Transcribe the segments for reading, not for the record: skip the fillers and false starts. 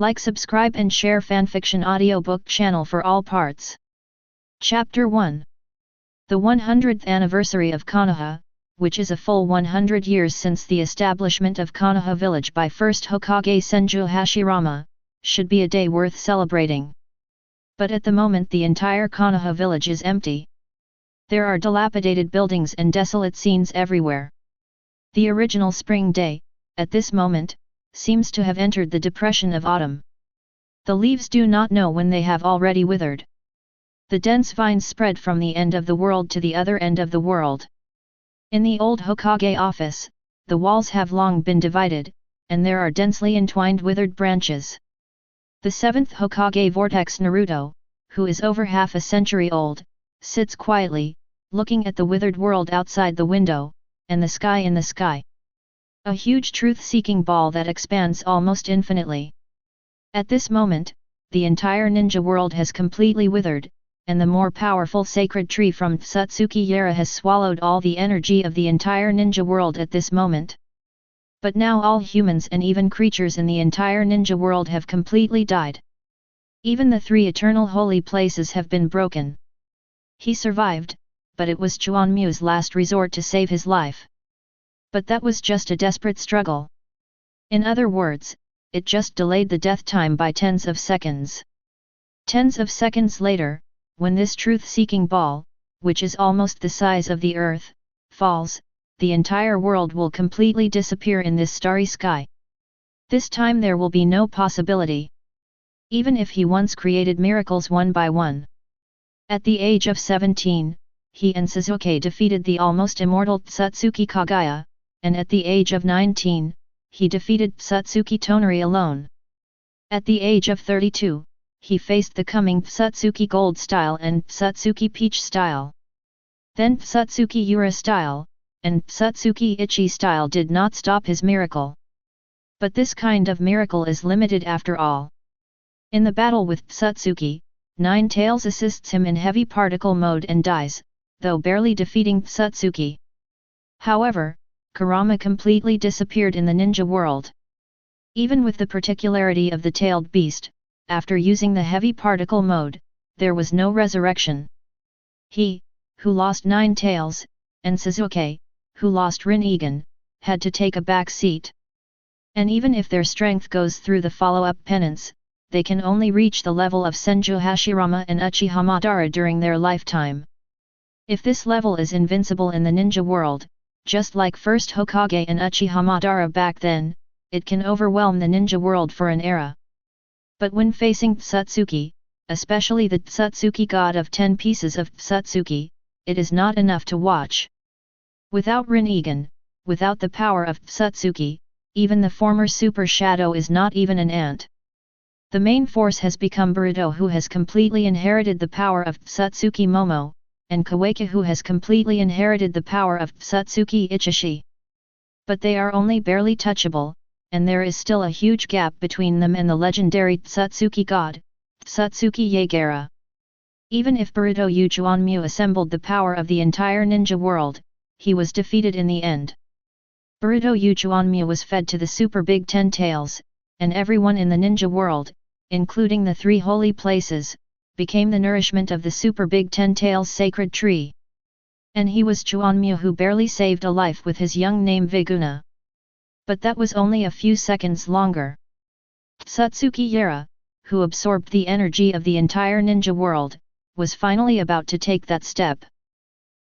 Like, subscribe and share fanfiction audiobook channel for all parts. Chapter 1. The 100th anniversary of Konoha, which is a full 100 years since the establishment of Konoha village by first Hokage Senju Hashirama, should be a day worth celebrating. But at the moment the entire Konoha village is empty. There are dilapidated buildings and desolate scenes everywhere. The original spring day, at this moment, seems to have entered the depression of autumn. The leaves do not know when they have already withered. The dense vines spread from the end of the world to the other end of the world. In the old Hokage office, the walls have long been divided, and there are densely entwined withered branches. The 7th Hokage Vortex Naruto, who is over half a century old, sits quietly, looking at the withered world outside the window, and the sky in the sky. A huge truth-seeking ball that expands almost infinitely. At this moment, the entire ninja world has completely withered, and the more powerful sacred tree from Ōtsutsuki Yagari has swallowed all the energy of the entire ninja world at this moment. But now all humans and even creatures in the entire ninja world have completely died. Even the 3 eternal holy places have been broken. He survived, but it was Chuanmu's last resort to save his life. But that was just a desperate struggle. In other words, it just delayed the death time by tens of seconds. Tens of seconds later, when this truth-seeking ball, which is almost the size of the earth, falls, the entire world will completely disappear in this starry sky. This time there will be no possibility. Even if he once created miracles one by one. At the age of 17, he and Sasuke defeated the almost immortal Ōtsutsuki Kaguya, and at the age of 19, he defeated Ōtsutsuki Tonari alone. At the age of 32, he faced the coming Ōtsutsuki Gold-style and Ōtsutsuki Peach-style. Then Ōtsutsuki Ura-style, and Ōtsutsuki Ichi-style did not stop his miracle. But this kind of miracle is limited after all. In the battle with Ōtsutsuki, Nine Tails assists him in heavy particle mode and dies, though barely defeating Ōtsutsuki. However, Kurama completely disappeared in the ninja world. Even with the particularity of the tailed beast, after using the heavy particle mode, there was no resurrection. He, who lost 9 tails, and Sasuke, who lost Rinnegan, had to take a back seat. And even if their strength goes through the follow-up penance, they can only reach the level of Senju Hashirama and Uchiha Madara during their lifetime. If this level is invincible in the ninja world, just like first Hokage and Uchiha Madara back then, it can overwhelm the ninja world for an era. But when facing Ōtsutsuki, especially the Ōtsutsuki god of 10 pieces of Ōtsutsuki, it is not enough to watch. Without Rinnegan, without the power of Ōtsutsuki, even the former super shadow is not even an ant. The main force has become Boruto, who has completely inherited the power of Ōtsutsuki Momo, and Kaguya, who has completely inherited the power of Ōtsutsuki Itachi. But they are only barely touchable, and there is still a huge gap between them and the legendary Ōtsutsuki god, Ōtsutsuki Yagari. Even if Boruto Chuanmu assembled the power of the entire ninja world, he was defeated in the end. Boruto Chuanmu was fed to the super big 10 tails, and everyone in the ninja world, including the 3 holy places, became the nourishment of the super big 10 tails sacred tree. And he was Chuanmu who barely saved a life with his young name Viguna. But that was only a few seconds longer. Ōtsutsuki Yagari, who absorbed the energy of the entire ninja world, was finally about to take that step.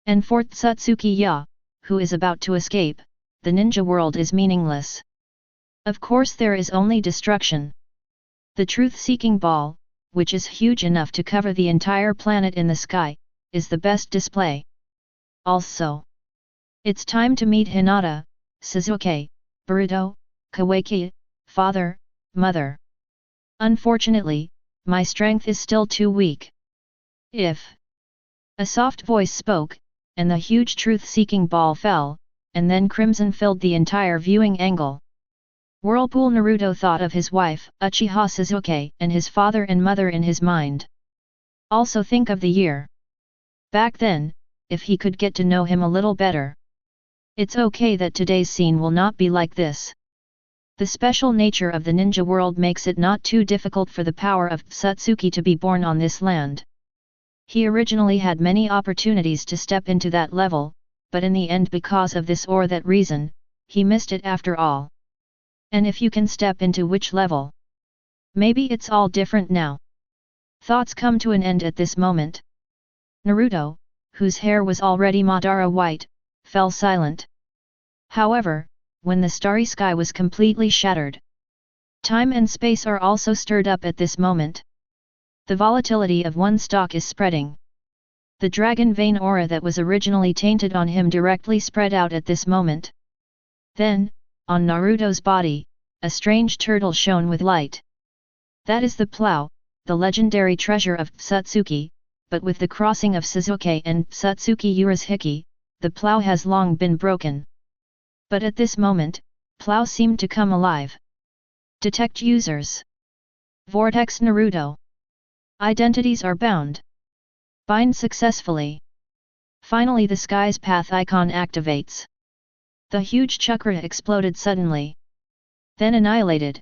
And for Ōtsutsuki Yagari, who is about to escape, the ninja world is meaningless. Of course there is only destruction. The truth-seeking ball, which is huge enough to cover the entire planet in the sky, is the best display. Also, it's time to meet Hinata, Sasuke, Boruto, Kaguya, father, mother. Unfortunately, my strength is still too weak. If a soft voice spoke, and the huge truth-seeking ball fell, and then crimson filled the entire viewing angle. Whirlpool Naruto thought of his wife, Uchiha Sasuke, and his father and mother in his mind. Also think of the year. Back then, if he could get to know him a little better. It's okay that today's scene will not be like this. The special nature of the ninja world makes it not too difficult for the power of Ōtsutsuki to be born on this land. He originally had many opportunities to step into that level, but in the end, because of this or that reason, he missed it after all. And if you can step into which level? Maybe it's all different now. Thoughts come to an end at this moment. Naruto, whose hair was already Madara white, fell silent. However, when the starry sky was completely shattered, time and space are also stirred up at this moment. The volatility of one stalk is spreading. The dragon vein aura that was originally tainted on him directly spread out at this moment. Then, on Naruto's body, a strange turtle shone with light. That is the plow, the legendary treasure of Ōtsutsuki, but with the crossing of Sasuke and Ōtsutsuki Ura's hiki, the plow has long been broken. But at this moment, plow seemed to come alive. Detect users. Vortex Naruto. Identities are bound. Bind successfully. Finally the sky's path icon activates. The huge chakra exploded suddenly. Then annihilated.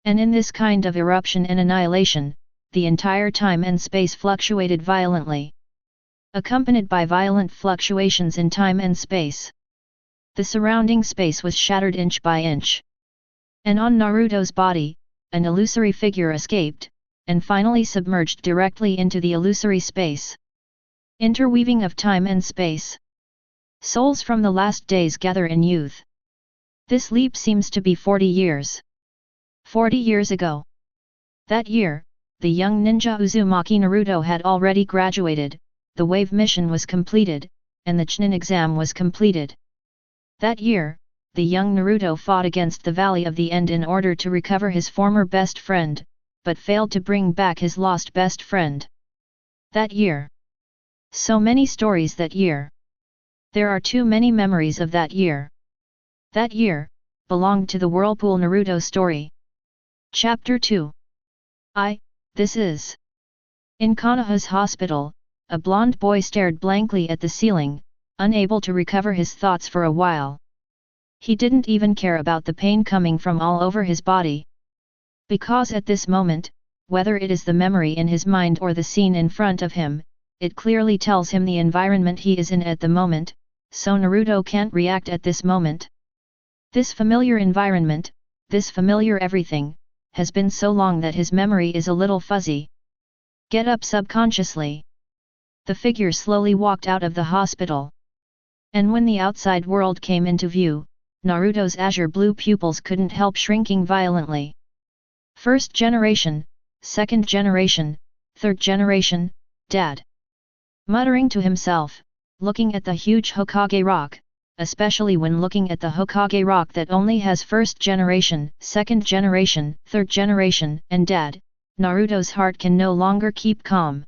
And in this kind of eruption and annihilation, the entire time and space fluctuated violently. Accompanied by violent fluctuations in time and space. The surrounding space was shattered inch by inch. And on Naruto's body, an illusory figure escaped, and finally submerged directly into the illusory space. Interweaving of time and space. Souls from the last days gather in youth. This leap seems to be 40 years. 40 years ago. That year, the young ninja Uzumaki Naruto had already graduated, the wave mission was completed, and the Chunin exam was completed. That year, the young Naruto fought against the Valley of the End in order to recover his former best friend, but failed to bring back his lost best friend. That year. So many stories that year. There are too many memories of that year. That year, belonged to the Whirlpool Naruto story. Chapter 2. This is. In Konoha's hospital, a blonde boy stared blankly at the ceiling, unable to recover his thoughts for a while. He didn't even care about the pain coming from all over his body. Because at this moment, whether it is the memory in his mind or the scene in front of him, it clearly tells him the environment he is in at the moment, so Naruto can't react at this moment. This familiar environment, this familiar everything, has been so long that his memory is a little fuzzy. Get up subconsciously. The figure slowly walked out of the hospital. And when the outside world came into view, Naruto's azure blue pupils couldn't help shrinking violently. First generation, second generation, third generation, Dad. Muttering to himself, looking at the huge Hokage rock, especially when looking at the Hokage rock that only has first generation, second generation, third generation, and Dad, Naruto's heart can no longer keep calm.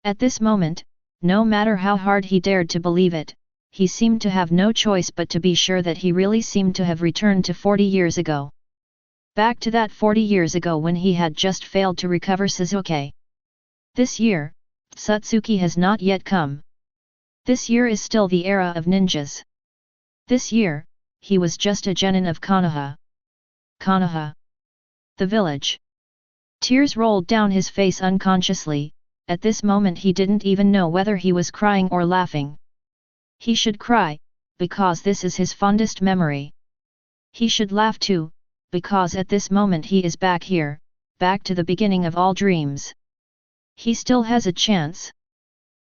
At this moment, no matter how hard he dared to believe it, he seemed to have no choice but to be sure that he really seemed to have returned to 40 years ago. Back to that 40 years ago when he had just failed to recover Sasuke. This year, Ōtsutsuki has not yet come. This year is still the era of ninjas. This year, he was just a genin of Konoha. Konoha. The village. Tears rolled down his face unconsciously. At this moment he didn't even know whether he was crying or laughing. He should cry, because this is his fondest memory. He should laugh too, because at this moment he is back here, back to the beginning of all dreams. He still has a chance.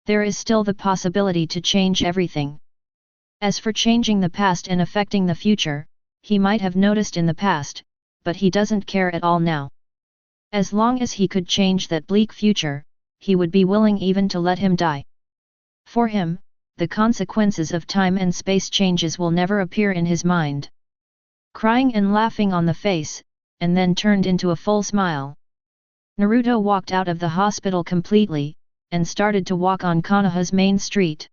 There is still the possibility to change everything. As for changing the past and affecting the future, he might have noticed in the past, but he doesn't care at all now. As long as he could change that bleak future, he would be willing even to let him die. For him, the consequences of time and space changes will never appear in his mind. Crying and laughing on the face, and then turned into a full smile. Naruto walked out of the hospital completely, and started to walk on Konoha's main street.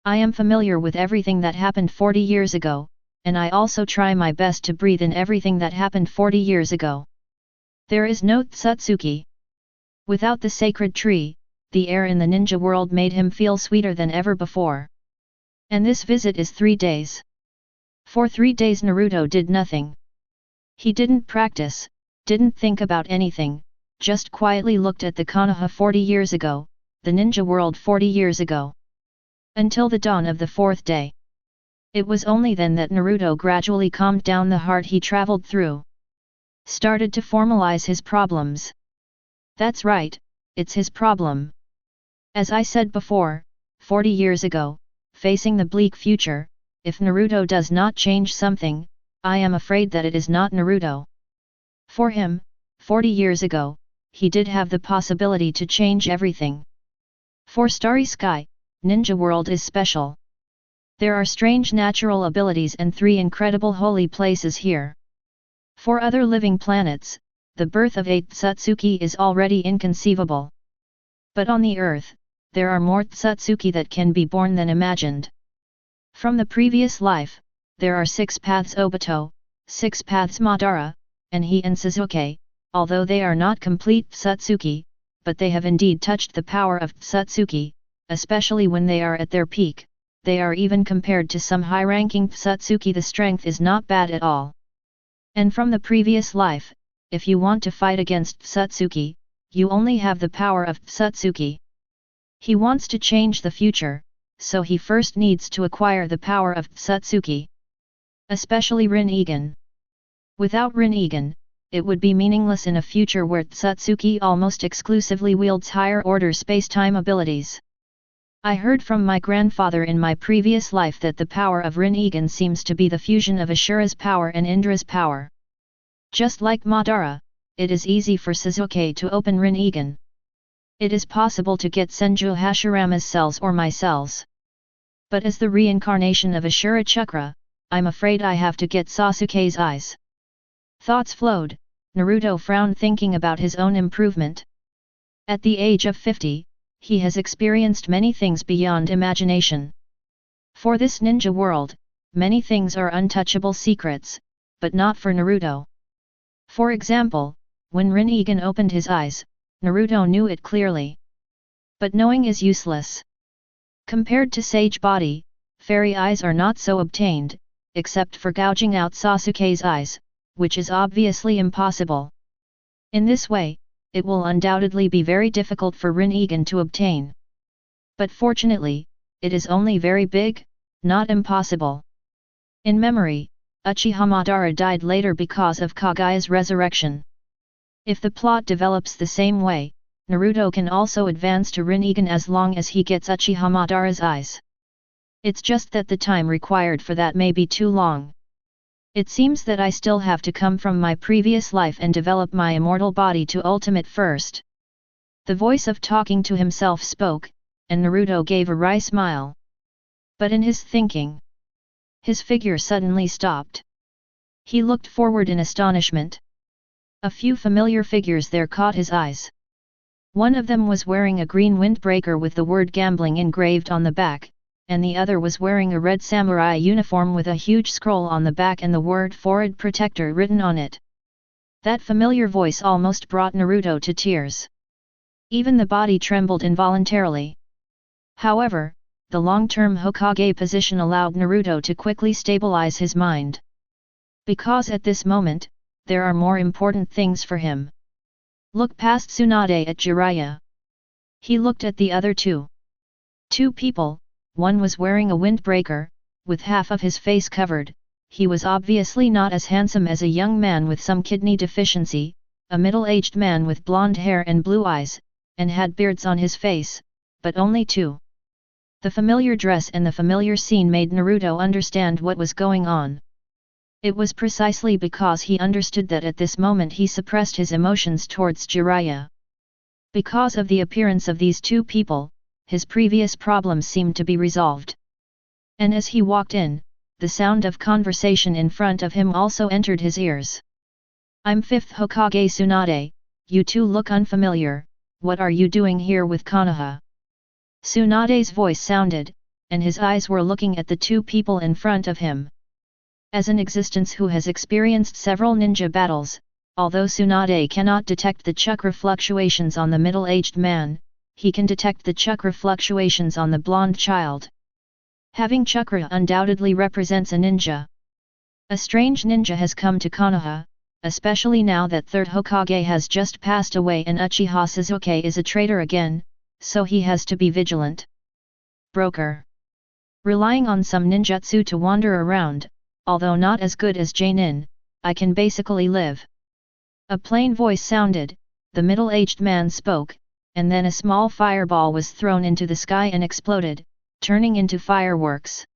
I am familiar with everything that happened 40 years ago, and I also try my best to breathe in everything that happened 40 years ago. There is no Ōtsutsuki. Without the sacred tree, the air in the ninja world made him feel sweeter than ever before. And this visit is 3 days. For 3 days Naruto did nothing. He didn't practice, didn't think about anything, just quietly looked at the Konoha 40 years ago, the ninja world 40 years ago. Until the dawn of the fourth day. It was only then that Naruto gradually calmed down the heart he traveled through. Started to formalize his problems. That's right, it's his problem. As I said before, 40 years ago, facing the bleak future, if Naruto does not change something, I am afraid that it is not Naruto. For him, 40 years ago, he did have the possibility to change everything. For Starry Sky, Ninja World is special. There are strange natural abilities and 3 incredible holy places here. For other living planets, the birth of Ōtsutsuki is already inconceivable. But on the Earth, there are more Ōtsutsuki that can be born than imagined. From the previous life, there are 6 paths Obito, 6 paths Madara, and he and Sasuke, although they are not complete Ōtsutsuki, but they have indeed touched the power of Ōtsutsuki, especially when they are at their peak. They are even compared to some high-ranking Ōtsutsuki. The strength is not bad at all. And from the previous life, if you want to fight against Ōtsutsuki, you only have the power of Ōtsutsuki. He wants to change the future, so he first needs to acquire the power of Ōtsutsuki. Especially Rinnegan. Without Rinnegan, it would be meaningless in a future where Ōtsutsuki almost exclusively wields higher-order space-time abilities. I heard from my grandfather in my previous life that the power of Rinnegan seems to be the fusion of Ashura's power and Indra's power. Just like Madara, it is easy for Sasuke to open Rinnegan. It is possible to get Senju Hashirama's cells or my cells. But as the reincarnation of Ashura Chakra, I'm afraid I have to get Sasuke's eyes. Thoughts flowed, Naruto frowned thinking about his own improvement. At the age of 50, he has experienced many things beyond imagination. For this ninja world, many things are untouchable secrets, but not for Naruto. For example, when Rinnegan opened his eyes, Naruto knew it clearly. But knowing is useless. Compared to sage body, fairy eyes are not so obtained, except for gouging out Sasuke's eyes, which is obviously impossible. In this way, it will undoubtedly be very difficult for Rinnegan to obtain. But fortunately, it is only very big, not impossible. In memory, Uchiha Madara died later because of Kaguya's resurrection. If the plot develops the same way, Naruto can also advance to Rinnegan as long as he gets Uchiha Madara's eyes. It's just that the time required for that may be too long. It seems that I still have to come from my previous life and develop my immortal body to ultimate first. The voice of talking to himself spoke, and Naruto gave a wry smile. But in his thinking, his figure suddenly stopped. He looked forward in astonishment. A few familiar figures there caught his eyes. One of them was wearing a green windbreaker with the word gambling engraved on the back, and the other was wearing a red samurai uniform with a huge scroll on the back and the word Forehead Protector written on it. That familiar voice almost brought Naruto to tears. Even the body trembled involuntarily. However, the long-term Hokage position allowed Naruto to quickly stabilize his mind. Because at this moment, there are more important things for him. Look past Tsunade at Jiraiya. He looked at the other two. 2 people. One was wearing a windbreaker, with half of his face covered. He was obviously not as handsome as a young man with some kidney deficiency, a middle-aged man with blonde hair and blue eyes, and had beards on his face, but only 2. The familiar dress and the familiar scene made Naruto understand what was going on. It was precisely because he understood that at this moment he suppressed his emotions towards Jiraiya. Because of the appearance of these 2 people, his previous problems seemed to be resolved. And as he walked in, the sound of conversation in front of him also entered his ears. I'm 5th Hokage Tsunade, you 2 look unfamiliar, what are you doing here with Konoha? Tsunade's voice sounded, and his eyes were looking at the 2 people in front of him. As an existence who has experienced several ninja battles, although Tsunade cannot detect the chakra fluctuations on the middle-aged man, he can detect the chakra fluctuations on the blonde child. Having chakra undoubtedly represents a ninja. A strange ninja has come to Konoha, especially now that third Hokage has just passed away and Uchiha Sasuke is a traitor again, so he has to be vigilant. Broker. Relying on some ninjutsu to wander around, although not as good as Jainin, I can basically live. A plain voice sounded, the middle-aged man spoke, and then a small fireball was thrown into the sky and exploded, turning into fireworks.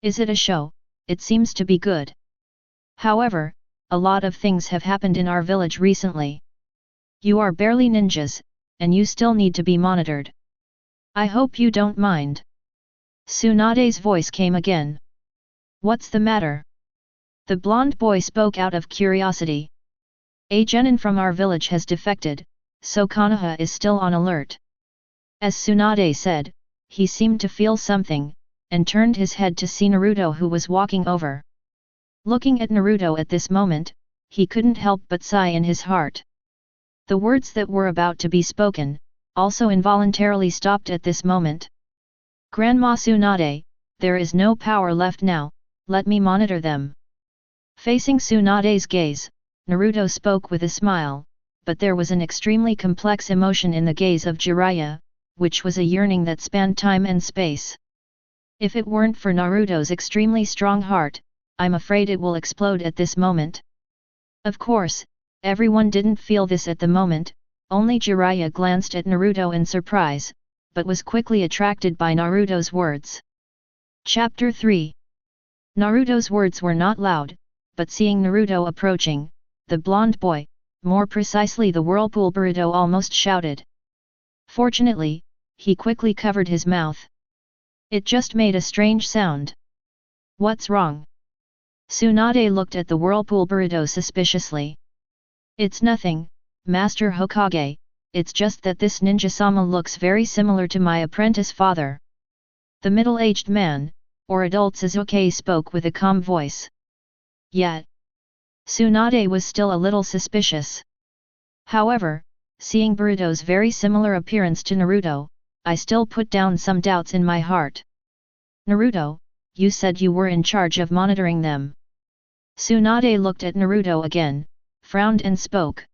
Is it a show? It seems to be good. However, a lot of things have happened in our village recently. You are barely ninjas, and you still need to be monitored. I hope you don't mind. Tsunade's voice came again. What's the matter? The blonde boy spoke out of curiosity. A genin from our village has defected, so Konoha is still on alert. As Tsunade said, he seemed to feel something, and turned his head to see Naruto who was walking over. Looking at Naruto at this moment, he couldn't help but sigh in his heart. The words that were about to be spoken, also involuntarily stopped at this moment. Grandma Tsunade, there is no power left now, let me monitor them. Facing Tsunade's gaze, Naruto spoke with a smile, but there was an extremely complex emotion in the gaze of Jiraiya, which was a yearning that spanned time and space. If it weren't for Naruto's extremely strong heart, I'm afraid it will explode at this moment. Of course, everyone didn't feel this at the moment, only Jiraiya glanced at Naruto in surprise, but was quickly attracted by Naruto's words. Chapter 3. Naruto's words were not loud, but seeing Naruto approaching, the blonde boy, more precisely the whirlpool Boruto, almost shouted. Fortunately, he quickly covered his mouth. It just made a strange sound. What's wrong? Tsunade looked at the whirlpool Boruto suspiciously. It's nothing, Master Hokage, it's just that this ninja-sama looks very similar to my apprentice father. The middle-aged man, or adult Sasuke, spoke with a calm voice. Yet, Tsunade was still a little suspicious. However, seeing Boruto's very similar appearance to Naruto, I still put down some doubts in my heart. Naruto, you said you were in charge of monitoring them. Tsunade looked at Naruto again, frowned and spoke.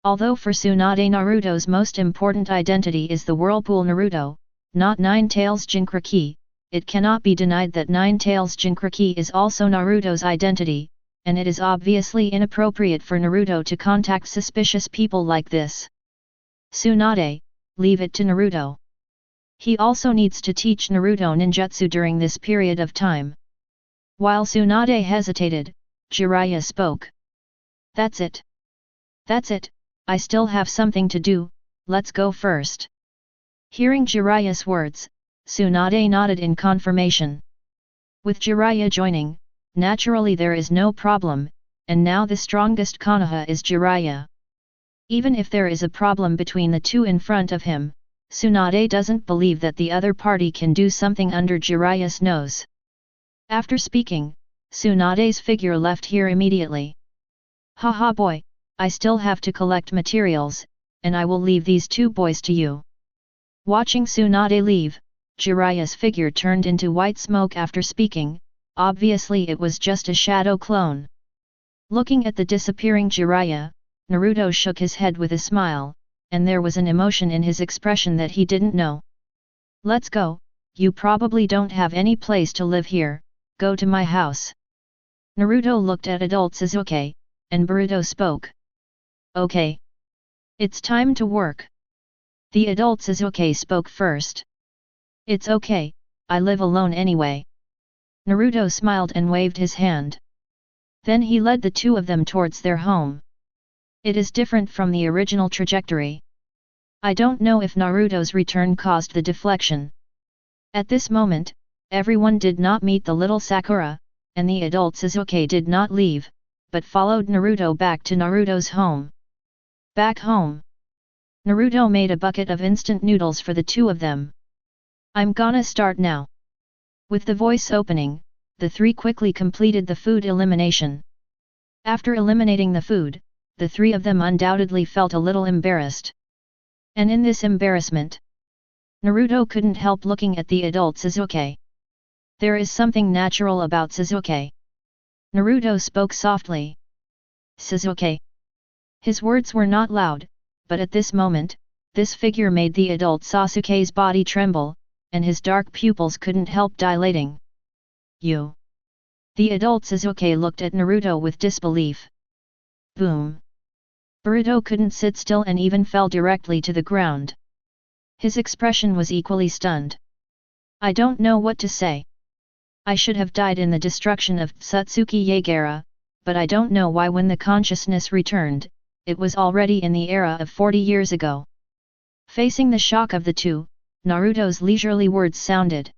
Although for Tsunade Naruto's most important identity is the Whirlpool Naruto, not Nine-Tails Jinchuriki, it cannot be denied that Nine-Tails Jinchuriki is also Naruto's identity, and it is obviously inappropriate for Naruto to contact suspicious people like this. Tsunade, leave it to Naruto. He also needs to teach Naruto ninjutsu during this period of time. While Tsunade hesitated, Jiraiya spoke. That's it. That's it, I still have something to do, let's go first. Hearing Jiraiya's words, Tsunade nodded in confirmation. With Jiraiya joining, naturally there is no problem, and now the strongest Konoha is Jiraiya. Even if there is a problem between the two in front of him, Tsunade doesn't believe that the other party can do something under Jiraiya's nose. After speaking, Tsunade's figure left here immediately. Haha boy, I still have to collect materials, and I will leave these two boys to you. Watching Tsunade leave, Jiraiya's figure turned into white smoke after speaking, obviously it was just a shadow clone. Looking at the disappearing Jiraiya, Naruto shook his head with a smile, and there was an emotion in his expression that he didn't know. Let's go, you probably don't have any place to live here, go to my house. Naruto looked at adult Sasuke, and Boruto spoke. Okay. It's time to work. The adult Sasuke spoke first. It's okay, I live alone anyway. Naruto smiled and waved his hand. Then he led the two of them towards their home. It is different from the original trajectory. I don't know if Naruto's return caused the deflection. At this moment, everyone did not meet the little Sakura, and the adult Sasuke did not leave, but followed Naruto back to Naruto's home. Back home. Naruto made a bucket of instant noodles for the two of them. I'm gonna start now. With the voice opening, the three quickly completed the food elimination. After eliminating the food, the three of them undoubtedly felt a little embarrassed. And in this embarrassment, Naruto couldn't help looking at the adult Sasuke. There is something natural about Sasuke. Naruto spoke softly. Sasuke. His words were not loud, but at this moment, this figure made the adult Sasuke's body tremble, and his dark pupils couldn't help dilating. You. The adult Sasuke looked at Naruto with disbelief. Boom. Boruto couldn't sit still and even fell directly to the ground. His expression was equally stunned. I don't know what to say. I should have died in the destruction of Ōtsutsuki Yagari, but I don't know why when the consciousness returned, it was already in the era of 40 years ago. Facing the shock of the two, Naruto's leisurely words sounded.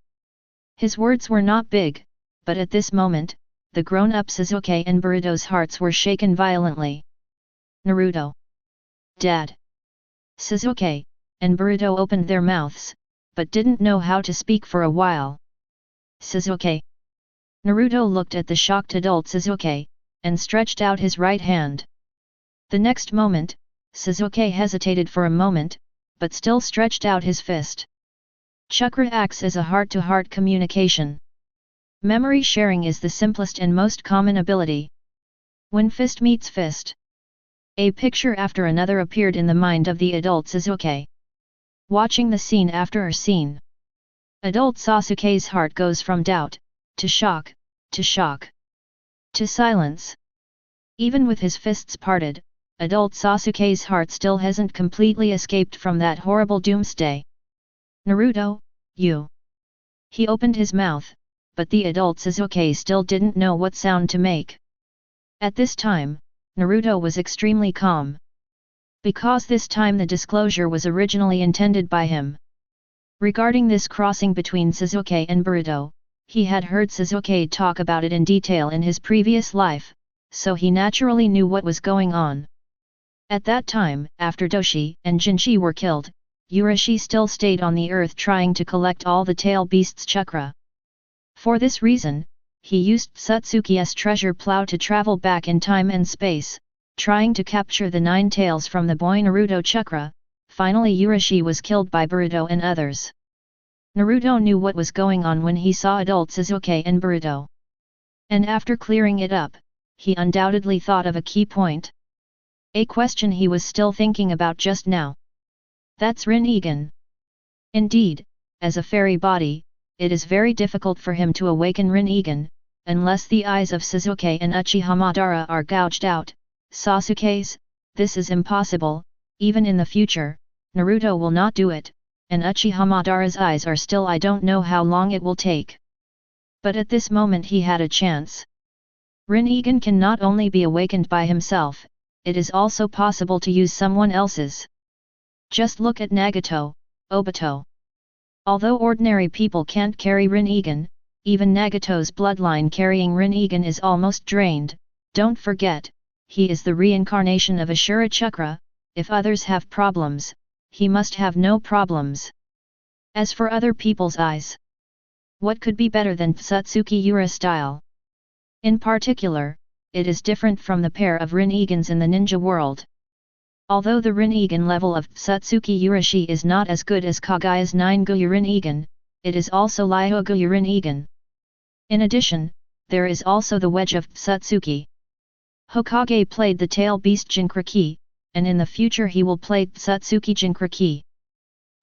His words were not big, but at this moment, the grown-up Sasuke and Boruto's hearts were shaken violently. Naruto. Dad. Sasuke and Boruto opened their mouths, but didn't know how to speak for a while. Sasuke. Naruto looked at the shocked adult Sasuke, and stretched out his right hand. The next moment, Sasuke hesitated for a moment, but still stretched out his fist. Chakra acts as a heart-to-heart communication. Memory sharing is the simplest and most common ability. When fist meets fist, a picture after another appeared in the mind of the adult Sasuke. Watching the scene after a scene, adult Sasuke's heart goes from doubt, to shock, to silence. Even with his fists parted, adult Sasuke's heart still hasn't completely escaped from that horrible doomsday. Naruto, you. He opened his mouth, but the adult Sasuke still didn't know what sound to make. At this time, Naruto was extremely calm. Because this time the disclosure was originally intended by him. Regarding this crossing between Sasuke and Boruto, he had heard Sasuke talk about it in detail in his previous life, so he naturally knew what was going on. At that time, after Doshi and Jinchi were killed, Urashi still stayed on the earth trying to collect all the tail beasts' chakra. For this reason, he used Ōtsutsuki's treasure plow to travel back in time and space, trying to capture the 9 tails from the boy Naruto chakra. Finally Urashi was killed by Boruto and others. Naruto knew what was going on when he saw adult Sasuke and Boruto. And after clearing it up, he undoubtedly thought of a key point. A question he was still thinking about just now. That's Rinnegan. Indeed, as a fairy body, it is very difficult for him to awaken Rinnegan, unless the eyes of Sasuke and Uchiha Madara are gouged out. Sasuke's, this is impossible, even in the future, Naruto will not do it, and Uchiha Madara's eyes are still I don't know how long it will take. But at this moment he had a chance. Rinnegan can not only be awakened by himself, it is also possible to use someone else's. Just look at Nagato, Obito. Although ordinary people can't carry Rinnegan, even Nagato's bloodline carrying Rinnegan is almost drained. Don't forget, he is the reincarnation of Ashura Chakra. If others have problems, he must have no problems. As for other people's eyes, what could be better than Ōtsutsuki Ura-style? In particular, it is different from the pair of Rinnegans in the ninja world. Although the Rinnegan level of Ōtsutsuki Urashi is not as good as Kaguya's 9-Guya Rinnegan, it is also Ryoguya Rinnegan. In addition, there is also the wedge of Ōtsutsuki. Hokage played the tail beast Jinchuriki, and in the future he will play Ōtsutsuki Jinchuriki.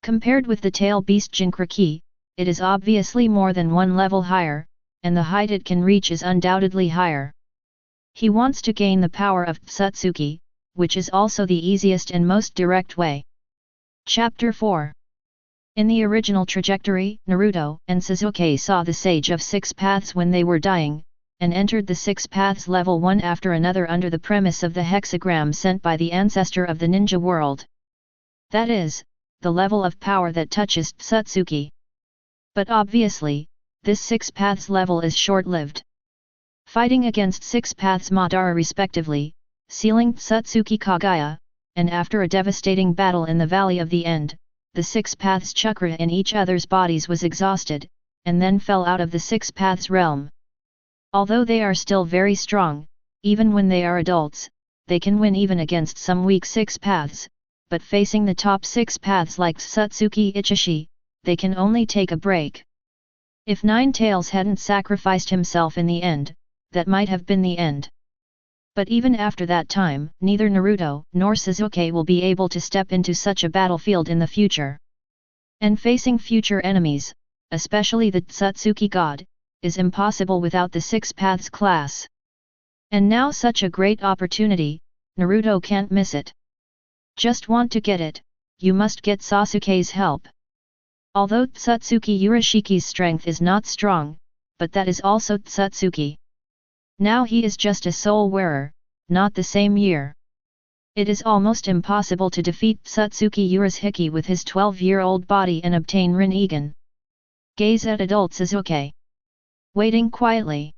Compared with the tail beast Jinchuriki, it is obviously more than one level higher, and the height it can reach is undoubtedly higher. He wants to gain the power of Ōtsutsuki, which is also the easiest and most direct way. Chapter 4. In the original trajectory, Naruto and Sasuke saw the Sage of Six Paths when they were dying, and entered the Six Paths level one after another under the premise of the hexagram sent by the ancestor of the ninja world. That is, the level of power that touches Ōtsutsuki. But obviously, this Six Paths level is short-lived. Fighting against Six Paths Madara respectively, sealing Ōtsutsuki Kaguya, and after a devastating battle in the Valley of the End, the Six Paths chakra in each other's bodies was exhausted, and then fell out of the Six Paths realm. Although they are still very strong, even when they are adults, they can win even against some weak Six Paths, but facing the top Six Paths like Ōtsutsuki Itachi, they can only take a break. If Nine Tails hadn't sacrificed himself in the end, that might have been the end. But even after that time, neither Naruto nor Sasuke will be able to step into such a battlefield in the future. And facing future enemies, especially the Ōtsutsuki God, is impossible without the Six Paths class. And now such a great opportunity, Naruto can't miss it. Just want to get it, you must get Sasuke's help. Although Ōtsutsuki Urashiki's strength is not strong, but that is also Ōtsutsuki. Now he is just a soul wearer, not the same year. It is almost impossible to defeat Ōtsutsuki Urashiki with his 12-year-old body and obtain Rinnegan. Gaze at adult Sasuke. Waiting quietly.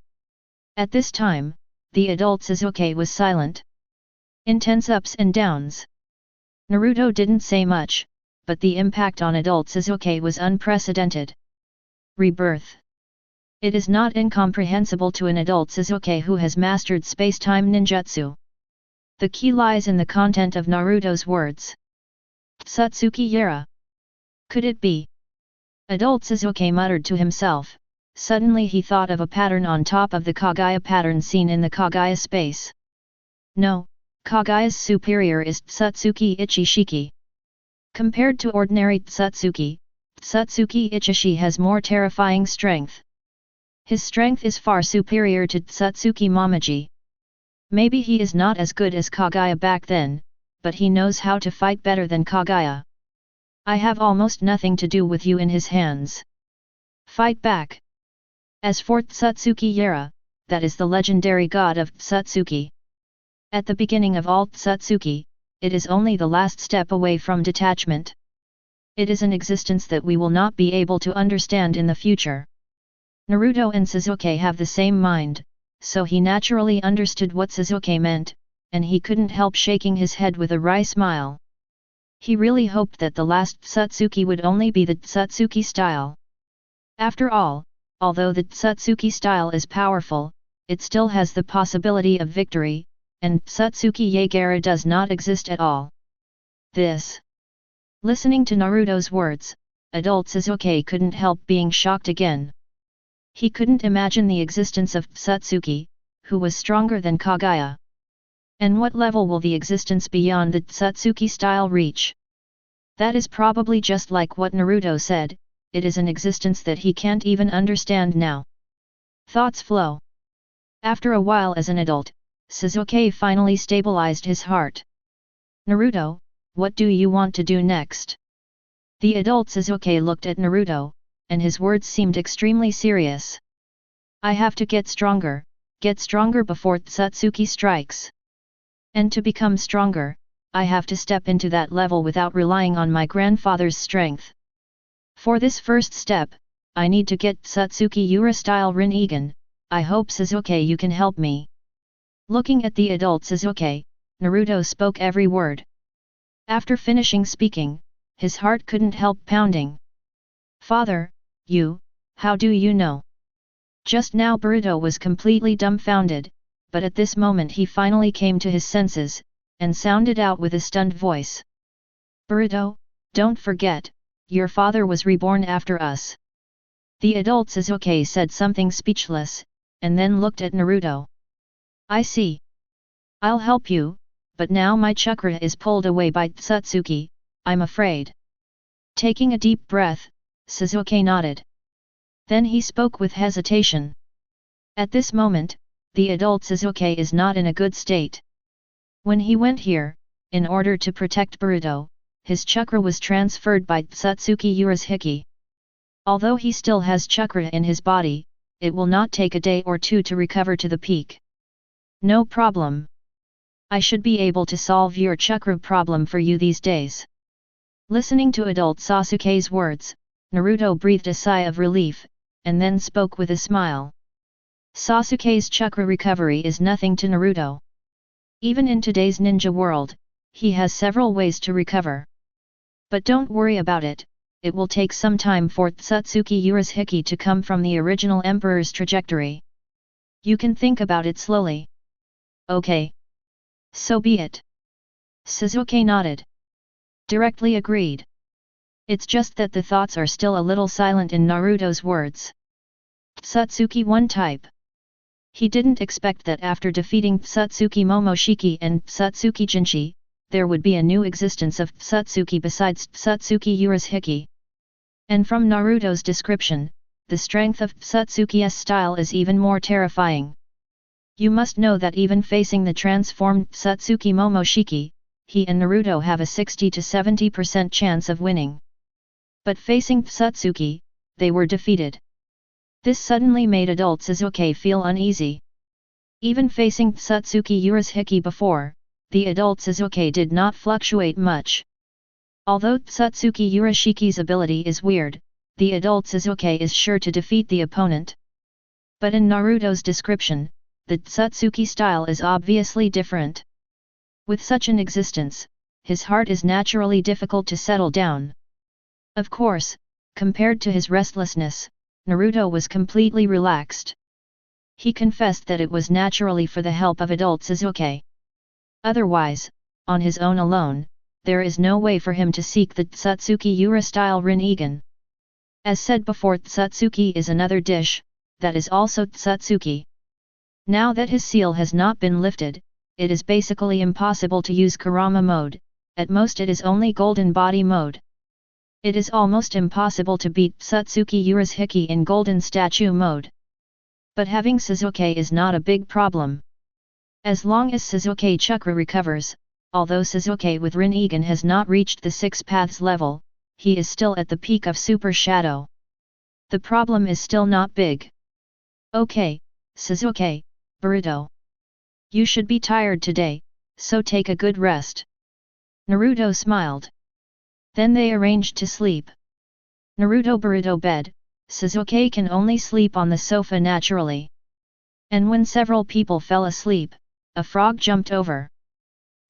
At this time, the adult Sasuke was silent. Intense ups and downs. Naruto didn't say much, but the impact on adult Sasuke was unprecedented. Rebirth. It is not incomprehensible to an adult Sasuke who has mastered space-time ninjutsu. The key lies in the content of Naruto's words. Ōtsutsuki Yara. Could it be? Adult Sasuke muttered to himself. Suddenly he thought of a pattern on top of the Kaguya pattern seen in the Kaguya space. No, Kaguya's superior is Ōtsutsuki Ichishiki. Compared to ordinary Ōtsutsuki, Ōtsutsuki Ichishi has more terrifying strength. His strength is far superior to Ōtsutsuki Momoji. Maybe he is not as good as Kaguya back then, but he knows how to fight better than Kaguya. I have almost nothing to do with you in his hands. Fight back. As for Ōtsutsuki Yara, that is the legendary god of Ōtsutsuki. At the beginning of all Ōtsutsuki, it is only the last step away from detachment. It is an existence that we will not be able to understand in the future. Naruto and Sasuke have the same mind, so he naturally understood what Sasuke meant, and he couldn't help shaking his head with a wry smile. He really hoped that the last Ōtsutsuki would only be the Ōtsutsuki style. After all, although the Ōtsutsuki style is powerful, it still has the possibility of victory, and Ōtsutsuki Yagari does not exist at all. This. Listening to Naruto's words, adult Sasuke couldn't help being shocked again. He couldn't imagine the existence of Ōtsutsuki, who was stronger than Kaguya. And what level will the existence beyond the Ōtsutsuki style reach? That is probably just like what Naruto said, it is an existence that he can't even understand now. Thoughts flow. After a while as an adult, Sasuke finally stabilized his heart. Naruto, what do you want to do next? The adult Sasuke looked at Naruto, and his words seemed extremely serious. I have to get stronger before Ōtsutsuki strikes. And to become stronger, I have to step into that level without relying on my grandfather's strength. For this first step, I need to get Ōtsutsuki Ura-style Rinnegan. I hope Sasuke you can help me. Looking at the adult Sasuke, Naruto spoke every word. After finishing speaking, his heart couldn't help pounding. Father, how do you know? Just now Boruto was completely dumbfounded, but at this moment he finally came to his senses, and sounded out with a stunned voice. Boruto, don't forget, your father was reborn after us. The adult Sasuke said something speechless, and then looked at Naruto. I see. I'll help you, but now my chakra is pulled away by Ōtsutsuki, I'm afraid. Taking a deep breath, Sasuke nodded. Then he spoke with hesitation. At this moment, the adult Sasuke is not in a good state. When he went here, in order to protect Boruto, his chakra was transferred by Ōtsutsuki Urashiki. Although he still has chakra in his body, it will not take a day or two to recover to the peak. No problem. I should be able to solve your chakra problem for you these days. Listening to adult Sasuke's words, Naruto breathed a sigh of relief, and then spoke with a smile. Sasuke's chakra recovery is nothing to Naruto. Even in today's ninja world, he has several ways to recover. But don't worry about it, it will take some time for Ōtsutsuki Urashiki to come from the original emperor's trajectory. You can think about it slowly. Okay. So be it. Sasuke nodded. Directly agreed. It's just that the thoughts are still a little silent in Naruto's words. Ōtsutsuki 1 type. He didn't expect that after defeating Ōtsutsuki Momoshiki and Ōtsutsuki Jinshi, there would be a new existence of Ōtsutsuki besides Ōtsutsuki Ura-style. And from Naruto's description, the strength of Ōtsutsuki's style is even more terrifying. You must know that even facing the transformed Ōtsutsuki Momoshiki, he and Naruto have a 60 to 70% chance of winning. But facing Ōtsutsuki, they were defeated. This suddenly made adult Sasuke feel uneasy. Even facing Ōtsutsuki Ura-style before, the adult Sasuke did not fluctuate much. Although Ōtsutsuki Ura-shiki's ability is weird, the adult Sasuke is sure to defeat the opponent. But in Naruto's description, the Ōtsutsuki style is obviously different. With such an existence, his heart is naturally difficult to settle down. Of course, compared to his restlessness, Naruto was completely relaxed. He confessed that it was naturally for the help of adult Sasuke. Otherwise, on his own alone, there is no way for him to seek the Ōtsutsuki Ura-style Rinnegan. As said before, Ōtsutsuki is another dish, that is also Ōtsutsuki. Now that his seal has not been lifted, it is basically impossible to use Kurama mode, at most it is only golden body mode. It is almost impossible to beat Ōtsutsuki Ura-style in golden statue mode. But having Sasuke is not a big problem. As long as Sasuke chakra recovers, although Sasuke with Rinnegan has not reached the 6 paths level, he is still at the peak of Super Shadow. The problem is still not big. Okay, Sasuke, Boruto. You should be tired today, so take a good rest. Naruto smiled. Then they arranged to sleep. Naruto Boruto bed, Sasuke can only sleep on the sofa naturally. And when several people fell asleep, a frog jumped over.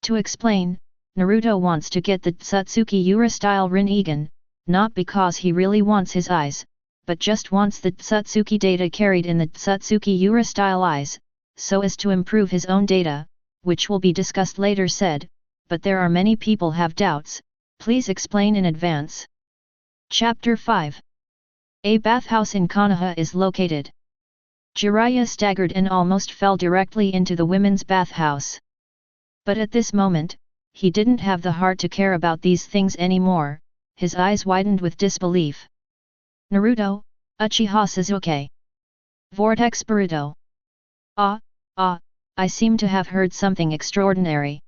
To explain, Naruto wants to get the Ōtsutsuki Ura-style Rinnegan, not because he really wants his eyes, but just wants the Ōtsutsuki data carried in the Ōtsutsuki Ura-style eyes, so as to improve his own data, which will be discussed later said, but there are many people have doubts, please explain in advance. Chapter 5. A bathhouse in Konoha is located. Jiraiya staggered and almost fell directly into the women's bathhouse. But at this moment, he didn't have the heart to care about these things anymore, his eyes widened with disbelief. Naruto, Uchiha Sasuke. Vortex Boruto. I seem to have heard something extraordinary.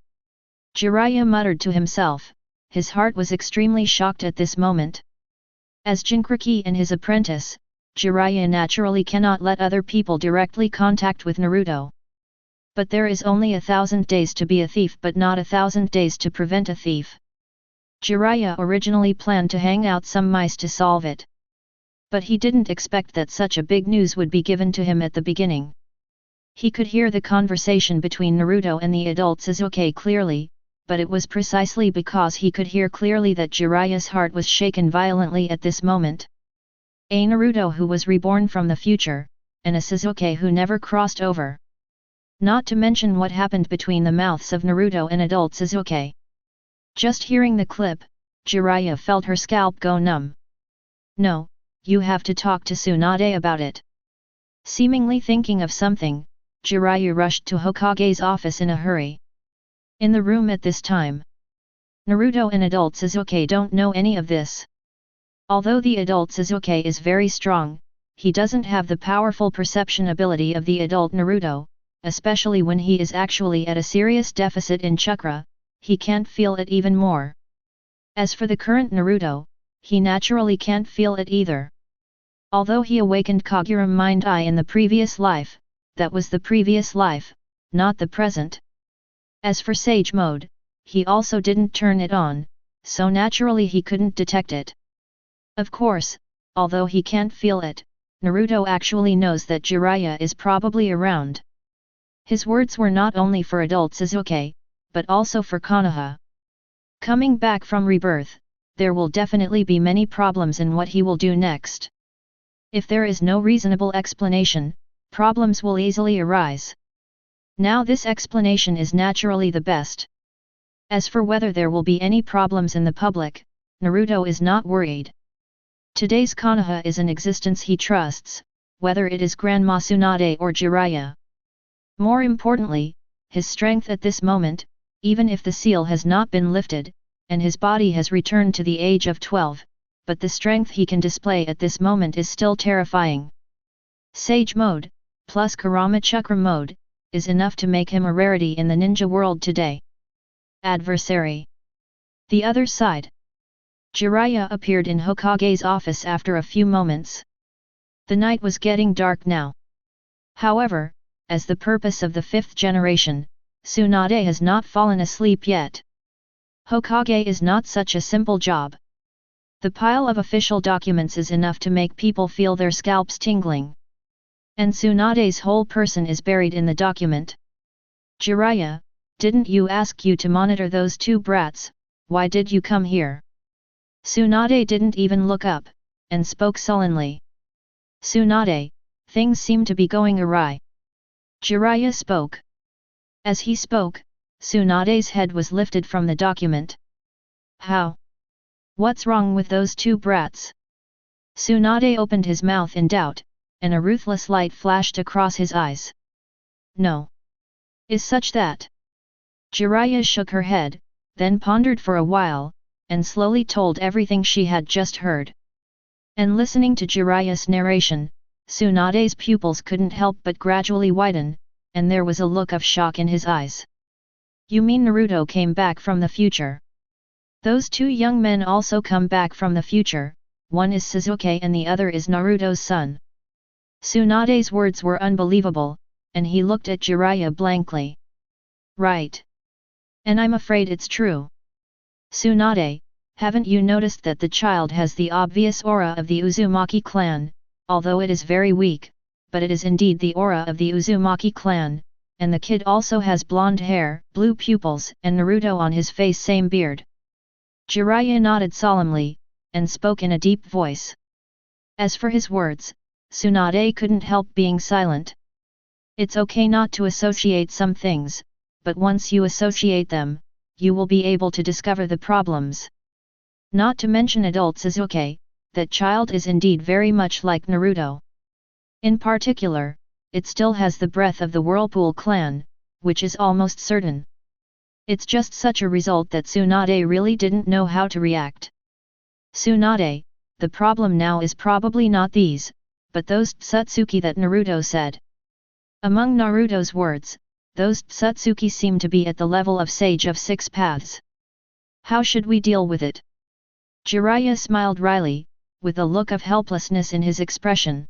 Jiraiya muttered to himself, his heart was extremely shocked at this moment. As Jinchuriki and his apprentice, Jiraiya naturally cannot let other people directly contact with Naruto. But there is only 1,000 days to be a thief but not 1,000 days to prevent a thief. Jiraiya originally planned to hang out some mice to solve it. But he didn't expect that such a big news would be given to him at the beginning. He could hear the conversation between Naruto and the adult Sasuke clearly, but it was precisely because he could hear clearly that Jiraiya's heart was shaken violently at this moment. A Naruto who was reborn from the future, and a Sasuke who never crossed over. Not to mention what happened between the mouths of Naruto and adult Sasuke. Just hearing the clip, Jiraiya felt her scalp go numb. No, you have to talk to Tsunade about it. Seemingly thinking of something, Jiraiya rushed to Hokage's office in a hurry. In the room at this time, Naruto and adult Sasuke don't know any of this. Although the adult Sasuke is very strong, he doesn't have the powerful perception ability of the adult Naruto, especially when he is actually at a serious deficit in chakra, he can't feel it even more. As for the current Naruto, he naturally can't feel it either. Although he awakened Kagura Mind-Eye in the previous life, that was the previous life, not the present. As for Sage Mode, he also didn't turn it on, so naturally he couldn't detect it. Of course, although he can't feel it, Naruto actually knows that Jiraiya is probably around. His words were not only for adult Sasuke, but also for Konoha. Coming back from rebirth, there will definitely be many problems in what he will do next. If there is no reasonable explanation, problems will easily arise. Now this explanation is naturally the best. As for whether there will be any problems in the public, Naruto is not worried. Today's Konoha is an existence he trusts, whether it is Grandma Tsunade or Jiraiya. More importantly, his strength at this moment, even if the seal has not been lifted, and his body has returned to the age of 12, but the strength he can display at this moment is still terrifying. Sage mode, plus Kurama Chakra mode, is enough to make him a rarity in the ninja world today. Adversary. The other side. Jiraiya appeared in Hokage's office after a few moments. The night was getting dark now. However, as the purpose of the 5th generation, Tsunade has not fallen asleep yet. Hokage is not such a simple job. The pile of official documents is enough to make people feel their scalps tingling. And Tsunade's whole person is buried in the document. Jiraiya, didn't you ask you to monitor those two brats, why did you come here? Tsunade didn't even look up, and spoke sullenly. Tsunade, things seem to be going awry. Jiraiya spoke. As he spoke, Tsunade's head was lifted from the document. How? What's wrong with those two brats? Tsunade opened his mouth in doubt, and a ruthless light flashed across his eyes. No. Is such that? Jiraiya shook her head, then pondered for a while, and slowly told everything she had just heard. And listening to Jiraiya's narration, Tsunade's pupils couldn't help but gradually widen, and there was a look of shock in his eyes. You mean Naruto came back from the future? Those two young men also come back from the future, one is Sasuke and the other is Naruto's son. Tsunade's words were unbelievable, and he looked at Jiraiya blankly. Right. And I'm afraid it's true. Tsunade, haven't you noticed that the child has the obvious aura of the Uzumaki clan, although it is very weak, but it is indeed the aura of the Uzumaki clan, and the kid also has blonde hair, blue pupils, and Naruto on his face same beard. Jiraiya nodded solemnly, and spoke in a deep voice. As for his words, Tsunade couldn't help being silent. It's okay not to associate some things, but once you associate them, you will be able to discover the problems. Not to mention adult Sasuke, that child is indeed very much like Naruto. In particular, it still has the breath of the Whirlpool clan, which is almost certain. It's just such a result that Tsunade really didn't know how to react. Tsunade, the problem now is probably not these, but those Ōtsutsuki that Naruto said. Among Naruto's words, those Ōtsutsuki seem to be at the level of Sage of Six Paths. How should we deal with it? Jiraiya smiled wryly, with a look of helplessness in his expression.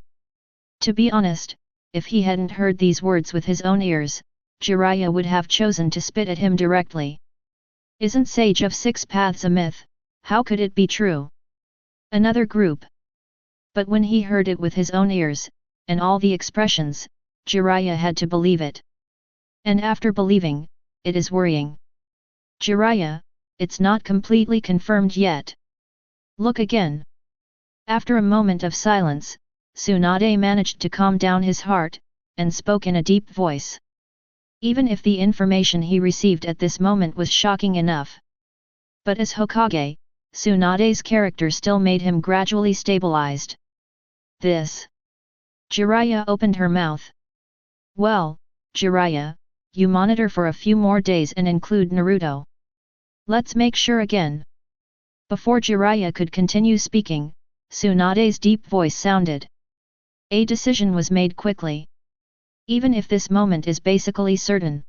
To be honest, if he hadn't heard these words with his own ears, Jiraiya would have chosen to spit at him directly. Isn't Sage of Six Paths a myth? How could it be true? Another group. But when he heard it with his own ears, and all the expressions, Jiraiya had to believe it. And after believing, it is worrying. Jiraiya, it's not completely confirmed yet. Look again. After a moment of silence, Tsunade managed to calm down his heart, and spoke in a deep voice. Even if the information he received at this moment was shocking enough. But as Hokage, Tsunade's character still made him gradually stabilized. This. Jiraiya opened her mouth. Well, Jiraiya, you monitor for a few more days and include Naruto. Let's make sure again. Before Jiraiya could continue speaking, Tsunade's deep voice sounded. A decision was made quickly. Even if this moment is basically certain.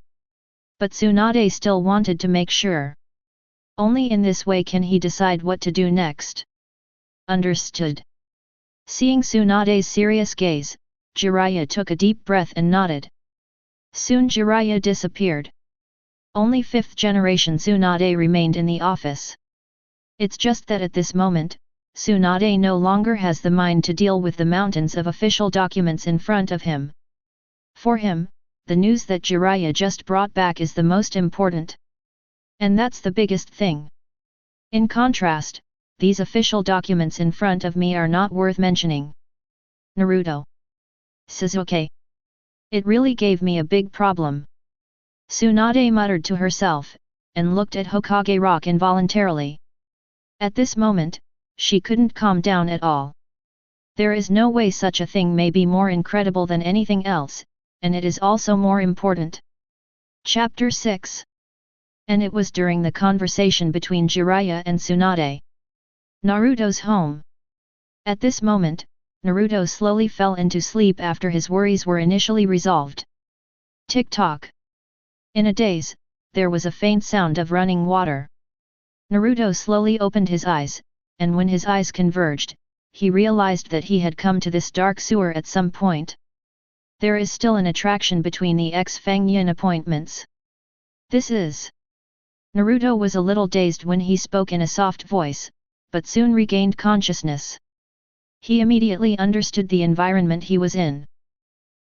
But Tsunade still wanted to make sure. Only in this way can he decide what to do next. Understood. Seeing Tsunade's serious gaze, Jiraiya took a deep breath and nodded. Soon Jiraiya disappeared. Only 5th generation Tsunade remained in the office. It's just that at this moment, Tsunade no longer has the mind to deal with the mountains of official documents in front of him. For him, the news that Jiraiya just brought back is the most important. And that's the biggest thing. In contrast, these official documents in front of me are not worth mentioning. Naruto. Sasuke. It really gave me a big problem. Tsunade muttered to herself, and looked at Hokage Rock involuntarily. At this moment, she couldn't calm down at all. There is no way such a thing may be more incredible than anything else, and it is also more important. Chapter 6. And it was during the conversation between Jiraiya and Tsunade. Naruto's home. At this moment, Naruto slowly fell into sleep after his worries were initially resolved. Tick-tock. In a daze, there was a faint sound of running water. Naruto slowly opened his eyes, and when his eyes converged, he realized that he had come to this dark sewer at some point. There is still an attraction between the ex-Fang Yin appointments. This is... Naruto was a little dazed when he spoke in a soft voice, but soon regained consciousness. He immediately understood the environment he was in.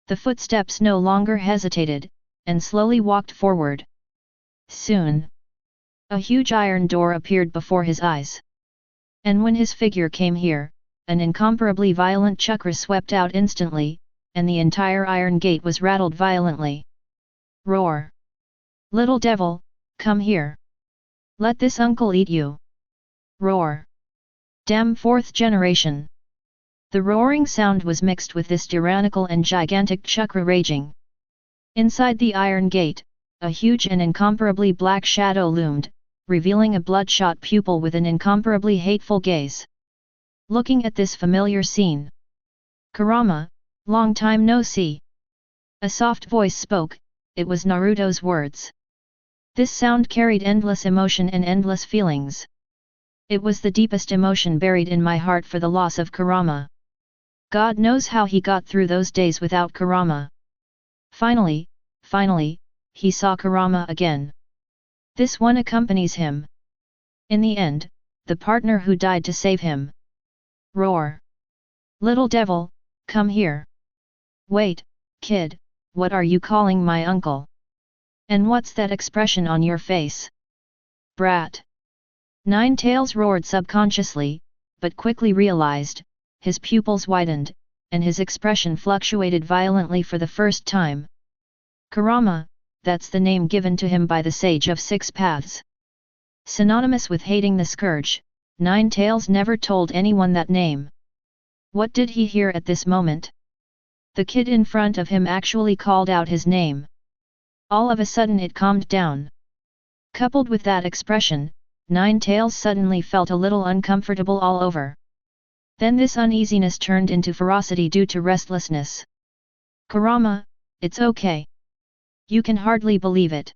The footsteps no longer hesitated, and slowly walked forward. Soon, a huge iron door appeared before his eyes. And when his figure came here, an incomparably violent chakra swept out instantly, and the entire iron gate was rattled violently. Roar! Little devil, come here! Let this uncle eat you! Roar! Damn fourth generation! The roaring sound was mixed with this tyrannical and gigantic chakra raging. Inside the iron gate, a huge and incomparably black shadow loomed, revealing a bloodshot pupil with an incomparably hateful gaze. Looking at this familiar scene. Kurama, long time no see. A soft voice spoke, it was Naruto's words. This sound carried endless emotion and endless feelings. It was the deepest emotion buried in my heart for the loss of Kurama. God knows how he got through those days without Kurama. Finally, he saw Kurama again. This one accompanies him. In the end, the partner who died to save him. Roar! Little devil, come here! Wait, kid, what are you calling my uncle? And what's that expression on your face? Brat! Ninetales roared subconsciously, but quickly realized, his pupils widened, and his expression fluctuated violently for the first time. Kurama, that's the name given to him by the Sage of Six Paths. Synonymous with hating the scourge, Ninetales never told anyone that name. What did he hear at this moment? The kid in front of him actually called out his name. All of a sudden it calmed down. Coupled with that expression, Ninetales suddenly felt a little uncomfortable all over. Then this uneasiness turned into ferocity due to restlessness. Kurama, it's okay. You can hardly believe it.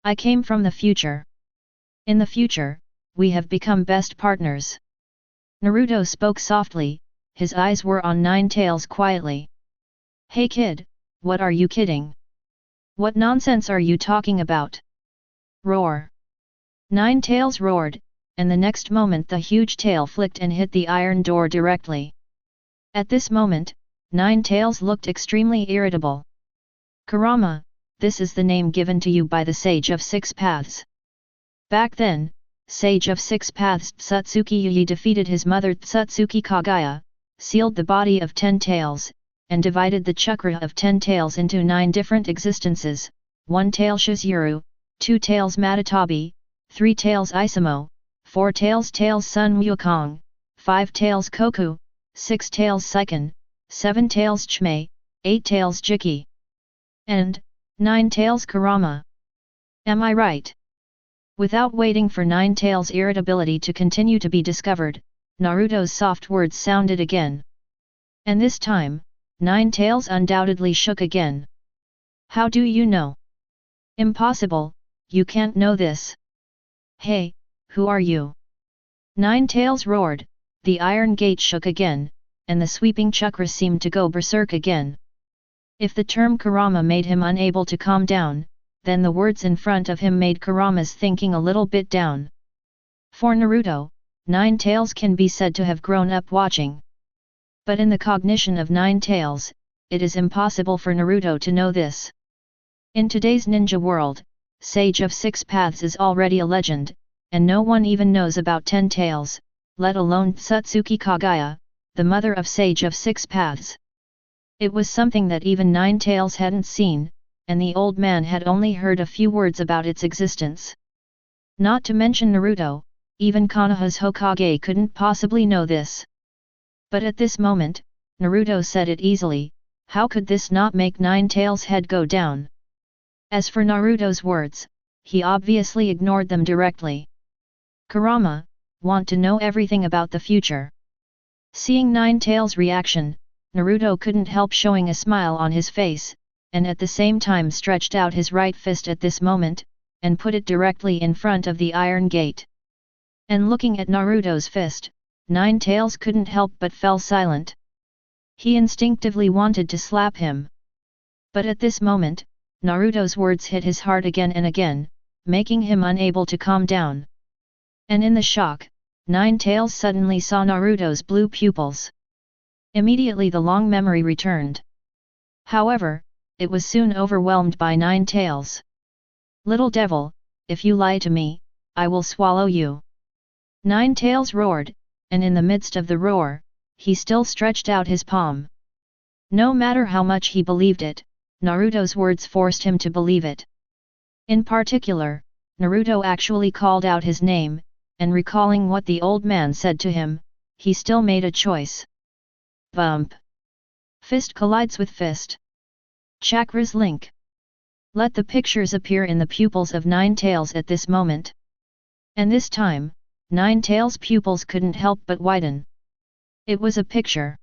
I came from the future. In the future, we have become best partners. Naruto spoke softly, his eyes were on Ninetales quietly. Hey kid, what are you kidding? What nonsense are you talking about? Roar! Ninetales roared, and the next moment the huge tail flicked and hit the iron door directly. At this moment, Ninetales looked extremely irritable. Kurama, this is the name given to you by the Sage of Six Paths. Back then, Sage of Six Paths Ōtsutsuki defeated his mother Ōtsutsuki Kaguya, sealed the body of 10 tails, and divided the chakra of 10 tails into 9 different existences, 1 tail Shizuru, 2 tails Matatabi, 3 tails Izumo, 4 tails Sun Wukong, 5 tails Koku, 6 tails Seiken, 7 tails Chmei, 8 tails Jiki, and 9 tails Kurama. Am I right? Without waiting for Ninetales' irritability to continue to be discovered, Naruto's soft words sounded again. And this time, Ninetales undoubtedly shook again. How do you know? Impossible, you can't know this. Hey, who are you? Ninetales roared, the iron gate shook again, and the sweeping chakra seemed to go berserk again. If the term Kurama made him unable to calm down, then the words in front of him made Kurama's thinking a little bit down. For Naruto, Ninetales can be said to have grown up watching. But in the cognition of Ninetales, it is impossible for Naruto to know this. In today's ninja world, Sage of Six Paths is already a legend, and no one even knows about 10 tails, let alone Ōtsutsuki Kaguya, the mother of Sage of Six Paths. It was something that even Ninetales hadn't seen, and the old man had only heard a few words about its existence. Not to mention Naruto, even Konoha's Hokage couldn't possibly know this. But at this moment, Naruto said it easily, How could this not make Nine-Tails' head go down? As for Naruto's words, he obviously ignored them directly. Kurama, want to know everything about the future. Seeing Nine-Tails' reaction, Naruto couldn't help showing a smile on his face, and at the same time stretched out his right fist at this moment, and put it directly in front of the iron gate. And looking at Naruto's fist, Nine-Tails couldn't help but fell silent. He instinctively wanted to slap him. But at this moment, Naruto's words hit his heart again and again, making him unable to calm down. And in the shock, Nine-Tails suddenly saw Naruto's blue pupils. Immediately the long memory returned. However, it was soon overwhelmed by Nine-Tails. "Little devil, if you lie to me, I will swallow you." Nine-Tails roared, and in the midst of the roar, he still stretched out his palm. No matter how much he believed it, Naruto's words forced him to believe it. In particular, Naruto actually called out his name, and recalling what the old man said to him, he still made a choice. Bump. Fist collides with fist. Chakras link. Let the pictures appear in the pupils of Nine-Tails at this moment. And this time, Nine-Tails' pupils couldn't help but widen. It was a picture.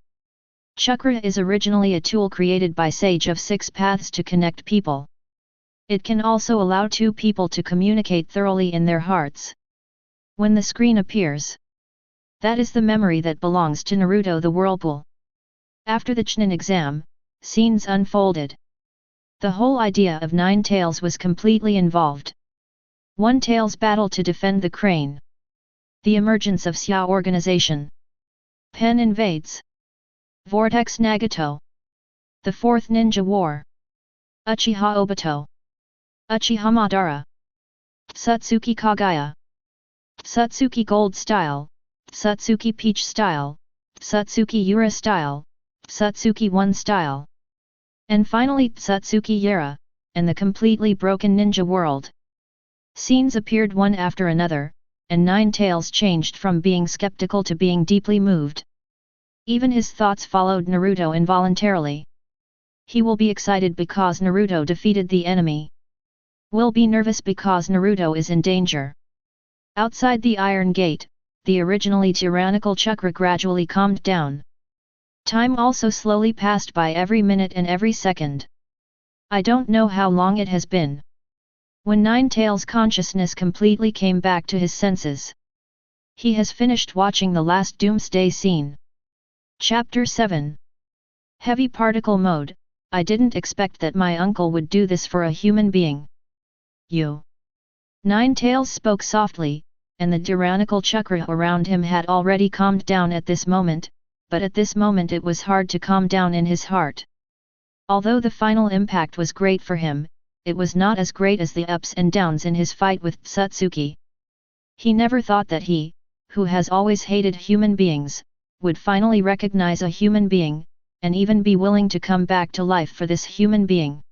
Chakra is originally a tool created by Sage of Six Paths to connect people. It can also allow two people to communicate thoroughly in their hearts. When the screen appears, that is the memory that belongs to Naruto the Whirlpool. After the Chunin exam, scenes unfolded. The whole idea of Nine-Tails was completely involved. One-Tails battle to defend the crane. The emergence of Xiao organization. Pen invades. Vortex Nagato. The Fourth Ninja War. Uchiha Obito. Uchiha Madara. Ōtsutsuki Kaguya. Ōtsutsuki Gold Style, Ōtsutsuki Peach Style, Ōtsutsuki Ura-style, Ōtsutsuki One Style. And finally Ōtsutsuki Yagari, and the completely broken ninja world. Scenes appeared one after another, and Nine-Tails changed from being skeptical to being deeply moved. Even his thoughts followed Naruto involuntarily. He will be excited because Naruto defeated the enemy. Will be nervous because Naruto is in danger. Outside the Iron Gate, the originally tyrannical chakra gradually calmed down. Time also slowly passed by every minute and every second. I don't know how long it has been. When Nine-Tails' consciousness completely came back to his senses. He has finished watching the last Doomsday scene. Chapter 7. Heavy Particle Mode. I didn't expect that my uncle would do this for a human being. You. Nine-Tails spoke softly, and the tyrannical chakra around him had already calmed down at this moment, but at this moment it was hard to calm down in his heart. Although the final impact was great for him, it was not as great as the ups and downs in his fight with Ōtsutsuki. He never thought that he, who has always hated human beings, would finally recognize a human being, and even be willing to come back to life for this human being.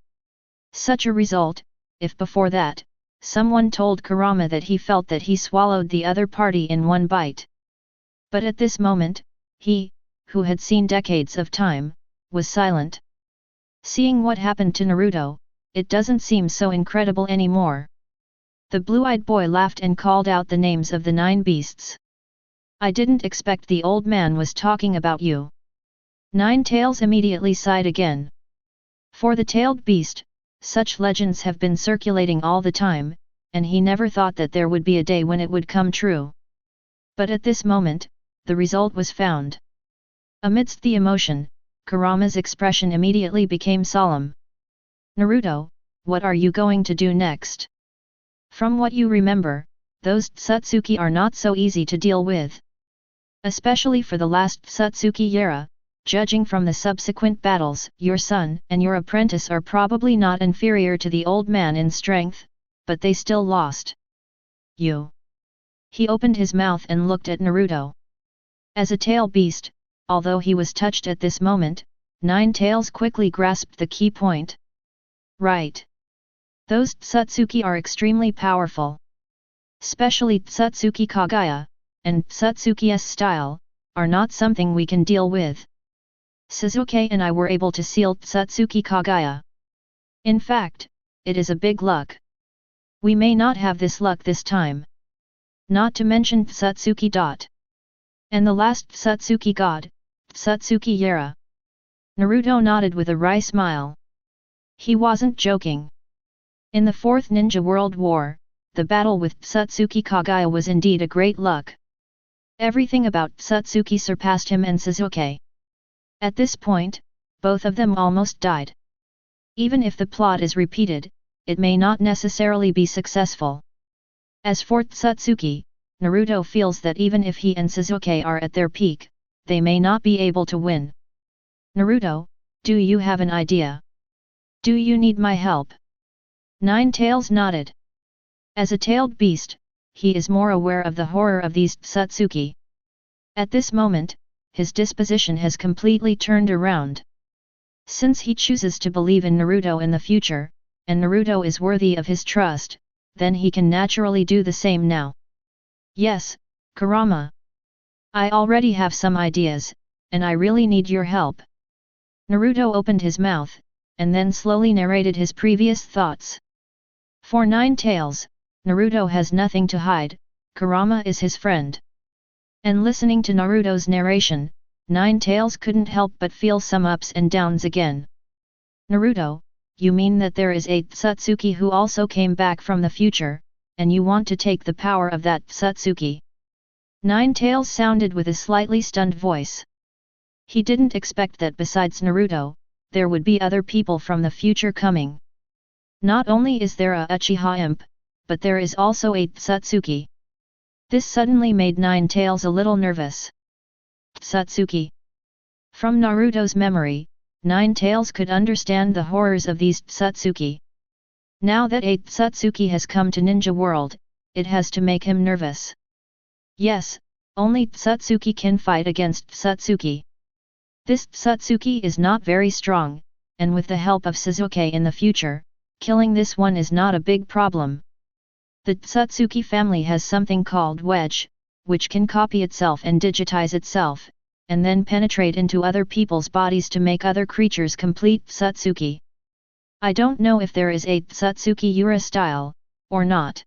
Such a result, if before that, someone told Kurama that he felt that he swallowed the other party in one bite. But at this moment, he, who had seen decades of time, was silent. Seeing what happened to Naruto, it doesn't seem so incredible anymore. The blue-eyed boy laughed and called out the names of the 9 beasts. I didn't expect the old man was talking about you. Nine-Tails immediately sighed again. For the tailed beast, such legends have been circulating all the time, and he never thought that there would be a day when it would come true. But at this moment, the result was found. Amidst the emotion, Kurama's expression immediately became solemn. Naruto, what are you going to do next? From what you remember, those Ōtsutsuki are not so easy to deal with. Especially for the last Ōtsutsuki Yagari, judging from the subsequent battles, your son and your apprentice are probably not inferior to the old man in strength, but they still lost. You. He opened his mouth and looked at Naruto. As a tail beast, although he was touched at this moment, Nine-Tails quickly grasped the key point. Right. Those Ōtsutsuki are extremely powerful. Especially Ōtsutsuki Kaguya, and Ōtsutsuki's style, are not something we can deal with. Sasuke and I were able to seal Ōtsutsuki Kaguya. In fact, it is a big luck. We may not have this luck this time. Not to mention Ōtsutsuki. And the last Ōtsutsuki god, Ōtsutsuki Yagari. Naruto nodded with a wry smile. He wasn't joking. In the Fourth Ninja World War, the battle with Ōtsutsuki Kaguya was indeed a great luck. Everything about Ōtsutsuki surpassed him and Sasuke. At this point, both of them almost died. Even if the plot is repeated, it may not necessarily be successful. As for Ōtsutsuki, Naruto feels that even if he and Sasuke are at their peak, they may not be able to win. Naruto, do you have an idea? Do you need my help? Nine Tails nodded. As a tailed beast, he is more aware of the horror of these Ōtsutsuki. At this moment, his disposition has completely turned around. Since he chooses to believe in Naruto in the future, and Naruto is worthy of his trust, then he can naturally do the same now. Yes, Kurama. I already have some ideas, and I really need your help. Naruto opened his mouth, and then slowly narrated his previous thoughts. For Nine Tails, Naruto has nothing to hide, Kurama is his friend. And listening to Naruto's narration, Nine Tails couldn't help but feel some ups and downs again. Naruto, you mean that there is a Ōtsutsuki who also came back from the future, and you want to take the power of that Ōtsutsuki? Nine Tails sounded with a slightly stunned voice. He didn't expect that besides Naruto, there would be other people from the future coming. Not only is there a Uchiha imp, but there is also a Ōtsutsuki. This suddenly made Nine Tails a little nervous. Ōtsutsuki. From Naruto's memory, Nine Tails could understand the horrors of these Ōtsutsuki. Now that a Ōtsutsuki has come to Ninja World, it has to make him nervous. Yes, only Ōtsutsuki can fight against Ōtsutsuki. This Ōtsutsuki is not very strong, and with the help of Sasuke in the future, killing this one is not a big problem. The Ōtsutsuki family has something called wedge, which can copy itself and digitize itself, and then penetrate into other people's bodies to make other creatures complete Ōtsutsuki. I don't know if there is a Ōtsutsuki Ura-style, or not.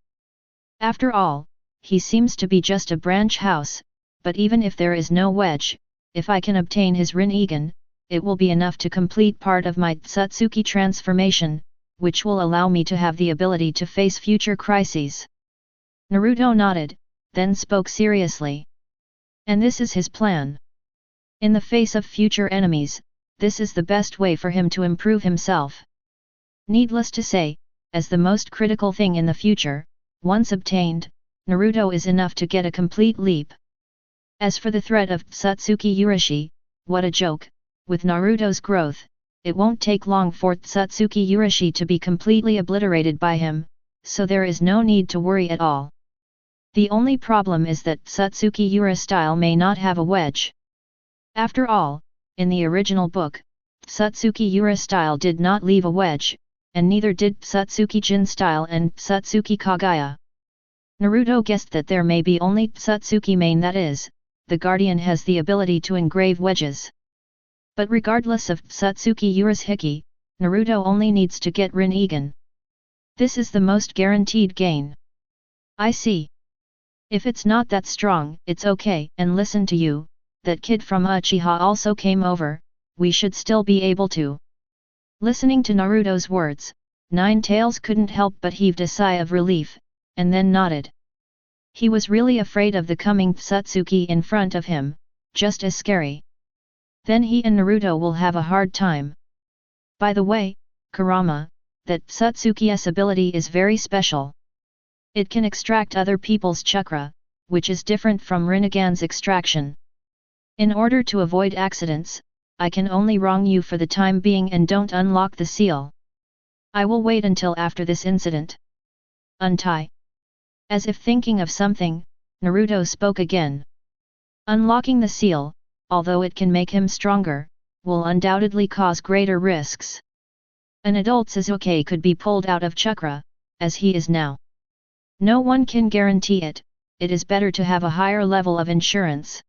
After all, he seems to be just a branch house, but even if there is no wedge, if I can obtain his Rinnegan, it will be enough to complete part of my Ōtsutsuki transformation, which will allow me to have the ability to face future crises. Naruto nodded, then spoke seriously. And this is his plan. In the face of future enemies, this is the best way for him to improve himself. Needless to say, as the most critical thing in the future, once obtained, Naruto is enough to get a complete leap. As for the threat of Ōtsutsuki Urashi, what a joke, with Naruto's growth, it won't take long for Ōtsutsuki Urashi to be completely obliterated by him, so there is no need to worry at all. The only problem is that Ōtsutsuki Ura-style may not have a wedge. After all, in the original book, Ōtsutsuki Ura-style did not leave a wedge, and neither did Ōtsutsuki Jin-style and Ōtsutsuki Kaguya. Naruto guessed that there may be only Ōtsutsuki main, that is, the guardian has the ability to engrave wedges. But regardless of Ōtsutsuki Ura's hiki, Naruto only needs to get Rinnegan. This is the most guaranteed gain. I see. If it's not that strong, it's okay, and listen to you, that kid from Uchiha also came over, we should still be able to. Listening to Naruto's words, Nine Tails couldn't help but heaved a sigh of relief, and then nodded. He was really afraid of the coming Ōtsutsuki in front of him, just as scary. Then he and Naruto will have a hard time. By the way, Kurama, that Ōtsutsuki's ability is very special. It can extract other people's chakra, which is different from Rinnegan's extraction. In order to avoid accidents, I can only wrong you for the time being and don't unlock the seal. I will wait until after this incident. Untie. As if thinking of something, Naruto spoke again. Unlocking the seal, although it can make him stronger, will undoubtedly cause greater risks. An adult Sasuke could be pulled out of chakra, as he is now. No one can guarantee it, it is better to have a higher level of insurance.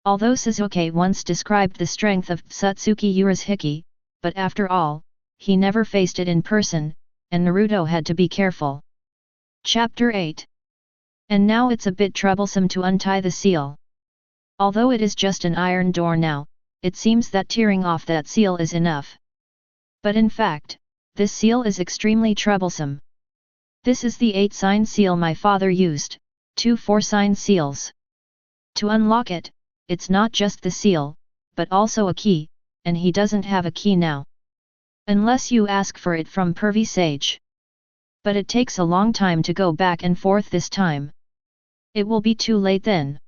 Although Sasuke once described the strength of Ōtsutsuki Ura's hiki, but after all, he never faced it in person, and Naruto had to be careful. Chapter 8. And now it's a bit troublesome to untie the seal. Although it is just an iron door now, it seems that tearing off that seal is enough. But in fact, this seal is extremely troublesome. This is the 8-sign seal my father used, 2 4-sign seals. To unlock it, it's not just the seal, but also a key, and he doesn't have a key now. Unless you ask for it from Pervy Sage. But it takes a long time to go back and forth this time. It will be too late then.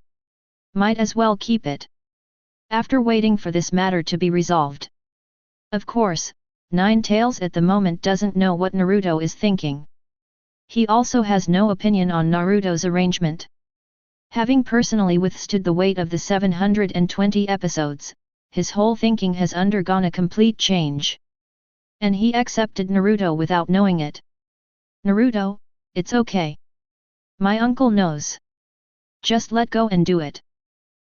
Might as well keep it. After waiting for this matter to be resolved. Of course, Ninetales at the moment doesn't know what Naruto is thinking. He also has no opinion on Naruto's arrangement. Having personally withstood the weight of the 720 episodes, his whole thinking has undergone a complete change. And he accepted Naruto without knowing it. Naruto, it's okay. My uncle knows. Just let go and do it.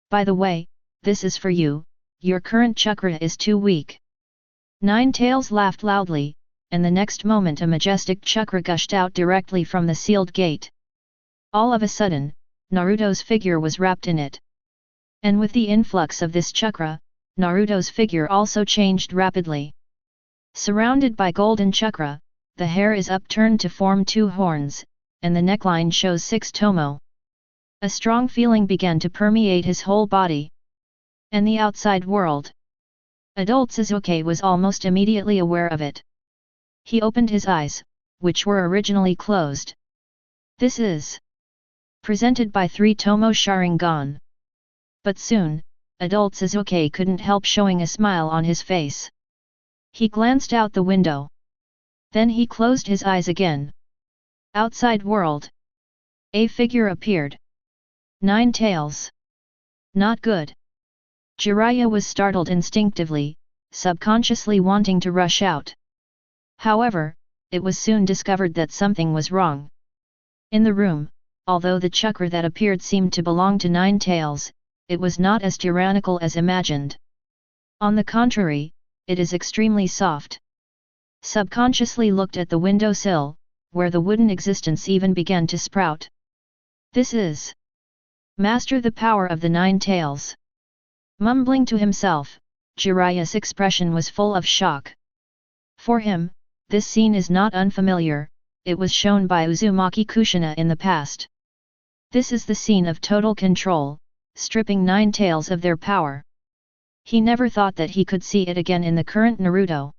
By the way, this is for you, your current chakra is too weak. Ninetales laughed loudly, and the next moment a majestic chakra gushed out directly from the sealed gate. All of a sudden, Naruto's figure was wrapped in it. And with the influx of this chakra, Naruto's figure also changed rapidly. Surrounded by golden chakra, the hair is upturned to form 2 horns, and the neckline shows 6 tomo. A strong feeling began to permeate his whole body. And the outside world. Adult Sasuke was almost immediately aware of it. He opened his eyes, which were originally closed. This is presented by 3 tomo Sharingan. But soon, adult Sasuke couldn't help showing a smile on his face. He glanced out the window. Then he closed his eyes again. Outside world. A figure appeared. Ninetales. Not good. Jiraiya was startled instinctively, subconsciously wanting to rush out. However, it was soon discovered that something was wrong. In the room, although the chakra that appeared seemed to belong to Ninetales, it was not as tyrannical as imagined. On the contrary, it is extremely soft. Subconsciously looked at the windowsill, where the wooden existence even began to sprout. This is. Master the power of the Ninetales. Mumbling to himself, Jiraiya's expression was full of shock. For him, this scene is not unfamiliar, it was shown by Uzumaki Kushina in the past. This is the scene of total control, stripping Ninetales of their power. He never thought that he could see it again in the current Naruto.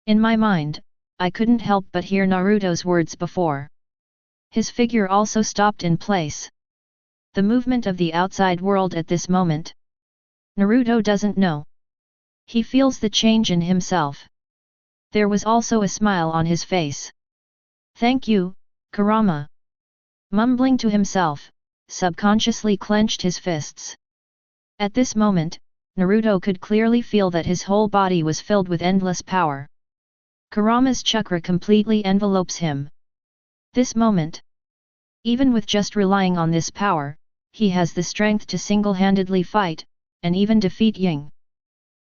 In my mind, I couldn't help but hear Naruto's words before. His figure also stopped in place. The movement of the outside world at this moment. Naruto doesn't know. He feels the change in himself. There was also a smile on his face. Thank you, Kurama. Mumbling to himself, subconsciously clenched his fists. At this moment, Naruto could clearly feel that his whole body was filled with endless power. Kurama's chakra completely envelopes him. This moment. Even with just relying on this power, he has the strength to single-handedly fight, and even defeat Ying.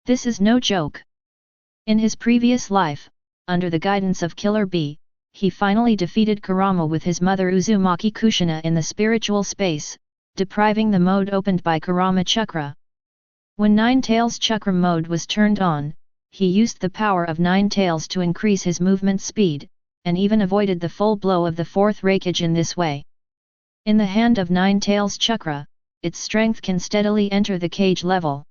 This is no joke. In his previous life, under the guidance of Killer Bee, he finally defeated Kurama with his mother Uzumaki Kushina in the spiritual space, depriving the mode opened by Kurama chakra. When Ninetales chakra mode was turned on, he used the power of Ninetales to increase his movement speed, and even avoided the full blow of the 4th Raikage in this way. In the hand of Ninetales chakra, its strength can steadily enter the cage level.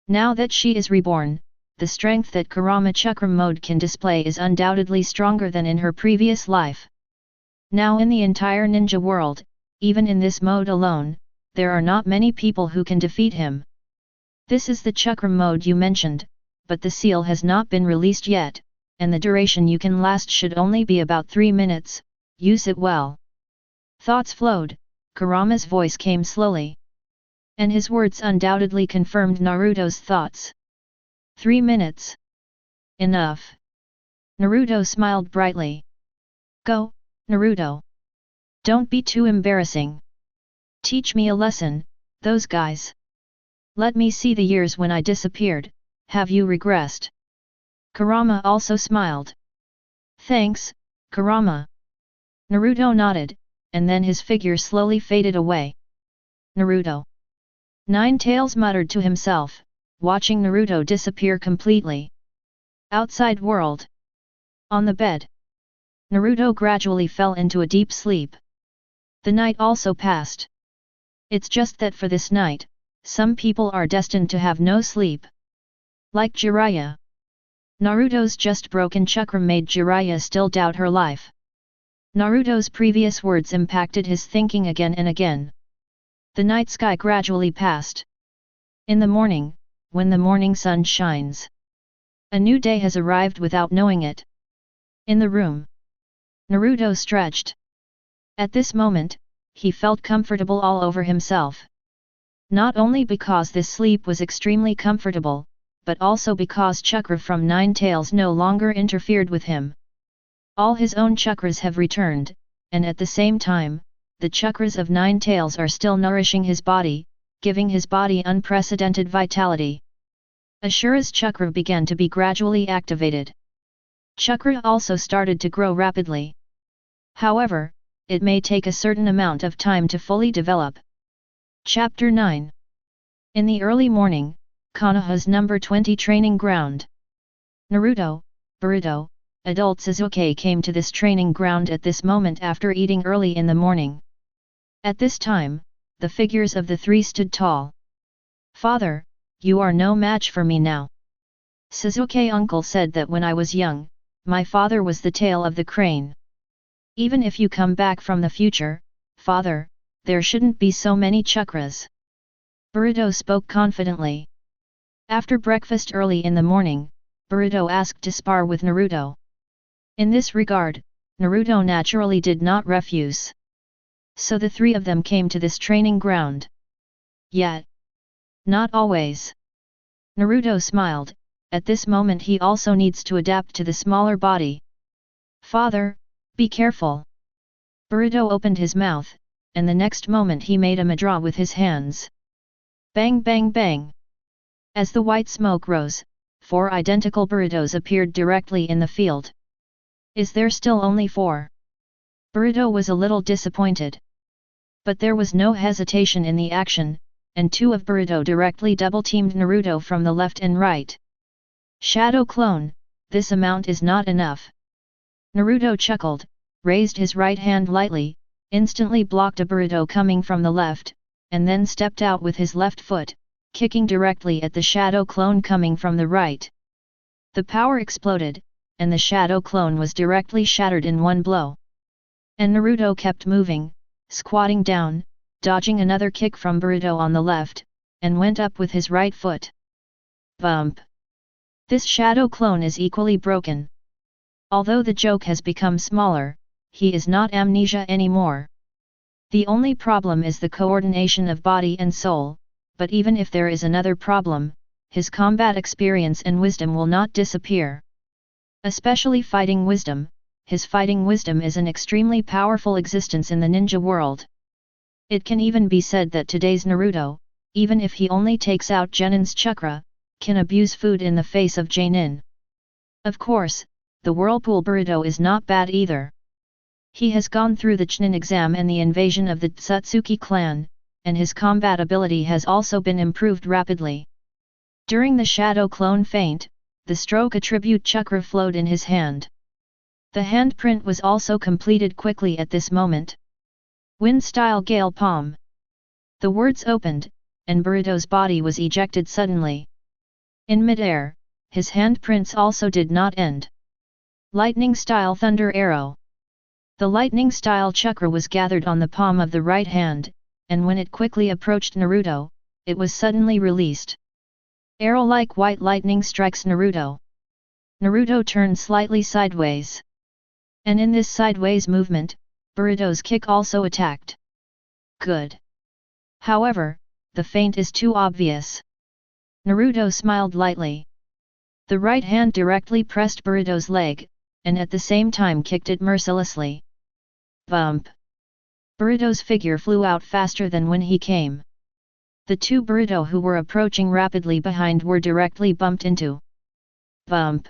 Now that she is reborn, the strength that Kurama chakra mode can display is undoubtedly stronger than in her previous life. Now in the entire ninja world, even in this mode alone, there are not many people who can defeat him. This is the chakra mode you mentioned, but the seal has not been released yet, and the duration you can last should only be about 3 minutes, use it well. Thoughts flowed, Kurama's voice came slowly. And his words undoubtedly confirmed Naruto's thoughts. 3 minutes. Enough. Naruto smiled brightly. Go, Naruto. Don't be too embarrassing. Teach me a lesson, those guys. Let me see the years when I disappeared, have you regressed? Kurama also smiled. Thanks, Kurama. Naruto nodded, and then his figure slowly faded away. Naruto. Ninetales muttered to himself, watching Naruto disappear completely. Outside world. On the bed. Naruto gradually fell into a deep sleep. The night also passed. It's just that for this night, some people are destined to have no sleep. Like Jiraiya. Naruto's just broken chakra made Jiraiya still doubt her life. Naruto's previous words impacted his thinking again and again. The night sky gradually passed. In the morning, when the morning sun shines, a new day has arrived without knowing it. In the room, Naruto stretched. At this moment, he felt comfortable all over himself. Not only because this sleep was extremely comfortable, but also because chakra from Ninetales no longer interfered with him. All his own chakras have returned, and at the same time, the chakras of Ninetales are still nourishing his body, giving his body unprecedented vitality. Ashura's chakra began to be gradually activated. Chakra also started to grow rapidly. However, it may take a certain amount of time to fully develop. Chapter 9. In the early morning, Konoha's number 20 training ground. Naruto, Boruto, adult Sasuke came to this training ground at this moment after eating early in the morning. At this time, the figures of the three stood tall. Father, you are no match for me now. Sasuke uncle said that when I was young, my father was the tail of the crane. Even if you come back from the future, father, there shouldn't be so many chakras. Boruto spoke confidently. After breakfast early in the morning, Boruto asked to spar with Naruto. In this regard, Naruto naturally did not refuse. So the three of them came to this training ground. Yet, not always. Naruto smiled, at this moment he also needs to adapt to the smaller body. Father, be careful. Boruto opened his mouth, and the next moment he made a mudra with his hands. Bang bang bang. As the white smoke rose, 4 identical Borutos appeared directly in the field. Is there still only 4? Boruto was a little disappointed. But there was no hesitation in the action, and 2 of Boruto directly double-teamed Naruto from the left and right. Shadow clone, this amount is not enough. Naruto chuckled, raised his right hand lightly, instantly blocked a Boruto coming from the left, and then stepped out with his left foot, kicking directly at the shadow clone coming from the right. The power exploded, and the shadow clone was directly shattered in one blow. And Naruto kept moving, squatting down, dodging another kick from Boruto on the left, and went up with his right foot. Bump! This shadow clone is equally broken. Although the joke has become smaller, he is not amnesia anymore. The only problem is the coordination of body and soul, but even if there is another problem, his combat experience and wisdom will not disappear. Especially fighting wisdom, his fighting wisdom is an extremely powerful existence in the ninja world. It can even be said that today's Naruto, even if he only takes out Genin's chakra, can abuse food in the face of Genin. Of course, the Whirlpool Boruto is not bad either. He has gone through the Chunin exam and the invasion of the Ōtsutsuki clan, and his combat ability has also been improved rapidly. During the shadow clone feint, the stroke attribute chakra flowed in his hand. The handprint was also completed quickly at this moment. Wind-style gale palm. The words opened, and Boruto's body was ejected suddenly. In mid-air, his handprints also did not end. Lightning-style thunder arrow. The lightning-style chakra was gathered on the palm of the right hand, and when it quickly approached Naruto, it was suddenly released. Arrow-like white lightning strikes Naruto. Naruto turned slightly sideways. And in this sideways movement, Boruto's kick also attacked. Good. However, the feint is too obvious. Naruto smiled lightly. The right hand directly pressed Boruto's leg, and at the same time kicked it mercilessly. Bump! Boruto's figure flew out faster than when he came. The two Boruto who were approaching rapidly behind were directly bumped into. Bump!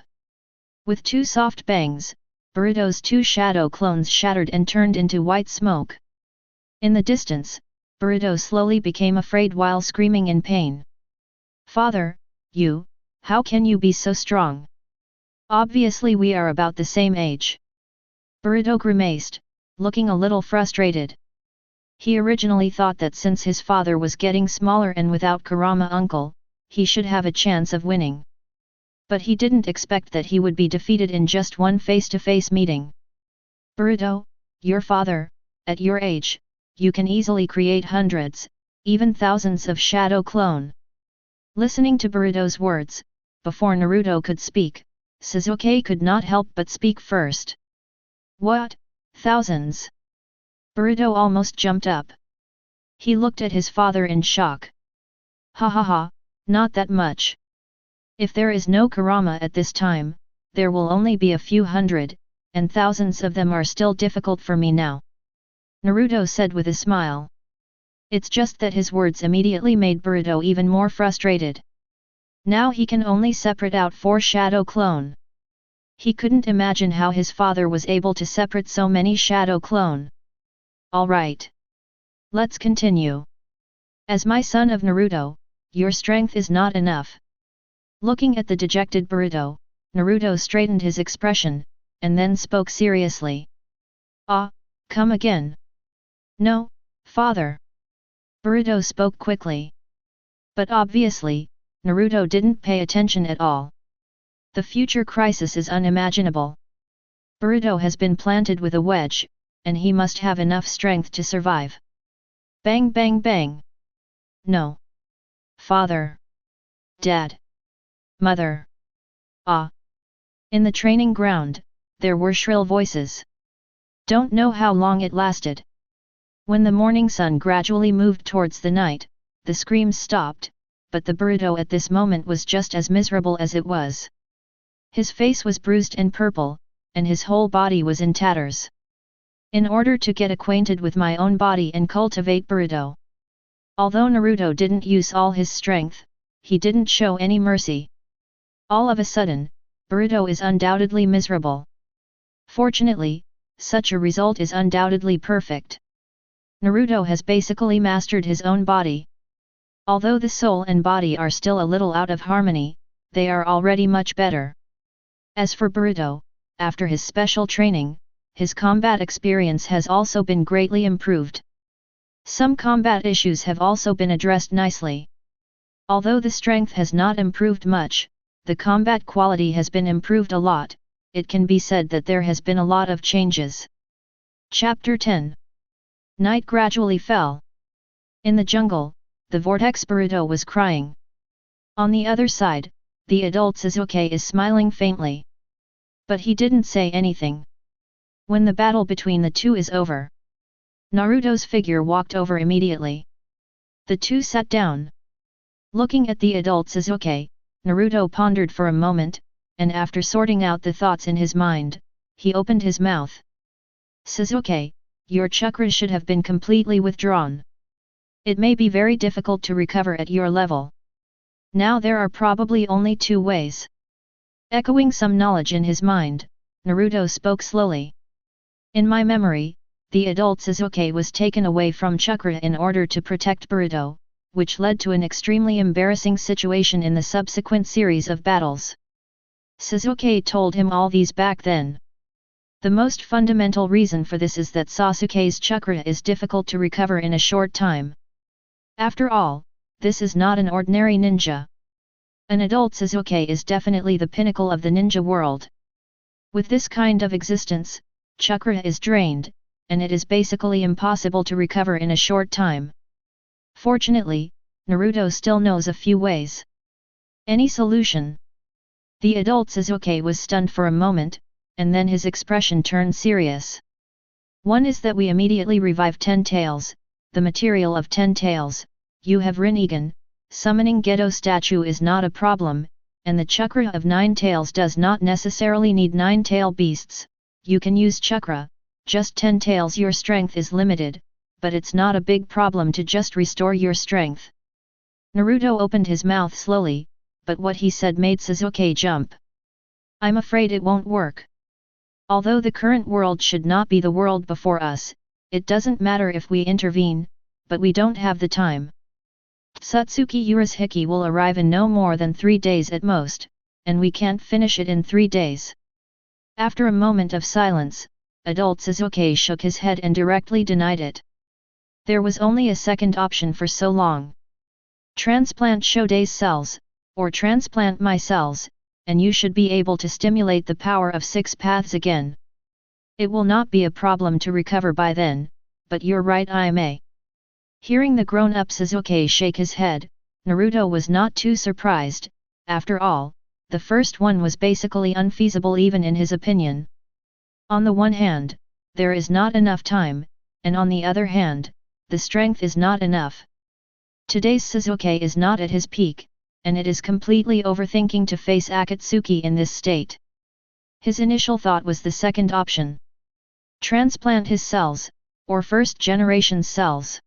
With two soft bangs, Boruto's two shadow clones shattered and turned into white smoke. In the distance, Boruto slowly became afraid while screaming in pain. Father, how can you be so strong? Obviously we are about the same age. Boruto grimaced, looking a little frustrated. He originally thought that since his father was getting smaller and without Kurama uncle, he should have a chance of winning. But he didn't expect that he would be defeated in just one face-to-face meeting. Boruto, your father, at your age, you can easily create hundreds, even thousands of shadow clone. Listening to Boruto's words, before Naruto could speak, Sasuke could not help but speak first. What? Thousands? Boruto almost jumped up. He looked at his father in shock. Ha ha ha, not that much. If there is no Kurama at this time, there will only be a few hundred, and thousands of them are still difficult for me now. Naruto said with a smile. It's just that his words immediately made Boruto even more frustrated. Now he can only separate out 4 shadow clone. He couldn't imagine how his father was able to separate so many shadow clone. Alright. Let's continue. As my son of Naruto, your strength is not enough. Looking at the dejected Boruto, Naruto straightened his expression, and then spoke seriously. Come again. No, father. Boruto spoke quickly. But obviously, Naruto didn't pay attention at all. The future crisis is unimaginable. Boruto has been planted with a wedge, and he must have enough strength to survive. Bang bang bang. No. Father. Dad. Mother. In the training ground, there were shrill voices. Don't know how long it lasted. When the morning sun gradually moved towards the night, the screams stopped, but the Boruto at this moment was just as miserable as it was. His face was bruised and purple, and his whole body was in tatters. In order to get acquainted with my own body and cultivate Boruto. Although Naruto didn't use all his strength, he didn't show any mercy. All of a sudden, Boruto is undoubtedly miserable. Fortunately, such a result is undoubtedly perfect. Naruto has basically mastered his own body. Although the soul and body are still a little out of harmony, they are already much better. As for Boruto, after his special training, his combat experience has also been greatly improved. Some combat issues have also been addressed nicely. Although the strength has not improved much, the combat quality has been improved a lot. It can be said that there has been a lot of changes. Chapter 10. Night gradually fell. In the jungle, the vortex Boruto was crying. On the other side, the adult Sasuke is smiling faintly. But he didn't say anything. When the battle between the two is over, Naruto's figure walked over immediately. The two sat down. Looking at the adult Sasuke, Naruto pondered for a moment, and after sorting out the thoughts in his mind, he opened his mouth. Sasuke, your chakra should have been completely withdrawn. It may be very difficult to recover at your level. Now there are probably only 2 ways. Echoing some knowledge in his mind, Naruto spoke slowly. In my memory, the adult Sasuke was taken away from chakra in order to protect Boruto, which led to an extremely embarrassing situation in the subsequent series of battles. Sasuke told him all these back then. The most fundamental reason for this is that Sasuke's chakra is difficult to recover in a short time. After all, this is not an ordinary ninja. An adult Sasuke is definitely the pinnacle of the ninja world. With this kind of existence, chakra is drained, and it is basically impossible to recover in a short time. Fortunately, Naruto still knows a few ways. Any solution? The adult Sasuke was stunned for a moment, and then his expression turned serious. One is that we immediately revive 10 tails, the material of 10 tails. You have Rinnegan, summoning Gedo statue is not a problem, and the chakra of 9 tails does not necessarily need 9 tail beasts. You can use chakra, just 10 tails your strength is limited, but it's not a big problem to just restore your strength. Naruto opened his mouth slowly, but what he said made Sasuke jump. I'm afraid it won't work. Although the current world should not be the world before us, it doesn't matter if we intervene, but we don't have the time. Ōtsutsuki Ura's Hiki will arrive in no more than 3 days at most, and we can't finish it in 3 days. After a moment of silence, adult Sasuke shook his head and directly denied it. There was only a second option for so long. Transplant Shodei's cells, or transplant my cells, and you should be able to stimulate the power of 6 paths again. It will not be a problem to recover by then, but you're right, I may. Hearing the grown-up Sasuke shake his head, Naruto was not too surprised. After all, the first one was basically unfeasible even in his opinion. On the one hand, there is not enough time, and on the other hand, the strength is not enough. Today's Sasuke is not at his peak, and it is completely overthinking to face Akatsuki in this state. His initial thought was the second option. Transplant his cells, or first-generation cells.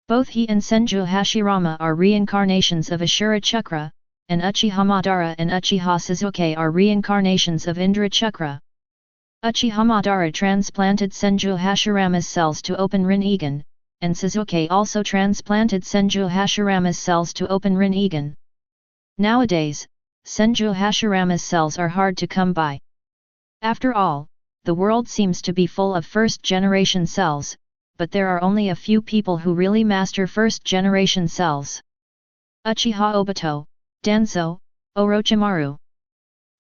Both he and Senju Hashirama are reincarnations of Ashura Chakra, and Uchiha Madara and Uchiha Sasuke are reincarnations of Indra Chakra. Uchiha Madara transplanted Senju Hashirama's cells to open Rinnegan, and Sasuke also transplanted Senju Hashirama's cells to open Rinnegan. Nowadays, Senju Hashirama's cells are hard to come by. After all, the world seems to be full of first-generation cells, but there are only a few people who really master first-generation cells. Uchiha Obito, Danzo, Orochimaru.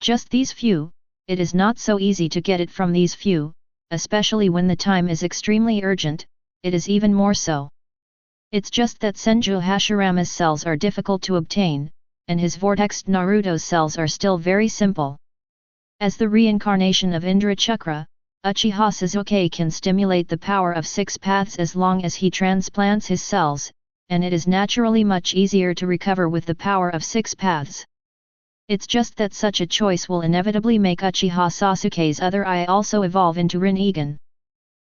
Just these few. It is not so easy to get it from these few, especially when the time is extremely urgent, it is even more so. It's just that Senju Hashirama's cells are difficult to obtain, and his vortexed Naruto's cells are still very simple. As the reincarnation of Indra Chakra, Uchiha Sasuke can stimulate the power of 6 paths as long as he transplants his cells, and it is naturally much easier to recover with the power of 6 paths. It's just that such a choice will inevitably make Uchiha Sasuke's other eye also evolve into Rinnegan.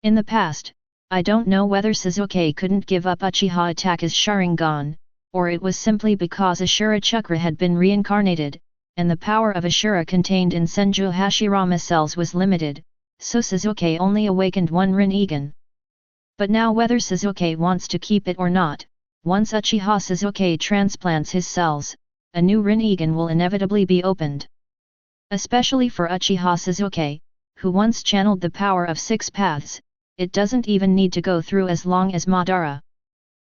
In the past, I don't know whether Sasuke couldn't give up Uchiha attack as Sharingan, or it was simply because Ashura Chakra had been reincarnated, and the power of Ashura contained in Senju Hashirama cells was limited, so Sasuke only awakened 1 Rinnegan. But now whether Sasuke wants to keep it or not, once Uchiha Sasuke transplants his cells, a new Rinnegan will inevitably be opened. Especially for Uchiha Sasuke, who once channeled the power of 6 paths, it doesn't even need to go through as long as Madara.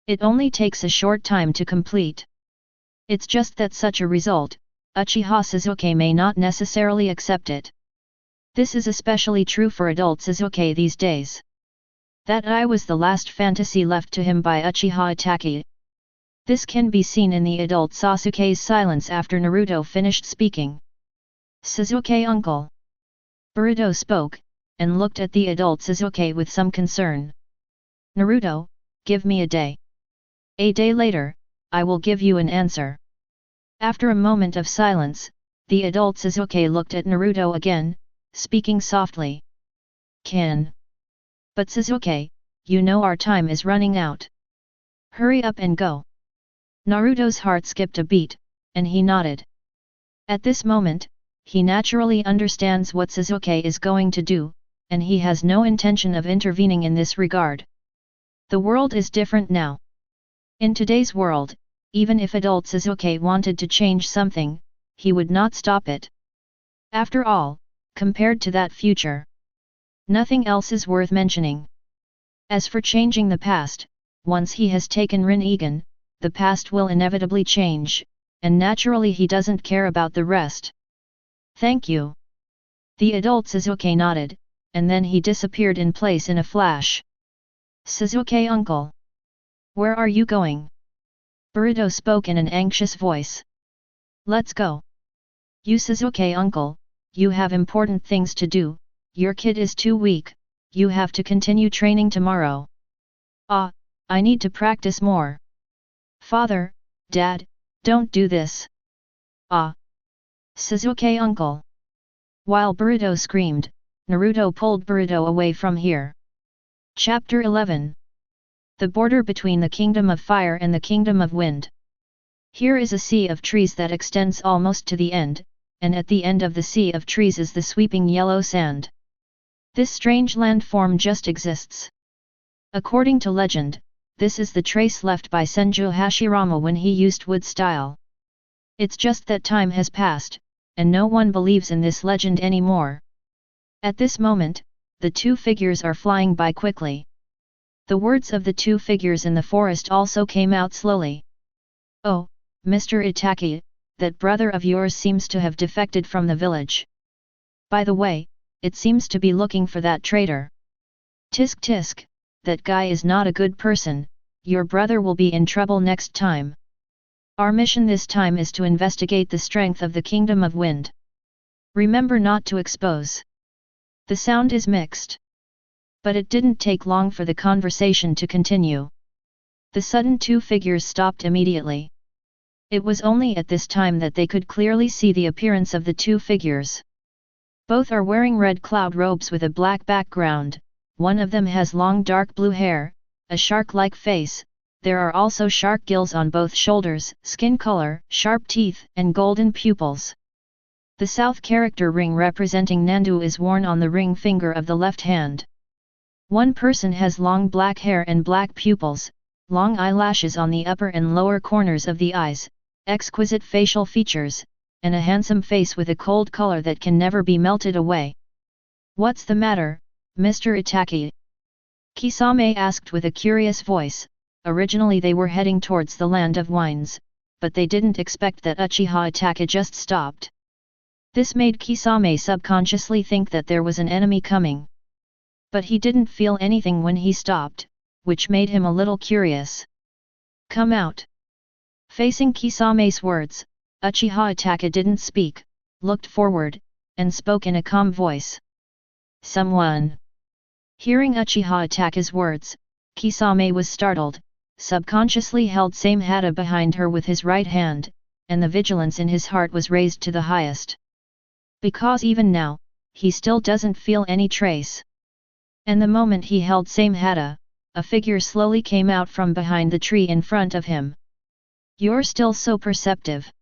It only takes a short time to complete. It's just that such a result, Uchiha Sasuke may not necessarily accept it. This is especially true for adult Sasuke these days. That eye was the last fantasy left to him by Uchiha Itachi. This can be seen in the adult Sasuke's silence after Naruto finished speaking. Sasuke uncle. Boruto spoke, and looked at the adult Sasuke with some concern. Naruto, give me a day. A day later, I will give you an answer. After a moment of silence, the adult Sasuke looked at Naruto again, speaking softly. Can. But Sasuke, you know our time is running out. Hurry up and go. Naruto's heart skipped a beat, and he nodded. At this moment, he naturally understands what Sasuke is going to do, and he has no intention of intervening in this regard. The world is different now. In today's world, even if adult Sasuke wanted to change something, he would not stop it. After all, compared to that future, nothing else is worth mentioning. As for changing the past, once he has taken Rinnegan, the past will inevitably change, and naturally he doesn't care about the rest. Thank you. The adult Sasuke nodded, and then he disappeared in place in a flash. Sasuke uncle. Where are you going? Boruto spoke in an anxious voice. Let's go. You Sasuke uncle, you have important things to do, your kid is too weak, you have to continue training tomorrow. I need to practice more. Father, Dad, don't do this. Sasuke uncle. While Boruto screamed, Naruto pulled Boruto away from here. Chapter 11. The border between the Kingdom of Fire and the Kingdom of Wind. Here is a sea of trees that extends almost to the end, and at the end of the sea of trees is the sweeping yellow sand. This strange landform just exists. According to legend, this is the trace left by Senju Hashirama when he used wood style. It's just that time has passed, and no one believes in this legend anymore. At this moment, the two figures are flying by quickly. The words of the two figures in the forest also came out slowly. "Oh, Mr. Itachi, that brother of yours seems to have defected from the village. By the way, it seems to be looking for that traitor. Tisk tisk, that guy is not a good person, your brother will be in trouble next time. Our mission this time is to investigate the strength of the Kingdom of Wind. Remember not to expose." The sound is mixed. But it didn't take long for the conversation to continue. The sudden two figures stopped immediately. It was only at this time that they could clearly see the appearance of the two figures. Both are wearing red cloud robes with a black background, one of them has long dark blue hair, a shark-like face, there are also shark gills on both shoulders, skin color, sharp teeth, and golden pupils. The south character ring representing Nandu is worn on the ring finger of the left hand. One person has long black hair and black pupils, long eyelashes on the upper and lower corners of the eyes, exquisite facial features, and a handsome face with a cold color that can never be melted away. "What's the matter, Mr. Itachi?" Kisame asked with a curious voice. Originally they were heading towards the land of wines, but they didn't expect that Uchiha Itachi just stopped. This made Kisame subconsciously think that there was an enemy coming. But he didn't feel anything when he stopped, which made him a little curious. "Come out." Facing Kisame's words, Uchiha Itachi didn't speak, looked forward, and spoke in a calm voice. "Someone." Hearing Uchiha Itachi's words, Kisame was startled, subconsciously held same hata behind her with his right hand, and the vigilance in his heart was raised to the highest. Because even now, he still doesn't feel any trace. And the moment he held same hata, a figure slowly came out from behind the tree in front of him. "You're still so perceptive."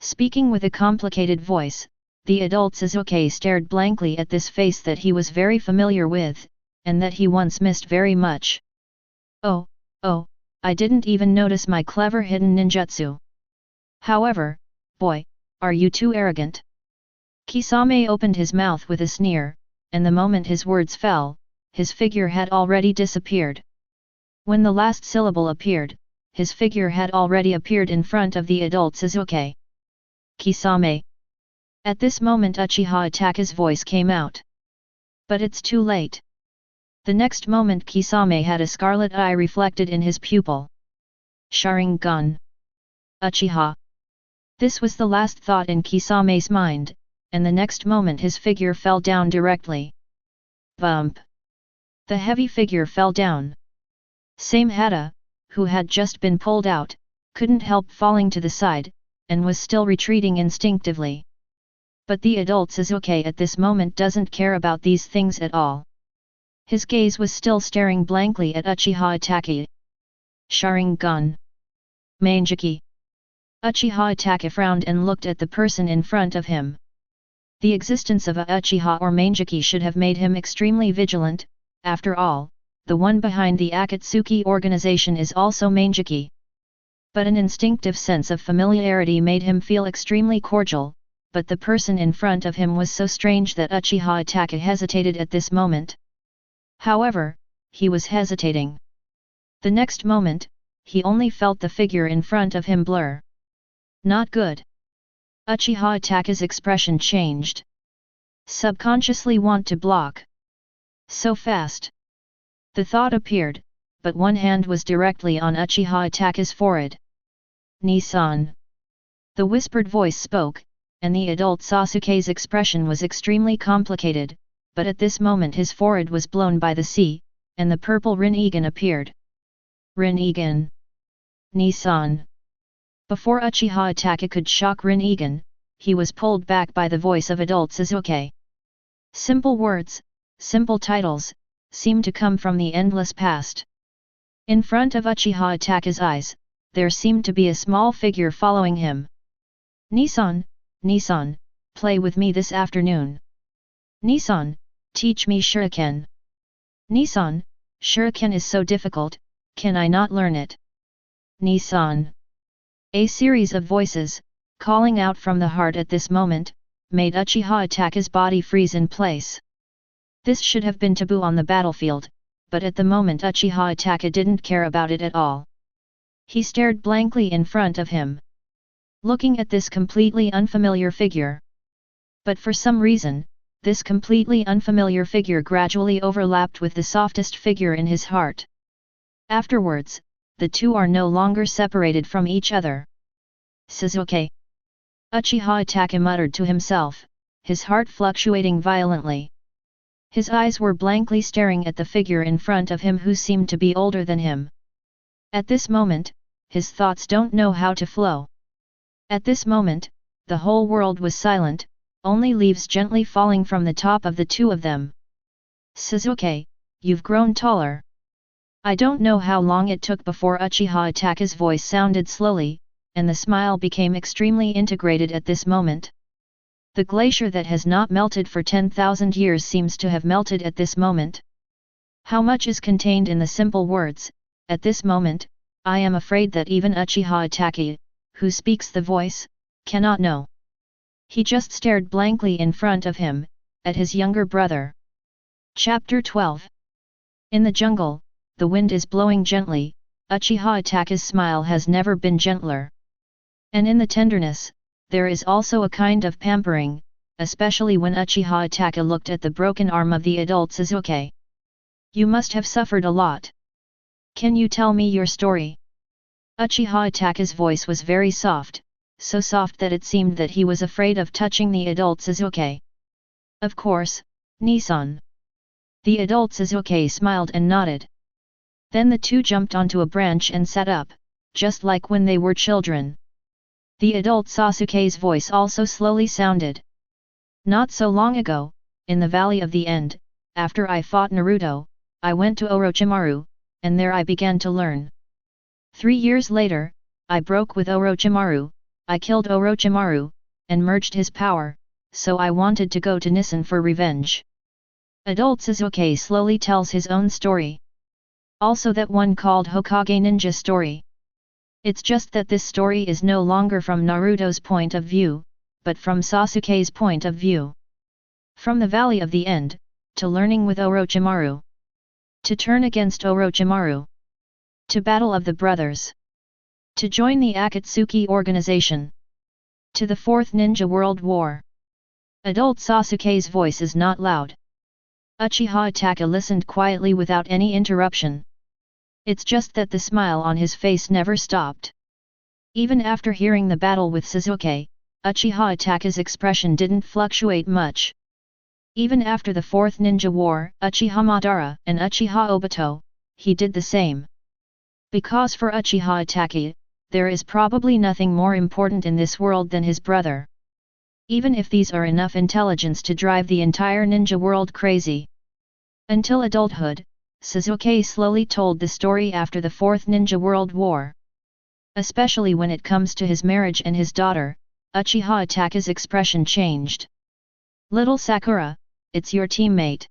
Speaking with a complicated voice, the adult Sasuke stared blankly at this face that he was very familiar with, and that he once missed very much. Oh, I didn't even notice my clever hidden ninjutsu. However, boy, are you too arrogant." Kisame opened his mouth with a sneer, and the moment his words fell, his figure had already disappeared. When the last syllable appeared, his figure had already appeared in front of the adult Sasuke. "Kisame." At this moment Uchiha Itachi's voice came out. But it's too late. The next moment Kisame had a scarlet eye reflected in his pupil. "Sharingan." "Uchiha." This was the last thought in Kisame's mind, and the next moment his figure fell down directly. Bump! The heavy figure fell down. Same hata, who had just been pulled out, couldn't help falling to the side, and was still retreating instinctively. But the adult Sasuke at this moment doesn't care about these things at all. His gaze was still staring blankly at Uchiha Itachi. "Sharingan. Manjiki." Uchiha Itachi frowned and looked at the person in front of him. The existence of a Uchiha or Manjiki should have made him extremely vigilant. After all, the one behind the Akatsuki organization is also Manjiki. But an instinctive sense of familiarity made him feel extremely cordial, but the person in front of him was so strange that Uchiha Itachi hesitated at this moment. However, he was hesitating. The next moment, he only felt the figure in front of him blur. Not good. Uchiha Itachi's expression changed. Subconsciously want to block. So fast. The thought appeared, but one hand was directly on Uchiha Itachi's forehead. "Nissan." The whispered voice spoke, and the adult Sasuke's expression was extremely complicated, but at this moment his forehead was blown by the sea, and the purple Rinnegan appeared. "Rinnegan. Nissan." Before Uchiha Itachi could shock Rinnegan, he was pulled back by the voice of adult Sasuke. Simple words, simple titles, seemed to come from the endless past. In front of Uchiha Itachi's eyes, there seemed to be a small figure following him. Nissan, Nissan, play with me this afternoon. Nissan, teach me shuriken. Nissan, shuriken is so difficult, can I not learn it? Nissan. A series of voices, calling out from the heart at this moment, made Uchiha Ataka's body freeze in place. This should have been taboo on the battlefield, but at the moment Uchiha Ataka didn't care about it at all. He stared blankly in front of him, looking at this completely unfamiliar figure. But for some reason, this completely unfamiliar figure gradually overlapped with the softest figure in his heart. Afterwards, the two are no longer separated from each other. Sasuke. Uchiha Ataka muttered to himself, his heart fluctuating violently. His eyes were blankly staring at the figure in front of him who seemed to be older than him. At this moment, his thoughts don't know how to flow. At this moment, the whole world was silent, only leaves gently falling from the top of the two of them. Sasuke, you've grown taller. I don't know how long it took before Uchiha Ataka's voice sounded slowly, and the smile became extremely integrated at this moment. The glacier that has not melted for 10,000 years seems to have melted at this moment. How much is contained in the simple words, at this moment, I am afraid that even Uchiha Ataka, who speaks the voice, cannot know. He just stared blankly in front of him, at his younger brother. Chapter 12. In the jungle, the wind is blowing gently, Uchiha Ataka's smile has never been gentler. And in the tenderness, there is also a kind of pampering, especially when Uchiha Ataka looked at the broken arm of the adult Sasuke. You must have suffered a lot. Can you tell me your story? Uchiha Ataka's voice was very soft, so soft that it seemed that he was afraid of touching the adult Sasuke. Of course, Nissan. The adult Sasuke smiled and nodded. Then the two jumped onto a branch and sat up, just like when they were children. The adult Sasuke's voice also slowly sounded. Not so long ago, in the Valley of the End, after I fought Naruto, I went to Orochimaru, and there I began to learn. 3 years later, I broke with Orochimaru, I killed Orochimaru, and merged his power, so I wanted to go to Nissan for revenge. Adult Sasuke slowly tells his own story. Also that one called Hokage Ninja story. It's just that this story is no longer from Naruto's point of view, but from Sasuke's point of view. From the Valley of the End, to learning with Orochimaru. To turn against Orochimaru. To Battle of the Brothers. To join the Akatsuki organization. To the Fourth Ninja World War. Adult Sasuke's voice is not loud. Uchiha Ataka listened quietly without any interruption. It's just that the smile on his face never stopped. Even after hearing the battle with Sasuke, Uchiha Ataka's expression didn't fluctuate much. Even after the Fourth Ninja War, Uchiha Madara and Uchiha Obito, he did the same. Because for Uchiha Ataka, there is probably nothing more important in this world than his brother. Even if these are enough intelligence to drive the entire ninja world crazy. Until adulthood, Sasuke slowly told the story after the Fourth Ninja World War. Especially when it comes to his marriage and his daughter, Uchiha Ataka's expression changed. Little Sakura, it's your teammate.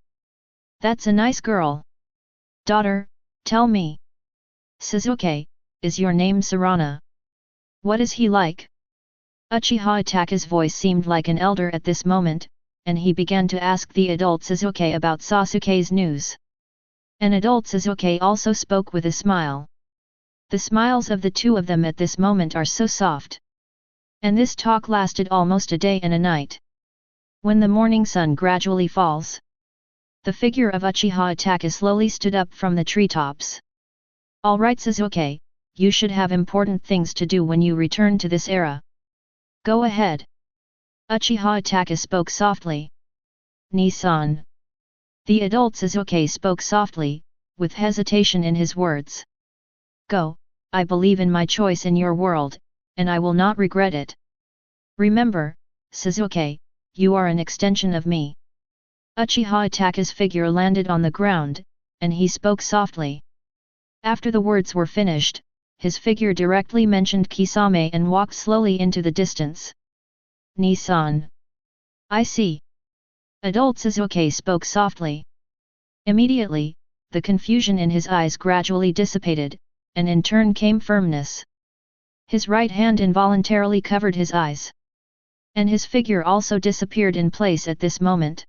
That's a nice girl. Daughter, tell me. Sasuke, is your name Sarana? What is he like? Uchiha Ataka's voice seemed like an elder at this moment, and he began to ask the adult Sasuke about Sasuke's news. An adult Sasuke also spoke with a smile. The smiles of the two of them at this moment are so soft. And this talk lasted almost a day and a night. When the morning sun gradually falls, the figure of Uchiha Ataka slowly stood up from the treetops. All right Sasuke, you should have important things to do when you return to this era. Go ahead. Uchiha Ataka spoke softly. Nissan. The adult Sasuke spoke softly, with hesitation in his words. Go, I believe in my choice in your world, and I will not regret it. Remember, Sasuke, you are an extension of me. Uchiha Ataka's figure landed on the ground, and he spoke softly. After the words were finished, his figure directly mentioned Kisame and walked slowly into the distance. Nissan. I see. Adult Sasuke spoke softly. Immediately, the confusion in his eyes gradually dissipated, and in turn came firmness. His right hand involuntarily covered his eyes. And his figure also disappeared in place at this moment.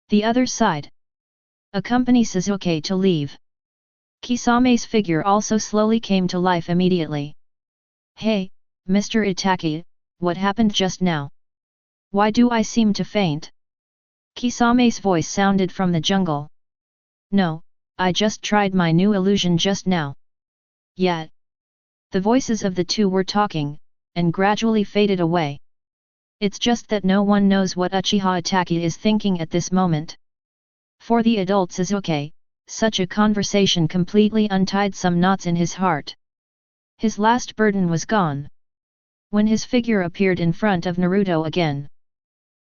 The other side. Accompany Sasuke to leave. Kisame's figure also slowly came to life immediately. Hey, Mr. Itachi, what happened just now? Why do I seem to faint? Kisame's voice sounded from the jungle. No, I just tried my new illusion just now. Yet. The voices of the two were talking, and gradually faded away. It's just that no one knows what Uchiha Itachi is thinking at this moment. For the adult Sasuke, such a conversation completely untied some knots in his heart. His last burden was gone. When his figure appeared in front of Naruto again,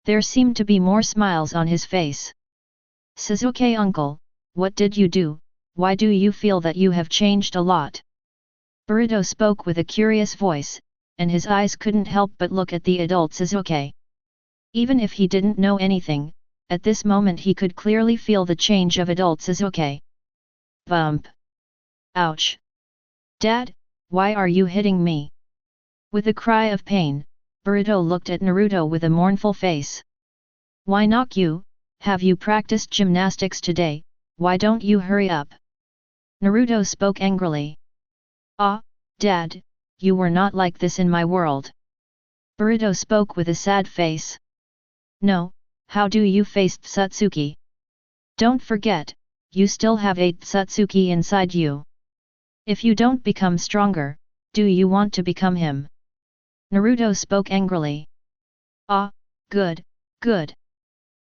there seemed to be more smiles on his face. Sasuke uncle, what did you do? Why do you feel that you have changed a lot? Boruto spoke with a curious voice, and his eyes couldn't help but look at the adult Sasuke. Even if he didn't know anything, at this moment he could clearly feel the change of adult Sasuke. Bump! Ouch! Dad, why are you hitting me? With a cry of pain, Boruto looked at Naruto with a mournful face. Why knock you? Have you practiced gymnastics today? Why don't you hurry up? Naruto spoke angrily. Ah, Dad, you were not like this in my world. Boruto spoke with a sad face. No, how do you face Ōtsutsuki? Don't forget, you still have 8 Ōtsutsuki inside you. If you don't become stronger, do you want to become him? Naruto spoke angrily. Ah, good, good.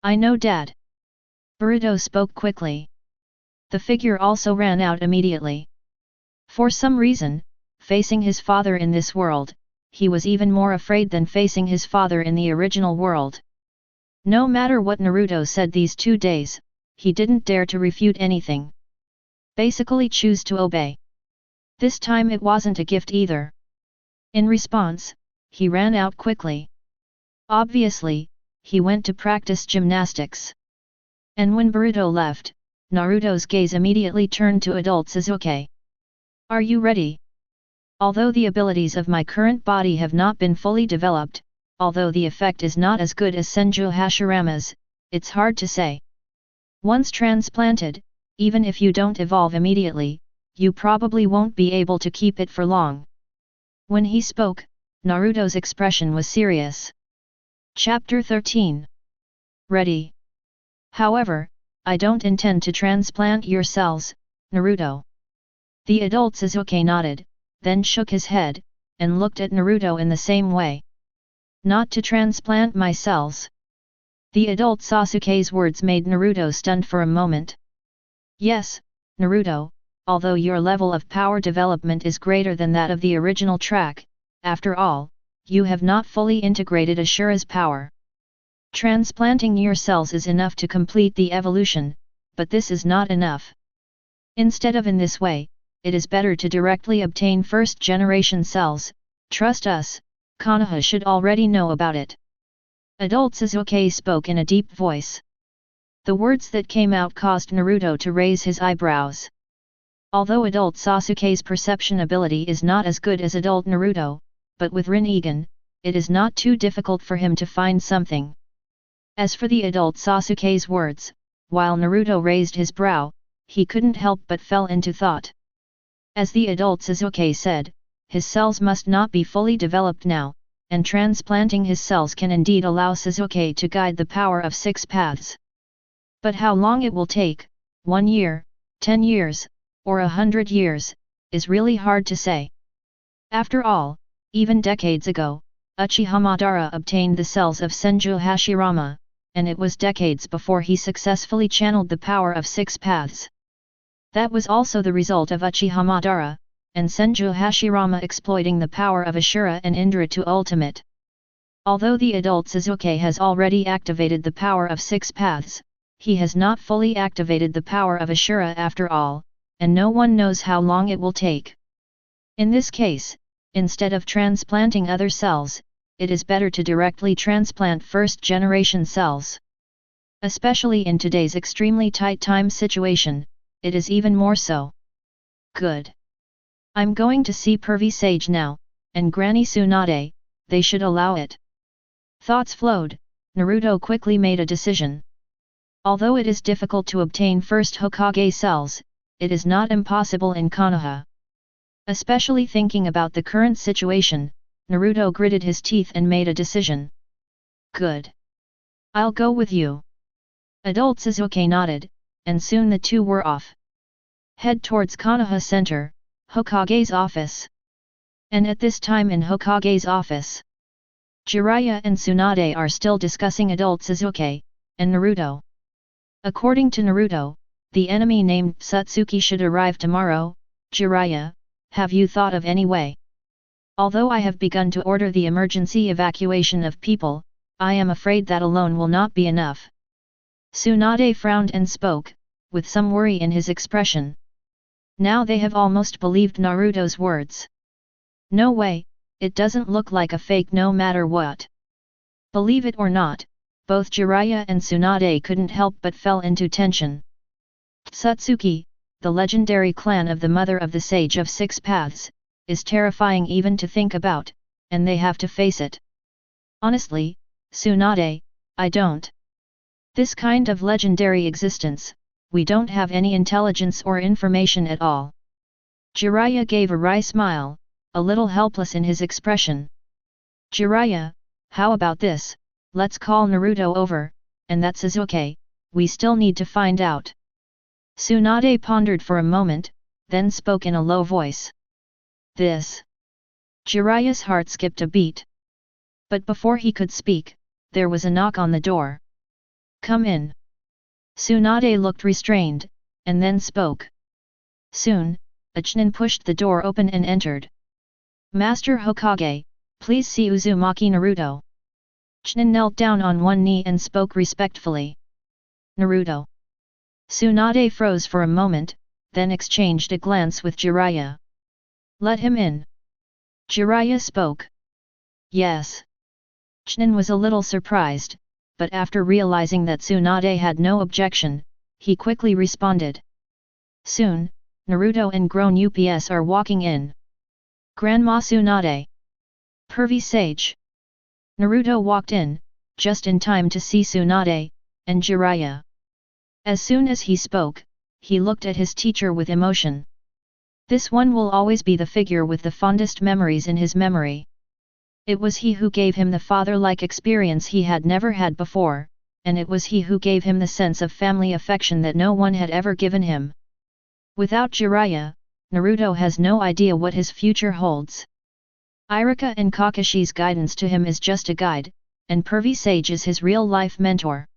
I know Dad. Boruto spoke quickly. The figure also ran out immediately. For some reason, facing his father in this world, he was even more afraid than facing his father in the original world. No matter what Naruto said these 2 days, he didn't dare to refute anything. Basically choose to obey. This time it wasn't a gift either. In response, he ran out quickly. Obviously, he went to practice gymnastics. And when Boruto left, Naruto's gaze immediately turned to adult Sasuke. Are you ready? Although the abilities of my current body have not been fully developed, although the effect is not as good as Senju Hashirama's, it's hard to say. Once transplanted, even if you don't evolve immediately, you probably won't be able to keep it for long. When he spoke, Naruto's expression was serious. Chapter 13. Ready. However, I don't intend to transplant your cells, Naruto. The adult Sasuke nodded, then shook his head, and looked at Naruto in the same way. Not to transplant my cells. The adult Sasuke's words made Naruto stunned for a moment. Yes, Naruto, although your level of power development is greater than that of the original track, after all, you have not fully integrated Ashura's power. Transplanting your cells is enough to complete the evolution, but this is not enough. Instead of in this way, it is better to directly obtain first-generation cells. Trust us, Konoha should already know about it. Adult Sasuke spoke in a deep voice. The words that came out caused Naruto to raise his eyebrows. Although adult Sasuke's perception ability is not as good as adult Naruto, but with Rinnegan, it is not too difficult for him to find something. As for the adult Sasuke's words, while Naruto raised his brow, he couldn't help but fell into thought. As the adult Sasuke said, his cells must not be fully developed now, and transplanting his cells can indeed allow Sasuke to guide the power of 6 paths. But how long it will take, 1 year, 10 years, or 100 years, is really hard to say. After all, even decades ago, Uchiha Madara obtained the cells of Senju Hashirama, and it was decades before he successfully channeled the power of 6 paths. That was also the result of Uchiha Madara, and Senju Hashirama exploiting the power of Ashura and Indra to ultimate. Although the adult Sasuke has already activated the power of 6 paths, he has not fully activated the power of Ashura after all, and no one knows how long it will take. In this case, instead of transplanting other cells, it is better to directly transplant first-generation cells. Especially in today's extremely tight time situation, it is even more so. Good. I'm going to see Pervy Sage now, and Granny Tsunade, they should allow it. Thoughts flowed, Naruto quickly made a decision. Although it is difficult to obtain first Hokage cells, it is not impossible in Konoha. Especially thinking about the current situation, Naruto gritted his teeth and made a decision. Good. I'll go with you. Adult Sasuke nodded, and soon the two were off. Head towards Konoha Center, Hokage's office. And at this time in Hokage's office, Jiraiya and Tsunade are still discussing adult Sasuke, and Naruto. According to Naruto, the enemy named Ōtsutsuki should arrive tomorrow. Jiraiya, have you thought of any way? Although I have begun to order the emergency evacuation of people, I am afraid that alone will not be enough. Tsunade frowned and spoke, with some worry in his expression. Now they have almost believed Naruto's words. No way, it doesn't look like a fake no matter what. Believe it or not, both Jiraiya and Tsunade couldn't help but fell into tension. Ōtsutsuki, the legendary clan of the Mother of the Sage of Six Paths, is terrifying even to think about, and they have to face it. Honestly, Tsunade, I don't. This kind of legendary existence, we don't have any intelligence or information at all. Jiraiya gave a wry smile, a little helpless in his expression. Jiraiya, how about this, let's call Naruto over, and that Sasuke, we still need to find out. Tsunade pondered for a moment, then spoke in a low voice. This. Jiraiya's heart skipped a beat. But before he could speak, there was a knock on the door. Come in. Tsunade looked restrained, and then spoke. Soon, a Chunin pushed the door open and entered. Master Hokage, please see Uzumaki Naruto. Chunin knelt down on one knee and spoke respectfully. Naruto. Tsunade froze for a moment, then exchanged a glance with Jiraiya. Let him in. Jiraiya spoke. Yes. Chunin was a little surprised, but after realizing that Tsunade had no objection, he quickly responded. Soon, Naruto and grown UPS are walking in. Grandma Tsunade. Pervy Sage. Naruto walked in, just in time to see Tsunade, and Jiraiya. As soon as he spoke, he looked at his teacher with emotion. This one will always be the figure with the fondest memories in his memory. It was he who gave him the father-like experience he had never had before, and it was he who gave him the sense of family affection that no one had ever given him. Without Jiraiya, Naruto has no idea what his future holds. Iruka and Kakashi's guidance to him is just a guide, and Pervy Sage is his real-life mentor.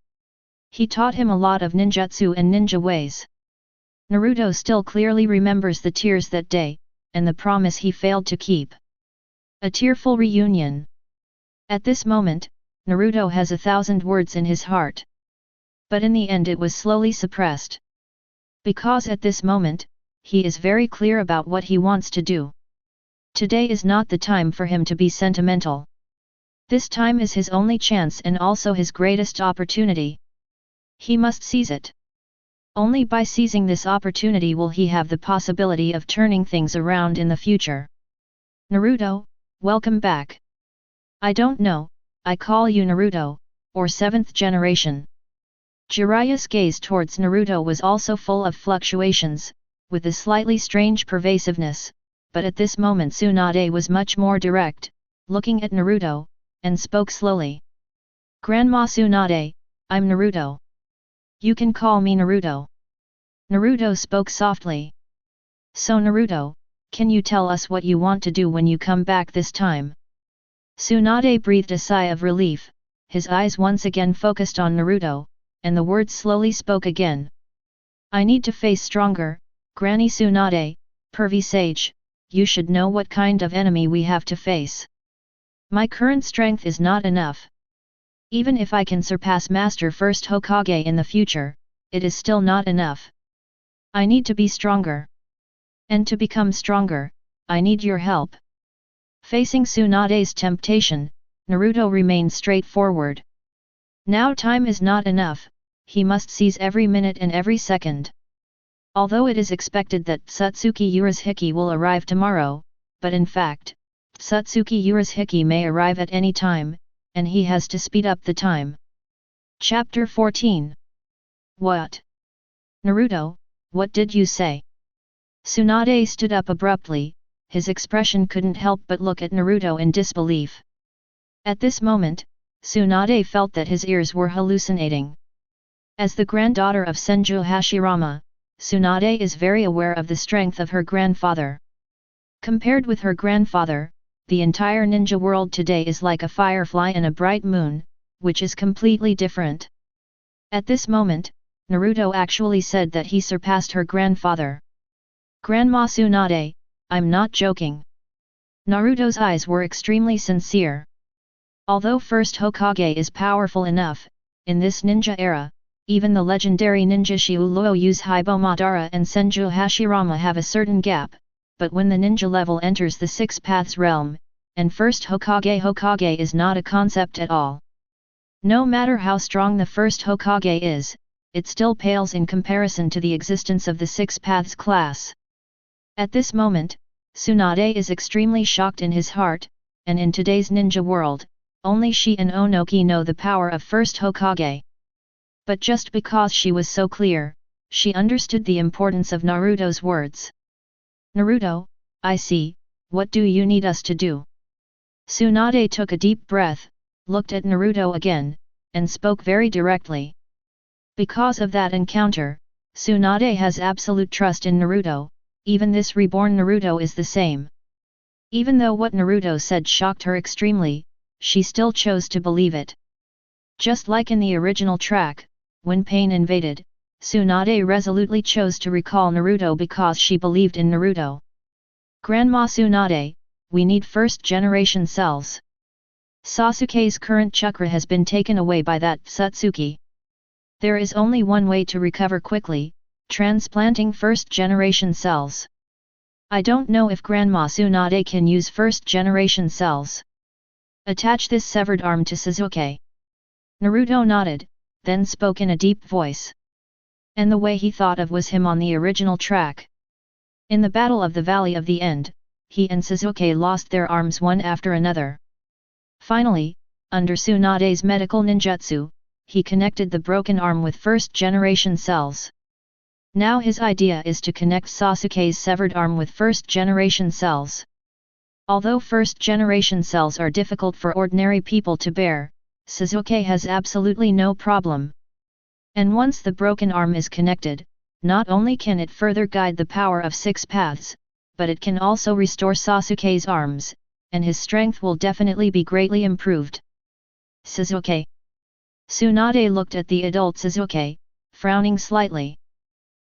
He taught him a lot of ninjutsu and ninja ways. Naruto still clearly remembers the tears that day, and the promise he failed to keep. A tearful reunion. At this moment, Naruto has 1,000 words in his heart. But in the end it was slowly suppressed. Because at this moment, he is very clear about what he wants to do. Today is not the time for him to be sentimental. This time is his only chance and also his greatest opportunity. He must seize it. Only by seizing this opportunity will he have the possibility of turning things around in the future. Naruto, welcome back. I don't know, I call you Naruto, or 7th generation. Jiraiya's gaze towards Naruto was also full of fluctuations, with a slightly strange pervasiveness, but at this moment Tsunade was much more direct, looking at Naruto, and spoke slowly. Grandma Tsunade, I'm Naruto. You can call me Naruto. Naruto spoke softly. So Naruto, can you tell us what you want to do when you come back this time? Tsunade breathed a sigh of relief, his eyes once again focused on Naruto, and the words slowly spoke again. I need to face stronger, Granny Tsunade, Pervy Sage, you should know what kind of enemy we have to face. My current strength is not enough. Even if I can surpass Master First Hokage in the future, it is still not enough. I need to be stronger. And to become stronger, I need your help. Facing Tsunade's temptation, Naruto remained straightforward. Now time is not enough, he must seize every minute and every second. Although it is expected that Ōtsutsuki Ura-style will arrive tomorrow, but in fact, Ōtsutsuki Ura-style may arrive at any time, and he has to speed up the time. Chapter 14. What? Naruto, what did you say? Tsunade stood up abruptly, his expression couldn't help but look at Naruto in disbelief. At this moment, Tsunade felt that his ears were hallucinating. As the granddaughter of Senju Hashirama, Tsunade is very aware of the strength of her grandfather. Compared with her grandfather, the entire ninja world today is like a firefly and a bright moon, which is completely different. At this moment, Naruto actually said that he surpassed her grandfather. Grandma Tsunade, I'm not joking. Naruto's eyes were extremely sincere. Although first Hokage is powerful enough, in this ninja era, even the legendary ninja Shiuloyu's Haibo Madara and Senju Hashirama have a certain gap, but when the ninja level enters the Six Paths realm, and first Hokage is not a concept at all. No matter how strong the first Hokage is, it still pales in comparison to the existence of the Six Paths class. At this moment, Tsunade is extremely shocked in his heart, and in today's ninja world, only she and Onoki know the power of first Hokage. But just because she was so clear, she understood the importance of Naruto's words. Naruto, I see, what do you need us to do? Tsunade took a deep breath, looked at Naruto again, and spoke very directly. Because of that encounter, Tsunade has absolute trust in Naruto, even this reborn Naruto is the same. Even though what Naruto said shocked her extremely, she still chose to believe it. Just like in the original track, when pain invaded, Tsunade resolutely chose to recall Naruto because she believed in Naruto. Grandma Tsunade, we need first-generation cells. Sasuke's current chakra has been taken away by that Ōtsutsuki. There is only one way to recover quickly, transplanting first-generation cells. I don't know if Grandma Tsunade can use first-generation cells. Attach this severed arm to Sasuke. Naruto nodded, then spoke in a deep voice. And the way he thought of was him on the original track. In the Battle of the Valley of the End, he and Sasuke lost their arms one after another. Finally, under Tsunade's medical ninjutsu, he connected the broken arm with first-generation cells. Now his idea is to connect Sasuke's severed arm with first-generation cells. Although first-generation cells are difficult for ordinary people to bear, Sasuke has absolutely no problem. And once the broken arm is connected, not only can it further guide the power of Six Paths, but it can also restore Sasuke's arms, and his strength will definitely be greatly improved. Sasuke. Tsunade looked at the adult Sasuke, frowning slightly.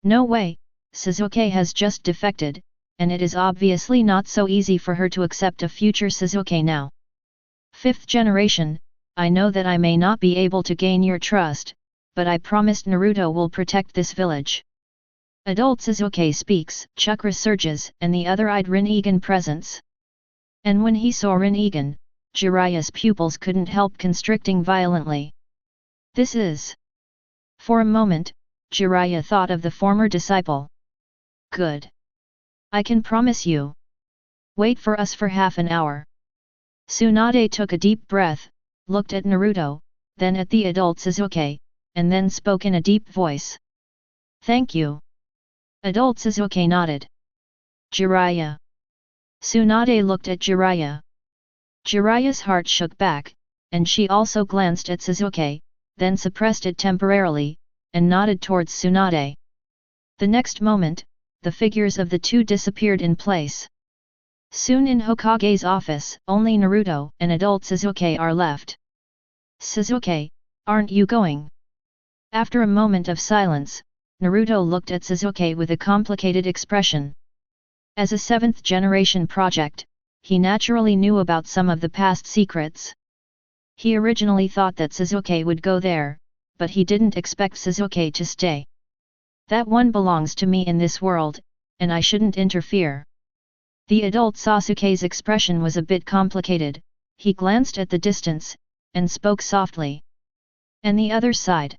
No way, Sasuke has just defected, and it is obviously not so easy for her to accept a future Sasuke now. Fifth generation, I know that I may not be able to gain your trust, but I promised Naruto will protect this village. Adult Sasuke speaks, chakra surges, and the other-eyed Rinnegan presence. And when he saw Rinnegan, Jiraiya's pupils couldn't help constricting violently. This is... For a moment, Jiraiya thought of the former disciple. Good. I can promise you. Wait for us for half an hour. Tsunade took a deep breath, looked at Naruto, then at the adult Sasuke, and then spoke in a deep voice. Thank you. Adult Sasuke nodded. Jiraiya. Tsunade looked at Jiraiya. Jiraiya's heart shook back, and she also glanced at Sasuke, then suppressed it temporarily, and nodded towards Tsunade. The next moment, the figures of the two disappeared in place. Soon in Hokage's office, only Naruto and adult Sasuke are left. Sasuke, aren't you going? After a moment of silence, Naruto looked at Sasuke with a complicated expression. As a seventh-generation project, he naturally knew about some of the past secrets. He originally thought that Sasuke would go there, but he didn't expect Sasuke to stay. That one belongs to me in this world, and I shouldn't interfere. The adult Sasuke's expression was a bit complicated. He glanced at the distance, and spoke softly. And the other side.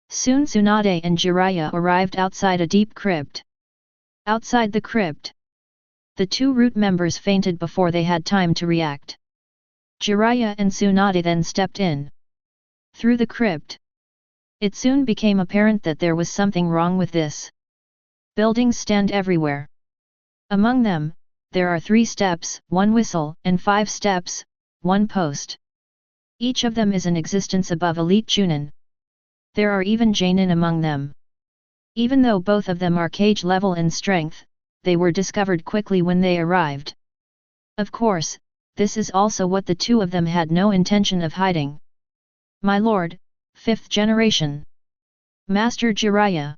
Soon Tsunade and Jiraiya arrived outside a deep crypt. Outside the crypt, the two root members fainted before they had time to react. Jiraiya and Tsunade then stepped in. Through the crypt, it soon became apparent that there was something wrong with this. Buildings stand everywhere. Among them, there are 3 steps, 1 whistle, and 5 steps, 1 post. Each of them is an existence above elite Chunin. There are even Jainin among them. Even though both of them are cage level in strength, they were discovered quickly when they arrived. Of course, this is also what the two of them had no intention of hiding. My lord, 5th generation. Master Jiraiya.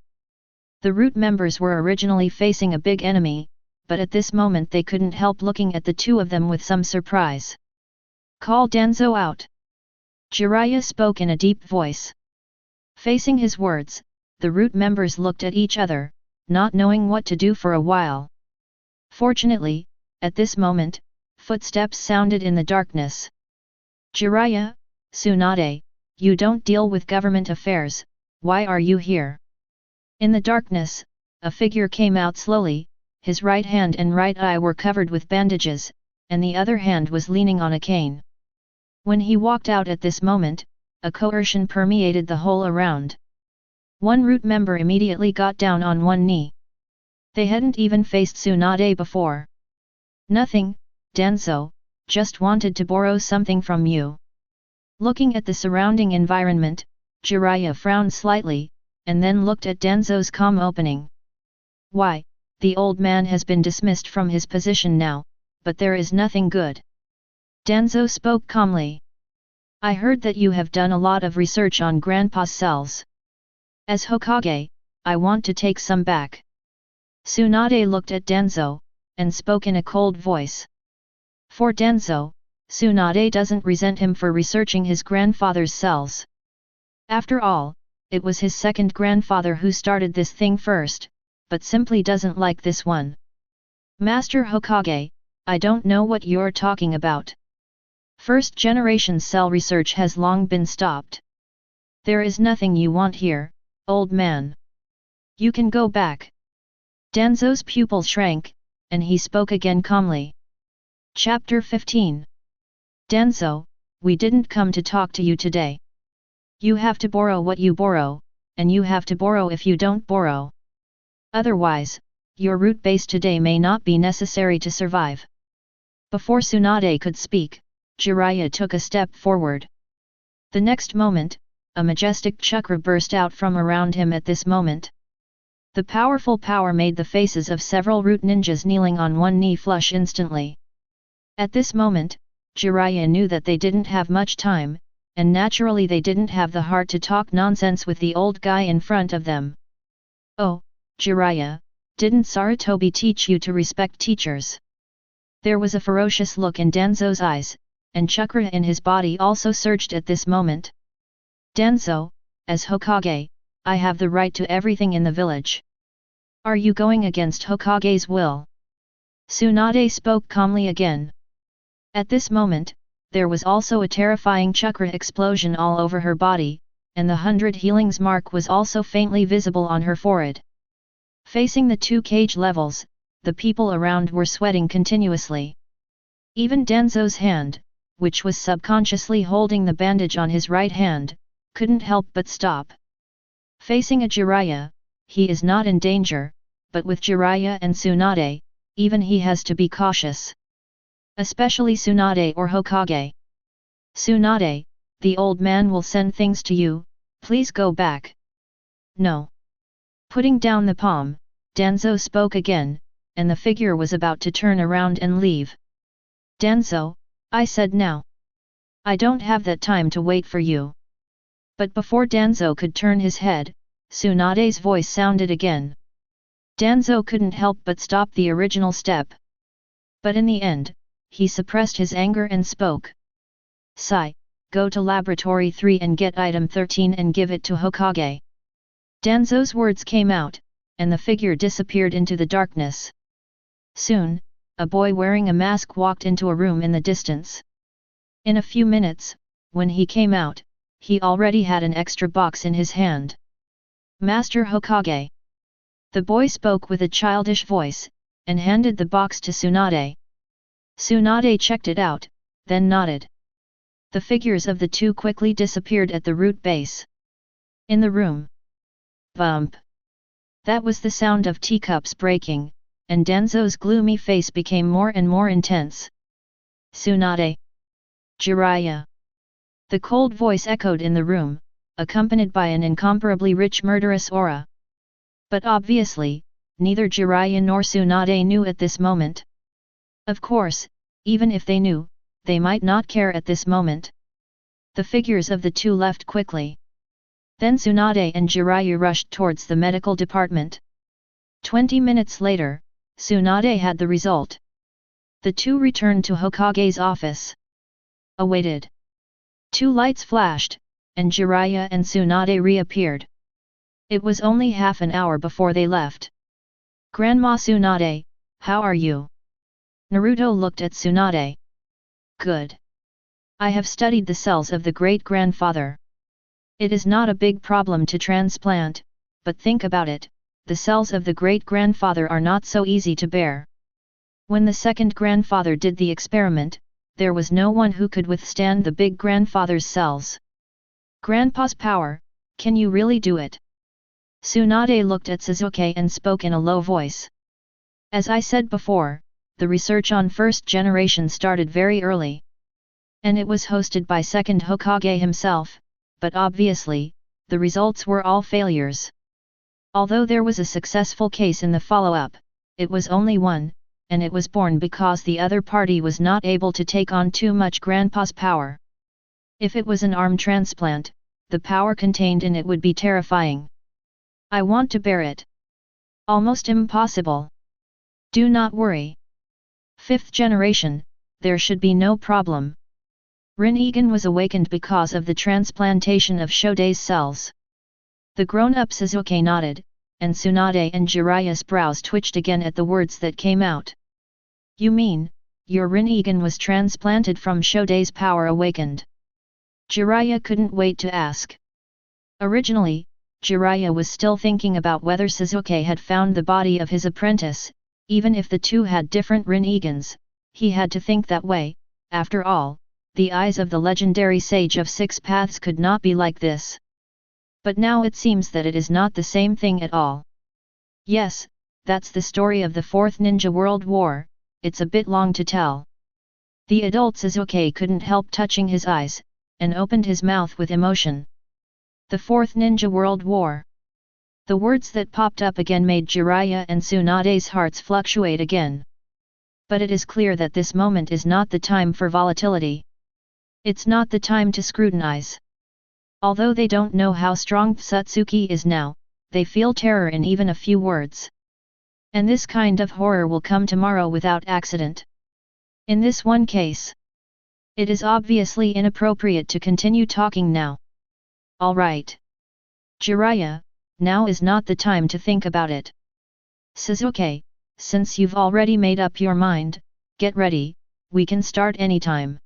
The root members were originally facing a big enemy, but at this moment they couldn't help looking at the two of them with some surprise. Call Danzo out. Jiraiya spoke in a deep voice. Facing his words, the root members looked at each other, not knowing what to do for a while. Fortunately, at this moment, footsteps sounded in the darkness. Jiraiya, Tsunade, you don't deal with government affairs, why are you here? In the darkness, a figure came out slowly, his right hand and right eye were covered with bandages, and the other hand was leaning on a cane. When he walked out at this moment, a coercion permeated the whole around. One root member immediately got down on one knee. They hadn't even faced Tsunade before. Nothing, Danzo, just wanted to borrow something from you. Looking at the surrounding environment, Jiraiya frowned slightly, and then looked at Danzo's calm opening. Why, the old man has been dismissed from his position now, but there is nothing good. Danzo spoke calmly. I heard that you have done a lot of research on Grandpa's cells. As Hokage, I want to take some back. Tsunade looked at Danzo, and spoke in a cold voice. For Danzo, Tsunade doesn't resent him for researching his grandfather's cells. After all, it was his second grandfather who started this thing first, but simply doesn't like this one. Master Hokage, I don't know what you're talking about. First generation cell research has long been stopped. There is nothing you want here, old man. You can go back. Danzo's pupils shrank, and he spoke again calmly. Chapter 15. Danzo, we didn't come to talk to you today. You have to borrow what you borrow, and you have to borrow if you don't borrow. Otherwise, your root base today may not be necessary to survive. Before Tsunade could speak, Jiraiya took a step forward. The next moment, a majestic chakra burst out from around him at this moment. The powerful power made the faces of several root ninjas kneeling on one knee flush instantly. At this moment, Jiraiya knew that they didn't have much time, and naturally they didn't have the heart to talk nonsense with the old guy in front of them. Oh, Jiraiya, didn't Sarutobi teach you to respect teachers? There was a ferocious look in Danzo's eyes, and chakra in his body also surged at this moment. Danzo, as Hokage, I have the right to everything in the village. Are you going against Hokage's will? Tsunade spoke calmly again. At this moment, there was also a terrifying chakra explosion all over her body, and the 100 healings mark was also faintly visible on her forehead. Facing the two cage levels, the people around were sweating continuously. Even Danzo's hand, which was subconsciously holding the bandage on his right hand, couldn't help but stop. Facing a Jiraiya, he is not in danger, but with Jiraiya and Tsunade, even he has to be cautious. Especially Tsunade or Hokage. Tsunade, the old man will send things to you, please go back. No. Putting down the palm, Danzo spoke again, and the figure was about to turn around and leave. Danzo, I said now. I don't have that time to wait for you. But before Danzo could turn his head, Tsunade's voice sounded again. Danzo couldn't help but stop the original step. But in the end, he suppressed his anger and spoke. Sai, go to Laboratory 3 and get item 13 and give it to Hokage. Danzo's words came out, and the figure disappeared into the darkness. Soon, a boy wearing a mask walked into a room in the distance. In a few minutes, when he came out, he already had an extra box in his hand. Master Hokage. The boy spoke with a childish voice, and handed the box to Tsunade. Tsunade checked it out, then nodded. The figures of the two quickly disappeared at the root base. In the room. Bump. That was the sound of teacups breaking, and Danzo's gloomy face became more and more intense. Tsunade. Jiraiya. The cold voice echoed in the room, accompanied by an incomparably rich murderous aura. But obviously, neither Jiraiya nor Tsunade knew at this moment. Of course, even if they knew, they might not care at this moment. The figures of the two left quickly. Then Tsunade and Jiraiya rushed towards the medical department. 20 minutes later, Tsunade had the result. The two returned to Hokage's office. Awaited. Two lights flashed, and Jiraiya and Tsunade reappeared. It was only half an hour before they left. Grandma Tsunade, how are you? Naruto looked at Tsunade. Good. I have studied the cells of the great-grandfather. It is not a big problem to transplant, but think about it, the cells of the great-grandfather are not so easy to bear. When the second grandfather did the experiment, there was no one who could withstand the big grandfather's cells. Grandpa's power, can you really do it? Tsunade looked at Sasuke and spoke in a low voice. As I said before, the research on first generation started very early. And it was hosted by second Hokage himself, but obviously, the results were all failures. Although there was a successful case in the follow-up, it was only one, and it was born because the other party was not able to take on too much grandpa's power. If it was an arm transplant, the power contained in it would be terrifying. I want to bear it. Almost impossible. Do not worry. Fifth generation, there should be no problem. Rinnegan was awakened because of the transplantation of Shodae's cells. The grown-up Sasuke nodded, and Tsunade and Jiraiya's brows twitched again at the words that came out. You mean, your Rinnegan was transplanted from Shodae's power awakened? Jiraiya couldn't wait to ask. Originally, Jiraiya was still thinking about whether Sasuke had found the body of his apprentice. Even if the two had different Rinnegans, he had to think that way. After all, the eyes of the legendary sage of six paths could not be like this. But now it seems that it is not the same thing at all. Yes, that's the story of the Fourth Ninja World War, it's a bit long to tell. The adult Sasuke couldn't help touching his eyes, and opened his mouth with emotion. The Fourth Ninja World War. The words that popped up again made Jiraiya and Tsunade's hearts fluctuate again. But it is clear that this moment is not the time for volatility. It's not the time to scrutinize. Although they don't know how strong Ōtsutsuki is now, they feel terror in even a few words. And this kind of horror will come tomorrow without accident. In this one case, it is obviously inappropriate to continue talking now. All right. Jiraiya, now is not the time to think about it. Sasuke, since you've already made up your mind, get ready, we can start anytime.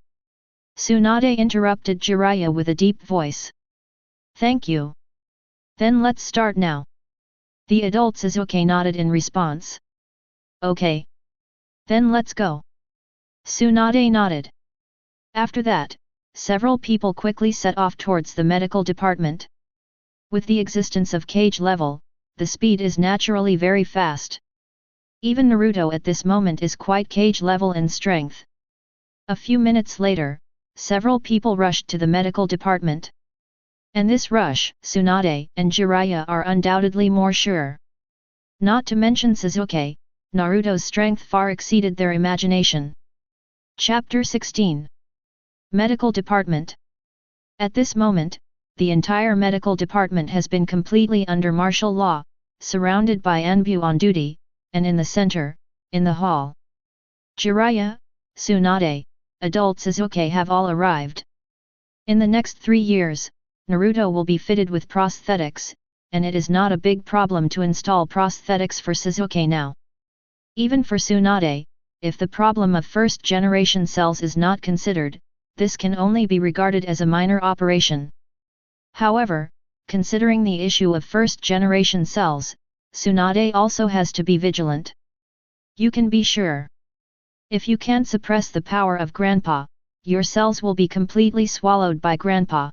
Tsunade interrupted Jiraiya with a deep voice. Thank you. Then let's start now. The adult Sasuke nodded in response. Okay. Then let's go. Tsunade nodded. After that, several people quickly set off towards the medical department. With the existence of cage level, the speed is naturally very fast. Even Naruto at this moment is quite cage level in strength. A few minutes later, several people rushed to the medical department. And this rush, Tsunade and Jiraiya are undoubtedly more sure. Not to mention Sasuke, Naruto's strength far exceeded their imagination. Chapter 16. Medical Department. At this moment, the entire medical department has been completely under martial law, surrounded by Anbu on duty, and in the center, in the hall. Jiraiya, Tsunade, adult Sasuke have all arrived. In the next 3 years, Naruto will be fitted with prosthetics, and it is not a big problem to install prosthetics for Sasuke now. Even for Tsunade, if the problem of first-generation cells is not considered, this can only be regarded as a minor operation. However, considering the issue of first-generation cells, Tsunade also has to be vigilant. You can be sure. If you can't suppress the power of Grandpa, your cells will be completely swallowed by Grandpa.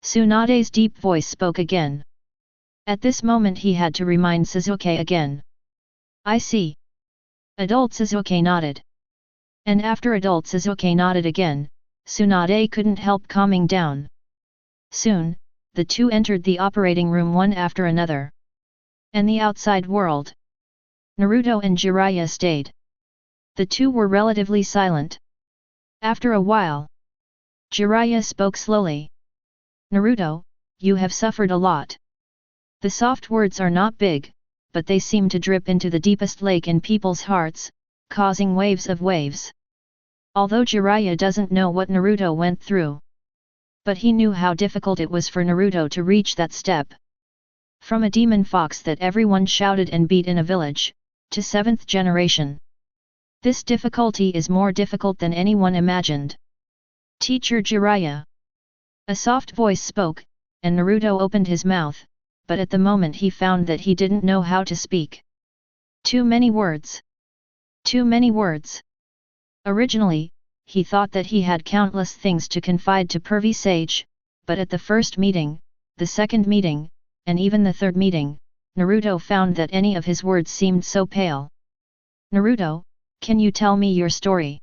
Tsunade's deep voice spoke again. At this moment he had to remind Sasuke again. I see. Adult Sasuke nodded. And after adult Sasuke nodded again, Tsunade couldn't help calming down. Soon, the two entered the operating room one after another. And the outside world. Naruto and Jiraiya stayed. The two were relatively silent. After a while, Jiraiya spoke slowly. Naruto, you have suffered a lot. The soft words are not big, but they seem to drip into the deepest lake in people's hearts, causing waves of waves. Although Jiraiya doesn't know what Naruto went through, but he knew how difficult it was for Naruto to reach that step. From a demon fox that everyone shouted and beat in a village, to 7th generation. This difficulty is more difficult than anyone imagined. Teacher Jiraiya. A soft voice spoke, and Naruto opened his mouth, but at the moment he found that he didn't know how to speak. Too many words. Too many words. Originally, he thought that he had countless things to confide to Pervy Sage, but at the first meeting, the second meeting, and even the third meeting, Naruto found that any of his words seemed so pale. Naruto, can you tell me your story?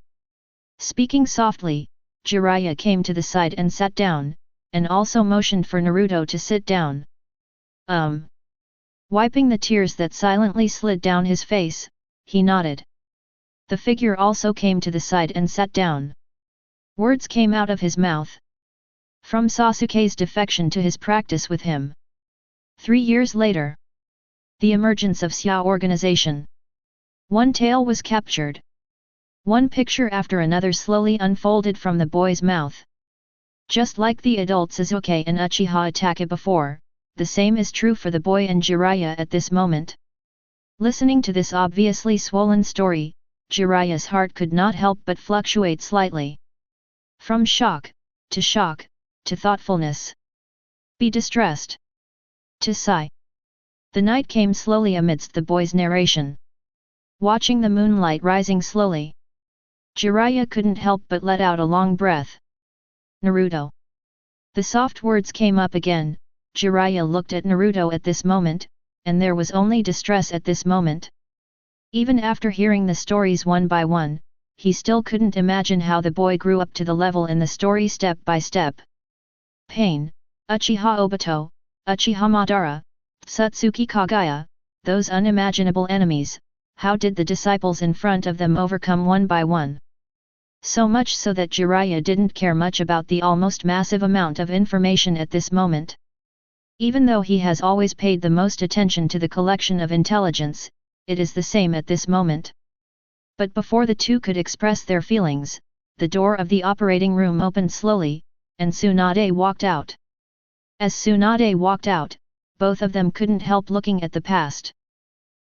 Speaking softly, Jiraiya came to the side and sat down, and also motioned for Naruto to sit down. Wiping the tears that silently slid down his face, he nodded. The figure also came to the side and sat down. Words came out of his mouth. From Sasuke's defection to his practice with him. 3 years later. The emergence of Sia organization. One tale was captured. One picture after another slowly unfolded from the boy's mouth. Just like the adult Sasuke and Uchiha Itachi before, the same is true for the boy and Jiraiya at this moment. Listening to this obviously swollen story, Jiraiya's heart could not help but fluctuate slightly. From shock, to thoughtfulness. Be distressed. To sigh. The night came slowly amidst the boy's narration. Watching the moonlight rising slowly, Jiraiya couldn't help but let out a long breath. Naruto. The soft words came up again. Jiraiya looked at Naruto at this moment, and there was only distress at this moment. Even after hearing the stories one by one, he still couldn't imagine how the boy grew up to the level in the story step by step. Pain, Uchiha Obito, Uchiha Madara, Ōtsutsuki Kaguya, those unimaginable enemies, how did the disciples in front of them overcome one by one? So much so that Jiraiya didn't care much about the almost massive amount of information at this moment. Even though he has always paid the most attention to the collection of intelligence, it is the same at this moment. But before the two could express their feelings, the door of the operating room opened slowly, and Tsunade walked out. As Tsunade walked out, both of them couldn't help looking at the past.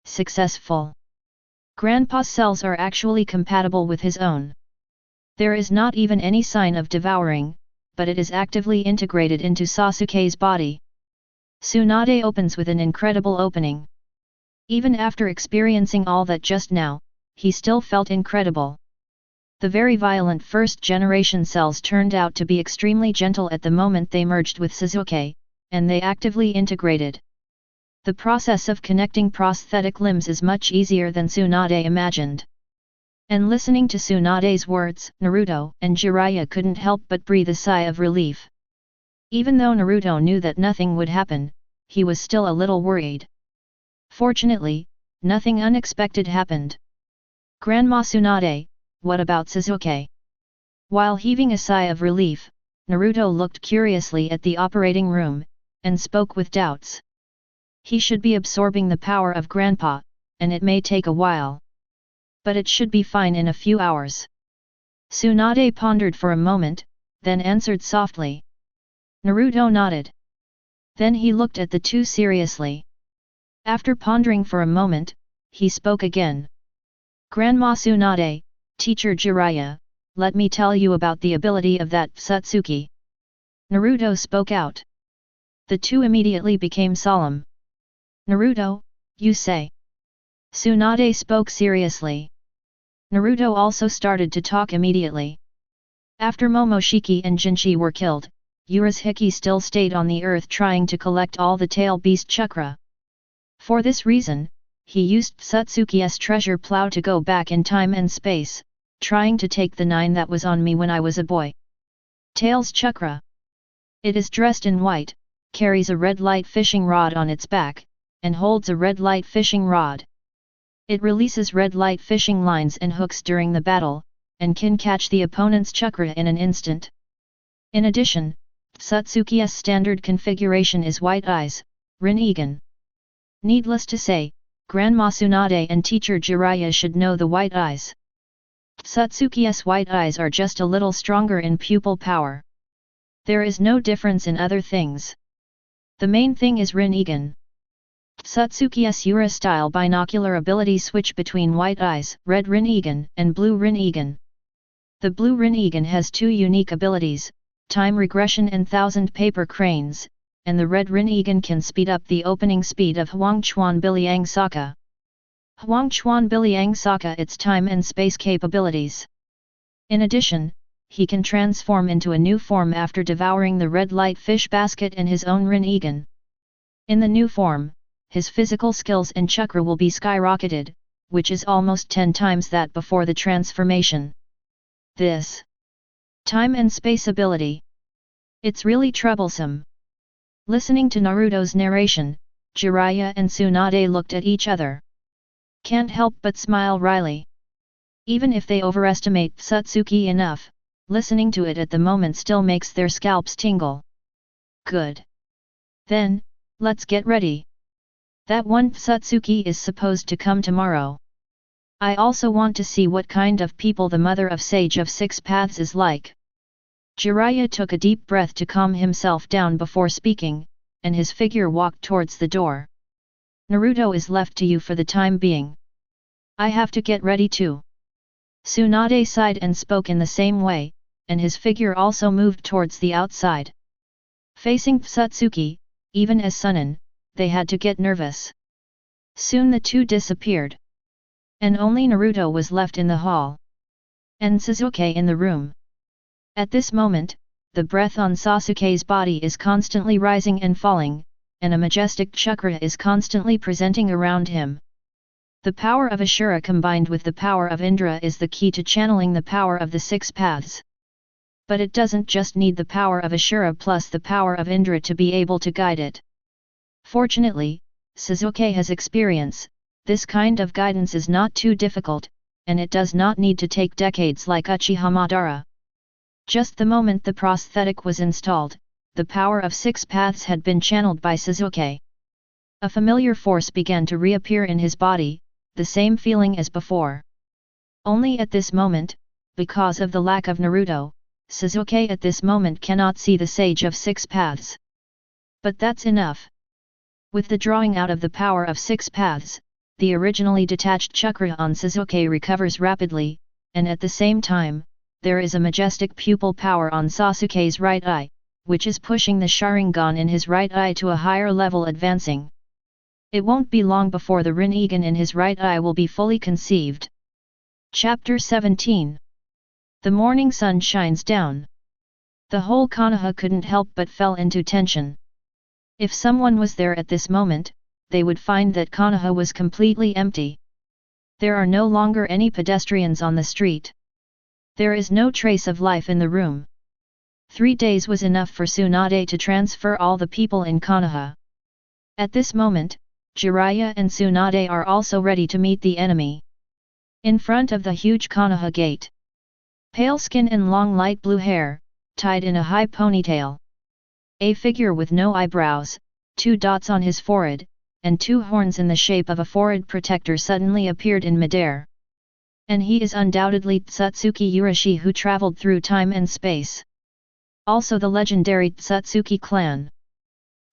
Successful. Grandpa's cells are actually compatible with his own. There is not even any sign of devouring, but it is actively integrated into Sasuke's body. Tsunade opens with an incredible opening. Even after experiencing all that just now, he still felt incredible. The very violent first-generation cells turned out to be extremely gentle at the moment they merged with Sasuke, and they actively integrated. The process of connecting prosthetic limbs is much easier than Tsunade imagined. And listening to Tsunade's words, Naruto and Jiraiya couldn't help but breathe a sigh of relief. Even though Naruto knew that nothing would happen, he was still a little worried. Fortunately, nothing unexpected happened. Grandma Tsunade, what about Sasuke? While heaving a sigh of relief, Naruto looked curiously at the operating room, and spoke with doubts. He should be absorbing the power of Grandpa, and it may take a while. But it should be fine in a few hours. Tsunade pondered for a moment, then answered softly. Naruto nodded. Then he looked at the two seriously. After pondering for a moment, he spoke again. Grandma Tsunade, Teacher Jiraiya, let me tell you about the ability of that Ōtsutsuki. Naruto spoke out. The two immediately became solemn. Naruto, you say? Tsunade spoke seriously. Naruto also started to talk immediately. After Momoshiki and Jinchi were killed, Urashiki still stayed on the earth trying to collect all the tail beast chakra. For this reason, he used Ōtsutsuki's treasure plow to go back in time and space, trying to take the 9 that was on me when I was a boy. Tails chakra. It is dressed in white, carries a red light fishing rod on its back, and holds a red light fishing rod. It releases red light fishing lines and hooks during the battle, and can catch the opponent's chakra in an instant. In addition, Ōtsutsuki's standard configuration is white eyes, Rinnegan. Needless to say, Grandma Tsunade and Teacher Jiraiya should know the white eyes. Ōtsutsuki's white eyes are just a little stronger in pupil power. There is no difference in other things. The main thing is Rinnegan. Ōtsutsuki's Ura-style binocular abilities switch between white eyes, red Rinnegan, and blue Rinnegan. The blue Rinnegan has 2 unique abilities, time regression and 1000 paper cranes, and the red Rinnegan can speed up the opening speed of Huangchuan Biliang Saka. Huangchuan Biliang Saka its time and space capabilities. In addition, he can transform into a new form after devouring the red light fish basket and his own Rinnegan. In the new form, his physical skills and chakra will be skyrocketed, which is almost 10 times that before the transformation. This time and space ability. It's really troublesome. Listening to Naruto's narration, Jiraiya and Tsunade looked at each other. Can't help but smile wryly. Even if they overestimate Ōtsutsuki enough, listening to it at the moment still makes their scalps tingle. Good. Then, let's get ready. That one Ōtsutsuki is supposed to come tomorrow. I also want to see what kind of people the mother of Sage of 6 Paths is like. Jiraiya took a deep breath to calm himself down before speaking, and his figure walked towards the door. Naruto is left to you for the time being. I have to get ready too. Tsunade sighed and spoke in the same way, and his figure also moved towards the outside. Facing Ōtsutsuki, even as Sunin, they had to get nervous. Soon the two disappeared. And only Naruto was left in the hall. And Sasuke in the room. At this moment, the breath on Sasuke's body is constantly rising and falling, and a majestic chakra is constantly presenting around him. The power of Ashura combined with the power of Indra is the key to channeling the power of the 6 paths. But it doesn't just need the power of Ashura plus the power of Indra to be able to guide it. Fortunately, Sasuke has experience, this kind of guidance is not too difficult, and it does not need to take decades like Uchiha Madara. Just the moment the prosthetic was installed, the power of 6 paths had been channeled by Sasuke. A familiar force began to reappear in his body, the same feeling as before. Only at this moment, because of the lack of Naruto, Sasuke at this moment cannot see the Sage of 6 Paths. But that's enough. With the drawing out of the power of 6 paths, the originally detached chakra on Sasuke recovers rapidly, and at the same time, there is a majestic pupil power on Sasuke's right eye, which is pushing the Sharingan in his right eye to a higher level advancing. It won't be long before the Rinnegan in his right eye will be fully conceived. Chapter 17. The morning sun shines down. The whole Konoha couldn't help but fell into tension. If someone was there at this moment, they would find that Konoha was completely empty. There are no longer any pedestrians on the street. There is no trace of life in the room. 3 days was enough for Tsunade to transfer all the people in Konoha. At this moment, Jiraiya and Tsunade are also ready to meet the enemy. In front of the huge Konoha gate. Pale skin and long light blue hair, tied in a high ponytail. A figure with no eyebrows, 2 dots on his forehead, and 2 horns in the shape of a forehead protector suddenly appeared in midair. And he is undoubtedly Ōtsutsuki Urashi who traveled through time and space. Also the legendary Ōtsutsuki clan.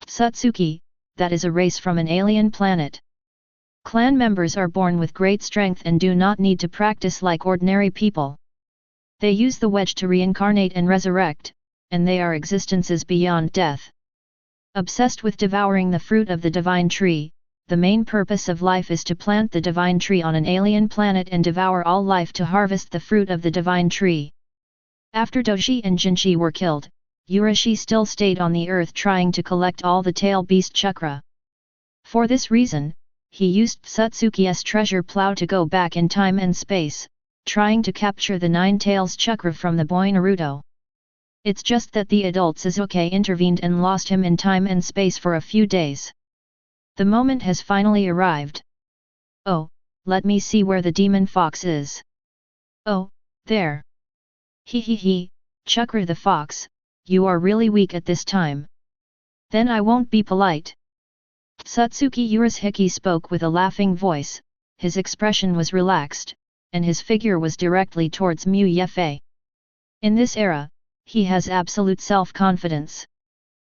Ōtsutsuki, that is a race from an alien planet. Clan members are born with great strength and do not need to practice like ordinary people. They use the wedge to reincarnate and resurrect, and they are existences beyond death. Obsessed with devouring the fruit of the divine tree, the main purpose of life is to plant the divine tree on an alien planet and devour all life to harvest the fruit of the divine tree. After Doji and Jinchi were killed, Urashi still stayed on the earth trying to collect all the tail beast chakra. For this reason, he used Ōtsutsuki's treasure plow to go back in time and space, trying to capture the 9 tails chakra from the boy Naruto. It's just that the adult Sasuke intervened and lost him in time and space for a few days. The moment has finally arrived. Oh, let me see where the demon fox is. Oh, there. He, Chakra the fox, you are really weak at this time. Then I won't be polite. Ōtsutsuki Ura-style spoke with a laughing voice, his expression was relaxed, and his figure was directly towards Myoboku. In this era, he has absolute self-confidence.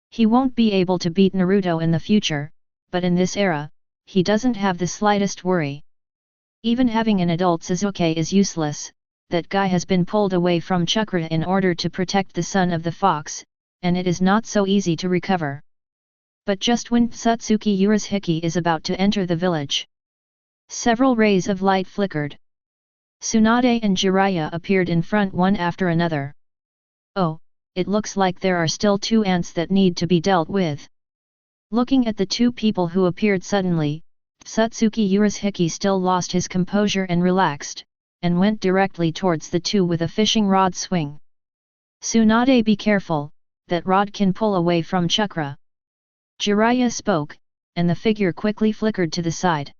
He won't be able to beat Naruto in the future, but in this era, he doesn't have the slightest worry. Even having an adult Sasuke is useless, that guy has been pulled away from chakra in order to protect the son of the fox, and it is not so easy to recover. But just when Ōtsutsuki Ura-style is about to enter the village, several rays of light flickered. Tsunade and Jiraiya appeared in front one after another. Oh, it looks like there are still 2 ants that need to be dealt with. Looking at the 2 people who appeared suddenly, Ōtsutsuki Ura-style still lost his composure and relaxed, and went directly towards the 2 with a fishing rod swing. Tsunade, be careful, that rod can pull away from chakra. Jiraiya spoke, and the figure quickly flickered to the side.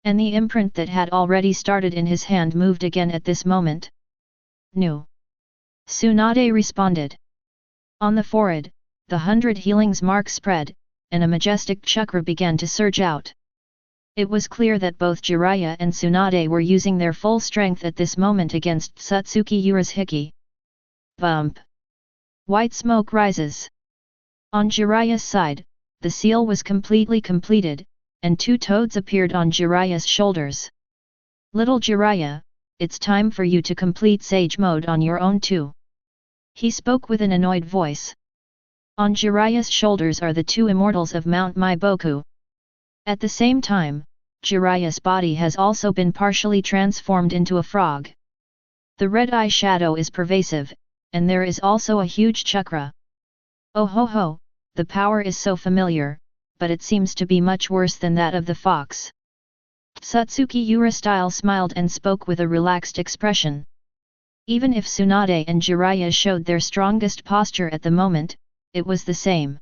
And the imprint that had already started in his hand moved again at this moment. No. Tsunade responded. On the forehead, the 100 healings mark spread, and a majestic chakra began to surge out. It was clear that both Jiraiya and Tsunade were using their full strength at this moment against Ōtsutsuki Ura-style. Bump! White smoke rises. On Jiraiya's side, the seal was completely completed, and 2 toads appeared on Jiraiya's shoulders. Little Jiraiya, it's time for you to complete Sage Mode on your own too. He spoke with an annoyed voice. On Jiraiya's shoulders are the 2 immortals of Mount Myoboku. At the same time, Jiraiya's body has also been partially transformed into a frog. The red eye shadow is pervasive, and there is also a huge chakra. Oh ho ho, the power is so familiar, but it seems to be much worse than that of the fox. Ōtsutsuki Ura-style smiled and spoke with a relaxed expression. Even if Tsunade and Jiraiya showed their strongest posture at the moment, it was the same.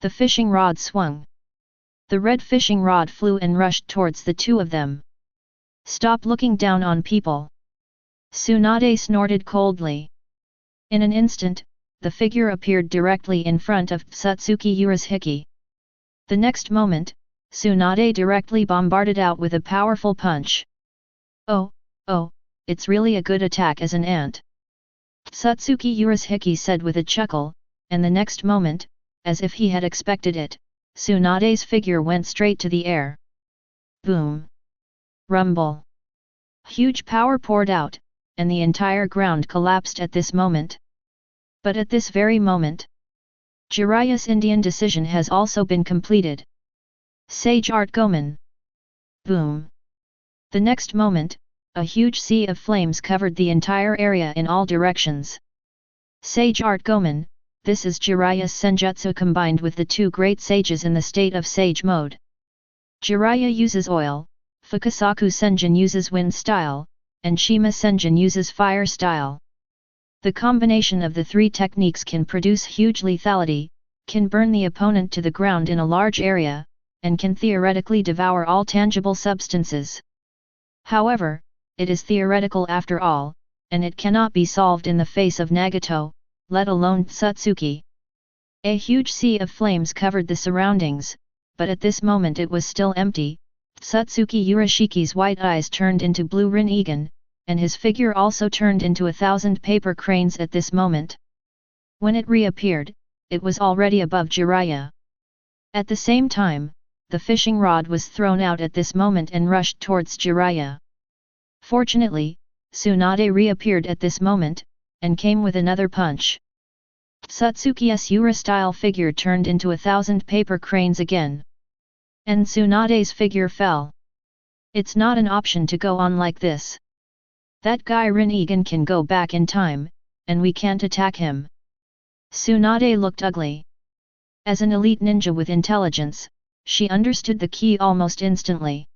The fishing rod swung. The red fishing rod flew and rushed towards the 2 of them. Stop looking down on people. Tsunade snorted coldly. In an instant, the figure appeared directly in front of Ōtsutsuki Ura-style. The next moment, Tsunade directly bombarded out with a powerful punch. Oh, it's really a good attack as an ant. Ōtsutsuki Ura-style said with a chuckle, and the next moment, as if he had expected it, Tsunade's figure went straight to the air. Boom! Rumble! Huge power poured out, and the entire ground collapsed at this moment. But at this very moment, Jiraiya's Indian decision has also been completed. Sage Art Gomen! Boom! The next moment, a huge sea of flames covered the entire area in all directions. Sage Art Gomen, this is Jiraiya's senjutsu combined with the 2 great sages in the state of sage mode. Jiraiya uses oil, Fukasaku Senjin uses wind style, and Shima Senjin uses fire style. The combination of the 3 techniques can produce huge lethality, can burn the opponent to the ground in a large area, and can theoretically devour all tangible substances. However, it is theoretical after all, and it cannot be solved in the face of Nagato, let alone Ōtsutsuki. A huge sea of flames covered the surroundings, but at this moment it was still empty. Ōtsutsuki Ura-stale's white eyes turned into blue Rinnegan, and his figure also turned into 1,000 paper cranes at this moment. When it reappeared, it was already above Jiraiya. At the same time, the fishing rod was thrown out at this moment and rushed towards Jiraiya. Fortunately, Tsunade reappeared at this moment, and came with another punch. Ōtsutsuki's Ura-style figure turned into 1,000 paper cranes again. And Tsunade's figure fell. It's not an option to go on like this. That guy Rinnegan can go back in time, and we can't attack him. Tsunade looked ugly. As an elite ninja with intelligence, she understood the key almost instantly.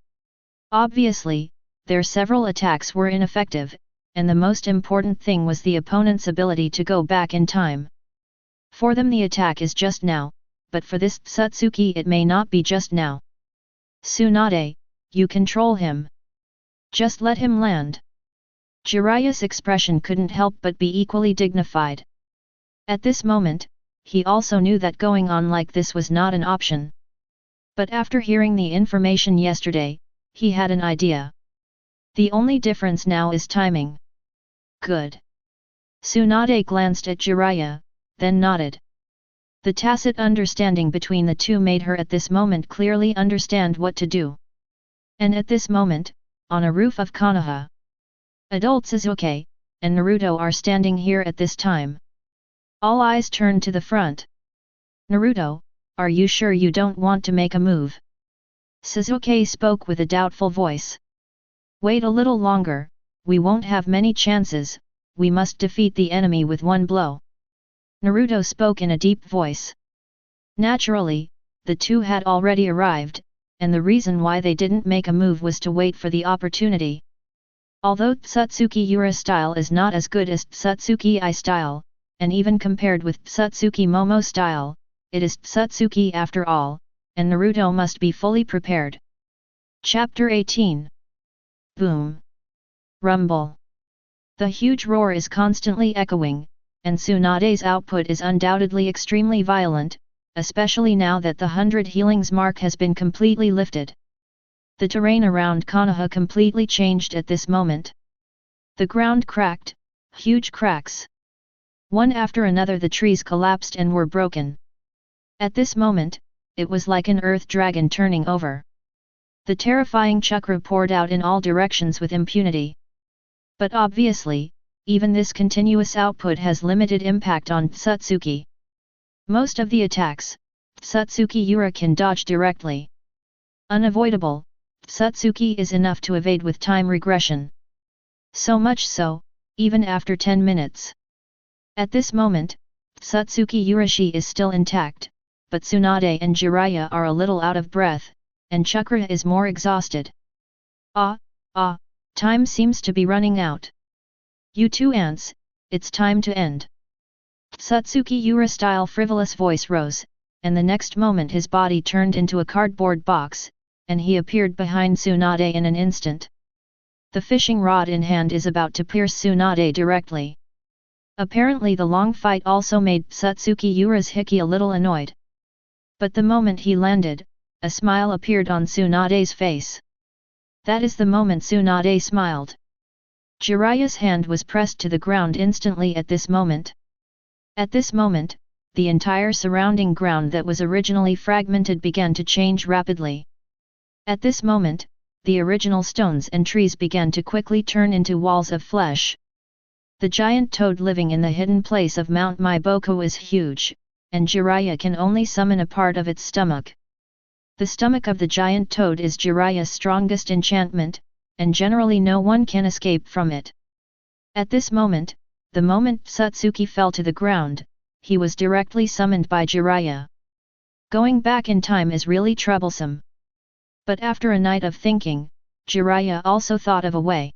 Obviously, their several attacks were ineffective, and the most important thing was the opponent's ability to go back in time. For them the attack is just now, but for this Ōtsutsuki it may not be just now. Tsunade, you control him. Just let him land. Jiraiya's expression couldn't help but be equally dignified. At this moment, he also knew that going on like this was not an option. But after hearing the information yesterday, he had an idea. The only difference now is timing. Good. Tsunade glanced at Jiraiya, then nodded. The tacit understanding between the two made her at this moment clearly understand what to do. And at this moment, on a roof of Konoha, adult Sasuke and Naruto are standing here at this time. All eyes turn to the front. Naruto, are you sure you don't want to make a move? Sasuke spoke with a doubtful voice. Wait a little longer, we won't have many chances, we must defeat the enemy with one blow. Naruto spoke in a deep voice. Naturally, the two had already arrived, and the reason why they didn't make a move was to wait for the opportunity. Although Ōtsutsuki Ura-style is not as good as Ōtsutsuki I-style, and even compared with Ōtsutsuki Momo-style, it is Ōtsutsuki after all, and Naruto must be fully prepared. Chapter 18. Boom. Rumble. The huge roar is constantly echoing, and Tsunade's output is undoubtedly extremely violent, especially now that the 100 healings mark has been completely lifted. The terrain around Konoha completely changed at this moment. The ground cracked, huge cracks. One after another the trees collapsed and were broken. At this moment, it was like an earth dragon turning over. The terrifying chakra poured out in all directions with impunity. But obviously, even this continuous output has limited impact on Ōtsutsuki. Most of the attacks, Ōtsutsuki Ura can dodge directly. Unavoidable, Ōtsutsuki is enough to evade with time regression. So much so, even after 10 minutes. At this moment, Ōtsutsuki Urashi is still intact, but Tsunade and Jiraiya are a little out of breath, and Chakra is more exhausted. Time seems to be running out. You two ants, it's time to end. Ōtsutsuki Ura-style frivolous voice rose, and the next moment his body turned into a cardboard box, and he appeared behind Tsunade in an instant. The fishing rod in hand is about to pierce Tsunade directly. Apparently the long fight also made Ōtsutsuki Ura's Hiki a little annoyed. But the moment he landed, a smile appeared on Tsunade's face. That is the moment Tsunade smiled. Jiraiya's hand was pressed to the ground instantly at this moment. At this moment, the entire surrounding ground that was originally fragmented began to change rapidly. At this moment, the original stones and trees began to quickly turn into walls of flesh. The giant toad living in the hidden place of Mount Myoboku is huge, and Jiraiya can only summon a part of its stomach. The stomach of the giant toad is Jiraiya's strongest enchantment, and generally no one can escape from it. At this moment, the moment Ōtsutsuki fell to the ground, he was directly summoned by Jiraiya. Going back in time is really troublesome. But after a night of thinking, Jiraiya also thought of a way.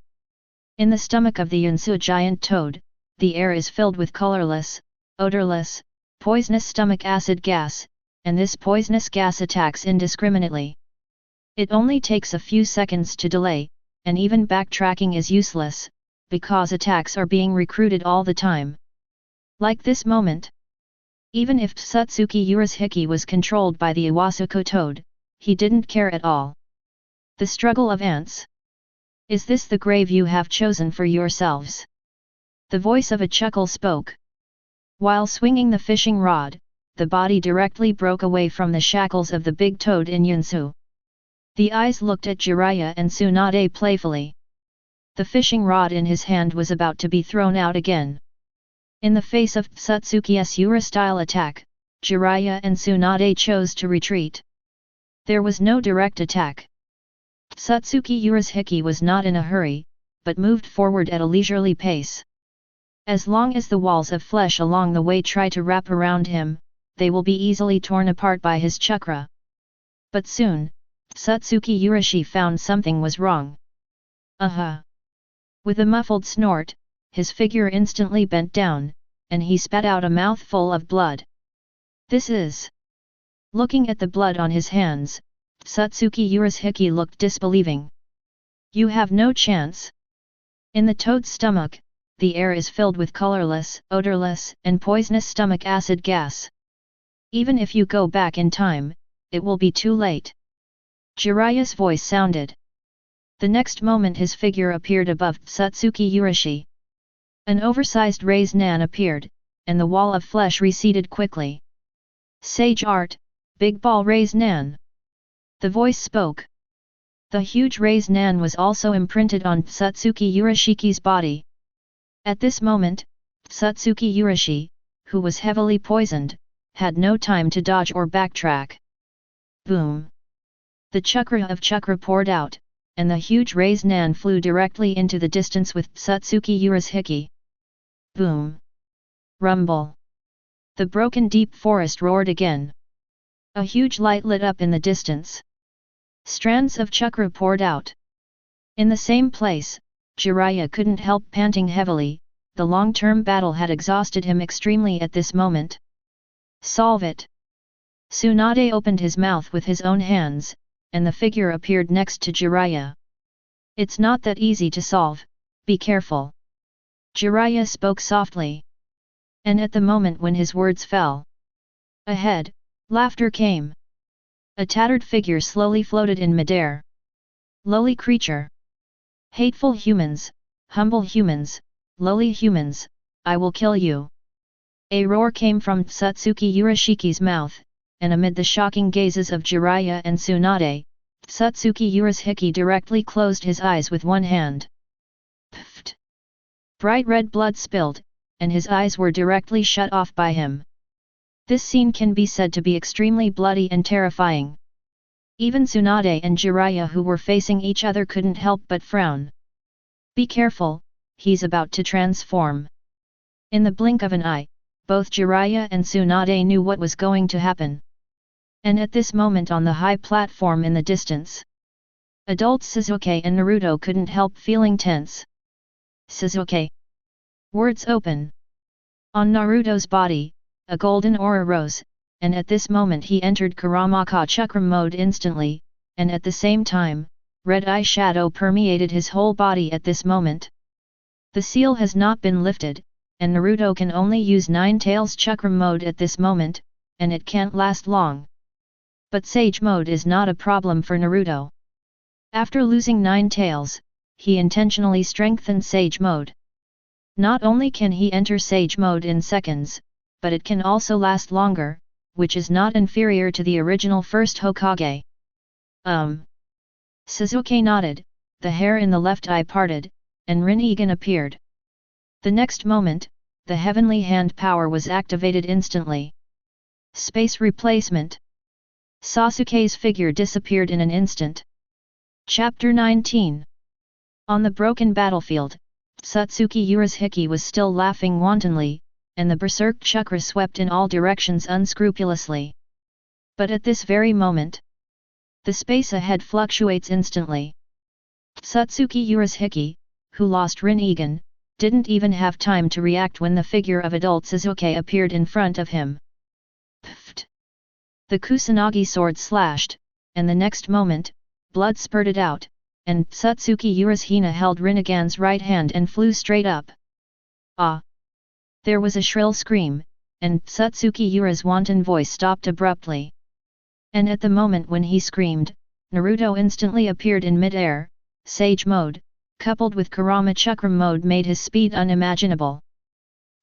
In the stomach of the Unsu giant toad, the air is filled with colorless, odorless, poisonous stomach acid gas, and this poisonous gas attacks indiscriminately. It only takes a few seconds to delay, and even backtracking is useless, because attacks are being recruited all the time. Like this moment. Even if Ōtsutsuki Ura's Hiki was controlled by the Iwasuko toad, he didn't care at all. The struggle of ants. Is this the grave you have chosen for yourselves? The voice of a chuckle spoke. While swinging the fishing rod, the body directly broke away from the shackles of the big toad in Yunsu. The eyes looked at Jiraiya and Tsunade playfully. The fishing rod in his hand was about to be thrown out again. In the face of Ōtsutsuki's Ura-style attack, Jiraiya and Tsunade chose to retreat. There was no direct attack. Ōtsutsuki Ura's hiki was not in a hurry, but moved forward at a leisurely pace. As long as the walls of flesh along the way try to wrap around him, they will be easily torn apart by his chakra. But soon, Ōtsutsuki Urashi found something was wrong. Aha! With a muffled snort, his figure instantly bent down, and he spat out a mouthful of blood. This is... Looking at the blood on his hands, Ōtsutsuki Ura's hiki looked disbelieving. You have no chance. In the toad's stomach, the air is filled with colorless, odorless, and poisonous stomach acid gas. Even if you go back in time, it will be too late. Jiraiya's voice sounded. The next moment his figure appeared above Ōtsutsuki Urashi. An oversized Rinnegan appeared, and the wall of flesh receded quickly. Sage art, big ball Rinnegan. The voice spoke. The huge Rinnegan was also imprinted on Ōtsutsuki Urashiki's body. At this moment, Ōtsutsuki Urashi, who was heavily poisoned, had no time to dodge or backtrack. Boom! The chakra of chakra poured out, and the huge Rinnegan flew directly into the distance with Ōtsutsuki Ura's hiki. Boom! Rumble! The broken deep forest roared again. A huge light lit up in the distance. Strands of chakra poured out. In the same place, Jiraiya couldn't help panting heavily. The long-term battle had exhausted him extremely at this moment. Solve it! Tsunade opened his mouth with his own hands, and the figure appeared next to Jiraiya. It's not that easy to solve, be careful. Jiraiya spoke softly. And at the moment when his words fell, ahead, laughter came. A tattered figure slowly floated in midair. Lowly creature. Hateful humans, humble humans, lowly humans, I will kill you. A roar came from Ōtsutsuki Urashiki's mouth, and amid the shocking gazes of Jiraiya and Tsunade, Ōtsutsuki Ura's hiki directly closed his eyes with one hand. Pfft! Bright red blood spilled, and his eyes were directly shut off by him. This scene can be said to be extremely bloody and terrifying. Even Tsunade and Jiraiya, who were facing each other, couldn't help but frown. Be careful, he's about to transform. In the blink of an eye, both Jiraiya and Tsunade knew what was going to happen. And at this moment on the high platform in the distance, adults Sasuke and Naruto couldn't help feeling tense. Sasuke. Words open. On Naruto's body, a golden aura rose, and at this moment he entered Kurama chakra mode instantly, and at the same time, red eye shadow permeated his whole body at this moment. The seal has not been lifted, and Naruto can only use Nine Tails chakra mode at this moment, and it can't last long. But Sage mode is not a problem for Naruto. After losing Nine Tails, he intentionally strengthened Sage mode. Not only can he enter Sage mode in seconds, but it can also last longer, which is not inferior to the original first Hokage. Sasuke nodded, the hair in the left eye parted, and Rinnegan appeared. The next moment, the heavenly hand power was activated instantly. Space replacement. Sasuke's figure disappeared in an instant. Chapter 19. On the broken battlefield, Ōtsutsuki Ura's hiki was still laughing wantonly, and the berserk chakra swept in all directions unscrupulously. But at this very moment, the space ahead fluctuates instantly. Ōtsutsuki Ura's hiki, who lost Rinnegan, didn't even have time to react when the figure of adult Sasuke appeared in front of him. Pfft! The Kusanagi sword slashed, and the next moment, blood spurted out, and Ōtsutsuki Ura's hina held Rinnegan's right hand and flew straight up. Ah! There was a shrill scream, and Ōtsutsuki Ura's wanton voice stopped abruptly. And at the moment when he screamed, Naruto instantly appeared in mid-air. Sage mode, coupled with Kurama chakra mode, made his speed unimaginable.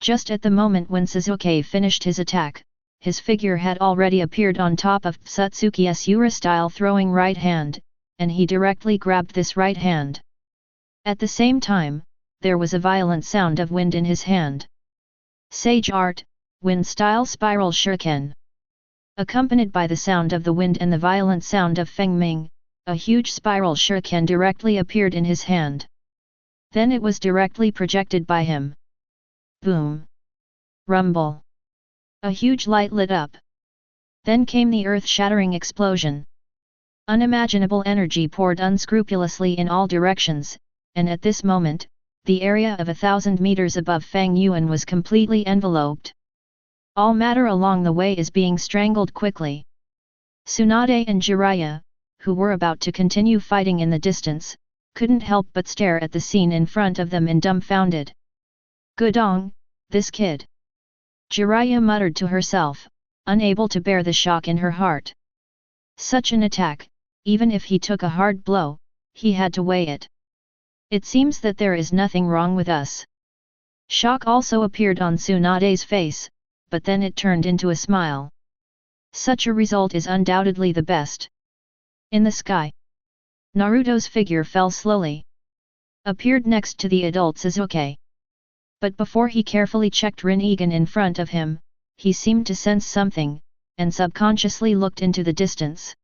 Just at the moment when Sasuke finished his attack, his figure had already appeared on top of Ōtsutsuki's Ura-style throwing right hand, and he directly grabbed this right hand. At the same time, there was a violent sound of wind in his hand. Sage art, wind-style spiral shuriken. Accompanied by the sound of the wind and the violent sound of fengming, a huge spiral shuriken directly appeared in his hand. Then it was directly projected by him. Boom! Rumble! A huge light lit up. Then came the earth-shattering explosion. Unimaginable energy poured unscrupulously in all directions, and at this moment, the area of 1,000 meters above Fang Yuan was completely enveloped. All matter along the way is being strangled quickly. Tsunade and Jiraiya, who were about to continue fighting in the distance, couldn't help but stare at the scene in front of them in dumbfounded. Gudong, this kid! Jiraiya muttered to herself, unable to bear the shock in her heart. Such an attack, even if he took a hard blow, he had to weigh it. It seems that there is nothing wrong with us. Shock also appeared on Tsunade's face, but then it turned into a smile. Such a result is undoubtedly the best. In the sky, Naruto's figure fell slowly. Appeared next to the adult Sasuke. But before he carefully checked Rinnegan in front of him, he seemed to sense something, and subconsciously looked into the distance.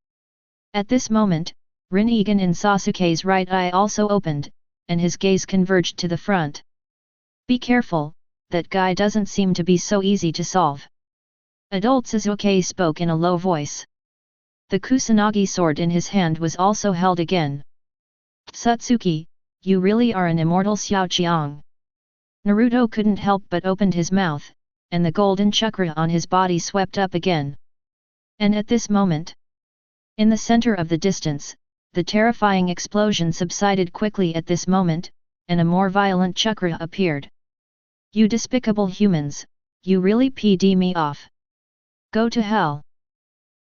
At this moment, Rinnegan in Sasuke's right eye also opened, and his gaze converged to the front. Be careful, that guy doesn't seem to be so easy to solve. Adult Sasuke spoke in a low voice. The Kusanagi sword in his hand was also held again. Ōtsutsuki, you really are an immortal Xiaoqiang. Naruto couldn't help but opened his mouth, and the golden chakra on his body swept up again. And at this moment, in the center of the distance, the terrifying explosion subsided quickly at this moment, and a more violent chakra appeared. You despicable humans, you really p'd me off. Go to hell!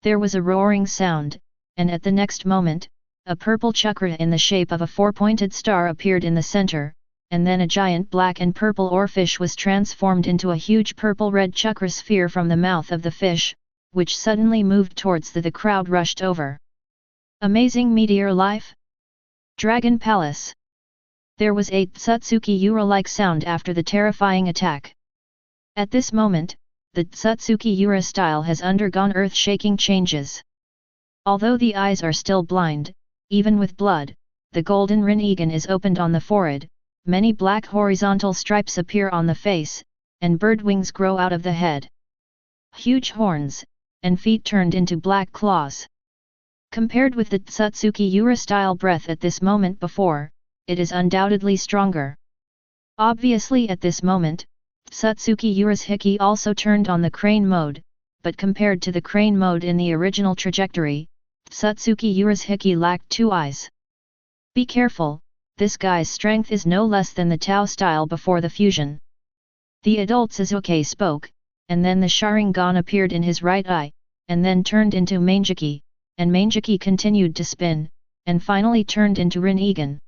There was a roaring sound, and at the next moment, a purple chakra in the shape of a four-pointed star appeared in the center, and then a giant black and purple oarfish was transformed into a huge purple-red chakra sphere from the mouth of the fish, which suddenly moved towards the crowd rushed over. Amazing meteor life? Dragon Palace! There was a Ōtsutsuki Ura-like sound after the terrifying attack. At this moment, the Ōtsutsuki Ura style has undergone earth-shaking changes. Although the eyes are still blind, even with blood, the golden Rinnegan is opened on the forehead, many black horizontal stripes appear on the face, and bird wings grow out of the head. Huge horns, and feet turned into black claws. Compared with the Ōtsutsuki Ura style breath at this moment before, it is undoubtedly stronger. Obviously at this moment, Ōtsutsuki Ura's hiki also turned on the crane mode, but compared to the crane mode in the original trajectory, Ōtsutsuki Ura's hiki lacked two eyes. Be careful, this guy's strength is no less than the Tao style before the fusion. The adult Sasuke spoke, and then the Sharingan appeared in his right eye, and then turned into Manjiki, and Manjiki continued to spin, and finally turned into Rinnegan.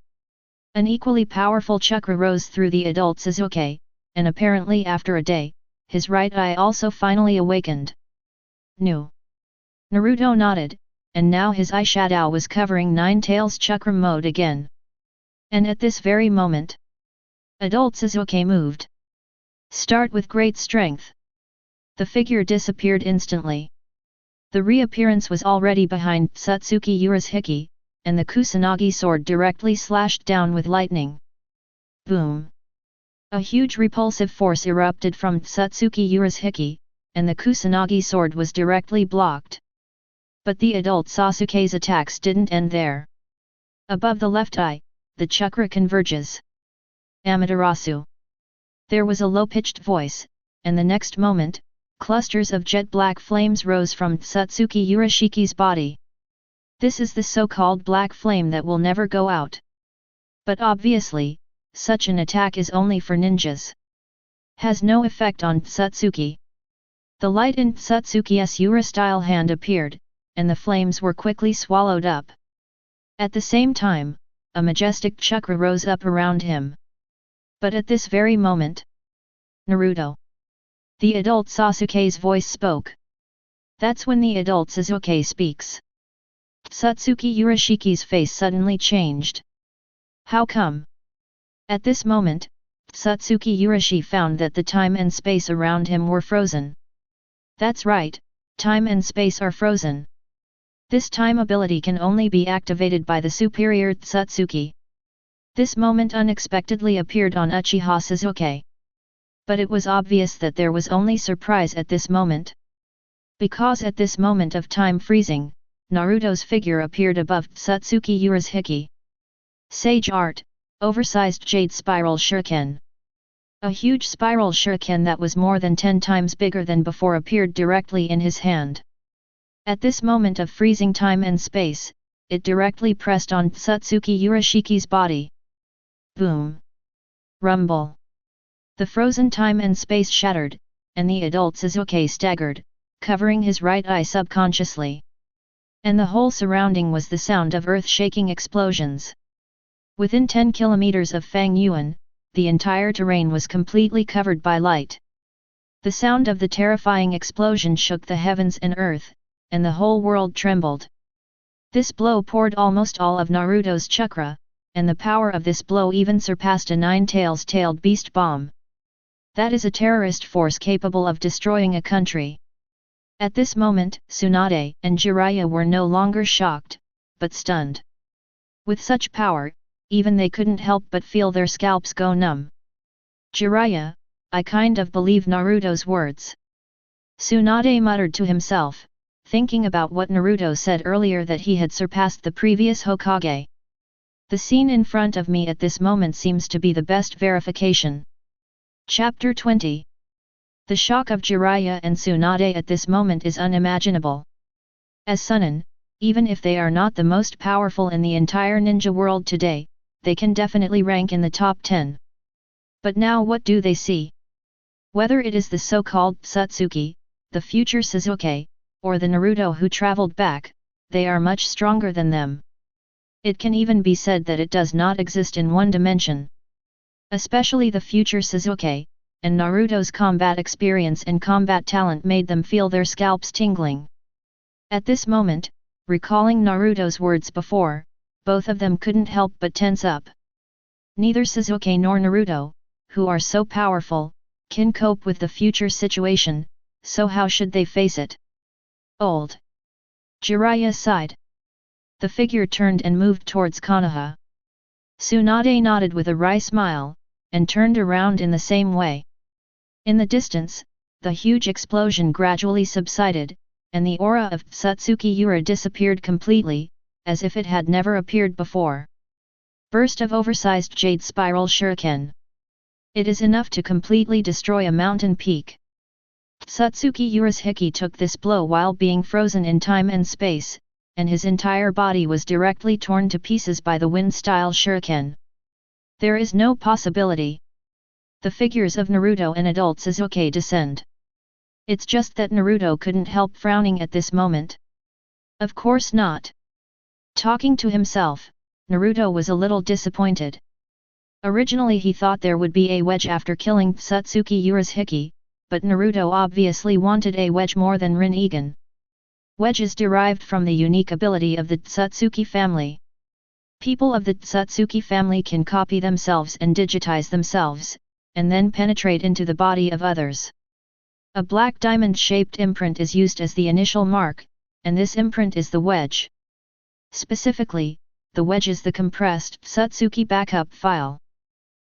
An equally powerful chakra rose through the adult Sasuke, and apparently after a day, his right eye also finally awakened. Nu. Naruto nodded, and now his eyeshadow was covering Nine Tails chakra mode again. And at this very moment, adult Sasuke moved. Start with great strength. The figure disappeared instantly. The reappearance was already behind Ōtsutsuki Ura's hiki, and the Kusanagi sword directly slashed down with lightning. Boom! A huge repulsive force erupted from Ōtsutsuki Ura's hiki, and the Kusanagi sword was directly blocked. But the adult Sasuke's attacks didn't end there. Above the left eye, the chakra converges. Amaterasu. There was a low-pitched voice, and the next moment, clusters of jet-black flames rose from Ōtsutsuki Urashiki's body. This is the so-called black flame that will never go out. But obviously, such an attack is only for ninjas. Has no effect on Ōtsutsuki. The light in Ōtsutsuki's Ura-style hand appeared, and the flames were quickly swallowed up. At the same time, a majestic chakra rose up around him. But at this very moment, Naruto. The adult Sasuke's voice spoke. That's when the adult Sasuke speaks. Ōtsutsuki Urashiki's face suddenly changed. How come? At this moment, Ōtsutsuki Urashi found that the time and space around him were frozen. That's right, time and space are frozen. This time ability can only be activated by the superior Ōtsutsuki. This moment unexpectedly appeared on Uchiha Sasuke. But it was obvious that there was only surprise at this moment. Because at this moment of time freezing, Naruto's figure appeared above Ōtsutsuki Ura's hiki. Sage art, oversized jade spiral shuriken. A huge spiral shuriken that was more than 10 times bigger than before appeared directly in his hand. At this moment of freezing time and space, it directly pressed on Ōtsutsuki Urashiki's body. Boom! Rumble! The frozen time and space shattered, and the adult Sasuke staggered, covering his right eye subconsciously. And the whole surrounding was the sound of earth-shaking explosions. Within 10 kilometers of Fang Yuan, the entire terrain was completely covered by light. The sound of the terrifying explosion shook the heavens and earth, and the whole world trembled. This blow poured almost all of Naruto's chakra, and the power of this blow even surpassed a nine-tailed beast bomb. That is a terrorist force capable of destroying a country. At this moment, Tsunade and Jiraiya were no longer shocked, but stunned. With such power, even they couldn't help but feel their scalps go numb. Jiraiya, I kind of believe Naruto's words. Tsunade muttered to himself, thinking about what Naruto said earlier that he had surpassed the previous Hokage. The scene in front of me at this moment seems to be the best verification. Chapter 20. The shock of Jiraiya and Tsunade at this moment is unimaginable. As Sunin, even if they are not the most powerful in the entire ninja world today, they can definitely rank in the top 10. But now what do they see? Whether it is the so-called Ōtsutsuki, the future Sasuke, or the Naruto who traveled back, they are much stronger than them. It can even be said that it does not exist in one dimension. Especially the future Sasuke, and Naruto's combat experience and combat talent made them feel their scalps tingling. At this moment, recalling Naruto's words before, both of them couldn't help but tense up. Neither Sasuke nor Naruto, who are so powerful, can cope with the future situation, so how should they face it? Old. Jiraiya sighed. The figure turned and moved towards Konoha. Tsunade nodded with a wry smile, and turned around in the same way. In the distance, the huge explosion gradually subsided, and the aura of Ōtsutsuki Ura disappeared completely, as if it had never appeared before. Burst of oversized jade spiral shuriken. It is enough to completely destroy a mountain peak. Ōtsutsuki Ura's hiki took this blow while being frozen in time and space, and his entire body was directly torn to pieces by the wind-style shuriken. There is no possibility. The figures of Naruto and adult Sasuke descend. It's just that Naruto couldn't help frowning at this moment. Of course not. Talking to himself, Naruto was a little disappointed. Originally he thought there would be a wedge after killing Ōtsutsuki Ura's hiki, but Naruto obviously wanted a wedge more than Rinnegan. Wedge is derived from the unique ability of the Ōtsutsuki family. People of the Ōtsutsuki family can copy themselves and digitize themselves, and then penetrate into the body of others. A black diamond-shaped imprint is used as the initial mark, and this imprint is the wedge. Specifically, the wedge is the compressed Ōtsutsuki backup file.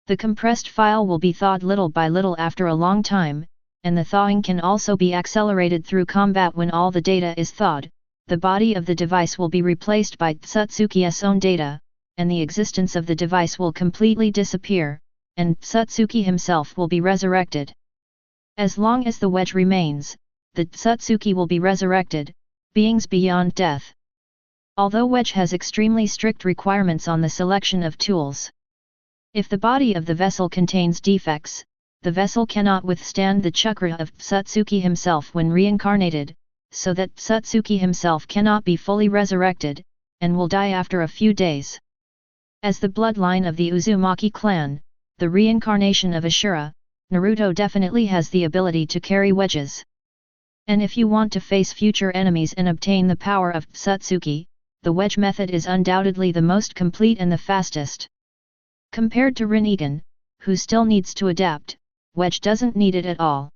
The compressed file will be thawed little by little after a long time, and the thawing can also be accelerated through combat. When all the data is thawed, the body of the device will be replaced by Ōtsutsuki's own data, and the existence of the device will completely disappear, and Ōtsutsuki himself will be resurrected. As long as the wedge remains, the Ōtsutsuki will be resurrected, beings beyond death. Although wedge has extremely strict requirements on the selection of tools. If the body of the vessel contains defects, the vessel cannot withstand the chakra of Ōtsutsuki himself when reincarnated, so that Ōtsutsuki himself cannot be fully resurrected, and will die after a few days. As the bloodline of the Uzumaki clan, the reincarnation of Ashura, Naruto definitely has the ability to carry wedges. And if you want to face future enemies and obtain the power of Ōtsutsuki, the wedge method is undoubtedly the most complete and the fastest. Compared to Rinnegan, who still needs to adapt, wedge doesn't need it at all.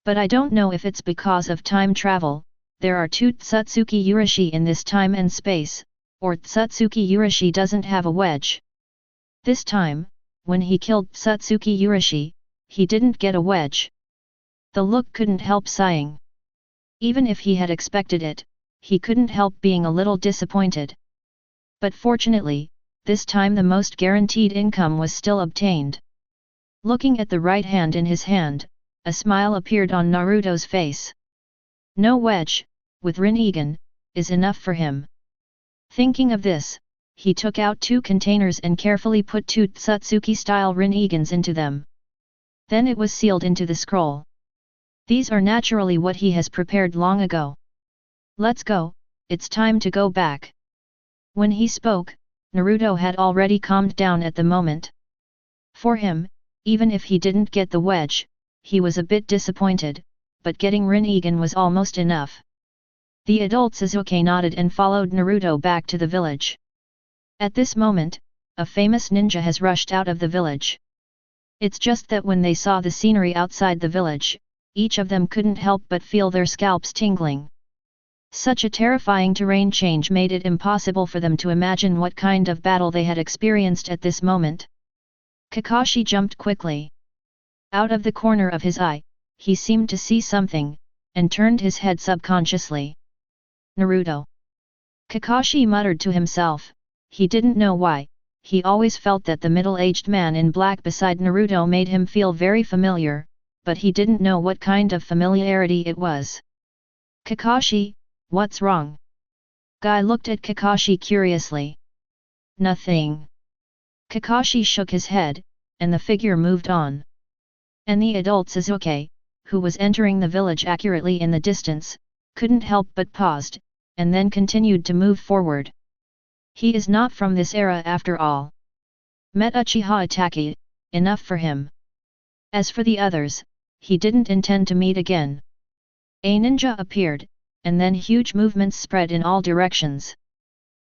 But I don't know if it's because of time travel, there are two Ōtsutsuki Urashi in this time and space, or Ōtsutsuki Urashi doesn't have a wedge. This time, when he killed Ōtsutsuki Urashi, he didn't get a wedge. The Look couldn't help sighing. Even if he had expected it, he couldn't help being a little disappointed. But fortunately, this time the most guaranteed income was still obtained. Looking at the right hand in his hand, a smile appeared on Naruto's face. No wedge, with Rinnegan, is enough for him. Thinking of this, he took out 2 containers and carefully put 2 Ōtsutsuki-style Rinnegans into them. Then it was sealed into the scroll. These are naturally what he has prepared long ago. Let's go, it's time to go back. When he spoke, Naruto had already calmed down at the moment. For him, even if he didn't get the wedge, he was a bit disappointed, but getting Rinnegan was almost enough. The adult Sasuke nodded and followed Naruto back to the village. At this moment, a famous ninja has rushed out of the village. It's just that when they saw the scenery outside the village, each of them couldn't help but feel their scalps tingling. Such a terrifying terrain change made it impossible for them to imagine what kind of battle they had experienced at this moment. Kakashi jumped quickly. Out of the corner of his eye, he seemed to see something, and turned his head subconsciously. Naruto. Kakashi muttered to himself. He didn't know why, he always felt that the middle-aged man in black beside Naruto made him feel very familiar, but he didn't know what kind of familiarity it was. Kakashi, what's wrong? Guy looked at Kakashi curiously. Nothing. Kakashi shook his head, and the figure moved on. And the adult Sasuke, who was entering the village accurately in the distance, couldn't help but paused, and then continued to move forward. He is not from this era after all. Met Uchiha Itachi, enough for him. As for the others, he didn't intend to meet again. A ninja appeared, and then huge movements spread in all directions.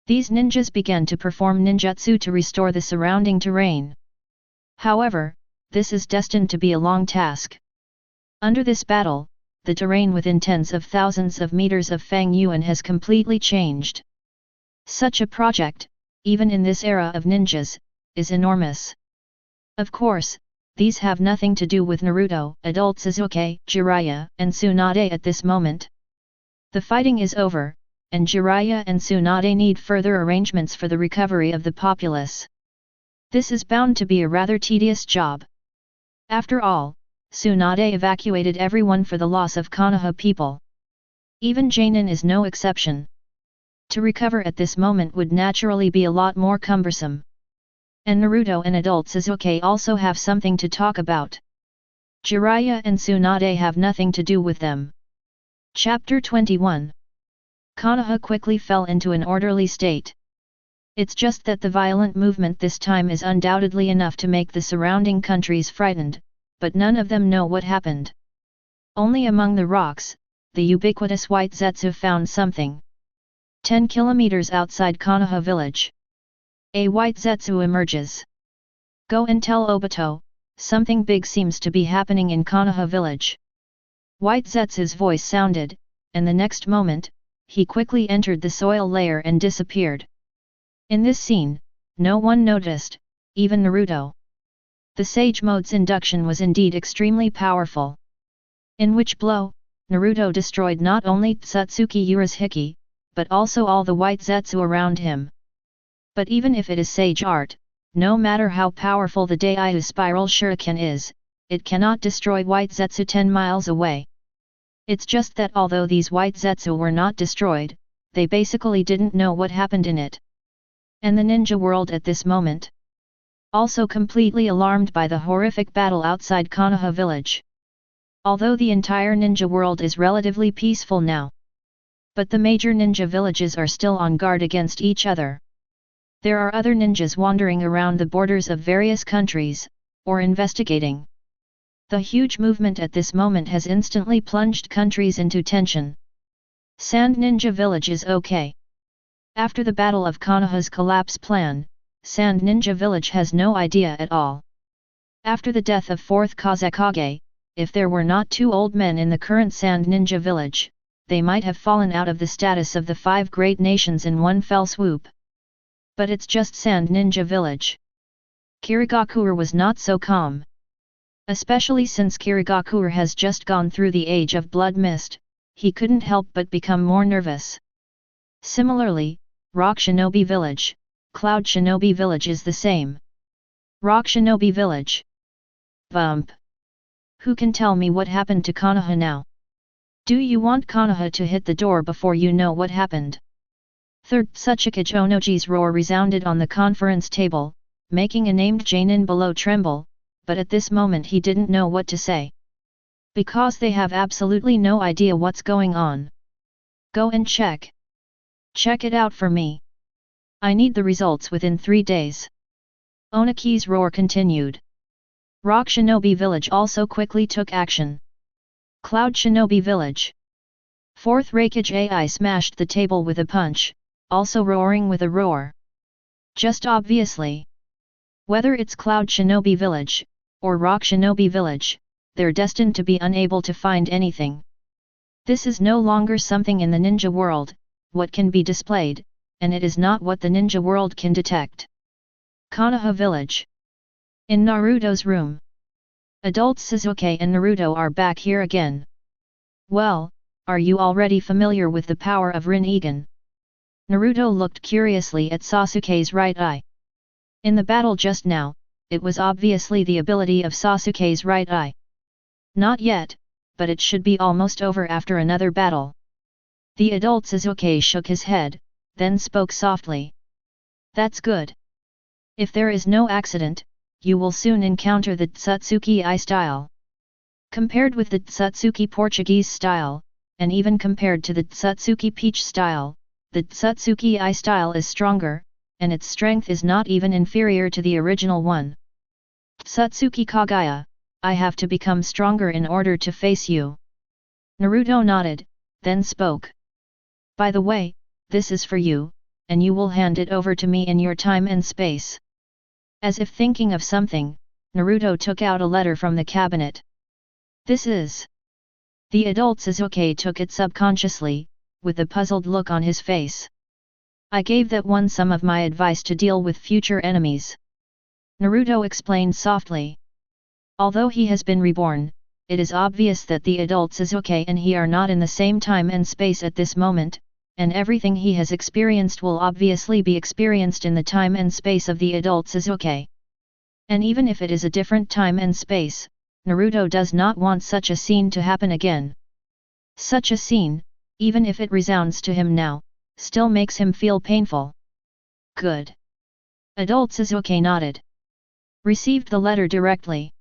These ninjas began to perform ninjutsu to restore the surrounding terrain. However, this is destined to be a long task. Under this battle, the terrain within tens of thousands of meters of Fang Yuan has completely changed. Such a project, even in this era of ninjas, is enormous. Of course, these have nothing to do with Naruto, adult Sasuke, Jiraiya, and Tsunade at this moment. The fighting is over, and Jiraiya and Tsunade need further arrangements for the recovery of the populace. This is bound to be a rather tedious job. After all, Tsunade evacuated everyone for the loss of Konoha people. Even Jainin is no exception. To recover at this moment would naturally be a lot more cumbersome. And Naruto and adult Sasuke also have something to talk about. Jiraiya and Tsunade have nothing to do with them. Chapter 21. Konoha quickly fell into an orderly state. It's just that the violent movement this time is undoubtedly enough to make the surrounding countries frightened, but none of them know what happened. Only among the rocks, the ubiquitous white Zetsu found something. 10 kilometers outside Konoha village. A white Zetsu emerges. Go and tell Obito, something big seems to be happening in Konoha village. White Zetsu's voice sounded, and the next moment, he quickly entered the soil layer and disappeared. In this scene, no one noticed, even Naruto. The Sage Mode's induction was indeed extremely powerful. In which blow, Naruto destroyed not only Ōtsutsuki Ura's Hiki, but also all the white Zetsu around him. But even if it is Sage Art, no matter how powerful the Daiyu Spiral Shuriken is, it cannot destroy white Zetsu 10 miles away. It's just that although these white Zetsu were not destroyed, they basically didn't know what happened in it. And the ninja world at this moment? Also completely alarmed by the horrific battle outside Konoha village. Although the entire ninja world is relatively peaceful now. But the major ninja villages are still on guard against each other. There are other ninjas wandering around the borders of various countries, or investigating. The huge movement at this moment has instantly plunged countries into tension. Sand Ninja Village is okay. After the Battle of Konoha's collapse plan, Sand Ninja Village has no idea at all. After the death of 4th Hokage, if there were not 2 old men in the current Sand Ninja Village, they might have fallen out of the status of the 5 great nations in one fell swoop. But it's just Sand Ninja Village. Kirigakure was not so calm. Especially since Kirigakure has just gone through the age of blood mist, he couldn't help but become more nervous. Similarly, Rock Shinobi Village, Cloud Shinobi Village is the same. Rock Shinobi Village. Bump. Who can tell me what happened to Konoha now? Do you want Konoha to hit the door before you know what happened? Third Tsuchikage Onoji's roar resounded on the conference table, making a named Jainin below tremble, but at this moment he didn't know what to say. Because they have absolutely no idea what's going on. Go and check. Check it out for me. I need the results within 3 days. Onaki's roar continued. Rock Shinobi Village also quickly took action. Cloud Shinobi Village. 4th Raikage AI smashed the table with a punch, also roaring with a roar. Just obviously. Whether it's Cloud Shinobi Village, or Rock Shinobi Village, they're destined to be unable to find anything. This is no longer something in the ninja world, what can be displayed, and it is not what the ninja world can detect. Konoha Village. In Naruto's room. Adults Sasuke and Naruto are back here again. Well, are you already familiar with the power of Rinnegan? Naruto looked curiously at Sasuke's right eye. In the battle just now, it was obviously the ability of Sasuke's right eye. Not yet, but it should be almost over after another battle. The adult Sasuke shook his head, then spoke softly. That's good. If there is no accident, you will soon encounter the Ōtsutsuki I style. Compared with the Ōtsutsuki Portuguese style, and even compared to the Ōtsutsuki Peach style, the Ōtsutsuki I style is stronger, and its strength is not even inferior to the original one. Ōtsutsuki Kaguya, I have to become stronger in order to face you. Naruto nodded, then spoke. By the way, this is for you, and you will hand it over to me in your time and space. As if thinking of something, Naruto took out a letter from the cabinet. This is. The adult Sasuke took it subconsciously, with a puzzled look on his face. I gave that one some of my advice to deal with future enemies. Naruto explained softly. Although he has been reborn, it is obvious that the adult Sasuke and he are not in the same time and space at this moment, and everything he has experienced will obviously be experienced in the time and space of the adult Sasuke. And even if it is a different time and space, Naruto does not want such a scene to happen again. Such a scene, even if it resounds to him now, still makes him feel painful. Good. Adult Sasuke nodded. Received the letter directly.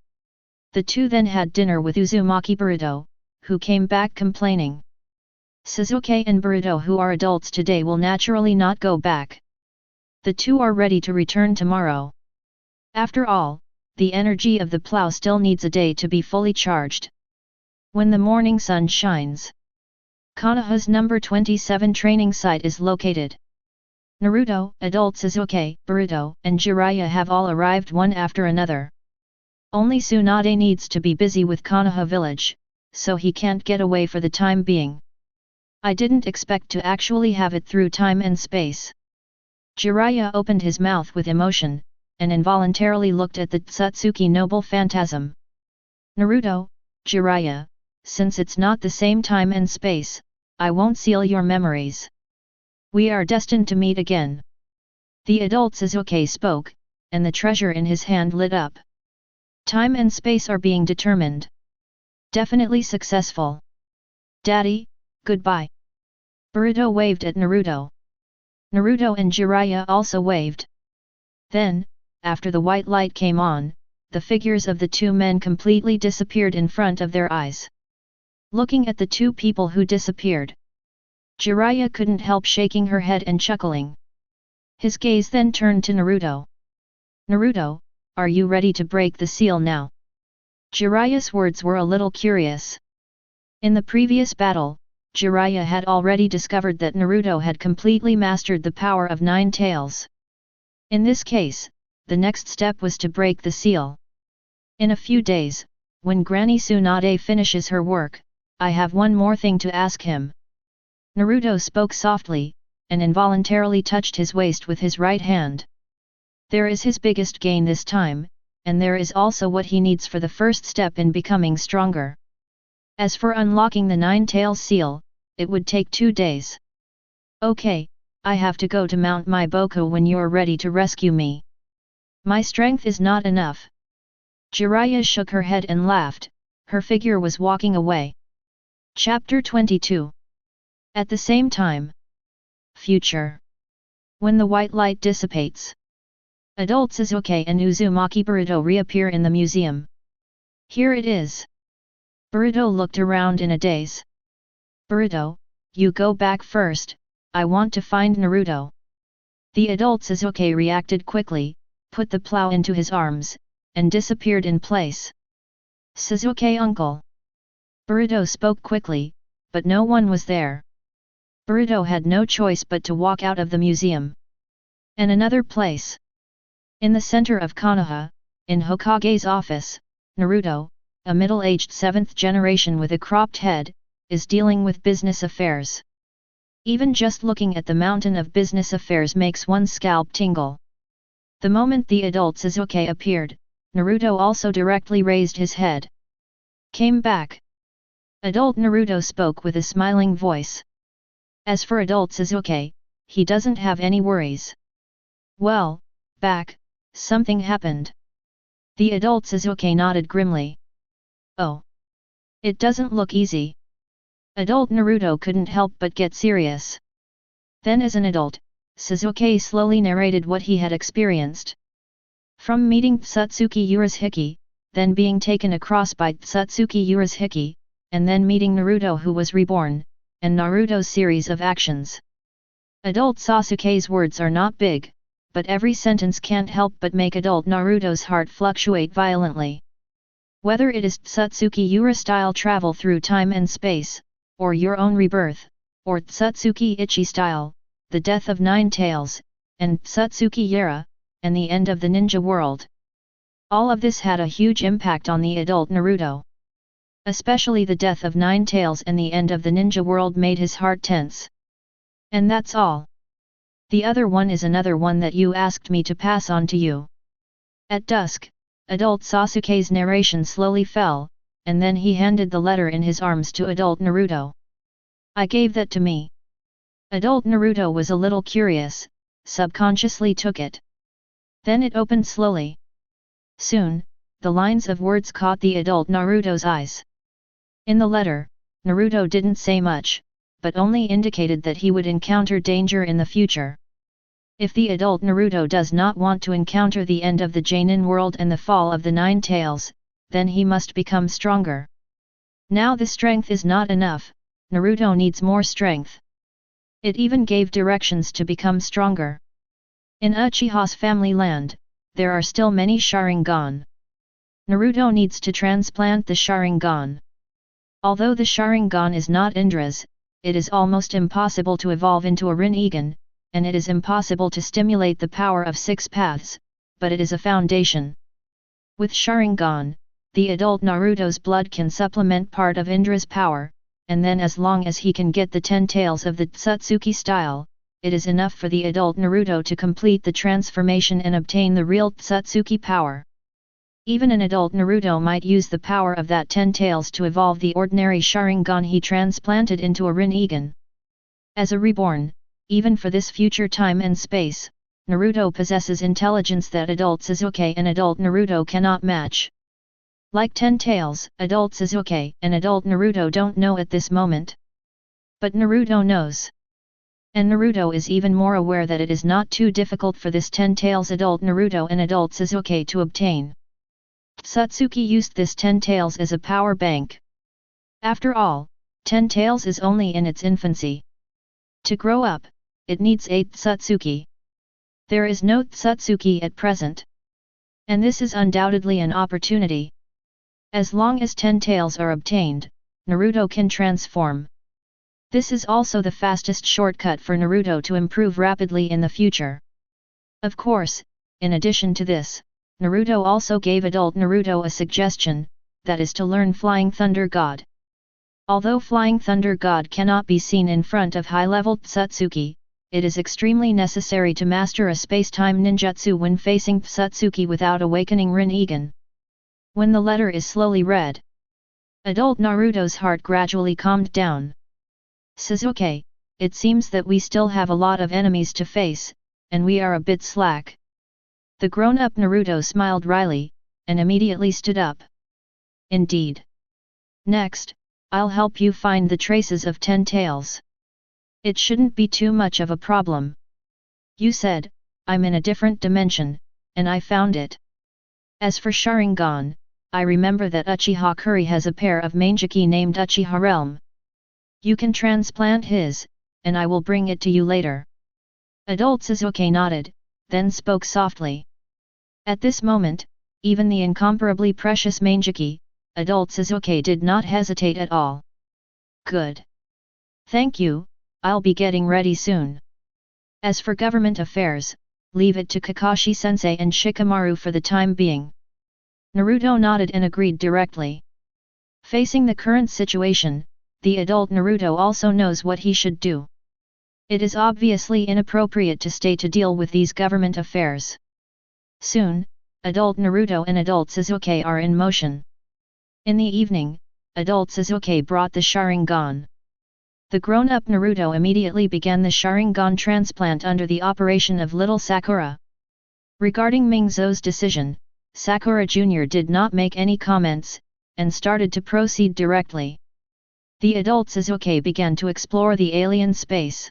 The two then had dinner with Uzumaki Boruto, who came back complaining. Sasuke and Boruto, who are adults today, will naturally not go back. The two are ready to return tomorrow. After all, the energy of the plow still needs a day to be fully charged. When the morning sun shines. Konoha's number 27 training site is located. Naruto, adult Sasuke, Boruto, and Jiraiya have all arrived one after another. Only Tsunade needs to be busy with Konoha village, so he can't get away for the time being. I didn't expect to actually have it through time and space. Jiraiya opened his mouth with emotion, and involuntarily looked at the Ōtsutsuki noble phantasm. Naruto, Jiraiya, since it's not the same time and space, I won't seal your memories. We are destined to meet again. The adult Sasuke spoke, and the treasure in his hand lit up. Time and space are being determined. Definitely successful. Daddy, goodbye. Boruto waved at Naruto. Naruto and Jiraiya also waved. Then, after the white light came on, the figures of the two men completely disappeared in front of their eyes. Looking at the two people who disappeared, Jiraiya couldn't help shaking her head and chuckling. His gaze then turned to Naruto. Naruto, are you ready to break the seal now? Jiraiya's words were a little curious. In the previous battle, Jiraiya had already discovered that Naruto had completely mastered the power of 9 tails. In this case, the next step was to break the seal. In a few days, when Granny Tsunade finishes her work, I have one more thing to ask him. Naruto spoke softly, and involuntarily touched his waist with his right hand. There is his biggest gain this time, and there is also what he needs for the first step in becoming stronger. As for unlocking the 9 tails seal, it would take 2 days. Okay, I have to go to Mount Myoboku when you're ready to rescue me. My strength is not enough. Jiraiya shook her head and laughed, her figure was walking away. Chapter 22. At the same time. Future. When the white light dissipates. Adult Sasuke and Uzumaki Boruto reappear in the museum. Here it is. Boruto looked around in a daze. Boruto, you go back first, I want to find Naruto. The adult Sasuke reacted quickly, put the plow into his arms, and disappeared in place. Sasuke uncle. Boruto spoke quickly, but no one was there. Boruto had no choice but to walk out of the museum. And another place. In the center of Konoha, in Hokage's office, Naruto, a middle-aged 7th generation with a cropped head, is dealing with business affairs. Even just looking at the mountain of business affairs makes one's scalp tingle. The moment the adult Sasuke appeared, Naruto also directly raised his head. Came back. Adult Naruto spoke with a smiling voice. As for adult Sasuke, he doesn't have any worries. Well, back, something happened. The adult Sasuke nodded grimly. Oh. It doesn't look easy. Adult Naruto couldn't help but get serious. Then as an adult, Sasuke slowly narrated what he had experienced. From meeting Ōtsutsuki Ura-style, then being taken across by Ōtsutsuki Ura-style, and then meeting Naruto who was reborn, and Naruto's series of actions. Adult Sasuke's words are not big, but every sentence can't help but make adult Naruto's heart fluctuate violently. Whether it is Ōtsutsuki Ura-style travel through time and space, or your own rebirth, or Ōtsutsuki Ichi-style, the death of 9 tails, and Ōtsutsuki Yagari, and the end of the ninja world. All of this had a huge impact on the adult Naruto. Especially the death of 9 tails and the end of the ninja world made his heart tense. And that's all. The other one is another one that you asked me to pass on to you. At dusk, adult Sasuke's narration slowly fell, and then he handed the letter in his arms to adult Naruto. I gave that to me. Adult Naruto was a little curious, subconsciously took it. Then it opened slowly. Soon, the lines of words caught the adult Naruto's eyes. In the letter, Naruto didn't say much, but only indicated that he would encounter danger in the future. If the adult Naruto does not want to encounter the end of the Genin world and the fall of the 9 tails, then he must become stronger. Now the strength is not enough, Naruto needs more strength. It even gave directions to become stronger. In Uchiha's family land, there are still many Sharingan. Naruto needs to transplant the Sharingan. Although the Sharingan is not Indra's, it is almost impossible to evolve into a Rinnegan, and it is impossible to stimulate the power of 6 paths, but it is a foundation. With Sharingan, the adult Naruto's blood can supplement part of Indra's power, and then as long as he can get the 10 tails of the Ōtsutsuki style, it is enough for the adult Naruto to complete the transformation and obtain the real Ōtsutsuki power. Even an adult Naruto might use the power of that 10 tails to evolve the ordinary Sharingan he transplanted into a Rinnegan. As a reborn, even for this future time and space, Naruto possesses intelligence that adult Sasuke and adult Naruto cannot match. Like 10 tails, adult Sasuke and adult Naruto don't know at this moment. But Naruto knows. And Naruto is even more aware that it is not too difficult for this 10 tails adult Naruto and adult Sasuke to obtain. Ōtsutsuki used this 10 tails as a power bank. After all, 10 tails is only in its infancy. To grow up, it needs 8 Ōtsutsuki. There is no Ōtsutsuki at present. And this is undoubtedly an opportunity. As long as 10 tails are obtained, Naruto can transform. This is also the fastest shortcut for Naruto to improve rapidly in the future. Of course, in addition to this, Naruto also gave adult Naruto a suggestion, that is to learn Flying Thunder God. Although Flying Thunder God cannot be seen in front of high-level Ōtsutsuki, it is extremely necessary to master a space-time ninjutsu when facing Ōtsutsuki without awakening Rinnegan. When the letter is slowly read, adult Naruto's heart gradually calmed down. Sasuke, it seems that we still have a lot of enemies to face, and we are a bit slack. The grown-up Naruto smiled wryly, and immediately stood up. Indeed. Next, I'll help you find the traces of 10 tails. It shouldn't be too much of a problem. You said, I'm in a different dimension, and I found it. As for Sharingan, I remember that Uchiha Kuri has a pair of Manjiki named Uchiha Realm. You can transplant his, and I will bring it to you later. Adult Sasuke nodded, then spoke softly. At this moment, even the incomparably precious Manjiki, adult Sasuke did not hesitate at all. Good. Thank you, I'll be getting ready soon. As for government affairs, leave it to Kakashi-sensei and Shikamaru for the time being. Naruto nodded and agreed directly. Facing the current situation, the adult Naruto also knows what he should do. It is obviously inappropriate to stay to deal with these government affairs. Soon, adult Naruto and adult Sasuke are in motion. In the evening, adult Sasuke brought the Sharingan. The grown-up Naruto immediately began the Sharingan transplant under the operation of little Sakura. Regarding Mingzo's decision, Sakura Jr. did not make any comments, and started to proceed directly. The adult Sasuke began to explore the alien space.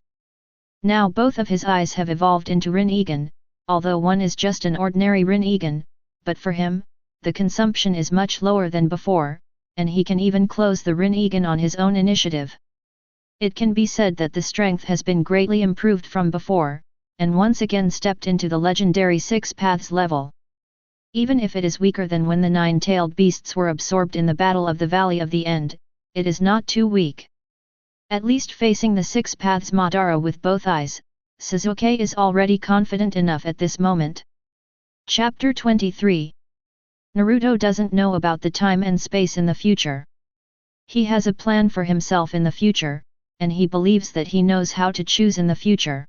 Now both of his eyes have evolved into Rinnegan, although one is just an ordinary Rinnegan, but for him, the consumption is much lower than before, and he can even close the Rinnegan on his own initiative. It can be said that the strength has been greatly improved from before, and once again stepped into the legendary 6 paths level. Even if it is weaker than when the 9-tailed beasts were absorbed in the Battle of the Valley of the End, it is not too weak. At least facing the 6 paths Madara with both eyes, Sasuke is already confident enough at this moment. Chapter 23. Naruto doesn't know about the time and space in the future. He has a plan for himself in the future, and he believes that he knows how to choose in the future.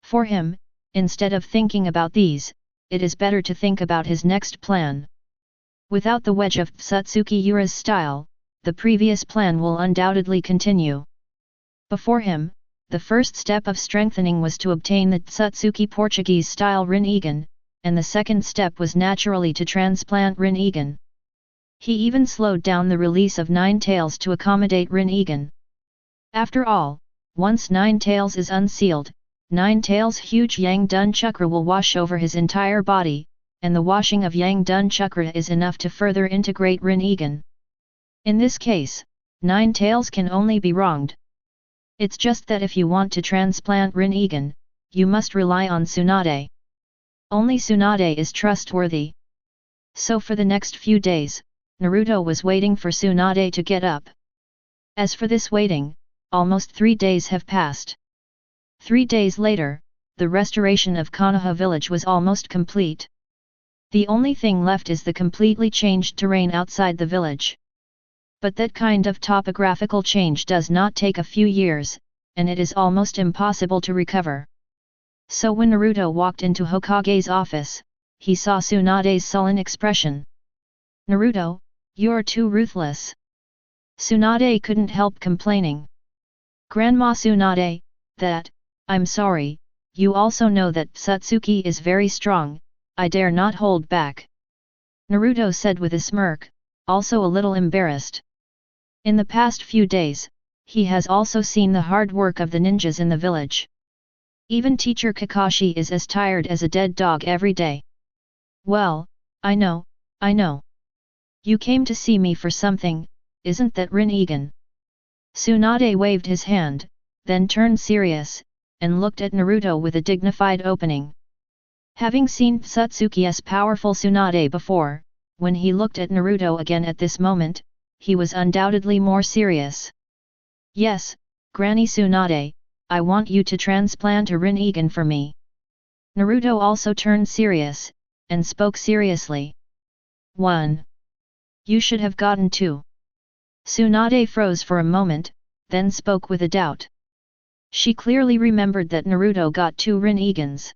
For him, instead of thinking about these, it is better to think about his next plan. Without the wedge of Ōtsutsuki Ura-style, the previous plan will undoubtedly continue. Before him, the first step of strengthening was to obtain the Ōtsutsuki Portuguese-style Rinnegan, and the second step was naturally to transplant Rinnegan. He even slowed down the release of 9 tails to accommodate Rinnegan. After all, once 9 tails is unsealed, 9 tails huge Yang Dun Chakra will wash over his entire body, and the washing of Yang Dun Chakra is enough to further integrate Rinnegan. In this case, 9 tails can only be wronged. It's just that if you want to transplant Rinnegan, you must rely on Tsunade. Only Tsunade is trustworthy. So for the next few days, Naruto was waiting for Tsunade to get up. As for this waiting, almost 3 days have passed. 3 days later, the restoration of Konoha village was almost complete. The only thing left is the completely changed terrain outside the village. But that kind of topographical change does not take a few years, and it is almost impossible to recover. So when Naruto walked into Hokage's office, he saw Tsunade's sullen expression. "Naruto, you're too ruthless." Tsunade couldn't help complaining. "Grandma Tsunade, I'm sorry, you also know that Ōtsutsuki is very strong, I dare not hold back." Naruto said with a smirk, also a little embarrassed. In the past few days, he has also seen the hard work of the ninjas in the village. Even teacher Kakashi is as tired as a dead dog every day. "Well, I know. You came to see me for something, isn't that Rinnegan?" Tsunade waved his hand, then turned serious, and looked at Naruto with a dignified opening. Having seen Ōtsutsuki's powerful Tsunade before, when he looked at Naruto again at this moment, he was undoubtedly more serious. Yes, Granny Tsunade, I want you to transplant a Rinnegan for me. Naruto also turned serious, and spoke seriously. 1. You should have gotten 2. Tsunade froze for a moment, then spoke with a doubt. She clearly remembered that Naruto got 2 Rinnegans.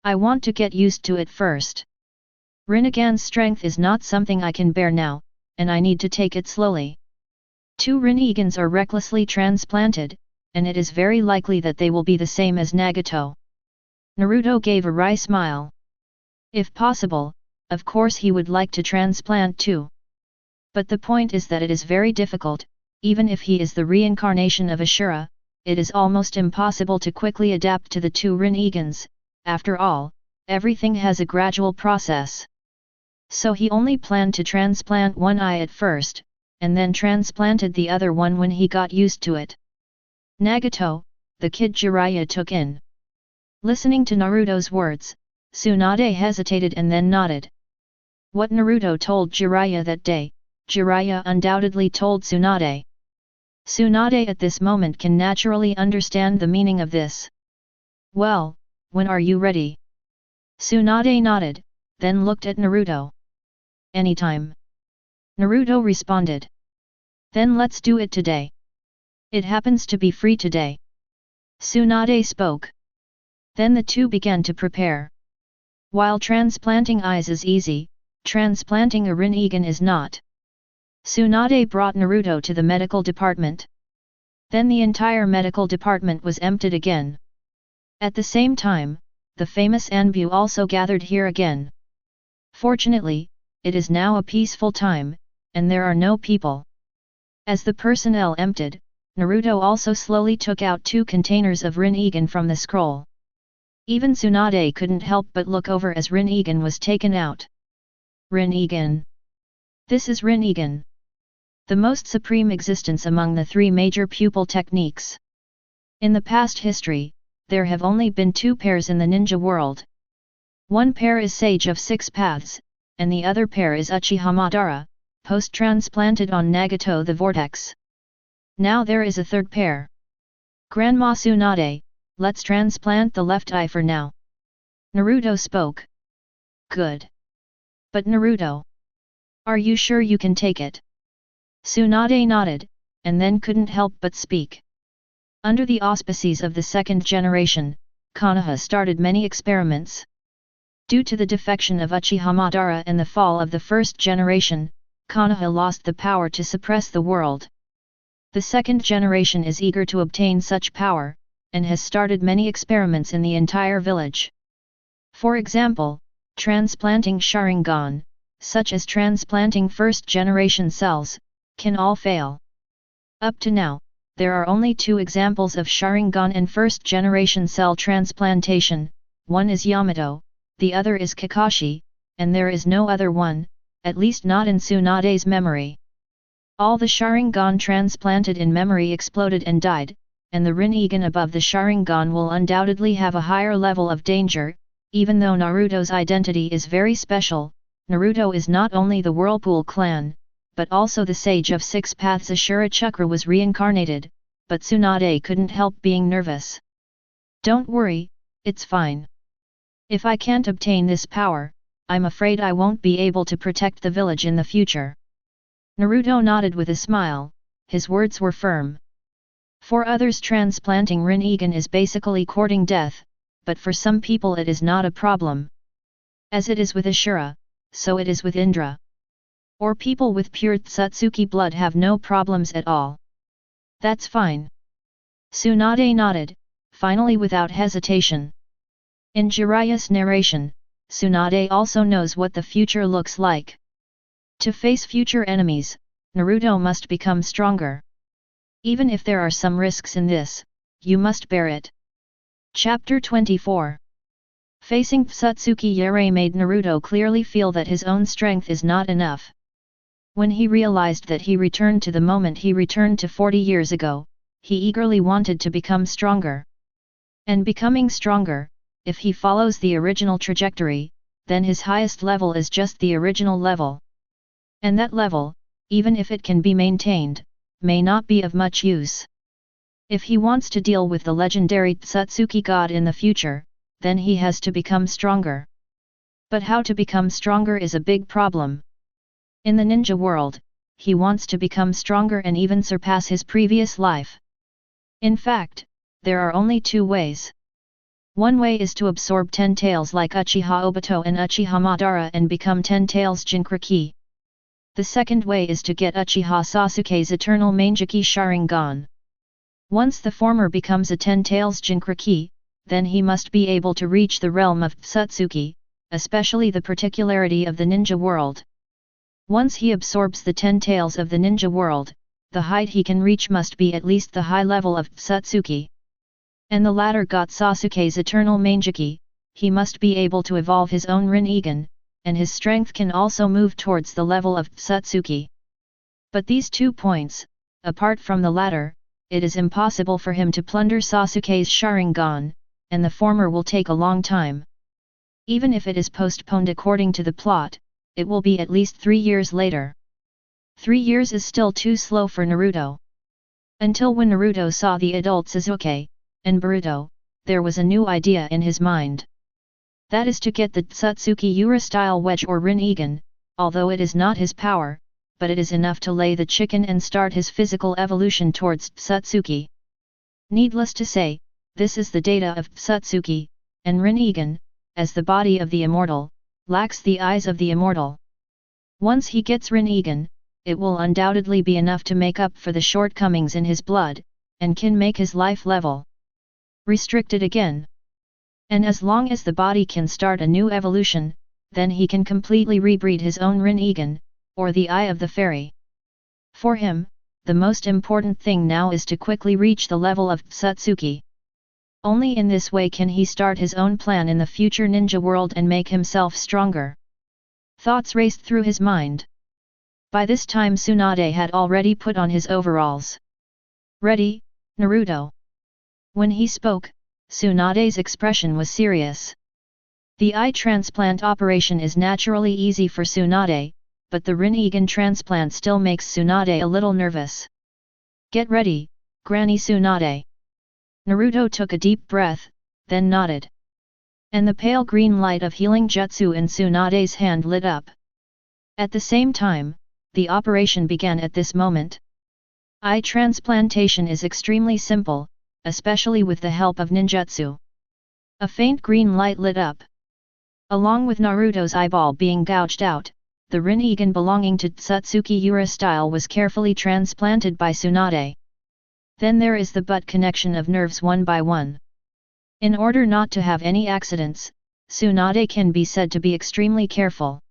I want to get used to it first. Rinnegan's strength is not something I can bear now, and I need to take it slowly. 2 Rinnegans are recklessly transplanted, and it is very likely that they will be the same as Nagato. Naruto gave a wry smile. If possible, of course he would like to transplant 2. But the point is that it is very difficult, even if he is the reincarnation of Ashura, it is almost impossible to quickly adapt to the 2 Rinnegans. After all, everything has a gradual process. So he only planned to transplant one eye at first, and then transplanted the other one when he got used to it. Nagato, the kid Jiraiya took in. Listening to Naruto's words, Tsunade hesitated and then nodded. What Naruto told Jiraiya that day, Jiraiya undoubtedly told Tsunade. Tsunade at this moment can naturally understand the meaning of this. Well, when are you ready? Tsunade nodded, then looked at Naruto. Anytime. Naruto responded. Then let's do it today. It happens to be free today. Tsunade spoke. Then the two began to prepare. While transplanting eyes is easy, transplanting a Rinnegan is not. Tsunade brought Naruto to the medical department. Then the entire medical department was emptied again. At the same time, the famous Anbu also gathered here again. Fortunately, it is now a peaceful time, and there are no people. As the personnel emptied, Naruto also slowly took out 2 containers of Rinnegan from the scroll. Even Tsunade couldn't help but look over as Rinnegan was taken out. Rinnegan. This is Rinnegan. The most supreme existence among the 3 major pupil techniques. In the past history, there have only been 2 pairs in the ninja world. One pair is Sage of 6 Paths, and the other pair is Uchiha Madara, post-transplanted on Nagato the Vortex. Now there is a third pair. Grandma Tsunade, let's transplant the left eye for now. Naruto spoke. Good. But Naruto, are you sure you can take it? Tsunade nodded, and then couldn't help but speak. Under the auspices of the 2nd generation, Konoha started many experiments. Due to the defection of Uchiha Madara and the fall of the 1st generation, Konoha lost the power to suppress the world. The 2nd generation is eager to obtain such power, and has started many experiments in the entire village. For example, transplanting Sharingan, such as transplanting 1st generation cells, can all fail. Up to now, there are only 2 examples of Sharingan and 1st generation cell transplantation, one is Yamato, the other is Kakashi, and there is no other one, at least not in Tsunade's memory. All the Sharingan transplanted in memory exploded and died, and the Rinnegan above the Sharingan will undoubtedly have a higher level of danger. Even though Naruto's identity is very special, Naruto is not only the Whirlpool clan, but also the Sage of 6 Paths. Ashura Chakra was reincarnated, but Tsunade couldn't help being nervous. Don't worry, it's fine. If I can't obtain this power, I'm afraid I won't be able to protect the village in the future. Naruto nodded with a smile, his words were firm. For others, transplanting Rinnegan is basically courting death, but for some people it is not a problem. As it is with Ashura, so it is with Indra. Or people with pure Ōtsutsuki blood have no problems at all. That's fine. Tsunade nodded, finally without hesitation. In Jiraiya's narration, Tsunade also knows what the future looks like. To face future enemies, Naruto must become stronger. Even if there are some risks in this, you must bear it. Chapter 24. Facing Ōtsutsuki Yagari made Naruto clearly feel that his own strength is not enough. When he realized that he returned to the moment he returned to 40 years ago, he eagerly wanted to become stronger. And becoming stronger, if he follows the original trajectory, then his highest level is just the original level. And that level, even if it can be maintained, may not be of much use. If he wants to deal with the legendary Ōtsutsuki god in the future, then he has to become stronger. But how to become stronger is a big problem. In the ninja world, he wants to become stronger and even surpass his previous life. In fact, there are only two ways. One way is to absorb 10 tails like Uchiha Obito and Uchiha Madara and become 10 tails Jinchuriki. The second way is to get Uchiha Sasuke's eternal Manjiki Sharingan. Once the former becomes a 10 tails Jinchuriki, then he must be able to reach the realm of Ōtsutsuki, especially the particularity of the ninja world. Once he absorbs the 10 tails of the ninja world, the height he can reach must be at least the high level of Ōtsutsuki. And the latter got Sasuke's eternal Manjiki, he must be able to evolve his own Rinnegan, and his strength can also move towards the level of Ōtsutsuki. But these 2 points, apart from the latter, it is impossible for him to plunder Sasuke's Sharingan, and the former will take a long time. Even if it is postponed according to the plot, it will be at least 3 years later. 3 years is still too slow for Naruto. Until when Naruto saw the adult Sasuke and Boruto, there was a new idea in his mind. That is to get the Ōtsutsuki Ura-style wedge or Rinnegan, although it is not his power, but it is enough to lay the chicken and start his physical evolution towards Ōtsutsuki. Needless to say, this is the data of Ōtsutsuki, and Rinnegan, as the body of the immortal, lacks the eyes of the immortal. Once he gets Rinnegan, it will undoubtedly be enough to make up for the shortcomings in his blood, and can make his life level restricted again. And as long as the body can start a new evolution, then he can completely rebreed his own Rinnegan, or the Eye of the Fairy. For him, the most important thing now is to quickly reach the level of Ōtsutsuki. Only in this way can he start his own plan in the future ninja world and make himself stronger. Thoughts raced through his mind. By this time Tsunade had already put on his overalls. "Ready, Naruto?" When he spoke, Tsunade's expression was serious. The eye transplant operation is naturally easy for Tsunade, but the Rinnegan transplant still makes Tsunade a little nervous. "Get ready, Granny Tsunade." Naruto took a deep breath, then nodded. And the pale green light of healing jutsu in Tsunade's hand lit up. At the same time, the operation began at this moment. Eye transplantation is extremely simple, especially with the help of ninjutsu. A faint green light lit up. Along with Naruto's eyeball being gouged out, the Rinnegan belonging to Ōtsutsuki Ura-style was carefully transplanted by Tsunade. Then there is the butt connection of nerves one by one. In order not to have any accidents, Tsunade can be said to be extremely careful.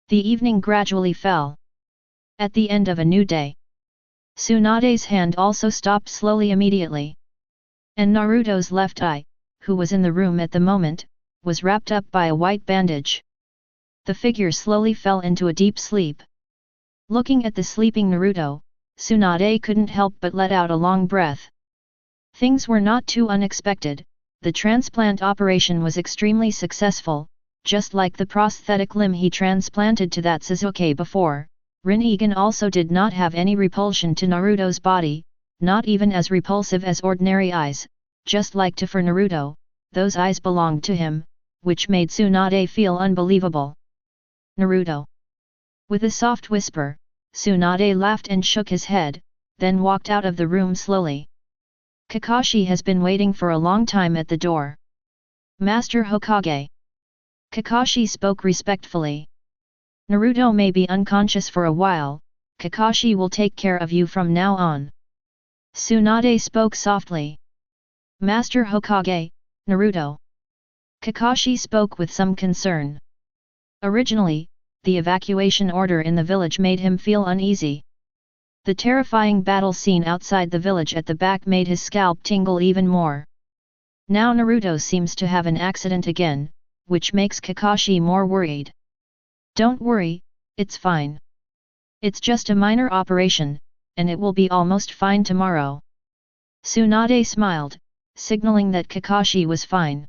The evening gradually fell. At the end of a new day, Tsunade's hand also stopped slowly immediately. And Naruto's left eye, who was in the room at the moment, was wrapped up by a white bandage. The figure slowly fell into a deep sleep. Looking at the sleeping Naruto, Tsunade couldn't help but let out a long breath. Things were not too unexpected, the transplant operation was extremely successful, just like the prosthetic limb he transplanted to that Sasuke before. Rinnegan also did not have any repulsion to Naruto's body, not even as repulsive as ordinary eyes, just like for Naruto, those eyes belonged to him, which made Tsunade feel unbelievable. "Naruto!" With a soft whisper, Tsunade laughed and shook his head, then walked out of the room slowly. Kakashi has been waiting for a long time at the door. "Master Hokage." Kakashi spoke respectfully. "Naruto may be unconscious for a while, Kakashi will take care of you from now on." Tsunade spoke softly. "Master Hokage, Naruto." Kakashi spoke with some concern. Originally, the evacuation order in the village made him feel uneasy. The terrifying battle scene outside the village at the back made his scalp tingle even more. Now Naruto seems to have an accident again, which makes Kakashi more worried. "Don't worry, it's fine. It's just a minor operation, and it will be almost fine tomorrow." Tsunade smiled, signaling that Kakashi was fine.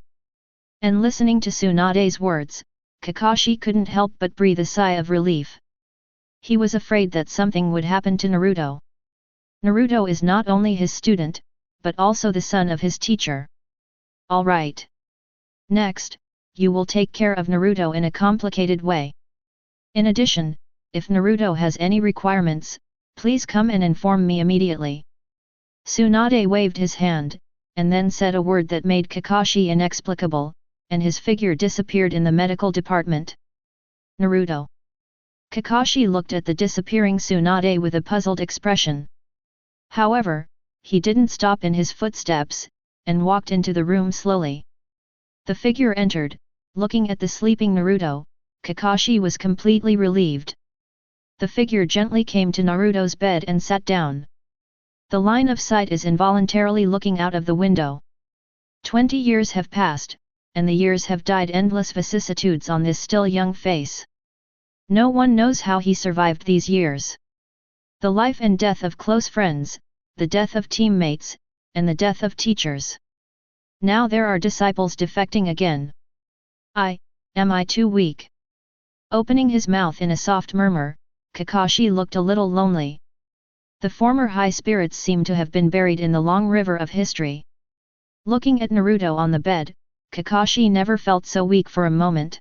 And listening to Tsunade's words, Kakashi couldn't help but breathe a sigh of relief. He was afraid that something would happen to Naruto. Naruto is not only his student, but also the son of his teacher. Alright. Next, you will take care of Naruto in a complicated way. In addition, if Naruto has any requirements, please come and inform me immediately. Tsunade waved his hand, and then said a word that made Kakashi inexplicable, and his figure disappeared in the medical department. Naruto. Kakashi looked at the disappearing Tsunade with a puzzled expression. However, he didn't stop in his footsteps, and walked into the room slowly. The figure entered, looking at the sleeping Naruto. Kakashi was completely relieved. The figure gently came to Naruto's bed and sat down. The line of sight is involuntarily looking out of the window. 20 years have passed, and the years have dyed endless vicissitudes on this still young face. No one knows how he survived these years. The life and death of close friends, the death of teammates, and the death of teachers. Now there are disciples defecting again. Am I too weak? Opening his mouth in a soft murmur, Kakashi looked a little lonely. The former high spirits seemed to have been buried in the long river of history. Looking at Naruto on the bed, Kakashi never felt so weak for a moment.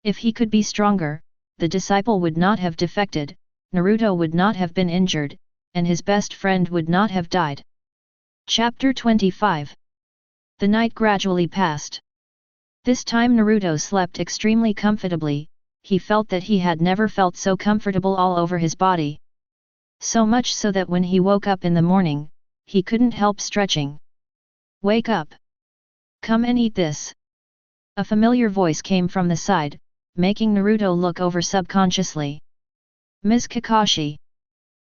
If he could be stronger, the disciple would not have defected, Naruto would not have been injured, and his best friend would not have died. Chapter 25. The night gradually passed. This time Naruto slept extremely comfortably. He felt that he had never felt so comfortable all over his body. So much so that when he woke up in the morning, he couldn't help stretching. Wake up! Come and eat this! A familiar voice came from the side, making Naruto look over subconsciously. Ms. Kakashi.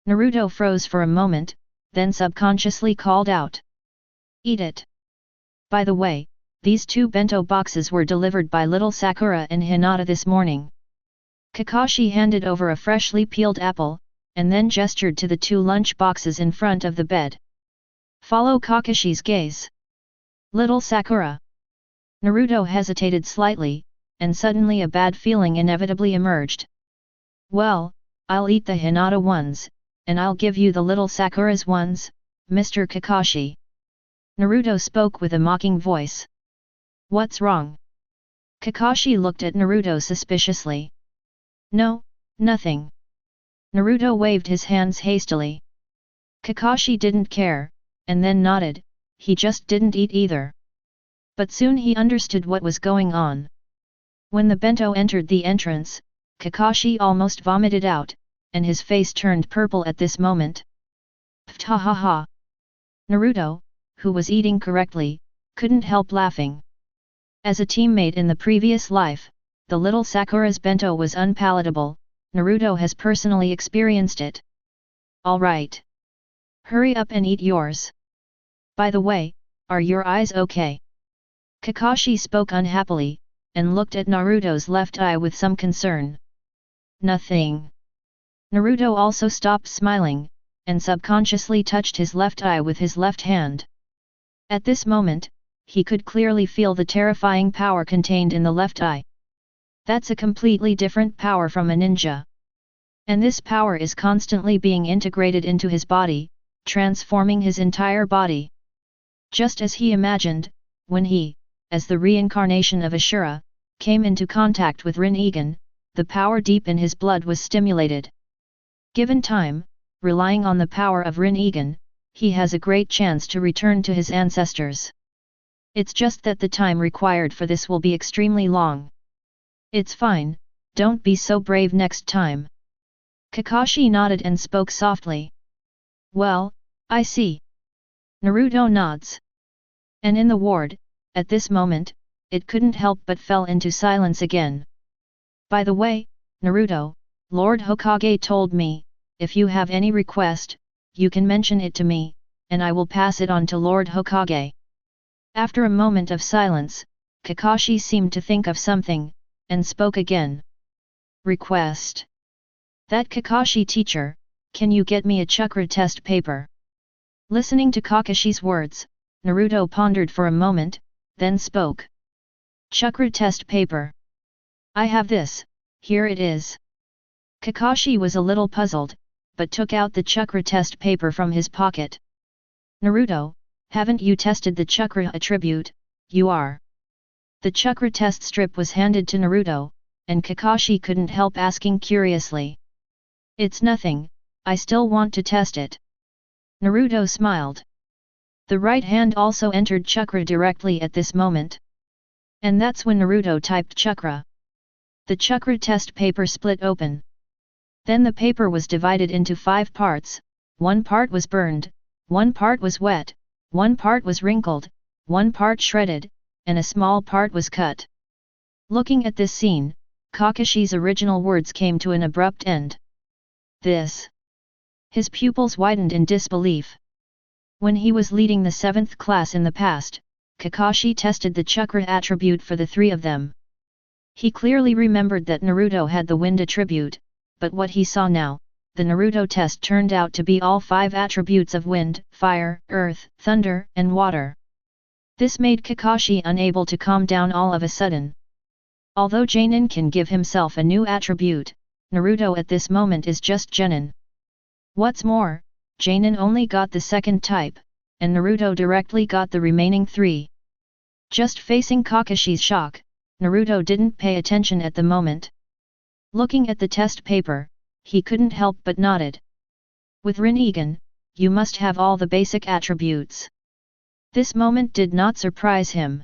Naruto froze for a moment, then subconsciously called out. Eat it! By the way, these 2 bento boxes were delivered by little Sakura and Hinata this morning. Kakashi handed over a freshly peeled apple, and then gestured to the 2 lunch boxes in front of the bed. Follow Kakashi's gaze. Little Sakura. Naruto hesitated slightly, and suddenly a bad feeling inevitably emerged. Well, I'll eat the Hinata ones, and I'll give you the little Sakura's ones, Mr. Kakashi. Naruto spoke with a mocking voice. What's wrong? Kakashi looked at Naruto suspiciously. No, nothing. Naruto waved his hands hastily. Kakashi didn't care, and then nodded, he just didn't eat either. But soon he understood what was going on. When the bento entered the entrance, Kakashi almost vomited out, and his face turned purple at this moment. Pthahaha! Naruto, who was eating correctly, couldn't help laughing. As a teammate in the previous life, the little Sakura's bento was unpalatable. Naruto has personally experienced it. Alright. Hurry up and eat yours. By the way, are your eyes okay? Kakashi spoke unhappily, and looked at Naruto's left eye with some concern. Nothing. Naruto also stopped smiling, and subconsciously touched his left eye with his left hand. At this moment, he could clearly feel the terrifying power contained in the left eye. That's a completely different power from a ninja. And this power is constantly being integrated into his body, transforming his entire body. Just as he imagined, when he, as the reincarnation of Ashura, came into contact with Rinnegan, the power deep in his blood was stimulated. Given time, relying on the power of Rinnegan, he has a great chance to return to his ancestors. It's just that the time required for this will be extremely long. It's fine, don't be so brave next time. Kakashi nodded and spoke softly. Well, I see. Naruto nods. And in the ward, at this moment, it couldn't help but fell into silence again. By the way, Naruto, Lord Hokage told me, if you have any request, you can mention it to me, and I will pass it on to Lord Hokage. After a moment of silence, Kakashi seemed to think of something, and spoke again. Request. That Kakashi teacher, can you get me a chakra test paper? Listening to Kakashi's words, Naruto pondered for a moment, then spoke. Chakra test paper. I have this, here it is. Kakashi was a little puzzled, but took out the chakra test paper from his pocket. Naruto, haven't you tested the chakra attribute, you are. The chakra test strip was handed to Naruto, and Kakashi couldn't help asking curiously. It's nothing, I still want to test it. Naruto smiled. The right hand also entered chakra directly at this moment. And that's when Naruto typed chakra. The chakra test paper split open. Then the paper was divided into 5 parts, one part was burned, one part was wet, one part was wrinkled, one part shredded, and a small part was cut. Looking at this scene, Kakashi's original words came to an abrupt end. This. His pupils widened in disbelief. When he was leading the 7th class in the past, Kakashi tested the chakra attribute for the 3 of them. He clearly remembered that Naruto had the wind attribute, but what he saw now, the Naruto test turned out to be all 5 attributes of wind, fire, earth, thunder, and water. This made Kakashi unable to calm down all of a sudden. Although Genin can give himself a new attribute, Naruto at this moment is just Genin. What's more, Genin only got the 2nd type, and Naruto directly got the remaining 3. Just facing Kakashi's shock, Naruto didn't pay attention at the moment. Looking at the test paper, he couldn't help but nodded. With Rinnegan, you must have all the basic attributes. This moment did not surprise him.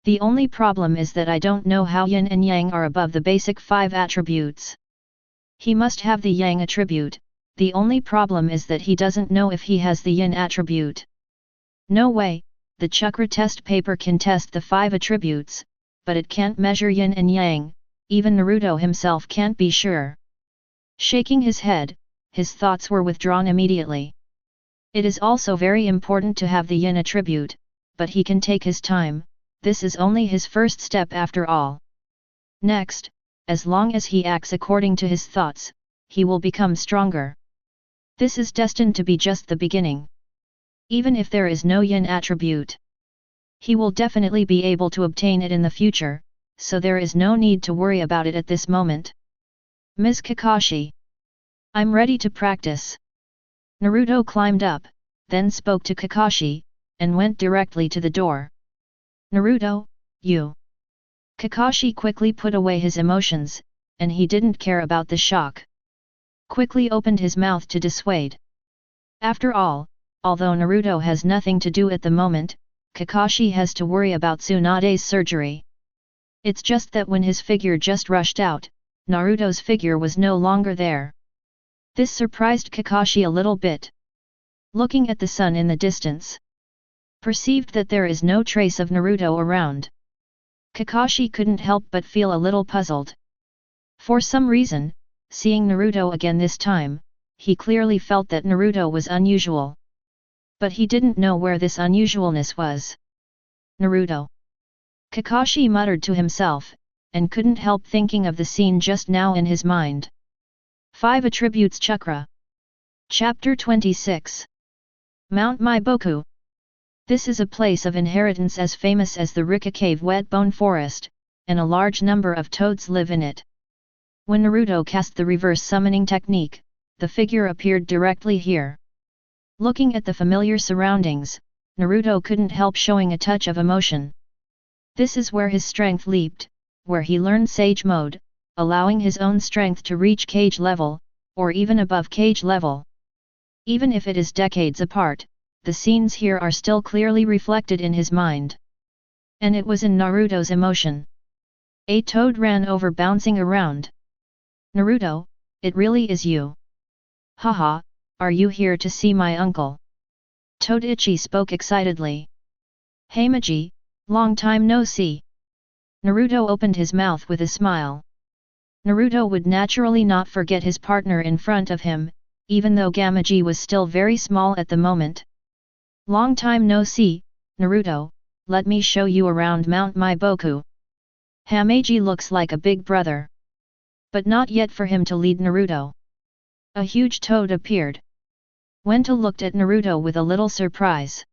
The only problem is that I don't know how yin and yang are above the basic 5 attributes. He must have the yang attribute, the only problem is that he doesn't know if he has the yin attribute. No way, the chakra test paper can test the 5 attributes, but it can't measure yin and yang. Even Naruto himself can't be sure. Shaking his head, his thoughts were withdrawn immediately. It is also very important to have the yin attribute, but he can take his time, this is only his first step after all. Next, as long as he acts according to his thoughts, he will become stronger. This is destined to be just the beginning. Even if there is no yin attribute, he will definitely be able to obtain it in the future, so there is no need to worry about it at this moment. Ms. Kakashi. I'm ready to practice. Naruto climbed up, then spoke to Kakashi, and went directly to the door. Naruto, you. Kakashi quickly put away his emotions, and he didn't care about the shock. Quickly opened his mouth to dissuade. After all, although Naruto has nothing to do at the moment, Kakashi has to worry about Tsunade's surgery. It's just that when his figure just rushed out, Naruto's figure was no longer there. This surprised Kakashi a little bit. Looking at the sun in the distance, perceived that there is no trace of Naruto around. Kakashi couldn't help but feel a little puzzled. For some reason, seeing Naruto again this time, he clearly felt that Naruto was unusual. But he didn't know where this unusualness was. Naruto. Kakashi muttered to himself, and couldn't help thinking of the scene just now in his mind. 5 Attributes Chakra. Chapter 26. Mount Myoboku. This is a place of inheritance as famous as the Rika Cave Wet Bone Forest, and a large number of toads live in it. When Naruto cast the reverse summoning technique, the figure appeared directly here. Looking at the familiar surroundings, Naruto couldn't help showing a touch of emotion. This is where his strength leaped, where he learned Sage Mode, allowing his own strength to reach Kage level, or even above Kage level. Even if it is decades apart, the scenes here are still clearly reflected in his mind. And it was in Naruto's emotion. A toad ran over bouncing around. Naruto, it really is you. Haha, are you here to see my uncle? Toadichi spoke excitedly. Hey Maji, long time no see. Naruto opened his mouth with a smile. Naruto would naturally not forget his partner in front of him, even though Gamaji was still very small at the moment. Long time no see, Naruto, let me show you around Mount Myoboku. Hamaji looks like a big brother. But not yet for him to lead Naruto. A huge toad appeared. Wenta looked at Naruto with a little surprise.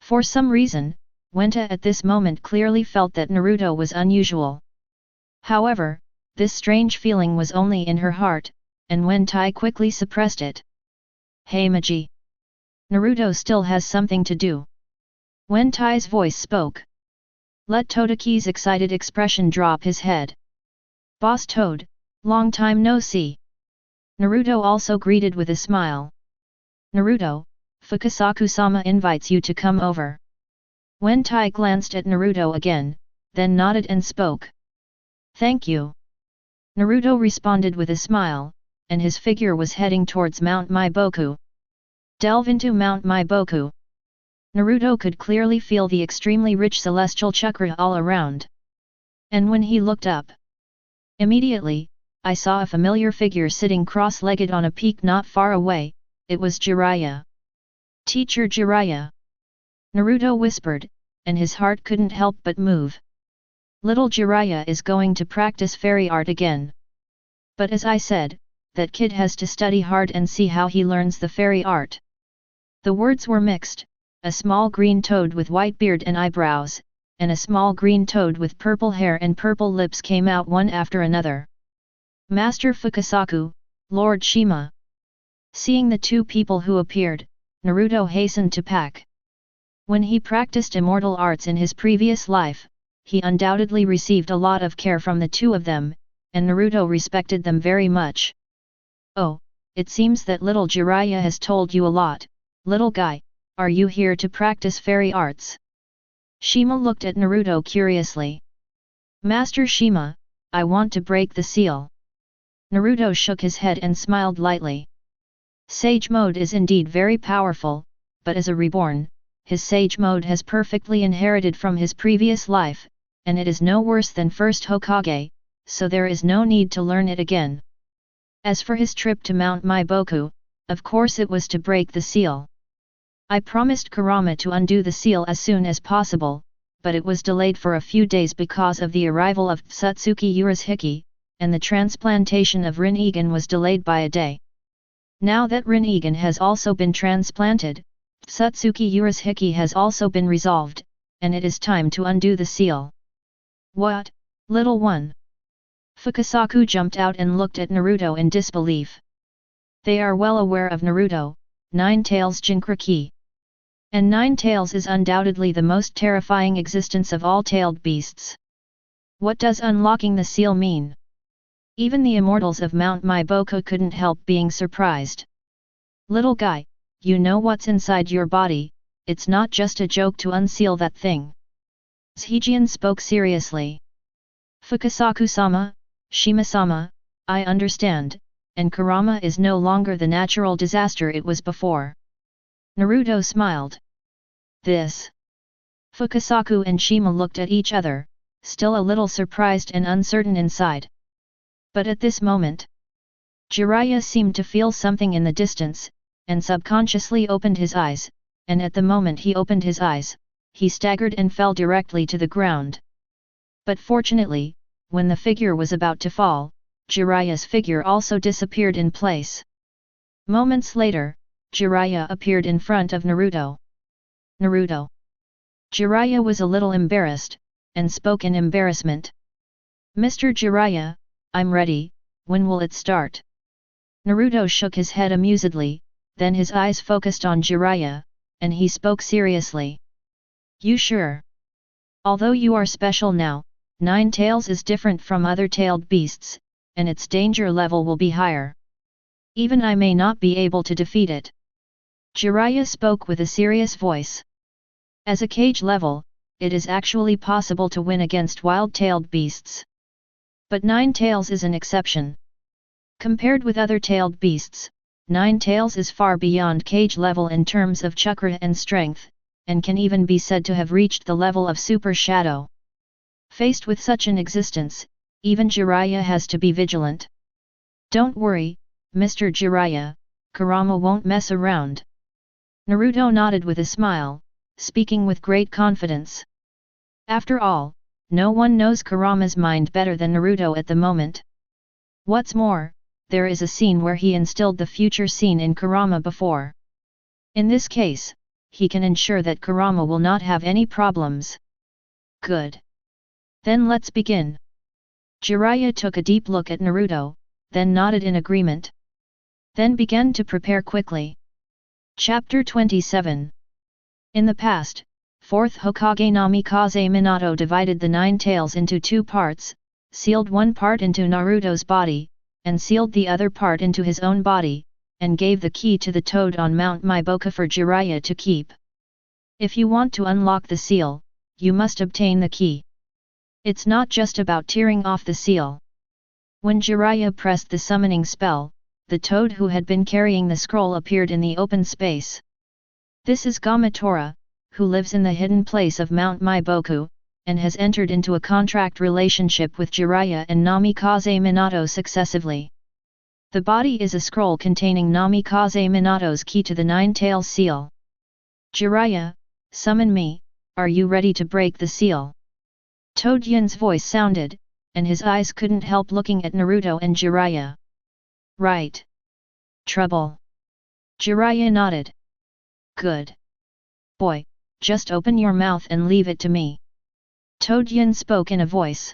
For some reason, Wenta at this moment clearly felt that Naruto was unusual. However, this strange feeling was only in her heart, and Wen-tai quickly suppressed it. Hey Maji! Naruto still has something to do. Wen-tai's voice spoke. Let Todaki's excited expression drop his head. Boss Toad, long time no see. Naruto also greeted with a smile. Naruto, Fukasaku-sama invites you to come over. Wen-tai glanced at Naruto again, then nodded and spoke. Thank you. Naruto responded with a smile, and his figure was heading towards Mount Myoboku. Delve into Mount Myoboku. Naruto could clearly feel the extremely rich celestial chakra all around. And when he looked up, immediately, I saw a familiar figure sitting cross-legged on a peak not far away. It was Jiraiya. Teacher Jiraiya. Naruto whispered, and his heart couldn't help but move. Little Jiraiya is going to practice fairy art again. But as I said, that kid has to study hard and see how he learns the fairy art. The words were mixed, a small green toad with white beard and eyebrows, and a small green toad with purple hair and purple lips came out one after another. Master Fukasaku, Lord Shima. Seeing the two people who appeared, Naruto hastened to pack. When he practiced immortal arts in his previous life, he undoubtedly received a lot of care from the two of them, and Naruto respected them very much. Oh, it seems that little Jiraiya has told you a lot. Little guy, are you here to practice fairy arts? Shima looked at Naruto curiously. Master Shima, I want to break the seal. Naruto shook his head and smiled lightly. Sage mode is indeed very powerful, but as a reborn, his sage mode has perfectly inherited from his previous life, and it is no worse than first Hokage, so there is no need to learn it again. As for his trip to Mount Myoboku, of course it was to break the seal. I promised Kurama to undo the seal as soon as possible, but it was delayed for a few days because of the arrival of Ōtsutsuki Ura-style, and the transplantation of Rinnegan was delayed by a day. Now that Rinnegan has also been transplanted, Ōtsutsuki Ura-style has also been resolved, and it is time to undo the seal. What, little one? Fukasaku jumped out and looked at Naruto in disbelief. They are well aware of Naruto, Nine-Tails Jinchuriki. And Nine-Tails is undoubtedly the most terrifying existence of all tailed beasts. What does unlocking the seal mean? Even the immortals of Mount Myoboku couldn't help being surprised. Little guy, you know what's inside your body, it's not just a joke to unseal that thing. Tenseigan spoke seriously. Fukasaku-sama, Shima-sama, I understand, and Kurama is no longer the natural disaster it was before. Naruto smiled. This. Fukasaku and Shima looked at each other, still a little surprised and uncertain inside. But at this moment, Jiraiya seemed to feel something in the distance, and subconsciously opened his eyes, and at the moment he opened his eyes, he staggered and fell directly to the ground. But fortunately, when the figure was about to fall, Jiraiya's figure also disappeared in place. Moments later, Jiraiya appeared in front of Naruto. Naruto. Jiraiya was a little embarrassed, and spoke in embarrassment. Mr. Jiraiya, I'm ready, when will it start? Naruto shook his head amusedly, then his eyes focused on Jiraiya, and he spoke seriously. You sure? Although you are special now, Nine-Tails is different from other tailed beasts, and its danger level will be higher. Even I may not be able to defeat it. Jiraiya spoke with a serious voice. As a cage level, it is actually possible to win against wild-tailed beasts. But Nine-Tails is an exception. Compared with other tailed beasts, Nine-Tails is far beyond cage level in terms of chakra and strength, and can even be said to have reached the level of Super Shadow. Faced with such an existence, even Jiraiya has to be vigilant. Don't worry, Mr. Jiraiya, Kurama won't mess around. Naruto nodded with a smile, speaking with great confidence. After all, no one knows Kurama's mind better than Naruto at the moment. What's more, there is a scene where he instilled the future scene in Kurama before. In this case, he can ensure that Kurama will not have any problems. Good. Then let's begin. Jiraiya took a deep look at Naruto, then nodded in agreement. Then began to prepare quickly. Chapter 27. In the past, 4th Hokage Namikaze Minato divided the 9 tails into 2 parts, sealed one part into Naruto's body, and sealed the other part into his own body, and gave the key to the toad on Mount Myoboku for Jiraiya to keep. If you want to unlock the seal, you must obtain the key. It's not just about tearing off the seal. When Jiraiya pressed the summoning spell, the toad who had been carrying the scroll appeared in the open space. This is Gamatora, who lives in the hidden place of Mount Myoboku, and has entered into a contract relationship with Jiraiya and Namikaze Minato successively. The body is a scroll containing Namikaze Minato's key to the 9-tail seal. Jiraiya, summon me, are you ready to break the seal? Toad Yin's voice sounded, and his eyes couldn't help looking at Naruto and Jiraiya. Right. Trouble. Jiraiya nodded. Good. Boy, just open your mouth and leave it to me. Toad Yin spoke in a voice.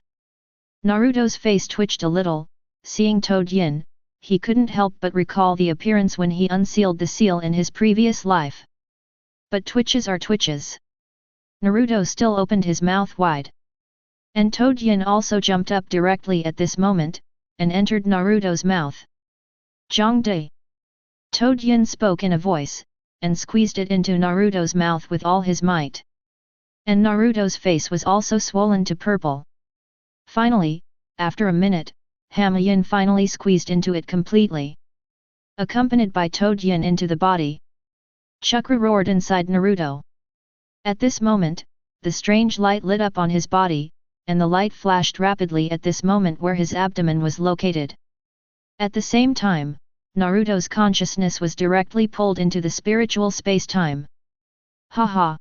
Naruto's face twitched a little, seeing Toad Yin, he couldn't help but recall the appearance when he unsealed the seal in his previous life. But twitches are twitches. Naruto still opened his mouth wide. And Toad Yin also jumped up directly at this moment, and entered Naruto's mouth. Zhongde. Toad Yin spoke in a voice, and squeezed it into Naruto's mouth with all his might. And Naruto's face was also swollen to purple. Finally, after a minute, Hamayin finally squeezed into it completely. Accompanied by Toad Yin into the body. Chakra roared inside Naruto. At this moment, the strange light lit up on his body, and the light flashed rapidly at this moment where his abdomen was located. At the same time, Naruto's consciousness was directly pulled into the spiritual space-time. Haha!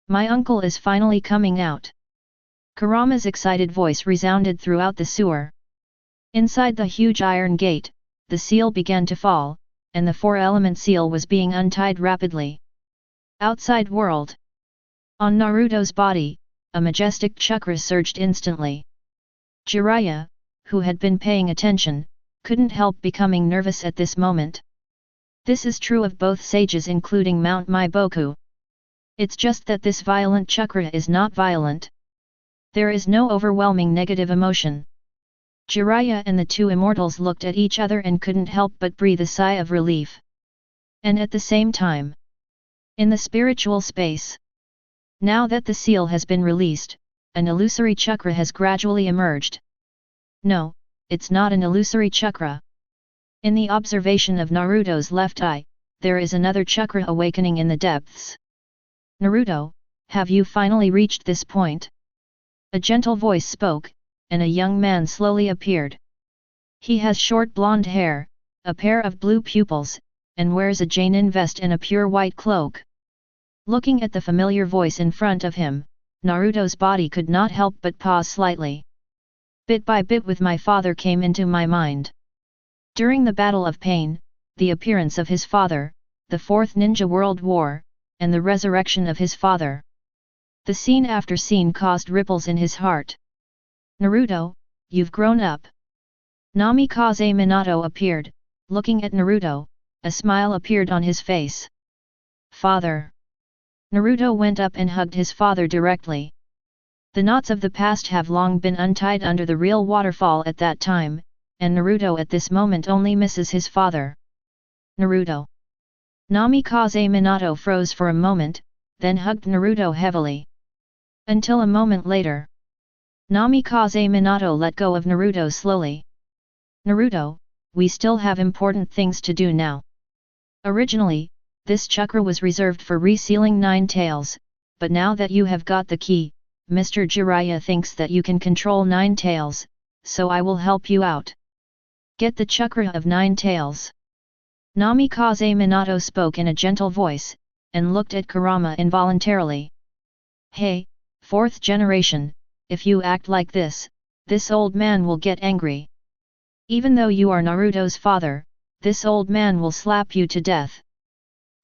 My uncle is finally coming out. Kurama's excited voice resounded throughout the sewer. Inside the huge iron gate, the seal began to fall, and the 4-element seal was being untied rapidly. Outside world. On Naruto's body, a majestic chakra surged instantly. Jiraiya, who had been paying attention, couldn't help becoming nervous at this moment. This is true of both sages including Mount Myoboku. It's just that this violent chakra is not violent. There is no overwhelming negative emotion. Jiraiya and the 2 immortals looked at each other and couldn't help but breathe a sigh of relief. And at the same time, in the spiritual space, now that the seal has been released, an illusory chakra has gradually emerged. No, it's not an illusory chakra. In the observation of Naruto's left eye, there is another chakra awakening in the depths. Naruto, have you finally reached this point? A gentle voice spoke, and a young man slowly appeared. He has short blonde hair, a pair of blue pupils, and wears a Jainin vest and a pure white cloak. Looking at the familiar voice in front of him, Naruto's body could not help but pause slightly. Bit by bit with my father came into my mind. During the Battle of Pain, the appearance of his father, the 4th Ninja World War, and the resurrection of his father. The scene after scene caused ripples in his heart. Naruto, you've grown up. Namikaze Minato appeared, looking at Naruto, a smile appeared on his face. Father. Naruto went up and hugged his father directly. The knots of the past have long been untied under the real waterfall at that time, and Naruto at this moment only misses his father. Naruto. Namikaze Minato froze for a moment, then hugged Naruto heavily. Until a moment later. Namikaze Minato let go of Naruto slowly. Naruto, we still have important things to do now. Originally, this chakra was reserved for resealing 9 tails, but now that you have got the key, Mr. Jiraiya thinks that you can control 9 tails, so I will help you out. Get the chakra of 9 tails. Namikaze Minato spoke in a gentle voice, and looked at Kurama involuntarily. Hey, 4th generation, if you act like this old man will get angry. Even though you are Naruto's father, this old man will slap you to death.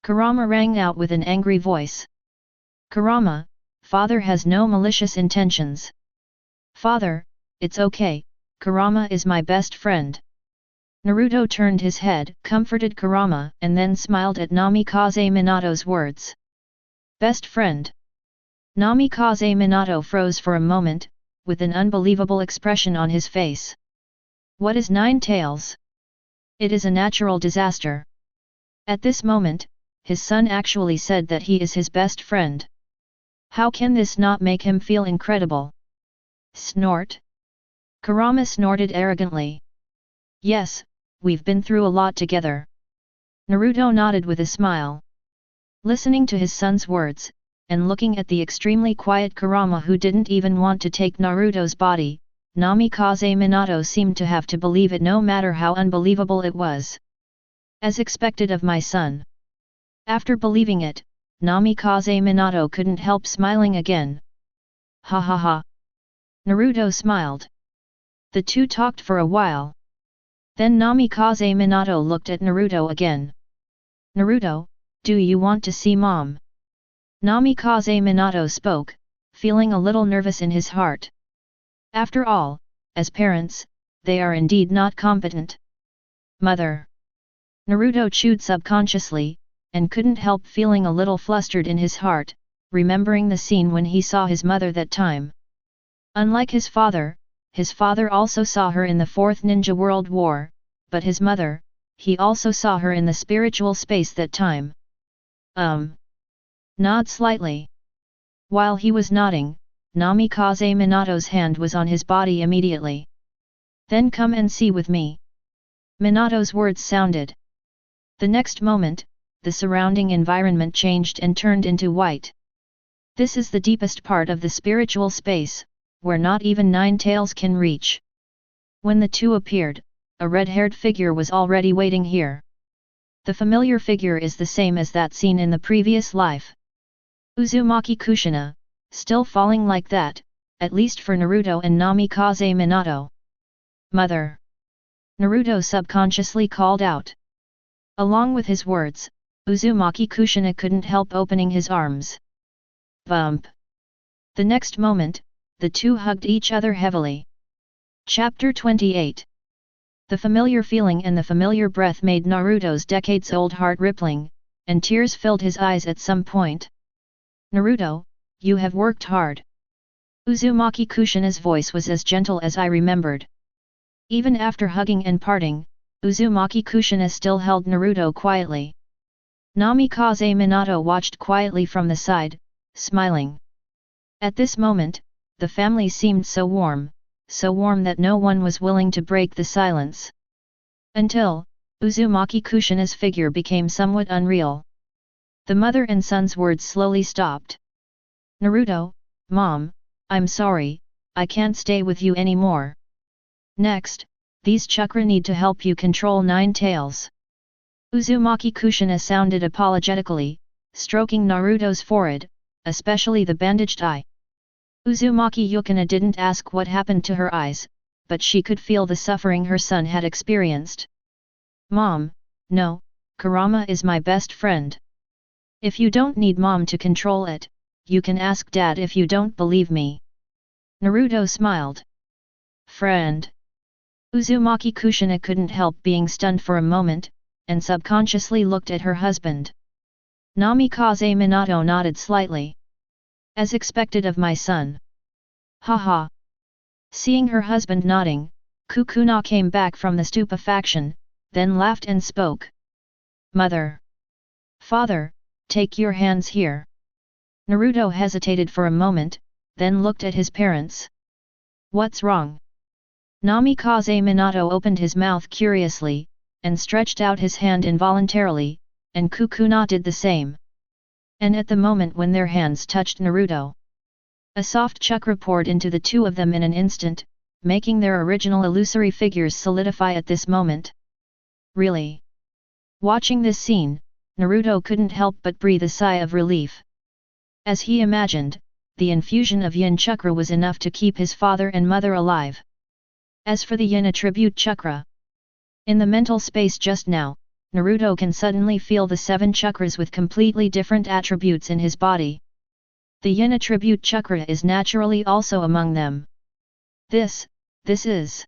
Kurama rang out with an angry voice. Kurama, father has no malicious intentions. Father, it's okay, Kurama is my best friend. Naruto turned his head, comforted Kurama, and then smiled at Namikaze Minato's words. Best friend. Namikaze Minato froze for a moment, with an unbelievable expression on his face. What is Nine Tails? It is a natural disaster. At this moment, his son actually said that he is his best friend. How can this not make him feel incredible? Snort. Kurama snorted arrogantly. Yes, we've been through a lot together. Naruto nodded with a smile. Listening to his son's words, and looking at the extremely quiet Kurama who didn't even want to take Naruto's body, Namikaze Minato seemed to have to believe it no matter how unbelievable it was. As expected of my son. After believing it, Namikaze Minato couldn't help smiling again. Ha ha ha. Naruto smiled. The two talked for a while. Then Namikaze Minato looked at Naruto again. Naruto, do you want to see Mom? Namikaze Minato spoke, feeling a little nervous in his heart. After all, as parents, they are indeed not competent. Mother. Naruto chewed subconsciously, and couldn't help feeling a little flustered in his heart, remembering the scene when he saw his mother that time. Unlike his father also saw her in the Fourth Ninja World War, but his mother, he also saw her in the spiritual space that time. Nod slightly. While he was nodding, Namikaze Minato's hand was on his body immediately. Then come and see with me. Minato's words sounded. The next moment, the surrounding environment changed and turned into white. This is the deepest part of the spiritual space, where not even Nine Tails can reach. When the two appeared, a red-haired figure was already waiting here. The familiar figure is the same as that seen in the previous life. Uzumaki Kushina, still falling like that, at least for Naruto and Namikaze Minato. Mother. Naruto subconsciously called out. Along with his words, Uzumaki Kushina couldn't help opening his arms. Bump. The next moment, the two hugged each other heavily. Chapter 28. The familiar feeling and the familiar breath made Naruto's decades-old heart rippling, and tears filled his eyes at some point. Naruto, you have worked hard. Uzumaki Kushina's voice was as gentle as I remembered. Even after hugging and parting, Uzumaki Kushina still held Naruto quietly. Namikaze Minato watched quietly from the side, smiling. At this moment, the family seemed so warm that no one was willing to break the silence. Until, Uzumaki Kushina's figure became somewhat unreal. The mother and son's words slowly stopped. Naruto, Mom, I'm sorry, I can't stay with you anymore. Next, these chakra need to help you control Nine Tails. Uzumaki Kushina sounded apologetically, stroking Naruto's forehead, especially the bandaged eye. Uzumaki Yukina didn't ask what happened to her eyes, but she could feel the suffering her son had experienced. Mom, no, Kurama is my best friend. If you don't need Mom to control it, you can ask Dad if you don't believe me. Naruto smiled. Friend. Uzumaki Kushina couldn't help being stunned for a moment, and subconsciously looked at her husband. Namikaze Minato nodded slightly. As expected of my son. Haha. Seeing her husband nodding, Kukuna came back from the stupefaction, then laughed and spoke. Mother. Father, take your hands here. Naruto hesitated for a moment, then looked at his parents. What's wrong? Namikaze Minato opened his mouth curiously, and stretched out his hand involuntarily, and Kukuna did the same. And at the moment when their hands touched Naruto, a soft chakra poured into the two of them in an instant, making their original illusory figures solidify at this moment. Really? Watching this scene, Naruto couldn't help but breathe a sigh of relief. As he imagined, the infusion of yin chakra was enough to keep his father and mother alive. As for the yin attribute chakra, in the mental space just now, Naruto can suddenly feel the 7 chakras with completely different attributes in his body. The yin attribute chakra is naturally also among them. This is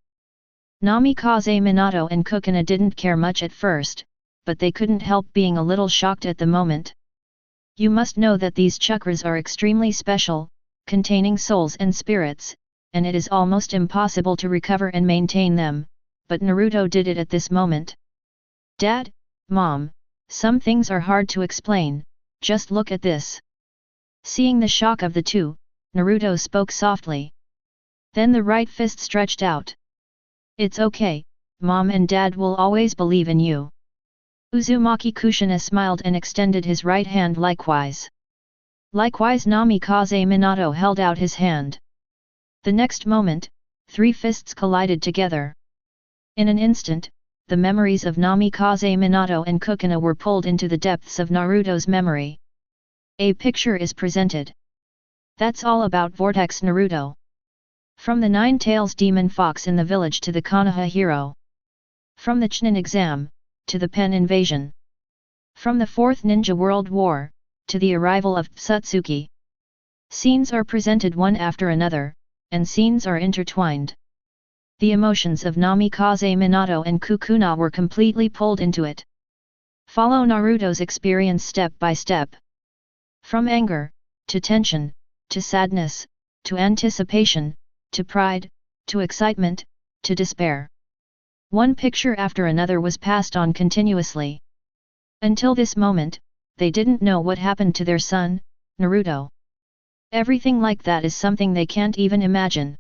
Namikaze Minato and Kukuna didn't care much at first, but they couldn't help being a little shocked at the moment. You must know that these chakras are extremely special, containing souls and spirits, and it is almost impossible to recover and maintain them, but Naruto did it at this moment. Dad, Mom, some things are hard to explain, just look at this. Seeing the shock of the two, Naruto spoke softly. Then the right fist stretched out. It's okay, Mom and Dad will always believe in you. Uzumaki Kushina smiled and extended his right hand likewise. Likewise Namikaze Minato held out his hand. The next moment, three fists collided together. In an instant, the memories of Namikaze Minato and Kukuna were pulled into the depths of Naruto's memory. A picture is presented. That's all about Vortex Naruto. From the Nine Tails Demon Fox in the village to the Konoha hero. From the Chunin exam, to the Pen invasion. From the Fourth Ninja World War, to the arrival of Ōtsutsuki. Scenes are presented one after another, and scenes are intertwined. The emotions of Namikaze Minato and Kukuna were completely pulled into it. Follow Naruto's experience step by step. From anger, to tension, to sadness, to anticipation, to pride, to excitement, to despair. One picture after another was passed on continuously. Until this moment, they didn't know what happened to their son, Naruto. Everything like that is something they can't even imagine.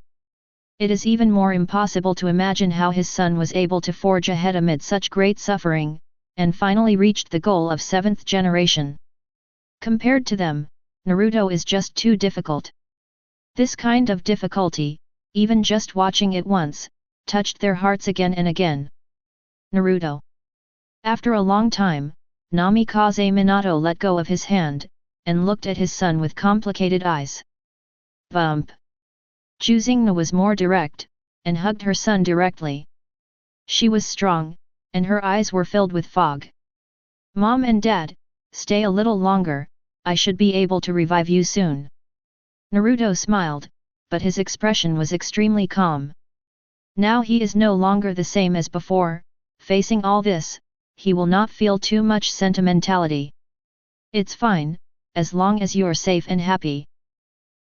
It is even more impossible to imagine how his son was able to forge ahead amid such great suffering, and finally reached the goal of 7th generation. Compared to them, Naruto is just too difficult. This kind of difficulty, even just watching it once, touched their hearts again and again. Naruto. After a long time, Namikaze Minato let go of his hand, and looked at his son with complicated eyes. Bump. Juzingna was more direct, and hugged her son directly. She was strong, and her eyes were filled with fog. Mom and Dad, stay a little longer, I should be able to revive you soon. Naruto smiled, but his expression was extremely calm. Now he is no longer the same as before, facing all this, he will not feel too much sentimentality. It's fine, as long as you're safe and happy.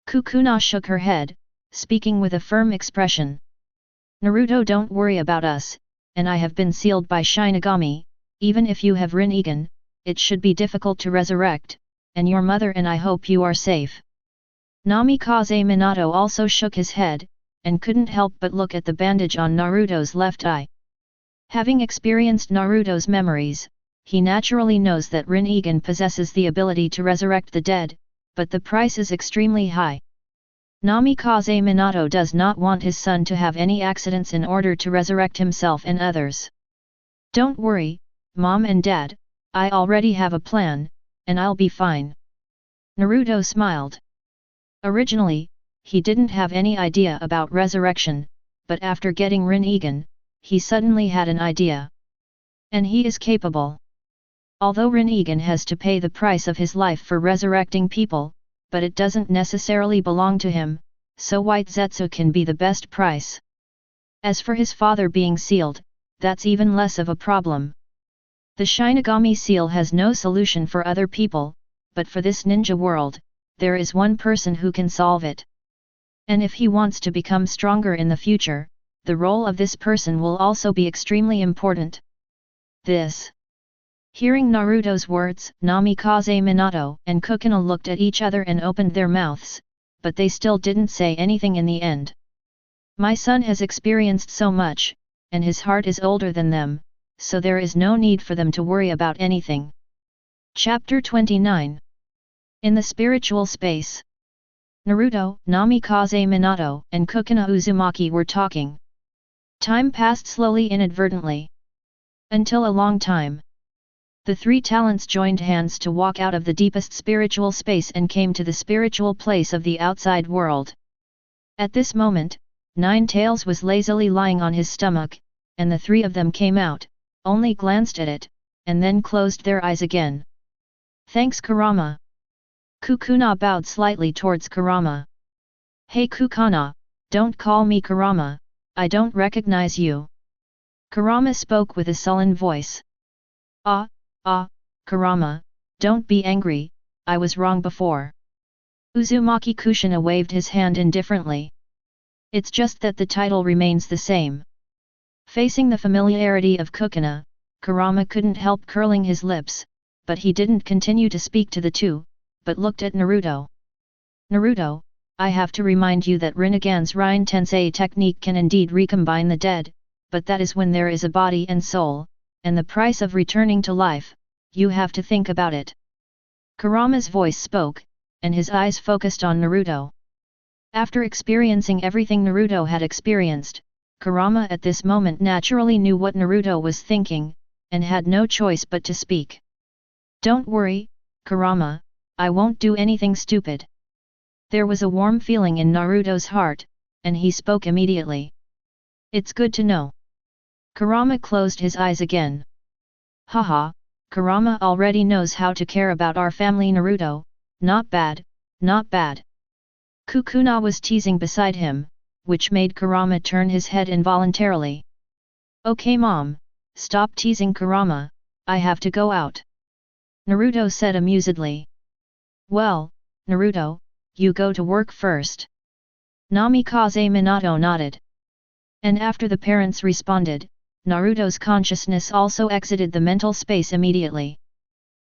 Kukuna shook her head, speaking with a firm expression. Naruto, don't worry about us, and I have been sealed by Shinigami, even if you have Rinnegan, it should be difficult to resurrect, and your mother and I hope you are safe. Namikaze Minato also shook his head, and couldn't help but look at the bandage on Naruto's left eye. Having experienced Naruto's memories, he naturally knows that Rinnegan possesses the ability to resurrect the dead, but the price is extremely high. Namikaze Minato does not want his son to have any accidents in order to resurrect himself and others. Don't worry, Mom and Dad, I already have a plan, and I'll be fine. Naruto smiled. Originally, he didn't have any idea about resurrection, but after getting Rinnegan, he suddenly had an idea. And he is capable. Although Rinnegan has to pay the price of his life for resurrecting people, but it doesn't necessarily belong to him, so White Zetsu can be the best price. As for his father being sealed, that's even less of a problem. The Shinigami seal has no solution for other people, but for this ninja world, there is one person who can solve it. And if he wants to become stronger in the future, the role of this person will also be extremely important. Hearing Naruto's words, Namikaze Minato and Kukuna looked at each other and opened their mouths, but they still didn't say anything in the end. My son has experienced so much, and his heart is older than them, so there is no need for them to worry about anything. Chapter 29. In the spiritual space. Naruto, Namikaze Minato, and Kukuna Uzumaki were talking. Time passed slowly inadvertently. Until a long time. The three talents joined hands to walk out of the deepest spiritual space and came to the spiritual place of the outside world. At this moment, Nine Tails was lazily lying on his stomach, and the three of them came out, only glanced at it, and then closed their eyes again. Thanks, Kurama. Kukuna bowed slightly towards Kurama. Hey Kukuna, don't call me Kurama, I don't recognize you. Kurama spoke with a sullen voice. Kurama, don't be angry, I was wrong before. Uzumaki Kushina waved his hand indifferently. It's just that the title remains the same. Facing the familiarity of Kukina, Kurama couldn't help curling his lips, but he didn't continue to speak to the two, but looked at Naruto. Naruto, I have to remind you that Rinnegan's Rin Tensei technique can indeed recombine the dead, but that is when there is a body and soul, and the price of returning to life, you have to think about it. Kurama's voice spoke, and his eyes focused on Naruto. After experiencing everything Naruto had experienced, Kurama at this moment naturally knew what Naruto was thinking, and had no choice but to speak. Don't worry, Kurama, I won't do anything stupid. There was a warm feeling in Naruto's heart, and he spoke immediately. It's good to know. Kurama closed his eyes again. Haha, Kurama already knows how to care about our family Naruto, not bad, not bad. Kukuna was teasing beside him, which made Kurama turn his head involuntarily. Okay mom, stop teasing Kurama, I have to go out. Naruto said amusedly. Well, Naruto, you go to work first. Namikaze Minato nodded. And after the parents responded, Naruto's consciousness also exited the mental space immediately.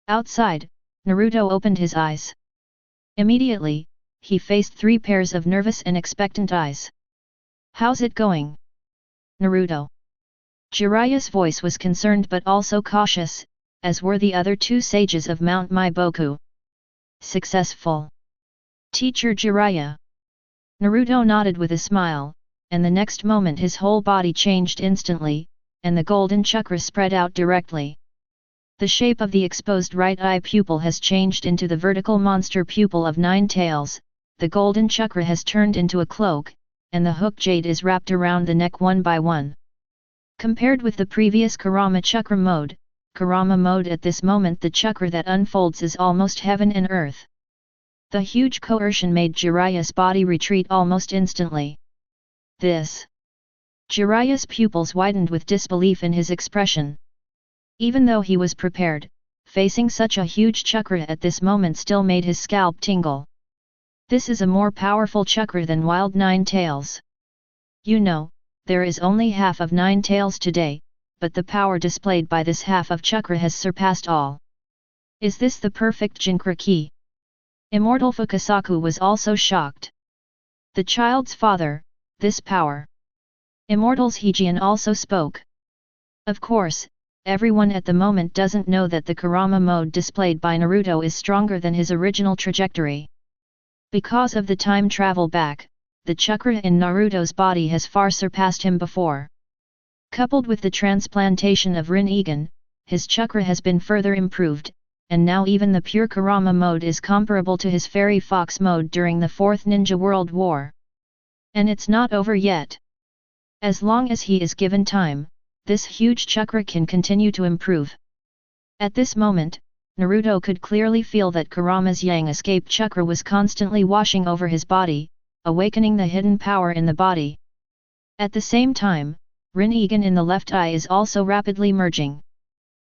Outside, Naruto opened his eyes. Immediately, he faced 3 pairs of nervous and expectant eyes. How's it going? Naruto. Jiraiya's voice was concerned but also cautious, as were the other 2 sages of Mount Myoboku. Successful. Teacher Jiraiya. Naruto nodded with a smile, and the next moment his whole body changed instantly, and the golden chakra spread out directly. The shape of the exposed right eye pupil has changed into the vertical monster pupil of 9 tails, the golden chakra has turned into a cloak, and the hook jade is wrapped around the neck one by one. Compared with the previous Kurama chakra mode at this moment the chakra that unfolds is almost heaven and earth. The huge coercion made Jiraiya's body retreat almost instantly. This. Jiraiya's pupils widened with disbelief in his expression. Even though he was prepared, facing such a huge chakra at this moment still made his scalp tingle. This is a more powerful chakra than wild 9 tails. You know, there is only half of 9 tails today, but the power displayed by this half of chakra has surpassed all. Is this the perfect Jinchura key? Immortal Fukasaku was also shocked. The child's father, this power. Immortal's Heijian also spoke. Of course, everyone at the moment doesn't know that the Kurama mode displayed by Naruto is stronger than his original trajectory. Because of the time travel back, the chakra in Naruto's body has far surpassed him before. Coupled with the transplantation of Rinnegan, his chakra has been further improved, and now even the pure Kurama mode is comparable to his fairy fox mode during the 4th Ninja World War. And it's not over yet. As long as he is given time, this huge chakra can continue to improve. At this moment, Naruto could clearly feel that Kurama's yang escape chakra was constantly washing over his body, awakening the hidden power in the body. At the same time, Rinnegan in the left eye is also rapidly merging.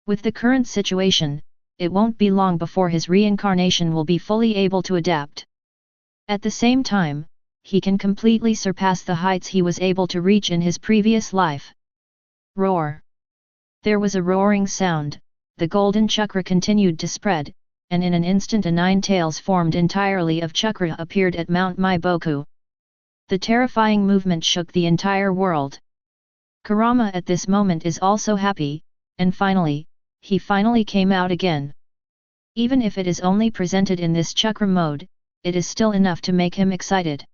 With the current situation, it won't be long before his reincarnation will be fully able to adapt. At the same time, he can completely surpass the heights he was able to reach in his previous life. Roar! There was a roaring sound, the golden chakra continued to spread, and in an instant a 9 tails formed entirely of chakra appeared at Mount Myoboku. The terrifying movement shook the entire world. Kurama at this moment is also happy, and he finally came out again. Even if it is only presented in this chakra mode, it is still enough to make him excited.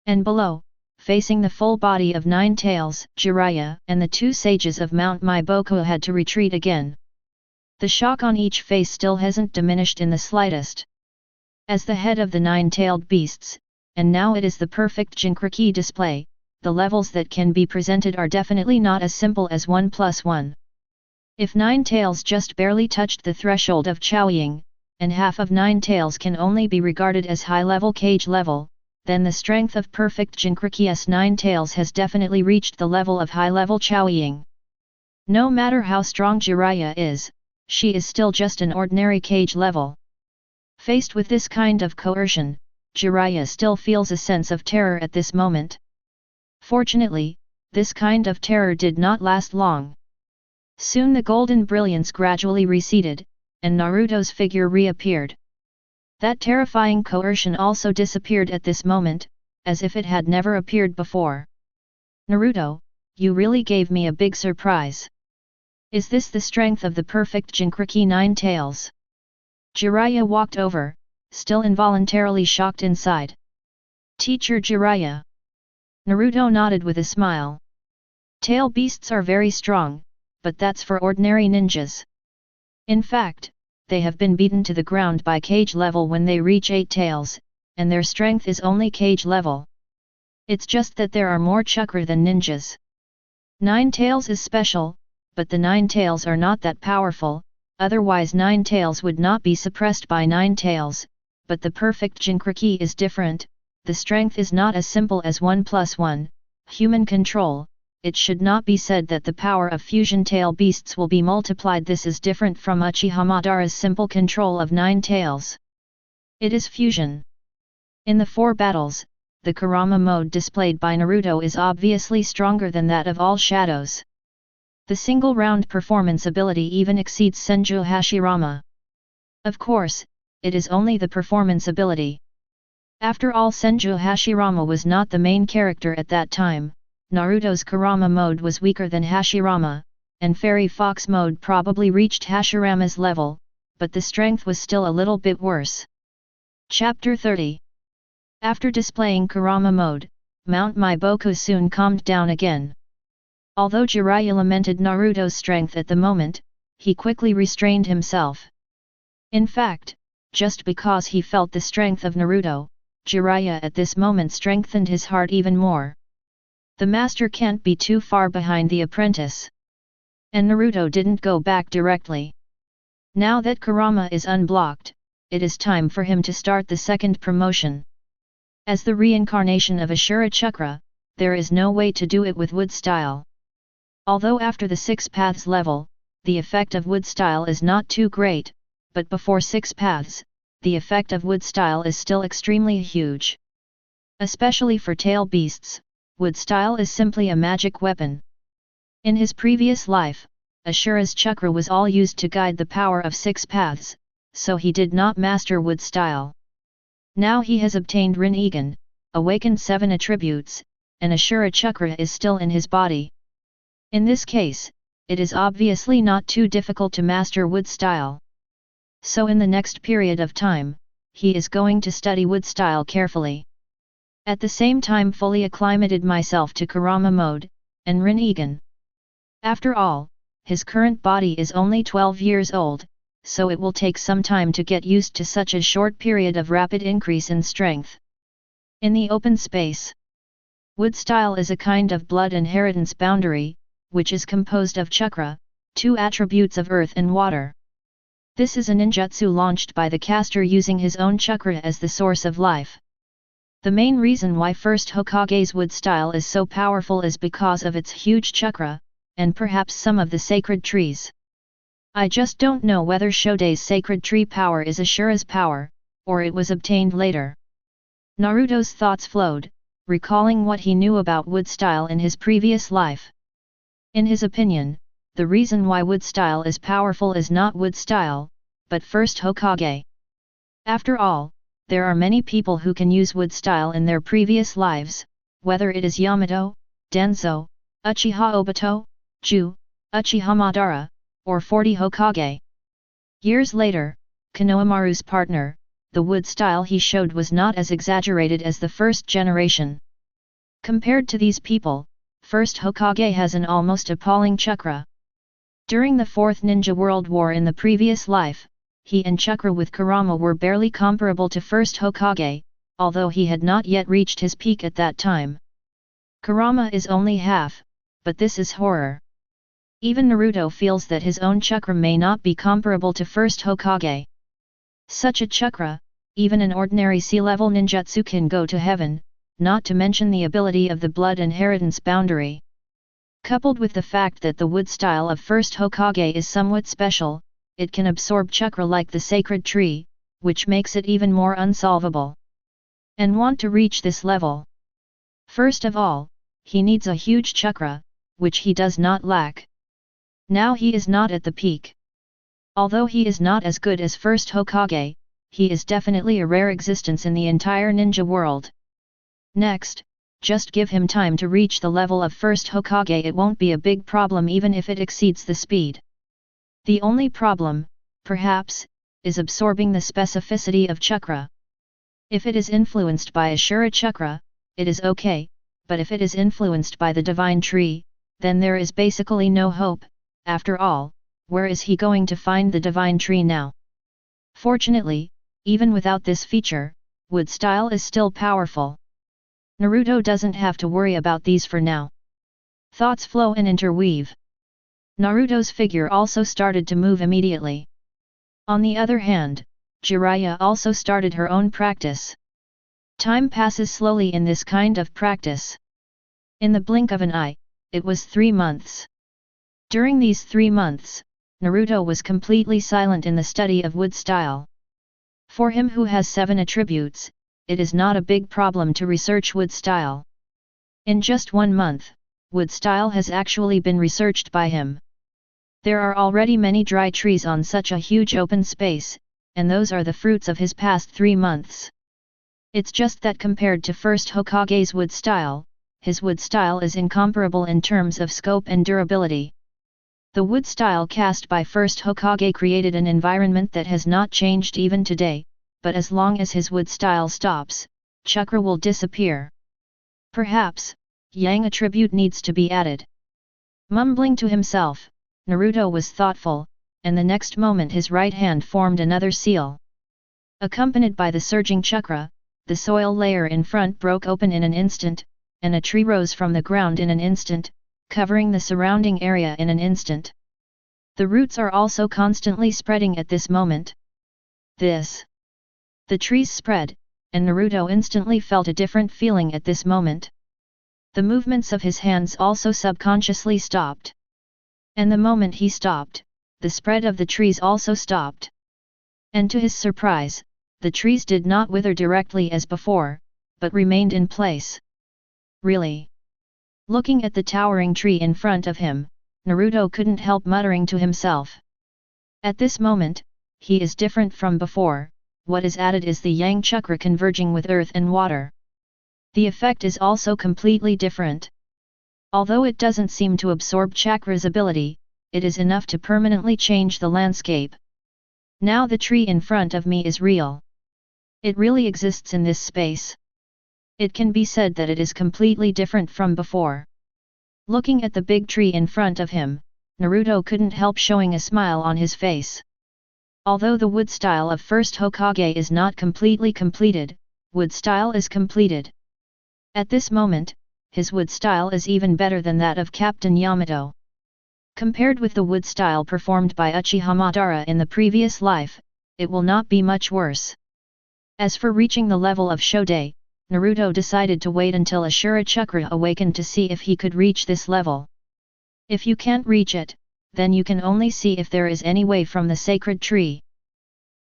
And below, facing the full body of 9 tails, Jiraiya and the 2 sages of Mount Myoboku had to retreat again. The shock on each face still hasn't diminished in the slightest. As the head of the 9-tailed beasts, and now it is the perfect Jinchura key display, the levels that can be presented are definitely not as simple as 1 plus 1. If 9 tails just barely touched the threshold of Chaoying, and half of 9 tails can only be regarded as high-level cage level, then the strength of perfect Jinchura key's 9 tails has definitely reached the level of high-level Chaoying. No matter how strong Jiraiya is, she is still just an ordinary cage level. Faced with this kind of coercion, Jiraiya still feels a sense of terror at this moment. Fortunately, this kind of terror did not last long. Soon the golden brilliance gradually receded, and Naruto's figure reappeared. That terrifying coercion also disappeared at this moment, as if it had never appeared before. Naruto, you really gave me a big surprise. Is this the strength of the perfect Jinchuriki Nine Tails? Jiraiya walked over, still involuntarily shocked inside. Teacher Jiraiya. Naruto nodded with a smile. Tail beasts are very strong, but that's for ordinary ninjas. In fact, they have been beaten to the ground by cage level when they reach 8 tails, and their strength is only cage level. It's just that there are more chakra than ninjas. 9 tails is special, but the 9 tails are not that powerful, otherwise 9 tails would not be suppressed by 9 tails, but the perfect Jinchuriki is different. The strength is not as simple as 1 plus 1, human control. It should not be said that the power of fusion tail beasts will be multiplied. This is different from Uchiha Madara's simple control of 9 tails. It is fusion. In the 4 battles, the Kurama mode displayed by Naruto is obviously stronger than that of all shadows. The single round performance ability even exceeds Senju Hashirama. Of course, it is only the performance ability. After all, Senju Hashirama was not the main character at that time. Naruto's Kurama mode was weaker than Hashirama, and Fairy Fox mode probably reached Hashirama's level, but the strength was still a little bit worse. Chapter 30. After displaying Kurama mode, Mount Myoboku soon calmed down again. Although Jiraiya lamented Naruto's strength at the moment, he quickly restrained himself. In fact, just because he felt the strength of Naruto, Jiraiya at this moment strengthened his heart even more. The master can't be too far behind the apprentice. And Naruto didn't go back directly. Now that Kurama is unblocked, it is time for him to start the second promotion. As the reincarnation of Ashura Chakra, there is no way to do it with wood style. Although after the 6 paths level, the effect of wood style is not too great, but before 6 paths, the effect of wood style is still extremely huge. Especially for tail beasts, wood style is simply a magic weapon. In his previous life, Ashura's chakra was all used to guide the power of 6 paths, so he did not master wood style. Now he has obtained Rinnegan, awakened 7 attributes, and Ashura chakra is still in his body. In this case, it is obviously not too difficult to master wood style. So in the next period of time, he is going to study wood style carefully. At the same time fully acclimated myself to Kurama mode, and Rinnegan. After all, his current body is only 12 years old, so it will take some time to get used to such a short period of rapid increase in strength. In the open space, wood style is a kind of blood inheritance boundary, which is composed of chakra, 2 attributes of earth and water. This is a ninjutsu launched by the caster using his own chakra as the source of life. The main reason why first Hokage's wood style is so powerful is because of its huge chakra, and perhaps some of the sacred trees. I just don't know whether Shode's sacred tree power is Ashura's power, or it was obtained later. Naruto's thoughts flowed, recalling what he knew about wood style in his previous life. In his opinion, the reason why wood style is powerful is not wood style, but first Hokage. After all, there are many people who can use wood style in their previous lives, whether it is Yamato, Denzo, Uchiha Obito, Ju, Uchiha Madara, or 40 Hokage. Years later, Konohamaru's partner, the wood style he showed was not as exaggerated as the first generation. Compared to these people, first Hokage has an almost appalling chakra. During the 4th Ninja World War in the previous life, he and chakra with Kurama were barely comparable to first Hokage, although he had not yet reached his peak at that time. Kurama is only half, but this is horror. Even Naruto feels that his own chakra may not be comparable to first Hokage. Such a chakra, even an ordinary sea-level ninjutsu can go to heaven, not to mention the ability of the blood inheritance boundary. Coupled with the fact that the wood style of first Hokage is somewhat special, it can absorb chakra like the sacred tree, which makes it even more unsolvable. And want to reach this level. First of all, he needs a huge chakra, which he does not lack. Now he is not at the peak. Although he is not as good as first Hokage, he is definitely a rare existence in the entire ninja world. Next, just give him time to reach the level of first Hokage. It won't be a big problem even if it exceeds the speed. The only problem, perhaps, is absorbing the specificity of chakra. If it is influenced by Ashura chakra, it is okay, but if it is influenced by the divine tree, then there is basically no hope. After all, where is he going to find the divine tree now? Fortunately, even without this feature, wood style is still powerful. Naruto doesn't have to worry about these for now. Thoughts flow and interweave. Naruto's figure also started to move immediately. On the other hand, Jiraiya also started her own practice. Time passes slowly in this kind of practice. In the blink of an eye, it was 3 months. During these 3 months, Naruto was completely silent in the study of wood style. For him who has 7 attributes, it is not a big problem to research wood style. In just 1 month, wood style has actually been researched by him. There are already many dry trees on such a huge open space, and those are the fruits of his past 3 months. It's just that compared to first Hokage's wood style, his wood style is incomparable in terms of scope and durability. The wood style cast by first Hokage created an environment that has not changed even today, but as long as his wood style stops, chakra will disappear. Perhaps, yang attribute needs to be added. Mumbling to himself, Naruto was thoughtful, and the next moment his right hand formed another seal. Accompanied by the surging chakra, the soil layer in front broke open in an instant, and a tree rose from the ground in an instant, covering the surrounding area in an instant. The roots are also constantly spreading at this moment. The trees spread, and Naruto instantly felt a different feeling at this moment. The movements of his hands also subconsciously stopped. And the moment he stopped, the spread of the trees also stopped. And to his surprise, the trees did not wither directly as before, but remained in place. Really? Looking at the towering tree in front of him, Naruto couldn't help muttering to himself. At this moment, he is different from before. What is added is the yang chakra converging with earth and water. The effect is also completely different. Although it doesn't seem to absorb chakra's ability, it is enough to permanently change the landscape. Now the tree in front of me is real. It really exists in this space. It can be said that it is completely different from before. Looking at the big tree in front of him, Naruto couldn't help showing a smile on his face. Although the wood style of first Hokage is not completely completed, wood style is completed. At this moment, his wood style is even better than that of Captain Yamato. Compared with the wood style performed by Uchiha Madara in the previous life, it will not be much worse. As for reaching the level of Shodai, Naruto decided to wait until Ashura Chakra awakened to see if he could reach this level. If you can't reach it, then you can only see if there is any way from the sacred tree.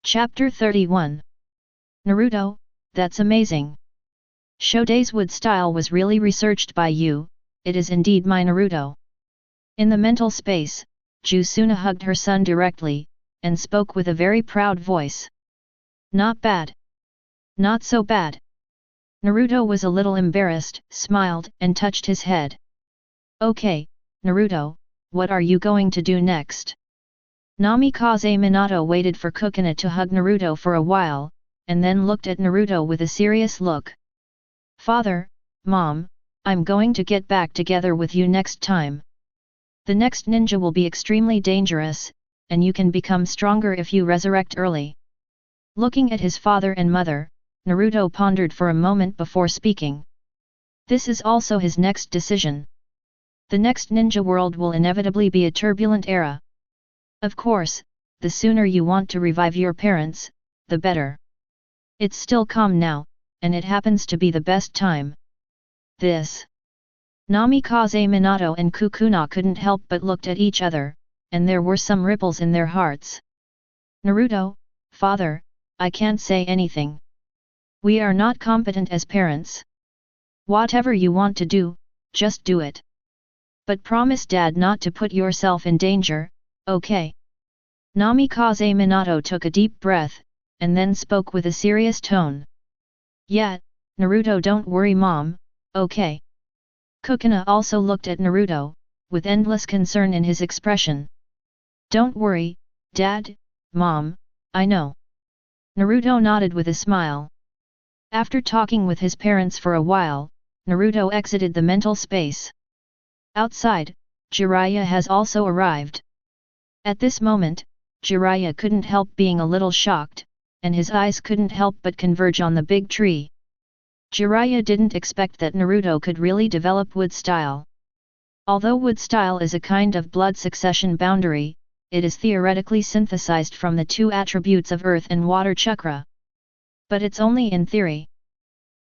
Chapter 31. Naruto, that's amazing. Shodai's wood style was really researched by you, it is indeed my Naruto. In the mental space, Jusuna hugged her son directly, and spoke with a very proud voice. Not bad. Not so bad. Naruto was a little embarrassed, smiled, and touched his head. Okay, Naruto, what are you going to do next? Namikaze Minato waited for Kokona to hug Naruto for a while, and then looked at Naruto with a serious look. Father, Mom, I'm going to get back together with you next time. The next ninja will be extremely dangerous, and you can become stronger if you resurrect early. Looking at his father and mother, Naruto pondered for a moment before speaking. This is also his next decision. The next ninja world will inevitably be a turbulent era. Of course, the sooner you want to revive your parents, the better. It's still calm now, and it happens to be the best time. Namikaze Minato and Kukuna couldn't help but looked at each other, and there were some ripples in their hearts. Naruto, father, I can't say anything. We are not competent as parents. Whatever you want to do, just do it. But promise dad not to put yourself in danger, okay? Namikaze Minato took a deep breath, and then spoke with a serious tone. Yeah, Naruto, don't worry mom, okay? Kukuna also looked at Naruto, with endless concern in his expression. Don't worry, dad, mom, I know. Naruto nodded with a smile. After talking with his parents for a while, Naruto exited the mental space. Outside, Jiraiya has also arrived. At this moment, Jiraiya couldn't help being a little shocked, and his eyes couldn't help but converge on the big tree. Jiraiya didn't expect that Naruto could really develop wood style. Although wood style is a kind of blood succession boundary, it is theoretically synthesized from the two attributes of earth and water chakra. But it's only in theory.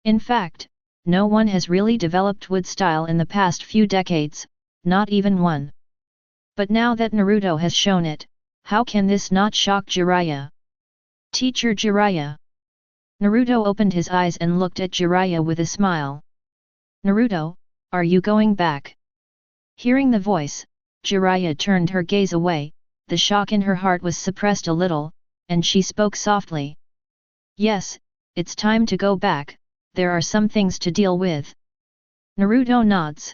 In fact, no one has really developed wood style in the past few decades, not even one. But now that Naruto has shown it, how can this not shock Jiraiya? Teacher Jiraiya. Naruto opened his eyes and looked at Jiraiya with a smile. Naruto, are you going back? Hearing the voice, Jiraiya turned her gaze away, the shock in her heart was suppressed a little, and she spoke softly. Yes, it's time to go back, there are some things to deal with. Naruto nods.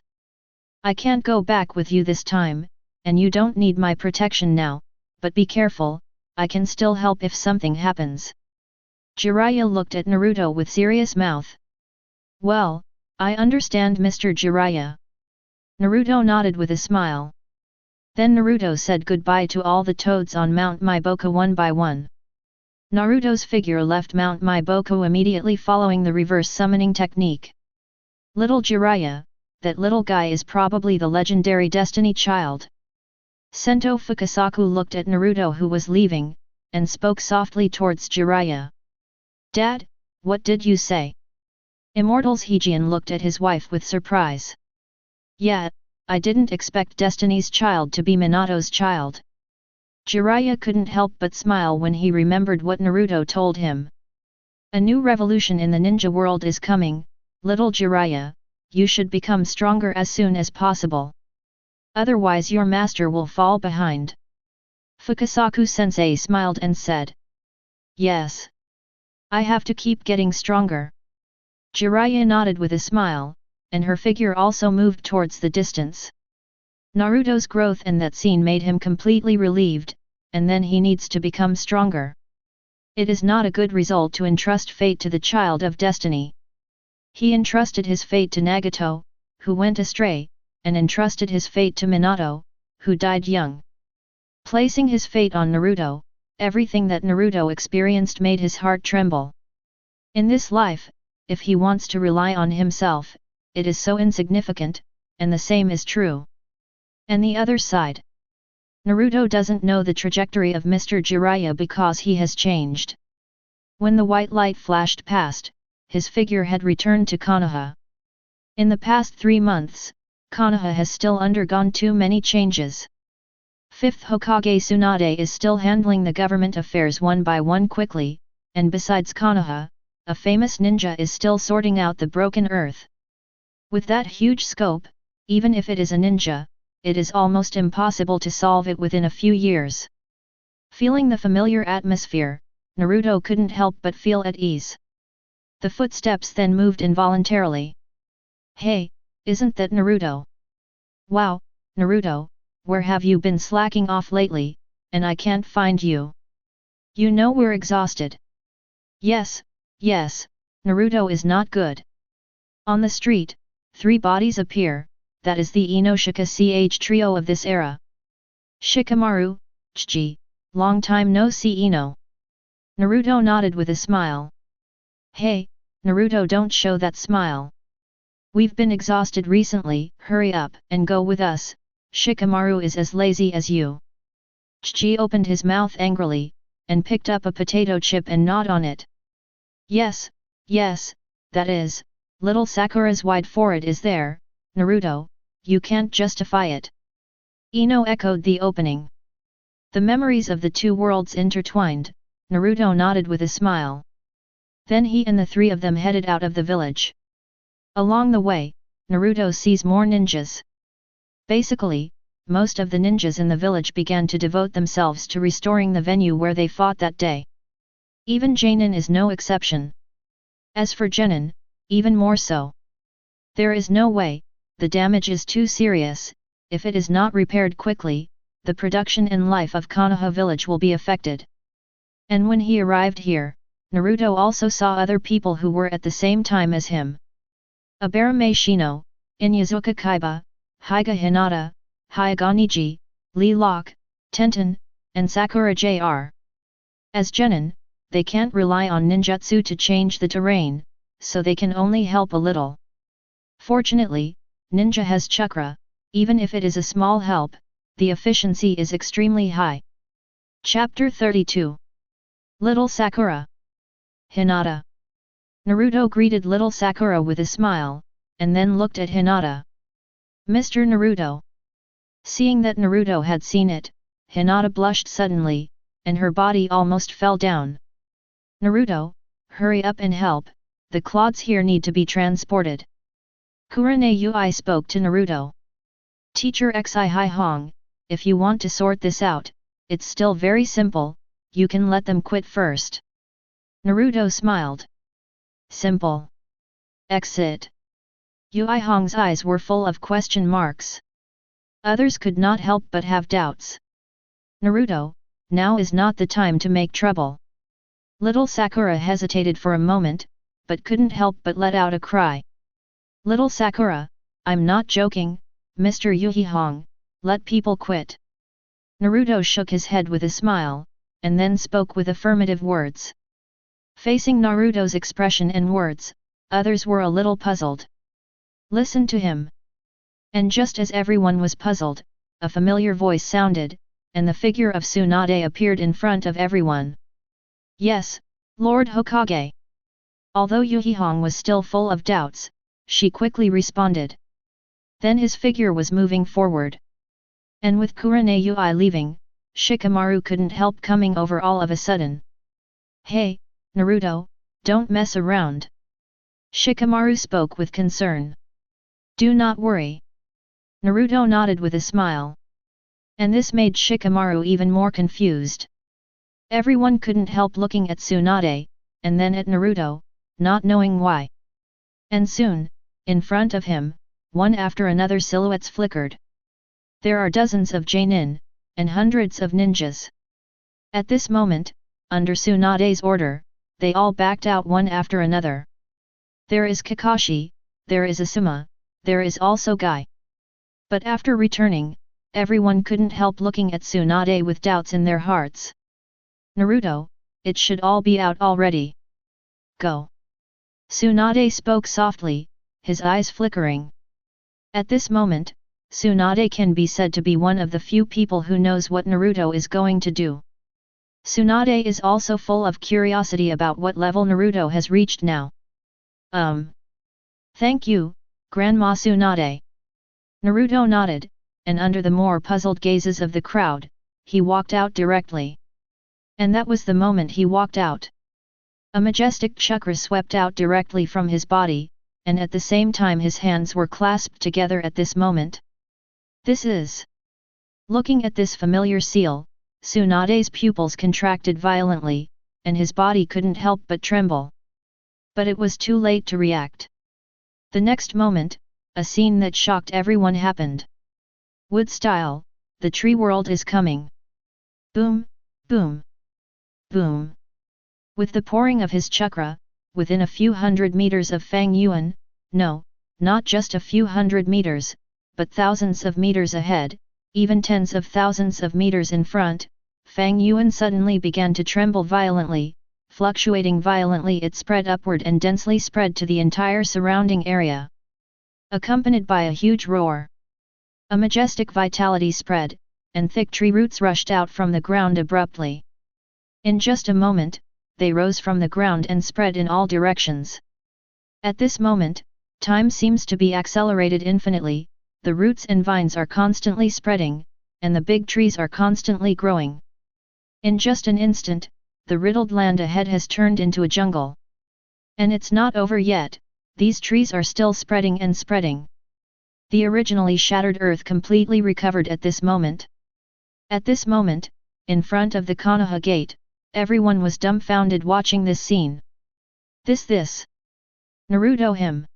I can't go back with you this time, and you don't need my protection now, but be careful, I can still help if something happens. Jiraiya looked at Naruto with serious mouth. Well, I understand Mr. Jiraiya. Naruto nodded with a smile. Then Naruto said goodbye to all the toads on Mount Myoboku one by one. Naruto's figure left Mount Myoboku immediately following the reverse summoning technique. Little Jiraiya, that little guy is probably the legendary Destiny Child. Sento Fukasaku looked at Naruto who was leaving, and spoke softly towards Jiraiya. Dad, what did you say? Immortal's Heijian looked at his wife with surprise. Yeah, I didn't expect Destiny's Child to be Minato's child. Jiraiya couldn't help but smile when he remembered what Naruto told him. A new revolution in the ninja world is coming, little Jiraiya, you should become stronger as soon as possible. Otherwise your master will fall behind. Fukasaku-sensei smiled and said. Yes. I have to keep getting stronger. Jiraiya nodded with a smile, and her figure also moved towards the distance. Naruto's growth and that scene made him completely relieved, and then he needs to become stronger. It is not a good result to entrust fate to the child of destiny. He entrusted his fate to Nagato, who went astray, and entrusted his fate to Minato, who died young. Placing his fate on Naruto, everything that Naruto experienced made his heart tremble. In this life, if he wants to rely on himself, it is so insignificant, and the same is true. And the other side. Naruto doesn't know the trajectory of Mr. Jiraiya because he has changed. When the white light flashed past, his figure had returned to Konoha. In the past 3 months, Konoha has still undergone too many changes. 5th Hokage Tsunade is still handling the government affairs one by one quickly, and besides Konoha, a famous ninja is still sorting out the broken earth. With that huge scope, even if it is a ninja, it is almost impossible to solve it within a few years. Feeling the familiar atmosphere, Naruto couldn't help but feel at ease. The footsteps then moved involuntarily. Hey, isn't that Naruto? Wow, Naruto, where have you been slacking off lately, and I can't find you? You know we're exhausted. Yes, Naruto is not good. On the street, 3 bodies appear, that is the Inoshika CH trio of this era. Shikamaru, Chiji, long time no see Ino. Naruto nodded with a smile. Hey, Naruto, don't show that smile. We've been exhausted recently, hurry up and go with us, Shikamaru is as lazy as you. Chiji opened his mouth angrily, and picked up a potato chip and gnawed on it. Yes, that is, little Sakura's wide forehead is there, Naruto, you can't justify it. Ino echoed the opening. The memories of the two worlds intertwined. Naruto nodded with a smile. Then he and the three of them headed out of the village. Along the way, Naruto sees more ninjas. Basically, most of the ninjas in the village began to devote themselves to restoring the venue where they fought that day. Even Janin is no exception. As for Genin, even more so. There is no way, the damage is too serious. If it is not repaired quickly, the production and life of Konoha village will be affected. And when he arrived here, Naruto also saw other people who were at the same time as him. Abarame Shino, Inyazuka Kaiba, Hyuga Hinata, Hyaganiji, Lee Locke, Tenten, and Sakura Jr. As Genin, they can't rely on ninjutsu to change the terrain, so they can only help a little. Fortunately, ninja has chakra, even if it is a small help, the efficiency is extremely high. Chapter 32. Little Sakura. Hinata. Naruto greeted little Sakura with a smile, and then looked at Hinata. Mr. Naruto. Seeing that Naruto had seen it, Hinata blushed suddenly, and her body almost fell down. Naruto, hurry up and help, the clods here need to be transported. Kurama spoke to Naruto. Teacher Xi Hai Hong, if you want to sort this out, it's still very simple, you can let them quit first. Naruto smiled. Simple. Exit. Ui Hong's eyes were full of question marks. Others could not help but have doubts. Naruto, now is not the time to make trouble. Little Sakura hesitated for a moment, but couldn't help but let out a cry. Little Sakura, I'm not joking, Mr. Ui Hong, let people quit. Naruto shook his head with a smile, and then spoke with affirmative words. Facing Naruto's expression and words, others were a little puzzled. Listen to him. And just as everyone was puzzled, a familiar voice sounded, and the figure of Tsunade appeared in front of everyone. Yes, Lord Hokage. Although Ui Hong was still full of doubts, she quickly responded. Then his figure was moving forward. And with Kurama leaving, Shikamaru couldn't help coming over all of a sudden. Hey, Naruto, don't mess around. Shikamaru spoke with concern. Do not worry. Naruto nodded with a smile. And this made Shikamaru even more confused. Everyone couldn't help looking at Tsunade, and then at Naruto, not knowing why. And soon, in front of him, one after another silhouettes flickered. There are dozens of Jainin, and hundreds of ninjas. At this moment, under Tsunade's order, they all backed out one after another. There is Kakashi, there is Asuma, there is also Guy. But after returning, everyone couldn't help looking at Tsunade with doubts in their hearts. Naruto, it should all be out already. Go. Tsunade spoke softly, his eyes flickering. At this moment, Tsunade can be said to be one of the few people who knows what Naruto is going to do. Tsunade is also full of curiosity about what level Naruto has reached now. Thank you, Grandma Tsunade. Naruto nodded, and under the more puzzled gazes of the crowd, he walked out directly. And that was the moment he walked out. A majestic chakra swept out directly from his body, and at the same time his hands were clasped together at this moment. This is... Looking at this familiar seal, Tsunade's pupils contracted violently, and his body couldn't help but tremble. But it was too late to react. The next moment, a scene that shocked everyone happened. Wood style, the tree world is coming. Boom, boom, boom. With the pouring of his chakra, within a few hundred meters of Fang Yuan, no, not just a few hundred meters, but thousands of meters ahead, even tens of thousands of meters in front, Fang Yuan suddenly began to tremble violently, fluctuating violently it spread upward and densely spread to the entire surrounding area. Accompanied by a huge roar. A majestic vitality spread, and thick tree roots rushed out from the ground abruptly. In just a moment, they rose from the ground and spread in all directions. At this moment, Time seems to be accelerated infinitely, the roots and vines are constantly spreading, and the big trees are constantly growing. In just an instant, the riddled land ahead has turned into a jungle. And it's not over yet, these trees are still spreading and spreading. The originally shattered earth completely recovered at this moment. At this moment, in front of the Konoha gate, everyone was dumbfounded watching this scene. This. Naruto him.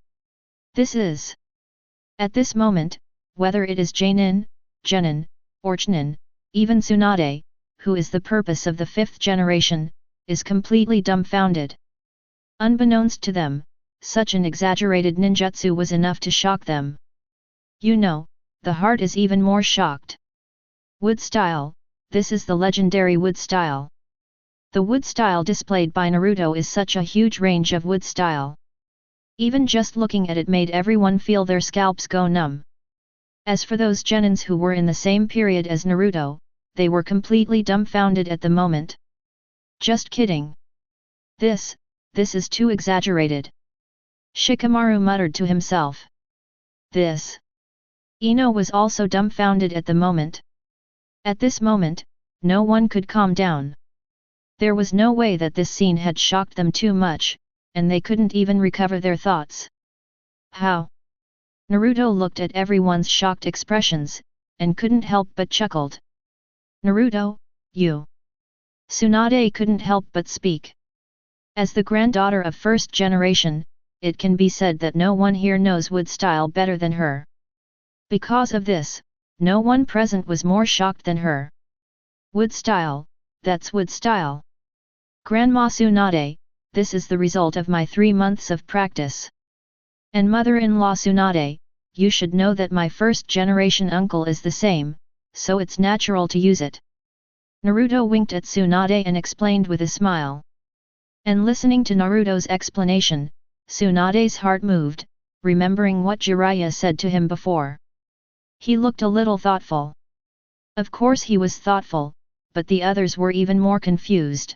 This is. At this moment, whether it is Genin, or Chunin, even Tsunade, who is the purpose of the 5th generation, is completely dumbfounded. Unbeknownst to them, such an exaggerated ninjutsu was enough to shock them. You know, the heart is even more shocked. Wood style, this is the legendary wood style. The wood style displayed by Naruto is such a huge range of wood style. Even just looking at it made everyone feel their scalps go numb. As for those genins who were in the same period as Naruto, they were completely dumbfounded at the moment. Just kidding. This is too exaggerated. Shikamaru muttered to himself. This. Ino was also dumbfounded at the moment. At this moment, no one could calm down. There was no way that this scene had shocked them too much, and they couldn't even recover their thoughts. How? Naruto looked at everyone's shocked expressions, and couldn't help but chuckled. Naruto, you. Tsunade couldn't help but speak. As the granddaughter of 1st generation, it can be said that no one here knows wood style better than her. Because of this, no one present was more shocked than her. Wood style, that's wood style. Grandma Tsunade, this is the result of my 3 months of practice. And mother-in-law Tsunade, you should know that my 1st generation uncle is the same, so it's natural to use it. Naruto winked at Tsunade and explained with a smile. And listening to Naruto's explanation, Tsunade's heart moved, remembering what Jiraiya said to him before. He looked a little thoughtful. Of course he was thoughtful, but the others were even more confused.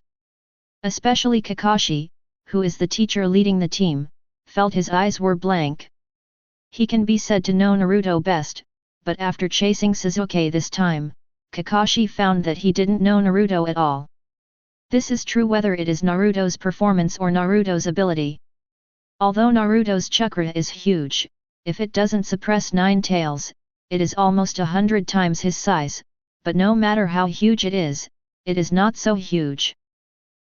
Especially Kakashi, who is the teacher leading the team, felt his eyes were blank. He can be said to know Naruto best, but after chasing Sasuke this time, Kakashi found that he didn't know Naruto at all. This is true whether it is Naruto's performance or Naruto's ability. Although Naruto's chakra is huge, if it doesn't suppress 9 tails, it is almost 100 times his size, but no matter how huge it is not so huge.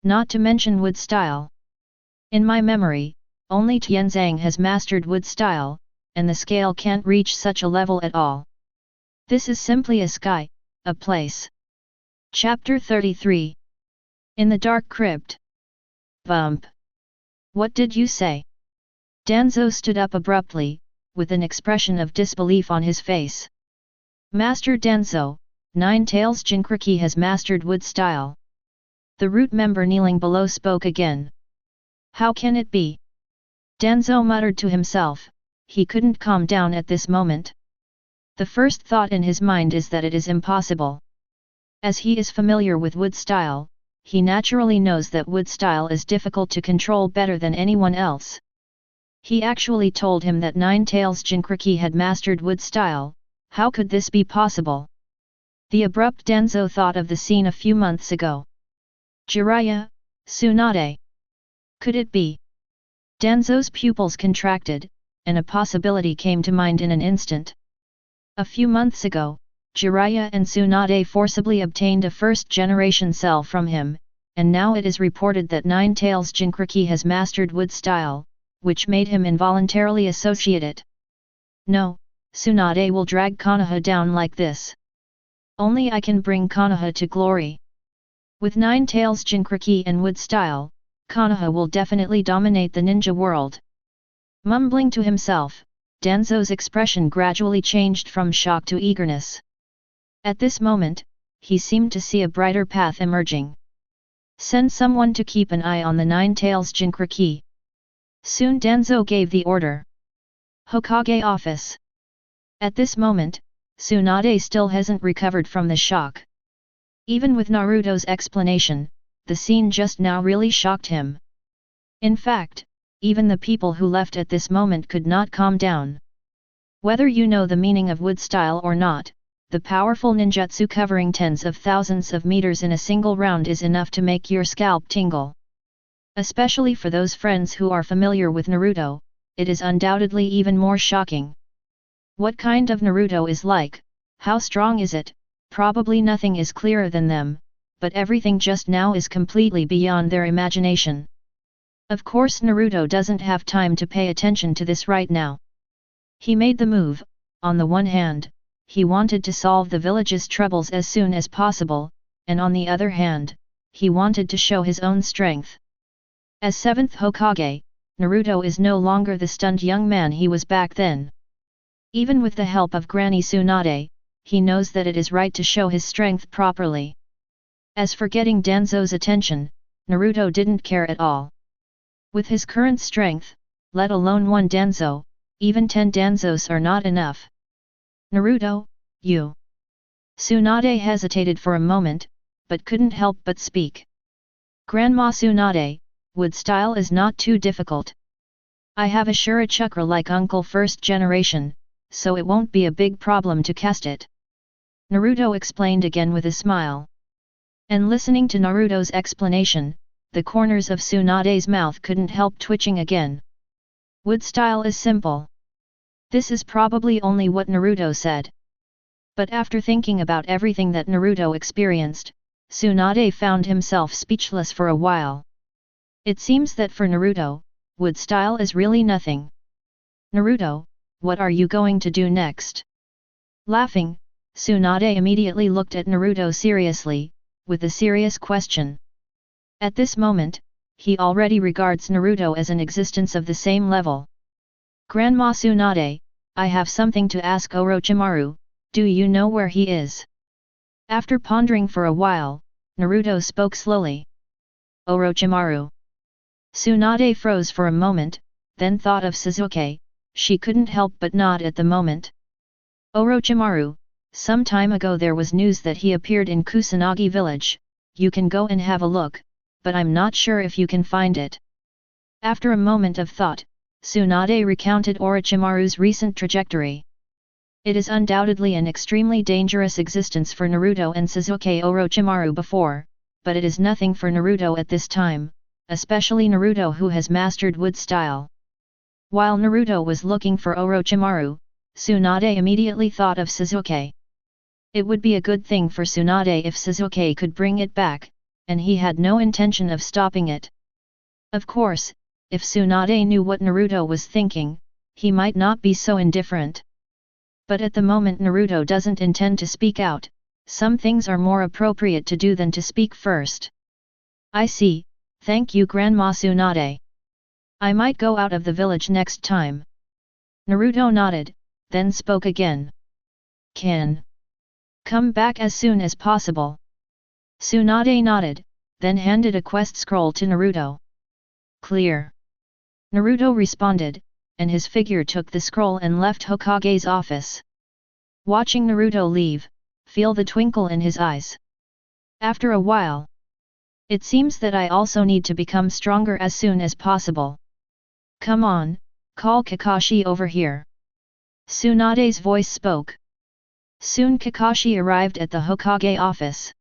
Not to mention wood style. In my memory, only Tenseigan has mastered wood style, and the scale can't reach such a level at all. This is simply a sky, a place. Chapter 33. In the Dark Crypt. Bump. What did you say? Danzo stood up abruptly, with an expression of disbelief on his face. Master Danzo, 9 Tails Jinchuriki has mastered wood style. The root member kneeling below spoke again. How can it be? Danzo muttered to himself, he couldn't calm down at this moment. The first thought in his mind is that it is impossible. As he is familiar with wood style, he naturally knows that wood style is difficult to control better than anyone else. He actually told him that 9 Tails Jinchuriki had mastered wood style. How could this be possible? The abrupt Danzo thought of the scene a few months ago. Jiraiya, Tsunade. Could it be? Danzo's pupils contracted, and a possibility came to mind in an instant. A few months ago, Jiraiya and Tsunade forcibly obtained a 1st generation cell from him, and now it is reported that 9 Tails Jinchuriki has mastered wood style, which made him involuntarily associate it. No, Tsunade will drag Konoha down like this. Only I can bring Konoha to glory. With 9 Tails Jinchuriki and wood style, Konoha will definitely dominate the ninja world. Mumbling to himself, Danzo's expression gradually changed from shock to eagerness. At this moment, he seemed to see a brighter path emerging. Send someone to keep an eye on the 9 Tails Jinchuriki. Soon Danzo gave the order. Hokage office. At this moment, Tsunade still hasn't recovered from the shock. Even with Naruto's explanation, the scene just now really shocked him. In fact, even the people who left at this moment could not calm down. Whether you know the meaning of wood style or not, the powerful ninjutsu covering tens of thousands of meters in a single round is enough to make your scalp tingle. Especially for those friends who are familiar with Naruto, it is undoubtedly even more shocking. What kind of Naruto is like, how strong is it, probably nothing is clearer than them, but everything just now is completely beyond their imagination. Of course Naruto doesn't have time to pay attention to this right now. He made the move. On the one hand, he wanted to solve the village's troubles as soon as possible, and on the other hand, he wanted to show his own strength. As 7th Hokage, Naruto is no longer the stunned young man he was back then. Even with the help of Granny Tsunade, he knows that it is right to show his strength properly. As for getting Danzo's attention, Naruto didn't care at all. With his current strength, let alone one Danzo, even 10 Danzos are not enough. Naruto, you. Tsunade hesitated for a moment, but couldn't help but speak. Grandma Tsunade, wood style is not too difficult. I have a Shura chakra like uncle first generation, so it won't be a big problem to cast it. Naruto explained again with a smile. And listening to Naruto's explanation, the corners of Tsunade's mouth couldn't help twitching again. Wood style is simple. This is probably only what Naruto said. But after thinking about everything that Naruto experienced, Tsunade found himself speechless for a while. It seems that for Naruto, wood style is really nothing. Naruto, what are you going to do next? Laughing, Tsunade immediately looked at Naruto seriously, with a serious question. At this moment, he already regards Naruto as an existence of the same level. Grandma Tsunade, I have something to ask Orochimaru, do you know where he is? After pondering for a while, Naruto spoke slowly. Orochimaru. Tsunade froze for a moment, then thought of Sasuke. She couldn't help but nod at the moment. Orochimaru, some time ago there was news that he appeared in Kusanagi village. You can go and have a look, but I'm not sure if you can find it. After a moment of thought, Tsunade recounted Orochimaru's recent trajectory. It is undoubtedly an extremely dangerous existence for Naruto and Sasuke Orochimaru before, but it is nothing for Naruto at this time, especially Naruto who has mastered wood style. While Naruto was looking for Orochimaru, Tsunade immediately thought of Sasuke. It would be a good thing for Tsunade if Sasuke could bring it back, and he had no intention of stopping it. Of course, if Tsunade knew what Naruto was thinking, he might not be so indifferent. But at the moment Naruto doesn't intend to speak out. Some things are more appropriate to do than to speak first. I see, thank you Grandma Tsunade. I might go out of the village next time. Naruto nodded, then spoke again. Can come back as soon as possible. Tsunade nodded, then handed a quest scroll to Naruto. Clear. Naruto responded, and his figure took the scroll and left Hokage's office. Watching Naruto leave, feel the twinkle in his eyes. After a while. It seems that I also need to become stronger as soon as possible. Come on, call Kakashi over here. Tsunade's voice spoke. Soon Kakashi arrived at the Hokage office.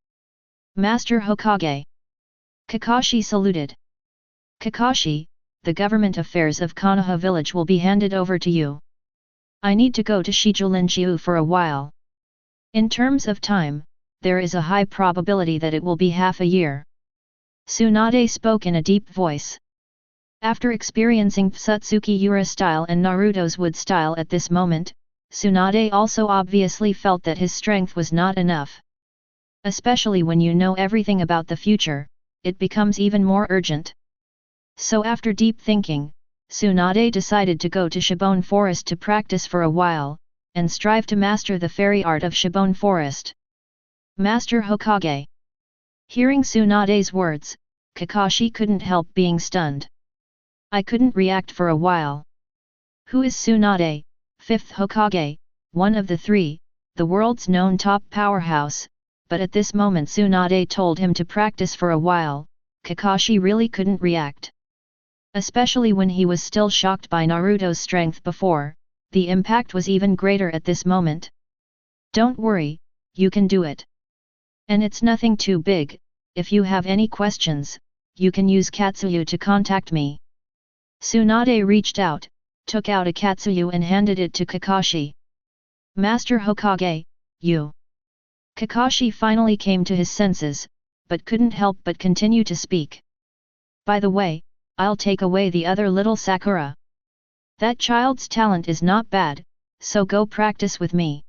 Master Hokage. Kakashi saluted. Kakashi, the government affairs of Konoha village will be handed over to you. I need to go to Shijulinchiu for a while. In terms of time, there is a high probability that it will be half a year. Tsunade spoke in a deep voice. After experiencing Ōtsutsuki Ura-style and Naruto's wood style at this moment, Tsunade also obviously felt that his strength was not enough. Especially when you know everything about the future, it becomes even more urgent. So after deep thinking, Tsunade decided to go to Shibone Forest to practice for a while, and strive to master the fairy art of Shibone Forest. Master Hokage. Hearing Tsunade's words, Kakashi couldn't help being stunned. I couldn't react for a while. Who is Tsunade, 5th Hokage, one of the three, the world's known top powerhouse, but at this moment Tsunade told him to practice for a while, Kakashi really couldn't react. Especially when he was still shocked by Naruto's strength before, the impact was even greater at this moment. Don't worry, you can do it. And it's nothing too big. If you have any questions, you can use Katsuyu to contact me. Tsunade reached out, took out a Katsuyu and handed it to Kakashi. Master Hokage, you. Kakashi finally came to his senses, but couldn't help but continue to speak. By the way, I'll take away the other little Sakura. That child's talent is not bad, so go practice with me.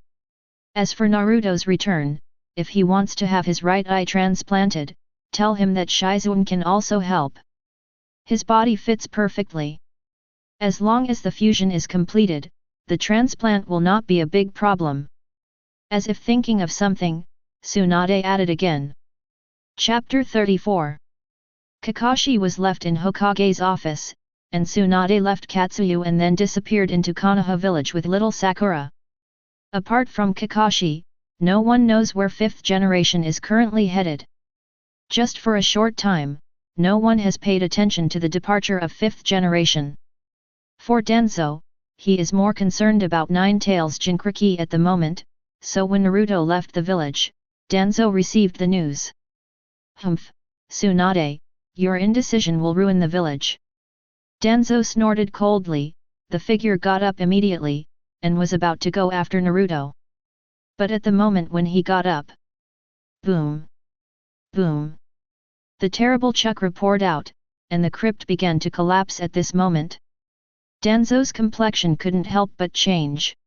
As for Naruto's return, if he wants to have his right eye transplanted, tell him that Shizune can also help. His body fits perfectly. As long as the fusion is completed, the transplant will not be a big problem. As if thinking of something, Tsunade added again. Chapter 34. Kakashi was left in Hokage's office, and Tsunade left Katsuyu and then disappeared into Konoha village with little Sakura. Apart from Kakashi, no one knows where 5th generation is currently headed. Just for a short time, no one has paid attention to the departure of 5th generation. For Denzo, he is more concerned about Nine-Tails Jinchuriki at the moment, so when Naruto left the village, Denzo received the news. Humph, Tsunade, your indecision will ruin the village. Denzo snorted coldly, the figure got up immediately, and was about to go after Naruto. But at the moment when he got up, boom! Boom! The terrible chakra poured out, and the crypt began to collapse at this moment. Denzo's complexion couldn't help but change.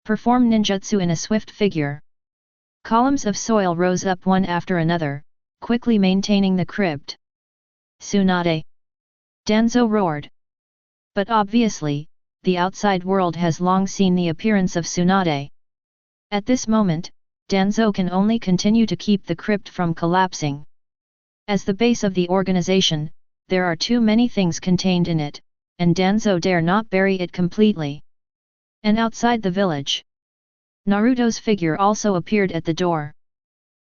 Perform ninjutsu in a swift figure. Columns of soil rose up one after another, quickly maintaining the crypt. Tsunade! Denzo roared. But obviously, the outside world has long seen the appearance of Tsunade. At this moment, Denzo can only continue to keep the crypt from collapsing. As the base of the organization, there are too many things contained in it, and Denzo dare not bury it completely. And outside the village, Naruto's figure also appeared at the door.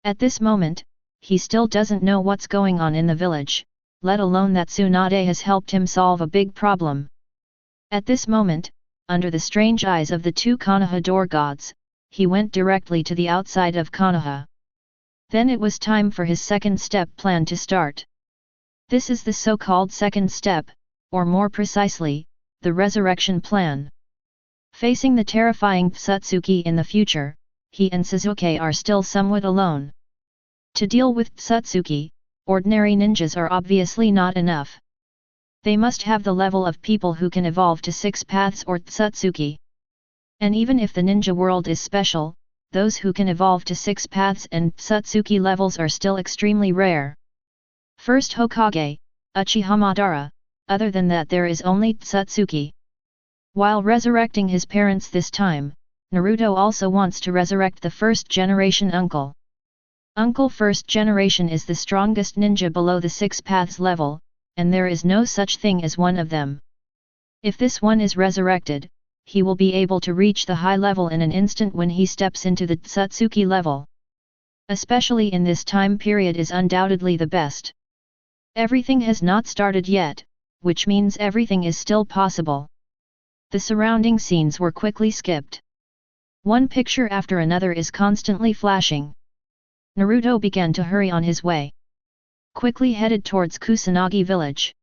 At this moment, he still doesn't know what's going on in the village, let alone that Tsunade has helped him solve a big problem. At this moment, under the strange eyes of the two Konoha door gods, he went directly to the outside of Konoha. Then it was time for his second step plan to start. This is the so-called second step, or more precisely, the resurrection plan. Facing the terrifying Ōtsutsuki in the future, he and Sasuke are still somewhat alone. To deal with Ōtsutsuki, ordinary ninjas are obviously not enough. They must have the level of people who can evolve to 6 paths or Ōtsutsuki. And even if the ninja world is special, those who can evolve to 6 paths and Ōtsutsuki levels are still extremely rare. First Hokage, Uchiha Madara, other than that there is only Ōtsutsuki. While resurrecting his parents this time, Naruto also wants to resurrect the first generation uncle. Uncle first generation is the strongest ninja below the 6 paths level, and there is no such thing as one of them. If this one is resurrected, he will be able to reach the high level in an instant when he steps into the Ōtsutsuki level. Especially in this time period is undoubtedly the best. Everything has not started yet, which means everything is still possible. The surrounding scenes were quickly skipped. One picture after another is constantly flashing. Naruto began to hurry on his way. Quickly headed towards Kusanagi village.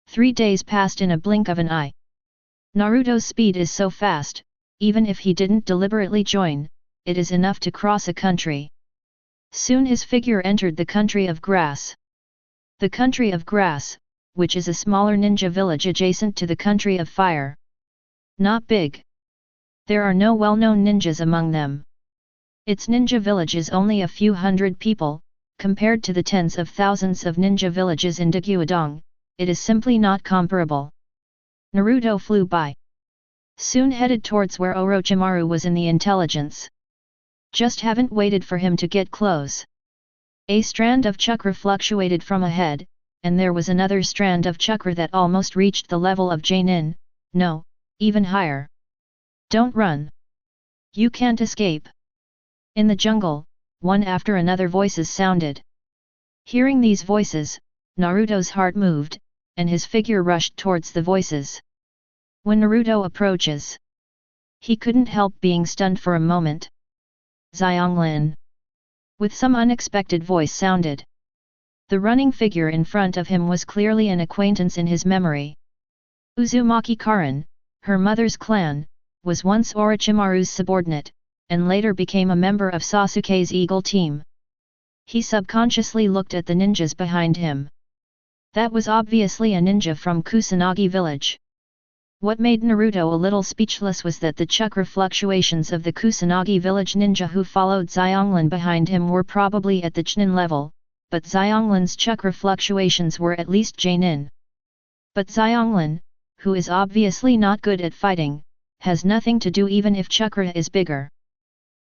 3 days passed in a blink of an eye. Naruto's speed is so fast, even if he didn't deliberately join, it is enough to cross a country. Soon his figure entered the country of grass. The country of grass, which is a smaller ninja village adjacent to the country of fire. Not big. There are no well-known ninjas among them. Its ninja village is only a few hundred people, compared to the tens of thousands of ninja villages in Daguodong, it is simply not comparable. Naruto flew by. Soon headed towards where Orochimaru was in the intelligence. Just haven't waited for him to get close. A strand of chakra fluctuated from ahead, and there was another strand of chakra that almost reached the level of Jainin, no, even higher. Don't run. You can't escape. In the jungle, one after another voices sounded. Hearing these voices, Naruto's heart moved, and his figure rushed towards the voices. When Naruto approaches, he couldn't help being stunned for a moment. Xianglin! With some unexpected voice sounded. The running figure in front of him was clearly an acquaintance in his memory. Uzumaki Karin, her mother's clan, was once Orochimaru's subordinate, and later became a member of Sasuke's Eagle team. He subconsciously looked at the ninjas behind him. That was obviously a ninja from Kusanagi village. What made Naruto a little speechless was that the chakra fluctuations of the Kusanagi village ninja who followed Xianglin behind him were probably at the Chunin level, but Xianglin's chakra fluctuations were at least Jainin. But Xianglin, who is obviously not good at fighting, has nothing to do even if chakra is bigger.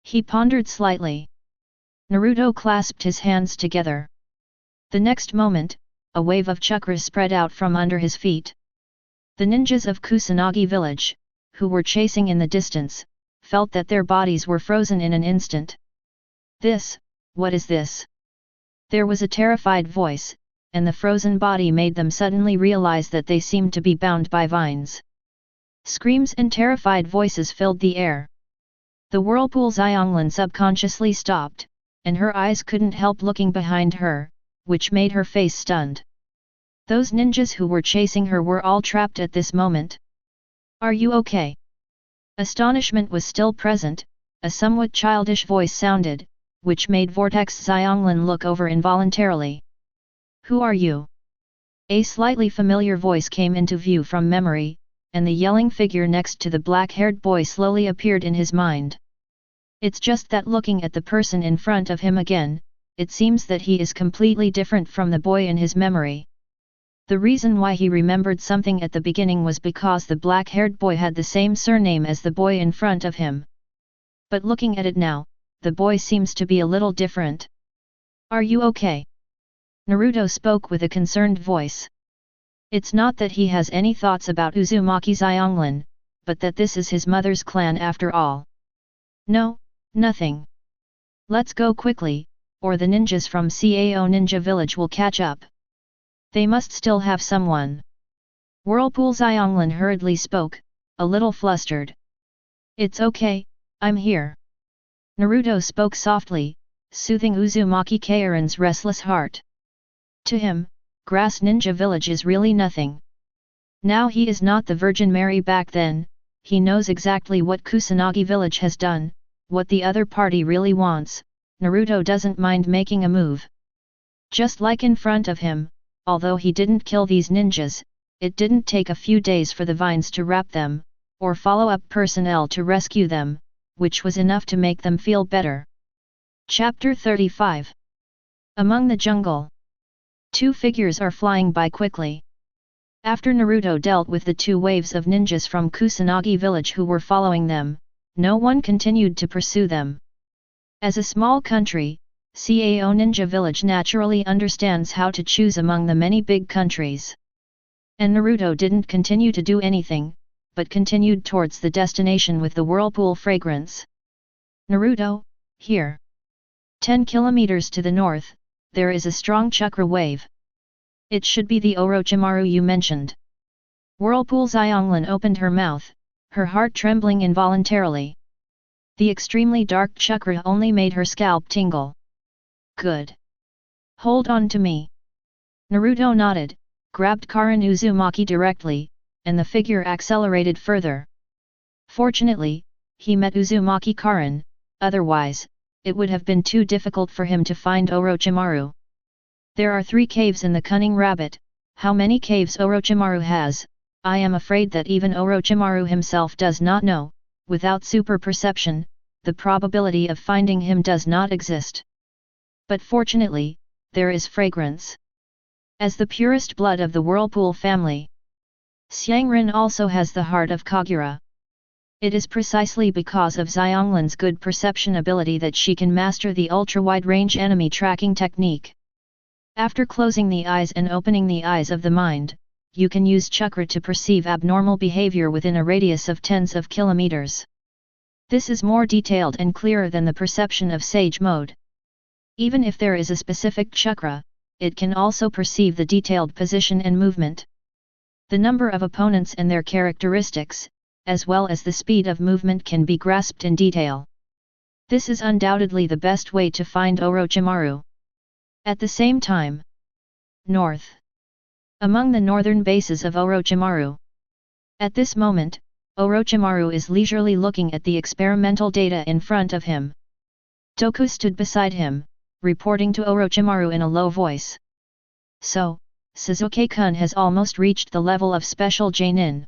He pondered slightly. Naruto clasped his hands together. The next moment, a wave of chakra spread out from under his feet. The ninjas of Kusanagi village, who were chasing in the distance, felt that their bodies were frozen in an instant. What is this? There was a terrified voice, and the frozen body made them suddenly realize that they seemed to be bound by vines. Screams and terrified voices filled the air. The whirlpool Xianglin subconsciously stopped, and her eyes couldn't help looking behind her, which made her face stunned. Those ninjas who were chasing her were all trapped at this moment. Are you okay? Astonishment was still present, a somewhat childish voice sounded, which made Vortex Xianglin look over involuntarily. Who are you? A slightly familiar voice came into view from memory, and the yelling figure next to the black-haired boy slowly appeared in his mind. It's just that looking at the person in front of him again, it seems that he is completely different from the boy in his memory. The reason why he remembered something at the beginning was because the black-haired boy had the same surname as the boy in front of him. But looking at it now, the boy seems to be a little different. Are you okay? Naruto spoke with a concerned voice. It's not that he has any thoughts about Uzumaki Xianglin, but that this is his mother's clan after all. No, nothing. Let's go quickly, or the ninjas from Cao Ninja Village will catch up. They must still have someone. Whirlpool Xianglin hurriedly spoke, a little flustered. It's okay, I'm here. Naruto spoke softly, soothing Uzumaki Kairin's restless heart. To him, Grass Ninja Village is really nothing. Now he is not the Virgin Mary back then, he knows exactly what Kusanagi Village has done, what the other party really wants. Naruto doesn't mind making a move. Just like in front of him, although he didn't kill these ninjas, it didn't take a few days for the vines to wrap them, or follow-up personnel to rescue them, which was enough to make them feel better. Chapter 35. Among the jungle. Two figures are flying by quickly. After Naruto dealt with the two waves of ninjas from Kusanagi village who were following them, no one continued to pursue them. As a small country, Cao Ninja Village naturally understands how to choose among the many big countries. And Naruto didn't continue to do anything, but continued towards the destination with the whirlpool fragrance. Naruto, here. 10 kilometers to the north, there is a strong chakra wave. It should be the Orochimaru you mentioned. Whirlpool Xianglin opened her mouth, her heart trembling involuntarily. The extremely dark chakra only made her scalp tingle. Good. Hold on to me. Naruto nodded, grabbed Karin Uzumaki directly, and the figure accelerated further. Fortunately, he met Uzumaki Karin, otherwise, it would have been too difficult for him to find Orochimaru. There are 3 caves in the Cunning Rabbit. How many caves Orochimaru has, I am afraid that even Orochimaru himself does not know. Without super perception, the probability of finding him does not exist. But fortunately, there is fragrance. As the purest blood of the Whirlpool family, Xiangrin also has the heart of Kaguya. It is precisely because of Xianglin's good perception ability that she can master the ultra-wide-range enemy tracking technique. After closing the eyes and opening the eyes of the mind, you can use chakra to perceive abnormal behavior within a radius of tens of kilometers. This is more detailed and clearer than the perception of Sage Mode. Even if there is a specific chakra, it can also perceive the detailed position and movement, The number of opponents and their characteristics, as well as the speed of movement can be grasped in detail. This is undoubtedly the best way to find Orochimaru. At the same time, North. Among the northern bases of Orochimaru. At this moment, Orochimaru is leisurely looking at the experimental data in front of him. Toku stood beside him, reporting to Orochimaru in a low voice. So, Sasuke-kun has almost reached the level of special Genin.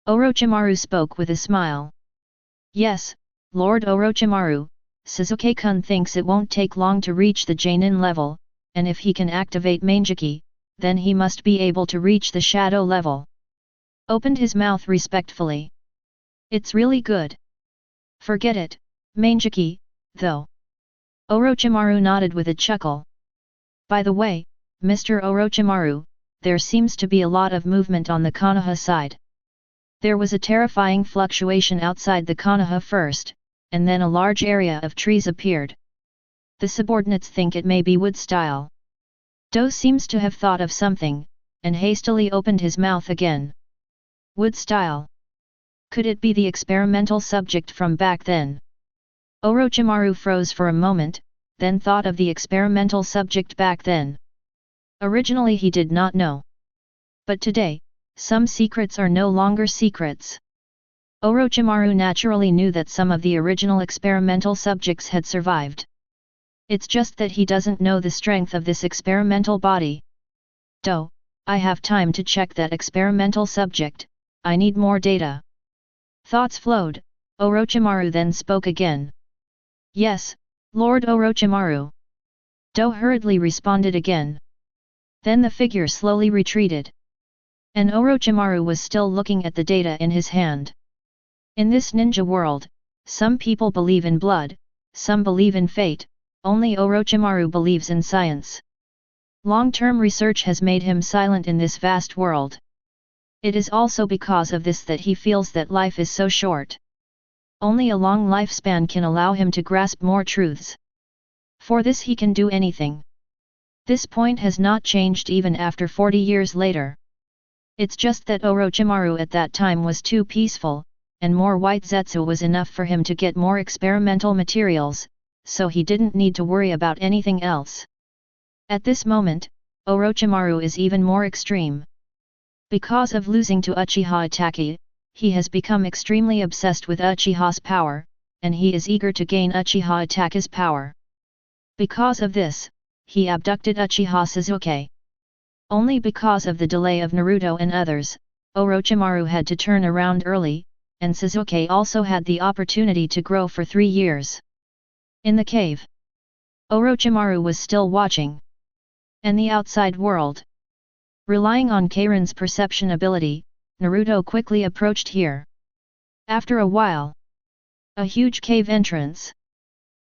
Orochimaru spoke with a smile. Yes, Lord Orochimaru, Sasuke-kun thinks it won't take long to reach the Genin level, and if he can activate Manjiki, then he must be able to reach the shadow level. Opened his mouth respectfully. It's really good. Forget it, Manjiki, though. Orochimaru nodded with a chuckle. By the way, Mr. Orochimaru, there seems to be a lot of movement on the Konoha side. There was a terrifying fluctuation outside the Konoha first, and then a large area of trees appeared. The subordinates think it may be wood-style. Do seems to have thought of something, and hastily opened his mouth again. Wood-style. Could it be the experimental subject from back then? Orochimaru froze for a moment, then thought of the experimental subject back then. Originally he did not know. But today, some secrets are no longer secrets. Orochimaru naturally knew that some of the original experimental subjects had survived. It's just that he doesn't know the strength of this experimental body. Do, I have time to check that experimental subject, I need more data. Thoughts flowed, Orochimaru then spoke again. Yes, Lord Orochimaru. Do hurriedly responded again. Then the figure slowly retreated. And Orochimaru was still looking at the data in his hand. In this ninja world, some people believe in blood, some believe in fate, only Orochimaru believes in science. Long-term research has made him silent in this vast world. It is also because of this that he feels that life is so short. Only a long lifespan can allow him to grasp more truths. For this he can do anything. This point has not changed even after 40 years later. It's just that Orochimaru at that time was too peaceful, and more white zetsu was enough for him to get more experimental materials, so he didn't need to worry about anything else. At this moment, Orochimaru is even more extreme. Because of losing to Uchiha Itachi, he has become extremely obsessed with Uchiha's power, and he is eager to gain Uchiha Itachi's power. Because of this, he abducted Uchiha Sasuke. Only because of the delay of Naruto and others, Orochimaru had to turn around early, and Sasuke also had the opportunity to grow for 3 years. In the cave, Orochimaru was still watching. And the outside world. Relying on Kairin's perception ability, Naruto quickly approached here. After a while, a huge cave entrance.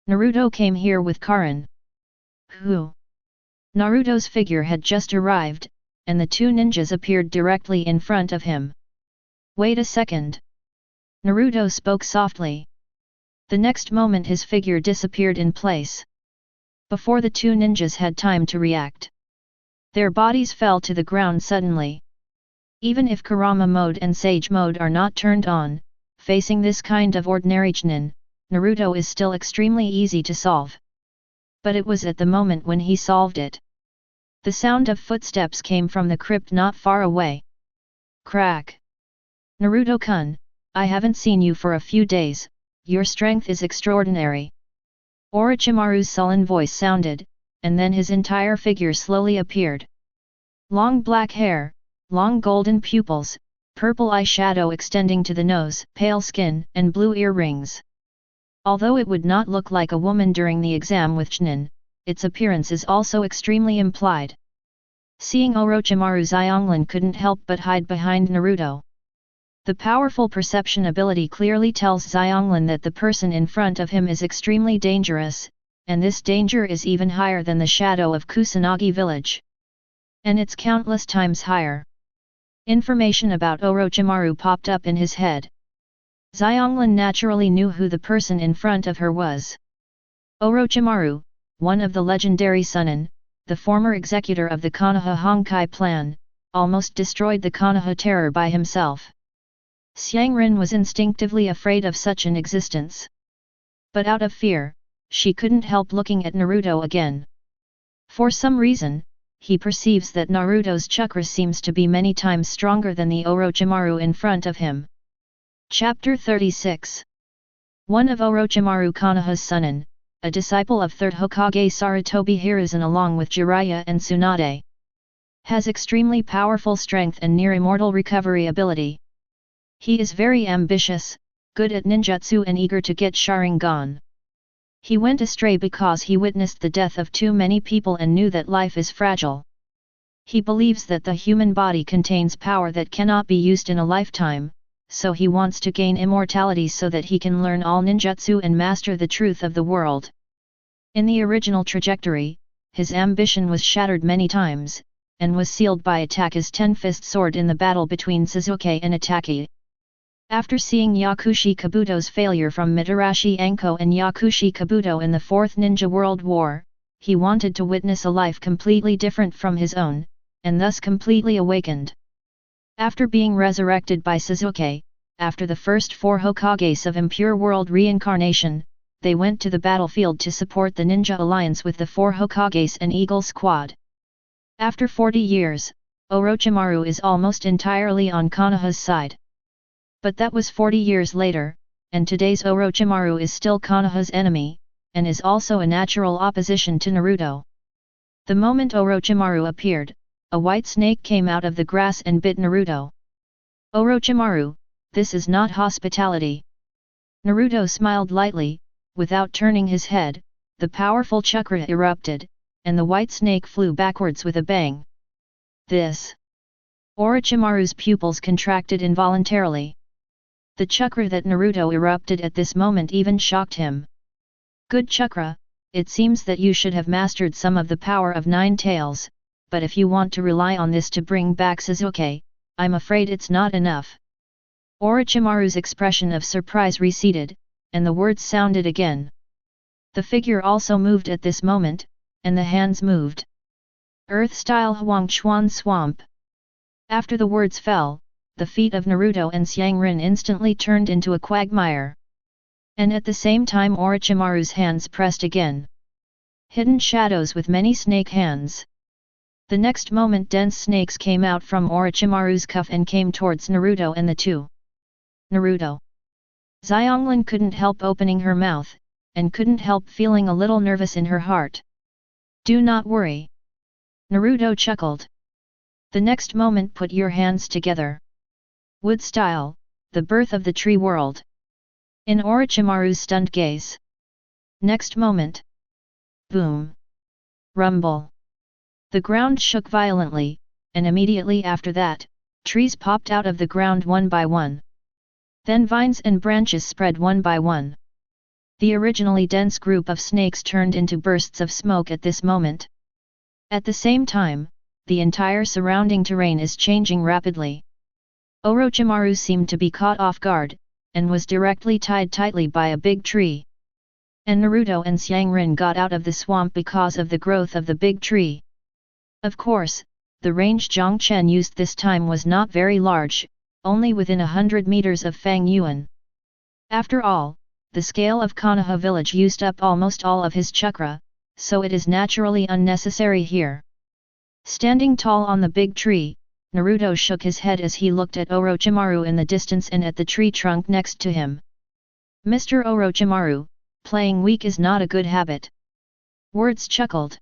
Naruto came here with Karin. Who? Naruto's figure had just arrived, and the two ninjas appeared directly in front of him. Wait a second. Naruto spoke softly. The next moment his figure disappeared in place. Before the two ninjas had time to react, their bodies fell to the ground suddenly. Even if Kurama mode and Sage mode are not turned on, facing this kind of ordinary Chunin, Naruto is still extremely easy to solve. But it was at the moment when he solved it. The sound of footsteps came from the crypt not far away. Crack! Naruto-kun, I haven't seen you for a few days, your strength is extraordinary. Orochimaru's sullen voice sounded, and then his entire figure slowly appeared. Long black hair, long golden pupils, purple eyeshadow extending to the nose, pale skin, and blue earrings. Although it would not look like a woman during the exam with Chunin, its appearance is also extremely implied. Seeing Orochimaru, Xionglan couldn't help but hide behind Naruto. The powerful perception ability clearly tells Xionglan that the person in front of him is extremely dangerous, and this danger is even higher than the shadow of Kusanagi village. And it's countless times higher. Information about Orochimaru popped up in his head. Xionglan naturally knew who the person in front of her was. Orochimaru, one of the legendary Sunin, the former executor of the Konoha Honkai plan, almost destroyed the Konoha terror by himself. Xiangren was instinctively afraid of such an existence. But out of fear, she couldn't help looking at Naruto again. For some reason, he perceives that Naruto's chakra seems to be many times stronger than the Orochimaru in front of him. Chapter 36. One of Orochimaru Konoha's Sunin, a disciple of 3rd Hokage Sarutobi Hiruzen along with Jiraiya and Tsunade. Has extremely powerful strength and near-immortal recovery ability. He is very ambitious, good at ninjutsu and eager to get Sharingan. He went astray because he witnessed the death of too many people and knew that life is fragile. He believes that the human body contains power that cannot be used in a lifetime, so he wants to gain immortality so that he can learn all ninjutsu and master the truth of the world. In the original trajectory, his ambition was shattered many times, and was sealed by Itachi's ten-fist sword in the battle between Sasuke and Itachi. After seeing Yakushi Kabuto's failure from Mitarashi Anko and Yakushi Kabuto in the Fourth Ninja World War, he wanted to witness a life completely different from his own, and thus completely awakened. After being resurrected by Sasuke, after the first 4 Hokages of Impure World Reincarnation, they went to the battlefield to support the Ninja Alliance with the 4 Hokages and Eagle Squad. After 40 years, Orochimaru is almost entirely on Konoha's side. But that was 40 years later, and today's Orochimaru is still Konoha's enemy, and is also a natural opposition to Naruto. The moment Orochimaru appeared, a white snake came out of the grass and bit Naruto. Orochimaru, this is not hospitality. Naruto smiled lightly, without turning his head, the powerful chakra erupted, and the white snake flew backwards with a bang. This. Orochimaru's pupils contracted involuntarily. The chakra that Naruto erupted at this moment even shocked him. Good chakra, it seems that you should have mastered some of the power of 9 tails, but if you want to rely on this to bring back Sasuke, I'm afraid it's not enough. Orochimaru's expression of surprise receded, and the words sounded again. The figure also moved at this moment, and the hands moved. Earth-style Huangchuan Swamp. After the words fell, the feet of Naruto and Xiangren instantly turned into a quagmire. And at the same time Orochimaru's hands pressed again. Hidden shadows with many snake hands. The next moment dense snakes came out from Orochimaru's cuff and came towards Naruto and the two. Naruto. Xianglin couldn't help opening her mouth, and couldn't help feeling a little nervous in her heart. Do not worry. Naruto chuckled. The next moment put your hands together. Wood style, the birth of the tree world. In Orochimaru's stunned gaze. Next moment. Boom. Rumble. The ground shook violently, and immediately after that, trees popped out of the ground one by one. Then vines and branches spread one by one. The originally dense group of snakes turned into bursts of smoke at this moment. At the same time, the entire surrounding terrain is changing rapidly. Orochimaru seemed to be caught off guard, and was directly tied tightly by a big tree. And Naruto and Xiangren got out of the swamp because of the growth of the big tree. Of course, the range Zhang Chen used this time was not very large, only within 100 meters of Fang Yuan. After all, the scale of Konoha village used up almost all of his chakra, so it is naturally unnecessary here. Standing tall on the big tree, Naruto shook his head as he looked at Orochimaru in the distance and at the tree trunk next to him. Mr. Orochimaru, playing weak is not a good habit. Words chuckled.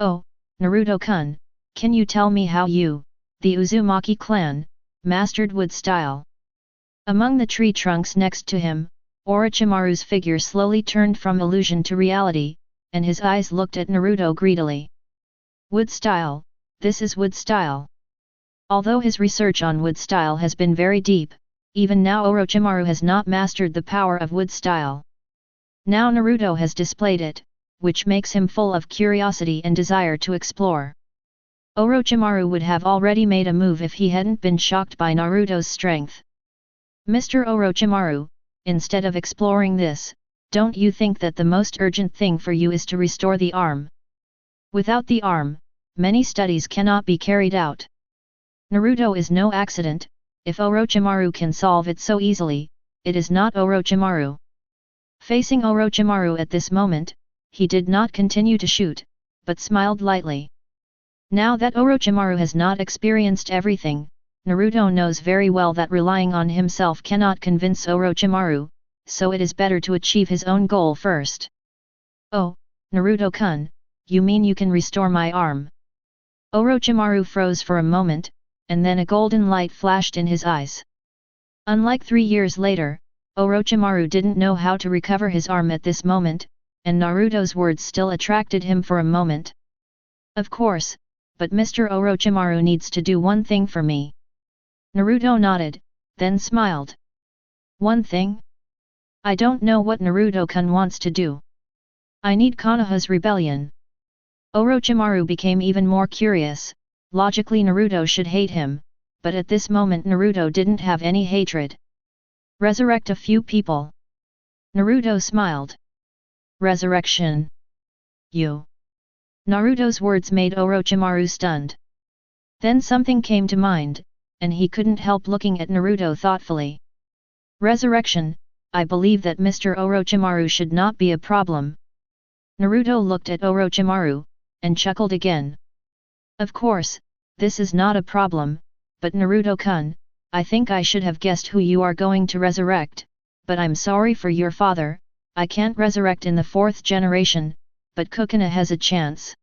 Oh, Naruto-kun, can you tell me how you, the Uzumaki clan, mastered wood style? Among the tree trunks next to him, Orochimaru's figure slowly turned from illusion to reality, and his eyes looked at Naruto greedily. Wood style, this is wood style. Although his research on wood style has been very deep, even now Orochimaru has not mastered the power of wood style. Now Naruto has displayed it, which makes him full of curiosity and desire to explore. Orochimaru would have already made a move if he hadn't been shocked by Naruto's strength. Mr. Orochimaru, instead of exploring this, don't you think that the most urgent thing for you is to restore the arm? Without the arm, many studies cannot be carried out. Naruto is no accident. If Orochimaru can solve it so easily, it is not Orochimaru. Facing Orochimaru at this moment, he did not continue to shoot, but smiled lightly. Now that Orochimaru has not experienced everything, Naruto knows very well that relying on himself cannot convince Orochimaru, so it is better to achieve his own goal first. Oh, Naruto-kun, you mean you can restore my arm? Orochimaru froze for a moment, and then a golden light flashed in his eyes. Unlike 3 years later, Orochimaru didn't know how to recover his arm at this moment, and Naruto's words still attracted him for a moment. Of course, but Mr. Orochimaru needs to do one thing for me. Naruto nodded, then smiled. One thing? I don't know what Naruto-kun wants to do. I need Konoha's rebellion. Orochimaru became even more curious. Logically Naruto should hate him, but at this moment Naruto didn't have any hatred. Resurrect a few people. Naruto smiled. Resurrection. You. Naruto's words made Orochimaru stunned. Then something came to mind, and he couldn't help looking at Naruto thoughtfully. Resurrection, I believe that Mr. Orochimaru should not be a problem. Naruto looked at Orochimaru, and chuckled again. Of course, this is not a problem, but Naruto-kun, I think I should have guessed who you are going to resurrect, but I'm sorry for your father, I can't resurrect in the 4th generation, but Kokona has a chance.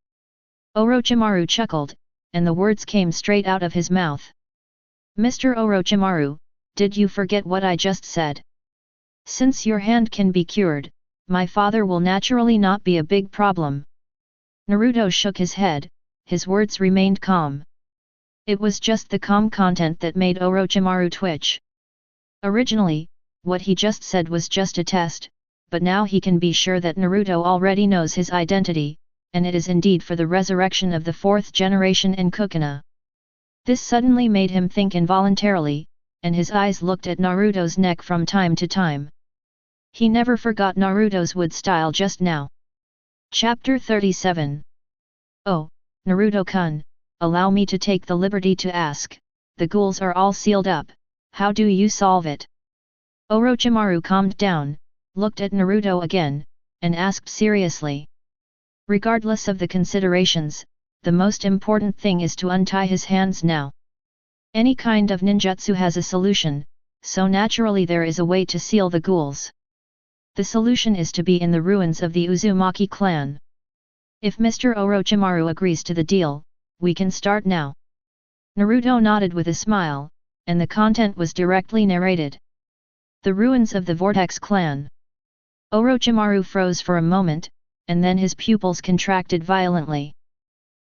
Orochimaru chuckled, and the words came straight out of his mouth. Mr. Orochimaru, did you forget what I just said? Since your hand can be cured, my father will naturally not be a big problem. Naruto shook his head. His words remained calm. It was just the calm content that made Orochimaru twitch. Originally, what he just said was just a test, but now he can be sure that Naruto already knows his identity, and it is indeed for the resurrection of the 4th generation in Kokona. This suddenly made him think involuntarily, and his eyes looked at Naruto's neck from time to time. He never forgot Naruto's wood style just now. Chapter 37. Oh, Naruto-kun, allow me to take the liberty to ask, the ghouls are all sealed up, how do you solve it? Orochimaru calmed down, looked at Naruto again, and asked seriously. Regardless of the considerations, the most important thing is to untie his hands now. Any kind of ninjutsu has a solution, so naturally there is a way to seal the ghouls. The solution is to be in the ruins of the Uzumaki clan. If Mr. Orochimaru agrees to the deal, we can start now. Naruto nodded with a smile, and the content was directly narrated. The ruins of the Vortex clan. Orochimaru froze for a moment, and then his pupils contracted violently.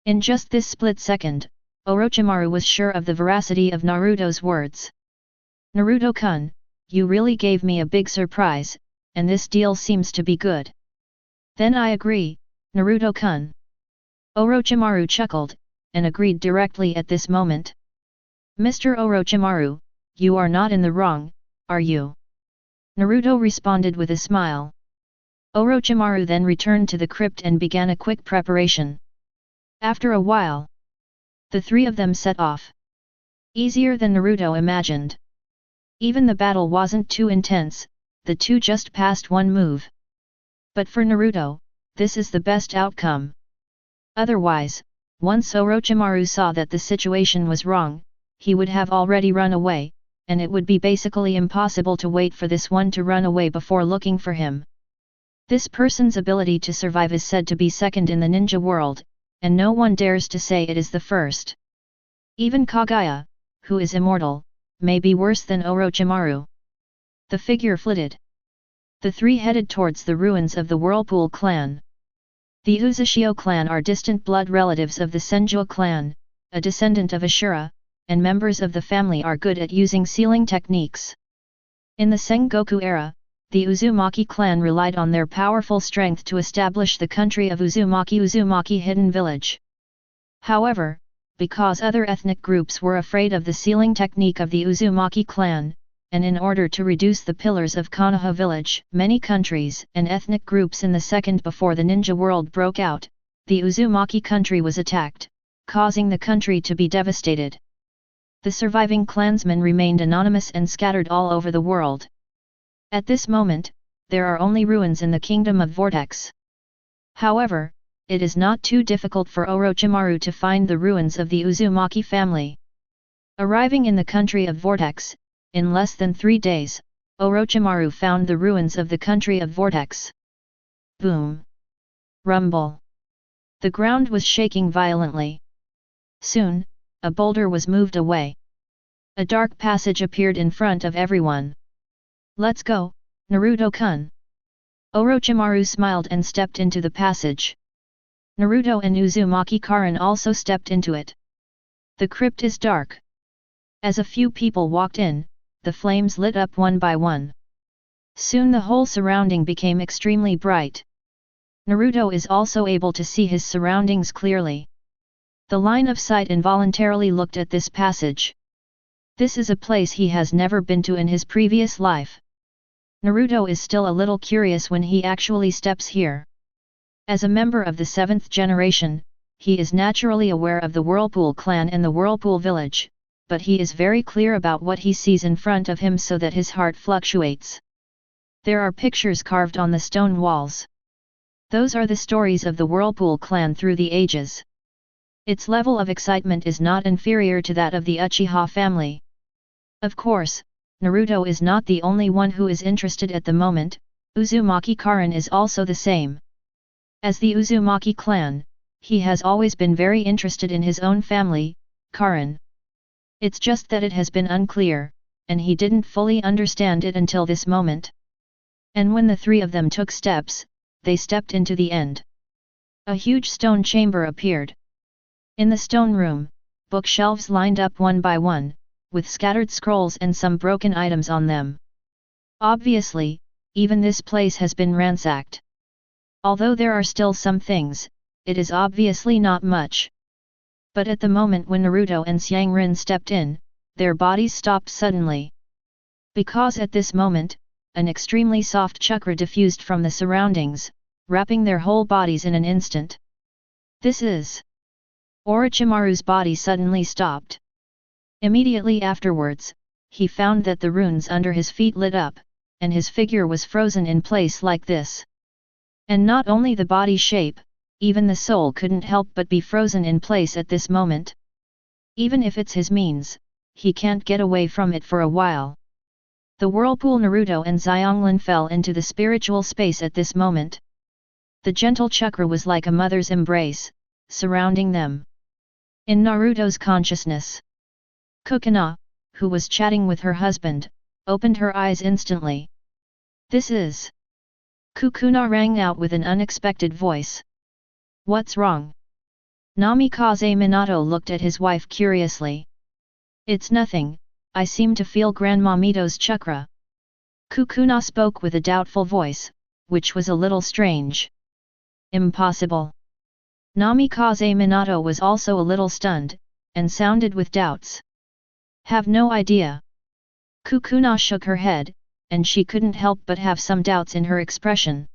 In just this split second, Orochimaru was sure of the veracity of Naruto's words. Naruto-kun, you really gave me a big surprise, and this deal seems to be good. Then I agree, Naruto-kun. Orochimaru chuckled, and agreed directly at this moment. Mr. Orochimaru, you are not in the wrong, are you? Naruto responded with a smile. Orochimaru then returned to the crypt and began a quick preparation. After a while, the three of them set off. Easier than Naruto imagined. Even the battle wasn't too intense, the two just passed one move. But for Naruto, this is the best outcome. Otherwise, once Orochimaru saw that the situation was wrong, he would have already run away, and it would be basically impossible to wait for this one to run away before looking for him. This person's ability to survive is said to be second in the ninja world, and no one dares to say it is the first. Even Kaguya, who is immortal, may be worse than Orochimaru. The figure flitted. The three headed towards the ruins of the Whirlpool clan. The Uzushio clan are distant blood relatives of the Senju clan, a descendant of Ashura, and members of the family are good at using sealing techniques. In the Sengoku era, the Uzumaki clan relied on their powerful strength to establish the country of Uzumaki hidden village. However, because other ethnic groups were afraid of the sealing technique of the Uzumaki clan, and in order to reduce the pillars of Konoha village, many countries and ethnic groups in the second before the ninja world broke out, the Uzumaki country was attacked, causing the country to be devastated. The surviving clansmen remained anonymous and scattered all over the world. At this moment, there are only ruins in the kingdom of Vortex. However, it is not too difficult for Orochimaru to find the ruins of the Uzumaki family. Arriving in the country of Vortex, in less than 3 days, Orochimaru found the ruins of the country of Vortex. Boom! Rumble! The ground was shaking violently. Soon, a boulder was moved away. A dark passage appeared in front of everyone. "Let's go, Naruto-kun." Orochimaru smiled and stepped into the passage. Naruto and Uzumaki Karen also stepped into it. The crypt is dark. As a few people walked in, the flames lit up one by one. Soon the whole surrounding became extremely bright. Naruto is also able to see his surroundings clearly. The line of sight involuntarily looked at this passage. This is a place he has never been to in his previous life. Naruto is still a little curious when he actually steps here. As a member of the 7th generation, he is naturally aware of the Whirlpool clan and the Whirlpool village, but he is very clear about what he sees in front of him so that his heart fluctuates. There are pictures carved on the stone walls. Those are the stories of the Whirlpool clan through the ages. Its level of excitement is not inferior to that of the Uchiha family. Of course, Naruto is not the only one who is interested at the moment. Uzumaki Karen is also the same. As the Uzumaki clan, he has always been very interested in his own family, Karen. It's just that it has been unclear, and he didn't fully understand it until this moment. And when the 3 of them took steps, they stepped into the end. A huge stone chamber appeared. In the stone room, bookshelves lined up one by one, with scattered scrolls and some broken items on them. Obviously, even this place has been ransacked. Although there are still some things, it is obviously not much. But at the moment when Naruto and Xiangrin stepped in, their bodies stopped suddenly. Because at this moment, an extremely soft chakra diffused from the surroundings, wrapping their whole bodies in an instant. This is... Orochimaru's body suddenly stopped. Immediately afterwards, he found that the runes under his feet lit up, and his figure was frozen in place like this. And not only the body shape, even the soul couldn't help but be frozen in place at this moment. Even if it's his means, he can't get away from it for a while. The Whirlpool Naruto and Xianglin fell into the spiritual space at this moment. The gentle chakra was like a mother's embrace, surrounding them. In Naruto's consciousness, Kokona, who was chatting with her husband, opened her eyes instantly. "This is..." Kukuna rang out with an unexpected voice. "What's wrong?" Namikaze Minato looked at his wife curiously. "It's nothing, I seem to feel Grandma Mito's chakra." Kukuna spoke with a doubtful voice, which was a little strange. "Impossible." Namikaze Minato was also a little stunned, and sounded with doubts. "Have no idea." Kukuna shook her head, and she couldn't help but have some doubts in her expression.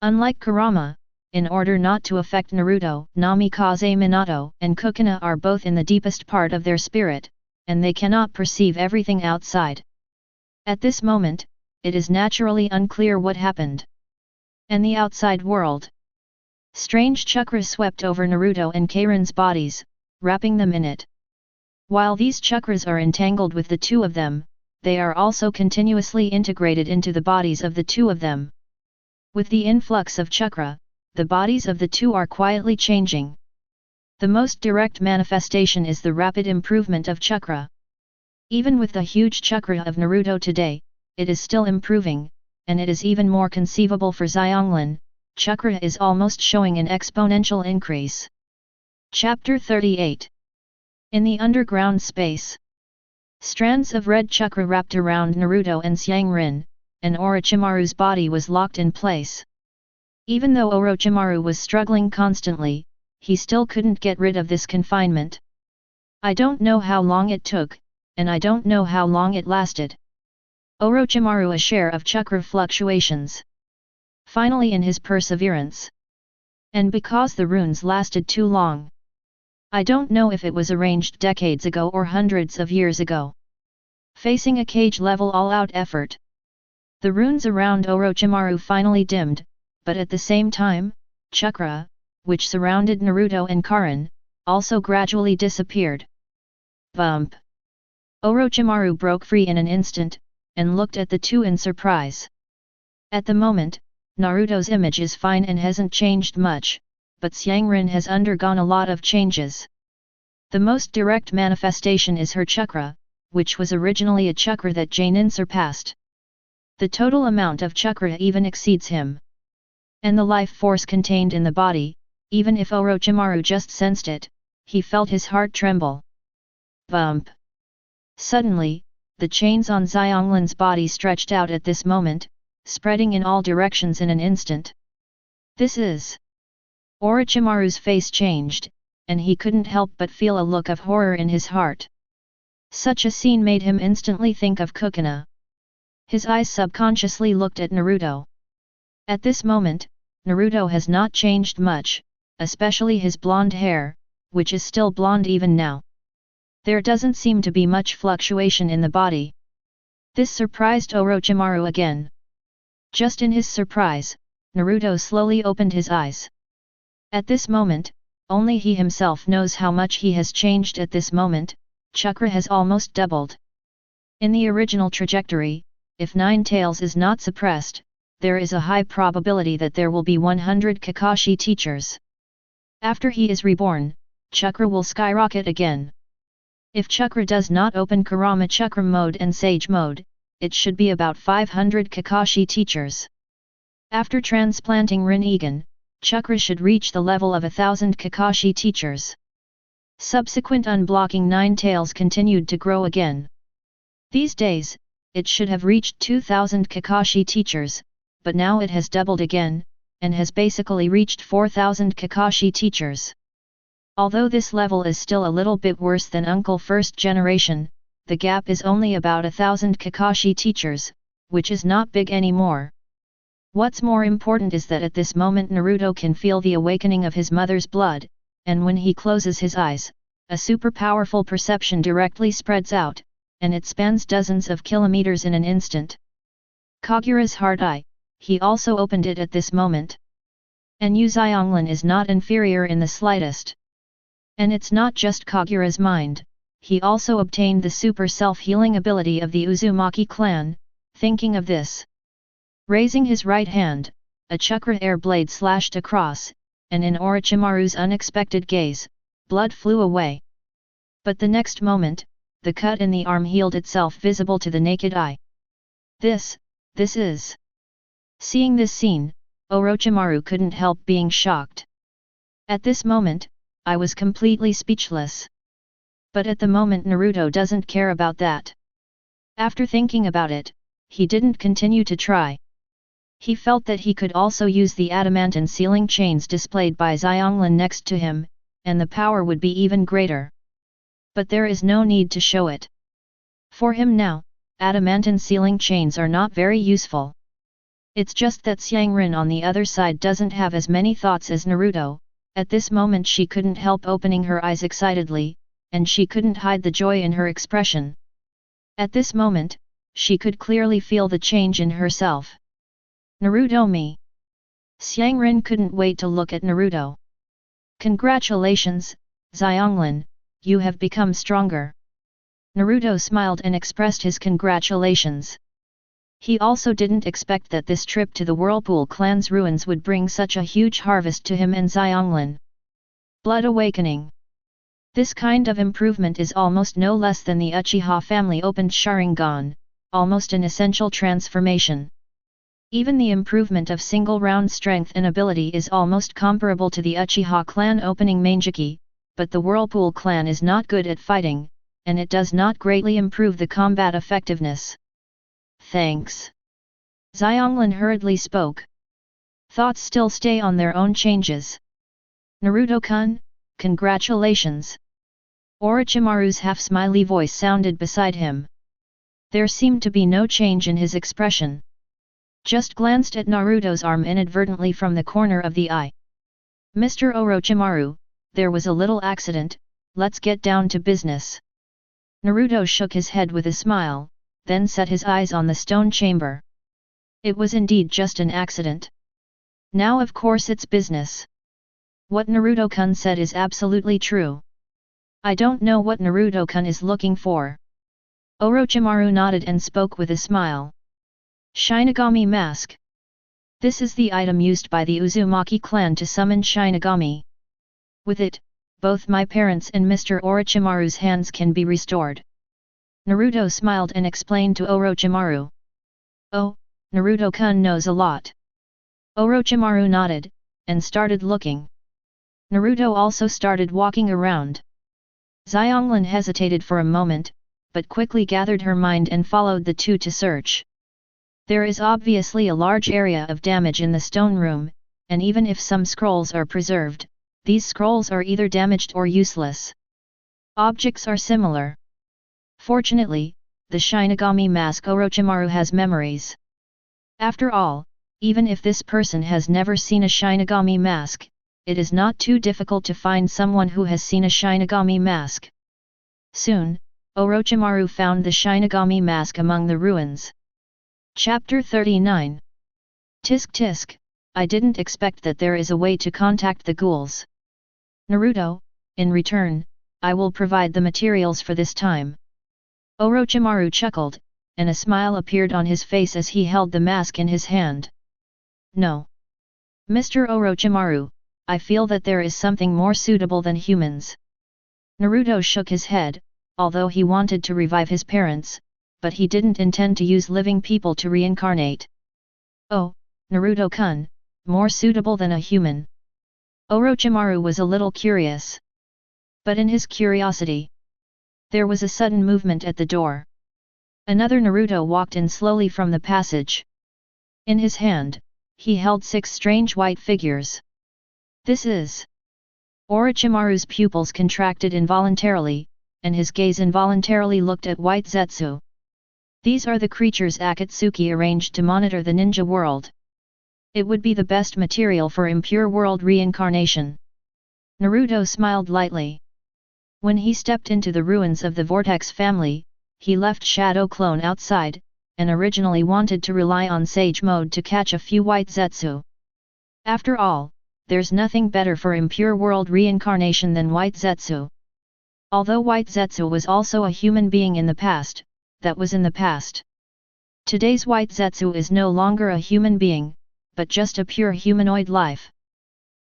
Unlike Kurama, in order not to affect Naruto, Namikaze Minato and Kukuna are both in the deepest part of their spirit, and they cannot perceive everything outside. At this moment, it is naturally unclear what happened. And the outside world. Strange chakras swept over Naruto and Karen's bodies, wrapping them in it. While these chakras are entangled with the 2 of them, they are also continuously integrated into the bodies of the 2 of them. With the influx of chakra, the bodies of the 2 are quietly changing. The most direct manifestation is the rapid improvement of chakra. Even with the huge chakra of Naruto today, it is still improving, and it is even more conceivable for Xianglin. Chakra is almost showing an exponential increase. Chapter 38. In the underground space. Strands of red chakra wrapped around Naruto and Xiangrin, and Orochimaru's body was locked in place. Even though Orochimaru was struggling constantly, he still couldn't get rid of this confinement. I don't know how long it took, and I don't know how long it lasted. Orochimaru a share of chakra fluctuations. Finally in his perseverance. And because the runes lasted too long. I don't know if it was arranged decades ago or hundreds of years ago. Facing a cage-level all-out effort. The runes around Orochimaru finally dimmed, but at the same time, chakra, which surrounded Naruto and Karin, also gradually disappeared. Bump! Orochimaru broke free in an instant, and looked at the two in surprise. At the moment, Naruto's image is fine and hasn't changed much, but Xiangren has undergone a lot of changes. The most direct manifestation is her chakra, which was originally a chakra that Jainin surpassed. The total amount of chakra even exceeds him. And the life force contained in the body, even if Orochimaru just sensed it, he felt his heart tremble. Bump! Suddenly, the chains on Xianglin's body stretched out at this moment, spreading in all directions in an instant. This is... Orochimaru's face changed, and he couldn't help but feel a look of horror in his heart. Such a scene made him instantly think of Kokona. His eyes subconsciously looked at Naruto. At this moment, Naruto has not changed much, especially his blonde hair, which is still blonde even now. There doesn't seem to be much fluctuation in the body. This surprised Orochimaru again. Just in his surprise, Naruto slowly opened his eyes. At this moment, only he himself knows how much he has changed at this moment. Chakra has almost doubled. In the original trajectory, if Nine Tails is not suppressed, there is a high probability that there will be 100 Kakashi teachers. After he is reborn, chakra will skyrocket again. If chakra does not open Kurama chakra mode and sage mode, it should be about 500 Kakashi teachers. After transplanting Rinnegan, chakra should reach the level of 1000 Kakashi teachers. Subsequent unblocking Nine Tails continued to grow again. These days, it should have reached 2000 Kakashi teachers, but now it has doubled again, and has basically reached 4000 Kakashi teachers. Although this level is still a little bit worse than Uncle First Generation, the gap is only about 1000 Kakashi teachers, which is not big anymore. What's more important is that at this moment Naruto can feel the awakening of his mother's blood, and when he closes his eyes, a super powerful perception directly spreads out, and it spans dozens of kilometers in an instant. Kagura's hard eye, he also opened it at this moment. And Xiangling is not inferior in the slightest. And it's not just Kagura's mind, he also obtained the super self-healing ability of the Uzumaki clan. Thinking of this, raising his right hand, a chakra air blade slashed across, and in Orochimaru's unexpected gaze, blood flew away. But the next moment, the cut in the arm healed itself visible to the naked eye. This is... Seeing this scene, Orochimaru couldn't help being shocked. At this moment, I was completely speechless. But at the moment Naruto doesn't care about that. After thinking about it, he didn't continue to try. He felt that he could also use the adamant sealing chains displayed by Xiangling next to him, and the power would be even greater. But there is no need to show it. For him now, adamant sealing chains are not very useful. It's just that Xiangren on the other side doesn't have as many thoughts as Naruto. At this moment she couldn't help opening her eyes excitedly, and she couldn't hide the joy in her expression. At this moment, she could clearly feel the change in herself. Naruto me. Xiangren couldn't wait to look at Naruto. Congratulations, Xiangling, you have become stronger. Naruto smiled and expressed his congratulations. He also didn't expect that this trip to the Whirlpool clan's ruins would bring such a huge harvest to him and Xiangling. Blood awakening. This kind of improvement is almost no less than the Uchiha family opened Sharingan, almost an essential transformation. Even the improvement of single-round strength and ability is almost comparable to the Uchiha clan opening Manjiki, but the Whirlpool clan is not good at fighting, and it does not greatly improve the combat effectiveness. Thanks. Xiangling hurriedly spoke. Thoughts still stay on their own changes. Naruto-kun, congratulations. Orochimaru's half-smiley voice sounded beside him. There seemed to be no change in his expression. Just glanced at Naruto's arm inadvertently from the corner of the eye. Mr. Orochimaru, there was a little accident, let's get down to business. Naruto shook his head with a smile, then set his eyes on the stone chamber. It was indeed just an accident. Now of course it's business. What Naruto-kun said is absolutely true. I don't know what Naruto-kun is looking for. Orochimaru nodded and spoke with a smile. Shinigami Mask. This is the item used by the Uzumaki clan to summon Shinigami. With it, both my parents and Mr. Orochimaru's hands can be restored. Naruto smiled and explained to Orochimaru. Oh, Naruto-kun knows a lot. Orochimaru nodded, and started looking. Naruto also started walking around. Xianglin hesitated for a moment, but quickly gathered her mind and followed the two to search. There is obviously a large area of damage in the stone room, and even if some scrolls are preserved, these scrolls are either damaged or useless. Objects are similar. Fortunately, the Shinigami mask Orochimaru has memories. After all, even if this person has never seen a Shinigami mask, it is not too difficult to find someone who has seen a Shinigami mask. Soon, Orochimaru found the Shinigami mask among the ruins. Chapter 39. Tisk tisk, I didn't expect that there is a way to contact the ghouls. Naruto, in return, I will provide the materials for this time. Orochimaru chuckled, and a smile appeared on his face as he held the mask in his hand. No. Mr. Orochimaru, I feel that there is something more suitable than humans. Naruto shook his head, although he wanted to revive his parents, but he didn't intend to use living people to reincarnate. Oh, Naruto-kun, more suitable than a human. Orochimaru was a little curious. But in his curiosity, there was a sudden movement at the door. Another Naruto walked in slowly from the passage. In his hand, he held 6 strange white figures. This is... Orochimaru's pupils contracted involuntarily, and his gaze involuntarily looked at White Zetsu. These are the creatures Akatsuki arranged to monitor the ninja world. It would be the best material for impure world reincarnation. Naruto smiled lightly. When he stepped into the ruins of the Vortex family, he left Shadow Clone outside, and originally wanted to rely on Sage Mode to catch a few White Zetsu. After all, there's nothing better for impure world reincarnation than White Zetsu. Although White Zetsu was also a human being in the past, that was in the past. Today's White Zetsu is no longer a human being, but just a pure humanoid life.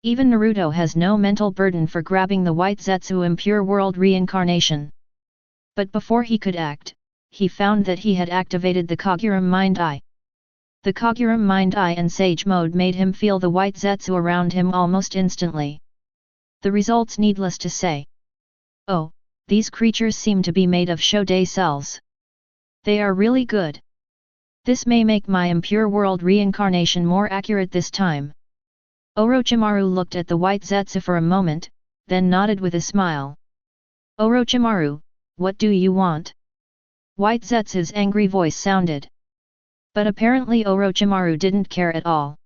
Even Naruto has no mental burden for grabbing the White Zetsu impure world reincarnation. But before he could act, he found that he had activated the Kaguya Mind Eye. The Kaguya Mind Eye and Sage Mode made him feel the White Zetsu around him almost instantly. The results needless to say. Oh, these creatures seem to be made of Shodai cells. They are really good. This may make my impure world reincarnation more accurate this time. Orochimaru looked at the White Zetsu for a moment, then nodded with a smile. Orochimaru, what do you want? White Zetsu's angry voice sounded. But apparently Orochimaru didn't care at all.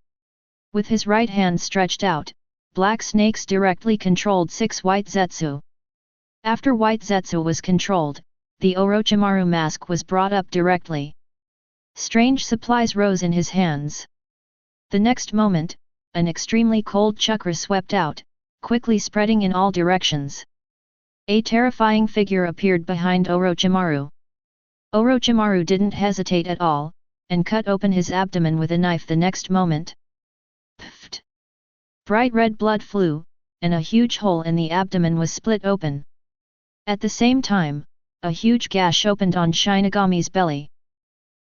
With his right hand stretched out, black snakes directly controlled 6 White Zetsu. After White Zetsu was controlled, the Orochimaru mask was brought up directly. Strange supplies rose in his hands. The next moment, an extremely cold chakra swept out, quickly spreading in all directions. A terrifying figure appeared behind Orochimaru. Orochimaru didn't hesitate at all, and cut open his abdomen with a knife the next moment. Pfft! Bright red blood flew, and a huge hole in the abdomen was split open. At the same time, a huge gash opened on Shinigami's belly.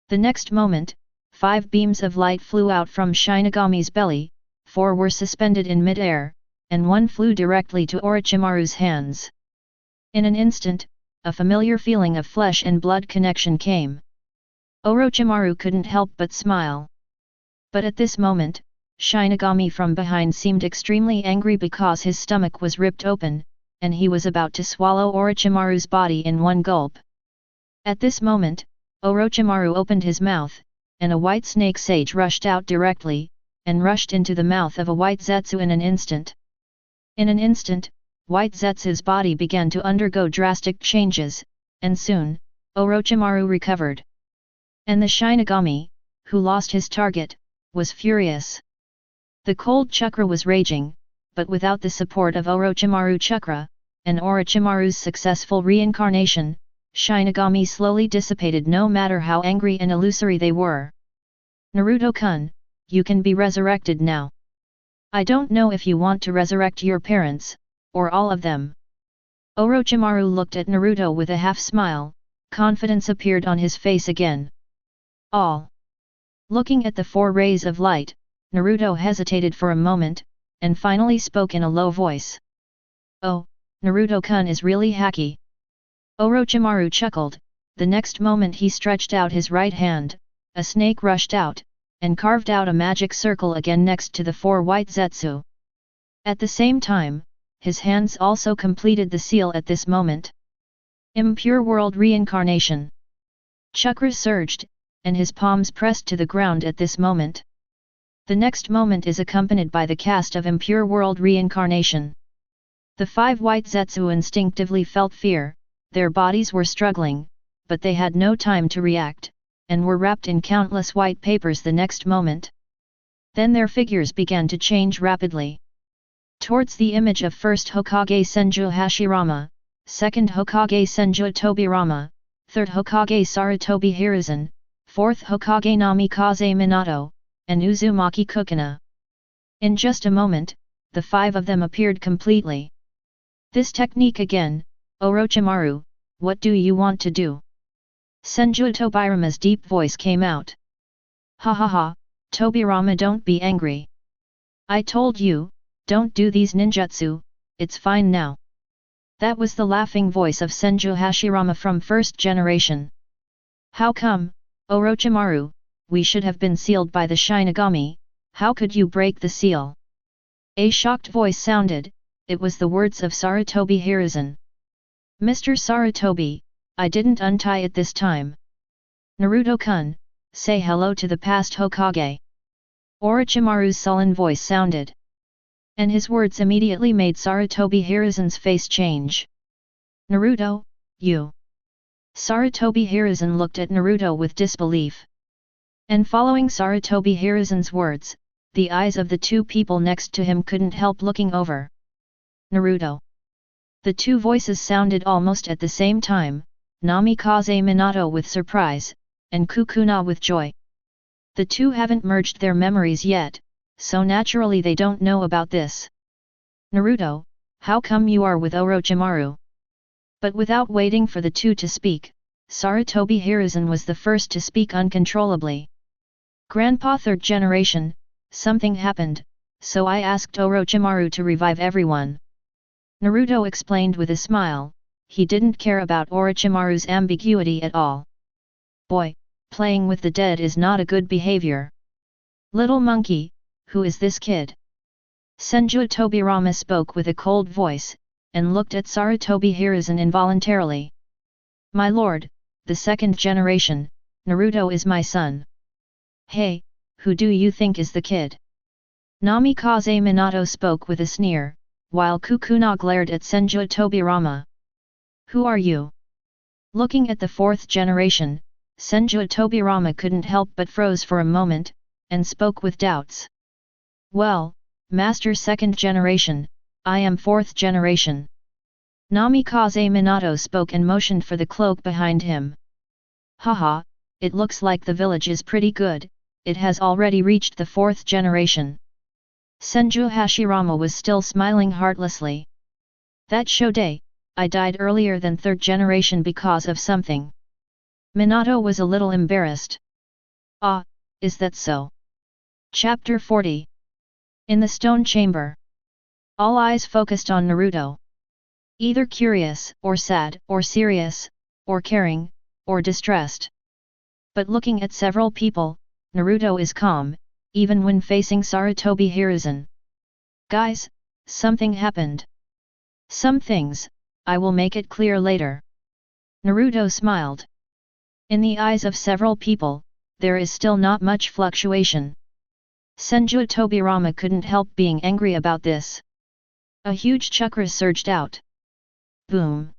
The next moment, 5 beams of light flew out from Shinigami's belly, 4 were suspended in mid-air, and 1 flew directly to Orochimaru's hands. In an instant, a familiar feeling of flesh and blood connection came. Orochimaru couldn't help but smile. But at this moment, Shinigami from behind seemed extremely angry because his stomach was ripped open, and he was about to swallow Orochimaru's body in one gulp. At this moment, Orochimaru opened his mouth, and a white snake sage rushed out directly, and rushed into the mouth of a White Zetsu in an instant. In an instant, White Zetsu's body began to undergo drastic changes, and soon, Orochimaru recovered. And the Shinigami, who lost his target, was furious. The cold chakra was raging, but without the support of Orochimaru chakra, and Orochimaru's successful reincarnation, Shinigami slowly dissipated no matter how angry and illusory they were. Naruto-kun, you can be resurrected now. I don't know if you want to resurrect your parents, or all of them. Orochimaru looked at Naruto with a half-smile, confidence appeared on his face again. All. Looking at the 4 rays of light, Naruto hesitated for a moment, and finally spoke in a low voice. Oh, Naruto-kun is really hacky. Orochimaru chuckled, the next moment he stretched out his right hand, a snake rushed out, and carved out a magic circle again next to the 4 white Zetsu. At the same time, his hands also completed the seal at this moment. Impure World Reincarnation. Chakras surged, and his palms pressed to the ground at this moment. The next moment is accompanied by the cast of Impure World Reincarnation. The 5 white Zetsu instinctively felt fear, their bodies were struggling, but they had no time to react, and were wrapped in countless white papers the next moment. Then their figures began to change rapidly. Towards the image of first Hokage Senju Hashirama, second Hokage Senju Tobirama, third Hokage Sarutobi Hiruzen, fourth Hokage Namikaze Minato, and Uzumaki Kukuna. In just a moment, the 5 of them appeared completely. This technique again, Orochimaru, what do you want to do? Senju Tobirama's deep voice came out. Ha ha ha, Tobirama, don't be angry. I told you, don't do these ninjutsu, it's fine now. That was the laughing voice of Senju Hashirama from first generation. How come, Orochimaru, we should have been sealed by the Shinigami, how could you break the seal? A shocked voice sounded, it was the words of Sarutobi Hiruzen. Mr. Sarutobi, I didn't untie it this time. Naruto-kun, say hello to the past Hokage. Orochimaru's sullen voice sounded. And his words immediately made Sarutobi Hiruzen's face change. Naruto, you. Sarutobi Hiruzen looked at Naruto with disbelief. And following Sarutobi Hiruzen's words, the eyes of the 2 people next to him couldn't help looking over. Naruto. The 2 voices sounded almost at the same time, Namikaze Minato with surprise, and Kukuna with joy. The 2 haven't merged their memories yet, so naturally they don't know about this. Naruto, how come you are with Orochimaru? But without waiting for the 2 to speak, Sarutobi Hiruzen was the first to speak uncontrollably. Grandpa, 3rd generation, something happened, so I asked Orochimaru to revive everyone. Naruto explained with a smile, he didn't care about Orochimaru's ambiguity at all. Boy, playing with the dead is not a good behavior. Little monkey, who is this kid? Senju Tobirama spoke with a cold voice, and looked at Sarutobi Hiruzen involuntarily. My lord, the 2nd generation, Naruto is my son. Hey, who do you think is the kid? Namikaze Minato spoke with a sneer, while Kukuna glared at Senju Tobirama. Who are you? Looking at the 4th generation, Senju Tobirama couldn't help but froze for a moment, and spoke with doubts. Well, Master 2nd generation, I am 4th generation. Namikaze Minato spoke and motioned for the cloak behind him. Haha, it looks like the village is pretty good, it has already reached the 4th generation. Senju Hashirama was still smiling heartlessly. That Shode, I died earlier than 3rd generation because of something. Minato was a little embarrassed. Ah, is that so? Chapter 40. In the stone chamber. All eyes focused on Naruto. Either curious, or sad, or serious, or caring, or distressed. But looking at several people, Naruto is calm, even when facing Sarutobi Hiruzen. Guys, something happened. Some things, I will make it clear later. Naruto smiled. In the eyes of several people, there is still not much fluctuation. Senju Tobirama couldn't help being angry about this. A huge chakra surged out. Boom!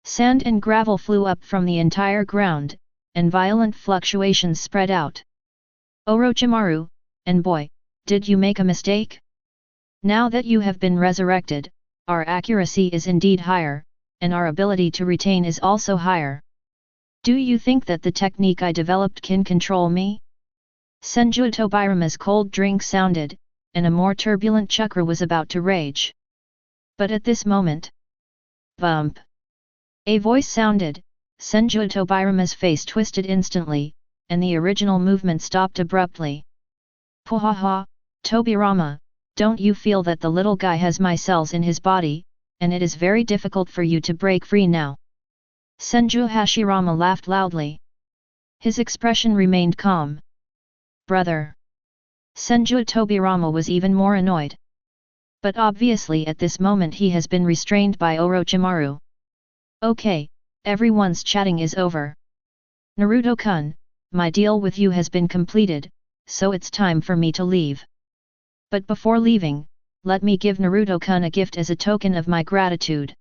Sand and gravel flew up from the entire ground, and violent fluctuations spread out. Orochimaru, and boy, did you make a mistake? Now that you have been resurrected, our accuracy is indeed higher, and our ability to retain is also higher. Do you think that the technique I developed can control me? Senju Tobirama's cold drink sounded, and a more turbulent chakra was about to rage. But at this moment, bump! A voice sounded. Senju Tobirama's face twisted instantly, and the original movement stopped abruptly. Puhaha, Tobirama, don't you feel that the little guy has my cells in his body, and it is very difficult for you to break free now? Senju Hashirama laughed loudly. His expression remained calm. Brother! Senju Tobirama was even more annoyed. But obviously at this moment he has been restrained by Orochimaru. Okay, everyone's chatting is over. Naruto-kun, my deal with you has been completed, so it's time for me to leave. But before leaving, let me give Naruto-kun a gift as a token of my gratitude.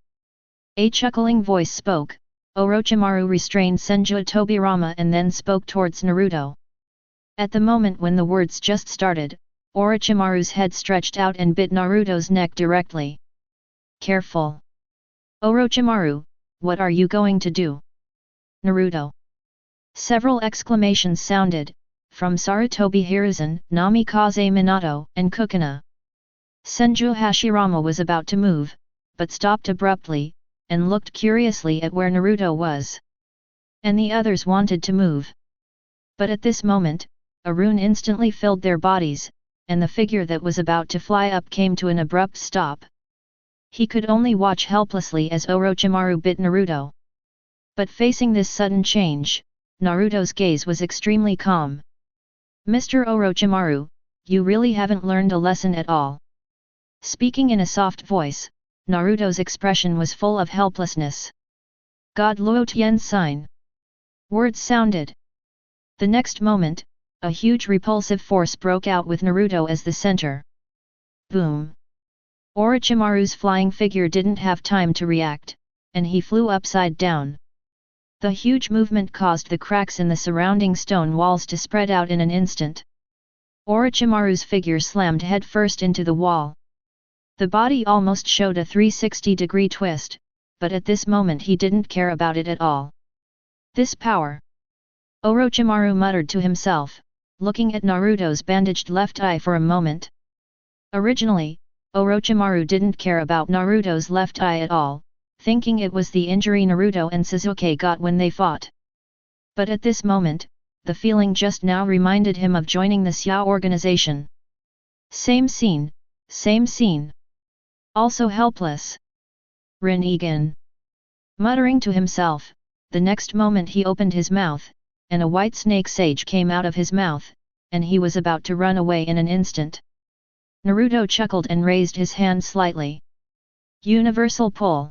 A chuckling voice spoke. Orochimaru restrained Senju Tobirama and then spoke towards Naruto. At the moment when the words just started, Orochimaru's head stretched out and bit Naruto's neck directly. Careful! Orochimaru, what are you going to do? Naruto! Several exclamations sounded, from Sarutobi Hiruzen, Namikaze Minato, and Kukuna. Senju Hashirama was about to move, but stopped abruptly, and looked curiously at where Naruto was. And the others wanted to move. But at this moment, a rune instantly filled their bodies, and the figure that was about to fly up came to an abrupt stop. He could only watch helplessly as Orochimaru bit Naruto. But facing this sudden change, Naruto's gaze was extremely calm. Mr. Orochimaru, you really haven't learned a lesson at all. Speaking in a soft voice, Naruto's expression was full of helplessness. God Luo Tian sign. Words sounded. The next moment, a huge repulsive force broke out with Naruto as the center. Boom! Orochimaru's flying figure didn't have time to react, and he flew upside down. The huge movement caused the cracks in the surrounding stone walls to spread out in an instant. Orochimaru's figure slammed headfirst into the wall. The body almost showed a 360-degree twist, but at this moment he didn't care about it at all. This power! Orochimaru muttered to himself, looking at Naruto's bandaged left eye for a moment. Originally, Orochimaru didn't care about Naruto's left eye at all, thinking it was the injury Naruto and Sasuke got when they fought. But at this moment, the feeling just now reminded him of joining the Xiao organization. Same scene, same scene. Also helpless. Rinnegan. Muttering to himself, the next moment he opened his mouth, and a white snake sage came out of his mouth, and he was about to run away in an instant. Naruto chuckled and raised his hand slightly. Universal pull.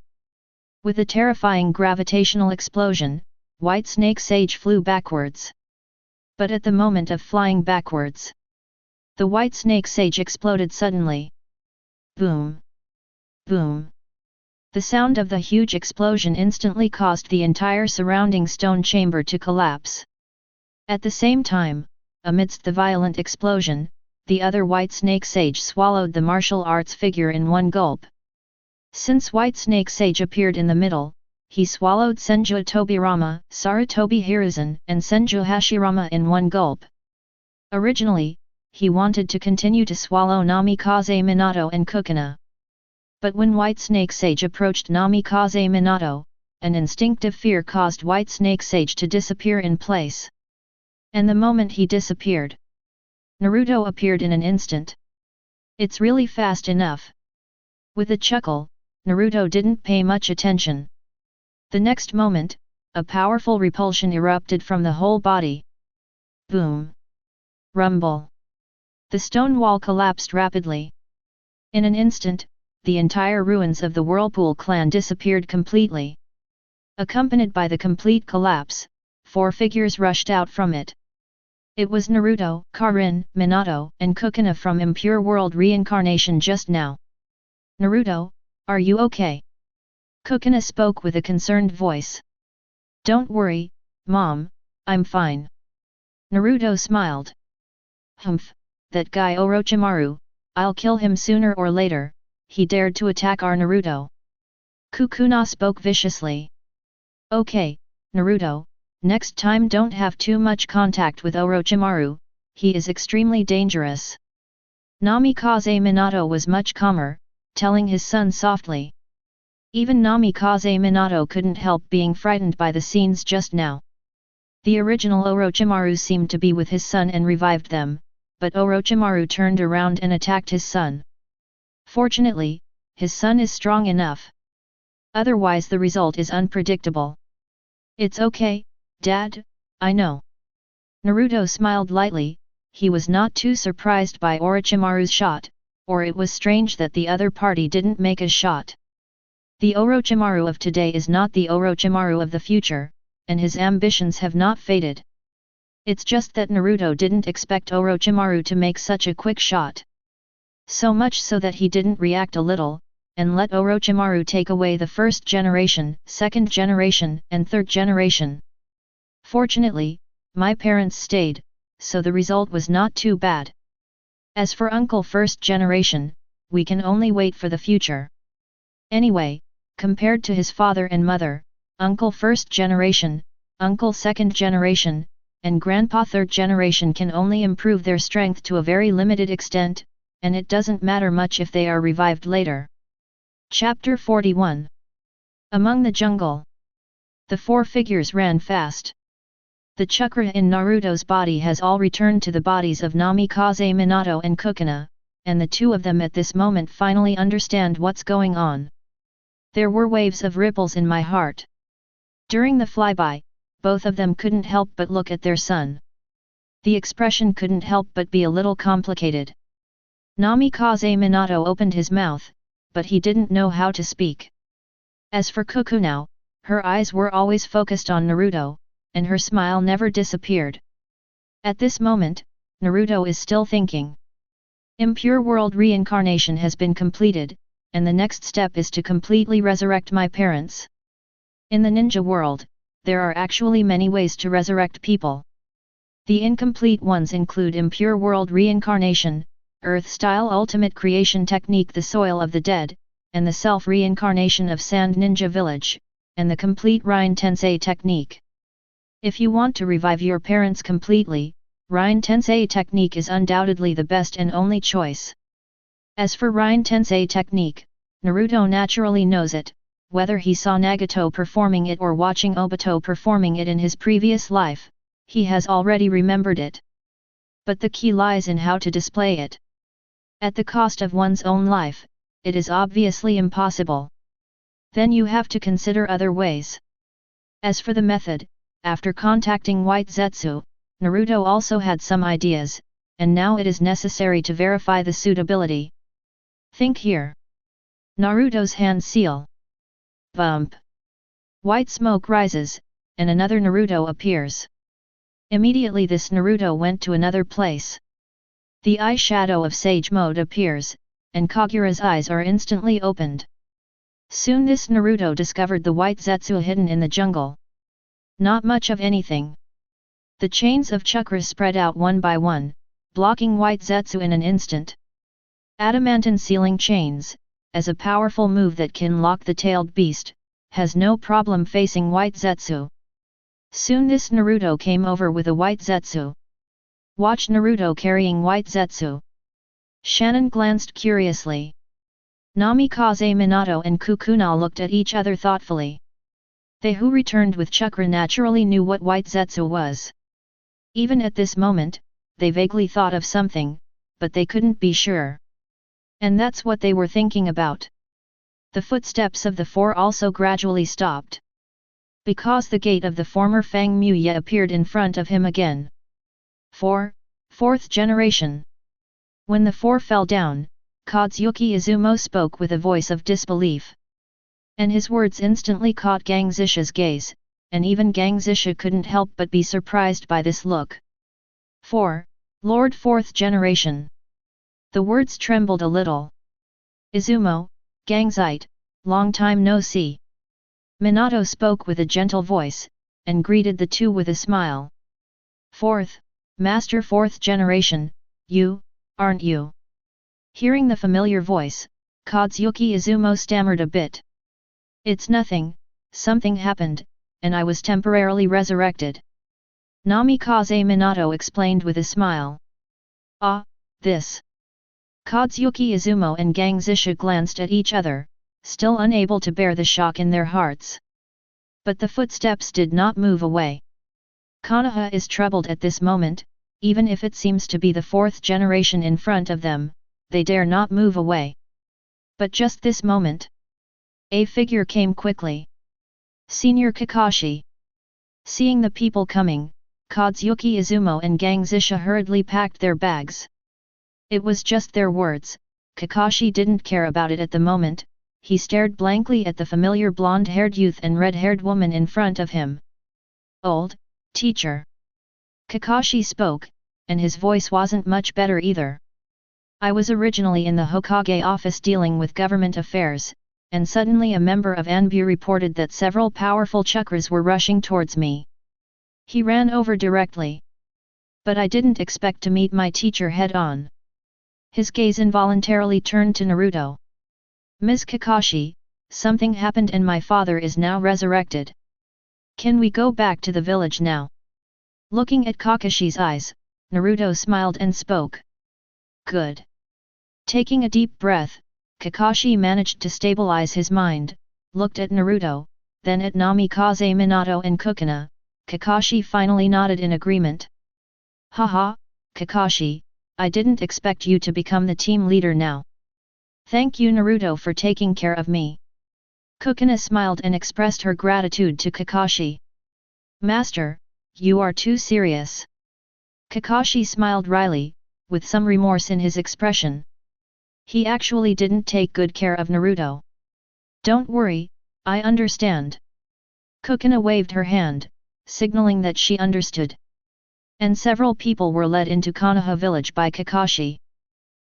With a terrifying gravitational explosion, white snake sage flew backwards. But at the moment of flying backwards, the white snake sage exploded suddenly. Boom! Boom! The sound of the huge explosion instantly caused the entire surrounding stone chamber to collapse. At the same time, amidst the violent explosion, the other white snake sage swallowed the martial arts figure in one gulp. Since white snake sage appeared in the middle, he swallowed Senju Tobirama, Sarutobi Hiruzen, and Senju Hashirama in one gulp. Originally, he wanted to continue to swallow Namikaze Minato and Kukuna. But when White Snake Sage approached Namikaze Minato, an instinctive fear caused White Snake Sage to disappear in place. And the moment he disappeared, Naruto appeared in an instant. It's really fast enough. With a chuckle, Naruto didn't pay much attention. The next moment, a powerful repulsion erupted from the whole body. Boom! Rumble! The stone wall collapsed rapidly. In an instant, the entire ruins of the Whirlpool clan disappeared completely. Accompanied by the complete collapse, 4 figures rushed out from it. It was Naruto, Karin, Minato, and Kukuna from Impure World Reincarnation just now. Naruto, are you okay? Kokona spoke with a concerned voice. Don't worry, Mom, I'm fine. Naruto smiled. Humph, that guy Orochimaru, I'll kill him sooner or later, he dared to attack our Naruto. Sukuna spoke viciously. Okay, Naruto, next time don't have too much contact with Orochimaru, he is extremely dangerous. Namikaze Minato was much calmer, telling his son softly. Even Namikaze Minato couldn't help being frightened by the scenes just now. The original Orochimaru seemed to be with his son and revived them, but Orochimaru turned around and attacked his son. Fortunately, his son is strong enough. Otherwise the result is unpredictable. It's okay, Dad, I know. Naruto smiled lightly, he was not too surprised by Orochimaru's shot, or it was strange that the other party didn't make a shot. The Orochimaru of today is not the Orochimaru of the future, and his ambitions have not faded. It's just that Naruto didn't expect Orochimaru to make such a quick shot. So much so that he didn't react a little, and let Orochimaru take away the first generation, second generation, and third generation. Fortunately, my parents stayed, so the result was not too bad. As for Uncle first generation, we can only wait for the future. Anyway, compared to his father and mother, Uncle first generation, Uncle second generation, and Grandpa third generation can only improve their strength to a very limited extent, and it doesn't matter much if they are revived later. Chapter 41. Among the jungle. The four figures ran fast. The chakra in Naruto's body has all returned to the bodies of Namikaze Minato and Sukuna, and the two of them at this moment finally understand what's going on. There were waves of ripples in my heart. During the flyby, both of them couldn't help but look at their son. The expression couldn't help but be a little complicated. Namikaze Minato opened his mouth, but he didn't know how to speak. As for Sukuna, her eyes were always focused on Naruto, and her smile never disappeared. At this moment, Naruto is still thinking. Impure world reincarnation has been completed, and the next step is to completely resurrect my parents. In the ninja world, there are actually many ways to resurrect people. The incomplete ones include impure world reincarnation, earth-style ultimate creation technique the soil of the dead, and the self-reincarnation of Sand Ninja Village, and the complete Rein Tensei technique. If you want to revive your parents completely, Rein Tensei technique is undoubtedly the best and only choice. As for Rein Tensei technique, Naruto naturally knows it, whether he saw Nagato performing it or watching Obito performing it in his previous life, he has already remembered it. But the key lies in how to display it. At the cost of one's own life, it is obviously impossible. Then you have to consider other ways. As for the method, after contacting White Zetsu, Naruto also had some ideas, and now it is necessary to verify the suitability. Think here. Naruto's hand seal. Bump. White smoke rises, and another Naruto appears. Immediately this Naruto went to another place. The eyeshadow of Sage Mode appears, and Kagura's eyes are instantly opened. Soon this Naruto discovered the White Zetsu hidden in the jungle. Not much of anything. The chains of chakras spread out one by one, blocking White Zetsu in an instant. Adamantine sealing chains, as a powerful move that can lock the tailed beast, has no problem facing White Zetsu. Soon this Naruto came over with a White Zetsu. Watch Naruto carrying White Zetsu. Shannon glanced curiously. Namikaze Minato and Sukuna looked at each other thoughtfully. They who returned with chakra naturally knew what White Zetsu was. Even at this moment, they vaguely thought of something, but they couldn't be sure. And that's what they were thinking about. The footsteps of the four also gradually stopped. Because the gate of the former Fang Muya appeared in front of him again. Fourth generation. When the four fell down, Katsuki Izumo spoke with a voice of disbelief. And his words instantly caught Gang Zisha's gaze, and even Gang Zisha couldn't help but be surprised by this look. Lord fourth generation. The words trembled a little. Izumo, Gangzite, long time no see. Minato spoke with a gentle voice, and greeted the two with a smile. Master fourth generation, you, aren't you? Hearing the familiar voice, Ōtsutsuki Izumo stammered a bit. It's nothing, something happened, and I was temporarily resurrected. Namikaze Minato explained with a smile. Ah, this. Ōtsutsuki Izumo and Gangzisha glanced at each other, still unable to bear the shock in their hearts. But the footsteps did not move away. Konoha is troubled at this moment, even if it seems to be the fourth generation in front of them, they dare not move away. But just this moment, a figure came quickly. Senior Kakashi. Seeing the people coming, Ōtsutsuki Izumo and Gangzisha hurriedly packed their bags. It was just their words, Kakashi didn't care about it at the moment, he stared blankly at the familiar blonde-haired youth and red-haired woman in front of him. Old, teacher. Kakashi spoke, and his voice wasn't much better either. I was originally in the Hokage office dealing with government affairs, and suddenly a member of Anbu reported that several powerful chakras were rushing towards me. He ran over directly. But I didn't expect to meet my teacher head-on. His gaze involuntarily turned to Naruto. Ms. Kakashi, something happened and my father is now resurrected. Can we go back to the village now? Looking at Kakashi's eyes, Naruto smiled and spoke. Good. Taking a deep breath, Kakashi managed to stabilize his mind, looked at Naruto, then at Namikaze Minato and Sukuna. Kakashi finally nodded in agreement. Haha, Kakashi, I didn't expect you to become the team leader now. Thank you Naruto for taking care of me. Sukuna smiled and expressed her gratitude to Kakashi. Master, you are too serious. Kakashi smiled wryly, with some remorse in his expression. He actually didn't take good care of Naruto. Don't worry, I understand. Sukuna waved her hand, signaling that she understood. And several people were led into Konoha village by Kakashi.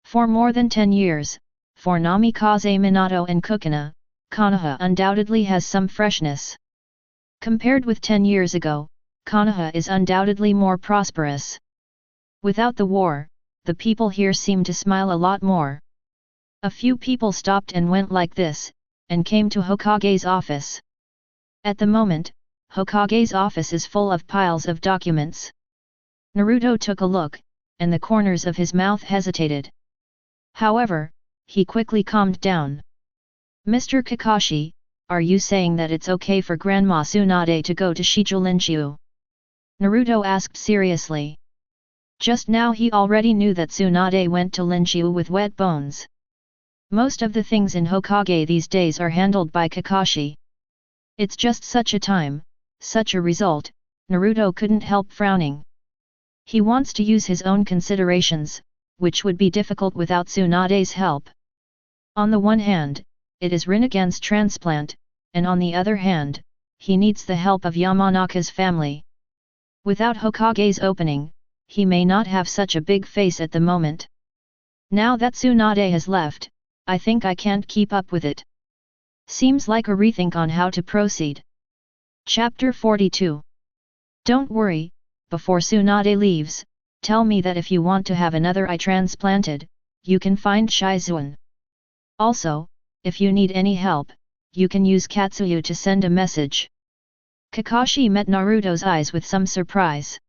For more than 10 years, for Namikaze Minato and Sukuna, Konoha undoubtedly has some freshness. Compared with 10 years ago, Konoha is undoubtedly more prosperous. Without the war, the people here seem to smile a lot more. A few people stopped and went like this, and came to Hokage's office. At the moment, Hokage's office is full of piles of documents. Naruto took a look, and the corners of his mouth hesitated. However, he quickly calmed down. Mr. Kakashi, are you saying that it's okay for Grandma Tsunade to go to Shijulinchu? Naruto asked seriously. Just now he already knew that Tsunade went to Linchu with wet bones. Most of the things in Hokage these days are handled by Kakashi. It's just such a time, such a result, Naruto couldn't help frowning. He wants to use his own considerations, which would be difficult without Tsunade's help. On the one hand, it is Rinnegan's transplant, and on the other hand, he needs the help of Yamanaka's family. Without Hokage's opening, he may not have such a big face at the moment. Now that Tsunade has left, I think I can't keep up with it. Seems like a rethink on how to proceed. Chapter 42. Don't worry, before Tsunade leaves, tell me that if you want to have another eye transplanted, you can find Shizuan. Also, if you need any help, you can use Katsuyu to send a message. Kakashi met Naruto's eyes with some surprise.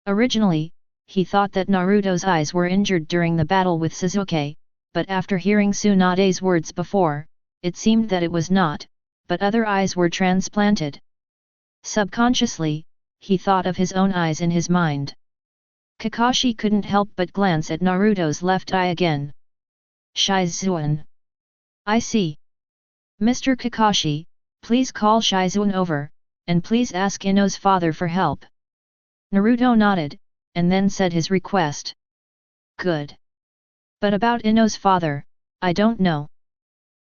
Originally, he thought that Naruto's eyes were injured during the battle with Sasuke, but after hearing Tsunade's words before, it seemed that it was not, but other eyes were transplanted. Subconsciously, he thought of his own eyes in his mind. Kakashi couldn't help but glance at Naruto's left eye again. Shizuan. I see. Mr. Kakashi, please call Shizuan over, and please ask Ino's father for help. Naruto nodded, and then said his request. Good. But about Ino's father, I don't know.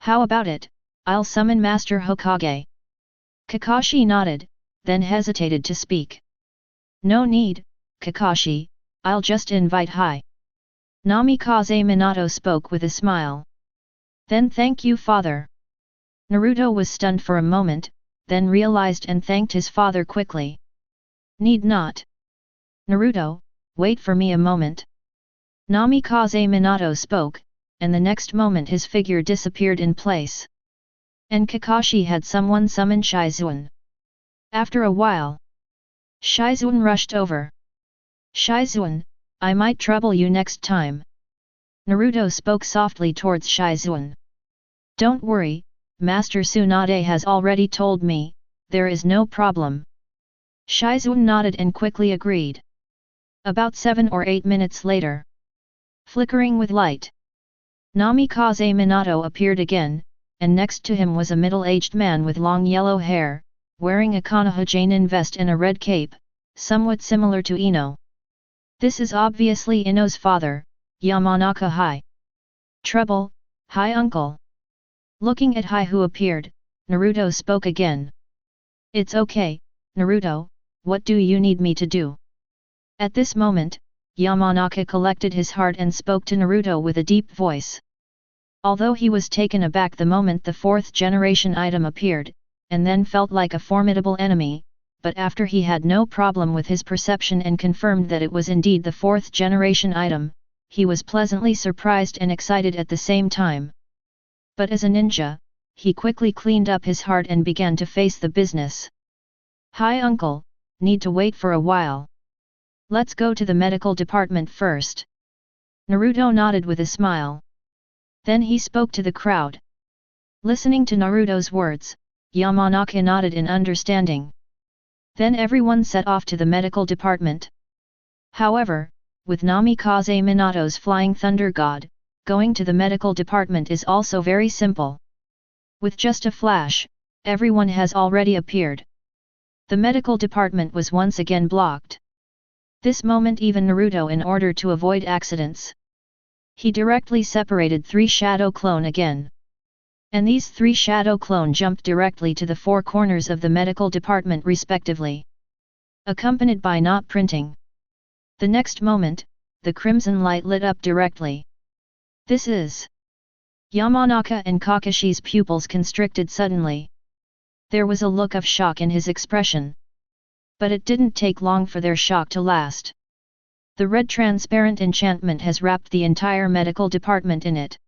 How about it, I'll summon Master Hokage. Kakashi nodded, then hesitated to speak. No need, Kakashi, I'll just invite Namikaze Minato spoke with a smile. Then thank you, father. Naruto was stunned for a moment, then realized and thanked his father quickly. Need not. Naruto, wait for me a moment. Namikaze Minato spoke, and the next moment his figure disappeared in place. And Kakashi had someone summon Shizuan. After a while, Shizuan rushed over. Shizuan, I might trouble you next time. Naruto spoke softly towards Shizuan. Don't worry, Master Tsunade has already told me, there is no problem. Shizuan nodded and quickly agreed. About 7 or 8 minutes later, flickering with light, Namikaze Minato appeared again, and next to him was a middle-aged man with long yellow hair, wearing a Konoha Jainin vest and a red cape, somewhat similar to Ino. This is obviously Ino's father, Yamanaka Hai. Trouble, hi uncle. Looking at Hai who appeared, Naruto spoke again. It's okay, Naruto, what do you need me to do? At this moment, Yamanaka collected his heart and spoke to Naruto with a deep voice. Although he was taken aback the moment the 4th generation item appeared, and then felt like a formidable enemy, but after he had no problem with his perception and confirmed that it was indeed the 4th generation item, he was pleasantly surprised and excited at the same time. But as a ninja, he quickly cleaned up his heart and began to face the business. Hi uncle, need to wait for a while. Let's go to the medical department first. Naruto nodded with a smile. Then he spoke to the crowd. Listening to Naruto's words, Yamanaka nodded in understanding. Then everyone set off to the medical department. However, with Namikaze Minato's Flying Thunder God, going to the medical department is also very simple. With just a flash, everyone has already appeared. The medical department was once again blocked. This moment even Naruto, in order to avoid accidents, he directly separated 3 shadow clone again. And these 3 shadow clone jumped directly to the 4 corners of the medical department respectively, accompanied by not printing. The next moment, the crimson light lit up directly. This is... Yamanaka and Kakashi's pupils constricted suddenly. There was a look of shock in his expression. But it didn't take long for their shock to last. The red transparent enchantment has wrapped the entire medical department in it.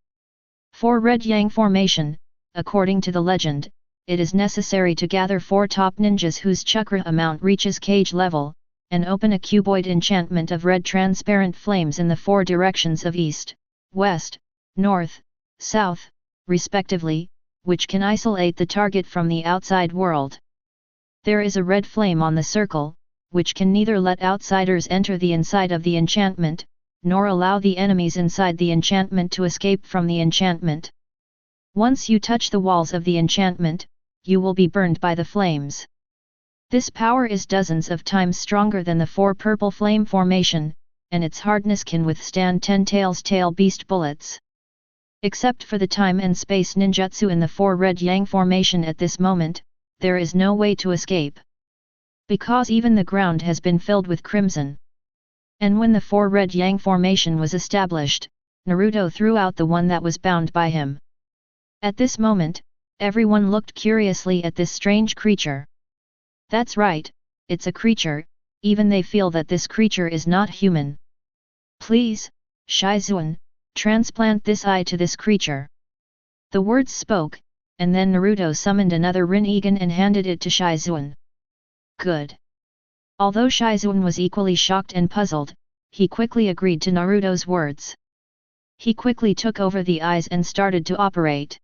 For Red Yang formation, according to the legend, it is necessary to gather 4 top ninjas whose chakra amount reaches cage level, and open a cuboid enchantment of red transparent flames in the 4 directions of east, west, north, south, respectively, which can isolate the target from the outside world. There is a red flame on the circle, which can neither let outsiders enter the inside of the enchantment, nor allow the enemies inside the enchantment to escape from the enchantment. Once you touch the walls of the enchantment, you will be burned by the flames. This power is dozens of times stronger than the 4 purple flame formation, and its hardness can withstand 10 tails tail beast bullets. Except for the time and space ninjutsu in the 4 red yang formation at this moment, there is no way to escape. Because even the ground has been filled with crimson. And when the 4 red yang formation was established, Naruto threw out the one that was bound by him. At this moment, everyone looked curiously at this strange creature. That's right, it's a creature, even they feel that this creature is not human. Please, Shizuan, transplant this eye to this creature. The words spoke, and then Naruto summoned another Rinnegan and handed it to Shizuan. Good. Although Shizuan was equally shocked and puzzled, he quickly agreed to Naruto's words. He quickly took over the eyes and started to operate.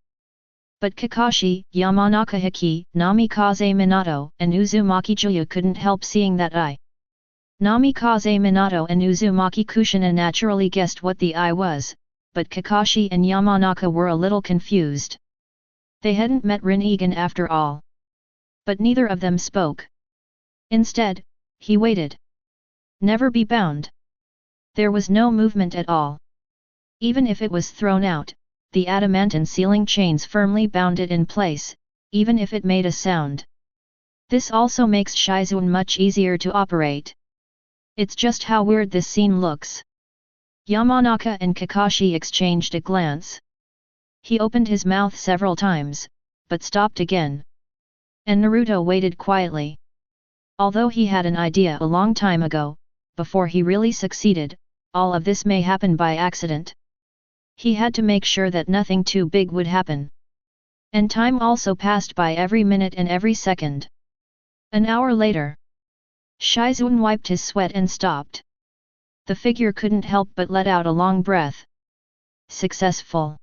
But Kakashi, Yamanaka Hiki, Namikaze Minato, and Uzumaki Juya couldn't help seeing that eye. Namikaze Minato and Uzumaki Kushina naturally guessed what the eye was, but Kakashi and Yamanaka were a little confused. They hadn't met Rinnegan after all. But neither of them spoke. Instead, he waited. Never be bound. There was no movement at all. Even if it was thrown out, the adamantine sealing chains firmly bound it in place, even if it made a sound. This also makes Shizuan much easier to operate. It's just how weird this scene looks. Yamanaka and Kakashi exchanged a glance. He opened his mouth several times, but stopped again. And Naruto waited quietly. Although he had an idea a long time ago, before he really succeeded, all of this may happen by accident. He had to make sure that nothing too big would happen. And time also passed by every minute and every second. An hour later, Shizuan wiped his sweat and stopped. The figure couldn't help but let out a long breath. Successful.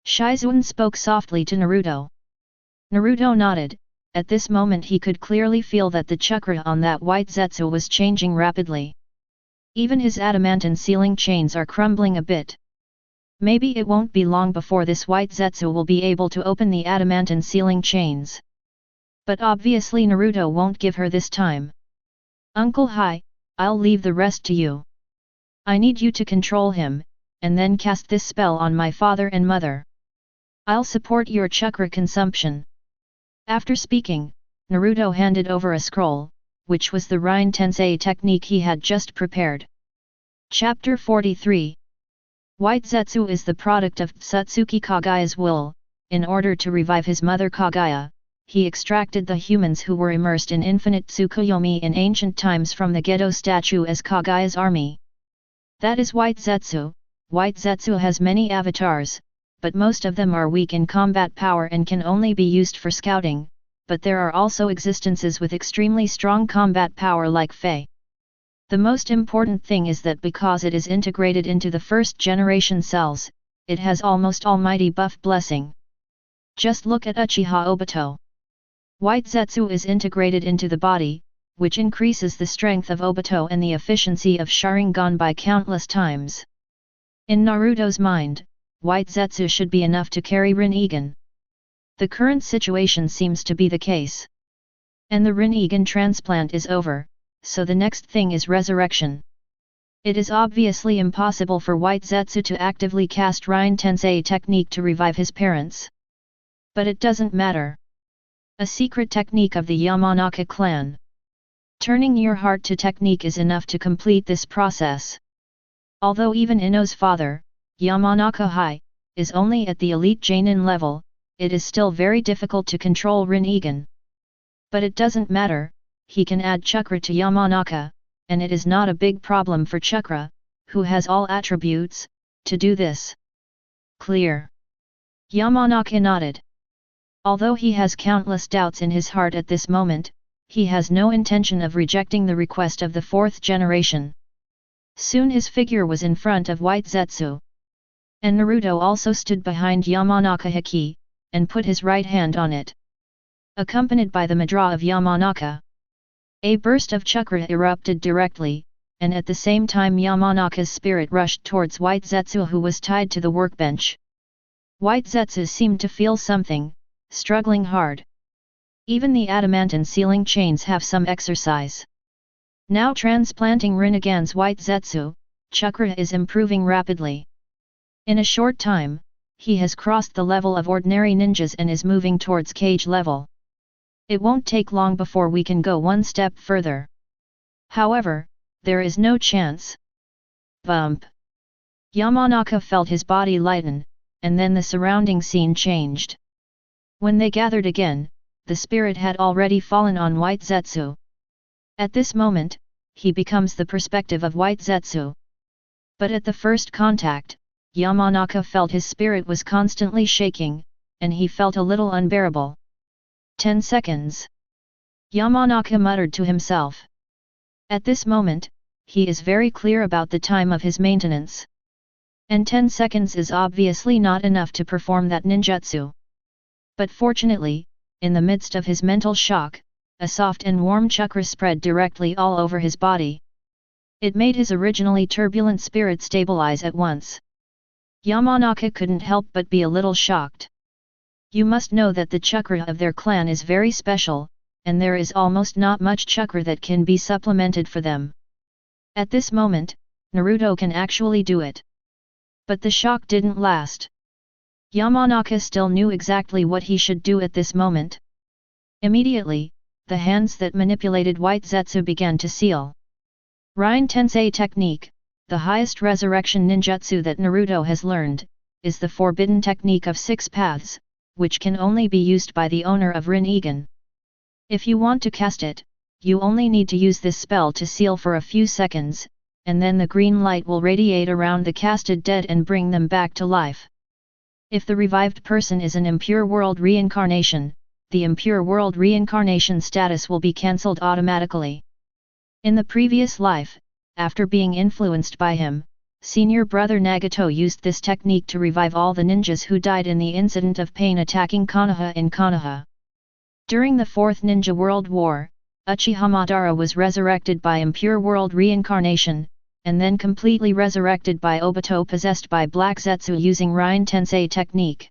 Shizuan spoke softly to Naruto. Naruto nodded. At this moment he could clearly feel that the chakra on that white Zetsu was changing rapidly. Even his adamantine sealing chains are crumbling a bit. Maybe it won't be long before this white Zetsu will be able to open the adamantine sealing chains. But obviously Naruto won't give her this time. Uncle Hai, I'll leave the rest to you. I need you to control him, and then cast this spell on my father and mother. I'll support your chakra consumption. After speaking, Naruto handed over a scroll, which was the Rein Tensei technique he had just prepared. Chapter 43. White Zetsu is the product of Ōtsutsuki Kaguya's will. In order to revive his mother Kaguya, he extracted the humans who were immersed in infinite Tsukuyomi in ancient times from the Gedo statue as Kaguya's army. That is White Zetsu. White Zetsu has many avatars, but most of them are weak in combat power and can only be used for scouting, but there are also existences with extremely strong combat power like fray. The most important thing is that because it is integrated into the first generation cells, it has almost almighty buff blessing. Just look at Uchiha Obito. White Zetsu is integrated into the body, which increases the strength of Obito and the efficiency of Sharingan by countless times. In Naruto's mind, White Zetsu should be enough to carry Rinnegan. The current situation seems to be the case. And the Rinnegan transplant is over, so the next thing is resurrection. It is obviously impossible for White Zetsu to actively cast Rein Tensei technique to revive his parents. But it doesn't matter. A secret technique of the Yamanaka clan. Turning your heart to technique is enough to complete this process. Although even Ino's father, Yamanaka Hai, is only at the elite Genin level, it is still very difficult to control Rinnegan. But it doesn't matter, he can add chakra to Yamanaka, and it is not a big problem for chakra, who has all attributes, to do this. Clear. Yamanaka nodded. Although he has countless doubts in his heart at this moment, he has no intention of rejecting the request of the fourth generation. Soon his figure was in front of White Zetsu. And Naruto also stood behind Yamanaka Haki, and put his right hand on it. Accompanied by the Madra of Yamanaka. A burst of chakra erupted directly, and at the same time Yamanaka's spirit rushed towards White Zetsu who was tied to the workbench. White Zetsu seemed to feel something, struggling hard. Even the adamantine sealing chains have some exercise. Now transplanting Rinnegan's White Zetsu, chakra is improving rapidly. In a short time, he has crossed the level of ordinary ninjas and is moving towards cage level. It won't take long before we can go one step further. However, there is no chance. Bump. Yamanaka felt his body lighten, and then the surrounding scene changed. When they gathered again, the spirit had already fallen on White Zetsu. At this moment, he becomes the perspective of White Zetsu. But at the first contact, Yamanaka felt his spirit was constantly shaking, and he felt a little unbearable. 10 seconds. Yamanaka muttered to himself. At this moment, he is very clear about the time of his maintenance. And 10 seconds is obviously not enough to perform that ninjutsu. But fortunately, in the midst of his mental shock, a soft and warm chakra spread directly all over his body. It made his originally turbulent spirit stabilize at once. Yamanaka couldn't help but be a little shocked. You must know that the chakra of their clan is very special, and there is almost not much chakra that can be supplemented for them. At this moment, Naruto can actually do it. But the shock didn't last. Yamanaka still knew exactly what he should do at this moment. Immediately, the hands that manipulated White Zetsu began to seal. Rein Tensei technique, the highest resurrection ninjutsu that Naruto has learned, is the forbidden technique of 6 paths, which can only be used by the owner of Rinnegan. If you want to cast it, you only need to use this spell to seal for a few seconds, and then the green light will radiate around the casted dead and bring them back to life. If the revived person is an impure world reincarnation, the impure world reincarnation status will be cancelled automatically. In the previous life, after being influenced by him, senior brother Nagato used this technique to revive all the ninjas who died in the incident of pain attacking Konoha in Konoha. During the Fourth Ninja World War, Uchiha Madara was resurrected by impure world reincarnation, and then completely resurrected by Obito possessed by Black Zetsu using Rain Tensei technique.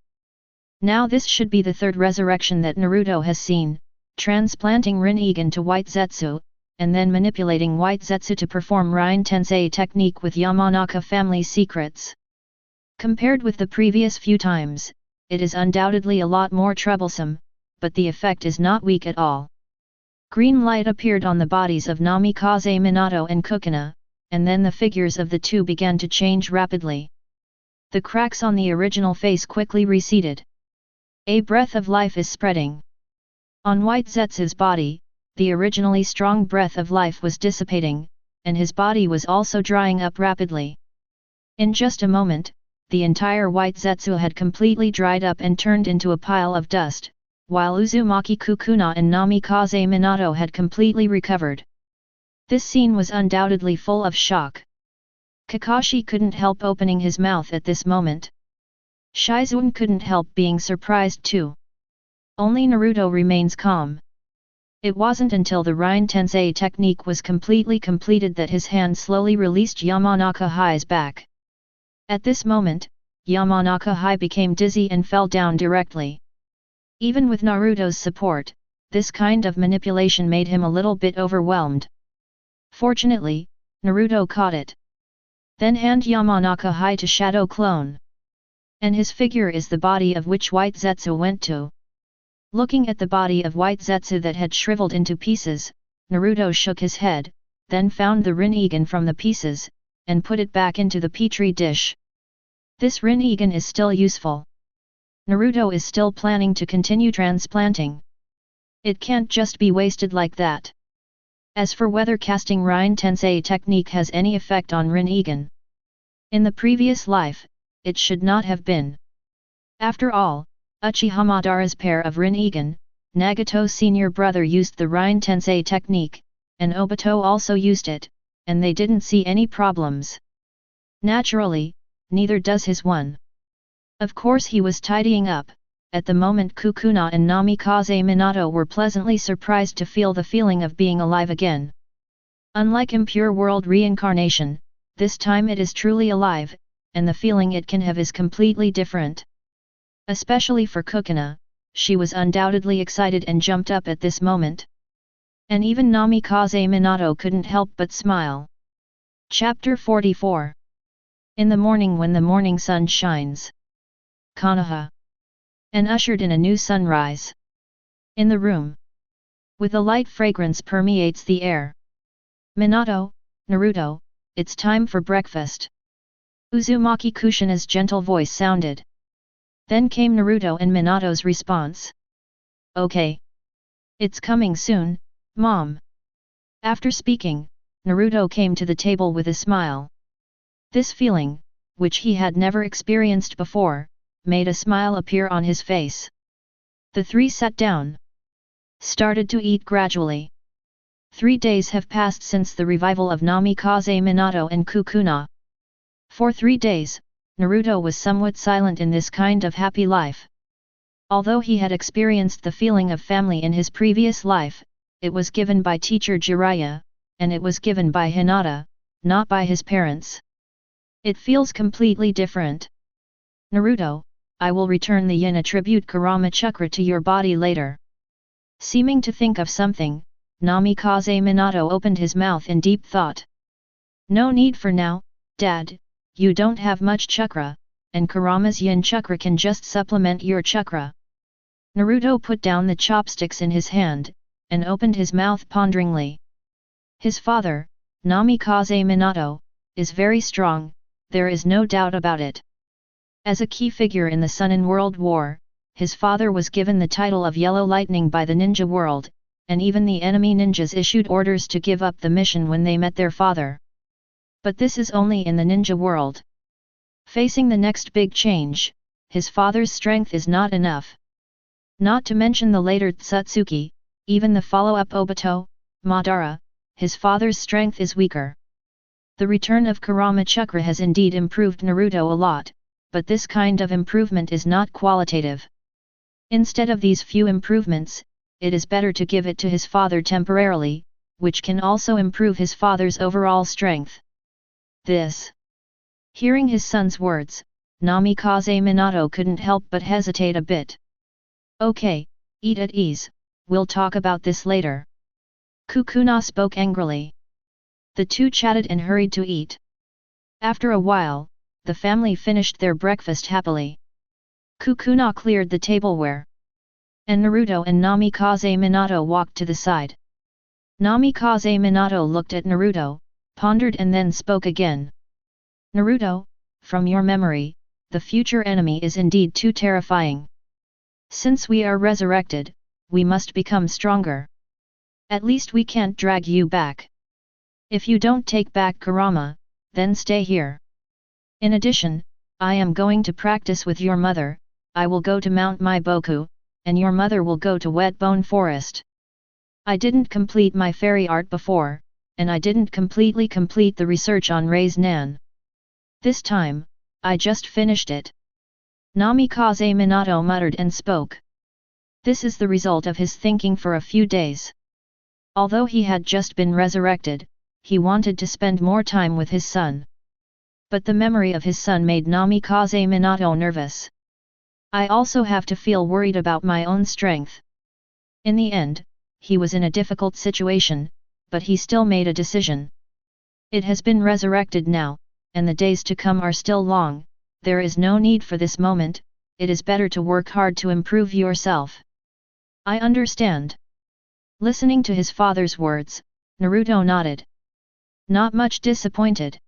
Now this should be the third resurrection that Naruto has seen, transplanting Rinnegan to White Zetsu, and then manipulating White Zetsu to perform Rain Tensei technique with Yamanaka family secrets. Compared with the previous few times, it is undoubtedly a lot more troublesome, but the effect is not weak at all. Green light appeared on the bodies of Namikaze Minato and Kukuna, and then the figures of the two began to change rapidly. The cracks on the original face quickly receded. A breath of life is spreading. On White Zetsu's body, the originally strong breath of life was dissipating, and his body was also drying up rapidly. In just a moment, the entire White Zetsu had completely dried up and turned into a pile of dust, while Uzumaki Kukuna and Namikaze Minato had completely recovered. This scene was undoubtedly full of shock. Kakashi couldn't help opening his mouth at this moment. Shizune couldn't help being surprised too. Only Naruto remains calm. It wasn't until the Rain Tensei technique was completely completed that his hand slowly released Yamanaka Hai's back. At this moment, Yamanaka Hai became dizzy and fell down directly. Even with Naruto's support, this kind of manipulation made him a little bit overwhelmed. Fortunately, Naruto caught it. Then hand Yamanaka Hai to Shadow Clone. And his figure is the body of which White Zetsu went to. Looking at the body of White Zetsu that had shriveled into pieces, Naruto shook his head, then found the Rinnegan from the pieces, and put it back into the petri dish. This Rinnegan is still useful. Naruto is still planning to continue transplanting. It can't just be wasted like that. As for whether casting Rain Tensei technique has any effect on Rinnegan, in the previous life, it should not have been. After all, Uchiha Madara's pair of Rinnegan, Nagato's senior brother used the Rain Tensei technique, and Obito also used it, and they didn't see any problems. Naturally, neither does his one. Of course he was tidying up. At the moment Kukuna and Namikaze Minato were pleasantly surprised to feel the feeling of being alive again. Unlike impure world reincarnation, this time it is truly alive, and the feeling it can have is completely different. Especially for Kukuna, she was undoubtedly excited and jumped up at this moment. And even Namikaze Minato couldn't help but smile. Chapter 44. In the morning when the morning sun shines. Konoha. And ushered in a new sunrise. In the room, with a light fragrance permeates the air. Minato, Naruto, it's time for breakfast. Uzumaki Kushina's gentle voice sounded. Then came Naruto and Minato's response. Okay. It's coming soon, Mom. After speaking, Naruto came to the table with a smile. This feeling, which he had never experienced before, made a smile appear on his face. The three sat down. Started to eat gradually. 3 days have passed since the revival of Namikaze Minato and Kukuna. For 3 days, Naruto was somewhat silent in this kind of happy life. Although he had experienced the feeling of family in his previous life, it was given by teacher Jiraiya, and it was given by Hinata, not by his parents. It feels completely different. Naruto, I will return the yin attribute Kurama chakra to your body later. Seeming to think of something, Namikaze Minato opened his mouth in deep thought. No need for now, Dad, you don't have much chakra, and Kurama's yin chakra can just supplement your chakra. Naruto put down the chopsticks in his hand, and opened his mouth ponderingly. His father, Namikaze Minato, is very strong, there is no doubt about it. As a key figure in the Sunin World War, his father was given the title of Yellow Lightning by the ninja world, and even the enemy ninjas issued orders to give up the mission when they met their father. But this is only in the ninja world. Facing the next big change, his father's strength is not enough. Not to mention the later Ōtsutsuki, even the follow-up Obito, Madara, his father's strength is weaker. The return of Kurama Chakra has indeed improved Naruto a lot, but this kind of improvement is not qualitative. Instead of these few improvements, it is better to give it to his father temporarily, which can also improve his father's overall strength. This. Hearing his son's words, Namikaze Minato couldn't help but hesitate a bit. Okay, eat at ease, we'll talk about this later. Sukuna spoke angrily. The two chatted and hurried to eat. After a while, the family finished their breakfast happily. Sukuna cleared the tableware. And Naruto and Namikaze Minato walked to the side. Namikaze Minato looked at Naruto, pondered and then spoke again. Naruto, from your memory, the future enemy is indeed too terrifying. Since we are resurrected, we must become stronger. At least we can't drag you back. If you don't take back Kurama, then stay here. In addition, I am going to practice with your mother. I will go to Mount Myoboku, and your mother will go to Wetbone Forest. I didn't complete my fairy art before, and I didn't completely complete the research on Rei's Nan. This time, I just finished it. Namikaze Minato muttered and spoke. This is the result of his thinking for a few days. Although he had just been resurrected, he wanted to spend more time with his son. But the memory of his son made Namikaze Minato nervous. I also have to feel worried about my own strength. In the end, he was in a difficult situation, but he still made a decision. It has been resurrected now, and the days to come are still long. There is no need for this moment, it is better to work hard to improve yourself. I understand. Listening to his father's words, Naruto nodded. Not much disappointed.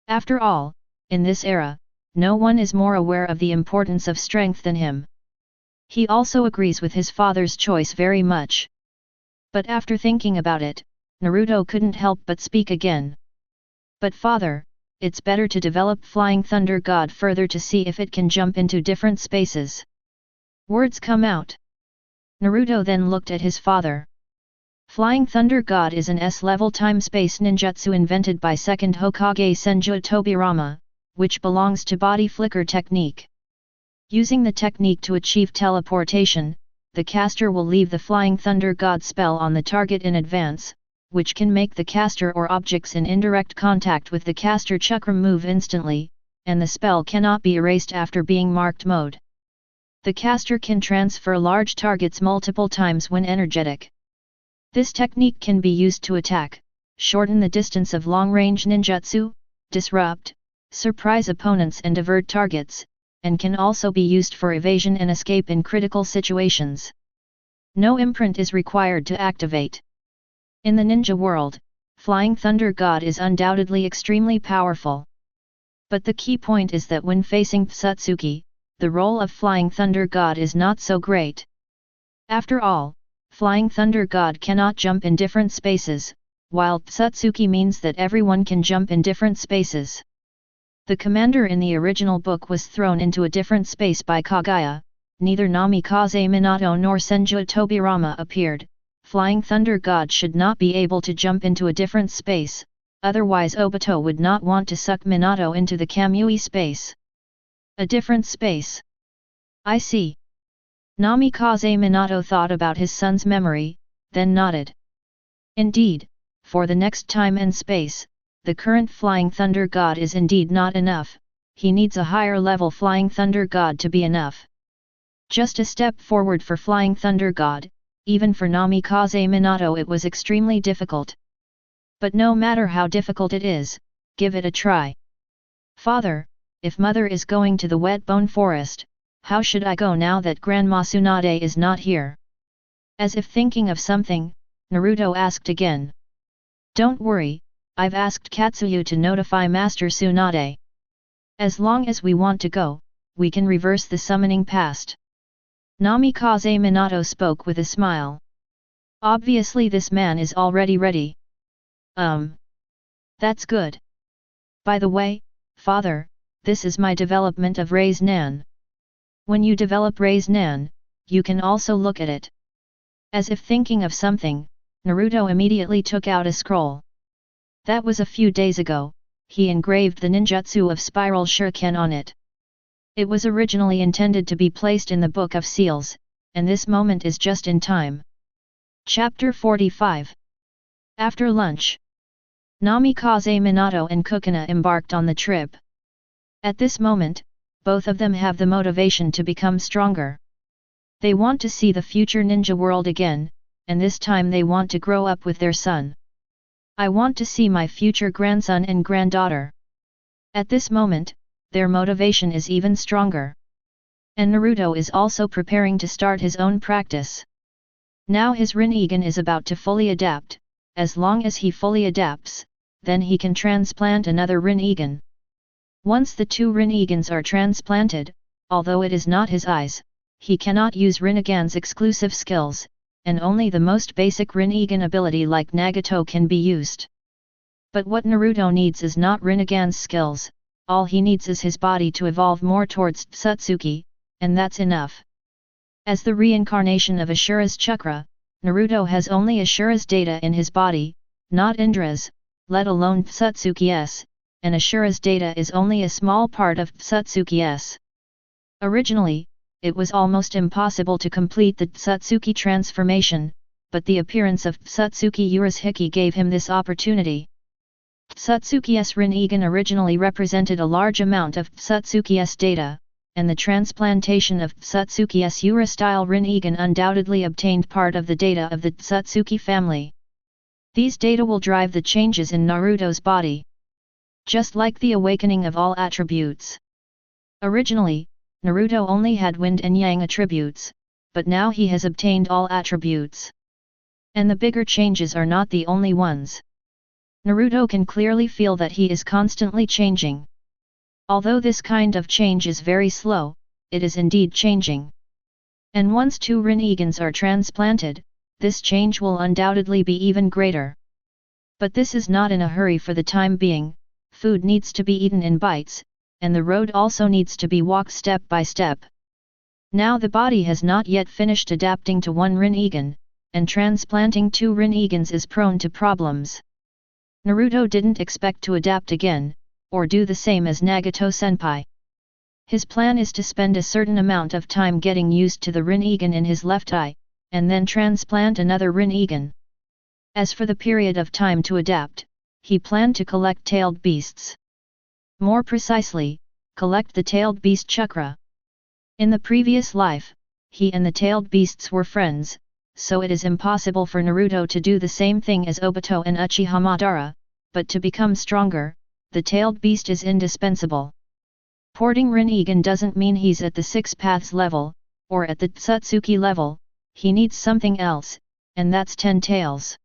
After all, in this era, no one is more aware of the importance of strength than him. He also agrees with his father's choice very much. But after thinking about it, Naruto couldn't help but speak again. But father, it's better to develop Flying Thunder God further to see if it can jump into different spaces. Words come out. Naruto then looked at his father. Flying Thunder God is an S-level time-space ninjutsu invented by second Hokage Senju Tobirama, which belongs to body flicker technique. Using the technique to achieve teleportation, the caster will leave the Flying Thunder God spell on the target in advance, which can make the caster or objects in indirect contact with the caster chakra move instantly, and the spell cannot be erased after being marked mode. The caster can transfer large targets multiple times when energetic. This technique can be used to attack, shorten the distance of long-range ninjutsu, disrupt, surprise opponents and divert targets, and can also be used for evasion and escape in critical situations. No imprint is required to activate. In the ninja world, Flying Thunder God is undoubtedly extremely powerful. But the key point is that when facing Ōtsutsuki, the role of Flying Thunder God is not so great. After all, Flying Thunder God cannot jump in different spaces, while Ōtsutsuki means that everyone can jump in different spaces. The commander in the original book was thrown into a different space by Kaguya. Neither Namikaze Minato nor Senju Tobirama appeared. Flying Thunder God should not be able to jump into a different space, otherwise Obito would not want to suck Minato into the Kamui space. A different space. I see. Namikaze Minato thought about his son's memory, then nodded. Indeed, for the next time and space, the current Flying Thunder God is indeed not enough, he needs a higher level Flying Thunder God to be enough. Just a step forward for Flying Thunder God. Even for Namikaze Minato it was extremely difficult. But no matter how difficult it is, give it a try. Father, if mother is going to the Wetbone Forest, how should I go now that Grandma Tsunade is not here? As if thinking of something, Naruto asked again. Don't worry, I've asked Katsuyu to notify Master Tsunade. As long as we want to go, we can reverse the summoning past. Namikaze Minato spoke with a smile. Obviously this man is already ready. That's good. By the way, father, this is my development of Rinnegan. When you develop Rinnegan, you can also look at it. As if thinking of something, Naruto immediately took out a scroll. That was a few days ago, he engraved the ninjutsu of Spiral Shuriken on it. It was originally intended to be placed in the Book of Seals, and this moment is just in time. Chapter 45. After lunch, Namikaze Minato and Sukuna embarked on the trip. At this moment, both of them have the motivation to become stronger. They want to see the future ninja world again, and this time they want to grow up with their son. I want to see my future grandson and granddaughter. At this moment, their motivation is even stronger. And Naruto is also preparing to start his own practice. Now his Rinnegan is about to fully adapt. As long as he fully adapts, then he can transplant another Rinnegan. Once the two Rinnegans are transplanted, although it is not his eyes, he cannot use Rinnegan's exclusive skills, and only the most basic Rinnegan ability like Nagato can be used. But what Naruto needs is not Rinnegan's skills, all he needs is his body to evolve more towards Ōtsutsuki, and that's enough. As the reincarnation of Ashura's chakra, Naruto has only Ashura's data in his body, not Indra's, let alone Ōtsutsuki's, and Ashura's data is only a small part of Ōtsutsuki's. Originally, it was almost impossible to complete the Ōtsutsuki transformation, but the appearance of Ōtsutsuki Ura-style gave him this opportunity. Ōtsutsuki's Rinnegan originally represented a large amount of Ōtsutsuki's data, and the transplantation of Ōtsutsuki Ura-style Rinnegan undoubtedly obtained part of the data of the Ōtsutsuki family. These data will drive the changes in Naruto's body. Just like the awakening of all attributes. Originally, Naruto only had Wind and Yang attributes, but now he has obtained all attributes. And the bigger changes are not the only ones. Naruto can clearly feel that he is constantly changing. Although this kind of change is very slow, it is indeed changing. And once two Rinnegans are transplanted, this change will undoubtedly be even greater. But this is not in a hurry for the time being, food needs to be eaten in bites, and the road also needs to be walked step by step. Now the body has not yet finished adapting to one Rinnegan, and transplanting two Rinnegans is prone to problems. Naruto didn't expect to adapt again, or do the same as Nagato-senpai. His plan is to spend a certain amount of time getting used to the Rinnegan in his left eye, and then transplant another Rinnegan. As for the period of time to adapt, he planned to collect tailed beasts. More precisely, collect the tailed beast chakra. In the previous life, he and the tailed beasts were friends, so it is impossible for Naruto to do the same thing as Obito and Uchiha Madara, but to become stronger, the tailed beast is indispensable. Porting Rinnegan doesn't mean he's at the 6 paths level, or at the Ōtsutsuki level, he needs something else, and that's 10 tails.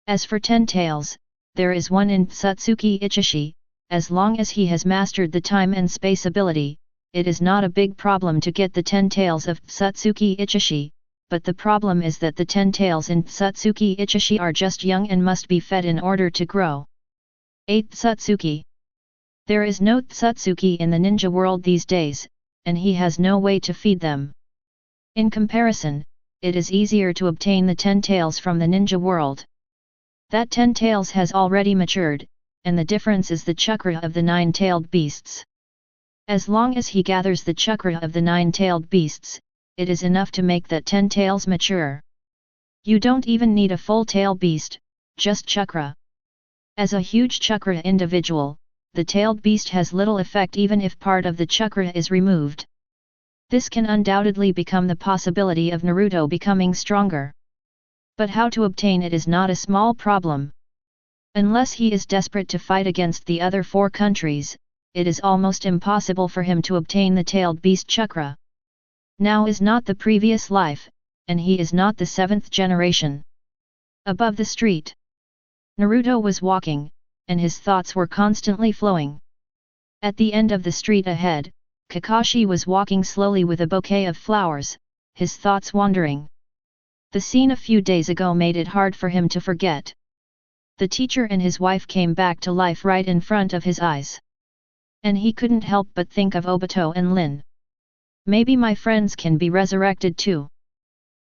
As for 10 tails, there is one in Ōtsutsuki Itachi. As long as he has mastered the time and space ability, it is not a big problem to get the 10 tails of Ōtsutsuki Itachi, but the problem is that the 10 tails in Ōtsutsuki Itachi are just young and must be fed in order to grow. 8 Ōtsutsuki. There is no Ōtsutsuki in the ninja world these days, and he has no way to feed them. In comparison, it is easier to obtain the 10 tails from the ninja world. That 10 tails has already matured, and the difference is the chakra of the 9-tailed beasts. As long as he gathers the chakra of the 9-tailed beasts, it is enough to make that 10 tails mature. You don't even need a full tail beast, just chakra. As a huge chakra individual, the tailed beast has little effect even if part of the chakra is removed. This can undoubtedly become the possibility of Naruto becoming stronger. But how to obtain it is not a small problem. Unless he is desperate to fight against the other 4 countries, it is almost impossible for him to obtain the tailed beast chakra. Now is not the previous life, and he is not the 7th generation. Above the street, Naruto was walking, and his thoughts were constantly flowing. At the end of the street ahead, Kakashi was walking slowly with a bouquet of flowers, his thoughts wandering. The scene a few days ago made it hard for him to forget. The teacher and his wife came back to life right in front of his eyes. And he couldn't help but think of Obito and Lin. Maybe my friends can be resurrected too.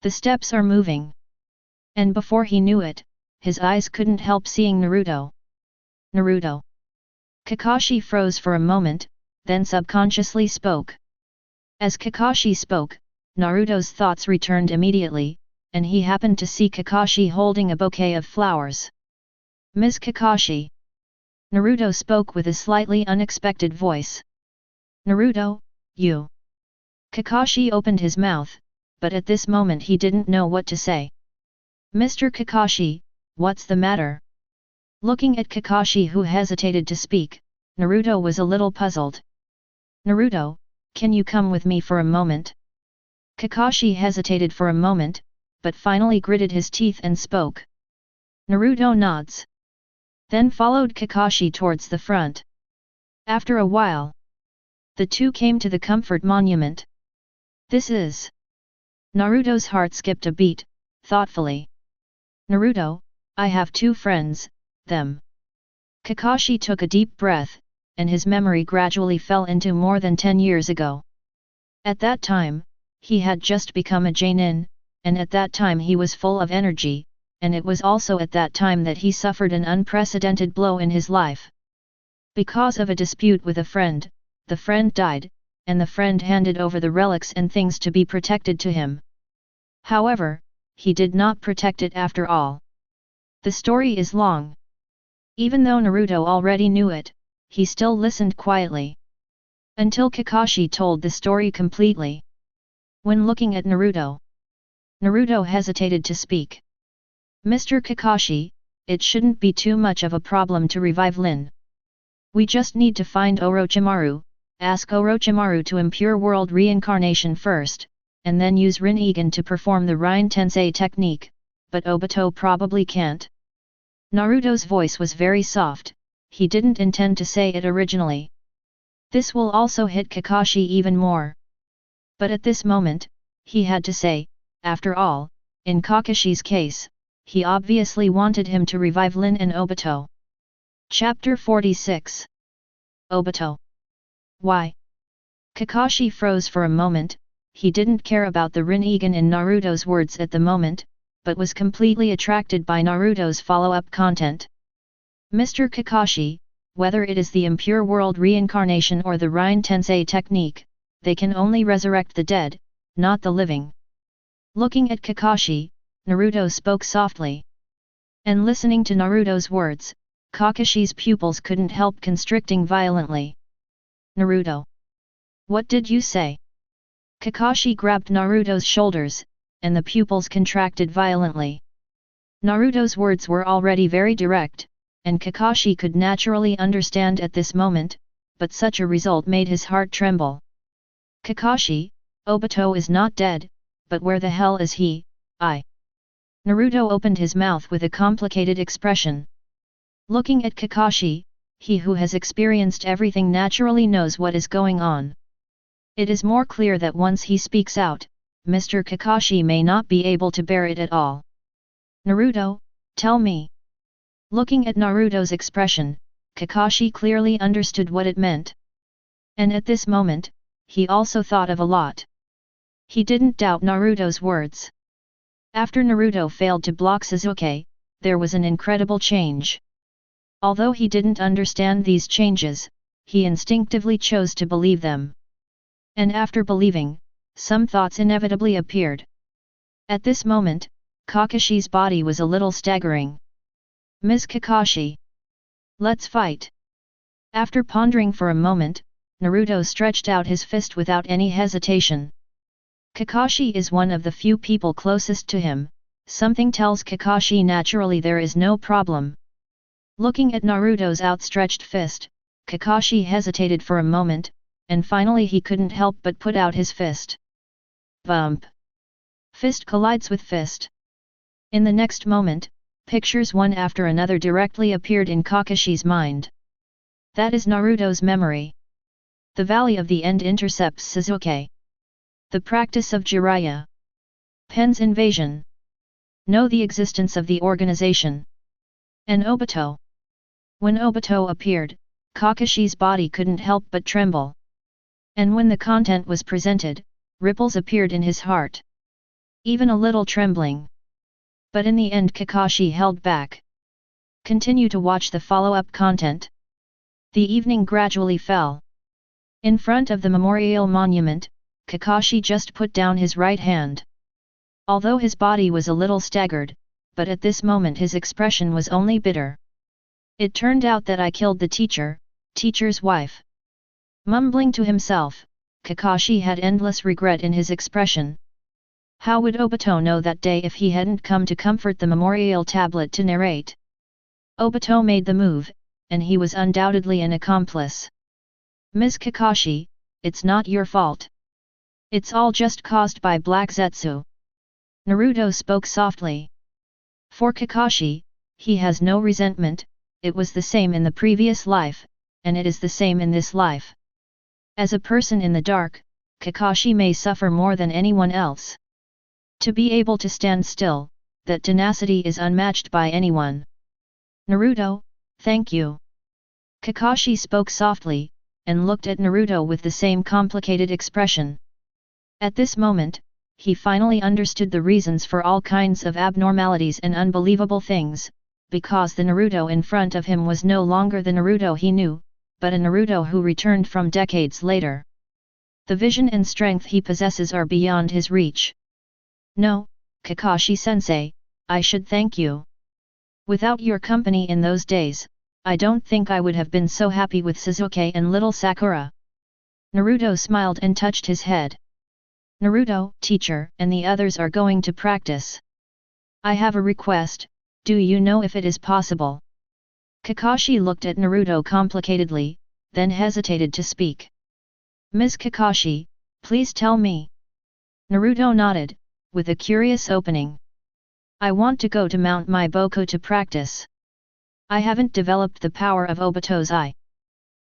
The steps are moving. And before he knew it, his eyes couldn't help seeing Naruto. Naruto. Kakashi froze for a moment, then subconsciously spoke. As Kakashi spoke, Naruto's thoughts returned immediately, and he happened to see Kakashi holding a bouquet of flowers. Ms. Kakashi. Naruto spoke with a slightly unexpected voice. Naruto, you. Kakashi opened his mouth, but at this moment he didn't know what to say. Mr. Kakashi, what's the matter? Looking at Kakashi, who hesitated to speak, Naruto was a little puzzled. Naruto, can you come with me for a moment? Kakashi hesitated for a moment, but finally gritted his teeth and spoke. Naruto nods. Then followed Kakashi towards the front. After a while, the two came to the comfort monument. This is... Naruto's heart skipped a beat, thoughtfully. Naruto, I have two friends, them. Kakashi took a deep breath, and his memory gradually fell into more than 10 years ago. At that time, he had just become a Jonin, and at that time he was full of energy, and it was also at that time that he suffered an unprecedented blow in his life. Because of a dispute with a friend, the friend died, and the friend handed over the relics and things to be protected to him. However, he did not protect it after all. The story is long. Even though Naruto already knew it, he still listened quietly. Until Kakashi told the story completely. When looking at Naruto, Naruto hesitated to speak. Mr. Kakashi, it shouldn't be too much of a problem to revive Lin. We just need to find Orochimaru, ask Orochimaru to impure world reincarnation first, and then use Rinnegan to perform the Rein Tensei technique, but Obito probably can't. Naruto's voice was very soft, he didn't intend to say it originally. This will also hit Kakashi even more. But at this moment, he had to say, after all, in Kakashi's case, he obviously wanted him to revive Lin and Obito. Chapter 46. Obito. Why? Kakashi froze for a moment, he didn't care about the Rinnegan in Naruto's words at the moment, but was completely attracted by Naruto's follow-up content. Mr. Kakashi, whether it is the impure world reincarnation or the Rein Tensei technique, they can only resurrect the dead, not the living. Looking at Kakashi, Naruto spoke softly. And listening to Naruto's words, Kakashi's pupils couldn't help constricting violently. Naruto. What did you say? Kakashi grabbed Naruto's shoulders, and the pupils contracted violently. Naruto's words were already very direct, and Kakashi could naturally understand at this moment, but such a result made his heart tremble. Kakashi, Obito is not dead, but where the hell is he? Naruto opened his mouth with a complicated expression. Looking at Kakashi, he who has experienced everything naturally knows what is going on. It is more clear that once he speaks out, Mr. Kakashi may not be able to bear it at all. Naruto, tell me. Looking at Naruto's expression, Kakashi clearly understood what it meant. And at this moment, he also thought of a lot. He didn't doubt Naruto's words. After Naruto failed to block Sasuke, there was an incredible change. Although he didn't understand these changes, he instinctively chose to believe them. And after believing, some thoughts inevitably appeared. At this moment, Kakashi's body was a little staggering. Ms. Kakashi. Let's fight. After pondering for a moment, Naruto stretched out his fist without any hesitation. Kakashi is one of the few people closest to him, something tells Kakashi naturally there is no problem. Looking at Naruto's outstretched fist, Kakashi hesitated for a moment, and finally he couldn't help but put out his fist. Bump! Fist collides with fist. In the next moment, pictures one after another directly appeared in Kakashi's mind. That is Naruto's memory. The Valley of the End intercepts Sasuke. The practice of Jiraiya. Pen's invasion. Know the existence of the organization. And Obito. When Obito appeared, Kakashi's body couldn't help but tremble. And when the content was presented, ripples appeared in his heart. Even a little trembling. But in the end Kakashi held back. Continue to watch the follow-up content. The evening gradually fell. In front of the memorial monument, Kakashi just put down his right hand. Although his body was a little staggered, but at this moment his expression was only bitter. It turned out that I killed the teacher's wife. Mumbling to himself, Kakashi had endless regret in his expression. How would Obito know that day if he hadn't come to comfort the memorial tablet to narrate? Obito made the move, and he was undoubtedly an accomplice. Ms. Kakashi, it's not your fault. It's all just caused by Black Zetsu. Naruto spoke softly. For Kakashi, he has no resentment, it was the same in the previous life, and it is the same in this life. As a person in the dark, Kakashi may suffer more than anyone else. To be able to stand still, that tenacity is unmatched by anyone. Naruto, thank you. Kakashi spoke softly, and looked at Naruto with the same complicated expression. At this moment, he finally understood the reasons for all kinds of abnormalities and unbelievable things, because the Naruto in front of him was no longer the Naruto he knew, but a Naruto who returned from decades later. The vision and strength he possesses are beyond his reach. No, Kakashi-sensei, I should thank you. Without your company in those days, I don't think I would have been so happy with Sasuke and little Sakura. Naruto smiled and touched his head. Naruto, teacher, and the others are going to practice. I have a request, do you know if it is possible? Kakashi looked at Naruto complicatedly, then hesitated to speak. Ms. Kakashi, please tell me. Naruto nodded, with a curious opening. I want to go to Mount Myoboku to practice. I haven't developed the power of Obito's eye.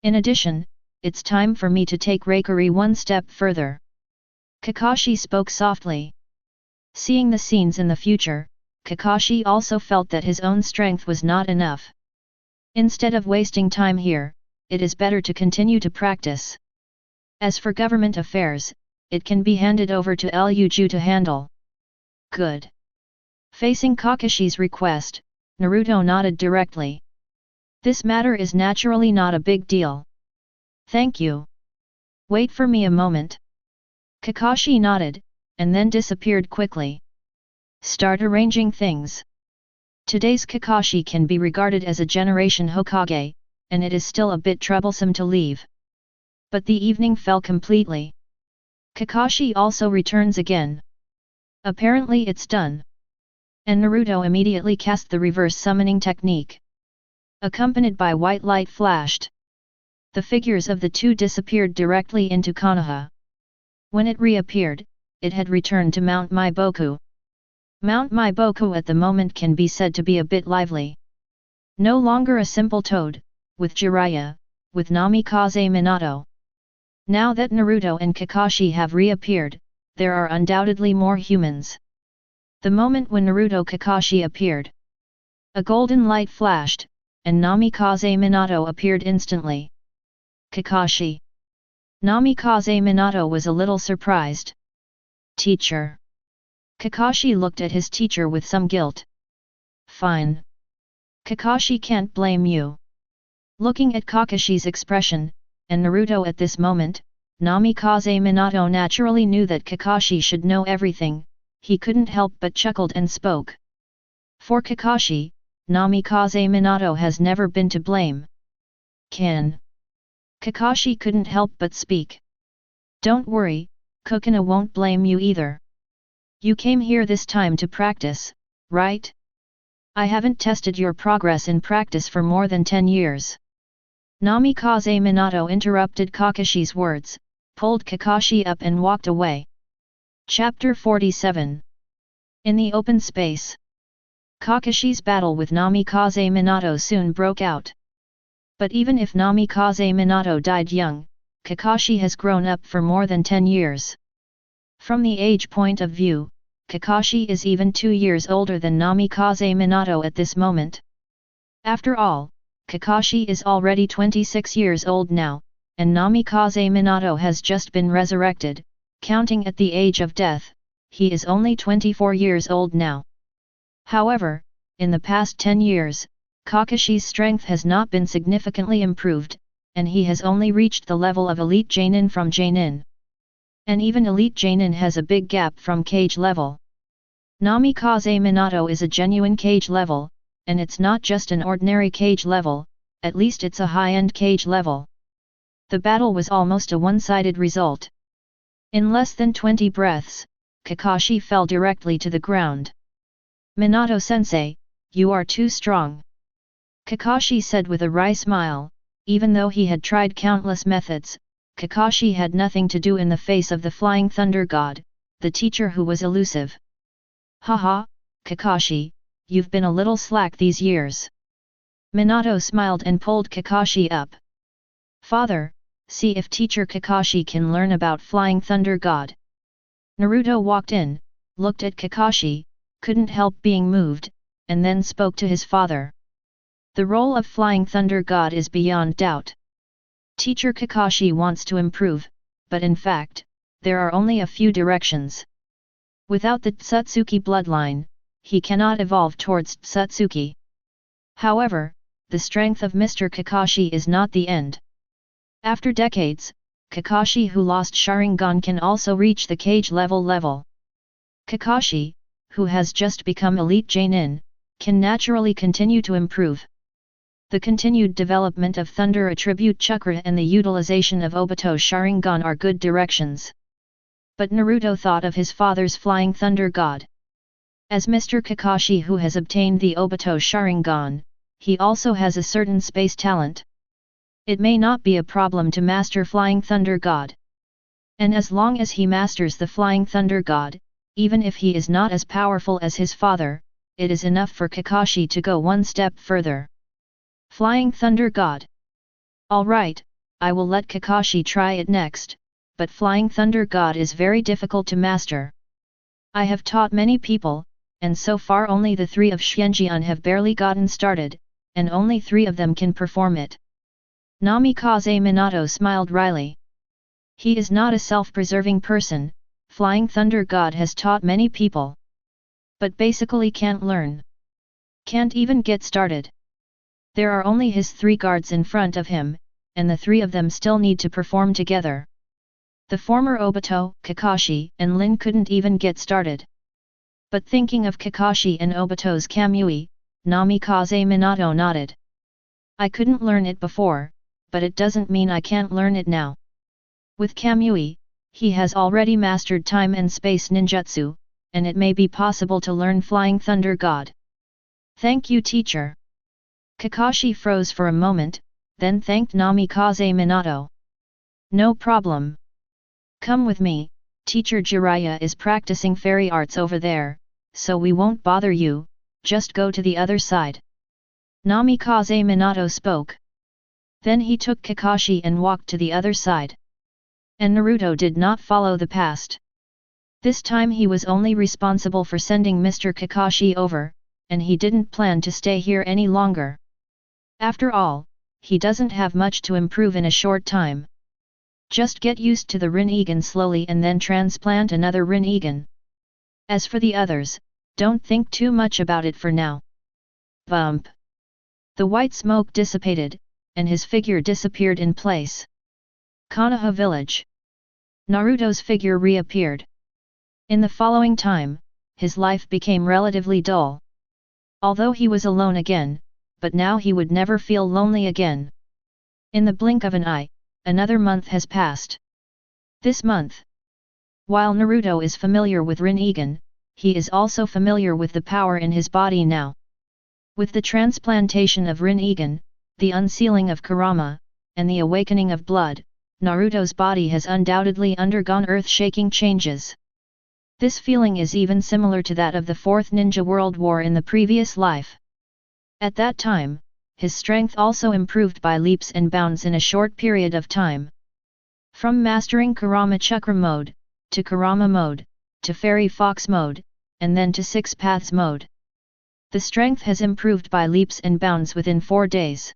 In addition, it's time for me to take Reikari one step further. Kakashi spoke softly. Seeing the scenes in the future, Kakashi also felt that his own strength was not enough. Instead of wasting time here, it is better to continue to practice. As for government affairs, it can be handed over to Luju to handle. Good. Facing Kakashi's request, Naruto nodded directly. This matter is naturally not a big deal. Thank you. Wait for me a moment. Kakashi nodded, and then disappeared quickly. Start arranging things. Today's Kakashi can be regarded as a generation Hokage, and it is still a bit troublesome to leave. But the evening fell completely. Kakashi also returns again. Apparently it's done. And Naruto immediately cast the reverse summoning technique. Accompanied by white light flashed. The figures of the two disappeared directly into Konoha. When it reappeared, it had returned to Mount Myoboku. Mount Myoboku at the moment can be said to be a bit lively. No longer a simple toad, with Jiraiya, with Namikaze Minato. Now that Naruto and Kakashi have reappeared, there are undoubtedly more humans. The moment when Naruto Kakashi appeared, a golden light flashed, and Namikaze Minato appeared instantly. Kakashi. Namikaze Minato was a little surprised. Teacher. Kakashi looked at his teacher with some guilt. Fine. Kakashi can't blame you. Looking at Kakashi's expression, and Naruto at this moment, Namikaze Minato naturally knew that Kakashi should know everything, he couldn't help but chuckled and spoke. For Kakashi, Namikaze Minato has never been to blame. Kakashi couldn't help but speak. Don't worry, Kokona won't blame you either. You came here this time to practice, right? I haven't tested your progress in practice for more than 10 years. Namikaze Minato interrupted Kakashi's words, pulled Kakashi up and walked away. Chapter 47. In the open space. Kakashi's battle with Namikaze Minato soon broke out. But even if Namikaze Minato died young, Kakashi has grown up for more than 10 years. From the age point of view, Kakashi is even 2 years older than Namikaze Minato at this moment. After all, Kakashi is already 26 years old now, and Namikaze Minato has just been resurrected. Counting at the age of death, he is only 24 years old now. However, in the past 10 years, Kakashi's strength has not been significantly improved, and he has only reached the level of Elite Genin from Genin. And even Elite Genin has a big gap from Kage level. Namikaze Minato is a genuine Kage level, and it's not just an ordinary Kage level, at least it's a high-end Kage level. The battle was almost a one-sided result. In less than 20 breaths, Kakashi fell directly to the ground. Minato-sensei, you are too strong. Kakashi said with a wry smile. Even though he had tried countless methods, Kakashi had nothing to do in the face of the Flying Thunder God, the teacher who was elusive. Haha, Kakashi, you've been a little slack these years. Minato smiled and pulled Kakashi up. Father, see if teacher Kakashi can learn about Flying Thunder God. Naruto walked in, looked at Kakashi, couldn't help being moved, and then spoke to his father. The role of Flying Thunder God is beyond doubt. Teacher Kakashi wants to improve, but in fact, there are only a few directions. Without the Ōtsutsuki bloodline, he cannot evolve towards Ōtsutsuki. However, the strength of Mr. Kakashi is not the end. After decades, Kakashi who lost Sharingan can also reach the Kage level. Kakashi, who has just become Elite Genin, can naturally continue to improve. The continued development of Thunder Attribute Chakra and the utilization of Obito Sharingan are good directions. But Naruto thought of his father's Flying Thunder God. As Mr. Kakashi who has obtained the Obito Sharingan, he also has a certain space talent. It may not be a problem to master Flying Thunder God. And as long as he masters the Flying Thunder God, even if he is not as powerful as his father, it is enough for Kakashi to go one step further. Flying Thunder God. Alright, I will let Kakashi try it next, but Flying Thunder God is very difficult to master. I have taught many people, and so far only the 3 of Shenjian have barely gotten started, and only 3 of them can perform it. Namikaze Minato smiled wryly. He is not a self-preserving person, Flying Thunder God has taught many people. But basically can't learn. Can't even get started. There are only his 3 guards in front of him, and the 3 of them still need to perform together. The former Obito, Kakashi, and Lin couldn't even get started. But thinking of Kakashi and Obito's Kamui, Namikaze Minato nodded. I couldn't learn it before, but it doesn't mean I can't learn it now. With Kamui, he has already mastered time and space ninjutsu, and it may be possible to learn Flying Thunder God. Thank you, teacher. Kakashi froze for a moment, then thanked Namikaze Minato. No problem. Come with me, teacher Jiraiya is practicing fairy arts over there, so we won't bother you, just go to the other side. Namikaze Minato spoke. Then he took Kakashi and walked to the other side. And Naruto did not follow the past. This time he was only responsible for sending Mr. Kakashi over, and he didn't plan to stay here any longer. After all, he doesn't have much to improve in a short time. Just get used to the Rinnegan slowly and then transplant another Rinnegan. As for the others, don't think too much about it for now. Bump. The white smoke dissipated, and his figure disappeared in place. Konoha village. Naruto's figure reappeared. In the following time, his life became relatively dull. Although he was alone again, but now he would never feel lonely again. In the blink of an eye, another month has passed. This month. While Naruto is familiar with Rinnegan, he is also familiar with the power in his body now. With the transplantation of Rinnegan, the unsealing of Kurama, and the awakening of blood, Naruto's body has undoubtedly undergone earth-shaking changes. This feeling is even similar to that of the Fourth Ninja World War in the previous life. At that time, his strength also improved by leaps and bounds in a short period of time. From mastering Kurama Chakra mode, to Kurama mode, to Fairy Fox mode, and then to Six Paths mode. The strength has improved by leaps and bounds within 4 days.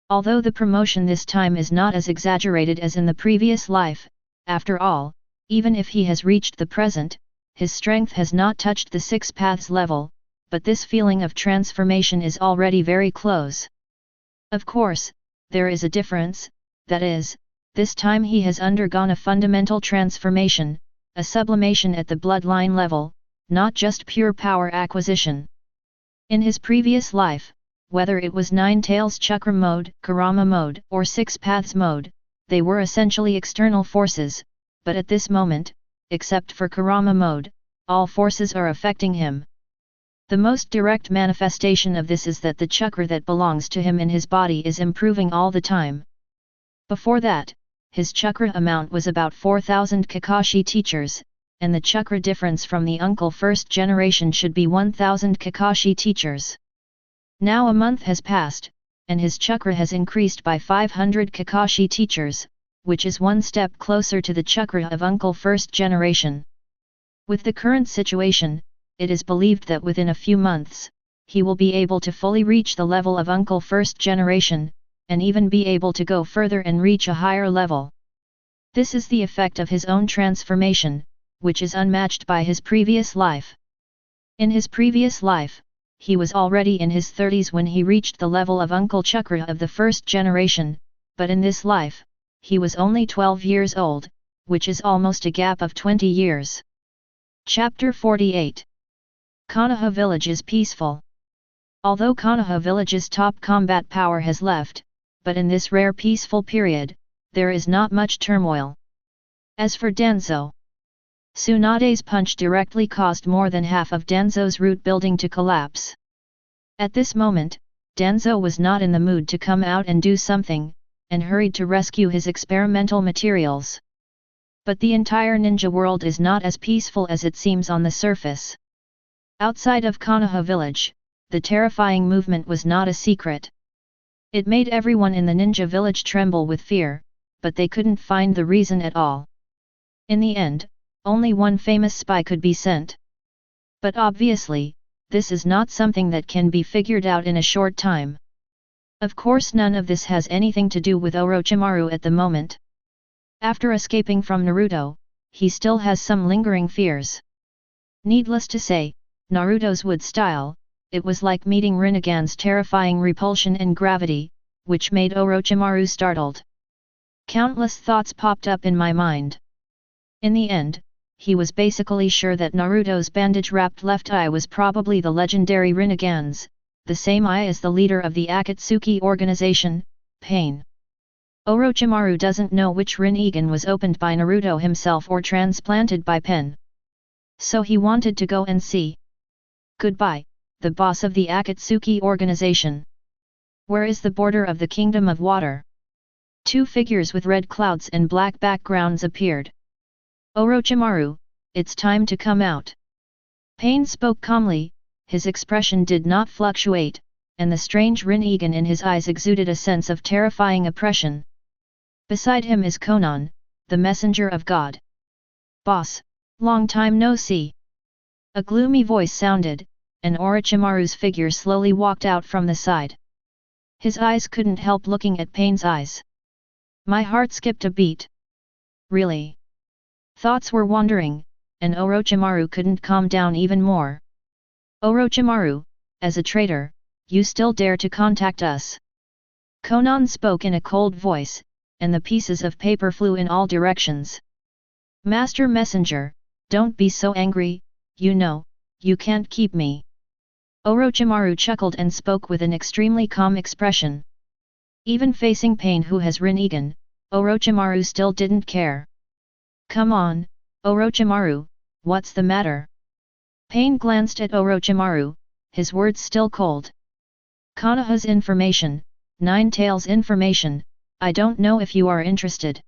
Although the promotion this time is not as exaggerated as in the previous life, after all, even if he has reached the present, his strength has not touched the Six Paths level, but this feeling of transformation is already very close. Of course, there is a difference, that is, this time he has undergone a fundamental transformation, a sublimation at the bloodline level, not just pure power acquisition. In his previous life, whether it was Nine Tails Chakra mode, Kurama mode, or Six Paths mode, they were essentially external forces, but at this moment, except for Kurama mode, all forces are affecting him. The most direct manifestation of this is that the chakra that belongs to him in his body is improving all the time. Before that, his chakra amount was about 4,000 Kakashi teachers, and the chakra difference from the uncle first generation should be 1,000 Kakashi teachers. Now a month has passed, and his chakra has increased by 500 Kakashi teachers, which is one step closer to the chakra of uncle first generation. With the current situation, it is believed that within a few months, he will be able to fully reach the level of uncle first generation, and even be able to go further and reach a higher level. This is the effect of his own transformation, which is unmatched by his previous life. In his previous life, he was already in his 30s when he reached the level of uncle chakra of the first generation, but in this life, he was only 12 years old, which is almost a gap of 20 years. Chapter 48. Konoha Village is peaceful. Although Konoha Village's top combat power has left, but in this rare peaceful period, there is not much turmoil. As for Danzo, Tsunade's punch directly caused more than half of Danzo's root building to collapse. At this moment, Danzo was not in the mood to come out and do something, and hurried to rescue his experimental materials. But the entire ninja world is not as peaceful as it seems on the surface. Outside of Konoha Village, the terrifying movement was not a secret. It made everyone in the ninja village tremble with fear, but they couldn't find the reason at all. In the end, only one famous spy could be sent. But obviously, this is not something that can be figured out in a short time. Of course, none of this has anything to do with Orochimaru at the moment. After escaping from Naruto, he still has some lingering fears. Needless to say, Naruto's wood style, it was like meeting Rinnegan's terrifying repulsion and gravity, which made Orochimaru startled. Countless thoughts popped up in my mind. In the end, he was basically sure that Naruto's bandage-wrapped left eye was probably the legendary Rinnegan's, the same eye as the leader of the Akatsuki organization, Pain. Orochimaru doesn't know which Rinnegan was opened by Naruto himself or transplanted by Pen. So he wanted to go and see. Goodbye, the boss of the Akatsuki organization. Where is the border of the Kingdom of Water? Two figures with red clouds and black backgrounds appeared. Orochimaru, it's time to come out. Pain spoke calmly, his expression did not fluctuate, and the strange Rinnegan in his eyes exuded a sense of terrifying oppression. Beside him is Konan, the messenger of God. Boss, long time no see. A gloomy voice sounded, and Orochimaru's figure slowly walked out from the side. His eyes couldn't help looking at Pain's eyes. My heart skipped a beat. Really? Thoughts were wandering, and Orochimaru couldn't calm down even more. Orochimaru, as a traitor, you still dare to contact us? Konan spoke in a cold voice, and the pieces of paper flew in all directions. Master Messenger, don't be so angry, you know, you can't keep me. Orochimaru chuckled and spoke with an extremely calm expression. Even facing Pain who has Rinnegan, Orochimaru still didn't care. Come on, Orochimaru, what's the matter? Pain glanced at Orochimaru, his words still cold. Konoha's information, Nine Tails information, I don't know if you are interested.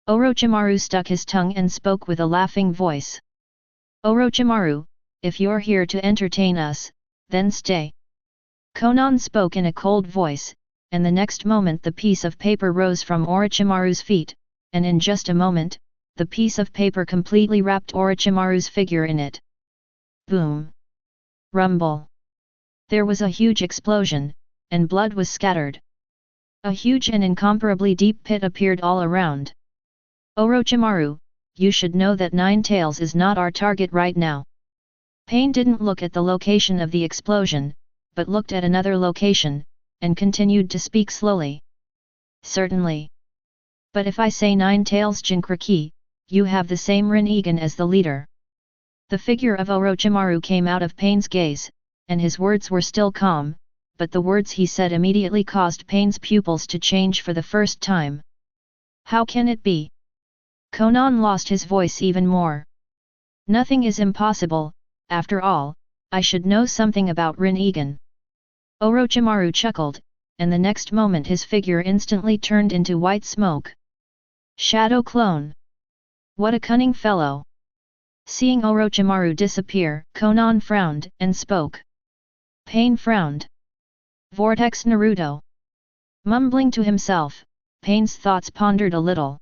Orochimaru stuck his tongue and spoke with a laughing voice. Orochimaru, if you're here to entertain us, then stay. Konan spoke in a cold voice, and the next moment the piece of paper rose from Orochimaru's feet, and in just a moment, the piece of paper completely wrapped Orochimaru's figure in it. Boom! Rumble! There was a huge explosion, and blood was scattered. A huge and incomparably deep pit appeared all around. Orochimaru, you should know that Nine Tails is not our target right now. Pain didn't look at the location of the explosion, but looked at another location, and continued to speak slowly. Certainly. But if I say Nine Tails Jinchuriki, you have the same Rinnegan as the leader. The figure of Orochimaru came out of Pain's gaze, and his words were still calm, but the words he said immediately caused Pain's pupils to change for the first time. How can it be? Konan lost his voice even more. Nothing is impossible, after all, I should know something about Rinnegan. Orochimaru chuckled, and the next moment his figure instantly turned into white smoke. Shadow clone! What a cunning fellow! Seeing Orochimaru disappear, Konan frowned, and spoke. Pain frowned. Vortex Naruto! Mumbling to himself, Pain's thoughts pondered a little.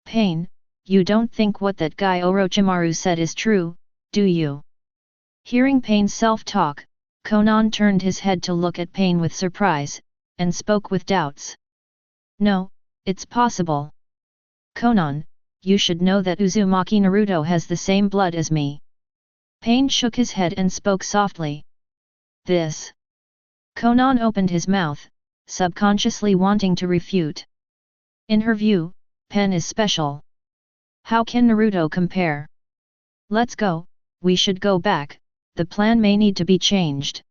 Pain, you don't think what that guy Orochimaru said is true, do you? Hearing Pain's self-talk, Konan turned his head to look at Pain with surprise, and spoke with doubts. No, it's possible. Konan, you should know that Uzumaki Naruto has the same blood as me. Pain shook his head and spoke softly. This. Konan opened his mouth, subconsciously wanting to refute. In her view, Pain is special. How can Naruto compare? Let's go, we should go back, the plan may need to be changed.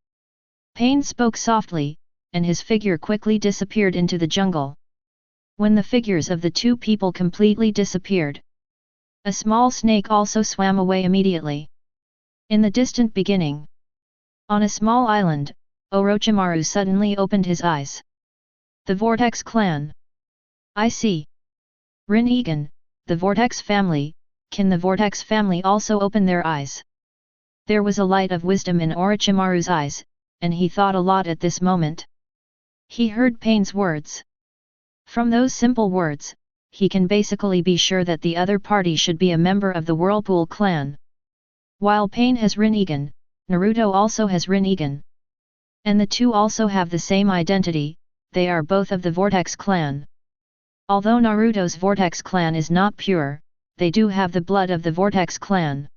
Pain spoke softly, and his figure quickly disappeared into the jungle. When the figures of the two people completely disappeared, a small snake also swam away immediately. In the distant beginning, on a small island, Orochimaru suddenly opened his eyes. The Vortex clan. I see. Rinnegan, the Vortex family, can the Vortex family also open their eyes? There was a light of wisdom in Orochimaru's eyes, and he thought a lot at this moment. He heard Pain's words. From those simple words, he can basically be sure that the other party should be a member of the Whirlpool clan. While Pain has Rinnegan, Naruto also has Rinnegan. And the two also have the same identity, they are both of the Vortex clan. Although Naruto's Vortex clan is not pure, they do have the blood of the Vortex clan.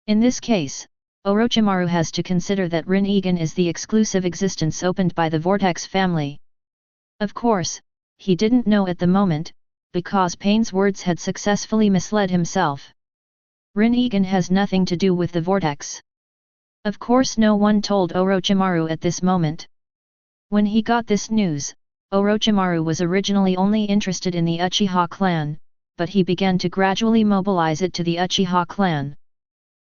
In this case, Orochimaru has to consider that Rinnegan is the exclusive existence opened by the Vortex family. Of course, he didn't know at the moment, because Pain's words had successfully misled himself. Rinnegan has nothing to do with the Vortex. Of course no one told Orochimaru at this moment. When he got this news, Orochimaru was originally only interested in the Uchiha clan, but he began to gradually mobilize it to the Uchiha clan.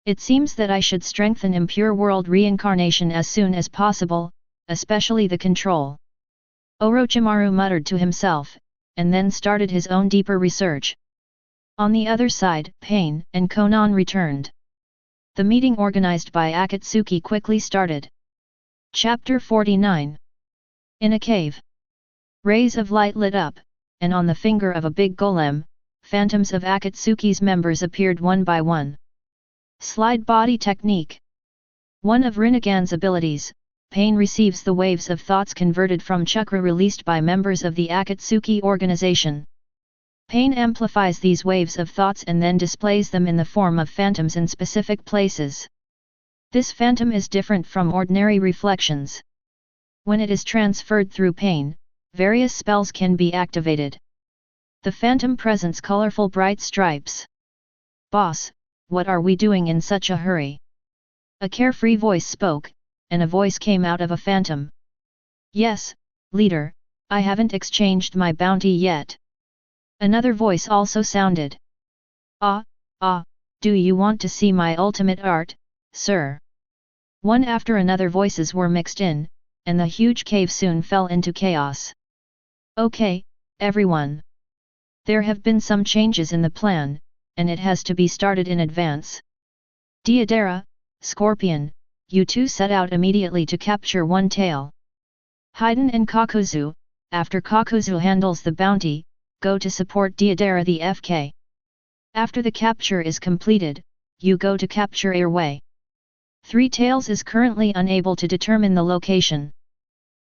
It seems that I should strengthen impure world reincarnation as soon as possible, especially the control. Orochimaru muttered to himself, and then started his own deeper research. On the other side, Pain and Konan returned. The meeting organized by Akatsuki quickly started. Chapter 49. In a cave. Rays of light lit up, and on the finger of a big golem, phantoms of Akatsuki's members appeared one by one. Slide body technique. One of Rinnegan's abilities, Pain receives the waves of thoughts converted from chakra released by members of the Akatsuki organization. Pain amplifies these waves of thoughts and then displays them in the form of phantoms in specific places. This phantom is different from ordinary reflections. When it is transferred through Pain, various spells can be activated. The phantom presents colorful bright stripes. Boss, what are we doing in such a hurry? A carefree voice spoke, and a voice came out of a phantom. Yes, leader, I haven't exchanged my bounty yet. Another voice also sounded. Do you want to see my ultimate art, sir? One after another voices were mixed in, and the huge cave soon fell into chaos. Okay, everyone. There have been some changes in the plan, and it has to be started in advance. Deidara, Scorpion, you two set out immediately to capture one tail. Haiden and Kakuzu, after Kakuzu handles the bounty, go to support Deidara the FK. After the capture is completed, you go to capture Airway. Three Tails is currently unable to determine the location.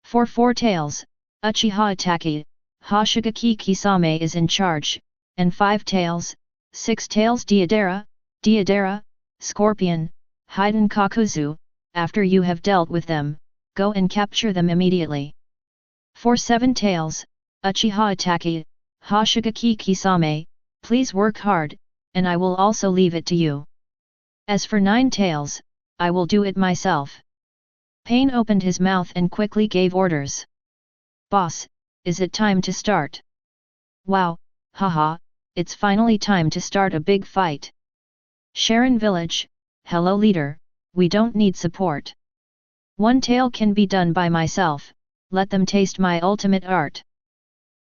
For Four Tails, Uchiha Itachi, Hoshigaki Kisame is in charge, and Five Tails, Six Tails Deidara, Scorpion, Hiden Kakuzu, after you have dealt with them, go and capture them immediately. For Seven Tails, Uchiha Itachi, Hoshigaki Kisame, please work hard, and I will also leave it to you. As for Nine Tails, I will do it myself. Pain opened his mouth and quickly gave orders. Boss, is it time to start? Wow, haha, it's finally time to start a big fight. Sharon Village, hello leader, we don't need support. One tail can be done by myself, let them taste my ultimate art.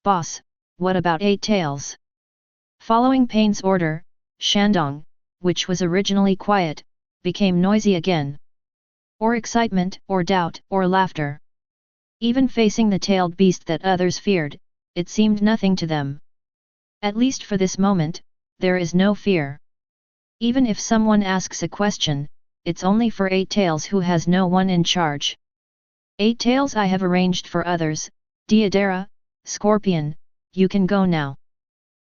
Boss, what about Eight Tails? Following Pain's order, Shandong, which was originally quiet, became noisy again. Or excitement, or doubt, or laughter. Even facing the tailed beast that others feared, it seemed nothing to them. At least for this moment, there is no fear. Even if someone asks a question, it's only for Eight Tails who has no one in charge. Eight Tails, I have arranged for others, Deidara, Scorpion, you can go now.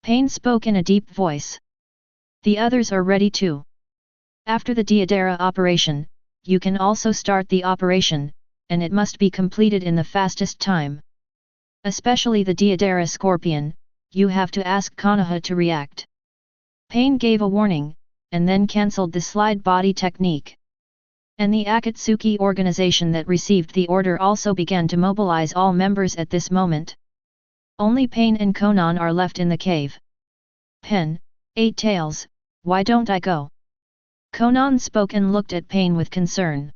Pain spoke in a deep voice. The others are ready too. After the Deidara operation, you can also start the operation, and it must be completed in the fastest time. Especially the Deidara Scorpion, you have to ask Konoha to react. Pain gave a warning, and then cancelled the slide body technique. And the Akatsuki organization that received the order also began to mobilize all members at this moment. Only Pain and Konan are left in the cave. Pen, Eight Tails, why don't I go? Konan spoke and looked at Pain with concern.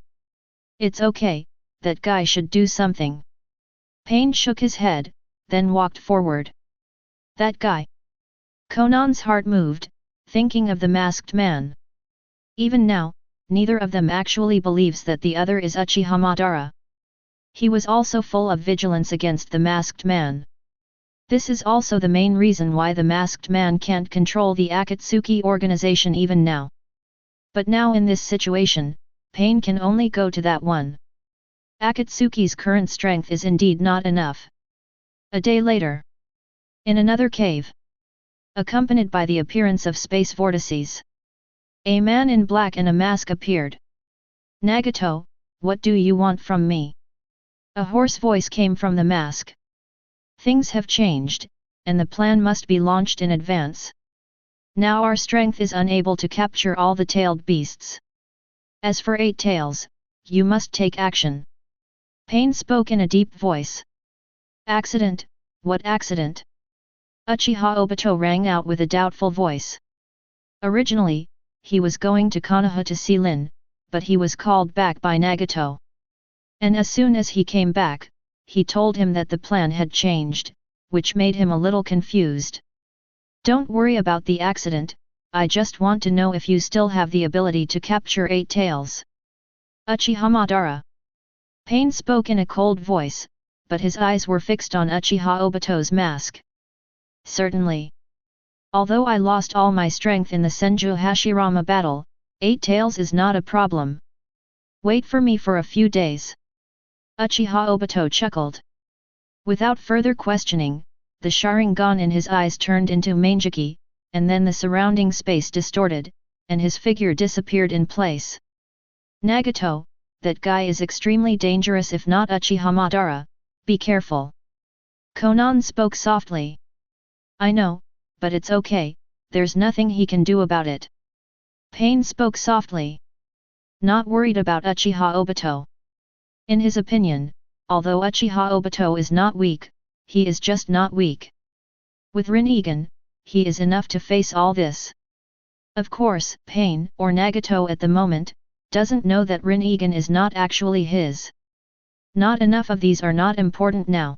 It's okay, that guy should do something. Pain shook his head, then walked forward. That guy. Konan's heart moved, thinking of the masked man. Even now, neither of them actually believes that the other is Uchiha Madara. He was also full of vigilance against the masked man. This is also the main reason why the masked man can't control the Akatsuki organization even now. But now in this situation, Pain can only go to that one. Akatsuki's current strength is indeed not enough. A day later. In another cave. Accompanied by the appearance of space vortices. A man in black and a mask appeared. Nagato, what do you want from me? A hoarse voice came from the mask. Things have changed, and the plan must be launched in advance. Now our strength is unable to capture all the tailed beasts. As for Eight Tails, you must take action. Pain spoke in a deep voice. Accident, what accident? Uchiha Obito rang out with a doubtful voice. Originally, he was going to Konoha to see Lin, but he was called back by Nagato. And as soon as he came back, he told him that the plan had changed, which made him a little confused. Don't worry about the accident, I just want to know if you still have the ability to capture Eight Tails. Uchiha Madara. Pain spoke in a cold voice, but his eyes were fixed on Uchiha Obito's mask. Certainly. Although I lost all my strength in the Senju Hashirama battle, Eight Tails is not a problem. Wait for me for a few days. Uchiha Obito chuckled. Without further questioning, the Sharingan in his eyes turned into Manjiki, and then the surrounding space distorted, and his figure disappeared in place. Nagato, that guy is extremely dangerous if not Uchiha Madara, be careful. Konan spoke softly. I know, but it's okay, there's nothing he can do about it. Pain spoke softly. Not worried about Uchiha Obito. In his opinion, although Uchiha Obito is not weak, he is just not weak. With Rinnegan, he is enough to face all this. Of course, Pain, or Nagato at the moment, doesn't know that Rinnegan is not actually his. Not enough of these are not important now.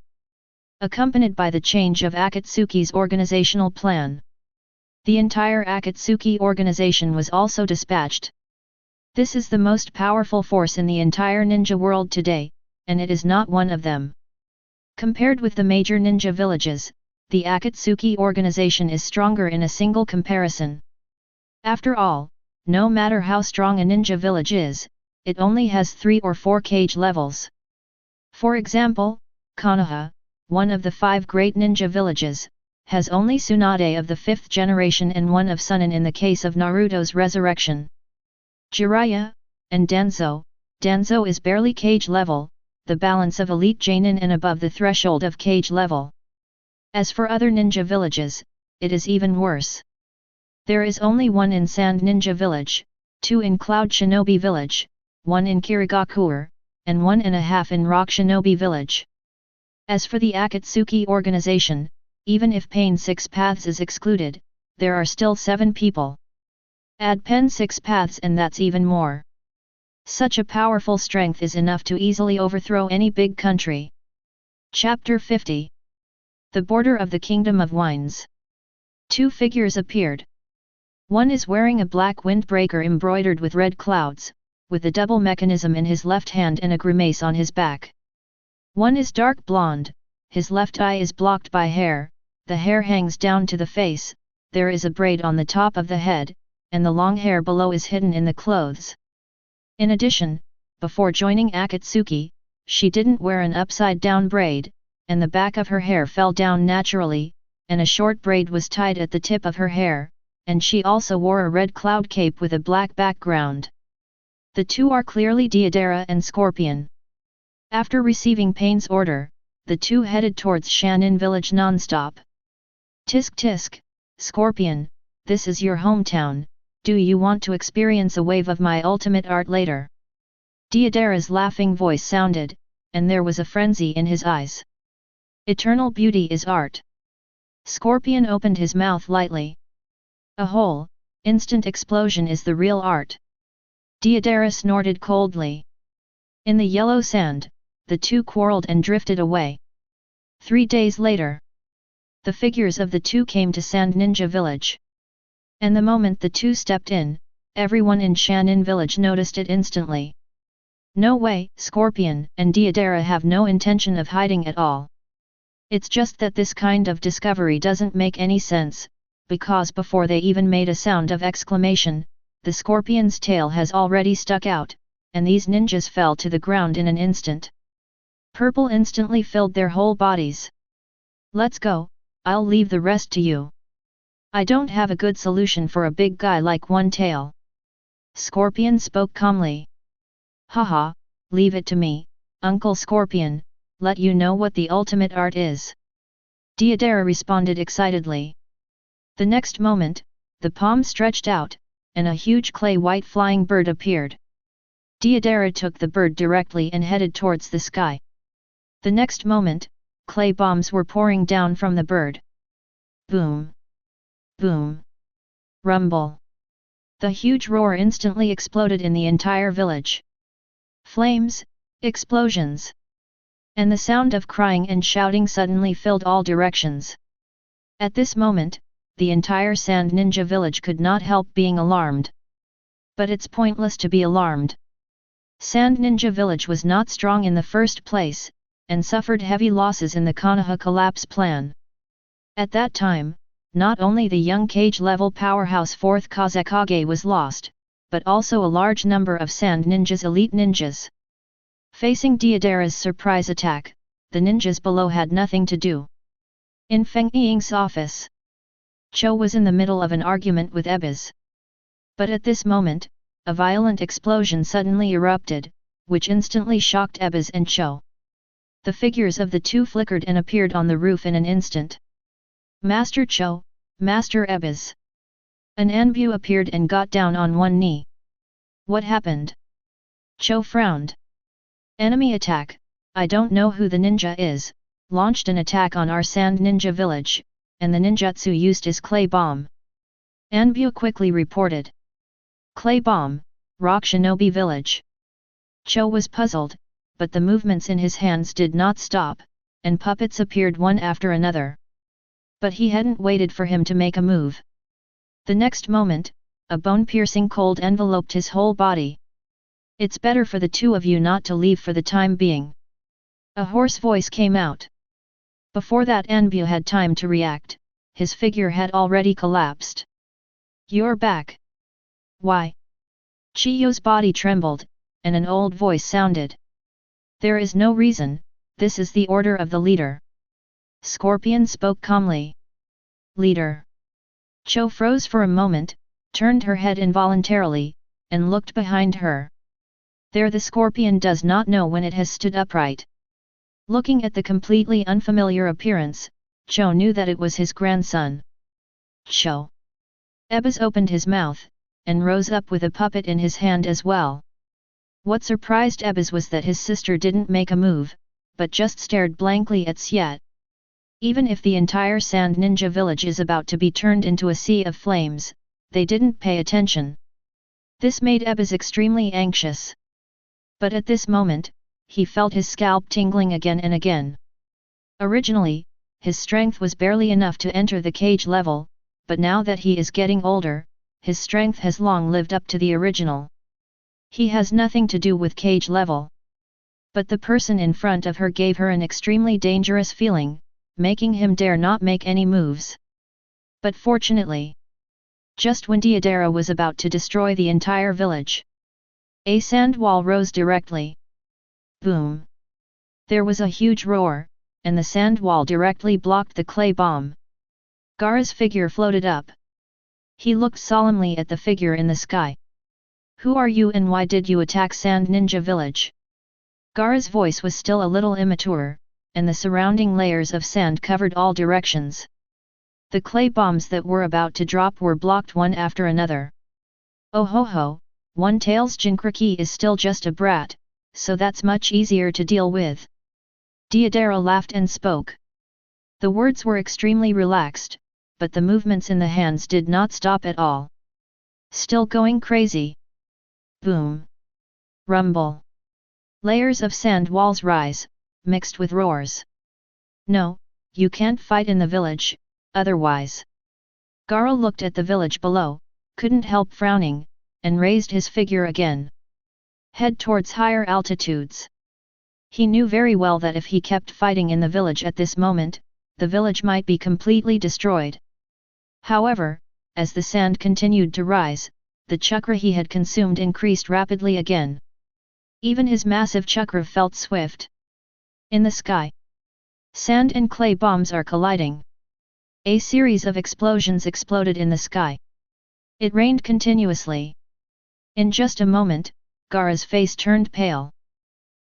Accompanied by the change of Akatsuki's organizational plan. The entire Akatsuki organization was also dispatched. This is the most powerful force in the entire ninja world today, and it is not one of them. Compared with the major ninja villages, the Akatsuki organization is stronger in a single comparison. After all, no matter how strong a ninja village is, it only has 3 or 4 Kage levels. For example, Konoha, one of the 5 great ninja villages, has only Tsunade of the 5th generation and 1 of Sunin in the case of Naruto's Resurrection. Jiraiya, and Danzo is barely Kage level, the balance of elite Genin and above the threshold of Kage level. As for other ninja villages, it is even worse. There is only 1 in Sand Ninja Village, 2 in Cloud Shinobi Village, 1 in Kirigakure, and 1.5 in Rock Shinobi Village. As for the Akatsuki organization, even if Pain 6 Paths is excluded, there are still 7 people. Add Pen 6 Paths and that's even more. Such a powerful strength is enough to easily overthrow any big country. Chapter 50. The Border of the Kingdom of Wines. 2 figures appeared. One is wearing a black windbreaker embroidered with red clouds, with a double mechanism in his left hand and a grimace on his back. One is dark blonde, his left eye is blocked by hair, the hair hangs down to the face, there is a braid on the top of the head, and the long hair below is hidden in the clothes. In addition, before joining Akatsuki, she didn't wear an upside-down braid, and the back of her hair fell down naturally, and a short braid was tied at the tip of her hair, and she also wore a red cloud cape with a black background. The two are clearly Deidara and Scorpion. After receiving Pain's order, the two headed towards Shanin village non-stop. Tisk tisk, Scorpion, this is your hometown, do you want to experience a wave of my ultimate art later? Deidara's laughing voice sounded, and there was a frenzy in his eyes. Eternal beauty is art. Scorpion opened his mouth lightly. A whole, instant explosion is the real art. Deidara snorted coldly. In the yellow sand, the two quarreled and drifted away. 3 days later, the figures of the two came to Sand Ninja Village. And the moment the two stepped in, everyone in Shanin village noticed it instantly. No way, Scorpion and Deidara have no intention of hiding at all. It's just that this kind of discovery doesn't make any sense, because before they even made a sound of exclamation, the Scorpion's tail has already stuck out, and these ninjas fell to the ground in an instant. Purple instantly filled their whole bodies. Let's go, I'll leave the rest to you. I don't have a good solution for a big guy like One Tail. Scorpion spoke calmly. Haha, leave it to me, Uncle Scorpion, let you know what the ultimate art is. Deidara responded excitedly. The next moment, the palm stretched out, and a huge clay white flying bird appeared. Deidara took the bird directly and headed towards the sky. The next moment, clay bombs were pouring down from the bird. Boom! Boom! Rumble! The huge roar instantly exploded in the entire village. Flames, explosions, and the sound of crying and shouting suddenly filled all directions. At this moment, the entire Sand Ninja village could not help being alarmed. But it's pointless to be alarmed. Sand Ninja village was not strong in the first place, and suffered heavy losses in the Konoha collapse plan. At that time, not only the young Kage-level powerhouse 4th Kazekage was lost, but also a large number of Sand Ninja's elite ninjas. Facing Deidara's surprise attack, the ninjas below had nothing to do. In Feng Ying's office, Cho was in the middle of an argument with Ebis. But at this moment, a violent explosion suddenly erupted, which instantly shocked Ebis and Cho. The figures of the two flickered and appeared on the roof in an instant. Master Cho, Master Ebis. An Anbu appeared and got down on one knee. What happened? Cho frowned. Enemy attack, I don't know who the ninja is, launched an attack on our Sand Ninja village, and the ninjutsu used his clay bomb. Anbu quickly reported. Clay bomb, Rock Shinobi village. Cho was puzzled, but the movements in his hands did not stop, and puppets appeared one after another. But he hadn't waited for him to make a move. The next moment, a bone-piercing cold enveloped his whole body. It's better for the two of you not to leave for the time being. A hoarse voice came out. Before that Anbu had time to react, his figure had already collapsed. "You're back." "Why?" Chiyo's body trembled, and an old voice sounded. "There is no reason, this is the order of the leader." Scorpion spoke calmly. "Leader?" Cho froze for a moment, turned her head involuntarily, and looked behind her. There the scorpion does not know when it has stood upright. Looking at the completely unfamiliar appearance, Cho knew that it was his grandson. "Cho." Ebis opened his mouth, and rose up with a puppet in his hand as well. What surprised Ebis was that his sister didn't make a move, but just stared blankly at Syet. Even if the entire sand ninja village is about to be turned into a sea of flames, they didn't pay attention. This made Ebis extremely anxious. But at this moment, he felt his scalp tingling again and again. Originally, his strength was barely enough to enter the cage level, but now that he is getting older, his strength has long lived up to the original. He has nothing to do with cage level. But the person in front of her gave her an extremely dangerous feeling, making him dare not make any moves. But fortunately, just when Deidara was about to destroy the entire village, a sand wall rose directly. Boom! There was a huge roar, and the sand wall directly blocked the clay bomb. Gaara's figure floated up. He looked solemnly at the figure in the sky. "Who are you and why did you attack Sand Ninja Village?" Gaara's voice was still a little immature, and the surrounding layers of sand covered all directions. The clay bombs that were about to drop were blocked one after another. "Oh ho ho, One-Tail's Jinkriki is still just a brat, so that's much easier to deal with." Deidara laughed and spoke. The words were extremely relaxed, but the movements in the hands did not stop at all. "Still going crazy?" Boom! Rumble! Layers of sand walls rise, mixed with roars. "No, you can't fight in the village, otherwise." Gaara looked at the village below, couldn't help frowning, and raised his figure again. "Head towards higher altitudes." He knew very well that if he kept fighting in the village at this moment, the village might be completely destroyed. However, as the sand continued to rise, the chakra he had consumed increased rapidly again. Even his massive chakra felt swift. In the sky, sand and clay bombs are colliding. A series of explosions exploded in the sky. It rained continuously. In just a moment, Gaara's face turned pale.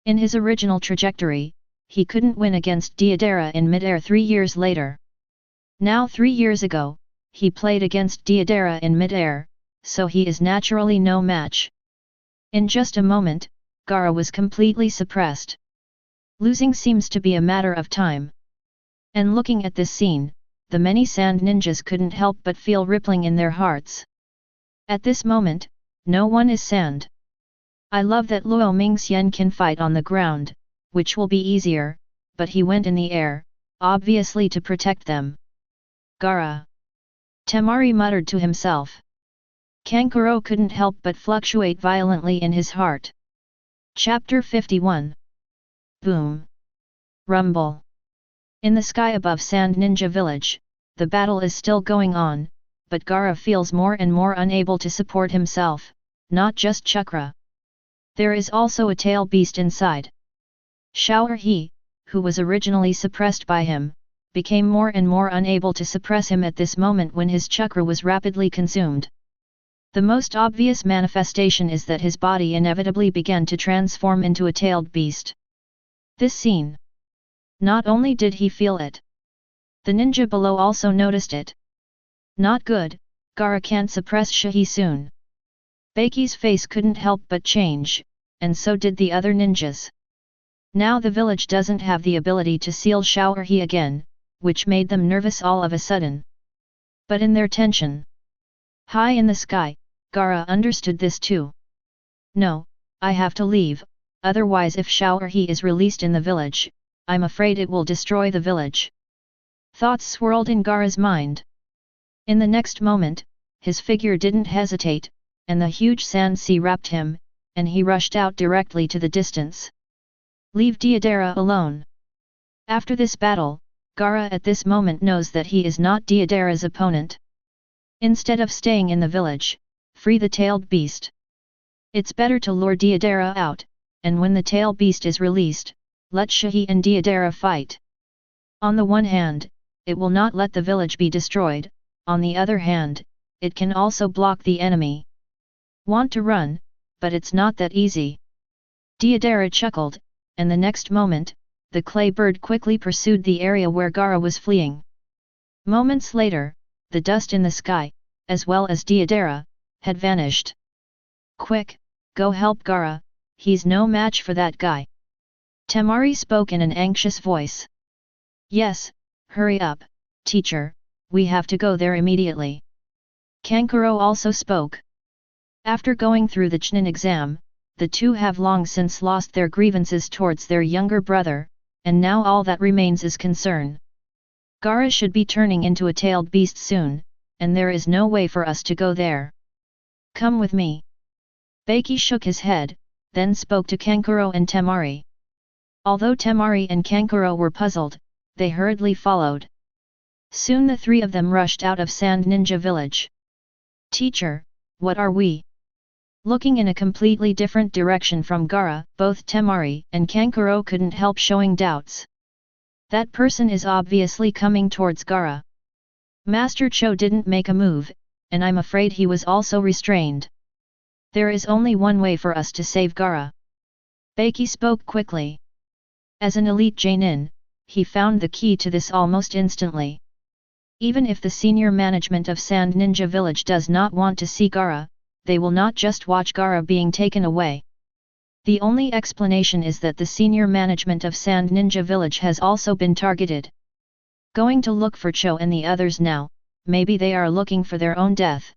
In his original trajectory, he couldn't win against Deidara in mid-air 3 years later. Now 3 years ago, he played against Deidara in mid-air, so he is naturally no match. In just a moment, Gaara was completely suppressed. Losing seems to be a matter of time. And looking at this scene, the many sand ninjas couldn't help but feel rippling in their hearts. At this moment, no one is sand. I love that Luo Mingxian can fight on the ground, which will be easier, but he went in the air, obviously to protect them. Gaara! Temari muttered to himself. Kankuro couldn't help but fluctuate violently in his heart. Chapter 51. Boom! Rumble! In the sky above Sand Ninja Village, the battle is still going on, but Gaara feels more and more unable to support himself, not just chakra. There is also a tail beast inside. Xiao'erhe, who was originally suppressed by him, became more and more unable to suppress him at this moment when his chakra was rapidly consumed. The most obvious manifestation is that his body inevitably began to transform into a tailed beast. This scene. Not only did he feel it, the ninja below also noticed it. Not good, Gaara can't suppress Shahi soon. Baki's face couldn't help but change, and so did the other ninjas. Now the village doesn't have the ability to seal Xiao'erhe again, which made them nervous all of a sudden. But in their tension, high in the sky, Gaara understood this too. "No, I have to leave, otherwise if Xiao'erhe is released in the village, I'm afraid it will destroy the village." Thoughts swirled in Gaara's mind. In the next moment, his figure didn't hesitate, and the huge sand sea wrapped him, and he rushed out directly to the distance. "Leave Deidara alone." After this battle, Gaara at this moment knows that he is not Deidara's opponent. Instead of staying in the village, free the tailed beast. It's better to lure Deidara out, and when the tail beast is released, let Shahi and Deidara fight. On the one hand, it will not let the village be destroyed, on the other hand, it can also block the enemy. Want to run, but it's not that easy. Deidara chuckled, and the next moment, the clay bird quickly pursued the area where Gaara was fleeing. Moments later, the dust in the sky, as well as Deidara, had vanished. Quick, go help Gaara, he's no match for that guy. Temari spoke in an anxious voice. Yes, hurry up, teacher, we have to go there immediately. Kankuro also spoke. After going through the Chunin exam, the two have long since lost their grievances towards their younger brother, and now all that remains is concern. Gaara should be turning into a tailed beast soon, and there is no way for us to go there. Come with me. Beiki shook his head, then spoke to Kankuro and Temari. Although Temari and Kankuro were puzzled, they hurriedly followed. Soon the three of them rushed out of Sand Ninja Village. Teacher, what are we? Looking in a completely different direction from Gaara, both Temari and Kankuro couldn't help showing doubts. That person is obviously coming towards Gaara. Master Cho didn't make a move, and I'm afraid he was also restrained. There is only one way for us to save Gaara. Beiki spoke quickly. As an elite Genin, he found the key to this almost instantly. Even if the senior management of Sand Ninja Village does not want to see Gaara, they will not just watch Gaara being taken away. The only explanation is that the senior management of Sand Ninja Village has also been targeted. Going to look for Cho and the others now, maybe they are looking for their own death.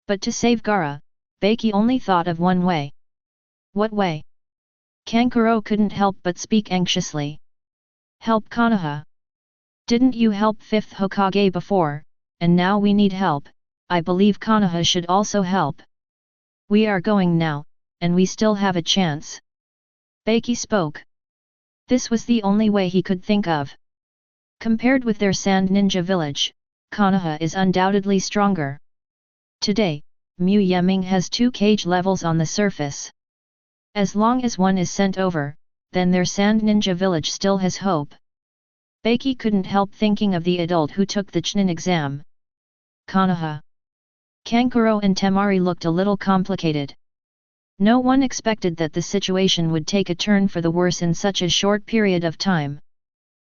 But to save Gaara, Beiki only thought of one way. What way? Kankuro couldn't help but speak anxiously. Help Konoha. Didn't you help 5th Hokage before, and now we need help, I believe Konoha should also help. We are going now, and we still have a chance. Beiki spoke. This was the only way he could think of. Compared with their Sand Ninja Village, Konoha is undoubtedly stronger. Today, Mu Yeming has 2 cage levels on the surface. As long as one is sent over, then their Sand Ninja Village still has hope. Beiki couldn't help thinking of the adult who took the Chunin exam. Konoha. Kankuro and Temari looked a little complicated. No one expected that the situation would take a turn for the worse in such a short period of time.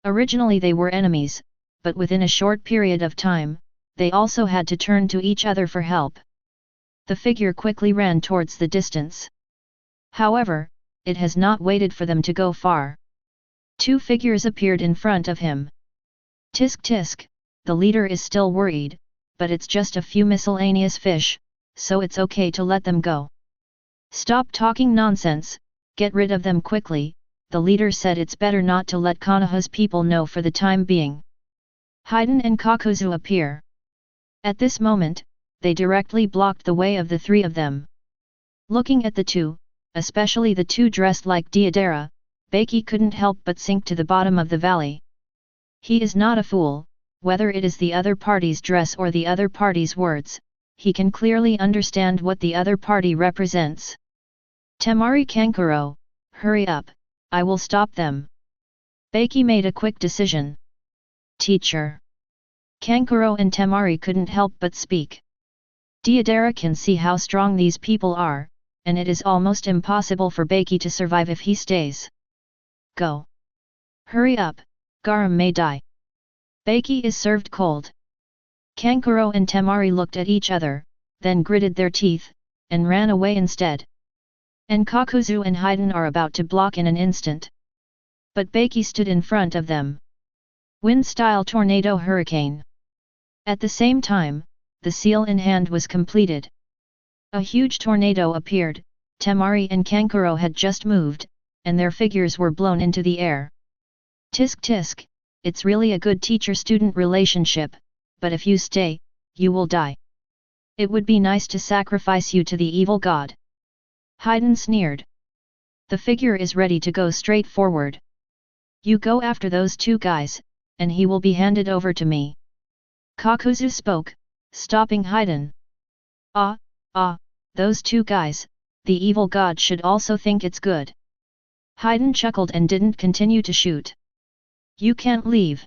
Originally they were enemies, but within a short period of time, they also had to turn to each other for help. The figure quickly ran towards the distance. However, it has not waited for them to go far. 2 figures appeared in front of him. Tisk tisk, the leader is still worried, but it's just a few miscellaneous fish, so it's okay to let them go. Stop talking nonsense, get rid of them quickly, the leader said. It's better not to let Konoha's people know for the time being. Haiden and Kakuzu appear. At this moment, they directly blocked the way of the 3 of them. Looking at the 2, especially the 2 dressed like Deidara, Beiki couldn't help but sink to the bottom of the valley. He is not a fool, whether it is the other party's dress or the other party's words, he can clearly understand what the other party represents. Temari Kankuro, hurry up, I will stop them. Beiki made a quick decision. Teacher. Kankuro and Temari couldn't help but speak. Deidara can see how strong these people are, and it is almost impossible for Beiki to survive if he stays. Go. Hurry up, Gaara may die. Beiki is served cold. Kankuro and Temari looked at each other, then gritted their teeth, and ran away instead. And Kakuzu and Haiden are about to block in an instant. But Beiki stood in front of them. Wind-style tornado hurricane. At the same time, the seal in hand was completed. A huge tornado appeared, Temari and Kankuro had just moved, and their figures were blown into the air. Tisk tisk, it's really a good teacher-student relationship, but if you stay, you will die. It would be nice to sacrifice you to the evil god. Haiden sneered. The figure is ready to go straight forward. You go after those 2 guys, and he will be handed over to me. Kakuzu spoke, stopping Haiden. Those two guys, the evil god should also think it's good. Haiden chuckled and didn't continue to shoot. You can't leave.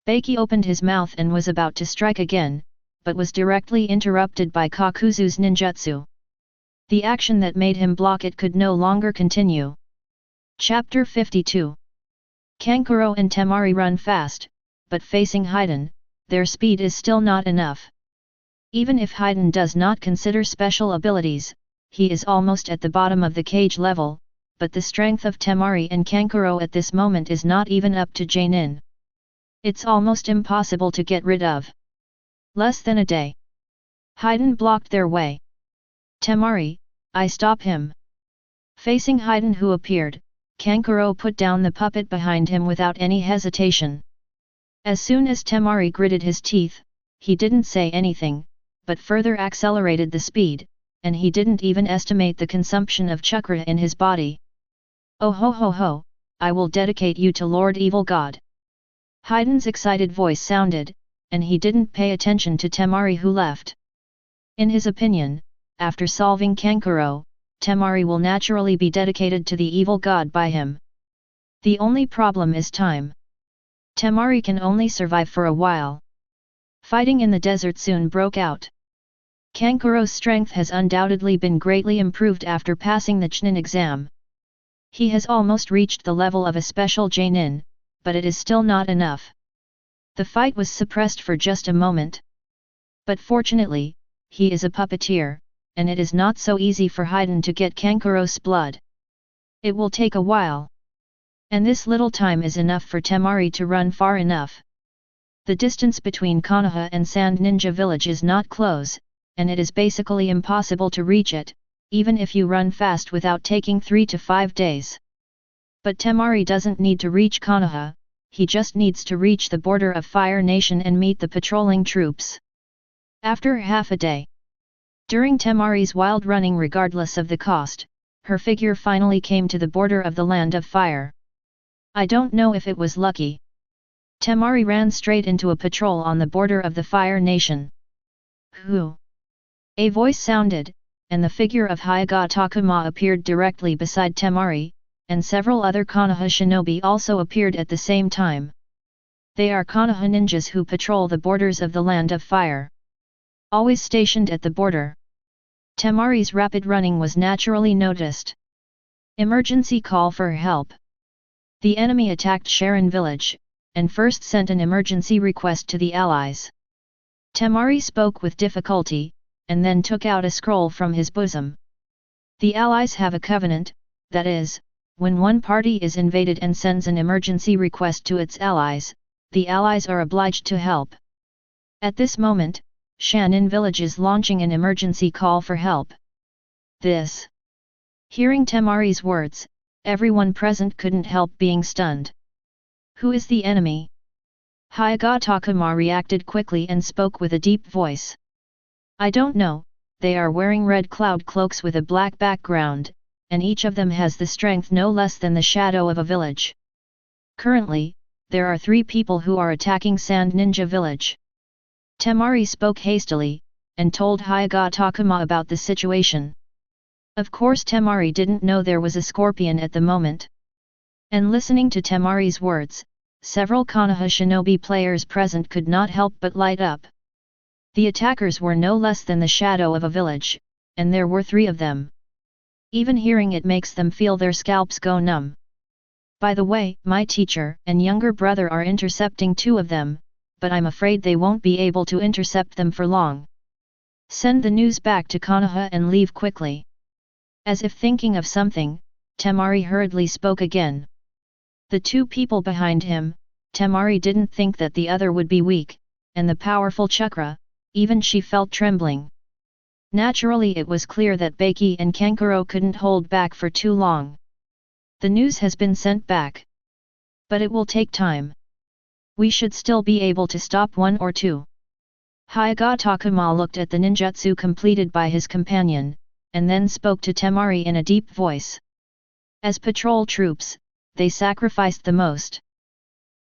Beiki opened his mouth and was about to strike again, but was directly interrupted by Kakuzu's ninjutsu. The action that made him block it could no longer continue. Chapter 52. Kankuro and Temari run fast, but facing Haiden, their speed is still not enough. Even if Haiden does not consider special abilities, he is almost at the bottom of the cage level, but the strength of Temari and Kankuro at this moment is not even up to Jainin. It's almost impossible to get rid of. Less than a day. Haiden blocked their way. Temari, I stop him. Facing Haiden who appeared, Kankuro put down the puppet behind him without any hesitation. As soon as Temari gritted his teeth, he didn't say anything, but further accelerated the speed, and he didn't even estimate the consumption of chakra in his body. Oh ho ho ho, I will dedicate you to Lord Evil God. Haiden's excited voice sounded, and he didn't pay attention to Temari who left. In his opinion, after solving Kankuro, Temari will naturally be dedicated to the evil god by him. The only problem is time. Temari can only survive for a while. Fighting in the desert soon broke out. Kankuro's strength has undoubtedly been greatly improved after passing the Chunin exam. He has almost reached the level of a special Jainin, but it is still not enough. The fight was suppressed for just a moment. But fortunately, he is a puppeteer, and it is not so easy for Haiden to get Kankuro's blood. It will take a while. And this little time is enough for Temari to run far enough. The distance between Konoha and Sand Ninja Village is not close, and it is basically impossible to reach it, even if you run fast without taking 3 to 5 days. But Temari doesn't need to reach Konoha, he just needs to reach the border of Fire Nation and meet the patrolling troops. After half a day. During Temari's wild running regardless of the cost, her figure finally came to the border of the Land of Fire. I don't know if it was lucky. Temari ran straight into a patrol on the border of the Fire Nation. Who? A voice sounded, and the figure of Hyaga Takuma appeared directly beside Temari, and several other Konoha shinobi also appeared at the same time. They are Konoha ninjas who patrol the borders of the Land of Fire. Always stationed at the border. Temari's rapid running was naturally noticed. Emergency call for help. The enemy attacked Sharon village, and first sent an emergency request to the allies. Temari spoke with difficulty, and then took out a scroll from his bosom. The allies have a covenant, that is, when one party is invaded and sends an emergency request to its allies, the allies are obliged to help. At this moment, Shannon village is launching an emergency call for help. This. Hearing Temari's words, everyone present couldn't help being stunned. Who is the enemy? Hyaga Takuma reacted quickly and spoke with a deep voice. I don't know, they are wearing red cloud cloaks with a black background, and each of them has the strength no less than the shadow of a village. Currently, there are 3 people who are attacking Sand Ninja Village. Temari spoke hastily, and told Hyaga Takuma about the situation. Of course Temari didn't know there was a scorpion at the moment. And listening to Temari's words, several Konoha shinobi players present could not help but light up. The attackers were no less than the shadow of a village, and there were 3 of them. Even hearing it makes them feel their scalps go numb. By the way, my teacher and younger brother are intercepting 2 of them, but I'm afraid they won't be able to intercept them for long. Send the news back to Konoha and leave quickly. As if thinking of something, Temari hurriedly spoke again. The 2 people behind him, Temari didn't think that the other would be weak, and the powerful chakra, even she felt trembling. Naturally it was clear that Beiki and Kankuro couldn't hold back for too long. The news has been sent back. But it will take time. We should still be able to stop 1 or 2. Hyaga Takuma looked at the ninjutsu completed by his companion, and then spoke to Temari in a deep voice. As patrol troops, they sacrificed the most.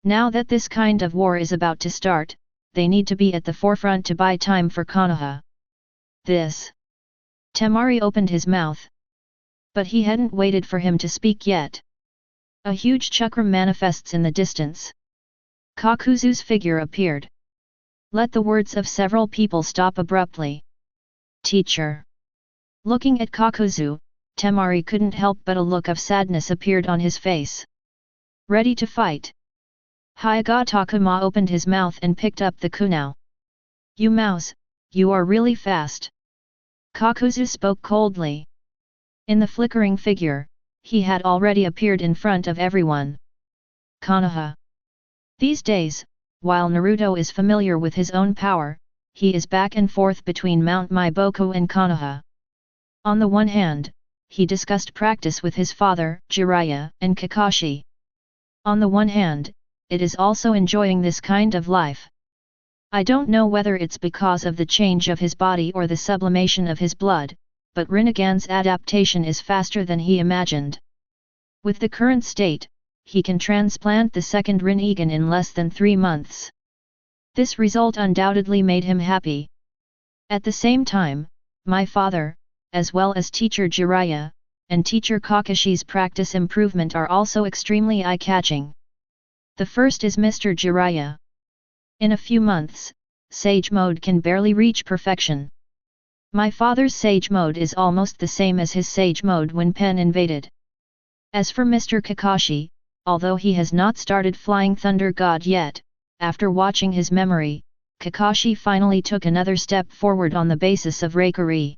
Now that this kind of war is about to start, they need to be at the forefront to buy time for Konoha. This. Temari opened his mouth. But he hadn't waited for him to speak yet. A huge chakra manifests in the distance. Kakuzu's figure appeared. Let the words of several people stop abruptly. Teacher. Looking at Kakuzu, Temari couldn't help but a look of sadness appeared on his face. Ready to fight. Hyuga Takuma opened his mouth and picked up the kunao. You mouse, you are really fast. Kakuzu spoke coldly. In the flickering figure, he had already appeared in front of everyone. Konoha. These days, while Naruto is familiar with his own power, he is back and forth between Mount Myoboku and Konoha. On the one hand, he discussed practice with his father, Jiraiya, and Kakashi. On the one hand, it is also enjoying this kind of life. I don't know whether it's because of the change of his body or the sublimation of his blood, but Rinnegan's adaptation is faster than he imagined. With the current state, he can transplant the second Rinnegan in less than 3 months. This result undoubtedly made him happy. At the same time, my father, as well as teacher Jiraiya, and teacher Kakashi's practice improvement are also extremely eye-catching. The first is Mr. Jiraiya. In a few months, Sage Mode can barely reach perfection. My father's Sage Mode is almost the same as his Sage Mode when Pen invaded. As for Mr. Kakashi, although he has not started Flying Thunder God yet, after watching his memory, Kakashi finally took another step forward on the basis of Reikari.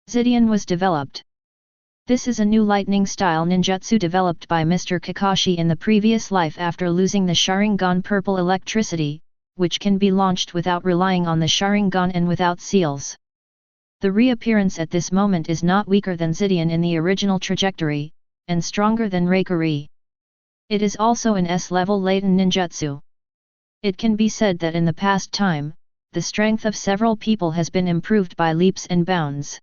Zidian was developed. This is a new lightning-style ninjutsu developed by Mr. Kakashi in the previous life after losing the Sharingan Purple Electricity, which can be launched without relying on the Sharingan and without seals. The reappearance at this moment is not weaker than Zidian in the original trajectory, and stronger than Reikari. It is also an S-level latent ninjutsu. It can be said that in the past time, the strength of several people has been improved by leaps and bounds.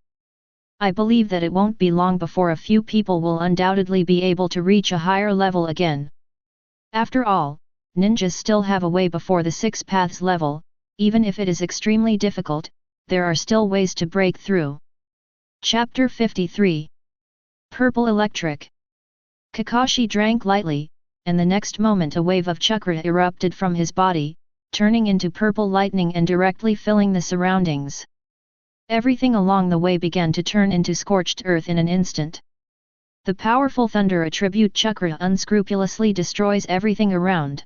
I believe that it won't be long before a few people will undoubtedly be able to reach a higher level again. After all, ninjas still have a way before the 6 paths level. Even if it is extremely difficult, there are still ways to break through. Chapter 53. Purple Electric. Kakashi drank lightly, and the next moment a wave of chakra erupted from his body, turning into purple lightning and directly filling the surroundings. Everything along the way began to turn into scorched earth in an instant. The powerful thunder attribute chakra unscrupulously destroys everything around.